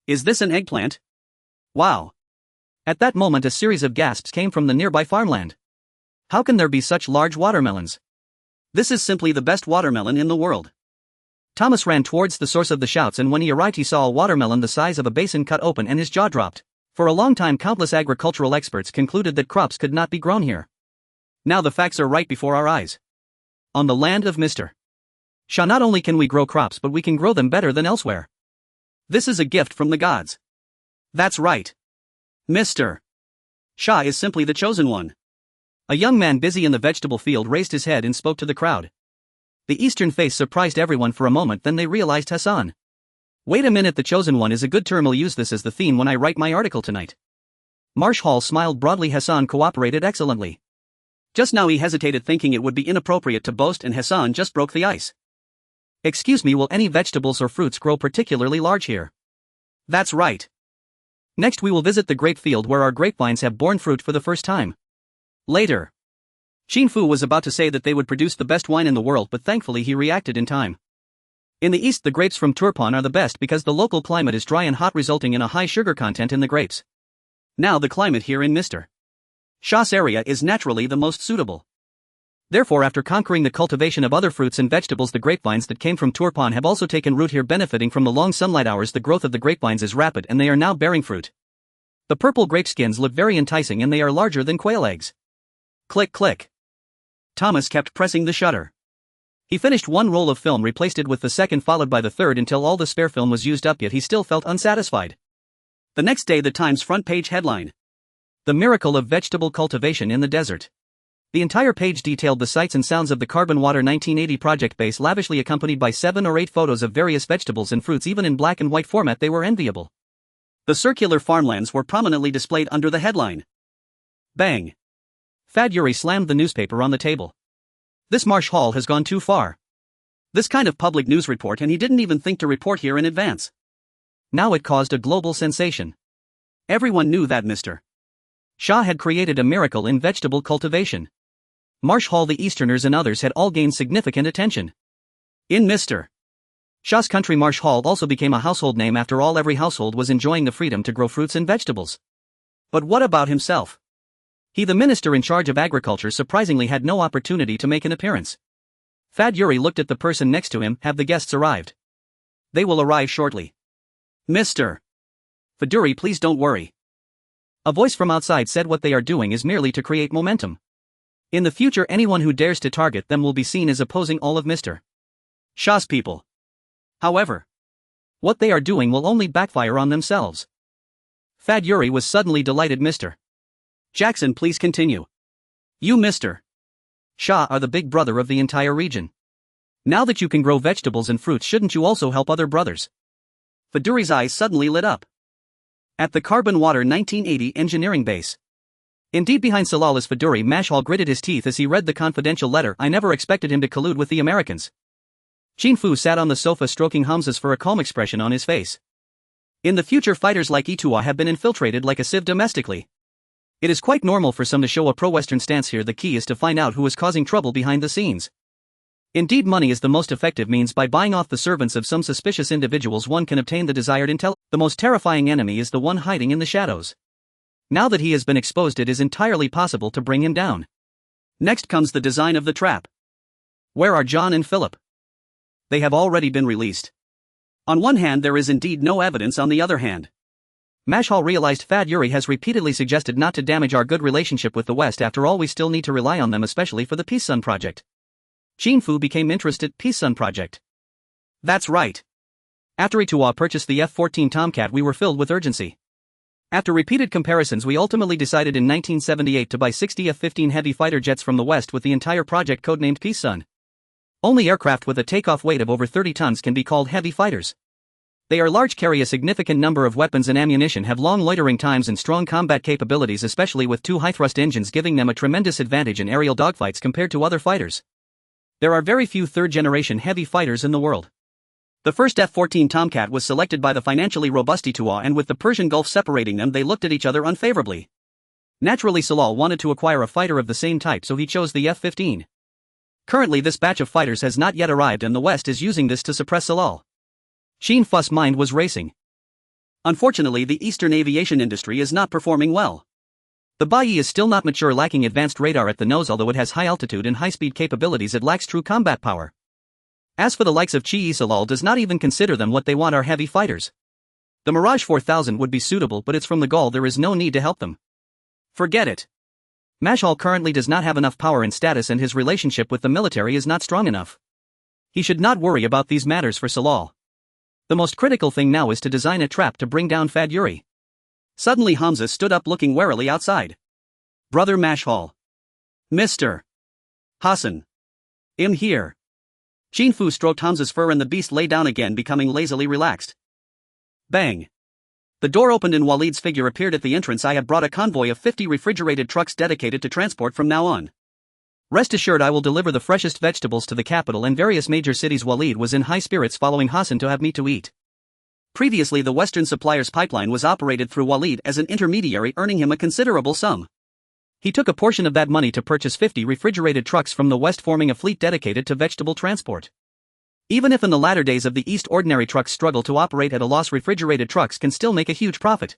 Speaker 2: Is this an eggplant? Wow. At that moment a series of gasps came from the nearby farmland. How can there be such large watermelons? This is simply the best watermelon in the world. Thomas ran towards the source of the shouts, and when he arrived he saw a watermelon the size of a basin cut open and his jaw dropped. For a long time countless agricultural experts concluded that crops could not be grown here. Now the facts are right before our eyes. On the land of Mr. Shah not only can we grow crops but we can grow them better than elsewhere. This is a gift from the gods. That's right. Mr. Shah is simply the chosen one. A young man busy in the vegetable field raised his head and spoke to the crowd. The eastern face surprised everyone for a moment, then they realized Hassan. Wait a minute, the chosen one is a good term, I'll use this as the theme when I write my article tonight. Marsh Hall smiled broadly. Hassan cooperated excellently. Just now he hesitated, thinking it would be inappropriate to boast, and Hassan just broke the ice. Excuse me, will any vegetables or fruits grow particularly large here? That's right. Next we will visit the grape field where our grapevines have borne fruit for the first time. Later. Qin Fu was about to say that they would produce the best wine in the world, but thankfully he reacted in time. In the east the grapes from Turpan are the best because the local climate is dry and hot, resulting in a high sugar content in the grapes. Now the climate here in Mr. Shah's area is naturally the most suitable. Therefore, after conquering the cultivation of other fruits and vegetables, the grapevines that came from Turpan have also taken root here, benefiting from the long sunlight hours. The growth of the grapevines is rapid and they are now bearing fruit. The purple grape skins look very enticing and they are larger than quail eggs. Click click. Thomas kept pressing the shutter. He finished one roll of film, replaced it with the second, followed by the third, until all the spare film was used up, yet he still felt unsatisfied. The next day the Times front page headline: The miracle of vegetable cultivation in the desert. The entire page detailed the sights and sounds of the Carbon Water 1980 project base, lavishly accompanied by 7 or 8 photos of various vegetables and fruits. Even in black and white format they were enviable. The circular farmlands were prominently displayed under the headline. Bang! Faduri slammed the newspaper on the table. This Marsh Hall has gone too far. This kind of public news report, and he didn't even think to report here in advance. Now it caused a global sensation. Everyone knew that Mr. Shah had created a miracle in vegetable cultivation. Marsh Hall, the Easterners and others had all gained significant attention. In Mr. Shah's country, Marsh Hall also became a household name. After all, every household was enjoying the freedom to grow fruits and vegetables. But what about himself? He, the minister in charge of agriculture, surprisingly had no opportunity to make an appearance. Faduri looked at the person next to him. Have the guests arrived? They will arrive shortly. Mr. Faduri, please don't worry. A voice from outside said what they are doing is merely to create momentum. In the future anyone who dares to target them will be seen as opposing all of Mr. Shah's people. However, what they are doing will only backfire on themselves. Faduri was suddenly delighted. Mr. Jackson, please continue. You, Mr. Shah, are the big brother of the entire region. Now that you can grow vegetables and fruits, shouldn't you also help other brothers? Faduri's eyes suddenly lit up. At the Carbon Water 1980 engineering base. Indeed, behind Salalas Faduri, Mashhal gritted his teeth as he read the confidential letter. I never expected him to collude with the Americans. Qin Fu sat on the sofa stroking Hamza's for a calm expression on his face. In the future, fighters like Itua have been infiltrated like a sieve domestically.
Speaker 1: It is quite normal for some to show a pro-Western stance here. The key is to find out who is causing trouble behind the scenes. Indeed, money is the most effective means. By buying off the servants of some suspicious individuals, one can obtain the desired intel. The most terrifying enemy is the one hiding in the shadows. Now that he has been exposed, it is entirely possible to bring him down.
Speaker 2: Next comes the design of the trap.
Speaker 1: Where are John and Philip?
Speaker 2: They have already been released. On one hand, there is indeed no evidence. On the other hand,
Speaker 1: Mashal realized Fad Yuri has repeatedly suggested not to damage our good relationship with the West. After all, we still need to rely on them, especially for the Peace Sun project. Qin Fu became interested. Peace Sun project.
Speaker 2: That's right.
Speaker 1: After Ituwa purchased the F-14 Tomcat, we were filled with urgency. After repeated comparisons, we ultimately decided in 1978 to buy 60 F-15 heavy fighter jets from the West, with the entire project codenamed Peace Sun. Only aircraft with a takeoff weight of over 30 tons can be called heavy fighters. They are large, carry a significant number of weapons and ammunition, have long loitering times and strong combat capabilities, especially with two high-thrust engines, giving them a tremendous advantage in aerial dogfights compared to other fighters. There are very few third-generation heavy fighters in the world.
Speaker 2: The first F-14 Tomcat was selected by the financially robust Ituwa, and with the Persian Gulf separating them, they looked at each other unfavorably.
Speaker 1: Naturally, Salal wanted to acquire a fighter of the same type, so he chose the F-15. Currently, this batch of fighters has not yet arrived, and the West is using this to suppress Salal. Qin Fu's mind was racing.
Speaker 2: Unfortunately, the Eastern aviation industry is not performing well.
Speaker 1: The Bai is still not mature, lacking advanced radar at the nose. Although it has high altitude and high-speed capabilities, it lacks true combat power. As for the likes of Qi, Salal does not even consider them. What they want are heavy fighters. The Mirage 4000 would be suitable, but it's from the Gaul. There is no need to help them.
Speaker 2: Forget it.
Speaker 1: Mashal currently does not have enough power and status, and his relationship with the military is not strong enough. He should not worry about these matters for Salal. The most critical thing now is to design a trap to bring down Fad Yuri.
Speaker 2: Suddenly Hamza stood up, looking warily outside. Brother Mashal. Mr. Hassan. I'm here.
Speaker 1: Qin Fu stroked Hamza's fur and the beast lay down again, becoming lazily relaxed.
Speaker 2: Bang. The door opened and Walid's figure appeared at the entrance. I have brought a convoy of 50 refrigerated trucks dedicated to transport from now on.
Speaker 1: Rest assured, I will deliver the freshest vegetables to the capital and various major cities. Walid was in high spirits, following Hassan to have meat to eat.
Speaker 2: Previously, the Western suppliers pipeline was operated through Walid as an intermediary, earning him a considerable sum.
Speaker 1: He took a portion of that money to purchase 50 refrigerated trucks from the West, forming a fleet dedicated to vegetable transport. Even if in the latter days of the East ordinary trucks struggle to operate at a loss, refrigerated trucks can still make a huge profit.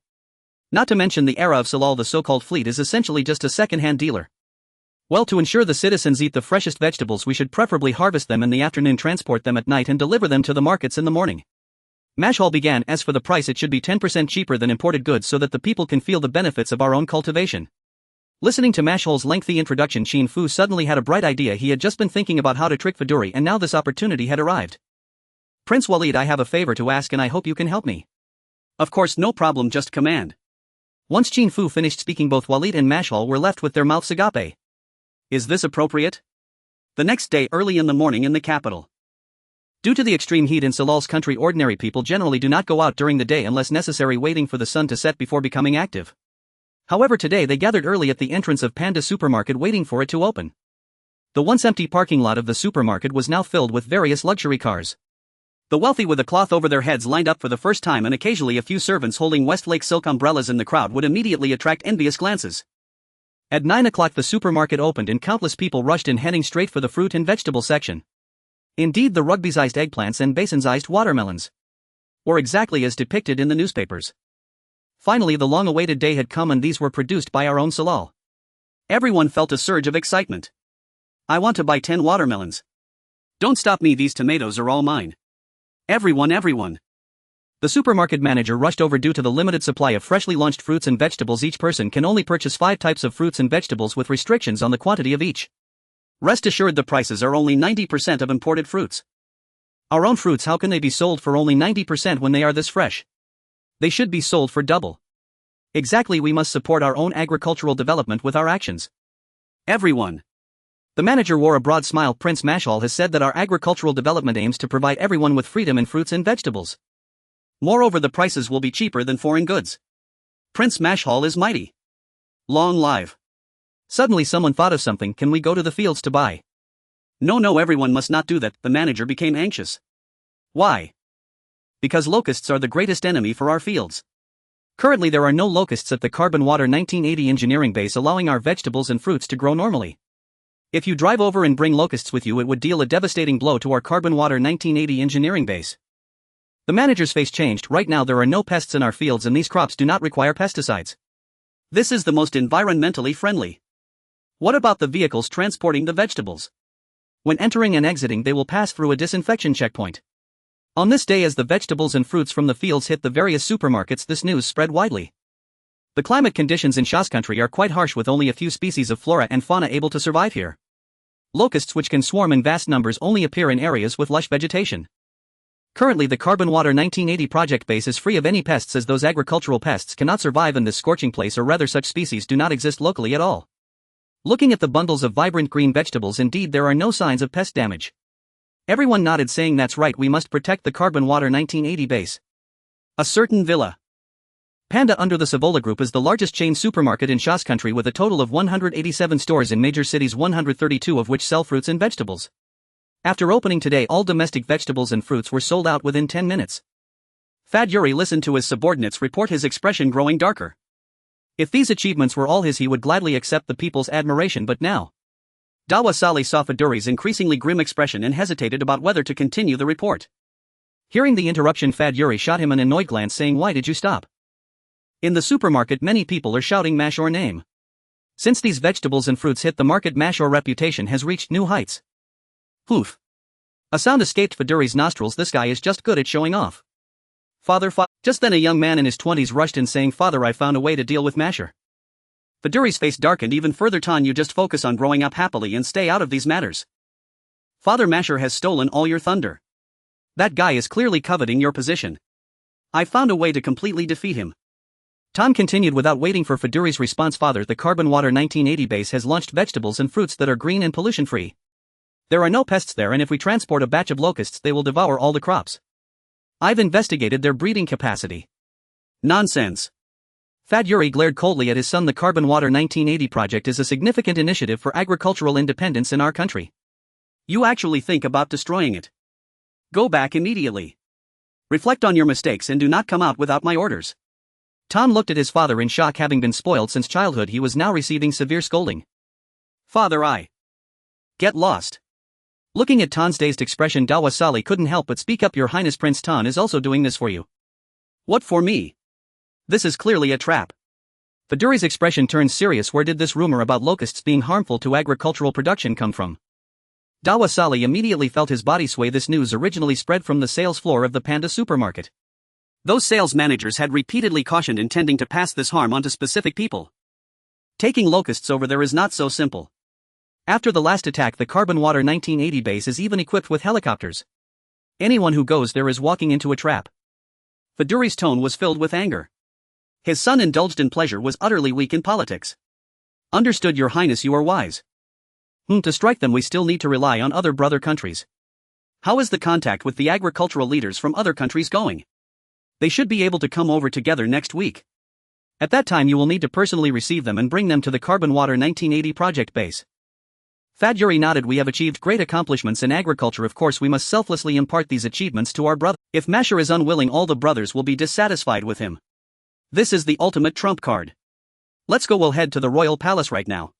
Speaker 1: Not to mention the era of Salal, the so-called fleet is essentially just a second-hand dealer. Well, to ensure the citizens eat the freshest vegetables, we should preferably harvest them in the afternoon, transport them at night, and deliver them to the markets in the morning. Mashal began. As for the price, it should be 10% cheaper than imported goods so that the people can feel the benefits of our own cultivation. Listening to Mashal's lengthy introduction, Qin Fu suddenly had a bright idea. He had just been thinking about how to trick Faduri, and now this opportunity had arrived. Prince Walid, I have a favor to ask and I hope you can help me.
Speaker 2: Of course, no problem, just command.
Speaker 1: Once Qin Fu finished speaking, both Walid and Mashal were left with their mouths agape.
Speaker 2: Is this appropriate? The next day, early in the morning in the capital.
Speaker 1: Due to the extreme heat in Salal's country, ordinary people generally do not go out during the day unless necessary, waiting for the sun to set before becoming active. However, today they gathered early at the entrance of Panda Supermarket, waiting for it to open. The once empty parking lot of the supermarket was now filled with various luxury cars.
Speaker 2: The wealthy with a cloth over their heads lined up for the first time, and occasionally a few servants holding Westlake silk umbrellas in the crowd would immediately attract envious glances.
Speaker 1: At 9 o'clock the supermarket opened and countless people rushed in, heading straight for the fruit and vegetable section. Indeed, the rugby-sized eggplants and basin-sized watermelons were exactly as depicted in the newspapers. Finally, the long-awaited day had come, and these were produced by our own Salal.
Speaker 2: Everyone felt a surge of excitement. I want to buy 10 watermelons. Don't stop me, these tomatoes are all mine. Everyone.
Speaker 1: The supermarket manager rushed over. Due to the limited supply of freshly launched fruits and vegetables, each person can only purchase 5 types of fruits and vegetables with restrictions on the quantity of each.
Speaker 2: Rest assured, the prices are only 90% of imported fruits.
Speaker 1: Our own fruits, how can they be sold for only 90% when they are this fresh? They should be sold for double. Exactly, we must support our own agricultural development with our actions.
Speaker 2: Everyone.
Speaker 1: The manager wore a broad smile. Prince Mashal has said that our agricultural development aims to provide everyone with freedom in fruits and vegetables.
Speaker 2: Moreover, the prices will be cheaper than foreign goods. Prince Mashal is mighty. Long live.
Speaker 1: Suddenly someone thought of something. Can we go to the fields to buy?
Speaker 2: No, everyone must not do that. The manager became anxious. Why?
Speaker 1: Because locusts are the greatest enemy for our fields. Currently there are no locusts at the Carbon Water 1980 engineering base, allowing our vegetables and fruits to grow normally. If you drive over and bring locusts with you, it would deal a devastating blow to our Carbon Water 1980 engineering base. The manager's face changed. Right now there are no pests in our fields and these crops do not require pesticides.
Speaker 2: This is the most environmentally friendly. What about the vehicles transporting the vegetables?
Speaker 1: When entering and exiting they will pass through a disinfection checkpoint. On this day, as the vegetables and fruits from the fields hit the various supermarkets, this news spread widely. The climate conditions in Sha's country are quite harsh, with only a few species of flora and fauna able to survive here. Locusts, which can swarm in vast numbers, only appear in areas with lush vegetation. Currently the Carbon Water 1980 project base is free of any pests, as those agricultural pests cannot survive in this scorching place, or rather such species do not exist locally at all. Looking at the bundles of vibrant green vegetables, indeed there are no signs of pest damage. Everyone nodded, saying that's right, we must protect the Carbon Water 1980 base.
Speaker 2: A certain villa.
Speaker 1: Panda under the Savola Group is the largest chain supermarket in Sha's country, with a total of 187 stores in major cities, 132 of which sell fruits and vegetables. After opening today, all domestic vegetables and fruits were sold out within 10 minutes.
Speaker 2: Fad Yuri listened to his subordinates report, his expression growing darker.
Speaker 1: If these achievements were all his, he would gladly accept the people's admiration, but now.
Speaker 2: Dawa Sali saw Faduri's increasingly grim expression and hesitated about whether to continue the report.
Speaker 1: Hearing the interruption, Fad Yuri shot him an annoyed glance, saying, "Why did you stop?"
Speaker 2: In the supermarket many people are shouting Mashor name.
Speaker 1: Since these vegetables and fruits hit the market, Mashor reputation has reached new heights.
Speaker 2: Poof.
Speaker 1: A sound escaped Faduri's nostrils. This guy is just good at showing off.
Speaker 2: Father.
Speaker 1: Just then a young man in his 20s rushed in, saying, "Father, I found a way to deal with Mashor."
Speaker 2: Faduri's face darkened even further. Tan, you just focus on growing up happily and stay out of these matters. Father, Mashor has stolen all your thunder. That guy is clearly coveting your position. I found a way to completely defeat him.
Speaker 1: Tan continued without waiting for Faduri's response. "Father, the Carbon Water 1980 base has launched vegetables and fruits that are green and pollution-free. There are no pests there, and if we transport a batch of locusts they will devour all the crops. I've investigated their breeding capacity."
Speaker 2: Nonsense.
Speaker 1: Fad Yuri glared coldly at his son. The Carbon Water 1980 project is a significant initiative for agricultural independence in our country.
Speaker 2: You actually think about destroying it? Go back immediately. Reflect on your mistakes and do not come out without my orders.
Speaker 1: Tan looked at his father in shock. Having been spoiled since childhood, he was now receiving severe scolding.
Speaker 2: Father, I get lost.
Speaker 1: Looking at Tan's dazed expression, Dawa Sali couldn't help but speak up. "Your Highness, Prince Tan is also doing this for you."
Speaker 2: "What for me? This is clearly a trap."
Speaker 1: Faduri's expression turned serious. "Where did this rumor about locusts being harmful to agricultural production come from?" Dawa Sali immediately felt his body sway. This news originally spread from the sales floor of the Panda supermarket.
Speaker 2: Those sales managers had repeatedly cautioned, intending to pass this harm on to specific people. Taking locusts over there is not so simple.
Speaker 1: After the last attack, the Carbon Water 1980 base is even equipped with helicopters. Anyone who goes there is walking into a trap.
Speaker 2: Faduri's tone was filled with anger. His son, indulged in pleasure, was utterly weak in politics.
Speaker 1: "Understood, Your Highness, you are wise. To strike them we still need to rely on other brother countries."
Speaker 2: "How is the contact with the agricultural leaders from other countries going?"
Speaker 1: "They should be able to come over together next week. At that time you will need to personally receive them and bring them to the Carbon Water 1980 project base." Fad Yuri nodded. "We have achieved great accomplishments in agriculture. Of course we must selflessly impart these achievements to our brother. If Mashor is unwilling, all the brothers will be dissatisfied with him. This is the ultimate trump card. Let's go, we'll head to the royal palace right now."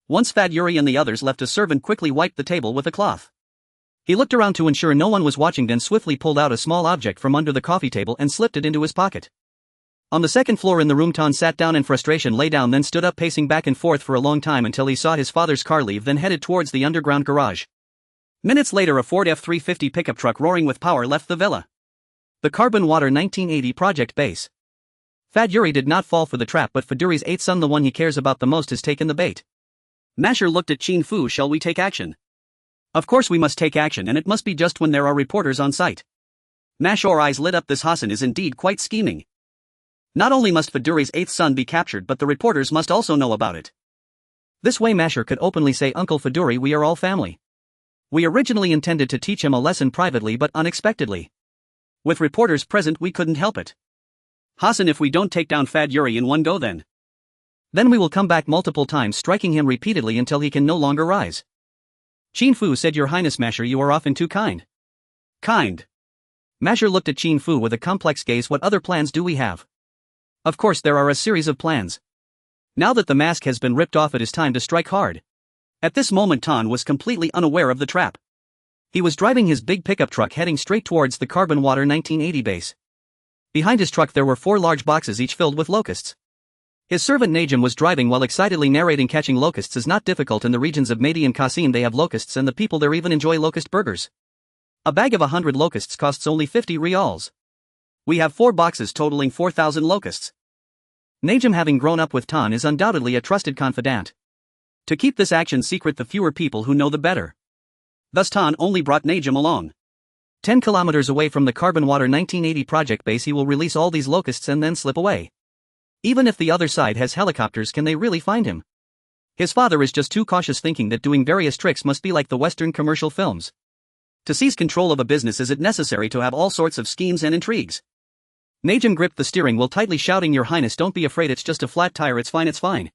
Speaker 1: Once Fad Yuri and the others left, a servant quickly wiped the table with a cloth. He looked around to ensure no one was watching, then swiftly pulled out a small object from under the coffee table and slipped it into his pocket. On the second floor in the room, Tan sat down in frustration, lay down, then stood up, pacing back and forth for a long time until he saw his father's car leave, then headed towards the underground garage. Minutes later, a Ford F-350 pickup truck roaring with power left the villa. The Carbon Water 1980 project base. Fad Yuri did not fall for the trap, but Faduri's 8th son, the one he cares about the most, has taken the bait.
Speaker 2: Mashor looked at Qin Fu. "Shall we take action?"
Speaker 1: "Of course we must take action, and it must be just when there are reporters on site."
Speaker 2: Mashor's eyes lit up. This Hassan is indeed quite scheming. Not only must Faduri's 8th son be captured, but the reporters must also know about it.
Speaker 1: This way Mashor could openly say, "Uncle Faduri, we are all family. We originally intended to teach him a lesson privately, but unexpectedly. With reporters present we couldn't help it.
Speaker 2: Hassan, if we don't take down Fad Yuri in one go, then
Speaker 1: we will come back multiple times, striking him repeatedly until he can no longer rise." Qin Fu said, "Your Highness Mashor, you are often too kind."
Speaker 2: "Kind?"
Speaker 1: Mashor looked at Qin Fu with a complex gaze. "What other plans do we have?" Of course, there are a series of plans. Now that the mask has been ripped off, it is time to strike hard. At this moment, Tan was completely unaware of the trap. He was driving his big pickup truck heading straight towards the Carbon Water 1980 base. Behind his truck there were 4 large boxes, each filled with locusts. His servant Najim was driving while excitedly narrating. Catching locusts is not difficult in the regions of Mahdi and Qasim. They have locusts and the people there even enjoy locust burgers. A bag of 100 locusts costs only 50 rials. We have 4 boxes totaling 4,000 locusts. Najim, having grown up with Tan, is undoubtedly a trusted confidant. To keep this action secret, the fewer people who know the better. Thus Tan only brought Najim along. 10 kilometers away from the Carbon Water 1980 project base, he will release all these locusts and then slip away. Even if the other side has helicopters, can they really find him? His father is just too cautious, thinking that doing various tricks must be like the Western commercial films. To seize control of a business, is it necessary to have all sorts of schemes and intrigues? Najim gripped the steering wheel tightly, shouting, "Your Highness, don't be afraid, it's just a flat tire, it's fine, it's fine."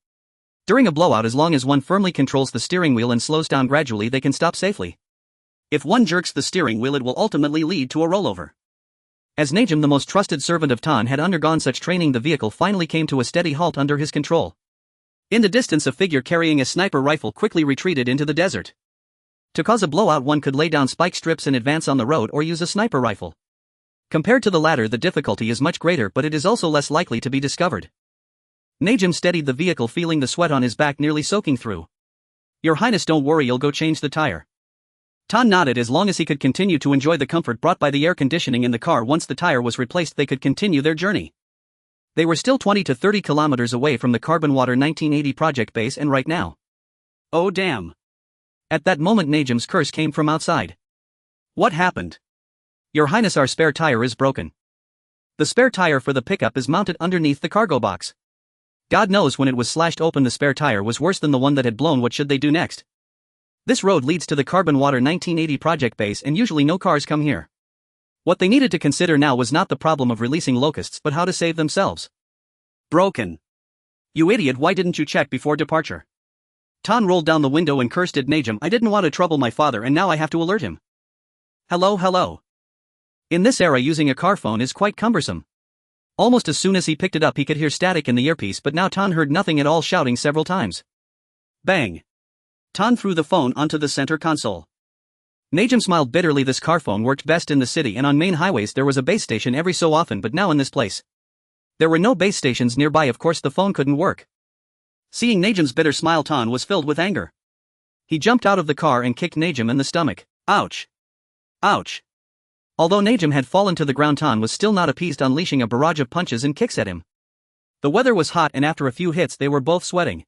Speaker 1: During a blowout, as long as one firmly controls the steering wheel and slows down gradually, they can stop safely. If one jerks the steering wheel, it will ultimately lead to a rollover. As Najim, the most trusted servant of Tan, had undergone such training, the vehicle finally came to a steady halt under his control. In the distance, a figure carrying a sniper rifle quickly retreated into the desert. To cause a blowout, one could lay down spike strips and advance on the road, or use a sniper rifle. Compared to the latter, the difficulty is much greater, but it is also less likely to be discovered. Najim steadied the vehicle, feeling the sweat on his back nearly soaking through. "Your Highness, don't worry, you'll go change the tire." Tan nodded. As long as he could continue to enjoy the comfort brought by the air conditioning in the car, once the tire was replaced, they could continue their journey. They were still 20 to 30 kilometers away from the Carbon Water 1980 project base, and right now. Oh damn. At that moment, Najim's curse came from outside. "What happened?" "Your Highness, our spare tire is broken." The spare tire for the pickup is mounted underneath the cargo box. God knows, when it was slashed open, the spare tire was worse than the one that had blown. What should they do next? This road leads to the Carbon Water 1980 project base, and usually no cars come here. What they needed to consider now was not the problem of releasing locusts, but how to save themselves. "Broken. You idiot, why didn't you check before departure?" Tan rolled down the window and cursed at Najim. "I didn't want to trouble my father, and now I have to alert him." Hello. In this era, using a car phone is quite cumbersome. Almost as soon as he picked it up, he could hear static in the earpiece, but now Tan heard nothing at all, shouting several times. Bang! Tan threw the phone onto the center console. Najim smiled bitterly. This car phone worked best in the city and on main highways. There was a base station every so often, but now in this place, there were no base stations nearby. Of course, the phone couldn't work. Seeing Najim's bitter smile, Tan was filled with anger. He jumped out of the car and kicked Najim in the stomach. Ouch! Ouch! Although Najim had fallen to the ground, Tan was still not appeased, unleashing a barrage of punches and kicks at him. The weather was hot, and after a few hits they were both sweating.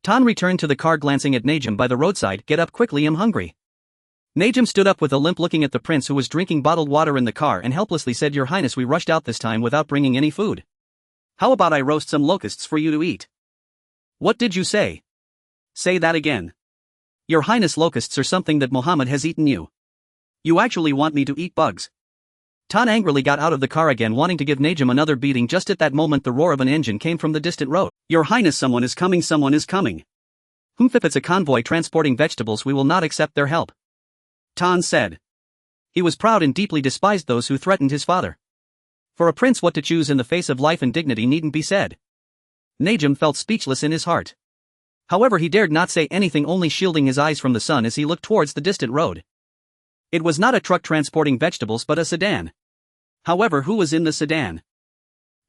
Speaker 1: Tan returned to the car, glancing at Najim by the roadside. "Get up quickly, I'm hungry." Najim stood up with a limp, looking at the prince, who was drinking bottled water in the car, and helplessly said, "Your Highness, we rushed out this time without bringing any food. How about I roast some locusts for you to eat?" "What did you say?" "Say that again." "Your Highness, locusts are something that Muhammad has eaten. You actually want me to eat bugs?" Tan angrily got out of the car again, wanting to give Najim another beating. Just at that moment, the roar of an engine came from the distant road. "Your Highness, someone is coming, someone is coming." If it's a convoy transporting vegetables, we will not accept their help," Tan said. He was proud and deeply despised those who threatened his father. For a prince, what to choose in the face of life and dignity needn't be said. Najim felt speechless in his heart. However, he dared not say anything, only shielding his eyes from the sun as he looked towards the distant road. It was not a truck transporting vegetables, but a sedan. However, who was in the sedan?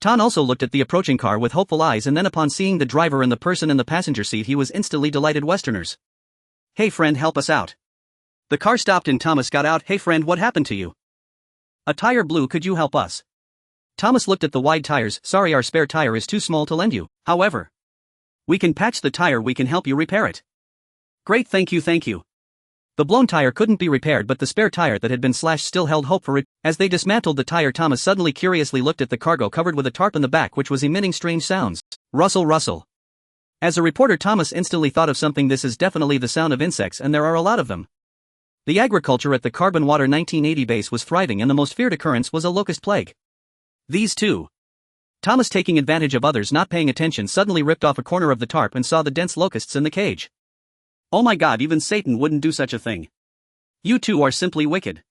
Speaker 1: Tan also looked at the approaching car with hopeful eyes, and then upon seeing the driver and the person in the passenger seat, he was instantly delighted. "Westerners. Hey friend, help us out." The car stopped and Thomas got out. "Hey friend, what happened to you?" "A tire blew, could you help us?" Thomas looked at the wide tires. "Sorry, our spare tire is too small to lend you. However, we can patch the tire, we can help you repair it." "Great, thank you. The blown tire couldn't be repaired, but the spare tire that had been slashed still held hope for it. As they dismantled the tire, Thomas suddenly curiously looked at the cargo covered with a tarp in the back, which was emitting strange sounds. Rustle. As a reporter, Thomas instantly thought of something. This is definitely the sound of insects, and there are a lot of them. The agriculture at the Carbon Water 1980 base was thriving, and the most feared occurrence was a locust plague. These two. Thomas, taking advantage of others not paying attention, suddenly ripped off a corner of the tarp and saw the dense locusts in the cage. "Oh my God, even Satan wouldn't do such a thing. You two are simply wicked."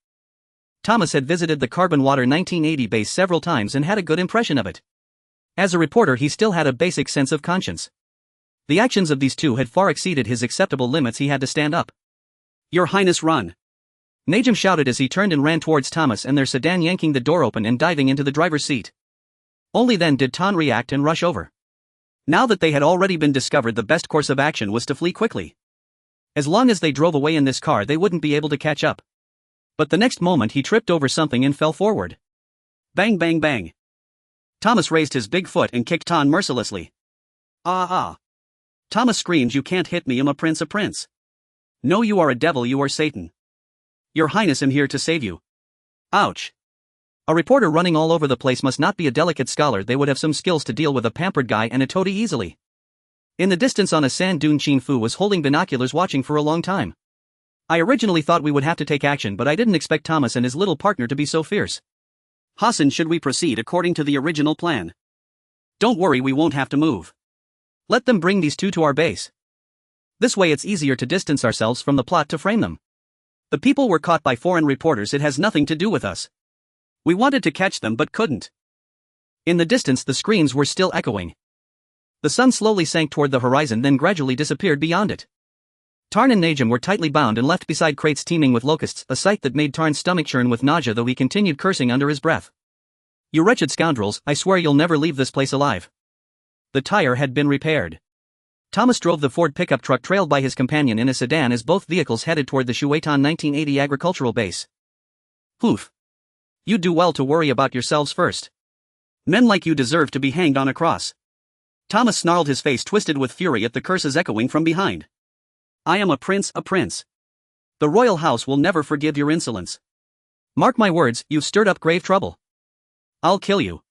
Speaker 1: Thomas had visited the Carbon Water 1980 base several times and had a good impression of it. As a reporter he still had a basic sense of conscience. The actions of these two had far exceeded his acceptable limits. He had to stand up.
Speaker 2: Your Highness, run!
Speaker 1: Najim shouted as he turned and ran towards Thomas and their sedan, yanking the door open and diving into the driver's seat. Only then did Tan react and rush over. Now that they had already been discovered, the best course of action was to flee quickly. As long as they drove away in this car they wouldn't be able to catch up. But the next moment he tripped over something and fell forward.
Speaker 2: Bang bang bang. Thomas raised his big foot and kicked Tan mercilessly. Ah. Thomas screamed, "You can't hit me, I'm a prince, a prince. No, you are a devil, you are Satan. Your Highness, I'm here to save you." Ouch.
Speaker 1: A reporter running all over the place must not be a delicate scholar. They would have some skills to deal with a pampered guy and a toady easily. In the distance on a sand dune, Qin Fu was holding binoculars watching for a long time. I originally thought we would have to take action, but I didn't expect Thomas and his little partner to be so fierce.
Speaker 2: Hassan, should we proceed according to the original plan? Don't worry, we won't have to move.
Speaker 1: Let them bring these two to our base. This way it's easier to distance ourselves from the plot to frame them.
Speaker 2: The people were caught by foreign reporters, it has nothing to do with us. We wanted to catch them but couldn't.
Speaker 1: In the distance the screams were still echoing. The sun slowly sank toward the horizon, then gradually disappeared beyond it. Tarn and Najim were tightly bound and left beside crates teeming with locusts, a sight that made Tarn's stomach churn with nausea, though he continued cursing under his breath. "You wretched scoundrels, I swear you'll never leave this place alive." The tire had been repaired. Thomas drove the Ford pickup truck trailed by his companion in a sedan as both vehicles headed toward the Shuetan 1980 agricultural base.
Speaker 2: Oof.
Speaker 1: You'd do well to worry about yourselves first.
Speaker 2: Men like you deserve to be hanged on a cross. Thomas snarled, his face twisted with fury at the curses echoing from behind. I am a prince, a prince. The royal house will never forgive your insolence.
Speaker 1: Mark my words, you've stirred up grave trouble. I'll kill you.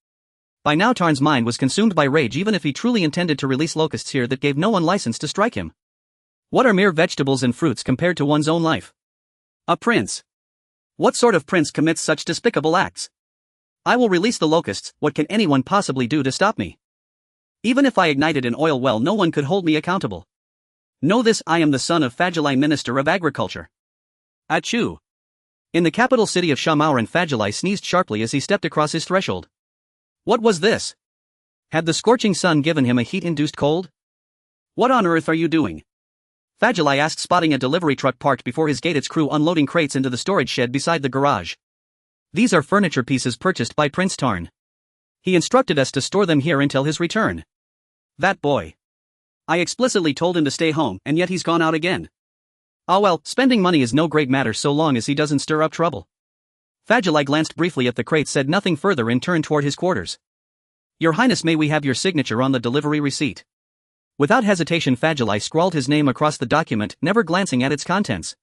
Speaker 1: By now Tarn's mind was consumed by rage, even if he truly intended to release locusts here that gave no one license to strike him. What are mere vegetables and fruits compared to one's own life?
Speaker 2: A prince. What sort of prince commits such despicable acts? I will release the locusts. What can anyone possibly do to stop me? Even if I ignited an oil well, no one could hold me accountable. Know this, I am the son of Fajlai, Minister of Agriculture. Achoo.
Speaker 1: In the capital city of Shamauran, Fajlai sneezed sharply as he stepped across his threshold.
Speaker 2: What was this?
Speaker 1: Had the scorching sun given him a heat-induced cold?
Speaker 2: What on earth are you doing?
Speaker 1: Fajlai asked, spotting a delivery truck parked before his gate, its crew unloading crates into the storage shed beside the garage. These are furniture pieces purchased by Prince Tarn. He instructed us to store them here until his return.
Speaker 2: That boy. I explicitly told him to stay home, and yet he's gone out again.
Speaker 1: Ah well, spending money is no great matter so long as he doesn't stir up trouble. Fajlai glanced briefly at the crates, said nothing further, and turned toward his quarters. Your Highness, may we have your signature on the delivery receipt? Without hesitation Fajlai scrawled his name across the document, never glancing at its contents.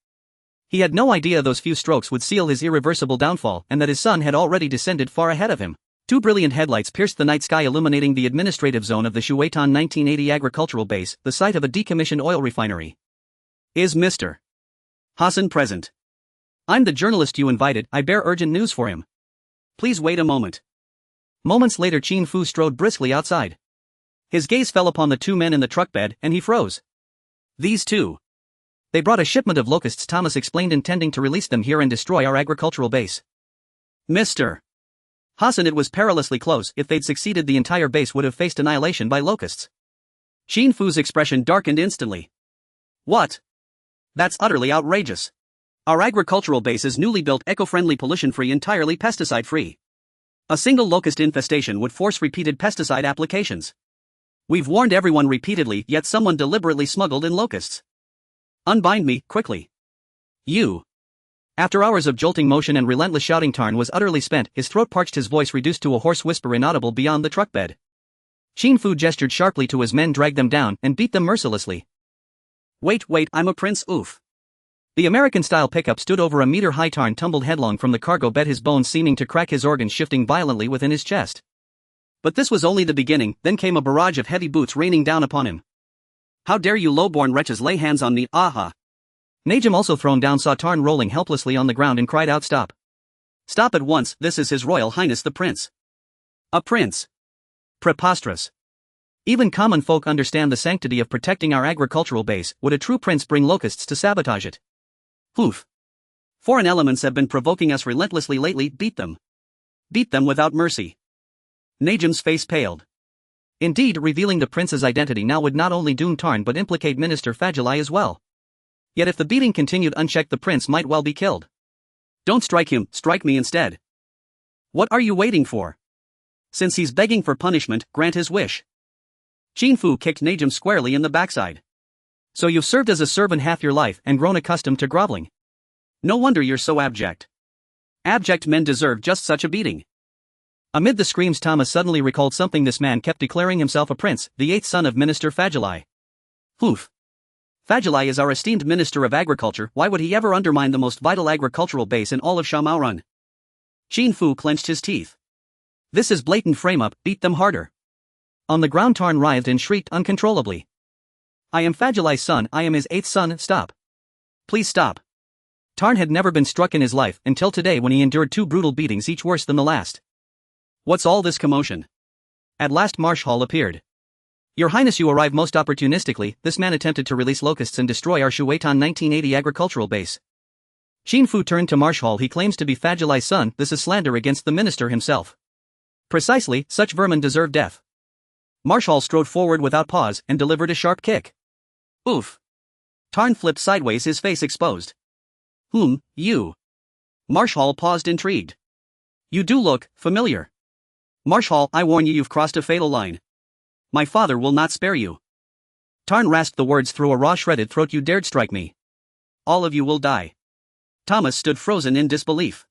Speaker 1: He had no idea those few strokes would seal his irreversible downfall, and that his son had already descended far ahead of him. Two brilliant headlights pierced the night sky, illuminating the administrative zone of the Shuetan 1980 agricultural base, the site of a decommissioned oil refinery.
Speaker 2: Is Mr. Hassan present?
Speaker 1: I'm the journalist you invited, I bear urgent news for him.
Speaker 2: Please wait a moment.
Speaker 1: Moments later Qin Fu strode briskly outside. His gaze fell upon the two men in the truck bed, and he froze.
Speaker 2: These two.
Speaker 1: They brought a shipment of locusts, Thomas explained, intending to release them here and destroy our agricultural base.
Speaker 2: Mr.
Speaker 1: Hassan, it was perilously close. If they'd succeeded, the entire base would have faced annihilation by locusts.
Speaker 2: Qin Fu's expression darkened instantly. What? That's utterly outrageous. Our agricultural base is newly built, eco-friendly, pollution-free, entirely pesticide-free. A single locust infestation would force repeated pesticide applications. We've warned everyone repeatedly, yet someone deliberately smuggled in locusts. Unbind me, quickly. You.
Speaker 1: After hours of jolting motion and relentless shouting, Tarn was utterly spent, his throat parched, his voice reduced to a hoarse whisper inaudible beyond the truck bed. Qin Fu gestured sharply to his men, dragged them down, and beat them mercilessly.
Speaker 2: Wait, I'm a prince, oof.
Speaker 1: The American-style pickup stood over a meter high. Tarn tumbled headlong from the cargo bed, his bones seeming to crack, his organs shifting violently within his chest.
Speaker 2: But this was only the beginning, then came a barrage of heavy boots raining down upon him. How dare you low-born wretches lay hands on me, aha!
Speaker 1: Najim, also thrown down, saw Tarn rolling helplessly on the ground and cried out, Stop!
Speaker 2: Stop at once, this is His Royal Highness the Prince. A prince.
Speaker 1: Preposterous. Even common folk understand the sanctity of protecting our agricultural base. Would a true prince bring locusts to sabotage it?
Speaker 2: Oof. Foreign elements have been provoking us relentlessly lately, beat them. Beat them without mercy. Najim's face paled.
Speaker 1: Indeed, revealing the prince's identity now would not only doom Tarn but implicate Minister Fajali as well. Yet if the beating continued unchecked, the prince might well be killed.
Speaker 2: Don't strike him, strike me instead. What are you waiting for? Since he's begging for punishment, grant his wish. Qin Fu kicked Najim squarely in the backside.
Speaker 1: So you've served as a servant half your life and grown accustomed to groveling.
Speaker 2: No wonder you're so abject. Abject men deserve just such a beating.
Speaker 1: Amid the screams, Thomas suddenly recalled something. This man kept declaring himself a prince, the 8th son of Minister Fajali.
Speaker 2: Oof. Fajali is our esteemed Minister of Agriculture. Why would he ever undermine the most vital agricultural base in all of Shamaoran? Qin Fu clenched his teeth.
Speaker 1: This is blatant frame-up, beat them harder. On the ground, Tarn writhed and shrieked uncontrollably. I am Fajali's son, I am his 8th son, stop.
Speaker 2: Please stop.
Speaker 1: Tarn had never been struck in his life until today, when he endured 2 brutal beatings, each worse than the last.
Speaker 2: What's all this commotion?
Speaker 1: At last Marshal appeared. Your Highness, you arrived most opportunistically. This man attempted to release locusts and destroy our Shuitan 1980 agricultural base. Qin Fu turned to Marshal. He claims to be Fajali's son. This is slander against the minister himself. Precisely, such vermin deserve death. Marshal strode forward without pause and delivered a sharp kick.
Speaker 2: Oof. Tarn flipped sideways, his face exposed. You? Marshal paused, intrigued.
Speaker 1: You do look familiar.
Speaker 2: Marshal, I warn you, you've crossed a fatal line. My father will not spare you.
Speaker 1: Tarn rasped the words through a raw, shredded throat. You dared strike me.
Speaker 2: All of you will die. Thomas stood frozen in disbelief.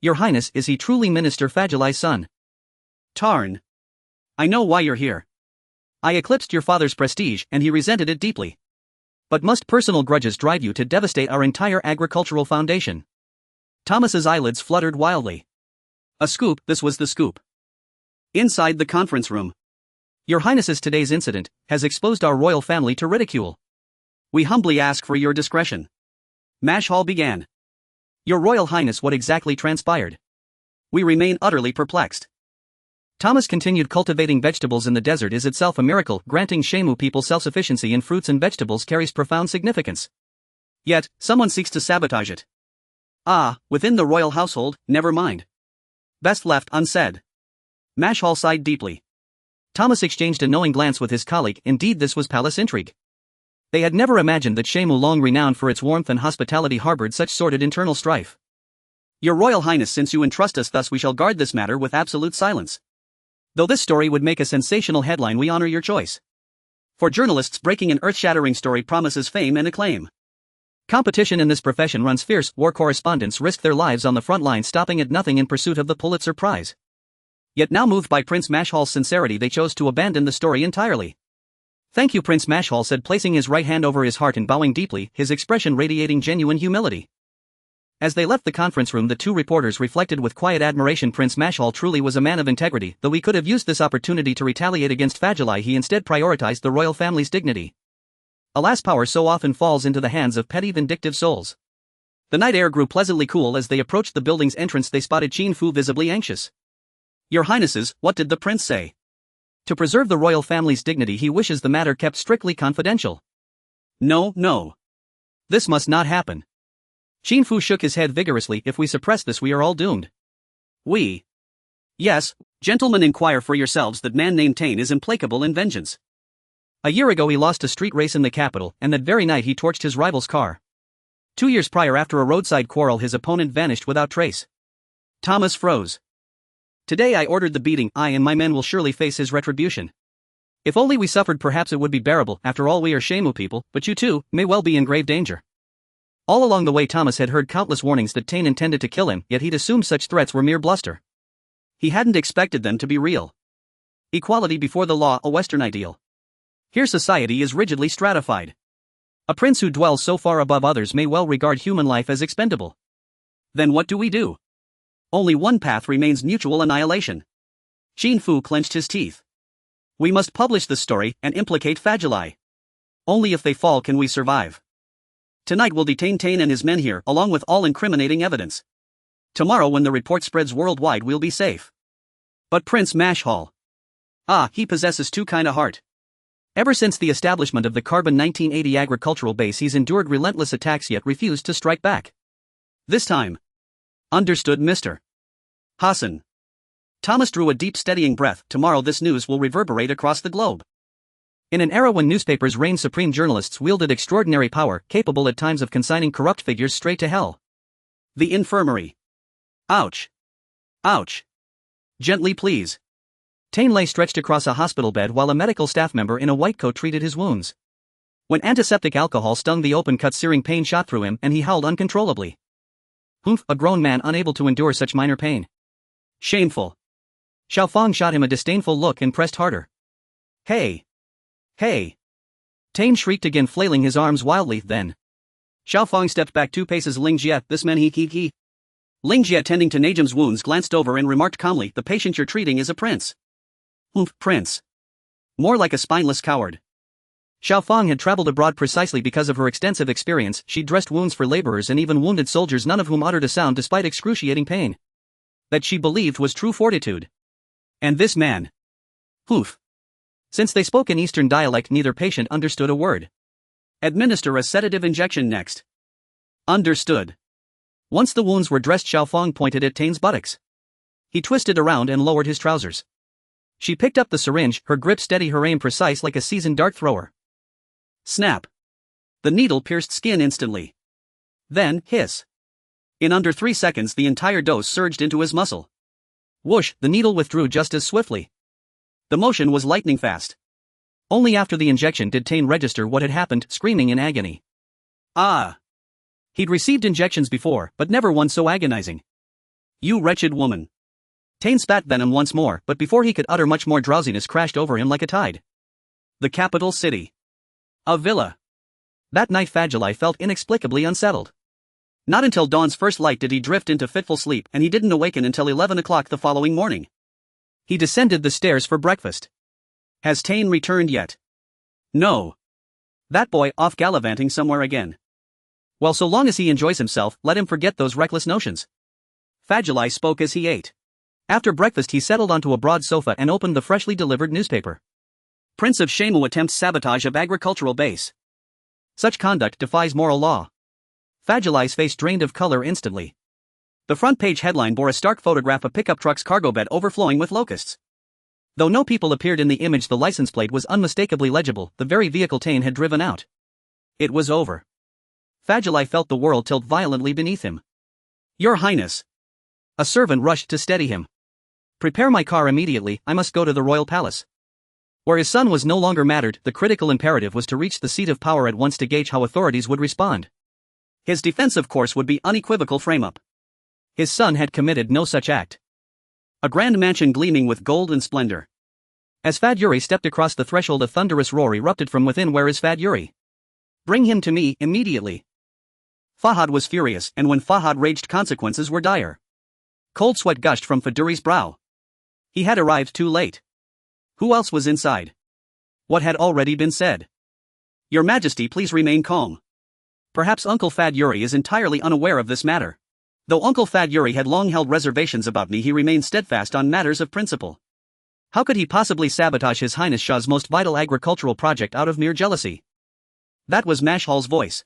Speaker 1: Your Highness, is he truly Minister Fajali's son?
Speaker 2: Tarn. I know why you're here.
Speaker 1: I eclipsed your father's prestige, and he resented it deeply. But must personal grudges drive you to devastate our entire agricultural foundation? Thomas's eyelids fluttered wildly.
Speaker 2: A scoop, this was the scoop. Inside the conference room.
Speaker 1: Your Highness's today's incident has exposed our royal family to ridicule.
Speaker 2: We humbly ask for your discretion. Marshal began.
Speaker 1: Your Royal Highness, what exactly transpired?
Speaker 2: We remain utterly perplexed.
Speaker 1: Thomas continued. Cultivating vegetables in the desert is itself a miracle. Granting Shamu people self-sufficiency in fruits and vegetables carries profound significance.
Speaker 2: Yet, someone seeks to sabotage it. Within the royal household, never mind. Best left unsaid. Marshal sighed deeply.
Speaker 1: Thomas exchanged a knowing glance with his colleague. Indeed, this was palace intrigue. They had never imagined that Shamu, long renowned for its warmth and hospitality, harbored such sordid internal strife.
Speaker 2: Your Royal Highness, since you entrust us thus, we shall guard this matter with absolute silence.
Speaker 1: Though this story would make a sensational headline, we honor your choice.
Speaker 2: For journalists, breaking an earth-shattering story promises fame and acclaim.
Speaker 1: Competition in this profession runs fierce. War correspondents risk their lives on the front line, stopping at nothing in pursuit of the Pulitzer Prize. Yet now, moved by Prince Mashal's sincerity, they chose to abandon the story entirely. Thank you, Prince Mashal said, placing his right hand over his heart and bowing deeply, his expression radiating genuine humility. As they left the conference room, the 2 reporters reflected with quiet admiration. Prince Mashal truly was a man of integrity. Though he could have used this opportunity to retaliate against Fajali, he instead prioritized the royal family's dignity. Alas, power so often falls into the hands of petty, vindictive souls. The night air grew pleasantly cool. As they approached the building's entrance, they spotted Qin Fu visibly anxious.
Speaker 2: Your Highnesses, what did the prince say?
Speaker 1: To preserve the royal family's dignity, he wishes the matter kept strictly confidential.
Speaker 2: No.
Speaker 1: This must not happen. Qin Fu shook his head vigorously. If we suppress this, we are all doomed.
Speaker 2: We? Yes, gentlemen, inquire for yourselves. That man named Tain is implacable in vengeance.
Speaker 1: A year ago he lost a street race in the capital, and that very night he torched his rival's car. 2 years prior, after a roadside quarrel, his opponent vanished without trace.
Speaker 2: Thomas froze.
Speaker 1: Today I ordered the beating. I and my men will surely face his retribution. If only we suffered, perhaps it would be bearable. After all, we are Shamu people, but you too may well be in grave danger. All along the way, Thomas had heard countless warnings that Tain intended to kill him, yet he'd assumed such threats were mere bluster.
Speaker 2: He hadn't expected them to be real. Equality before the law, a Western ideal. Here society is rigidly stratified.
Speaker 1: A prince who dwells so far above others may well regard human life as expendable.
Speaker 2: Then what do? Only one path remains: mutual annihilation. Qin Fu clenched his teeth. We must publish the story and implicate Fajali. Only if they fall can we survive. Tonight we'll detain Tain and his men here, along with all incriminating evidence. Tomorrow, when the report spreads worldwide, we'll be safe. But Prince Mashal. He possesses too kind a heart.
Speaker 1: Ever since the establishment of the Carbon 1980 agricultural base, he's endured relentless attacks yet refused to strike back.
Speaker 2: This time. Understood, Mr. Hassan. Thomas drew a deep steadying breath. Tomorrow this news will reverberate across the globe.
Speaker 1: In an era when newspapers reigned supreme, journalists wielded extraordinary power, capable at times of consigning corrupt figures straight to hell.
Speaker 2: The infirmary. Ouch. Ouch. Gently please.
Speaker 1: Tane lay stretched across a hospital bed while a medical staff member in a white coat treated his wounds. When antiseptic alcohol stung the open cut, searing pain shot through him and he howled uncontrollably. Humph, a grown man unable to endure such minor pain.
Speaker 2: Shameful.
Speaker 1: Xiaofang shot him a disdainful look and pressed harder. Hey! Hey! Tane shrieked again, flailing his arms wildly. Then
Speaker 2: Xiaofang stepped back 2 paces. Ling Jie, this man he. Ling Jie, tending to Najim's wounds, glanced over and remarked calmly, the patient you're treating is a prince.
Speaker 1: Prince.
Speaker 2: More like a spineless coward.
Speaker 1: Xiaofang had traveled abroad precisely because of her extensive experience. She'd dressed wounds for laborers and even wounded soldiers, none of whom uttered a sound despite excruciating pain. That she believed was true fortitude.
Speaker 2: And this man.
Speaker 1: Hoof. Since they spoke in Eastern dialect, neither patient understood a word.
Speaker 2: Administer a sedative injection next.
Speaker 1: Understood. Once the wounds were dressed, Xiaofang pointed at Tane's buttocks. He twisted around and lowered his trousers. She picked up the syringe, her grip steady, her aim precise like a seasoned dart thrower.
Speaker 2: Snap. The needle pierced skin instantly. Then, hiss. In under 3 seconds the entire dose surged into his muscle.
Speaker 1: Whoosh, the needle withdrew just as swiftly.
Speaker 2: The motion was lightning fast.
Speaker 1: Only after the injection did Tane register what had happened, screaming in agony.
Speaker 2: Ah!
Speaker 1: He'd received injections before, but never one so agonizing.
Speaker 2: You wretched woman.
Speaker 1: Tane spat venom once more, but before he could utter much more, drowsiness crashed over him like a tide.
Speaker 2: The capital city. A villa.
Speaker 1: That night Fadjali felt inexplicably unsettled.
Speaker 2: Not until dawn's first light did he drift into fitful sleep, and he didn't awaken until 11 o'clock the following morning.
Speaker 1: He descended the stairs for breakfast.
Speaker 2: Has Tane returned yet? No. That boy off gallivanting somewhere again.
Speaker 1: Well, so long as he enjoys himself, let him forget those reckless notions.
Speaker 2: Fadjali spoke as he ate.
Speaker 1: After breakfast he settled onto a broad sofa and opened the freshly delivered newspaper.
Speaker 2: Prince of Shamu attempts sabotage of agricultural base.
Speaker 1: Such conduct defies moral law. Fadjali's face drained of color instantly.
Speaker 2: The front page headline bore a stark photograph of pickup truck's cargo bed overflowing with locusts.
Speaker 1: Though no people appeared in the image, the license plate was unmistakably legible, the very vehicle Tane had driven out.
Speaker 2: It was over.
Speaker 1: Fadjali felt the world tilt violently beneath him.
Speaker 2: Your Highness.
Speaker 1: A servant rushed to steady him. Prepare my car immediately, I must go to the royal palace. Where his son was no longer mattered, the critical imperative was to reach the seat of power at once to gauge how authorities would respond.
Speaker 2: His defensive course would be unequivocal frame-up.
Speaker 1: His son had committed no such act.
Speaker 2: A grand mansion gleaming with gold and splendor.
Speaker 1: As Fad-Yuri stepped across the threshold, a thunderous roar erupted from within. Where is Fad-Yuri?
Speaker 2: Bring him to me, immediately. Fahad was furious, and when Fahad raged, consequences were dire. Cold sweat gushed from Faduri's brow. He had arrived too late. Who else was inside? What had already been said? Your Majesty, please remain calm. Perhaps Uncle Fad-Yuri is entirely unaware of this matter. Though Uncle Fad-Yuri had long held reservations about me, he remained steadfast on matters of principle. How could he possibly sabotage His Highness Shah's most vital agricultural project out of mere jealousy? That was Mashhal's voice.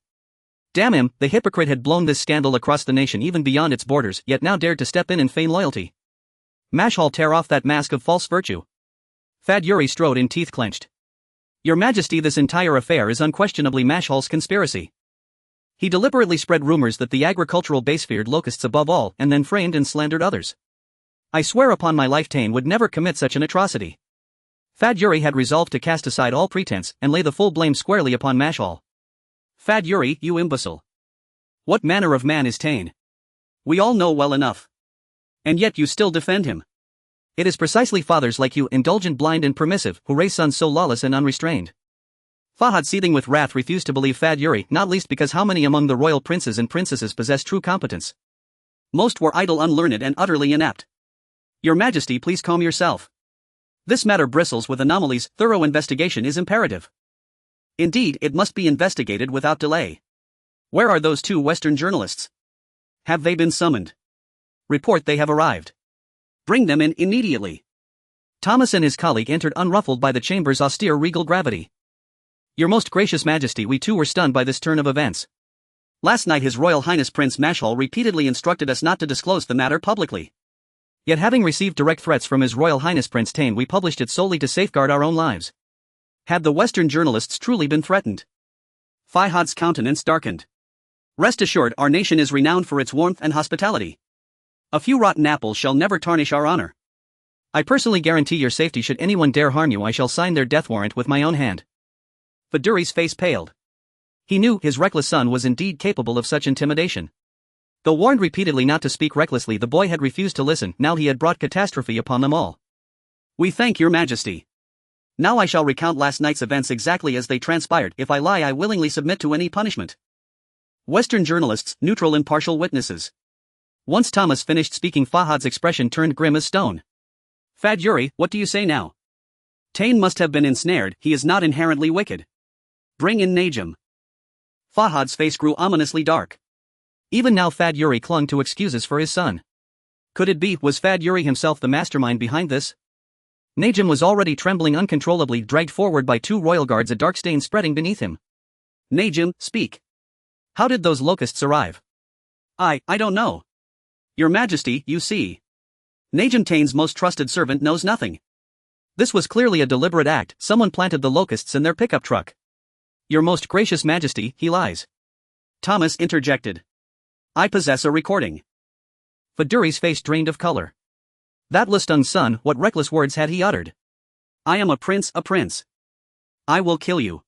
Speaker 1: Damn him, the hypocrite had blown this scandal across the nation, even beyond its borders, yet now dared to step in and feign loyalty. Mashhal, tear off that mask of false virtue. Fad-Yuri strode in, teeth clenched. Your Majesty, this entire affair is unquestionably Mashhal's conspiracy. He deliberately spread rumors that the agricultural base feared locusts above all, and then framed and slandered others. I swear upon my life Tane would never commit such an atrocity. Fad-Yuri had resolved to cast aside all pretense and lay the full blame squarely upon Mashhal. Fad-Yuri, you imbecile. What manner of man is Tane? We all know well enough. And yet you still defend him. It is precisely fathers like you, indulgent, blind and permissive, who raise sons so lawless and unrestrained. Fahad, seething with wrath, refused to believe Fad-Yuri, not least because how many among the royal princes and princesses possessed true competence? Most were idle, unlearned and utterly inept. Your Majesty, please calm yourself. This matter bristles with anomalies, thorough investigation is imperative. Indeed, it must be investigated without delay. Where are those 2 Western journalists? Have they been summoned? Report they have arrived. Bring them in immediately. Thomas and his colleague entered unruffled by the chamber's austere regal gravity. Your most gracious Majesty, we too were stunned by this turn of events. Last night His Royal Highness Prince Mashhal repeatedly instructed us not to disclose the matter publicly. Yet having received direct threats from His Royal Highness Prince Tane, we published it solely to safeguard our own lives. Had the Western journalists truly been threatened?
Speaker 2: Fahad's countenance darkened. Rest assured, our nation is renowned for its warmth and hospitality. A few rotten apples shall never tarnish our honor.
Speaker 1: I personally guarantee your safety. Should anyone dare harm you, I shall sign their death warrant with my own hand.
Speaker 2: Viduri's face paled.
Speaker 1: He knew his reckless son was indeed capable of such intimidation. Though warned repeatedly not to speak recklessly, the boy had refused to listen. Now he had brought catastrophe upon them all.
Speaker 2: We thank your majesty. Now I shall recount last night's events exactly as they transpired. If I lie, I willingly submit to any punishment. Western journalists, neutral impartial witnesses. Once Thomas finished speaking, Fahad's expression turned grim as stone. Faduri, what do you say now? Tane must have been ensnared. He is not inherently wicked. Bring in Najim. Fahad's face grew ominously dark.
Speaker 1: Even now Faduri clung to excuses for his son. Could it be, was Faduri himself the mastermind behind this? Najim was already trembling uncontrollably, dragged forward by two royal guards, a dark stain spreading beneath him.
Speaker 2: Najim, speak.
Speaker 1: How did those locusts arrive?
Speaker 2: I don't know. Your Majesty, you see. Najim, Tane's most trusted servant, knows nothing.
Speaker 1: This was clearly a deliberate act. Someone planted the locusts in their pickup truck. Your most gracious Majesty, he lies.
Speaker 2: Thomas interjected. I possess a recording.
Speaker 1: Faduri's face drained of color. That Lustung son, what reckless words had he uttered?
Speaker 2: I am a prince. I will kill you.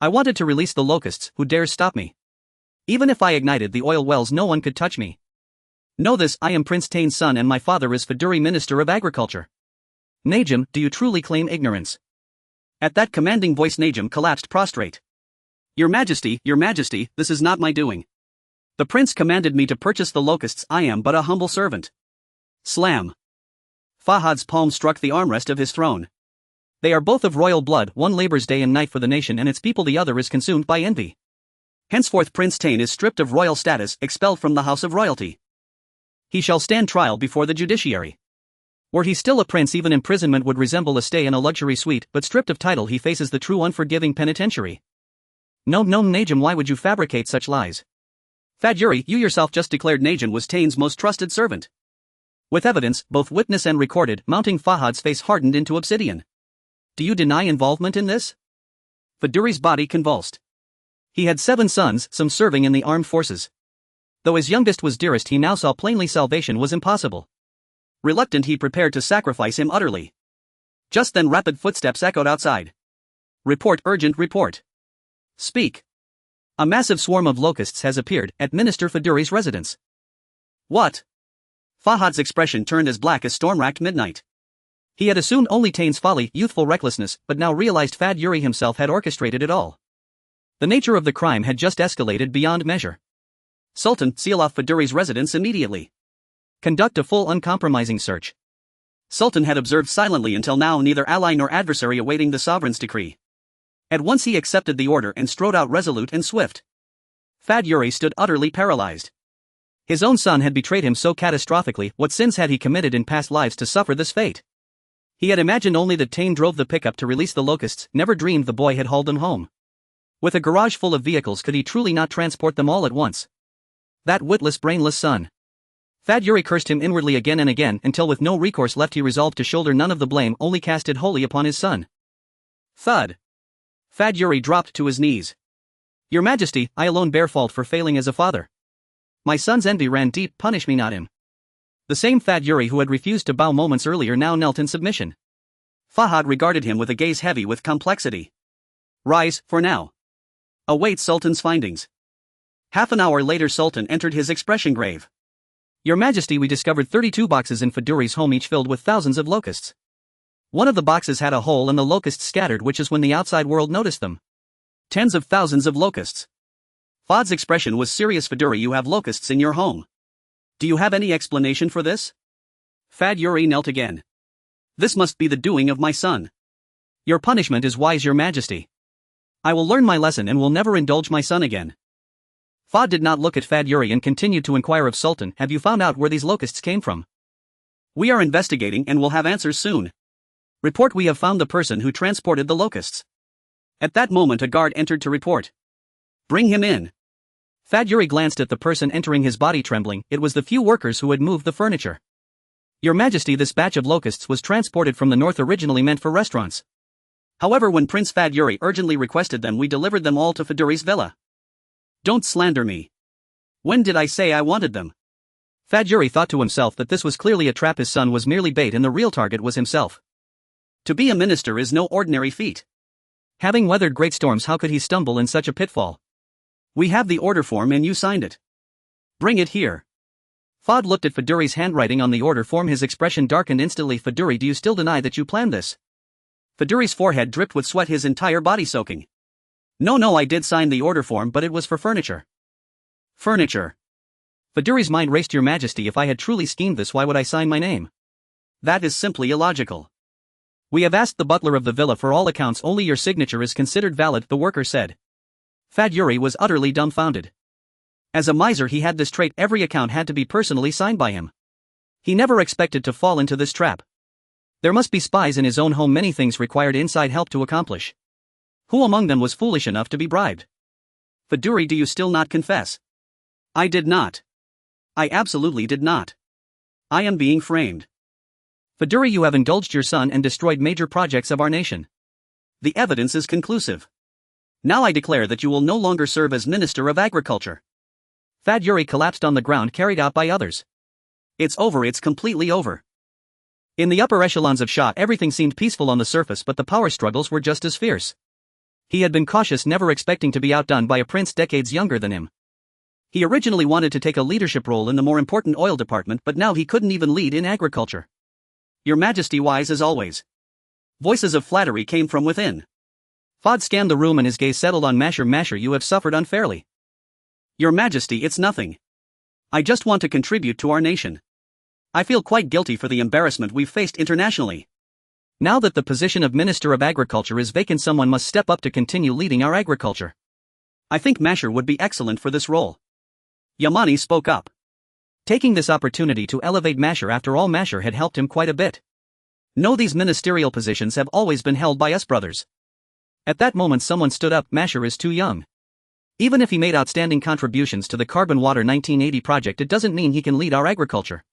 Speaker 1: I wanted to release the locusts. Who dares stop me? Even if I ignited the oil wells, no one could touch me. Know this, I am Prince Tane's son and my father is Faduri, Minister of Agriculture. Najim, do you truly claim ignorance?
Speaker 2: At that commanding voice, Najim collapsed prostrate. Your Majesty, this is not my doing. The prince commanded me to purchase the locusts. I am but a humble servant. Slam. Fahad's palm struck the armrest of his throne.
Speaker 1: They are both of royal blood. One labors day and night for the nation and its people, the other is consumed by envy.
Speaker 2: Henceforth Prince Tane is stripped of royal status, expelled from the house of royalty. He shall stand trial before the judiciary.
Speaker 1: Were he still a prince, even imprisonment would resemble a stay in a luxury suite, but stripped of title he faces the true unforgiving penitentiary. No, Najim, why would you fabricate such lies?
Speaker 2: Faduri, you yourself just declared Najim was Tane's most trusted servant.
Speaker 1: With evidence, both witness and recorded, mounting, Fahad's face hardened into obsidian. Do you deny involvement in this?
Speaker 2: Faduri's body convulsed.
Speaker 1: He had 7 sons, some serving in the armed forces. Though his youngest was dearest, he now saw plainly salvation was impossible.
Speaker 2: Reluctant, he prepared to sacrifice him utterly. Just then rapid footsteps echoed outside. Report, urgent report. Speak.
Speaker 1: A massive swarm of locusts has appeared at Minister Faduri's residence.
Speaker 2: What? Fahad's expression turned as black as storm-racked midnight.
Speaker 1: He had assumed only Tane's folly, youthful recklessness, but now realized Faduri himself had orchestrated it all. The nature of the crime had just escalated beyond measure.
Speaker 2: Sultan, seal off Faduri's residence immediately.
Speaker 1: Conduct a full uncompromising search.
Speaker 2: Sultan had observed silently until now, neither ally nor adversary awaiting the sovereign's decree. At once he accepted the order and strode out resolute and swift. Faduri stood utterly paralyzed.
Speaker 1: His own son had betrayed him so catastrophically. What sins had he committed in past lives to suffer this fate? He had imagined only that Tane drove the pickup to release the locusts, never dreamed the boy had hauled them home. With a garage full of vehicles, could he truly not transport them all at once? That witless, brainless son. Faduri cursed him inwardly again and again, until with no recourse left he resolved to shoulder none of the blame, only cast it wholly upon his son.
Speaker 2: Thud. Faduri dropped to his knees.
Speaker 1: Your Majesty, I alone bear fault for failing as a father. My son's envy ran deep, punish me not him. The same Faduri who had refused to bow moments earlier now knelt in submission.
Speaker 2: Fahad regarded him with a gaze heavy with complexity. Rise, for now. Await Sultan's findings. Half an hour later Sultan entered, his expression grave.
Speaker 1: Your Majesty, we discovered 32 boxes in Faduri's home, each filled with thousands of locusts. One of the boxes had a hole and the locusts scattered, which is when the outside world noticed them.
Speaker 2: Tens of thousands of locusts. Fahad's expression was serious. Faduri, you have locusts in your home. Do you have any explanation for this? Faduri knelt again. This must be the doing of my son.
Speaker 1: Your punishment is wise, Your Majesty. I will learn my lesson and will never indulge my son again. Fahad did not look at Faduri and continued to inquire of Sultan, have you found out where these locusts came from?
Speaker 2: We are investigating and will have answers soon. Report, we have found the person who transported the locusts. At that moment a guard entered to report. Bring him in.
Speaker 1: Faduri glanced at the person entering, his body trembling. It was the few workers who had moved the furniture. Your Majesty, this batch of locusts was transported from the north, originally meant for restaurants.
Speaker 2: However, when Prince Fad Yuri urgently requested them, we delivered them all to Faduri's villa. Don't slander me. When did I say I wanted them?
Speaker 1: Fad Yuri thought to himself that this was clearly a trap. His son was merely bait and the real target was himself.
Speaker 2: To be a minister is no ordinary feat.
Speaker 1: Having weathered great storms, how could he stumble in such a pitfall?
Speaker 2: We have the order form and you signed it. Bring it here.
Speaker 1: Fad looked at Faduri's handwriting on the order form. His expression darkened instantly. Faduri, do you still deny that you planned this?
Speaker 2: Faduri's forehead dripped with sweat, his entire body soaking. No, I did sign the order form, but it was for furniture. Furniture.
Speaker 1: Faduri's mind raced. Your Majesty, if I had truly schemed this, why would I sign my name?
Speaker 2: That is simply illogical.
Speaker 1: We have asked the butler of the villa. For all accounts, only your signature is considered valid, the worker said. Fad Yuri was utterly dumbfounded. As a miser, he had this trait: every account had to be personally signed by him. He never expected to fall into this trap. There must be spies in his own home. Many things required inside help to accomplish. Who among them was foolish enough to be bribed?
Speaker 2: Faduri, do you still not confess? I did not. I absolutely did not. I am being framed.
Speaker 1: Faduri, you have indulged your son and destroyed major projects of our nation.
Speaker 2: The evidence is conclusive. Now I declare that you will no longer serve as Minister of Agriculture.
Speaker 1: Fad Yuri collapsed on the ground, carried out by others.
Speaker 2: It's over, it's completely over.
Speaker 1: In the upper echelons of Shah, everything seemed peaceful on the surface, but the power struggles were just as fierce. He had been cautious, never expecting to be outdone by a prince decades younger than him. He originally wanted to take a leadership role in the more important oil department, but now he couldn't even lead in agriculture.
Speaker 2: Your Majesty, wise as always. Voices of flattery came from within.
Speaker 1: Fad scanned the room and his gaze settled on Masher. Masher, you have suffered unfairly.
Speaker 2: Your Majesty, it's nothing. I just want to contribute to our nation. I feel quite guilty for the embarrassment we've faced internationally.
Speaker 1: Now that the position of Minister of Agriculture is vacant, someone must step up to continue leading our agriculture.
Speaker 2: I think Masher would be excellent for this role. Yamani spoke up,
Speaker 1: taking this opportunity to elevate Masher. After all, Masher had helped him quite a bit.
Speaker 2: No, these ministerial positions have always been held by us brothers.
Speaker 1: At that moment someone stood up. Masher is too young. Even if he made outstanding contributions to the Carbon Water 1980 project, it doesn't mean he can lead our agriculture.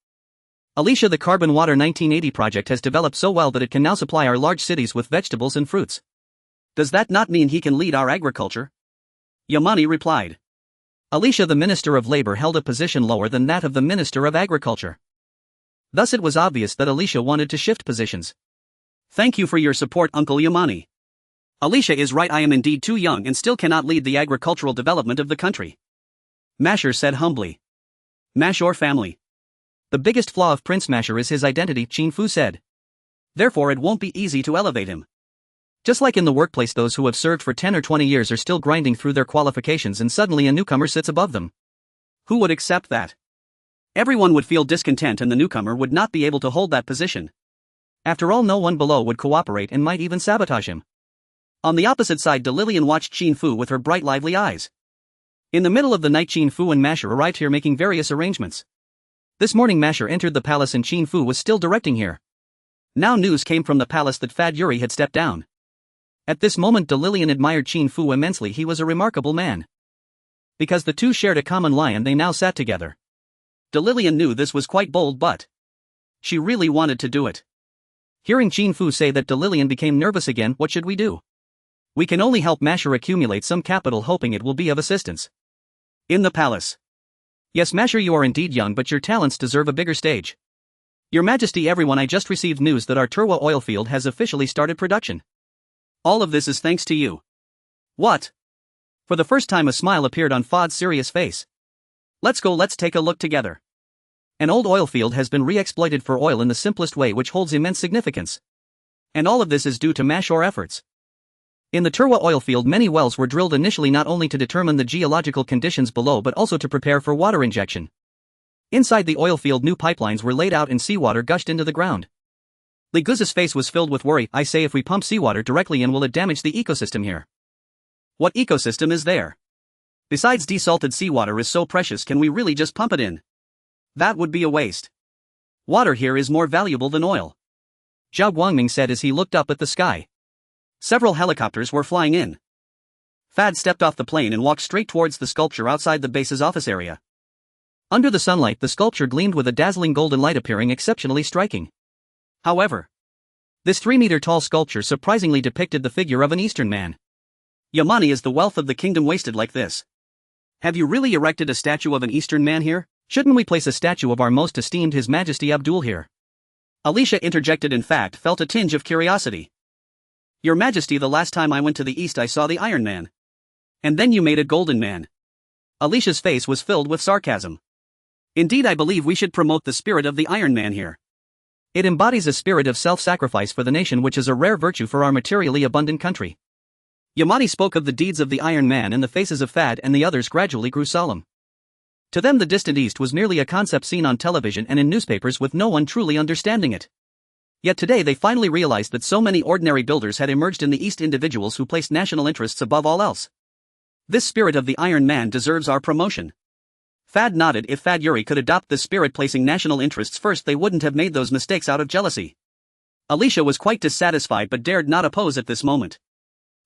Speaker 1: Alicia, the Carbon Water 1980 project has developed so well that it can now supply our large cities with vegetables and fruits.
Speaker 2: Does that not mean he can lead our agriculture? Yamani replied.
Speaker 1: Alicia, the Minister of Labor, held a position lower than that of the Minister of Agriculture. Thus it was obvious that Alicia wanted to shift positions.
Speaker 2: Thank you for your support, Uncle Yamani. Alicia is right, I am indeed too young and still cannot lead the agricultural development of the country. Masher said humbly. Masher family.
Speaker 1: The biggest flaw of Prince Masher is his identity, Qin Fu said.
Speaker 2: Therefore it won't be easy to elevate him.
Speaker 1: Just like in the workplace, those who have served for 10 or 20 years are still grinding through their qualifications and suddenly a newcomer sits above them.
Speaker 2: Who would accept that? Everyone would feel discontent and the newcomer would not be able to hold that position.
Speaker 1: After all, no one below would cooperate and might even sabotage him.
Speaker 2: On the opposite side, Delilian watched Qin Fu with her bright, lively eyes.
Speaker 1: In the middle of the night, Qin Fu and Masher arrived here making various arrangements. This morning Masher entered the palace and Qin Fu was still directing here.
Speaker 2: Now news came from the palace that Fad Yuri had stepped down.
Speaker 1: At this moment Delilian admired Qin Fu immensely. He was a remarkable man. Because the two shared a common lion, they now sat together.
Speaker 2: Delilian knew this was quite bold, but she really wanted to do it.
Speaker 1: Hearing Qin Fu say that, Delilian became nervous again. What should we do? We can only help Masher accumulate some capital, hoping it will be of assistance.
Speaker 2: In the palace.
Speaker 1: Yes, Masher, you are indeed young, but your talents deserve a bigger stage. Your Majesty, everyone, I just received news that our Turwa oil field has officially started production.
Speaker 2: All of this is thanks to you. What?
Speaker 1: For the first time a smile appeared on Fad's serious face.
Speaker 2: Let's go, let's take a look together.
Speaker 1: An old oil field has been re-exploited for oil in the simplest way, which holds immense significance.
Speaker 2: And all of this is due to Masher efforts.
Speaker 1: In the Turwa oil field many wells were drilled initially not only to determine the geological conditions below but also to prepare for water injection. Inside the oil field new pipelines were laid out and seawater gushed into the ground. Liguz's face was filled with worry. I say, if we pump seawater directly in, will it damage the ecosystem here?
Speaker 2: What ecosystem is there? Besides, desalted seawater is so precious, can we really just pump it in? That would be a waste. Water here is more valuable than oil.
Speaker 1: Zhao Guangming said as he looked up at the sky.
Speaker 2: Several helicopters were flying in. Fad stepped off the plane and walked straight towards the sculpture outside the base's office area.
Speaker 1: Under the sunlight, the sculpture gleamed with a dazzling golden light, appearing exceptionally striking. However, this 3-meter-tall sculpture surprisingly depicted the figure of an Eastern man.
Speaker 2: Yamani, is the wealth of the kingdom wasted like this? Have you really erected a statue of an Eastern man here?
Speaker 1: Shouldn't we place a statue of our most esteemed His Majesty Abdul here?
Speaker 2: Alicia interjected, in fact felt a tinge of curiosity. Your Majesty, the last time I went to the East I saw the Iron Man. And then you made a golden man. Alicia's face was filled with sarcasm. Indeed, I believe we should promote the spirit of the Iron Man here.
Speaker 1: It embodies a spirit of self-sacrifice for the nation, which is a rare virtue for our materially abundant country.
Speaker 2: Yamani spoke of the deeds of the Iron Man, and the faces of Fad and the others gradually grew solemn.
Speaker 1: To them, the distant East was merely a concept seen on television and in newspapers, with no one truly understanding it. Yet today they finally realized that so many ordinary builders had emerged in the East, individuals who placed national interests above all else. This spirit of the Iron Man deserves our promotion. Fad nodded. If Fad Yuri could adopt this spirit, placing national interests first, they wouldn't have made those mistakes out of jealousy. Alicia was quite dissatisfied but dared not oppose at this moment.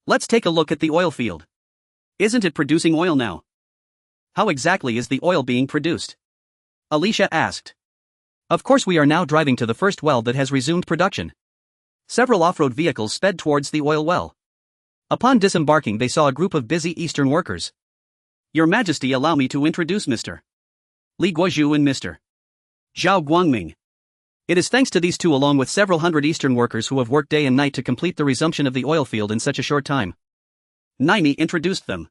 Speaker 2: Let's take a look at the oil field. Isn't it producing oil now?
Speaker 1: How exactly is the oil being produced? Alicia asked. Of course, we are now driving to the first well that has resumed production. Several off-road vehicles sped towards the oil well. Upon disembarking, they saw a group of busy Eastern workers.
Speaker 2: Your Majesty, allow me to introduce Mr.
Speaker 1: Li Guozhu and Mr.
Speaker 2: Zhao Guangming.
Speaker 1: It is thanks to these two, along with several hundred Eastern workers who have worked day and night to complete the resumption of the oil field in such a short time.
Speaker 2: Naimi introduced them.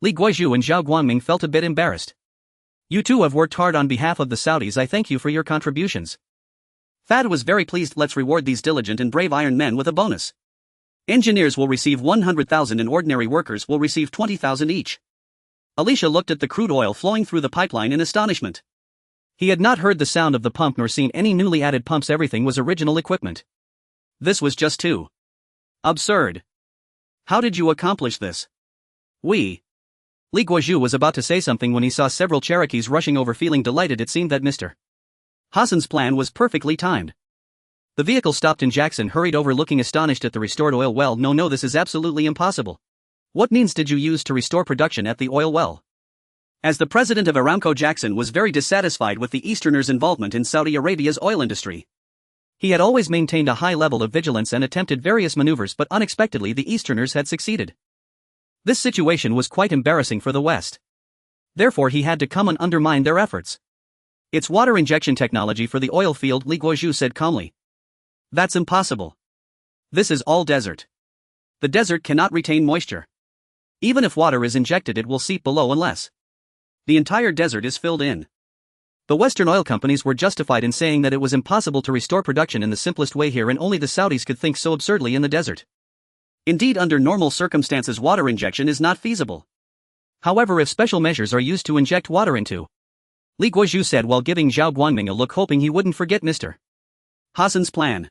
Speaker 1: Li Guozhu and Zhao Guangming felt a bit embarrassed. You two have worked hard on behalf of the Saudis. I thank you for your contributions.
Speaker 2: Fad was very pleased. Let's reward these diligent and brave Iron Men with a bonus. Engineers will receive 100,000 and ordinary workers will receive 20,000 each. Alicia looked at the crude oil flowing through the pipeline in astonishment.
Speaker 1: He had not heard the sound of the pump nor seen any newly added pumps. Everything was original equipment.
Speaker 2: This was just too absurd. How did you accomplish this?
Speaker 1: Li Guozhu was about to say something when he saw several Cherokees rushing over. Feeling delighted, it seemed that Mr.
Speaker 2: Hassan's plan was perfectly timed.
Speaker 1: The vehicle stopped and Jackson hurried over, looking astonished at the restored oil well. No, this is absolutely impossible. What means did you use to restore production at the oil well?
Speaker 2: As the president of Aramco, Jackson was very dissatisfied with the Easterners' involvement in Saudi Arabia's oil industry.
Speaker 1: He had always maintained a high level of vigilance and attempted various maneuvers, but unexpectedly the Easterners had succeeded. This situation was quite embarrassing for the West. Therefore he had to come and undermine their efforts. It's water injection technology for the oil field, Li Guozhu said calmly.
Speaker 2: That's impossible. This is all desert. The desert cannot retain moisture. Even if water is injected, it will seep below unless the entire desert is filled in.
Speaker 1: The Western oil companies were justified in saying that it was impossible to restore production in the simplest way here, and only the Saudis could think so absurdly in the desert.
Speaker 2: Indeed, under normal circumstances, water injection is not feasible.
Speaker 1: However, if special measures are used to inject water into, Li Guozhu said while giving Zhao Guangming a look, hoping he wouldn't forget Mr.
Speaker 2: Hassan's plan.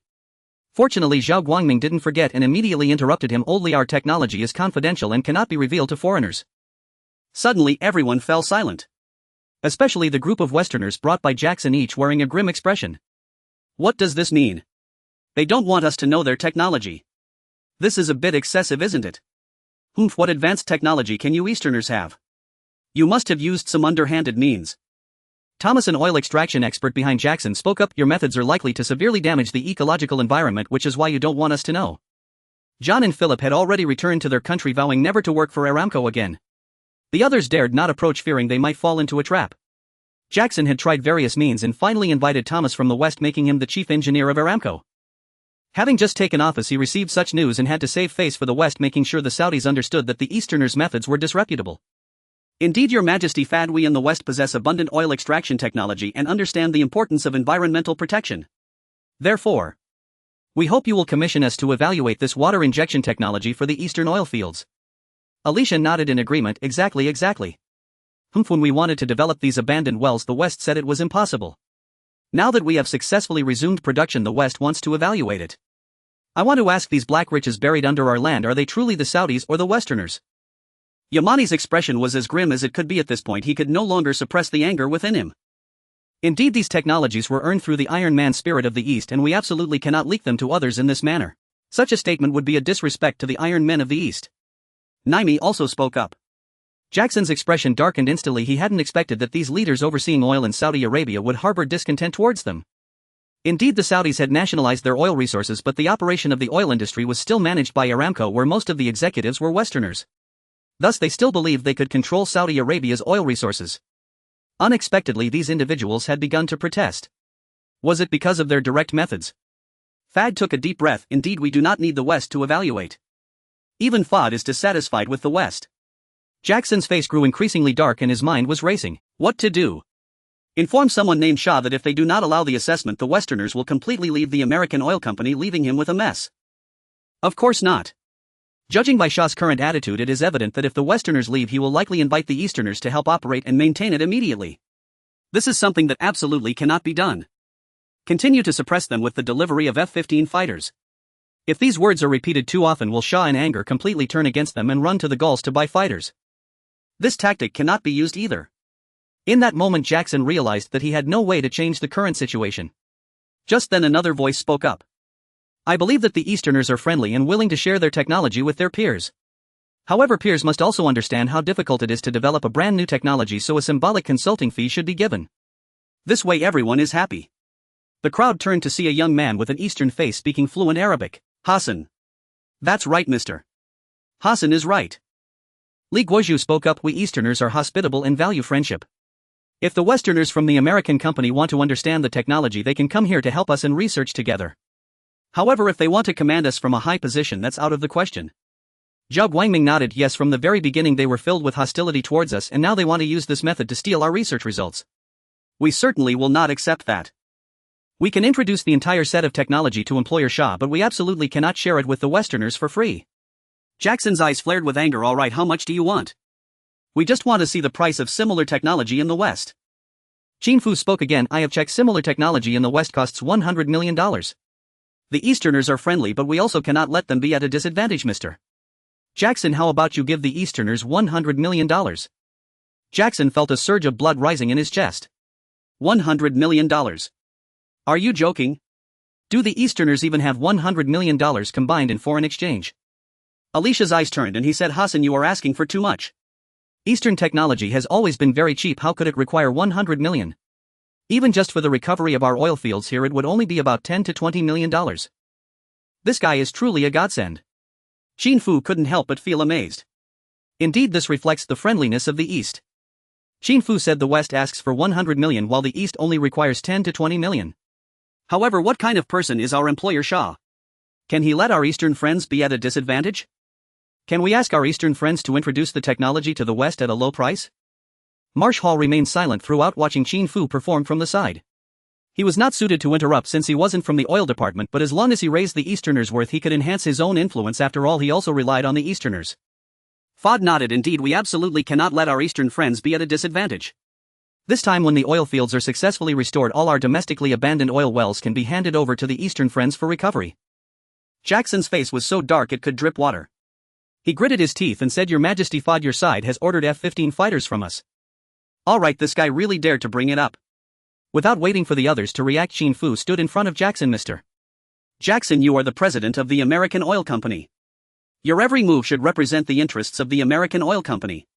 Speaker 1: Fortunately, Zhao Guangming didn't forget and immediately interrupted him. Only our technology is confidential and cannot be revealed to foreigners.
Speaker 2: Suddenly everyone fell silent.
Speaker 1: Especially the group of Westerners brought by Jackson, each wearing a grim expression.
Speaker 2: What does this mean? They don't want us to know their technology. This is a bit excessive, isn't it? What advanced technology can you Easterners have? You must have used some underhanded means.
Speaker 1: Thomas, an oil extraction expert behind Jackson, spoke up. Your methods are likely to severely damage the ecological environment, which is why you don't want us to know. John and Philip had already returned to their country, vowing never to work for Aramco again. The others dared not approach, fearing they might fall into a trap. Jackson had tried various means and finally invited Thomas from the West, making him the chief engineer of Aramco. Having just taken office, he received such news and had to save face for the West, making sure the Saudis understood that the Easterners' methods were disreputable.
Speaker 2: Indeed, Your Majesty, Fad, we in the West possess abundant oil extraction technology and understand the importance of environmental protection.
Speaker 1: Therefore, we hope you will commission us to evaluate this water injection technology for the Eastern oil fields. Alicia nodded in agreement. Exactly. When we wanted to develop these abandoned wells, the West said it was impossible. Now that we have successfully resumed production, the West wants to evaluate it. I want to ask, these black riches buried under our land, are they truly the Saudis or the Westerners?
Speaker 2: Yamani's expression was as grim as it could be. At this point he could no longer suppress the anger within him.
Speaker 1: Indeed, these technologies were earned through the Iron Man spirit of the East, and we absolutely cannot leak them to others in this manner. Such a statement would be a disrespect to the Iron Men of the East.
Speaker 2: Naimi also spoke up.
Speaker 1: Jackson's expression darkened instantly. He hadn't expected that these leaders overseeing oil in Saudi Arabia would harbor discontent towards them. Indeed, the Saudis had nationalized their oil resources, but the operation of the oil industry was still managed by Aramco, where most of the executives were Westerners. Thus they still believed they could control Saudi Arabia's oil resources. Unexpectedly, these individuals had begun to protest. Was it because of their direct methods? Fad took a deep breath. Indeed, we do not need the West to evaluate. Even Fad is dissatisfied with the West. Jackson's face grew increasingly dark and his mind was racing. What to do? Inform someone named Shah that if they do not allow the assessment, the Westerners will completely leave the American oil company, leaving him with a mess. Of course not. Judging by Shah's current attitude, it is evident that if the Westerners leave, he will likely invite the Easterners to help operate and maintain it immediately. This is something that absolutely cannot be done. Continue to suppress them with the delivery of F-15 fighters. If these words are repeated too often, will Shah in anger completely turn against them and run to the Gulls to buy fighters? This tactic cannot be used either. In that moment, Jackson realized that he had no way to change the current situation. Just then another voice spoke up. I believe that the Easterners are friendly and willing to share their technology with their peers. However, peers must also understand how difficult it is to develop a brand new technology, so a symbolic consulting fee should be given. This way everyone is happy. The crowd turned to see a young man with an Eastern face speaking fluent Arabic. Hassan. That's right, mister. Hassan is right. Li Guozhu spoke up. We Easterners are hospitable and value friendship. If the Westerners from the American company want to understand the technology, they can come here to help us and research together. However, if they want to command us from a high position, that's out of the question. Zhao Guangming nodded. Yes, from the very beginning they were filled with hostility towards us, and now they want to use this method to steal our research results. We certainly will not accept that. We can introduce the entire set of technology to employer Shah, but we absolutely cannot share it with the Westerners for free. Jackson's eyes flared with anger. All right, how much do you want? We just want to see the price of similar technology in the West. Qin Fu spoke again. I have checked. Similar technology in the West costs $100 million. The Easterners are friendly, but we also cannot let them be at a disadvantage, mister. Jackson, how about you give the Easterners $100 million? Jackson felt a surge of blood rising in his chest. $100 million. Are you joking? Do the Easterners even have $100 million combined in foreign exchange? Alicia's eyes turned and he said, Hassan, you are asking for too much. Eastern technology has always been very cheap. How could it require $100 million? Even just for the recovery of our oil fields here, it would only be about $10 to $20 million. This guy is truly a godsend. Qin Fu couldn't help but feel amazed. Indeed, this reflects the friendliness of the East. Qin Fu said the West asks for $100 million while the East only requires $10 to $20 million. However, what kind of person is our employer Shah? Can he let our Eastern friends be at a disadvantage? Can we ask our Eastern friends to introduce the technology to the West at a low price? Marsh Hall remained silent throughout, watching Qin Fu perform from the side. He was not suited to interrupt since he wasn't from the oil department, but as long as he raised the Easterners' worth, he could enhance his own influence. After all, he also relied on the Easterners. Fad nodded. Indeed, we absolutely cannot let our Eastern friends be at a disadvantage. This time, when the oil fields are successfully restored, all our domestically abandoned oil wells can be handed over to the Eastern friends for recovery. Jackson's face was so dark it could drip water. He gritted his teeth and said, Your Majesty, Fad, your side has ordered F-15 fighters from us. Alright, this guy really dared to bring it up. Without waiting for the others to react, Qin Fu stood in front of Jackson. Mr. Jackson, you are the president of the American Oil Company. Your every move should represent the interests of the American Oil Company.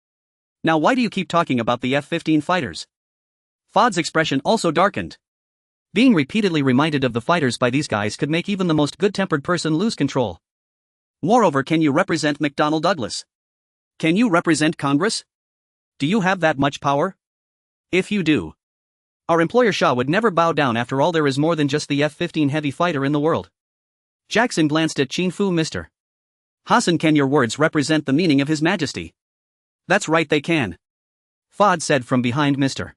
Speaker 1: Now why do you keep talking about the F-15 fighters? Fad's expression also darkened. Being repeatedly reminded of the fighters by these guys could make even the most good-tempered person lose control. Moreover, can you represent McDonnell Douglas? Can you represent Congress? Do you have that much power? If you do, our employer Shah would never bow down. After all, there is more than just the F-15 heavy fighter in the world. Jackson glanced at Qin Fu. Mr. Hassan, can your words represent the meaning of His Majesty? That's right, they can. Fad said from behind. Mr.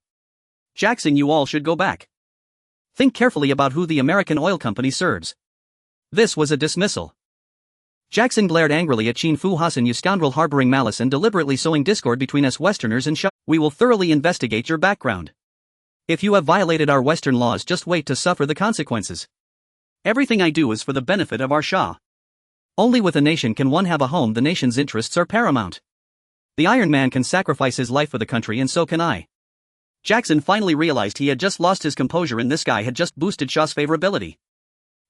Speaker 1: Jackson, you all should go back. Think carefully about who the American Oil Company serves. This was a dismissal. Jackson glared angrily at Qin Fu. Hassan, you scoundrel, harboring malice and deliberately sowing discord between us Westerners and Shah. We will thoroughly investigate your background. If you have violated our Western laws, just wait to suffer the consequences. Everything I do is for the benefit of our Shah. Only with a nation can one have a home. The nation's interests are paramount. The Iron Man can sacrifice his life for the country, and so can I. Jackson finally realized he had just lost his composure, and this guy had just boosted Shah's favorability.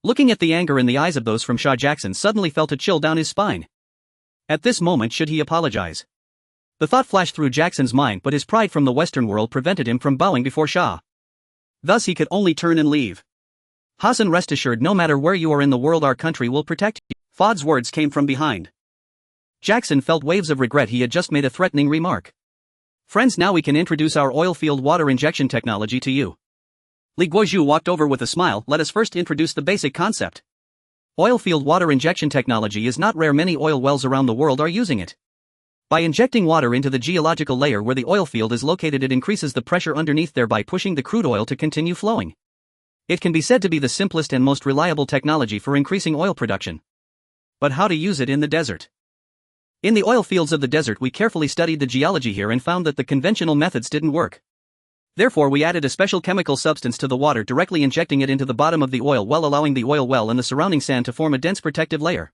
Speaker 1: Looking at the anger in the eyes of those from Shah, Jackson suddenly felt a chill down his spine. At this moment, should he apologize? The thought flashed through Jackson's mind, but his pride from the Western world prevented him from bowing before Shah. Thus he could only turn and leave. Hassan, rest assured, no matter where you are in the world, our country will protect you. Fuad's words came from behind. Jackson felt waves of regret. He had just made a threatening remark. Friends, now we can introduce our oil-field water injection technology to you. Li Guozhu walked over with a smile. Let us first introduce the basic concept. Oil-field water injection technology is not rare. Many oil wells around the world are using it. By injecting water into the geological layer where the oil field is located, it increases the pressure underneath, thereby pushing the crude oil to continue flowing. It can be said to be the simplest and most reliable technology for increasing oil production. But how to use it in the desert? In the oil fields of the desert, we carefully studied the geology here and found that the conventional methods didn't work. Therefore, we added a special chemical substance to the water, directly injecting it into the bottom of the oil well, allowing the oil well and the surrounding sand to form a dense protective layer.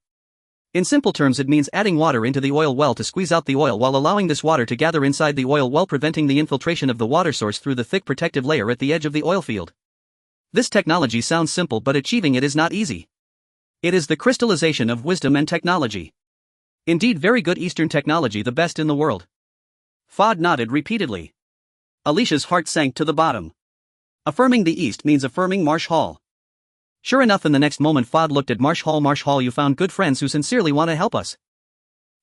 Speaker 1: In simple terms, it means adding water into the oil well to squeeze out the oil while allowing this water to gather inside the oil well, preventing the infiltration of the water source through the thick protective layer at the edge of the oil field. This technology sounds simple, but achieving it is not easy. It is the crystallization of wisdom and technology. Indeed, very good Eastern technology, the best in the world. Fuad nodded repeatedly. Alicia's heart sank to the bottom. Affirming the East means affirming Marsh Hall. Sure enough, in the next moment Fuad looked at Marsh Hall. Marsh Hall, you found good friends who sincerely want to help us.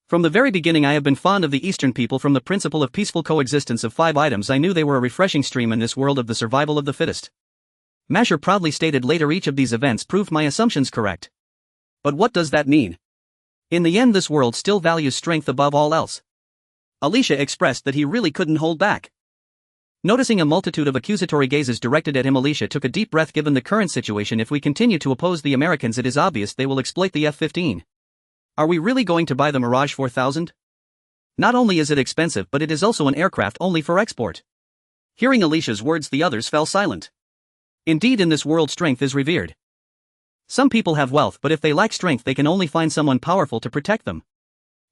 Speaker 1: From the very beginning I have been fond of the Eastern people. From the principle of peaceful coexistence of 5 items, I knew they were a refreshing stream in this world of the survival of the fittest. Masher proudly stated later, each of these events proved my assumptions correct. But what does that mean? In the end, this world still values strength above all else. Alicia expressed that he really couldn't hold back. Noticing a multitude of accusatory gazes directed at him, Alicia took a deep breath. Given the current situation, if we continue to oppose the Americans, it is obvious they will exploit the F-15. Are we really going to buy the Mirage 4000? Not only is it expensive, but it is also an aircraft only for export. Hearing Alicia's words, the others fell silent. Indeed, in this world strength is revered. Some people have wealth, but if they lack strength they can only find someone powerful to protect them.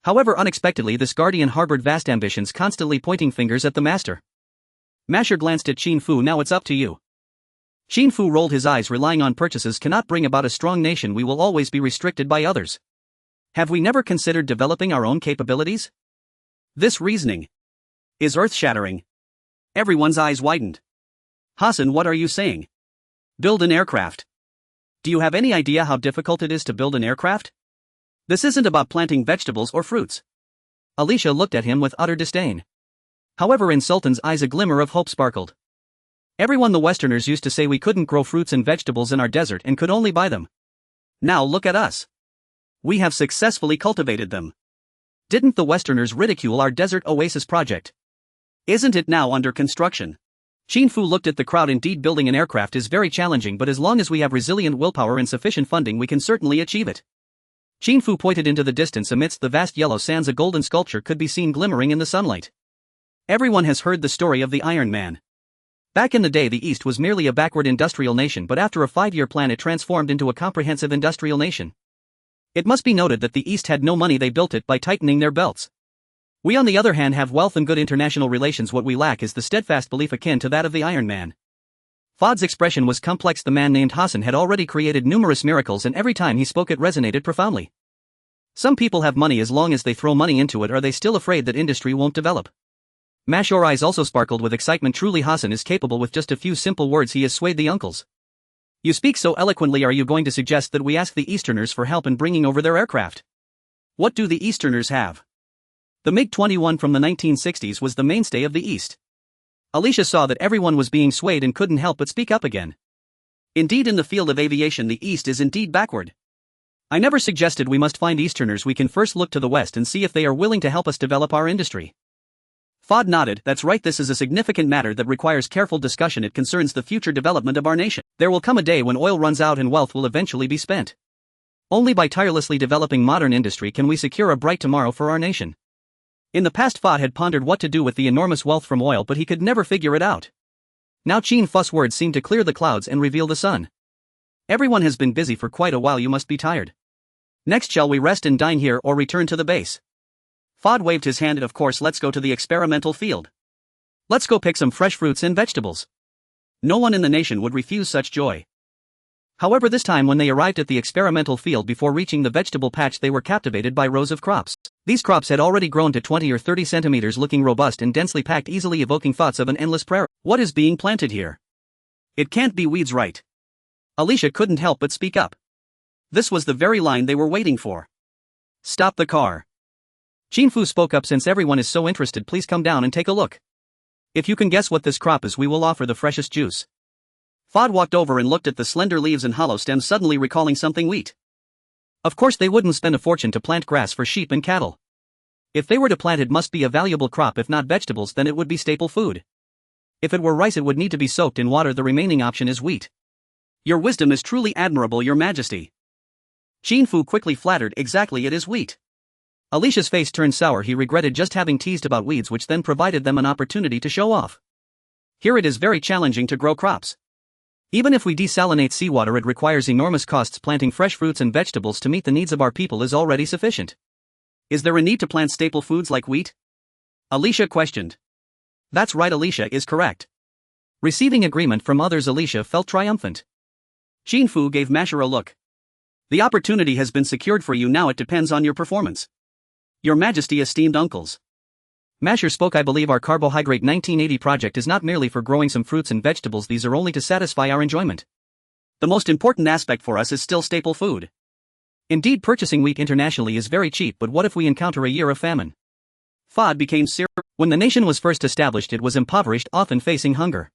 Speaker 1: However, unexpectedly this guardian harbored vast ambitions, constantly pointing fingers at the master. Masher glanced at Qin Fu. Now it's up to you. Qin Fu rolled his eyes. Relying on purchases cannot bring about a strong nation. We will always be restricted by others. Have we never considered developing our own capabilities? This reasoning is earth-shattering. Everyone's eyes widened. Hassan, what are you saying? Build an aircraft. Do you have any idea how difficult it is to build an aircraft? This isn't about planting vegetables or fruits. Alicia looked at him with utter disdain. However, in Sultan's eyes a glimmer of hope sparkled. Everyone, the Westerners, used to say we couldn't grow fruits and vegetables in our desert and could only buy them. Now look at us. We have successfully cultivated them. Didn't the Westerners ridicule our desert oasis project? Isn't it now under construction? Qin Fu looked at the crowd. Indeed, building an aircraft is very challenging, but as long as we have resilient willpower and sufficient funding we can certainly achieve it. Qin Fu pointed into the distance. Amidst the vast yellow sands a golden sculpture could be seen glimmering in the sunlight. Everyone has heard the story of the Iron Man. Back in the day the East was merely a backward industrial nation, but after a 5-year plan it transformed into a comprehensive industrial nation. It must be noted that the East had no money. They built it by tightening their belts. We on the other hand have wealth and good international relations. What we lack is the steadfast belief akin to that of the Iron Man. Fuad's expression was complex. The man named Hassan had already created numerous miracles, and every time he spoke it resonated profoundly. Some people have money. As long as they throw money into it, are they still afraid that industry won't develop? Masher's eyes also sparkled with excitement. Truly, Hassan is capable. With just a few simple words he has swayed the uncles. You speak so eloquently. Are you going to suggest that we ask the Easterners for help in bringing over their aircraft? What do the Easterners have? The MiG-21 from the 1960s was the mainstay of the East. Alicia saw that everyone was being swayed and couldn't help but speak up again. Indeed, in the field of aviation the East is indeed backward. I never suggested we must find Easterners. We can first look to the West and see if they are willing to help us develop our industry. Fuad nodded. That's right, this is a significant matter that requires careful discussion. It concerns the future development of our nation. There will come a day when oil runs out and wealth will eventually be spent. Only by tirelessly developing modern industry can we secure a bright tomorrow for our nation. In the past Fuad had pondered what to do with the enormous wealth from oil, but he could never figure it out. Now Qin Fu's words seemed to clear the clouds and reveal the sun. Everyone has been busy for quite a while. You must be tired. Next, shall we rest and dine here or return to the base? Fuad waved his hand. Of course, let's go to the experimental field. Let's go pick some fresh fruits and vegetables. No one in the nation would refuse such joy. However, this time when they arrived at the experimental field, before reaching the vegetable patch they were captivated by rows of crops. These crops had already grown to 20 or 30 centimeters, looking robust and densely packed, easily evoking thoughts of an endless prairie.
Speaker 2: What is being planted here? It can't be weeds, right? Alicia couldn't help but speak up. This was the very line they were waiting for. Stop the car.
Speaker 1: Qin Fu spoke up. Since everyone is so interested, please come down and take a look. If you can guess what this crop is, we will offer the freshest juice.
Speaker 2: Fod walked over and looked at the slender leaves and hollow stems, suddenly recalling something: wheat.
Speaker 1: Of course they wouldn't spend a fortune to plant grass for sheep and cattle. If they were to plant it, must be a valuable crop. If not vegetables, then it would be staple food. If it were rice, it would need to be soaked in water. The remaining option is wheat.
Speaker 2: Your wisdom is truly admirable, Your Majesty.
Speaker 1: Qin Fu quickly flattered. Exactly, it is wheat. Alicia's face turned sour. He regretted just having teased about weeds, which then provided them an opportunity to show off.
Speaker 2: Here it is very challenging to grow crops.
Speaker 1: Even if we desalinate seawater, it requires enormous costs. Planting fresh fruits and vegetables to meet the needs of our people is already sufficient.
Speaker 2: Is there a need to plant staple foods like wheat? Alicia questioned.
Speaker 1: That's right, Alicia is correct. Receiving agreement from others, Alicia felt triumphant.
Speaker 2: Qin Fu gave Masher a look. The opportunity has been secured for you. Now it depends on your performance. Your Majesty, esteemed uncles.
Speaker 1: Masher spoke. I believe our Carbohydrate 1980 project is not merely for growing some fruits and vegetables. These are only to satisfy our enjoyment.
Speaker 2: The most important aspect for us is still staple food.
Speaker 1: Indeed, purchasing wheat internationally is very cheap, but what if we encounter a year of famine?
Speaker 2: Fod became serious.
Speaker 1: When the nation was first established, it was impoverished, often facing hunger.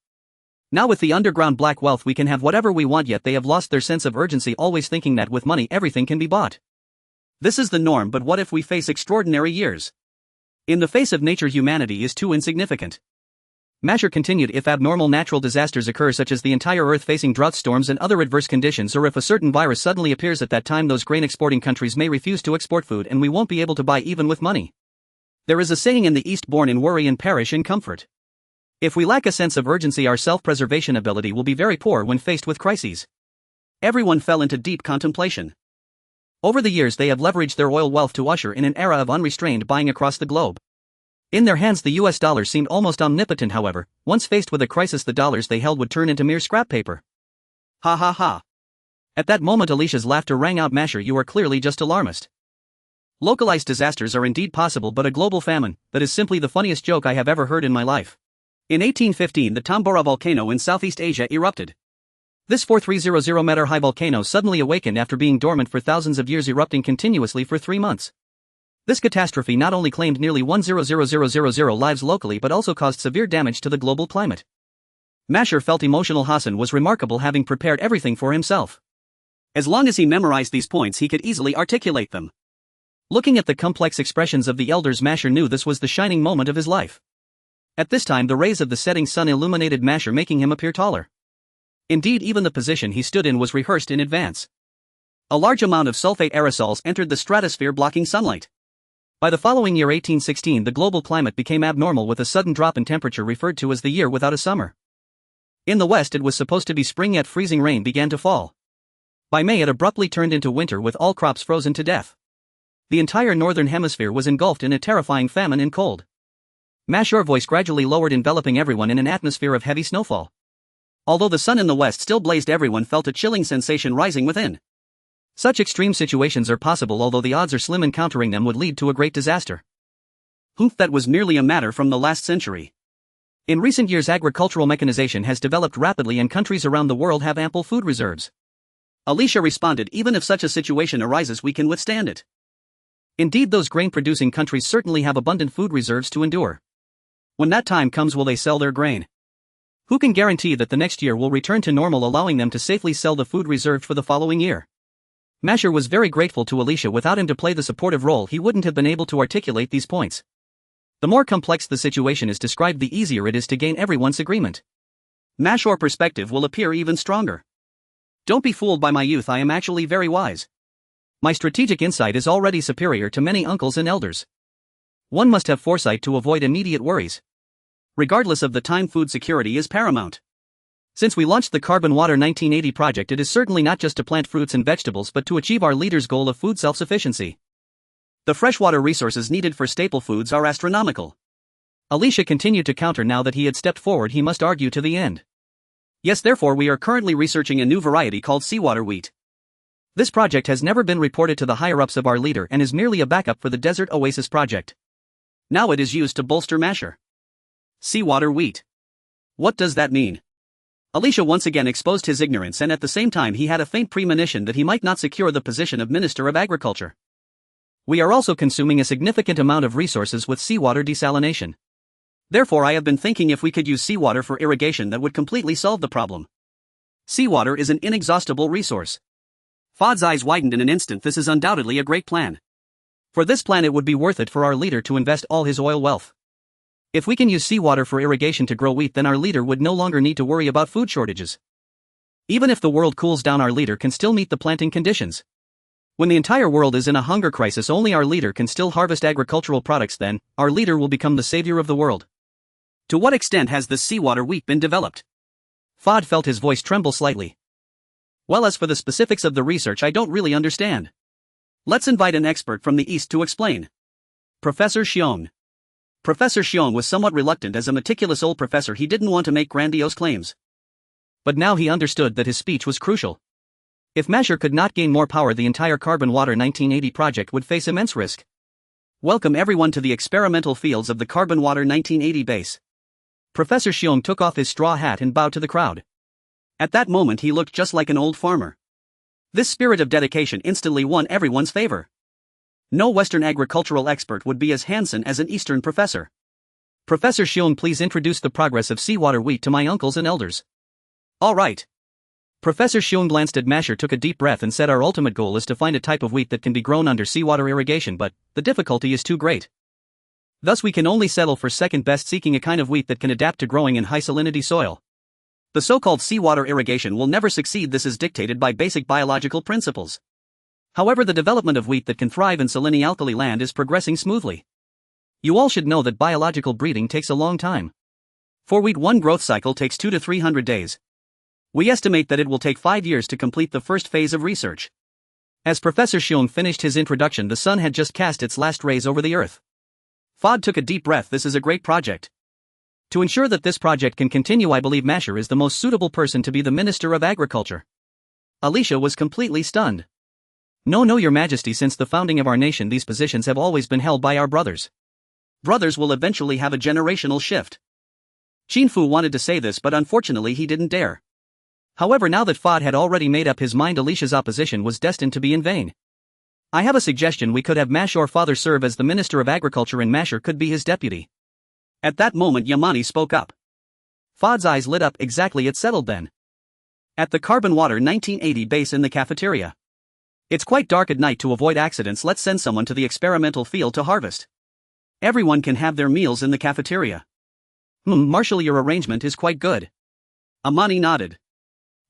Speaker 1: Now with the underground black wealth, we can have whatever we want, yet they have lost their sense of urgency, always thinking that with money everything can be bought.
Speaker 2: This is the norm, but what if we face extraordinary years? In the face of nature, humanity is too insignificant.
Speaker 1: Masher continued. If abnormal natural disasters occur, such as the entire earth facing drought, storms and other adverse conditions, or if a certain virus suddenly appears, at that time those grain exporting countries may refuse to export food and we won't be able to buy even with money.
Speaker 2: There is a saying in the East: born in worry and perish in comfort.
Speaker 1: If we lack a sense of urgency, our self-preservation ability will be very poor when faced with crises.
Speaker 2: Everyone fell into deep contemplation.
Speaker 1: Over the years they have leveraged their oil wealth to usher in an era of unrestrained buying across the globe. In their hands the US dollar seemed almost omnipotent. However, once faced with a crisis, the dollars they held would turn into mere scrap paper.
Speaker 2: Ha ha ha.
Speaker 1: At that moment Alicia's laughter rang out. Masher, you are clearly just alarmist. Localized disasters are indeed possible, but a global famine, that is simply the funniest joke I have ever heard in my life.
Speaker 2: In 1815 the Tambora volcano in Southeast Asia erupted.
Speaker 1: This 4,300-meter high volcano suddenly awakened after being dormant for thousands of years, erupting continuously for 3 months. This catastrophe not only claimed nearly 1,000,000 lives locally but also caused severe damage to the global climate.
Speaker 2: Masher felt emotional. Hassan was remarkable, having prepared everything for himself. As long as he memorized these points, he could easily articulate them.
Speaker 1: Looking at the complex expressions of the elders, Masher knew this was the shining moment of his life. At this time the rays of the setting sun illuminated Masher, making him appear taller. Indeed, even the position he stood in was rehearsed in advance.
Speaker 2: A large amount of sulfate aerosols entered the stratosphere, blocking sunlight.
Speaker 1: By the following year, 1816, the global climate became abnormal, with a sudden drop in temperature referred to as the year without a summer. In the west it was supposed to be spring, yet freezing rain began to fall. By May it abruptly turned into winter, with all crops frozen to death. The entire northern hemisphere was engulfed in a terrifying famine and cold. Masher's voice gradually lowered, enveloping everyone in an atmosphere of heavy snowfall.
Speaker 2: Although the sun in the west still blazed, everyone felt a chilling sensation rising within.
Speaker 1: Such extreme situations are possible, although the odds are slim. Encountering them would lead to a great disaster.
Speaker 2: Humph, that was merely a matter from the last century.
Speaker 1: In recent years agricultural mechanization has developed rapidly and countries around the world have ample food reserves.
Speaker 2: Alicia responded. Even if such a situation arises, we can withstand it.
Speaker 1: Indeed, those grain-producing countries certainly have abundant food reserves to endure.
Speaker 2: When that time comes, will they sell their grain?
Speaker 1: Who can guarantee that the next year will return to normal, allowing them to safely sell the food reserved for the following year? Masher was very grateful to Alicia. Without him to play the supportive role, he wouldn't have been able to articulate these points. The more complex the situation is described, the easier it is to gain everyone's agreement.
Speaker 2: Masher's perspective will appear even stronger. Don't be fooled by my youth, I am actually very wise.
Speaker 1: My strategic insight is already superior to many uncles and elders. One must have foresight to avoid immediate worries.
Speaker 2: Regardless of the time, food security is paramount.
Speaker 1: Since we launched the Carbon Water 1980 project, it is certainly not just to plant fruits and vegetables but to achieve our leader's goal of food self-sufficiency.
Speaker 2: The freshwater resources needed for staple foods are astronomical.
Speaker 1: Alicia continued to counter. Now that he had stepped forward, he must argue to the end.
Speaker 2: Yes, therefore we are currently researching a new variety called seawater wheat.
Speaker 1: This project has never been reported to the higher-ups of our leader and is merely a backup for the Desert Oasis project.
Speaker 2: Now it is used to bolster Masher. Seawater wheat. What does that mean? Alicia once again exposed his ignorance, and at the same time he had a faint premonition that he might not secure the position of Minister of Agriculture.
Speaker 1: We are also consuming a significant amount of resources with seawater desalination.
Speaker 2: Therefore I have been thinking if we could use seawater for irrigation that would completely solve the problem. Seawater is an inexhaustible resource. Fod's eyes widened in an instant. This is undoubtedly a great plan.
Speaker 1: For this plan it would be worth it for our leader to invest all his oil wealth. If we can use seawater for irrigation to grow wheat, then our leader would no longer need to worry about food shortages. Even if the world cools down, our leader can still meet the planting conditions. When the entire world is in a hunger crisis, only our leader can still harvest agricultural products. Then, our leader will become the savior of the world.
Speaker 2: To what extent has this seawater wheat been developed?
Speaker 1: Fod felt his voice tremble slightly.
Speaker 2: Well, as for the specifics of the research, I don't really understand. Let's invite an expert from the East to explain. Professor Xiong. Professor Xiong was somewhat reluctant. As a meticulous old professor, he didn't want to make grandiose claims.
Speaker 1: But now he understood that his speech was crucial. If Masher could not gain more power, the entire Carbon Water 1980 project would face immense risk.
Speaker 2: Welcome everyone to the experimental fields of the Carbon Water 1980 base.
Speaker 1: Professor Xiong took off his straw hat and bowed to the crowd.
Speaker 2: At that moment he looked just like an old farmer. This spirit of dedication instantly won everyone's favor. No Western agricultural expert would be as handsome as an Eastern professor.
Speaker 1: Professor Xiong, please introduce the progress of seawater wheat to my uncles and elders.
Speaker 2: All right.
Speaker 1: Professor Xiong glanced at Masher, took a deep breath and said, our ultimate goal is to find a type of wheat that can be grown under seawater irrigation, but the difficulty is too great. Thus we can only settle for second best, seeking a kind of wheat that can adapt to growing in high salinity soil.
Speaker 2: The so-called seawater irrigation will never succeed. This is dictated by basic biological principles. However, the development of wheat that can thrive in alkali land is progressing smoothly. You all should know that biological breeding takes a long time. For wheat, one growth cycle takes 200 to 300 days. We estimate that it will take 5 years to complete the first phase of research.
Speaker 1: As Professor Xiong finished his introduction, the sun had just cast its last rays over the earth.
Speaker 2: Fod took a deep breath. This is a great project.
Speaker 1: To ensure that this project can continue, I believe Masher is the most suitable person to be the Minister of Agriculture.
Speaker 2: Alicia was completely stunned.
Speaker 1: No, Your Majesty, since the founding of our nation these positions have always been held by our brothers.
Speaker 2: Brothers will eventually have a generational shift. Qin Fu wanted to say this, but unfortunately he didn't dare.
Speaker 1: However, now that Fod had already made up his mind, Alicia's opposition was destined to be in vain. I have a suggestion. We could have Masher's father serve as the Minister of Agriculture and Masher could be his deputy.
Speaker 2: At that moment Yamani spoke up.
Speaker 1: Fod's eyes lit up. Exactly, it settled then.
Speaker 2: At the Carbon Water 1980 base in the cafeteria. It's quite dark at night. To avoid accidents, let's send someone to the experimental field to harvest. Everyone can have their meals in the cafeteria.
Speaker 1: Marshal, your arrangement is quite good.
Speaker 2: Amani nodded.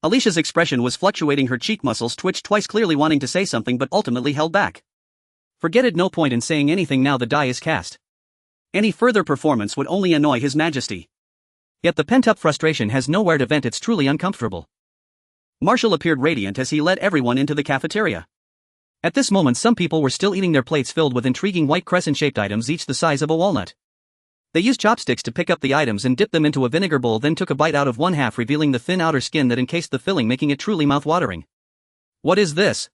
Speaker 2: Alicia's expression was fluctuating. Her cheek muscles twitched twice, clearly wanting to say something but ultimately held back.
Speaker 1: Forget it, no point in saying anything now, the die is cast.
Speaker 2: Any further performance would only annoy His Majesty.
Speaker 1: Yet the pent-up frustration has nowhere to vent. It's truly uncomfortable.
Speaker 2: Marshall appeared radiant as he led everyone into the cafeteria.
Speaker 1: At this moment some people were still eating their plates filled with intriguing white crescent-shaped items, each the size of a walnut. They used chopsticks to pick up the items and dip them into a vinegar bowl, then took a bite out of one half, revealing the thin outer skin that encased the filling, making it truly mouth-watering.
Speaker 2: What is this?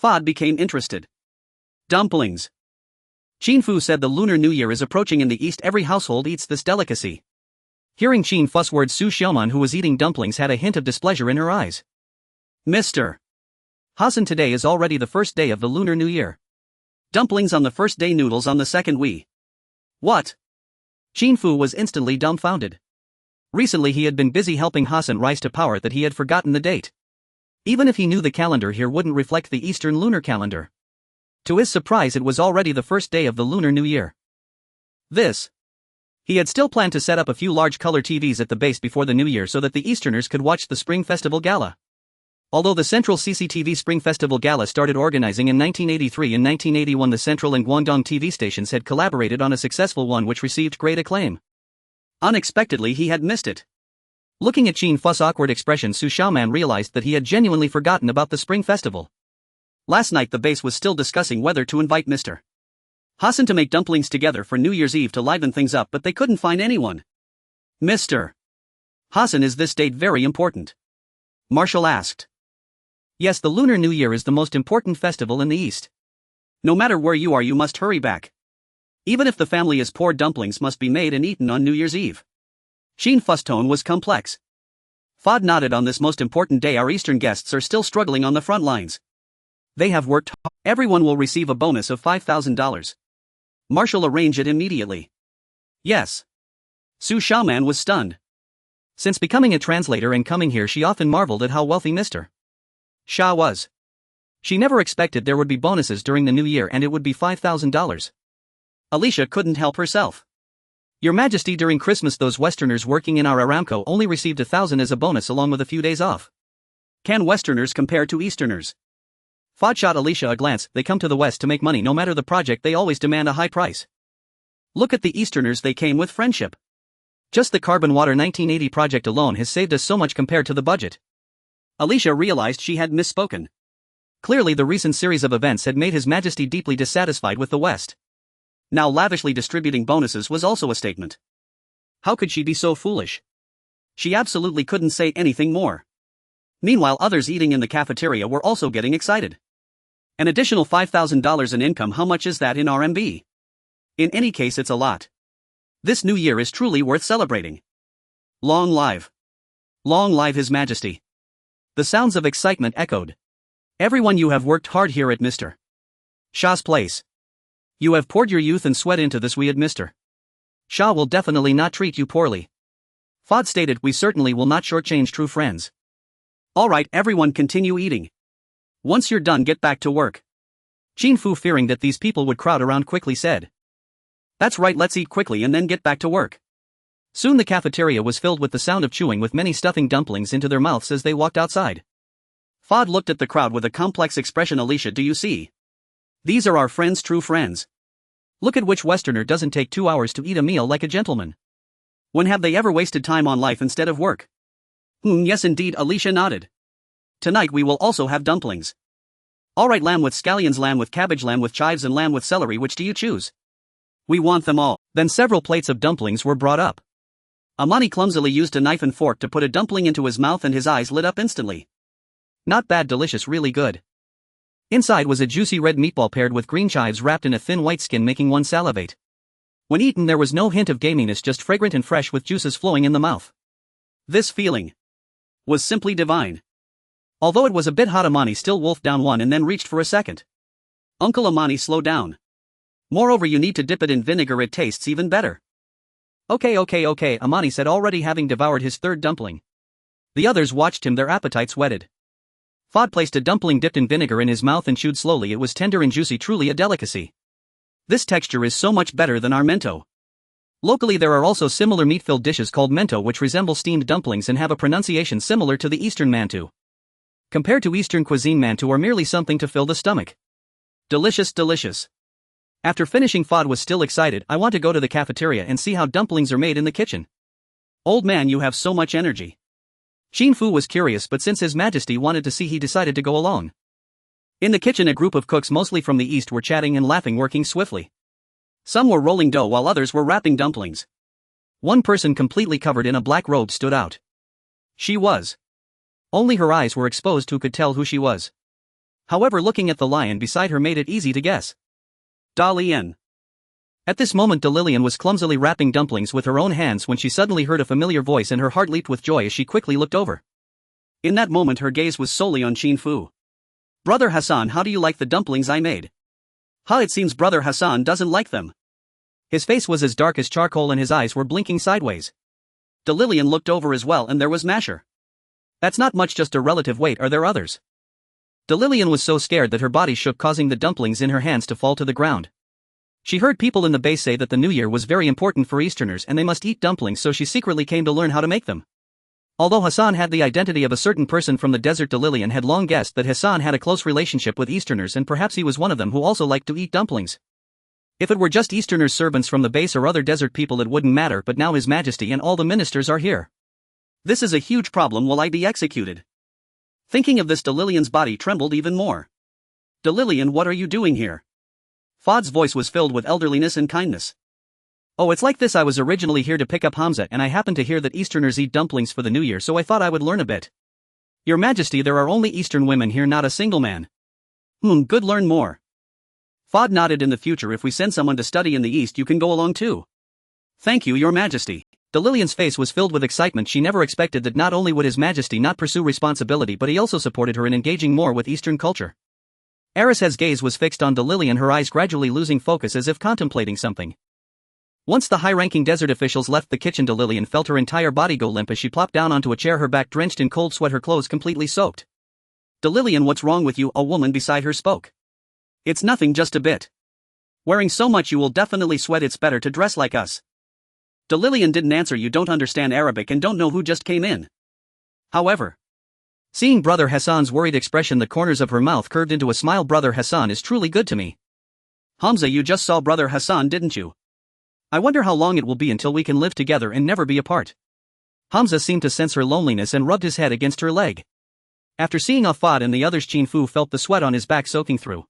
Speaker 2: Fod became interested. Dumplings.
Speaker 1: Qin Fu said the Lunar New Year is approaching in the East. Every household eats this delicacy. Hearing Qin Fu's words, Su Xiaoman, who was eating dumplings, had a hint of displeasure in her eyes.
Speaker 2: Mr.
Speaker 1: Hassan, today is already the first day of the Lunar New Year.
Speaker 2: Dumplings on the first day, noodles on the second. What?
Speaker 1: Qin Fu was instantly dumbfounded. Recently he had been busy helping Hassan rise to power that he had forgotten the date. Even if he knew, the calendar here wouldn't reflect the Eastern lunar calendar. To his surprise, it was already the first day of the Lunar New Year. He had still planned to set up a few large color TVs at the base before the New Year so that the Easterners could watch the Spring Festival Gala. Although the Central CCTV Spring Festival Gala started organizing in 1983, in 1981 the Central and Guangdong TV stations had collaborated on a successful one which received great acclaim.
Speaker 2: Unexpectedly he had missed it.
Speaker 1: Looking at Qin Fu's awkward expression, Su Xiaoman realized that he had genuinely forgotten about the Spring Festival.
Speaker 2: Last night the base was still discussing whether to invite Mr. Hassan to make dumplings together for New Year's Eve to liven things up, but they couldn't find anyone. Mr. Hassan, is this date very important? Marshall asked.
Speaker 1: Yes, the Lunar New Year is the most important festival in the East.
Speaker 2: No matter where you are, you must hurry back. Even if the family is poor, dumplings must be made and eaten on New Year's Eve. Qin Fu's tone was complex. Fod nodded. On this most important day, our Eastern guests are still struggling on the front lines. They have worked hard. Everyone will receive a bonus of $5,000. Marshall, arrange it immediately. Yes. Su Shaman was stunned.
Speaker 1: Since becoming a translator and coming here, she often marveled at how wealthy Mr. Sha was. She never expected there would be bonuses during the new year, and it would be $5,000.
Speaker 2: Alicia couldn't help herself.
Speaker 1: Your Majesty, during Christmas those Westerners working in our Aramco only received $1,000 as a bonus along with a few days off.
Speaker 2: Can Westerners compare to Easterners?
Speaker 1: Fod shot Alicia a glance. They come to the West to make money. No matter the project, they always demand a high price.
Speaker 2: Look at the Easterners, they came with friendship.
Speaker 1: Just the Carbon Water 1980 project alone has saved us so much compared to the budget.
Speaker 2: Alicia realized she had misspoken.
Speaker 1: Clearly the recent series of events had made His Majesty deeply dissatisfied with the West.
Speaker 2: Now lavishly distributing bonuses was also a statement. How could she be so foolish? She absolutely couldn't say anything more. Meanwhile, others eating in the cafeteria were also getting excited. An additional $5,000 in income, how much is that in RMB? In any case, it's a lot. This new year is truly worth celebrating. Long live. Long live His Majesty.
Speaker 1: The sounds of excitement echoed. Everyone, you have worked hard here at Mr. Sha's place. You have poured your youth and sweat into this. We at Mr. Sha will definitely not treat you poorly. Fod stated, we certainly will not shortchange true friends.
Speaker 2: Alright, everyone, continue eating. Once you're done, get back to work.
Speaker 1: Qin Fu, fearing that these people would crowd around, quickly said.
Speaker 2: That's right, let's eat quickly and then get back to work.
Speaker 1: Soon the cafeteria was filled with the sound of chewing, with many stuffing dumplings into their mouths as they walked outside.
Speaker 2: Fod looked at the crowd with a complex expression. Alicia, do you see? These are our friends, true friends.
Speaker 1: Look at which Westerner doesn't take 2 hours to eat a meal like a gentleman.
Speaker 2: When have they ever wasted time on life instead of work? Yes indeed, Alicia nodded. Tonight we will also have dumplings. Alright, lamb with scallions, lamb with cabbage, lamb with chives, and lamb with celery. Which do you choose?
Speaker 1: We want them all. Then several plates of dumplings were brought up.
Speaker 2: Amani clumsily used a knife and fork to put a dumpling into his mouth and his eyes lit up instantly.
Speaker 1: Not bad, delicious, really good. Inside was a juicy red meatball paired with green chives wrapped in a thin white skin, making one salivate. When eaten, there was no hint of gaminess, just fragrant and fresh with juices flowing in the mouth.
Speaker 2: This feeling was simply divine.
Speaker 1: Although it was a bit hot, Amani still wolfed down one and then reached for a second.
Speaker 2: Uncle Amani, slow down. Moreover, you need to dip it in vinegar, it tastes even better.
Speaker 1: Okay, Amani said, already having devoured his third dumpling. The others watched him, their appetites whetted. Fod placed a dumpling dipped in vinegar in his mouth and chewed slowly. It was tender and juicy, truly a delicacy. This texture is so much better than our mento. Locally there are also similar meat-filled dishes called mento, which resemble steamed dumplings and have a pronunciation similar to the Eastern mantu. Compared to Eastern cuisine, mantu are merely something to fill the stomach.
Speaker 2: Delicious, delicious.
Speaker 1: After finishing, Fod was still excited. I want to go to the cafeteria and see how dumplings are made in the kitchen.
Speaker 2: Old man, you have so much energy.
Speaker 1: Qin Fu was curious, but since His Majesty wanted to see, he decided to go alone. In the kitchen, a group of cooks, mostly from the East, were chatting and laughing, working swiftly.
Speaker 2: Some were rolling dough while others were wrapping dumplings.
Speaker 1: One person completely covered in a black robe stood out. She was. Only her eyes were exposed, who could tell who she was. However, looking at the lion beside her made it easy to guess.
Speaker 2: Dalian.
Speaker 1: At this moment, Delilian was clumsily wrapping dumplings with her own hands when she suddenly heard a familiar voice, and her heart leaped with joy as she quickly looked over.
Speaker 2: In that moment, her gaze was solely on Qin Fu. Brother Hassan, how do you like the dumplings I made? It seems Brother Hassan doesn't like them.
Speaker 1: His face was as dark as charcoal and his eyes were blinking sideways.
Speaker 2: Delilian looked over as well, and there was Masher.
Speaker 1: That's not much, just a relative. Wait, are there others? Delilian was so scared that her body shook, causing the dumplings in her hands to fall to the ground. She heard people in the base say that the New Year was very important for Easterners and they must eat dumplings, so she secretly came to learn how to make them. Although Hassan had the identity of a certain person from the desert, Delilian had long guessed that Hassan had a close relationship with Easterners, and perhaps he was one of them who also liked to eat dumplings. If it were just Easterners, servants from the base, or other desert people, it wouldn't matter, but now His Majesty and all the ministers are here.
Speaker 2: This is a huge problem. Will I be executed? Thinking of this, Delilian's body trembled even more. Delilian, what are you doing here? Fod's voice was filled with elderliness and kindness.
Speaker 1: Oh, it's like this. I was originally here to pick up Hamza, and I happened to hear that Easterners eat dumplings for the New Year, so I thought I would learn a bit.
Speaker 2: Your Majesty, there are only Eastern women here, not a single man. Good, learn more. Fod nodded. In the future, if we send someone to study in the East, you can go along too. Thank you, Your Majesty. Delillian's face was filled with excitement. She never expected that not only would His Majesty not pursue responsibility, but he also supported her in engaging more with Eastern culture. Eris's gaze was fixed on Delillian, her eyes gradually losing focus as if contemplating something. Once the high-ranking desert officials left the kitchen, Delillian felt her entire body go limp as she plopped down onto a chair, her back drenched in cold sweat, her clothes completely soaked. Delillian, what's wrong with you? A woman beside her spoke. It's nothing, just a bit. Wearing so much you will definitely sweat. It's better to dress like us. Delillian didn't answer. You don't understand Arabic and don't know who just came in. However, seeing Brother Hassan's worried expression, the corners of her mouth curved into a smile. Brother Hassan is truly good to me. Hamza, you just saw Brother Hassan, didn't you? I wonder how long it will be until we can live together and never be apart. Hamza seemed to sense her loneliness and rubbed his head against her leg. After seeing Afad and the others, Qin Fu felt the sweat on his back soaking through.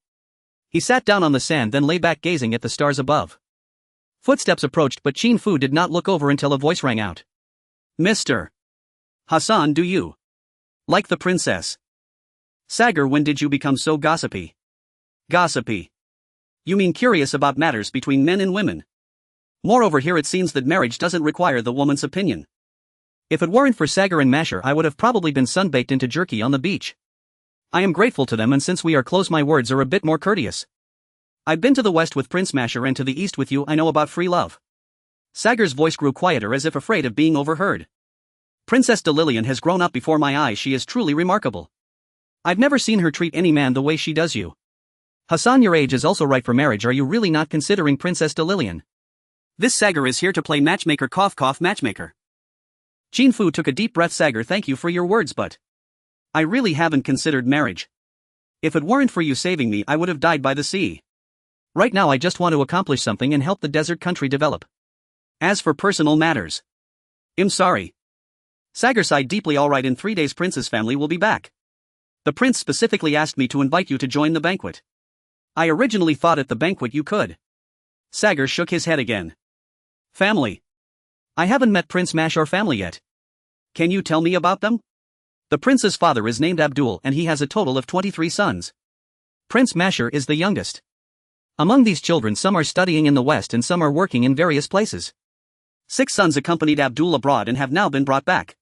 Speaker 2: He sat down on the sand, then lay back gazing at the stars above. Footsteps approached, but Qin Fu did not look over until a voice rang out. Mr. Hassan, do you like the princess? Sagar, when did you become so gossipy? Gossipy? You mean curious about matters between men and women? Moreover, here it seems that marriage doesn't require the woman's opinion. If it weren't for Sagar and Masher, I would have probably been sunbaked into jerky on the beach. I am grateful to them, and since we are close, my words are a bit more courteous. I've been to the west with Prince Masher and to the east with you. I know about free love. Sagar's voice grew quieter as if afraid of being overheard. Princess Delillian has grown up before my eyes. She is truly remarkable. I've never seen her treat any man the way she does you. Hassan, your age is also right for marriage. Are you really not considering Princess Delillian? This Sagar is here to play matchmaker. Cough cough, matchmaker. Qin Fu took a deep breath. Sagar, thank you for your words, but I really haven't considered marriage. If it weren't for you saving me, I would have died by the sea. Right now I just want to accomplish something and help the desert country develop. As for personal matters, I'm sorry. Sagar sighed deeply. All right, in 3 days Prince's family will be back. The prince specifically asked me to invite you to join the banquet. I originally thought at the banquet you could. Sagar shook his head again. Family? I haven't met Prince Masher's family yet. Can you tell me about them? The prince's father is named Abdul and he has a total of 23 sons. Prince Masher is the youngest. Among these children, some are studying in the West and some are working in various places. 6 sons accompanied Abdul abroad and have now been brought back.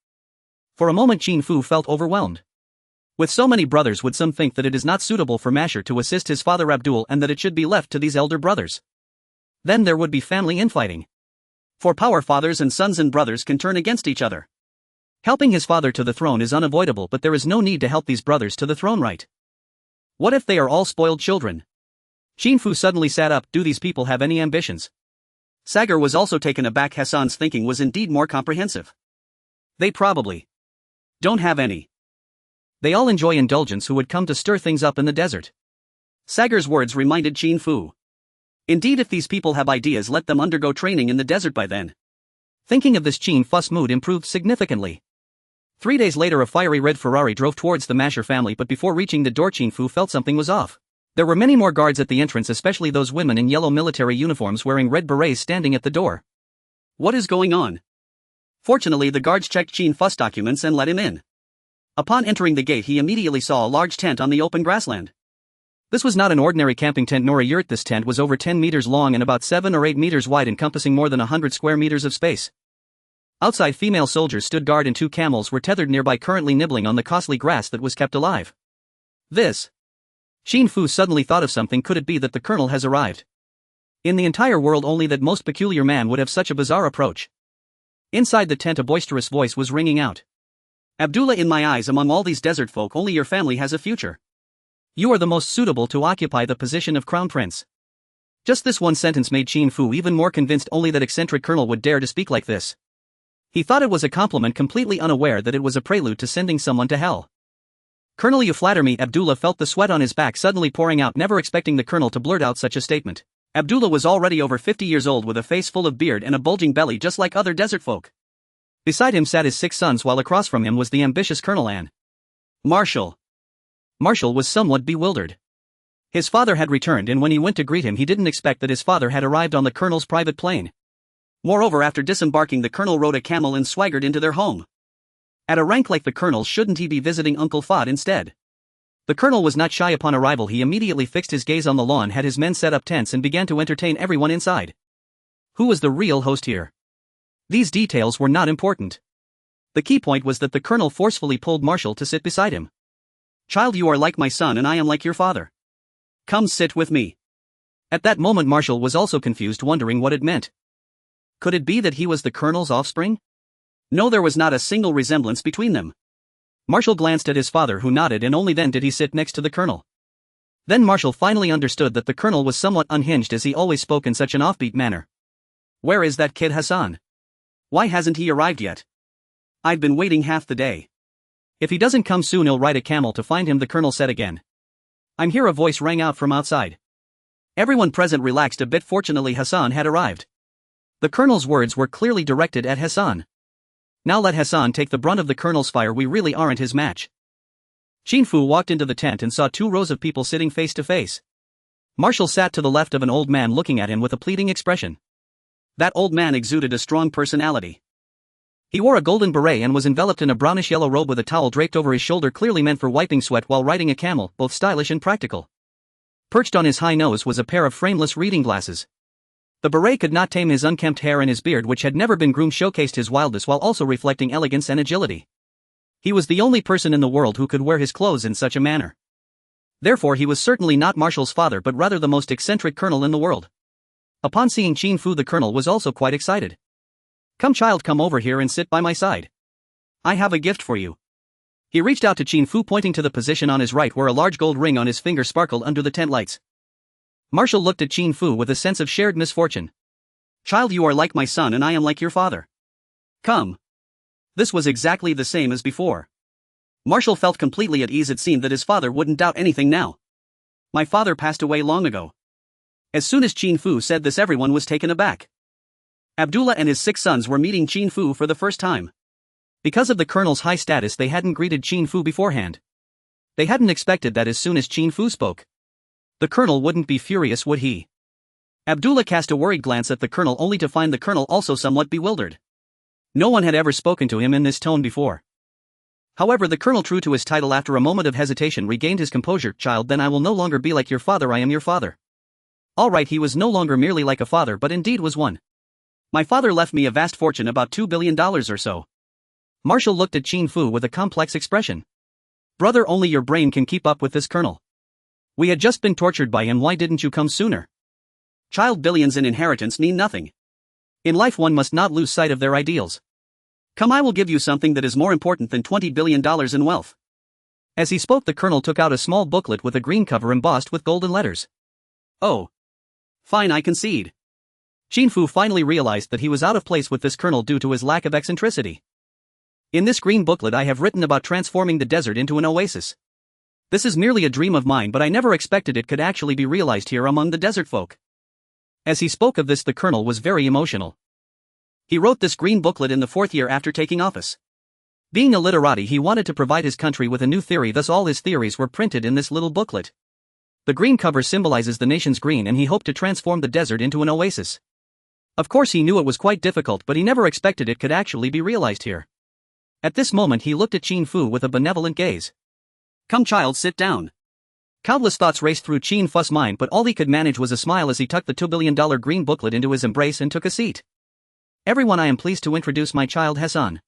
Speaker 2: For a moment Qin Fu felt overwhelmed. With so many brothers, would some think that it is not suitable for Masher to assist his father Abdul and that it should be left to these elder brothers? Then there would be family infighting. For power, fathers and sons and brothers can turn against each other. Helping his father to the throne is unavoidable, but there is no need to help these brothers to the throne, right? What if they are all spoiled children? Qin Fu suddenly sat up. Do these people have any ambitions? Sagar was also taken aback. Hassan's thinking was indeed more comprehensive. They probably don't have any. They all enjoy indulgence who would come to stir things up in the desert. Sagar's words reminded Qin Fu. Indeed, if these people have ideas, let them undergo training in the desert by then. Thinking of this, Qin Fu's mood improved significantly. 3 days later, a fiery red Ferrari drove towards the Masher family, but before reaching the door, Qin Fu felt something was off. There were many more guards at the entrance, especially those women in yellow military uniforms wearing red berets standing at the door. What is going on? Fortunately, the guards checked Qin Fu's documents and let him in. Upon entering the gate, he immediately saw a large tent on the open grassland. This was not an ordinary camping tent nor a yurt. This tent was over 10 meters long and about 7 or 8 meters wide, encompassing more than 100 square meters of space. Outside, female soldiers stood guard and 2 camels were tethered nearby, currently nibbling on the costly grass that was kept alive. This. Qin Fu suddenly thought of something. Could it be that the colonel has arrived? In the entire world, only that most peculiar man would have such a bizarre approach. Inside the tent, a boisterous voice was ringing out. Abdullah, in my eyes, among all these desert folk, only your family has a future. You are the most suitable to occupy the position of crown prince. Just this one sentence made Qin Fu even more convinced. Only that eccentric colonel would dare to speak like this. He thought it was a compliment, completely unaware that it was a prelude to sending someone to hell. Colonel, you flatter me. Abdullah felt the sweat on his back suddenly pouring out, never expecting the colonel to blurt out such a statement. Abdullah was already over 50 years old with a face full of beard and a bulging belly just like other desert folk. Beside him sat his 6 sons, while across from him was the ambitious Colonel Anne. Marshal. Marshal was somewhat bewildered. His father had returned, and when he went to greet him, he didn't expect that his father had arrived on the colonel's private plane. Moreover, after disembarking, the colonel rode a camel and swaggered into their home. At a rank like the colonel, shouldn't he be visiting Uncle Fudd instead? The colonel was not shy. Upon arrival, he immediately fixed his gaze on the lawn, had his men set up tents, and began to entertain everyone inside. Who was the real host here? These details were not important. The key point was that the colonel forcefully pulled Marshall to sit beside him. Child, you are like my son and I am like your father. Come sit with me. At that moment Marshall was also confused, wondering what it meant. Could it be that he was the colonel's offspring? No, there was not a single resemblance between them. Marshall glanced at his father, who nodded, and only then did he sit next to the colonel. Then Marshall finally understood that the colonel was somewhat unhinged, as he always spoke in such an offbeat manner. Where is that kid Hassan? Why hasn't he arrived yet? I've been waiting half the day. If he doesn't come soon, he'll ride a camel to find him, the colonel said again. I'm here, a voice rang out from outside. Everyone present relaxed a bit. Fortunately, Hassan had arrived. The colonel's words were clearly directed at Hassan. Now let Hassan take the brunt of the colonel's fire. We really aren't his match. Qin Fu walked into the tent and saw 2 rows of people sitting face to face. Marshall sat to the left of an old man, looking at him with a pleading expression. That old man exuded a strong personality. He wore a golden beret and was enveloped in a brownish-yellow robe with a towel draped over his shoulder, clearly meant for wiping sweat while riding a camel, both stylish and practical. Perched on his high nose was a pair of frameless reading glasses. The beret could not tame his unkempt hair, and his beard, which had never been groomed, showcased his wildness while also reflecting elegance and agility. He was the only person in the world who could wear his clothes in such a manner. Therefore he was certainly not Marshall's father, but rather the most eccentric colonel in the world. Upon seeing Qin Fu, the colonel was also quite excited. Come child, come over here and sit by my side. I have a gift for you. He reached out to Qin Fu, pointing to the position on his right where a large gold ring on his finger sparkled under the tent lights. Marshall looked at Qin Fu with a sense of shared misfortune. Child, you are like my son and I am like your father. Come. This was exactly the same as before. Marshall felt completely at ease. It seemed that his father wouldn't doubt anything now. My father passed away long ago. As soon as Qin Fu said this, everyone was taken aback. Abdullah and his 6 sons were meeting Qin Fu for the first time. Because of the colonel's high status, they hadn't greeted Qin Fu beforehand. They hadn't expected that as soon as Qin Fu spoke, the colonel wouldn't be furious, would he? Abdullah cast a worried glance at the colonel, only to find the colonel also somewhat bewildered. No one had ever spoken to him in this tone before. However, the colonel, true to his title, after a moment of hesitation regained his composure. Child, then I will no longer be like your father, I am your father. All right, he was no longer merely like a father, but indeed was one. My father left me a vast fortune, about $2 billion or so. Marshall looked at Qin Fu with a complex expression. Brother, only your brain can keep up with this colonel. We had just been tortured by him. Why didn't you come sooner? Child, billions in inheritance mean nothing. In life one must not lose sight of their ideals. Come, I will give you something that is more important than $20 billion in wealth. As he spoke, the colonel took out a small booklet with a green cover embossed with golden letters. Oh. Fine, I concede. Qin Fu finally realized that he was out of place with this colonel due to his lack of eccentricity. In this green booklet I have written about transforming the desert into an oasis. This is merely a dream of mine, but I never expected it could actually be realized here among the desert folk. As he spoke of this, the colonel was very emotional. He wrote this green booklet in the 4th year after taking office. Being a literati, he wanted to provide his country with a new theory, thus all his theories were printed in this little booklet. The green cover symbolizes the nation's green, and he hoped to transform the desert into an oasis. Of course he knew it was quite difficult, but he never expected it could actually be realized here. At this moment he looked at Qin Fu with a benevolent gaze. Come child, sit down. Countless thoughts raced through Qin Fu's mind, but all he could manage was a smile as he tucked the $2 billion green booklet into his embrace and took a seat. Everyone, I am pleased to introduce my child Hassan.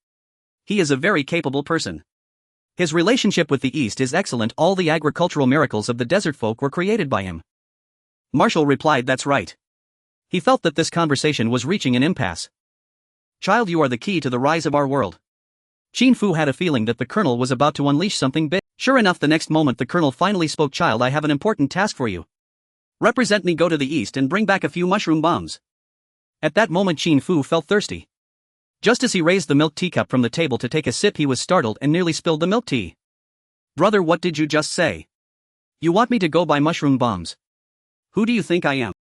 Speaker 2: He is a very capable person. His relationship with the East is excellent. All the agricultural miracles of the desert folk were created by him. Marshall replied, that's right. He felt that this conversation was reaching an impasse. Child, you are the key to the rise of our world. Qin Fu had a feeling that the colonel was about to unleash something big. Sure enough, the next moment the colonel finally spoke. Child, I have an important task for you. Represent me, go to the east and bring back a few mushroom bombs. At that moment Qin Fu felt thirsty. Just as he raised the milk teacup from the table to take a sip, he was startled and nearly spilled the milk tea. Brother, what did you just say? You want me to go buy mushroom bombs? Who do you think I am?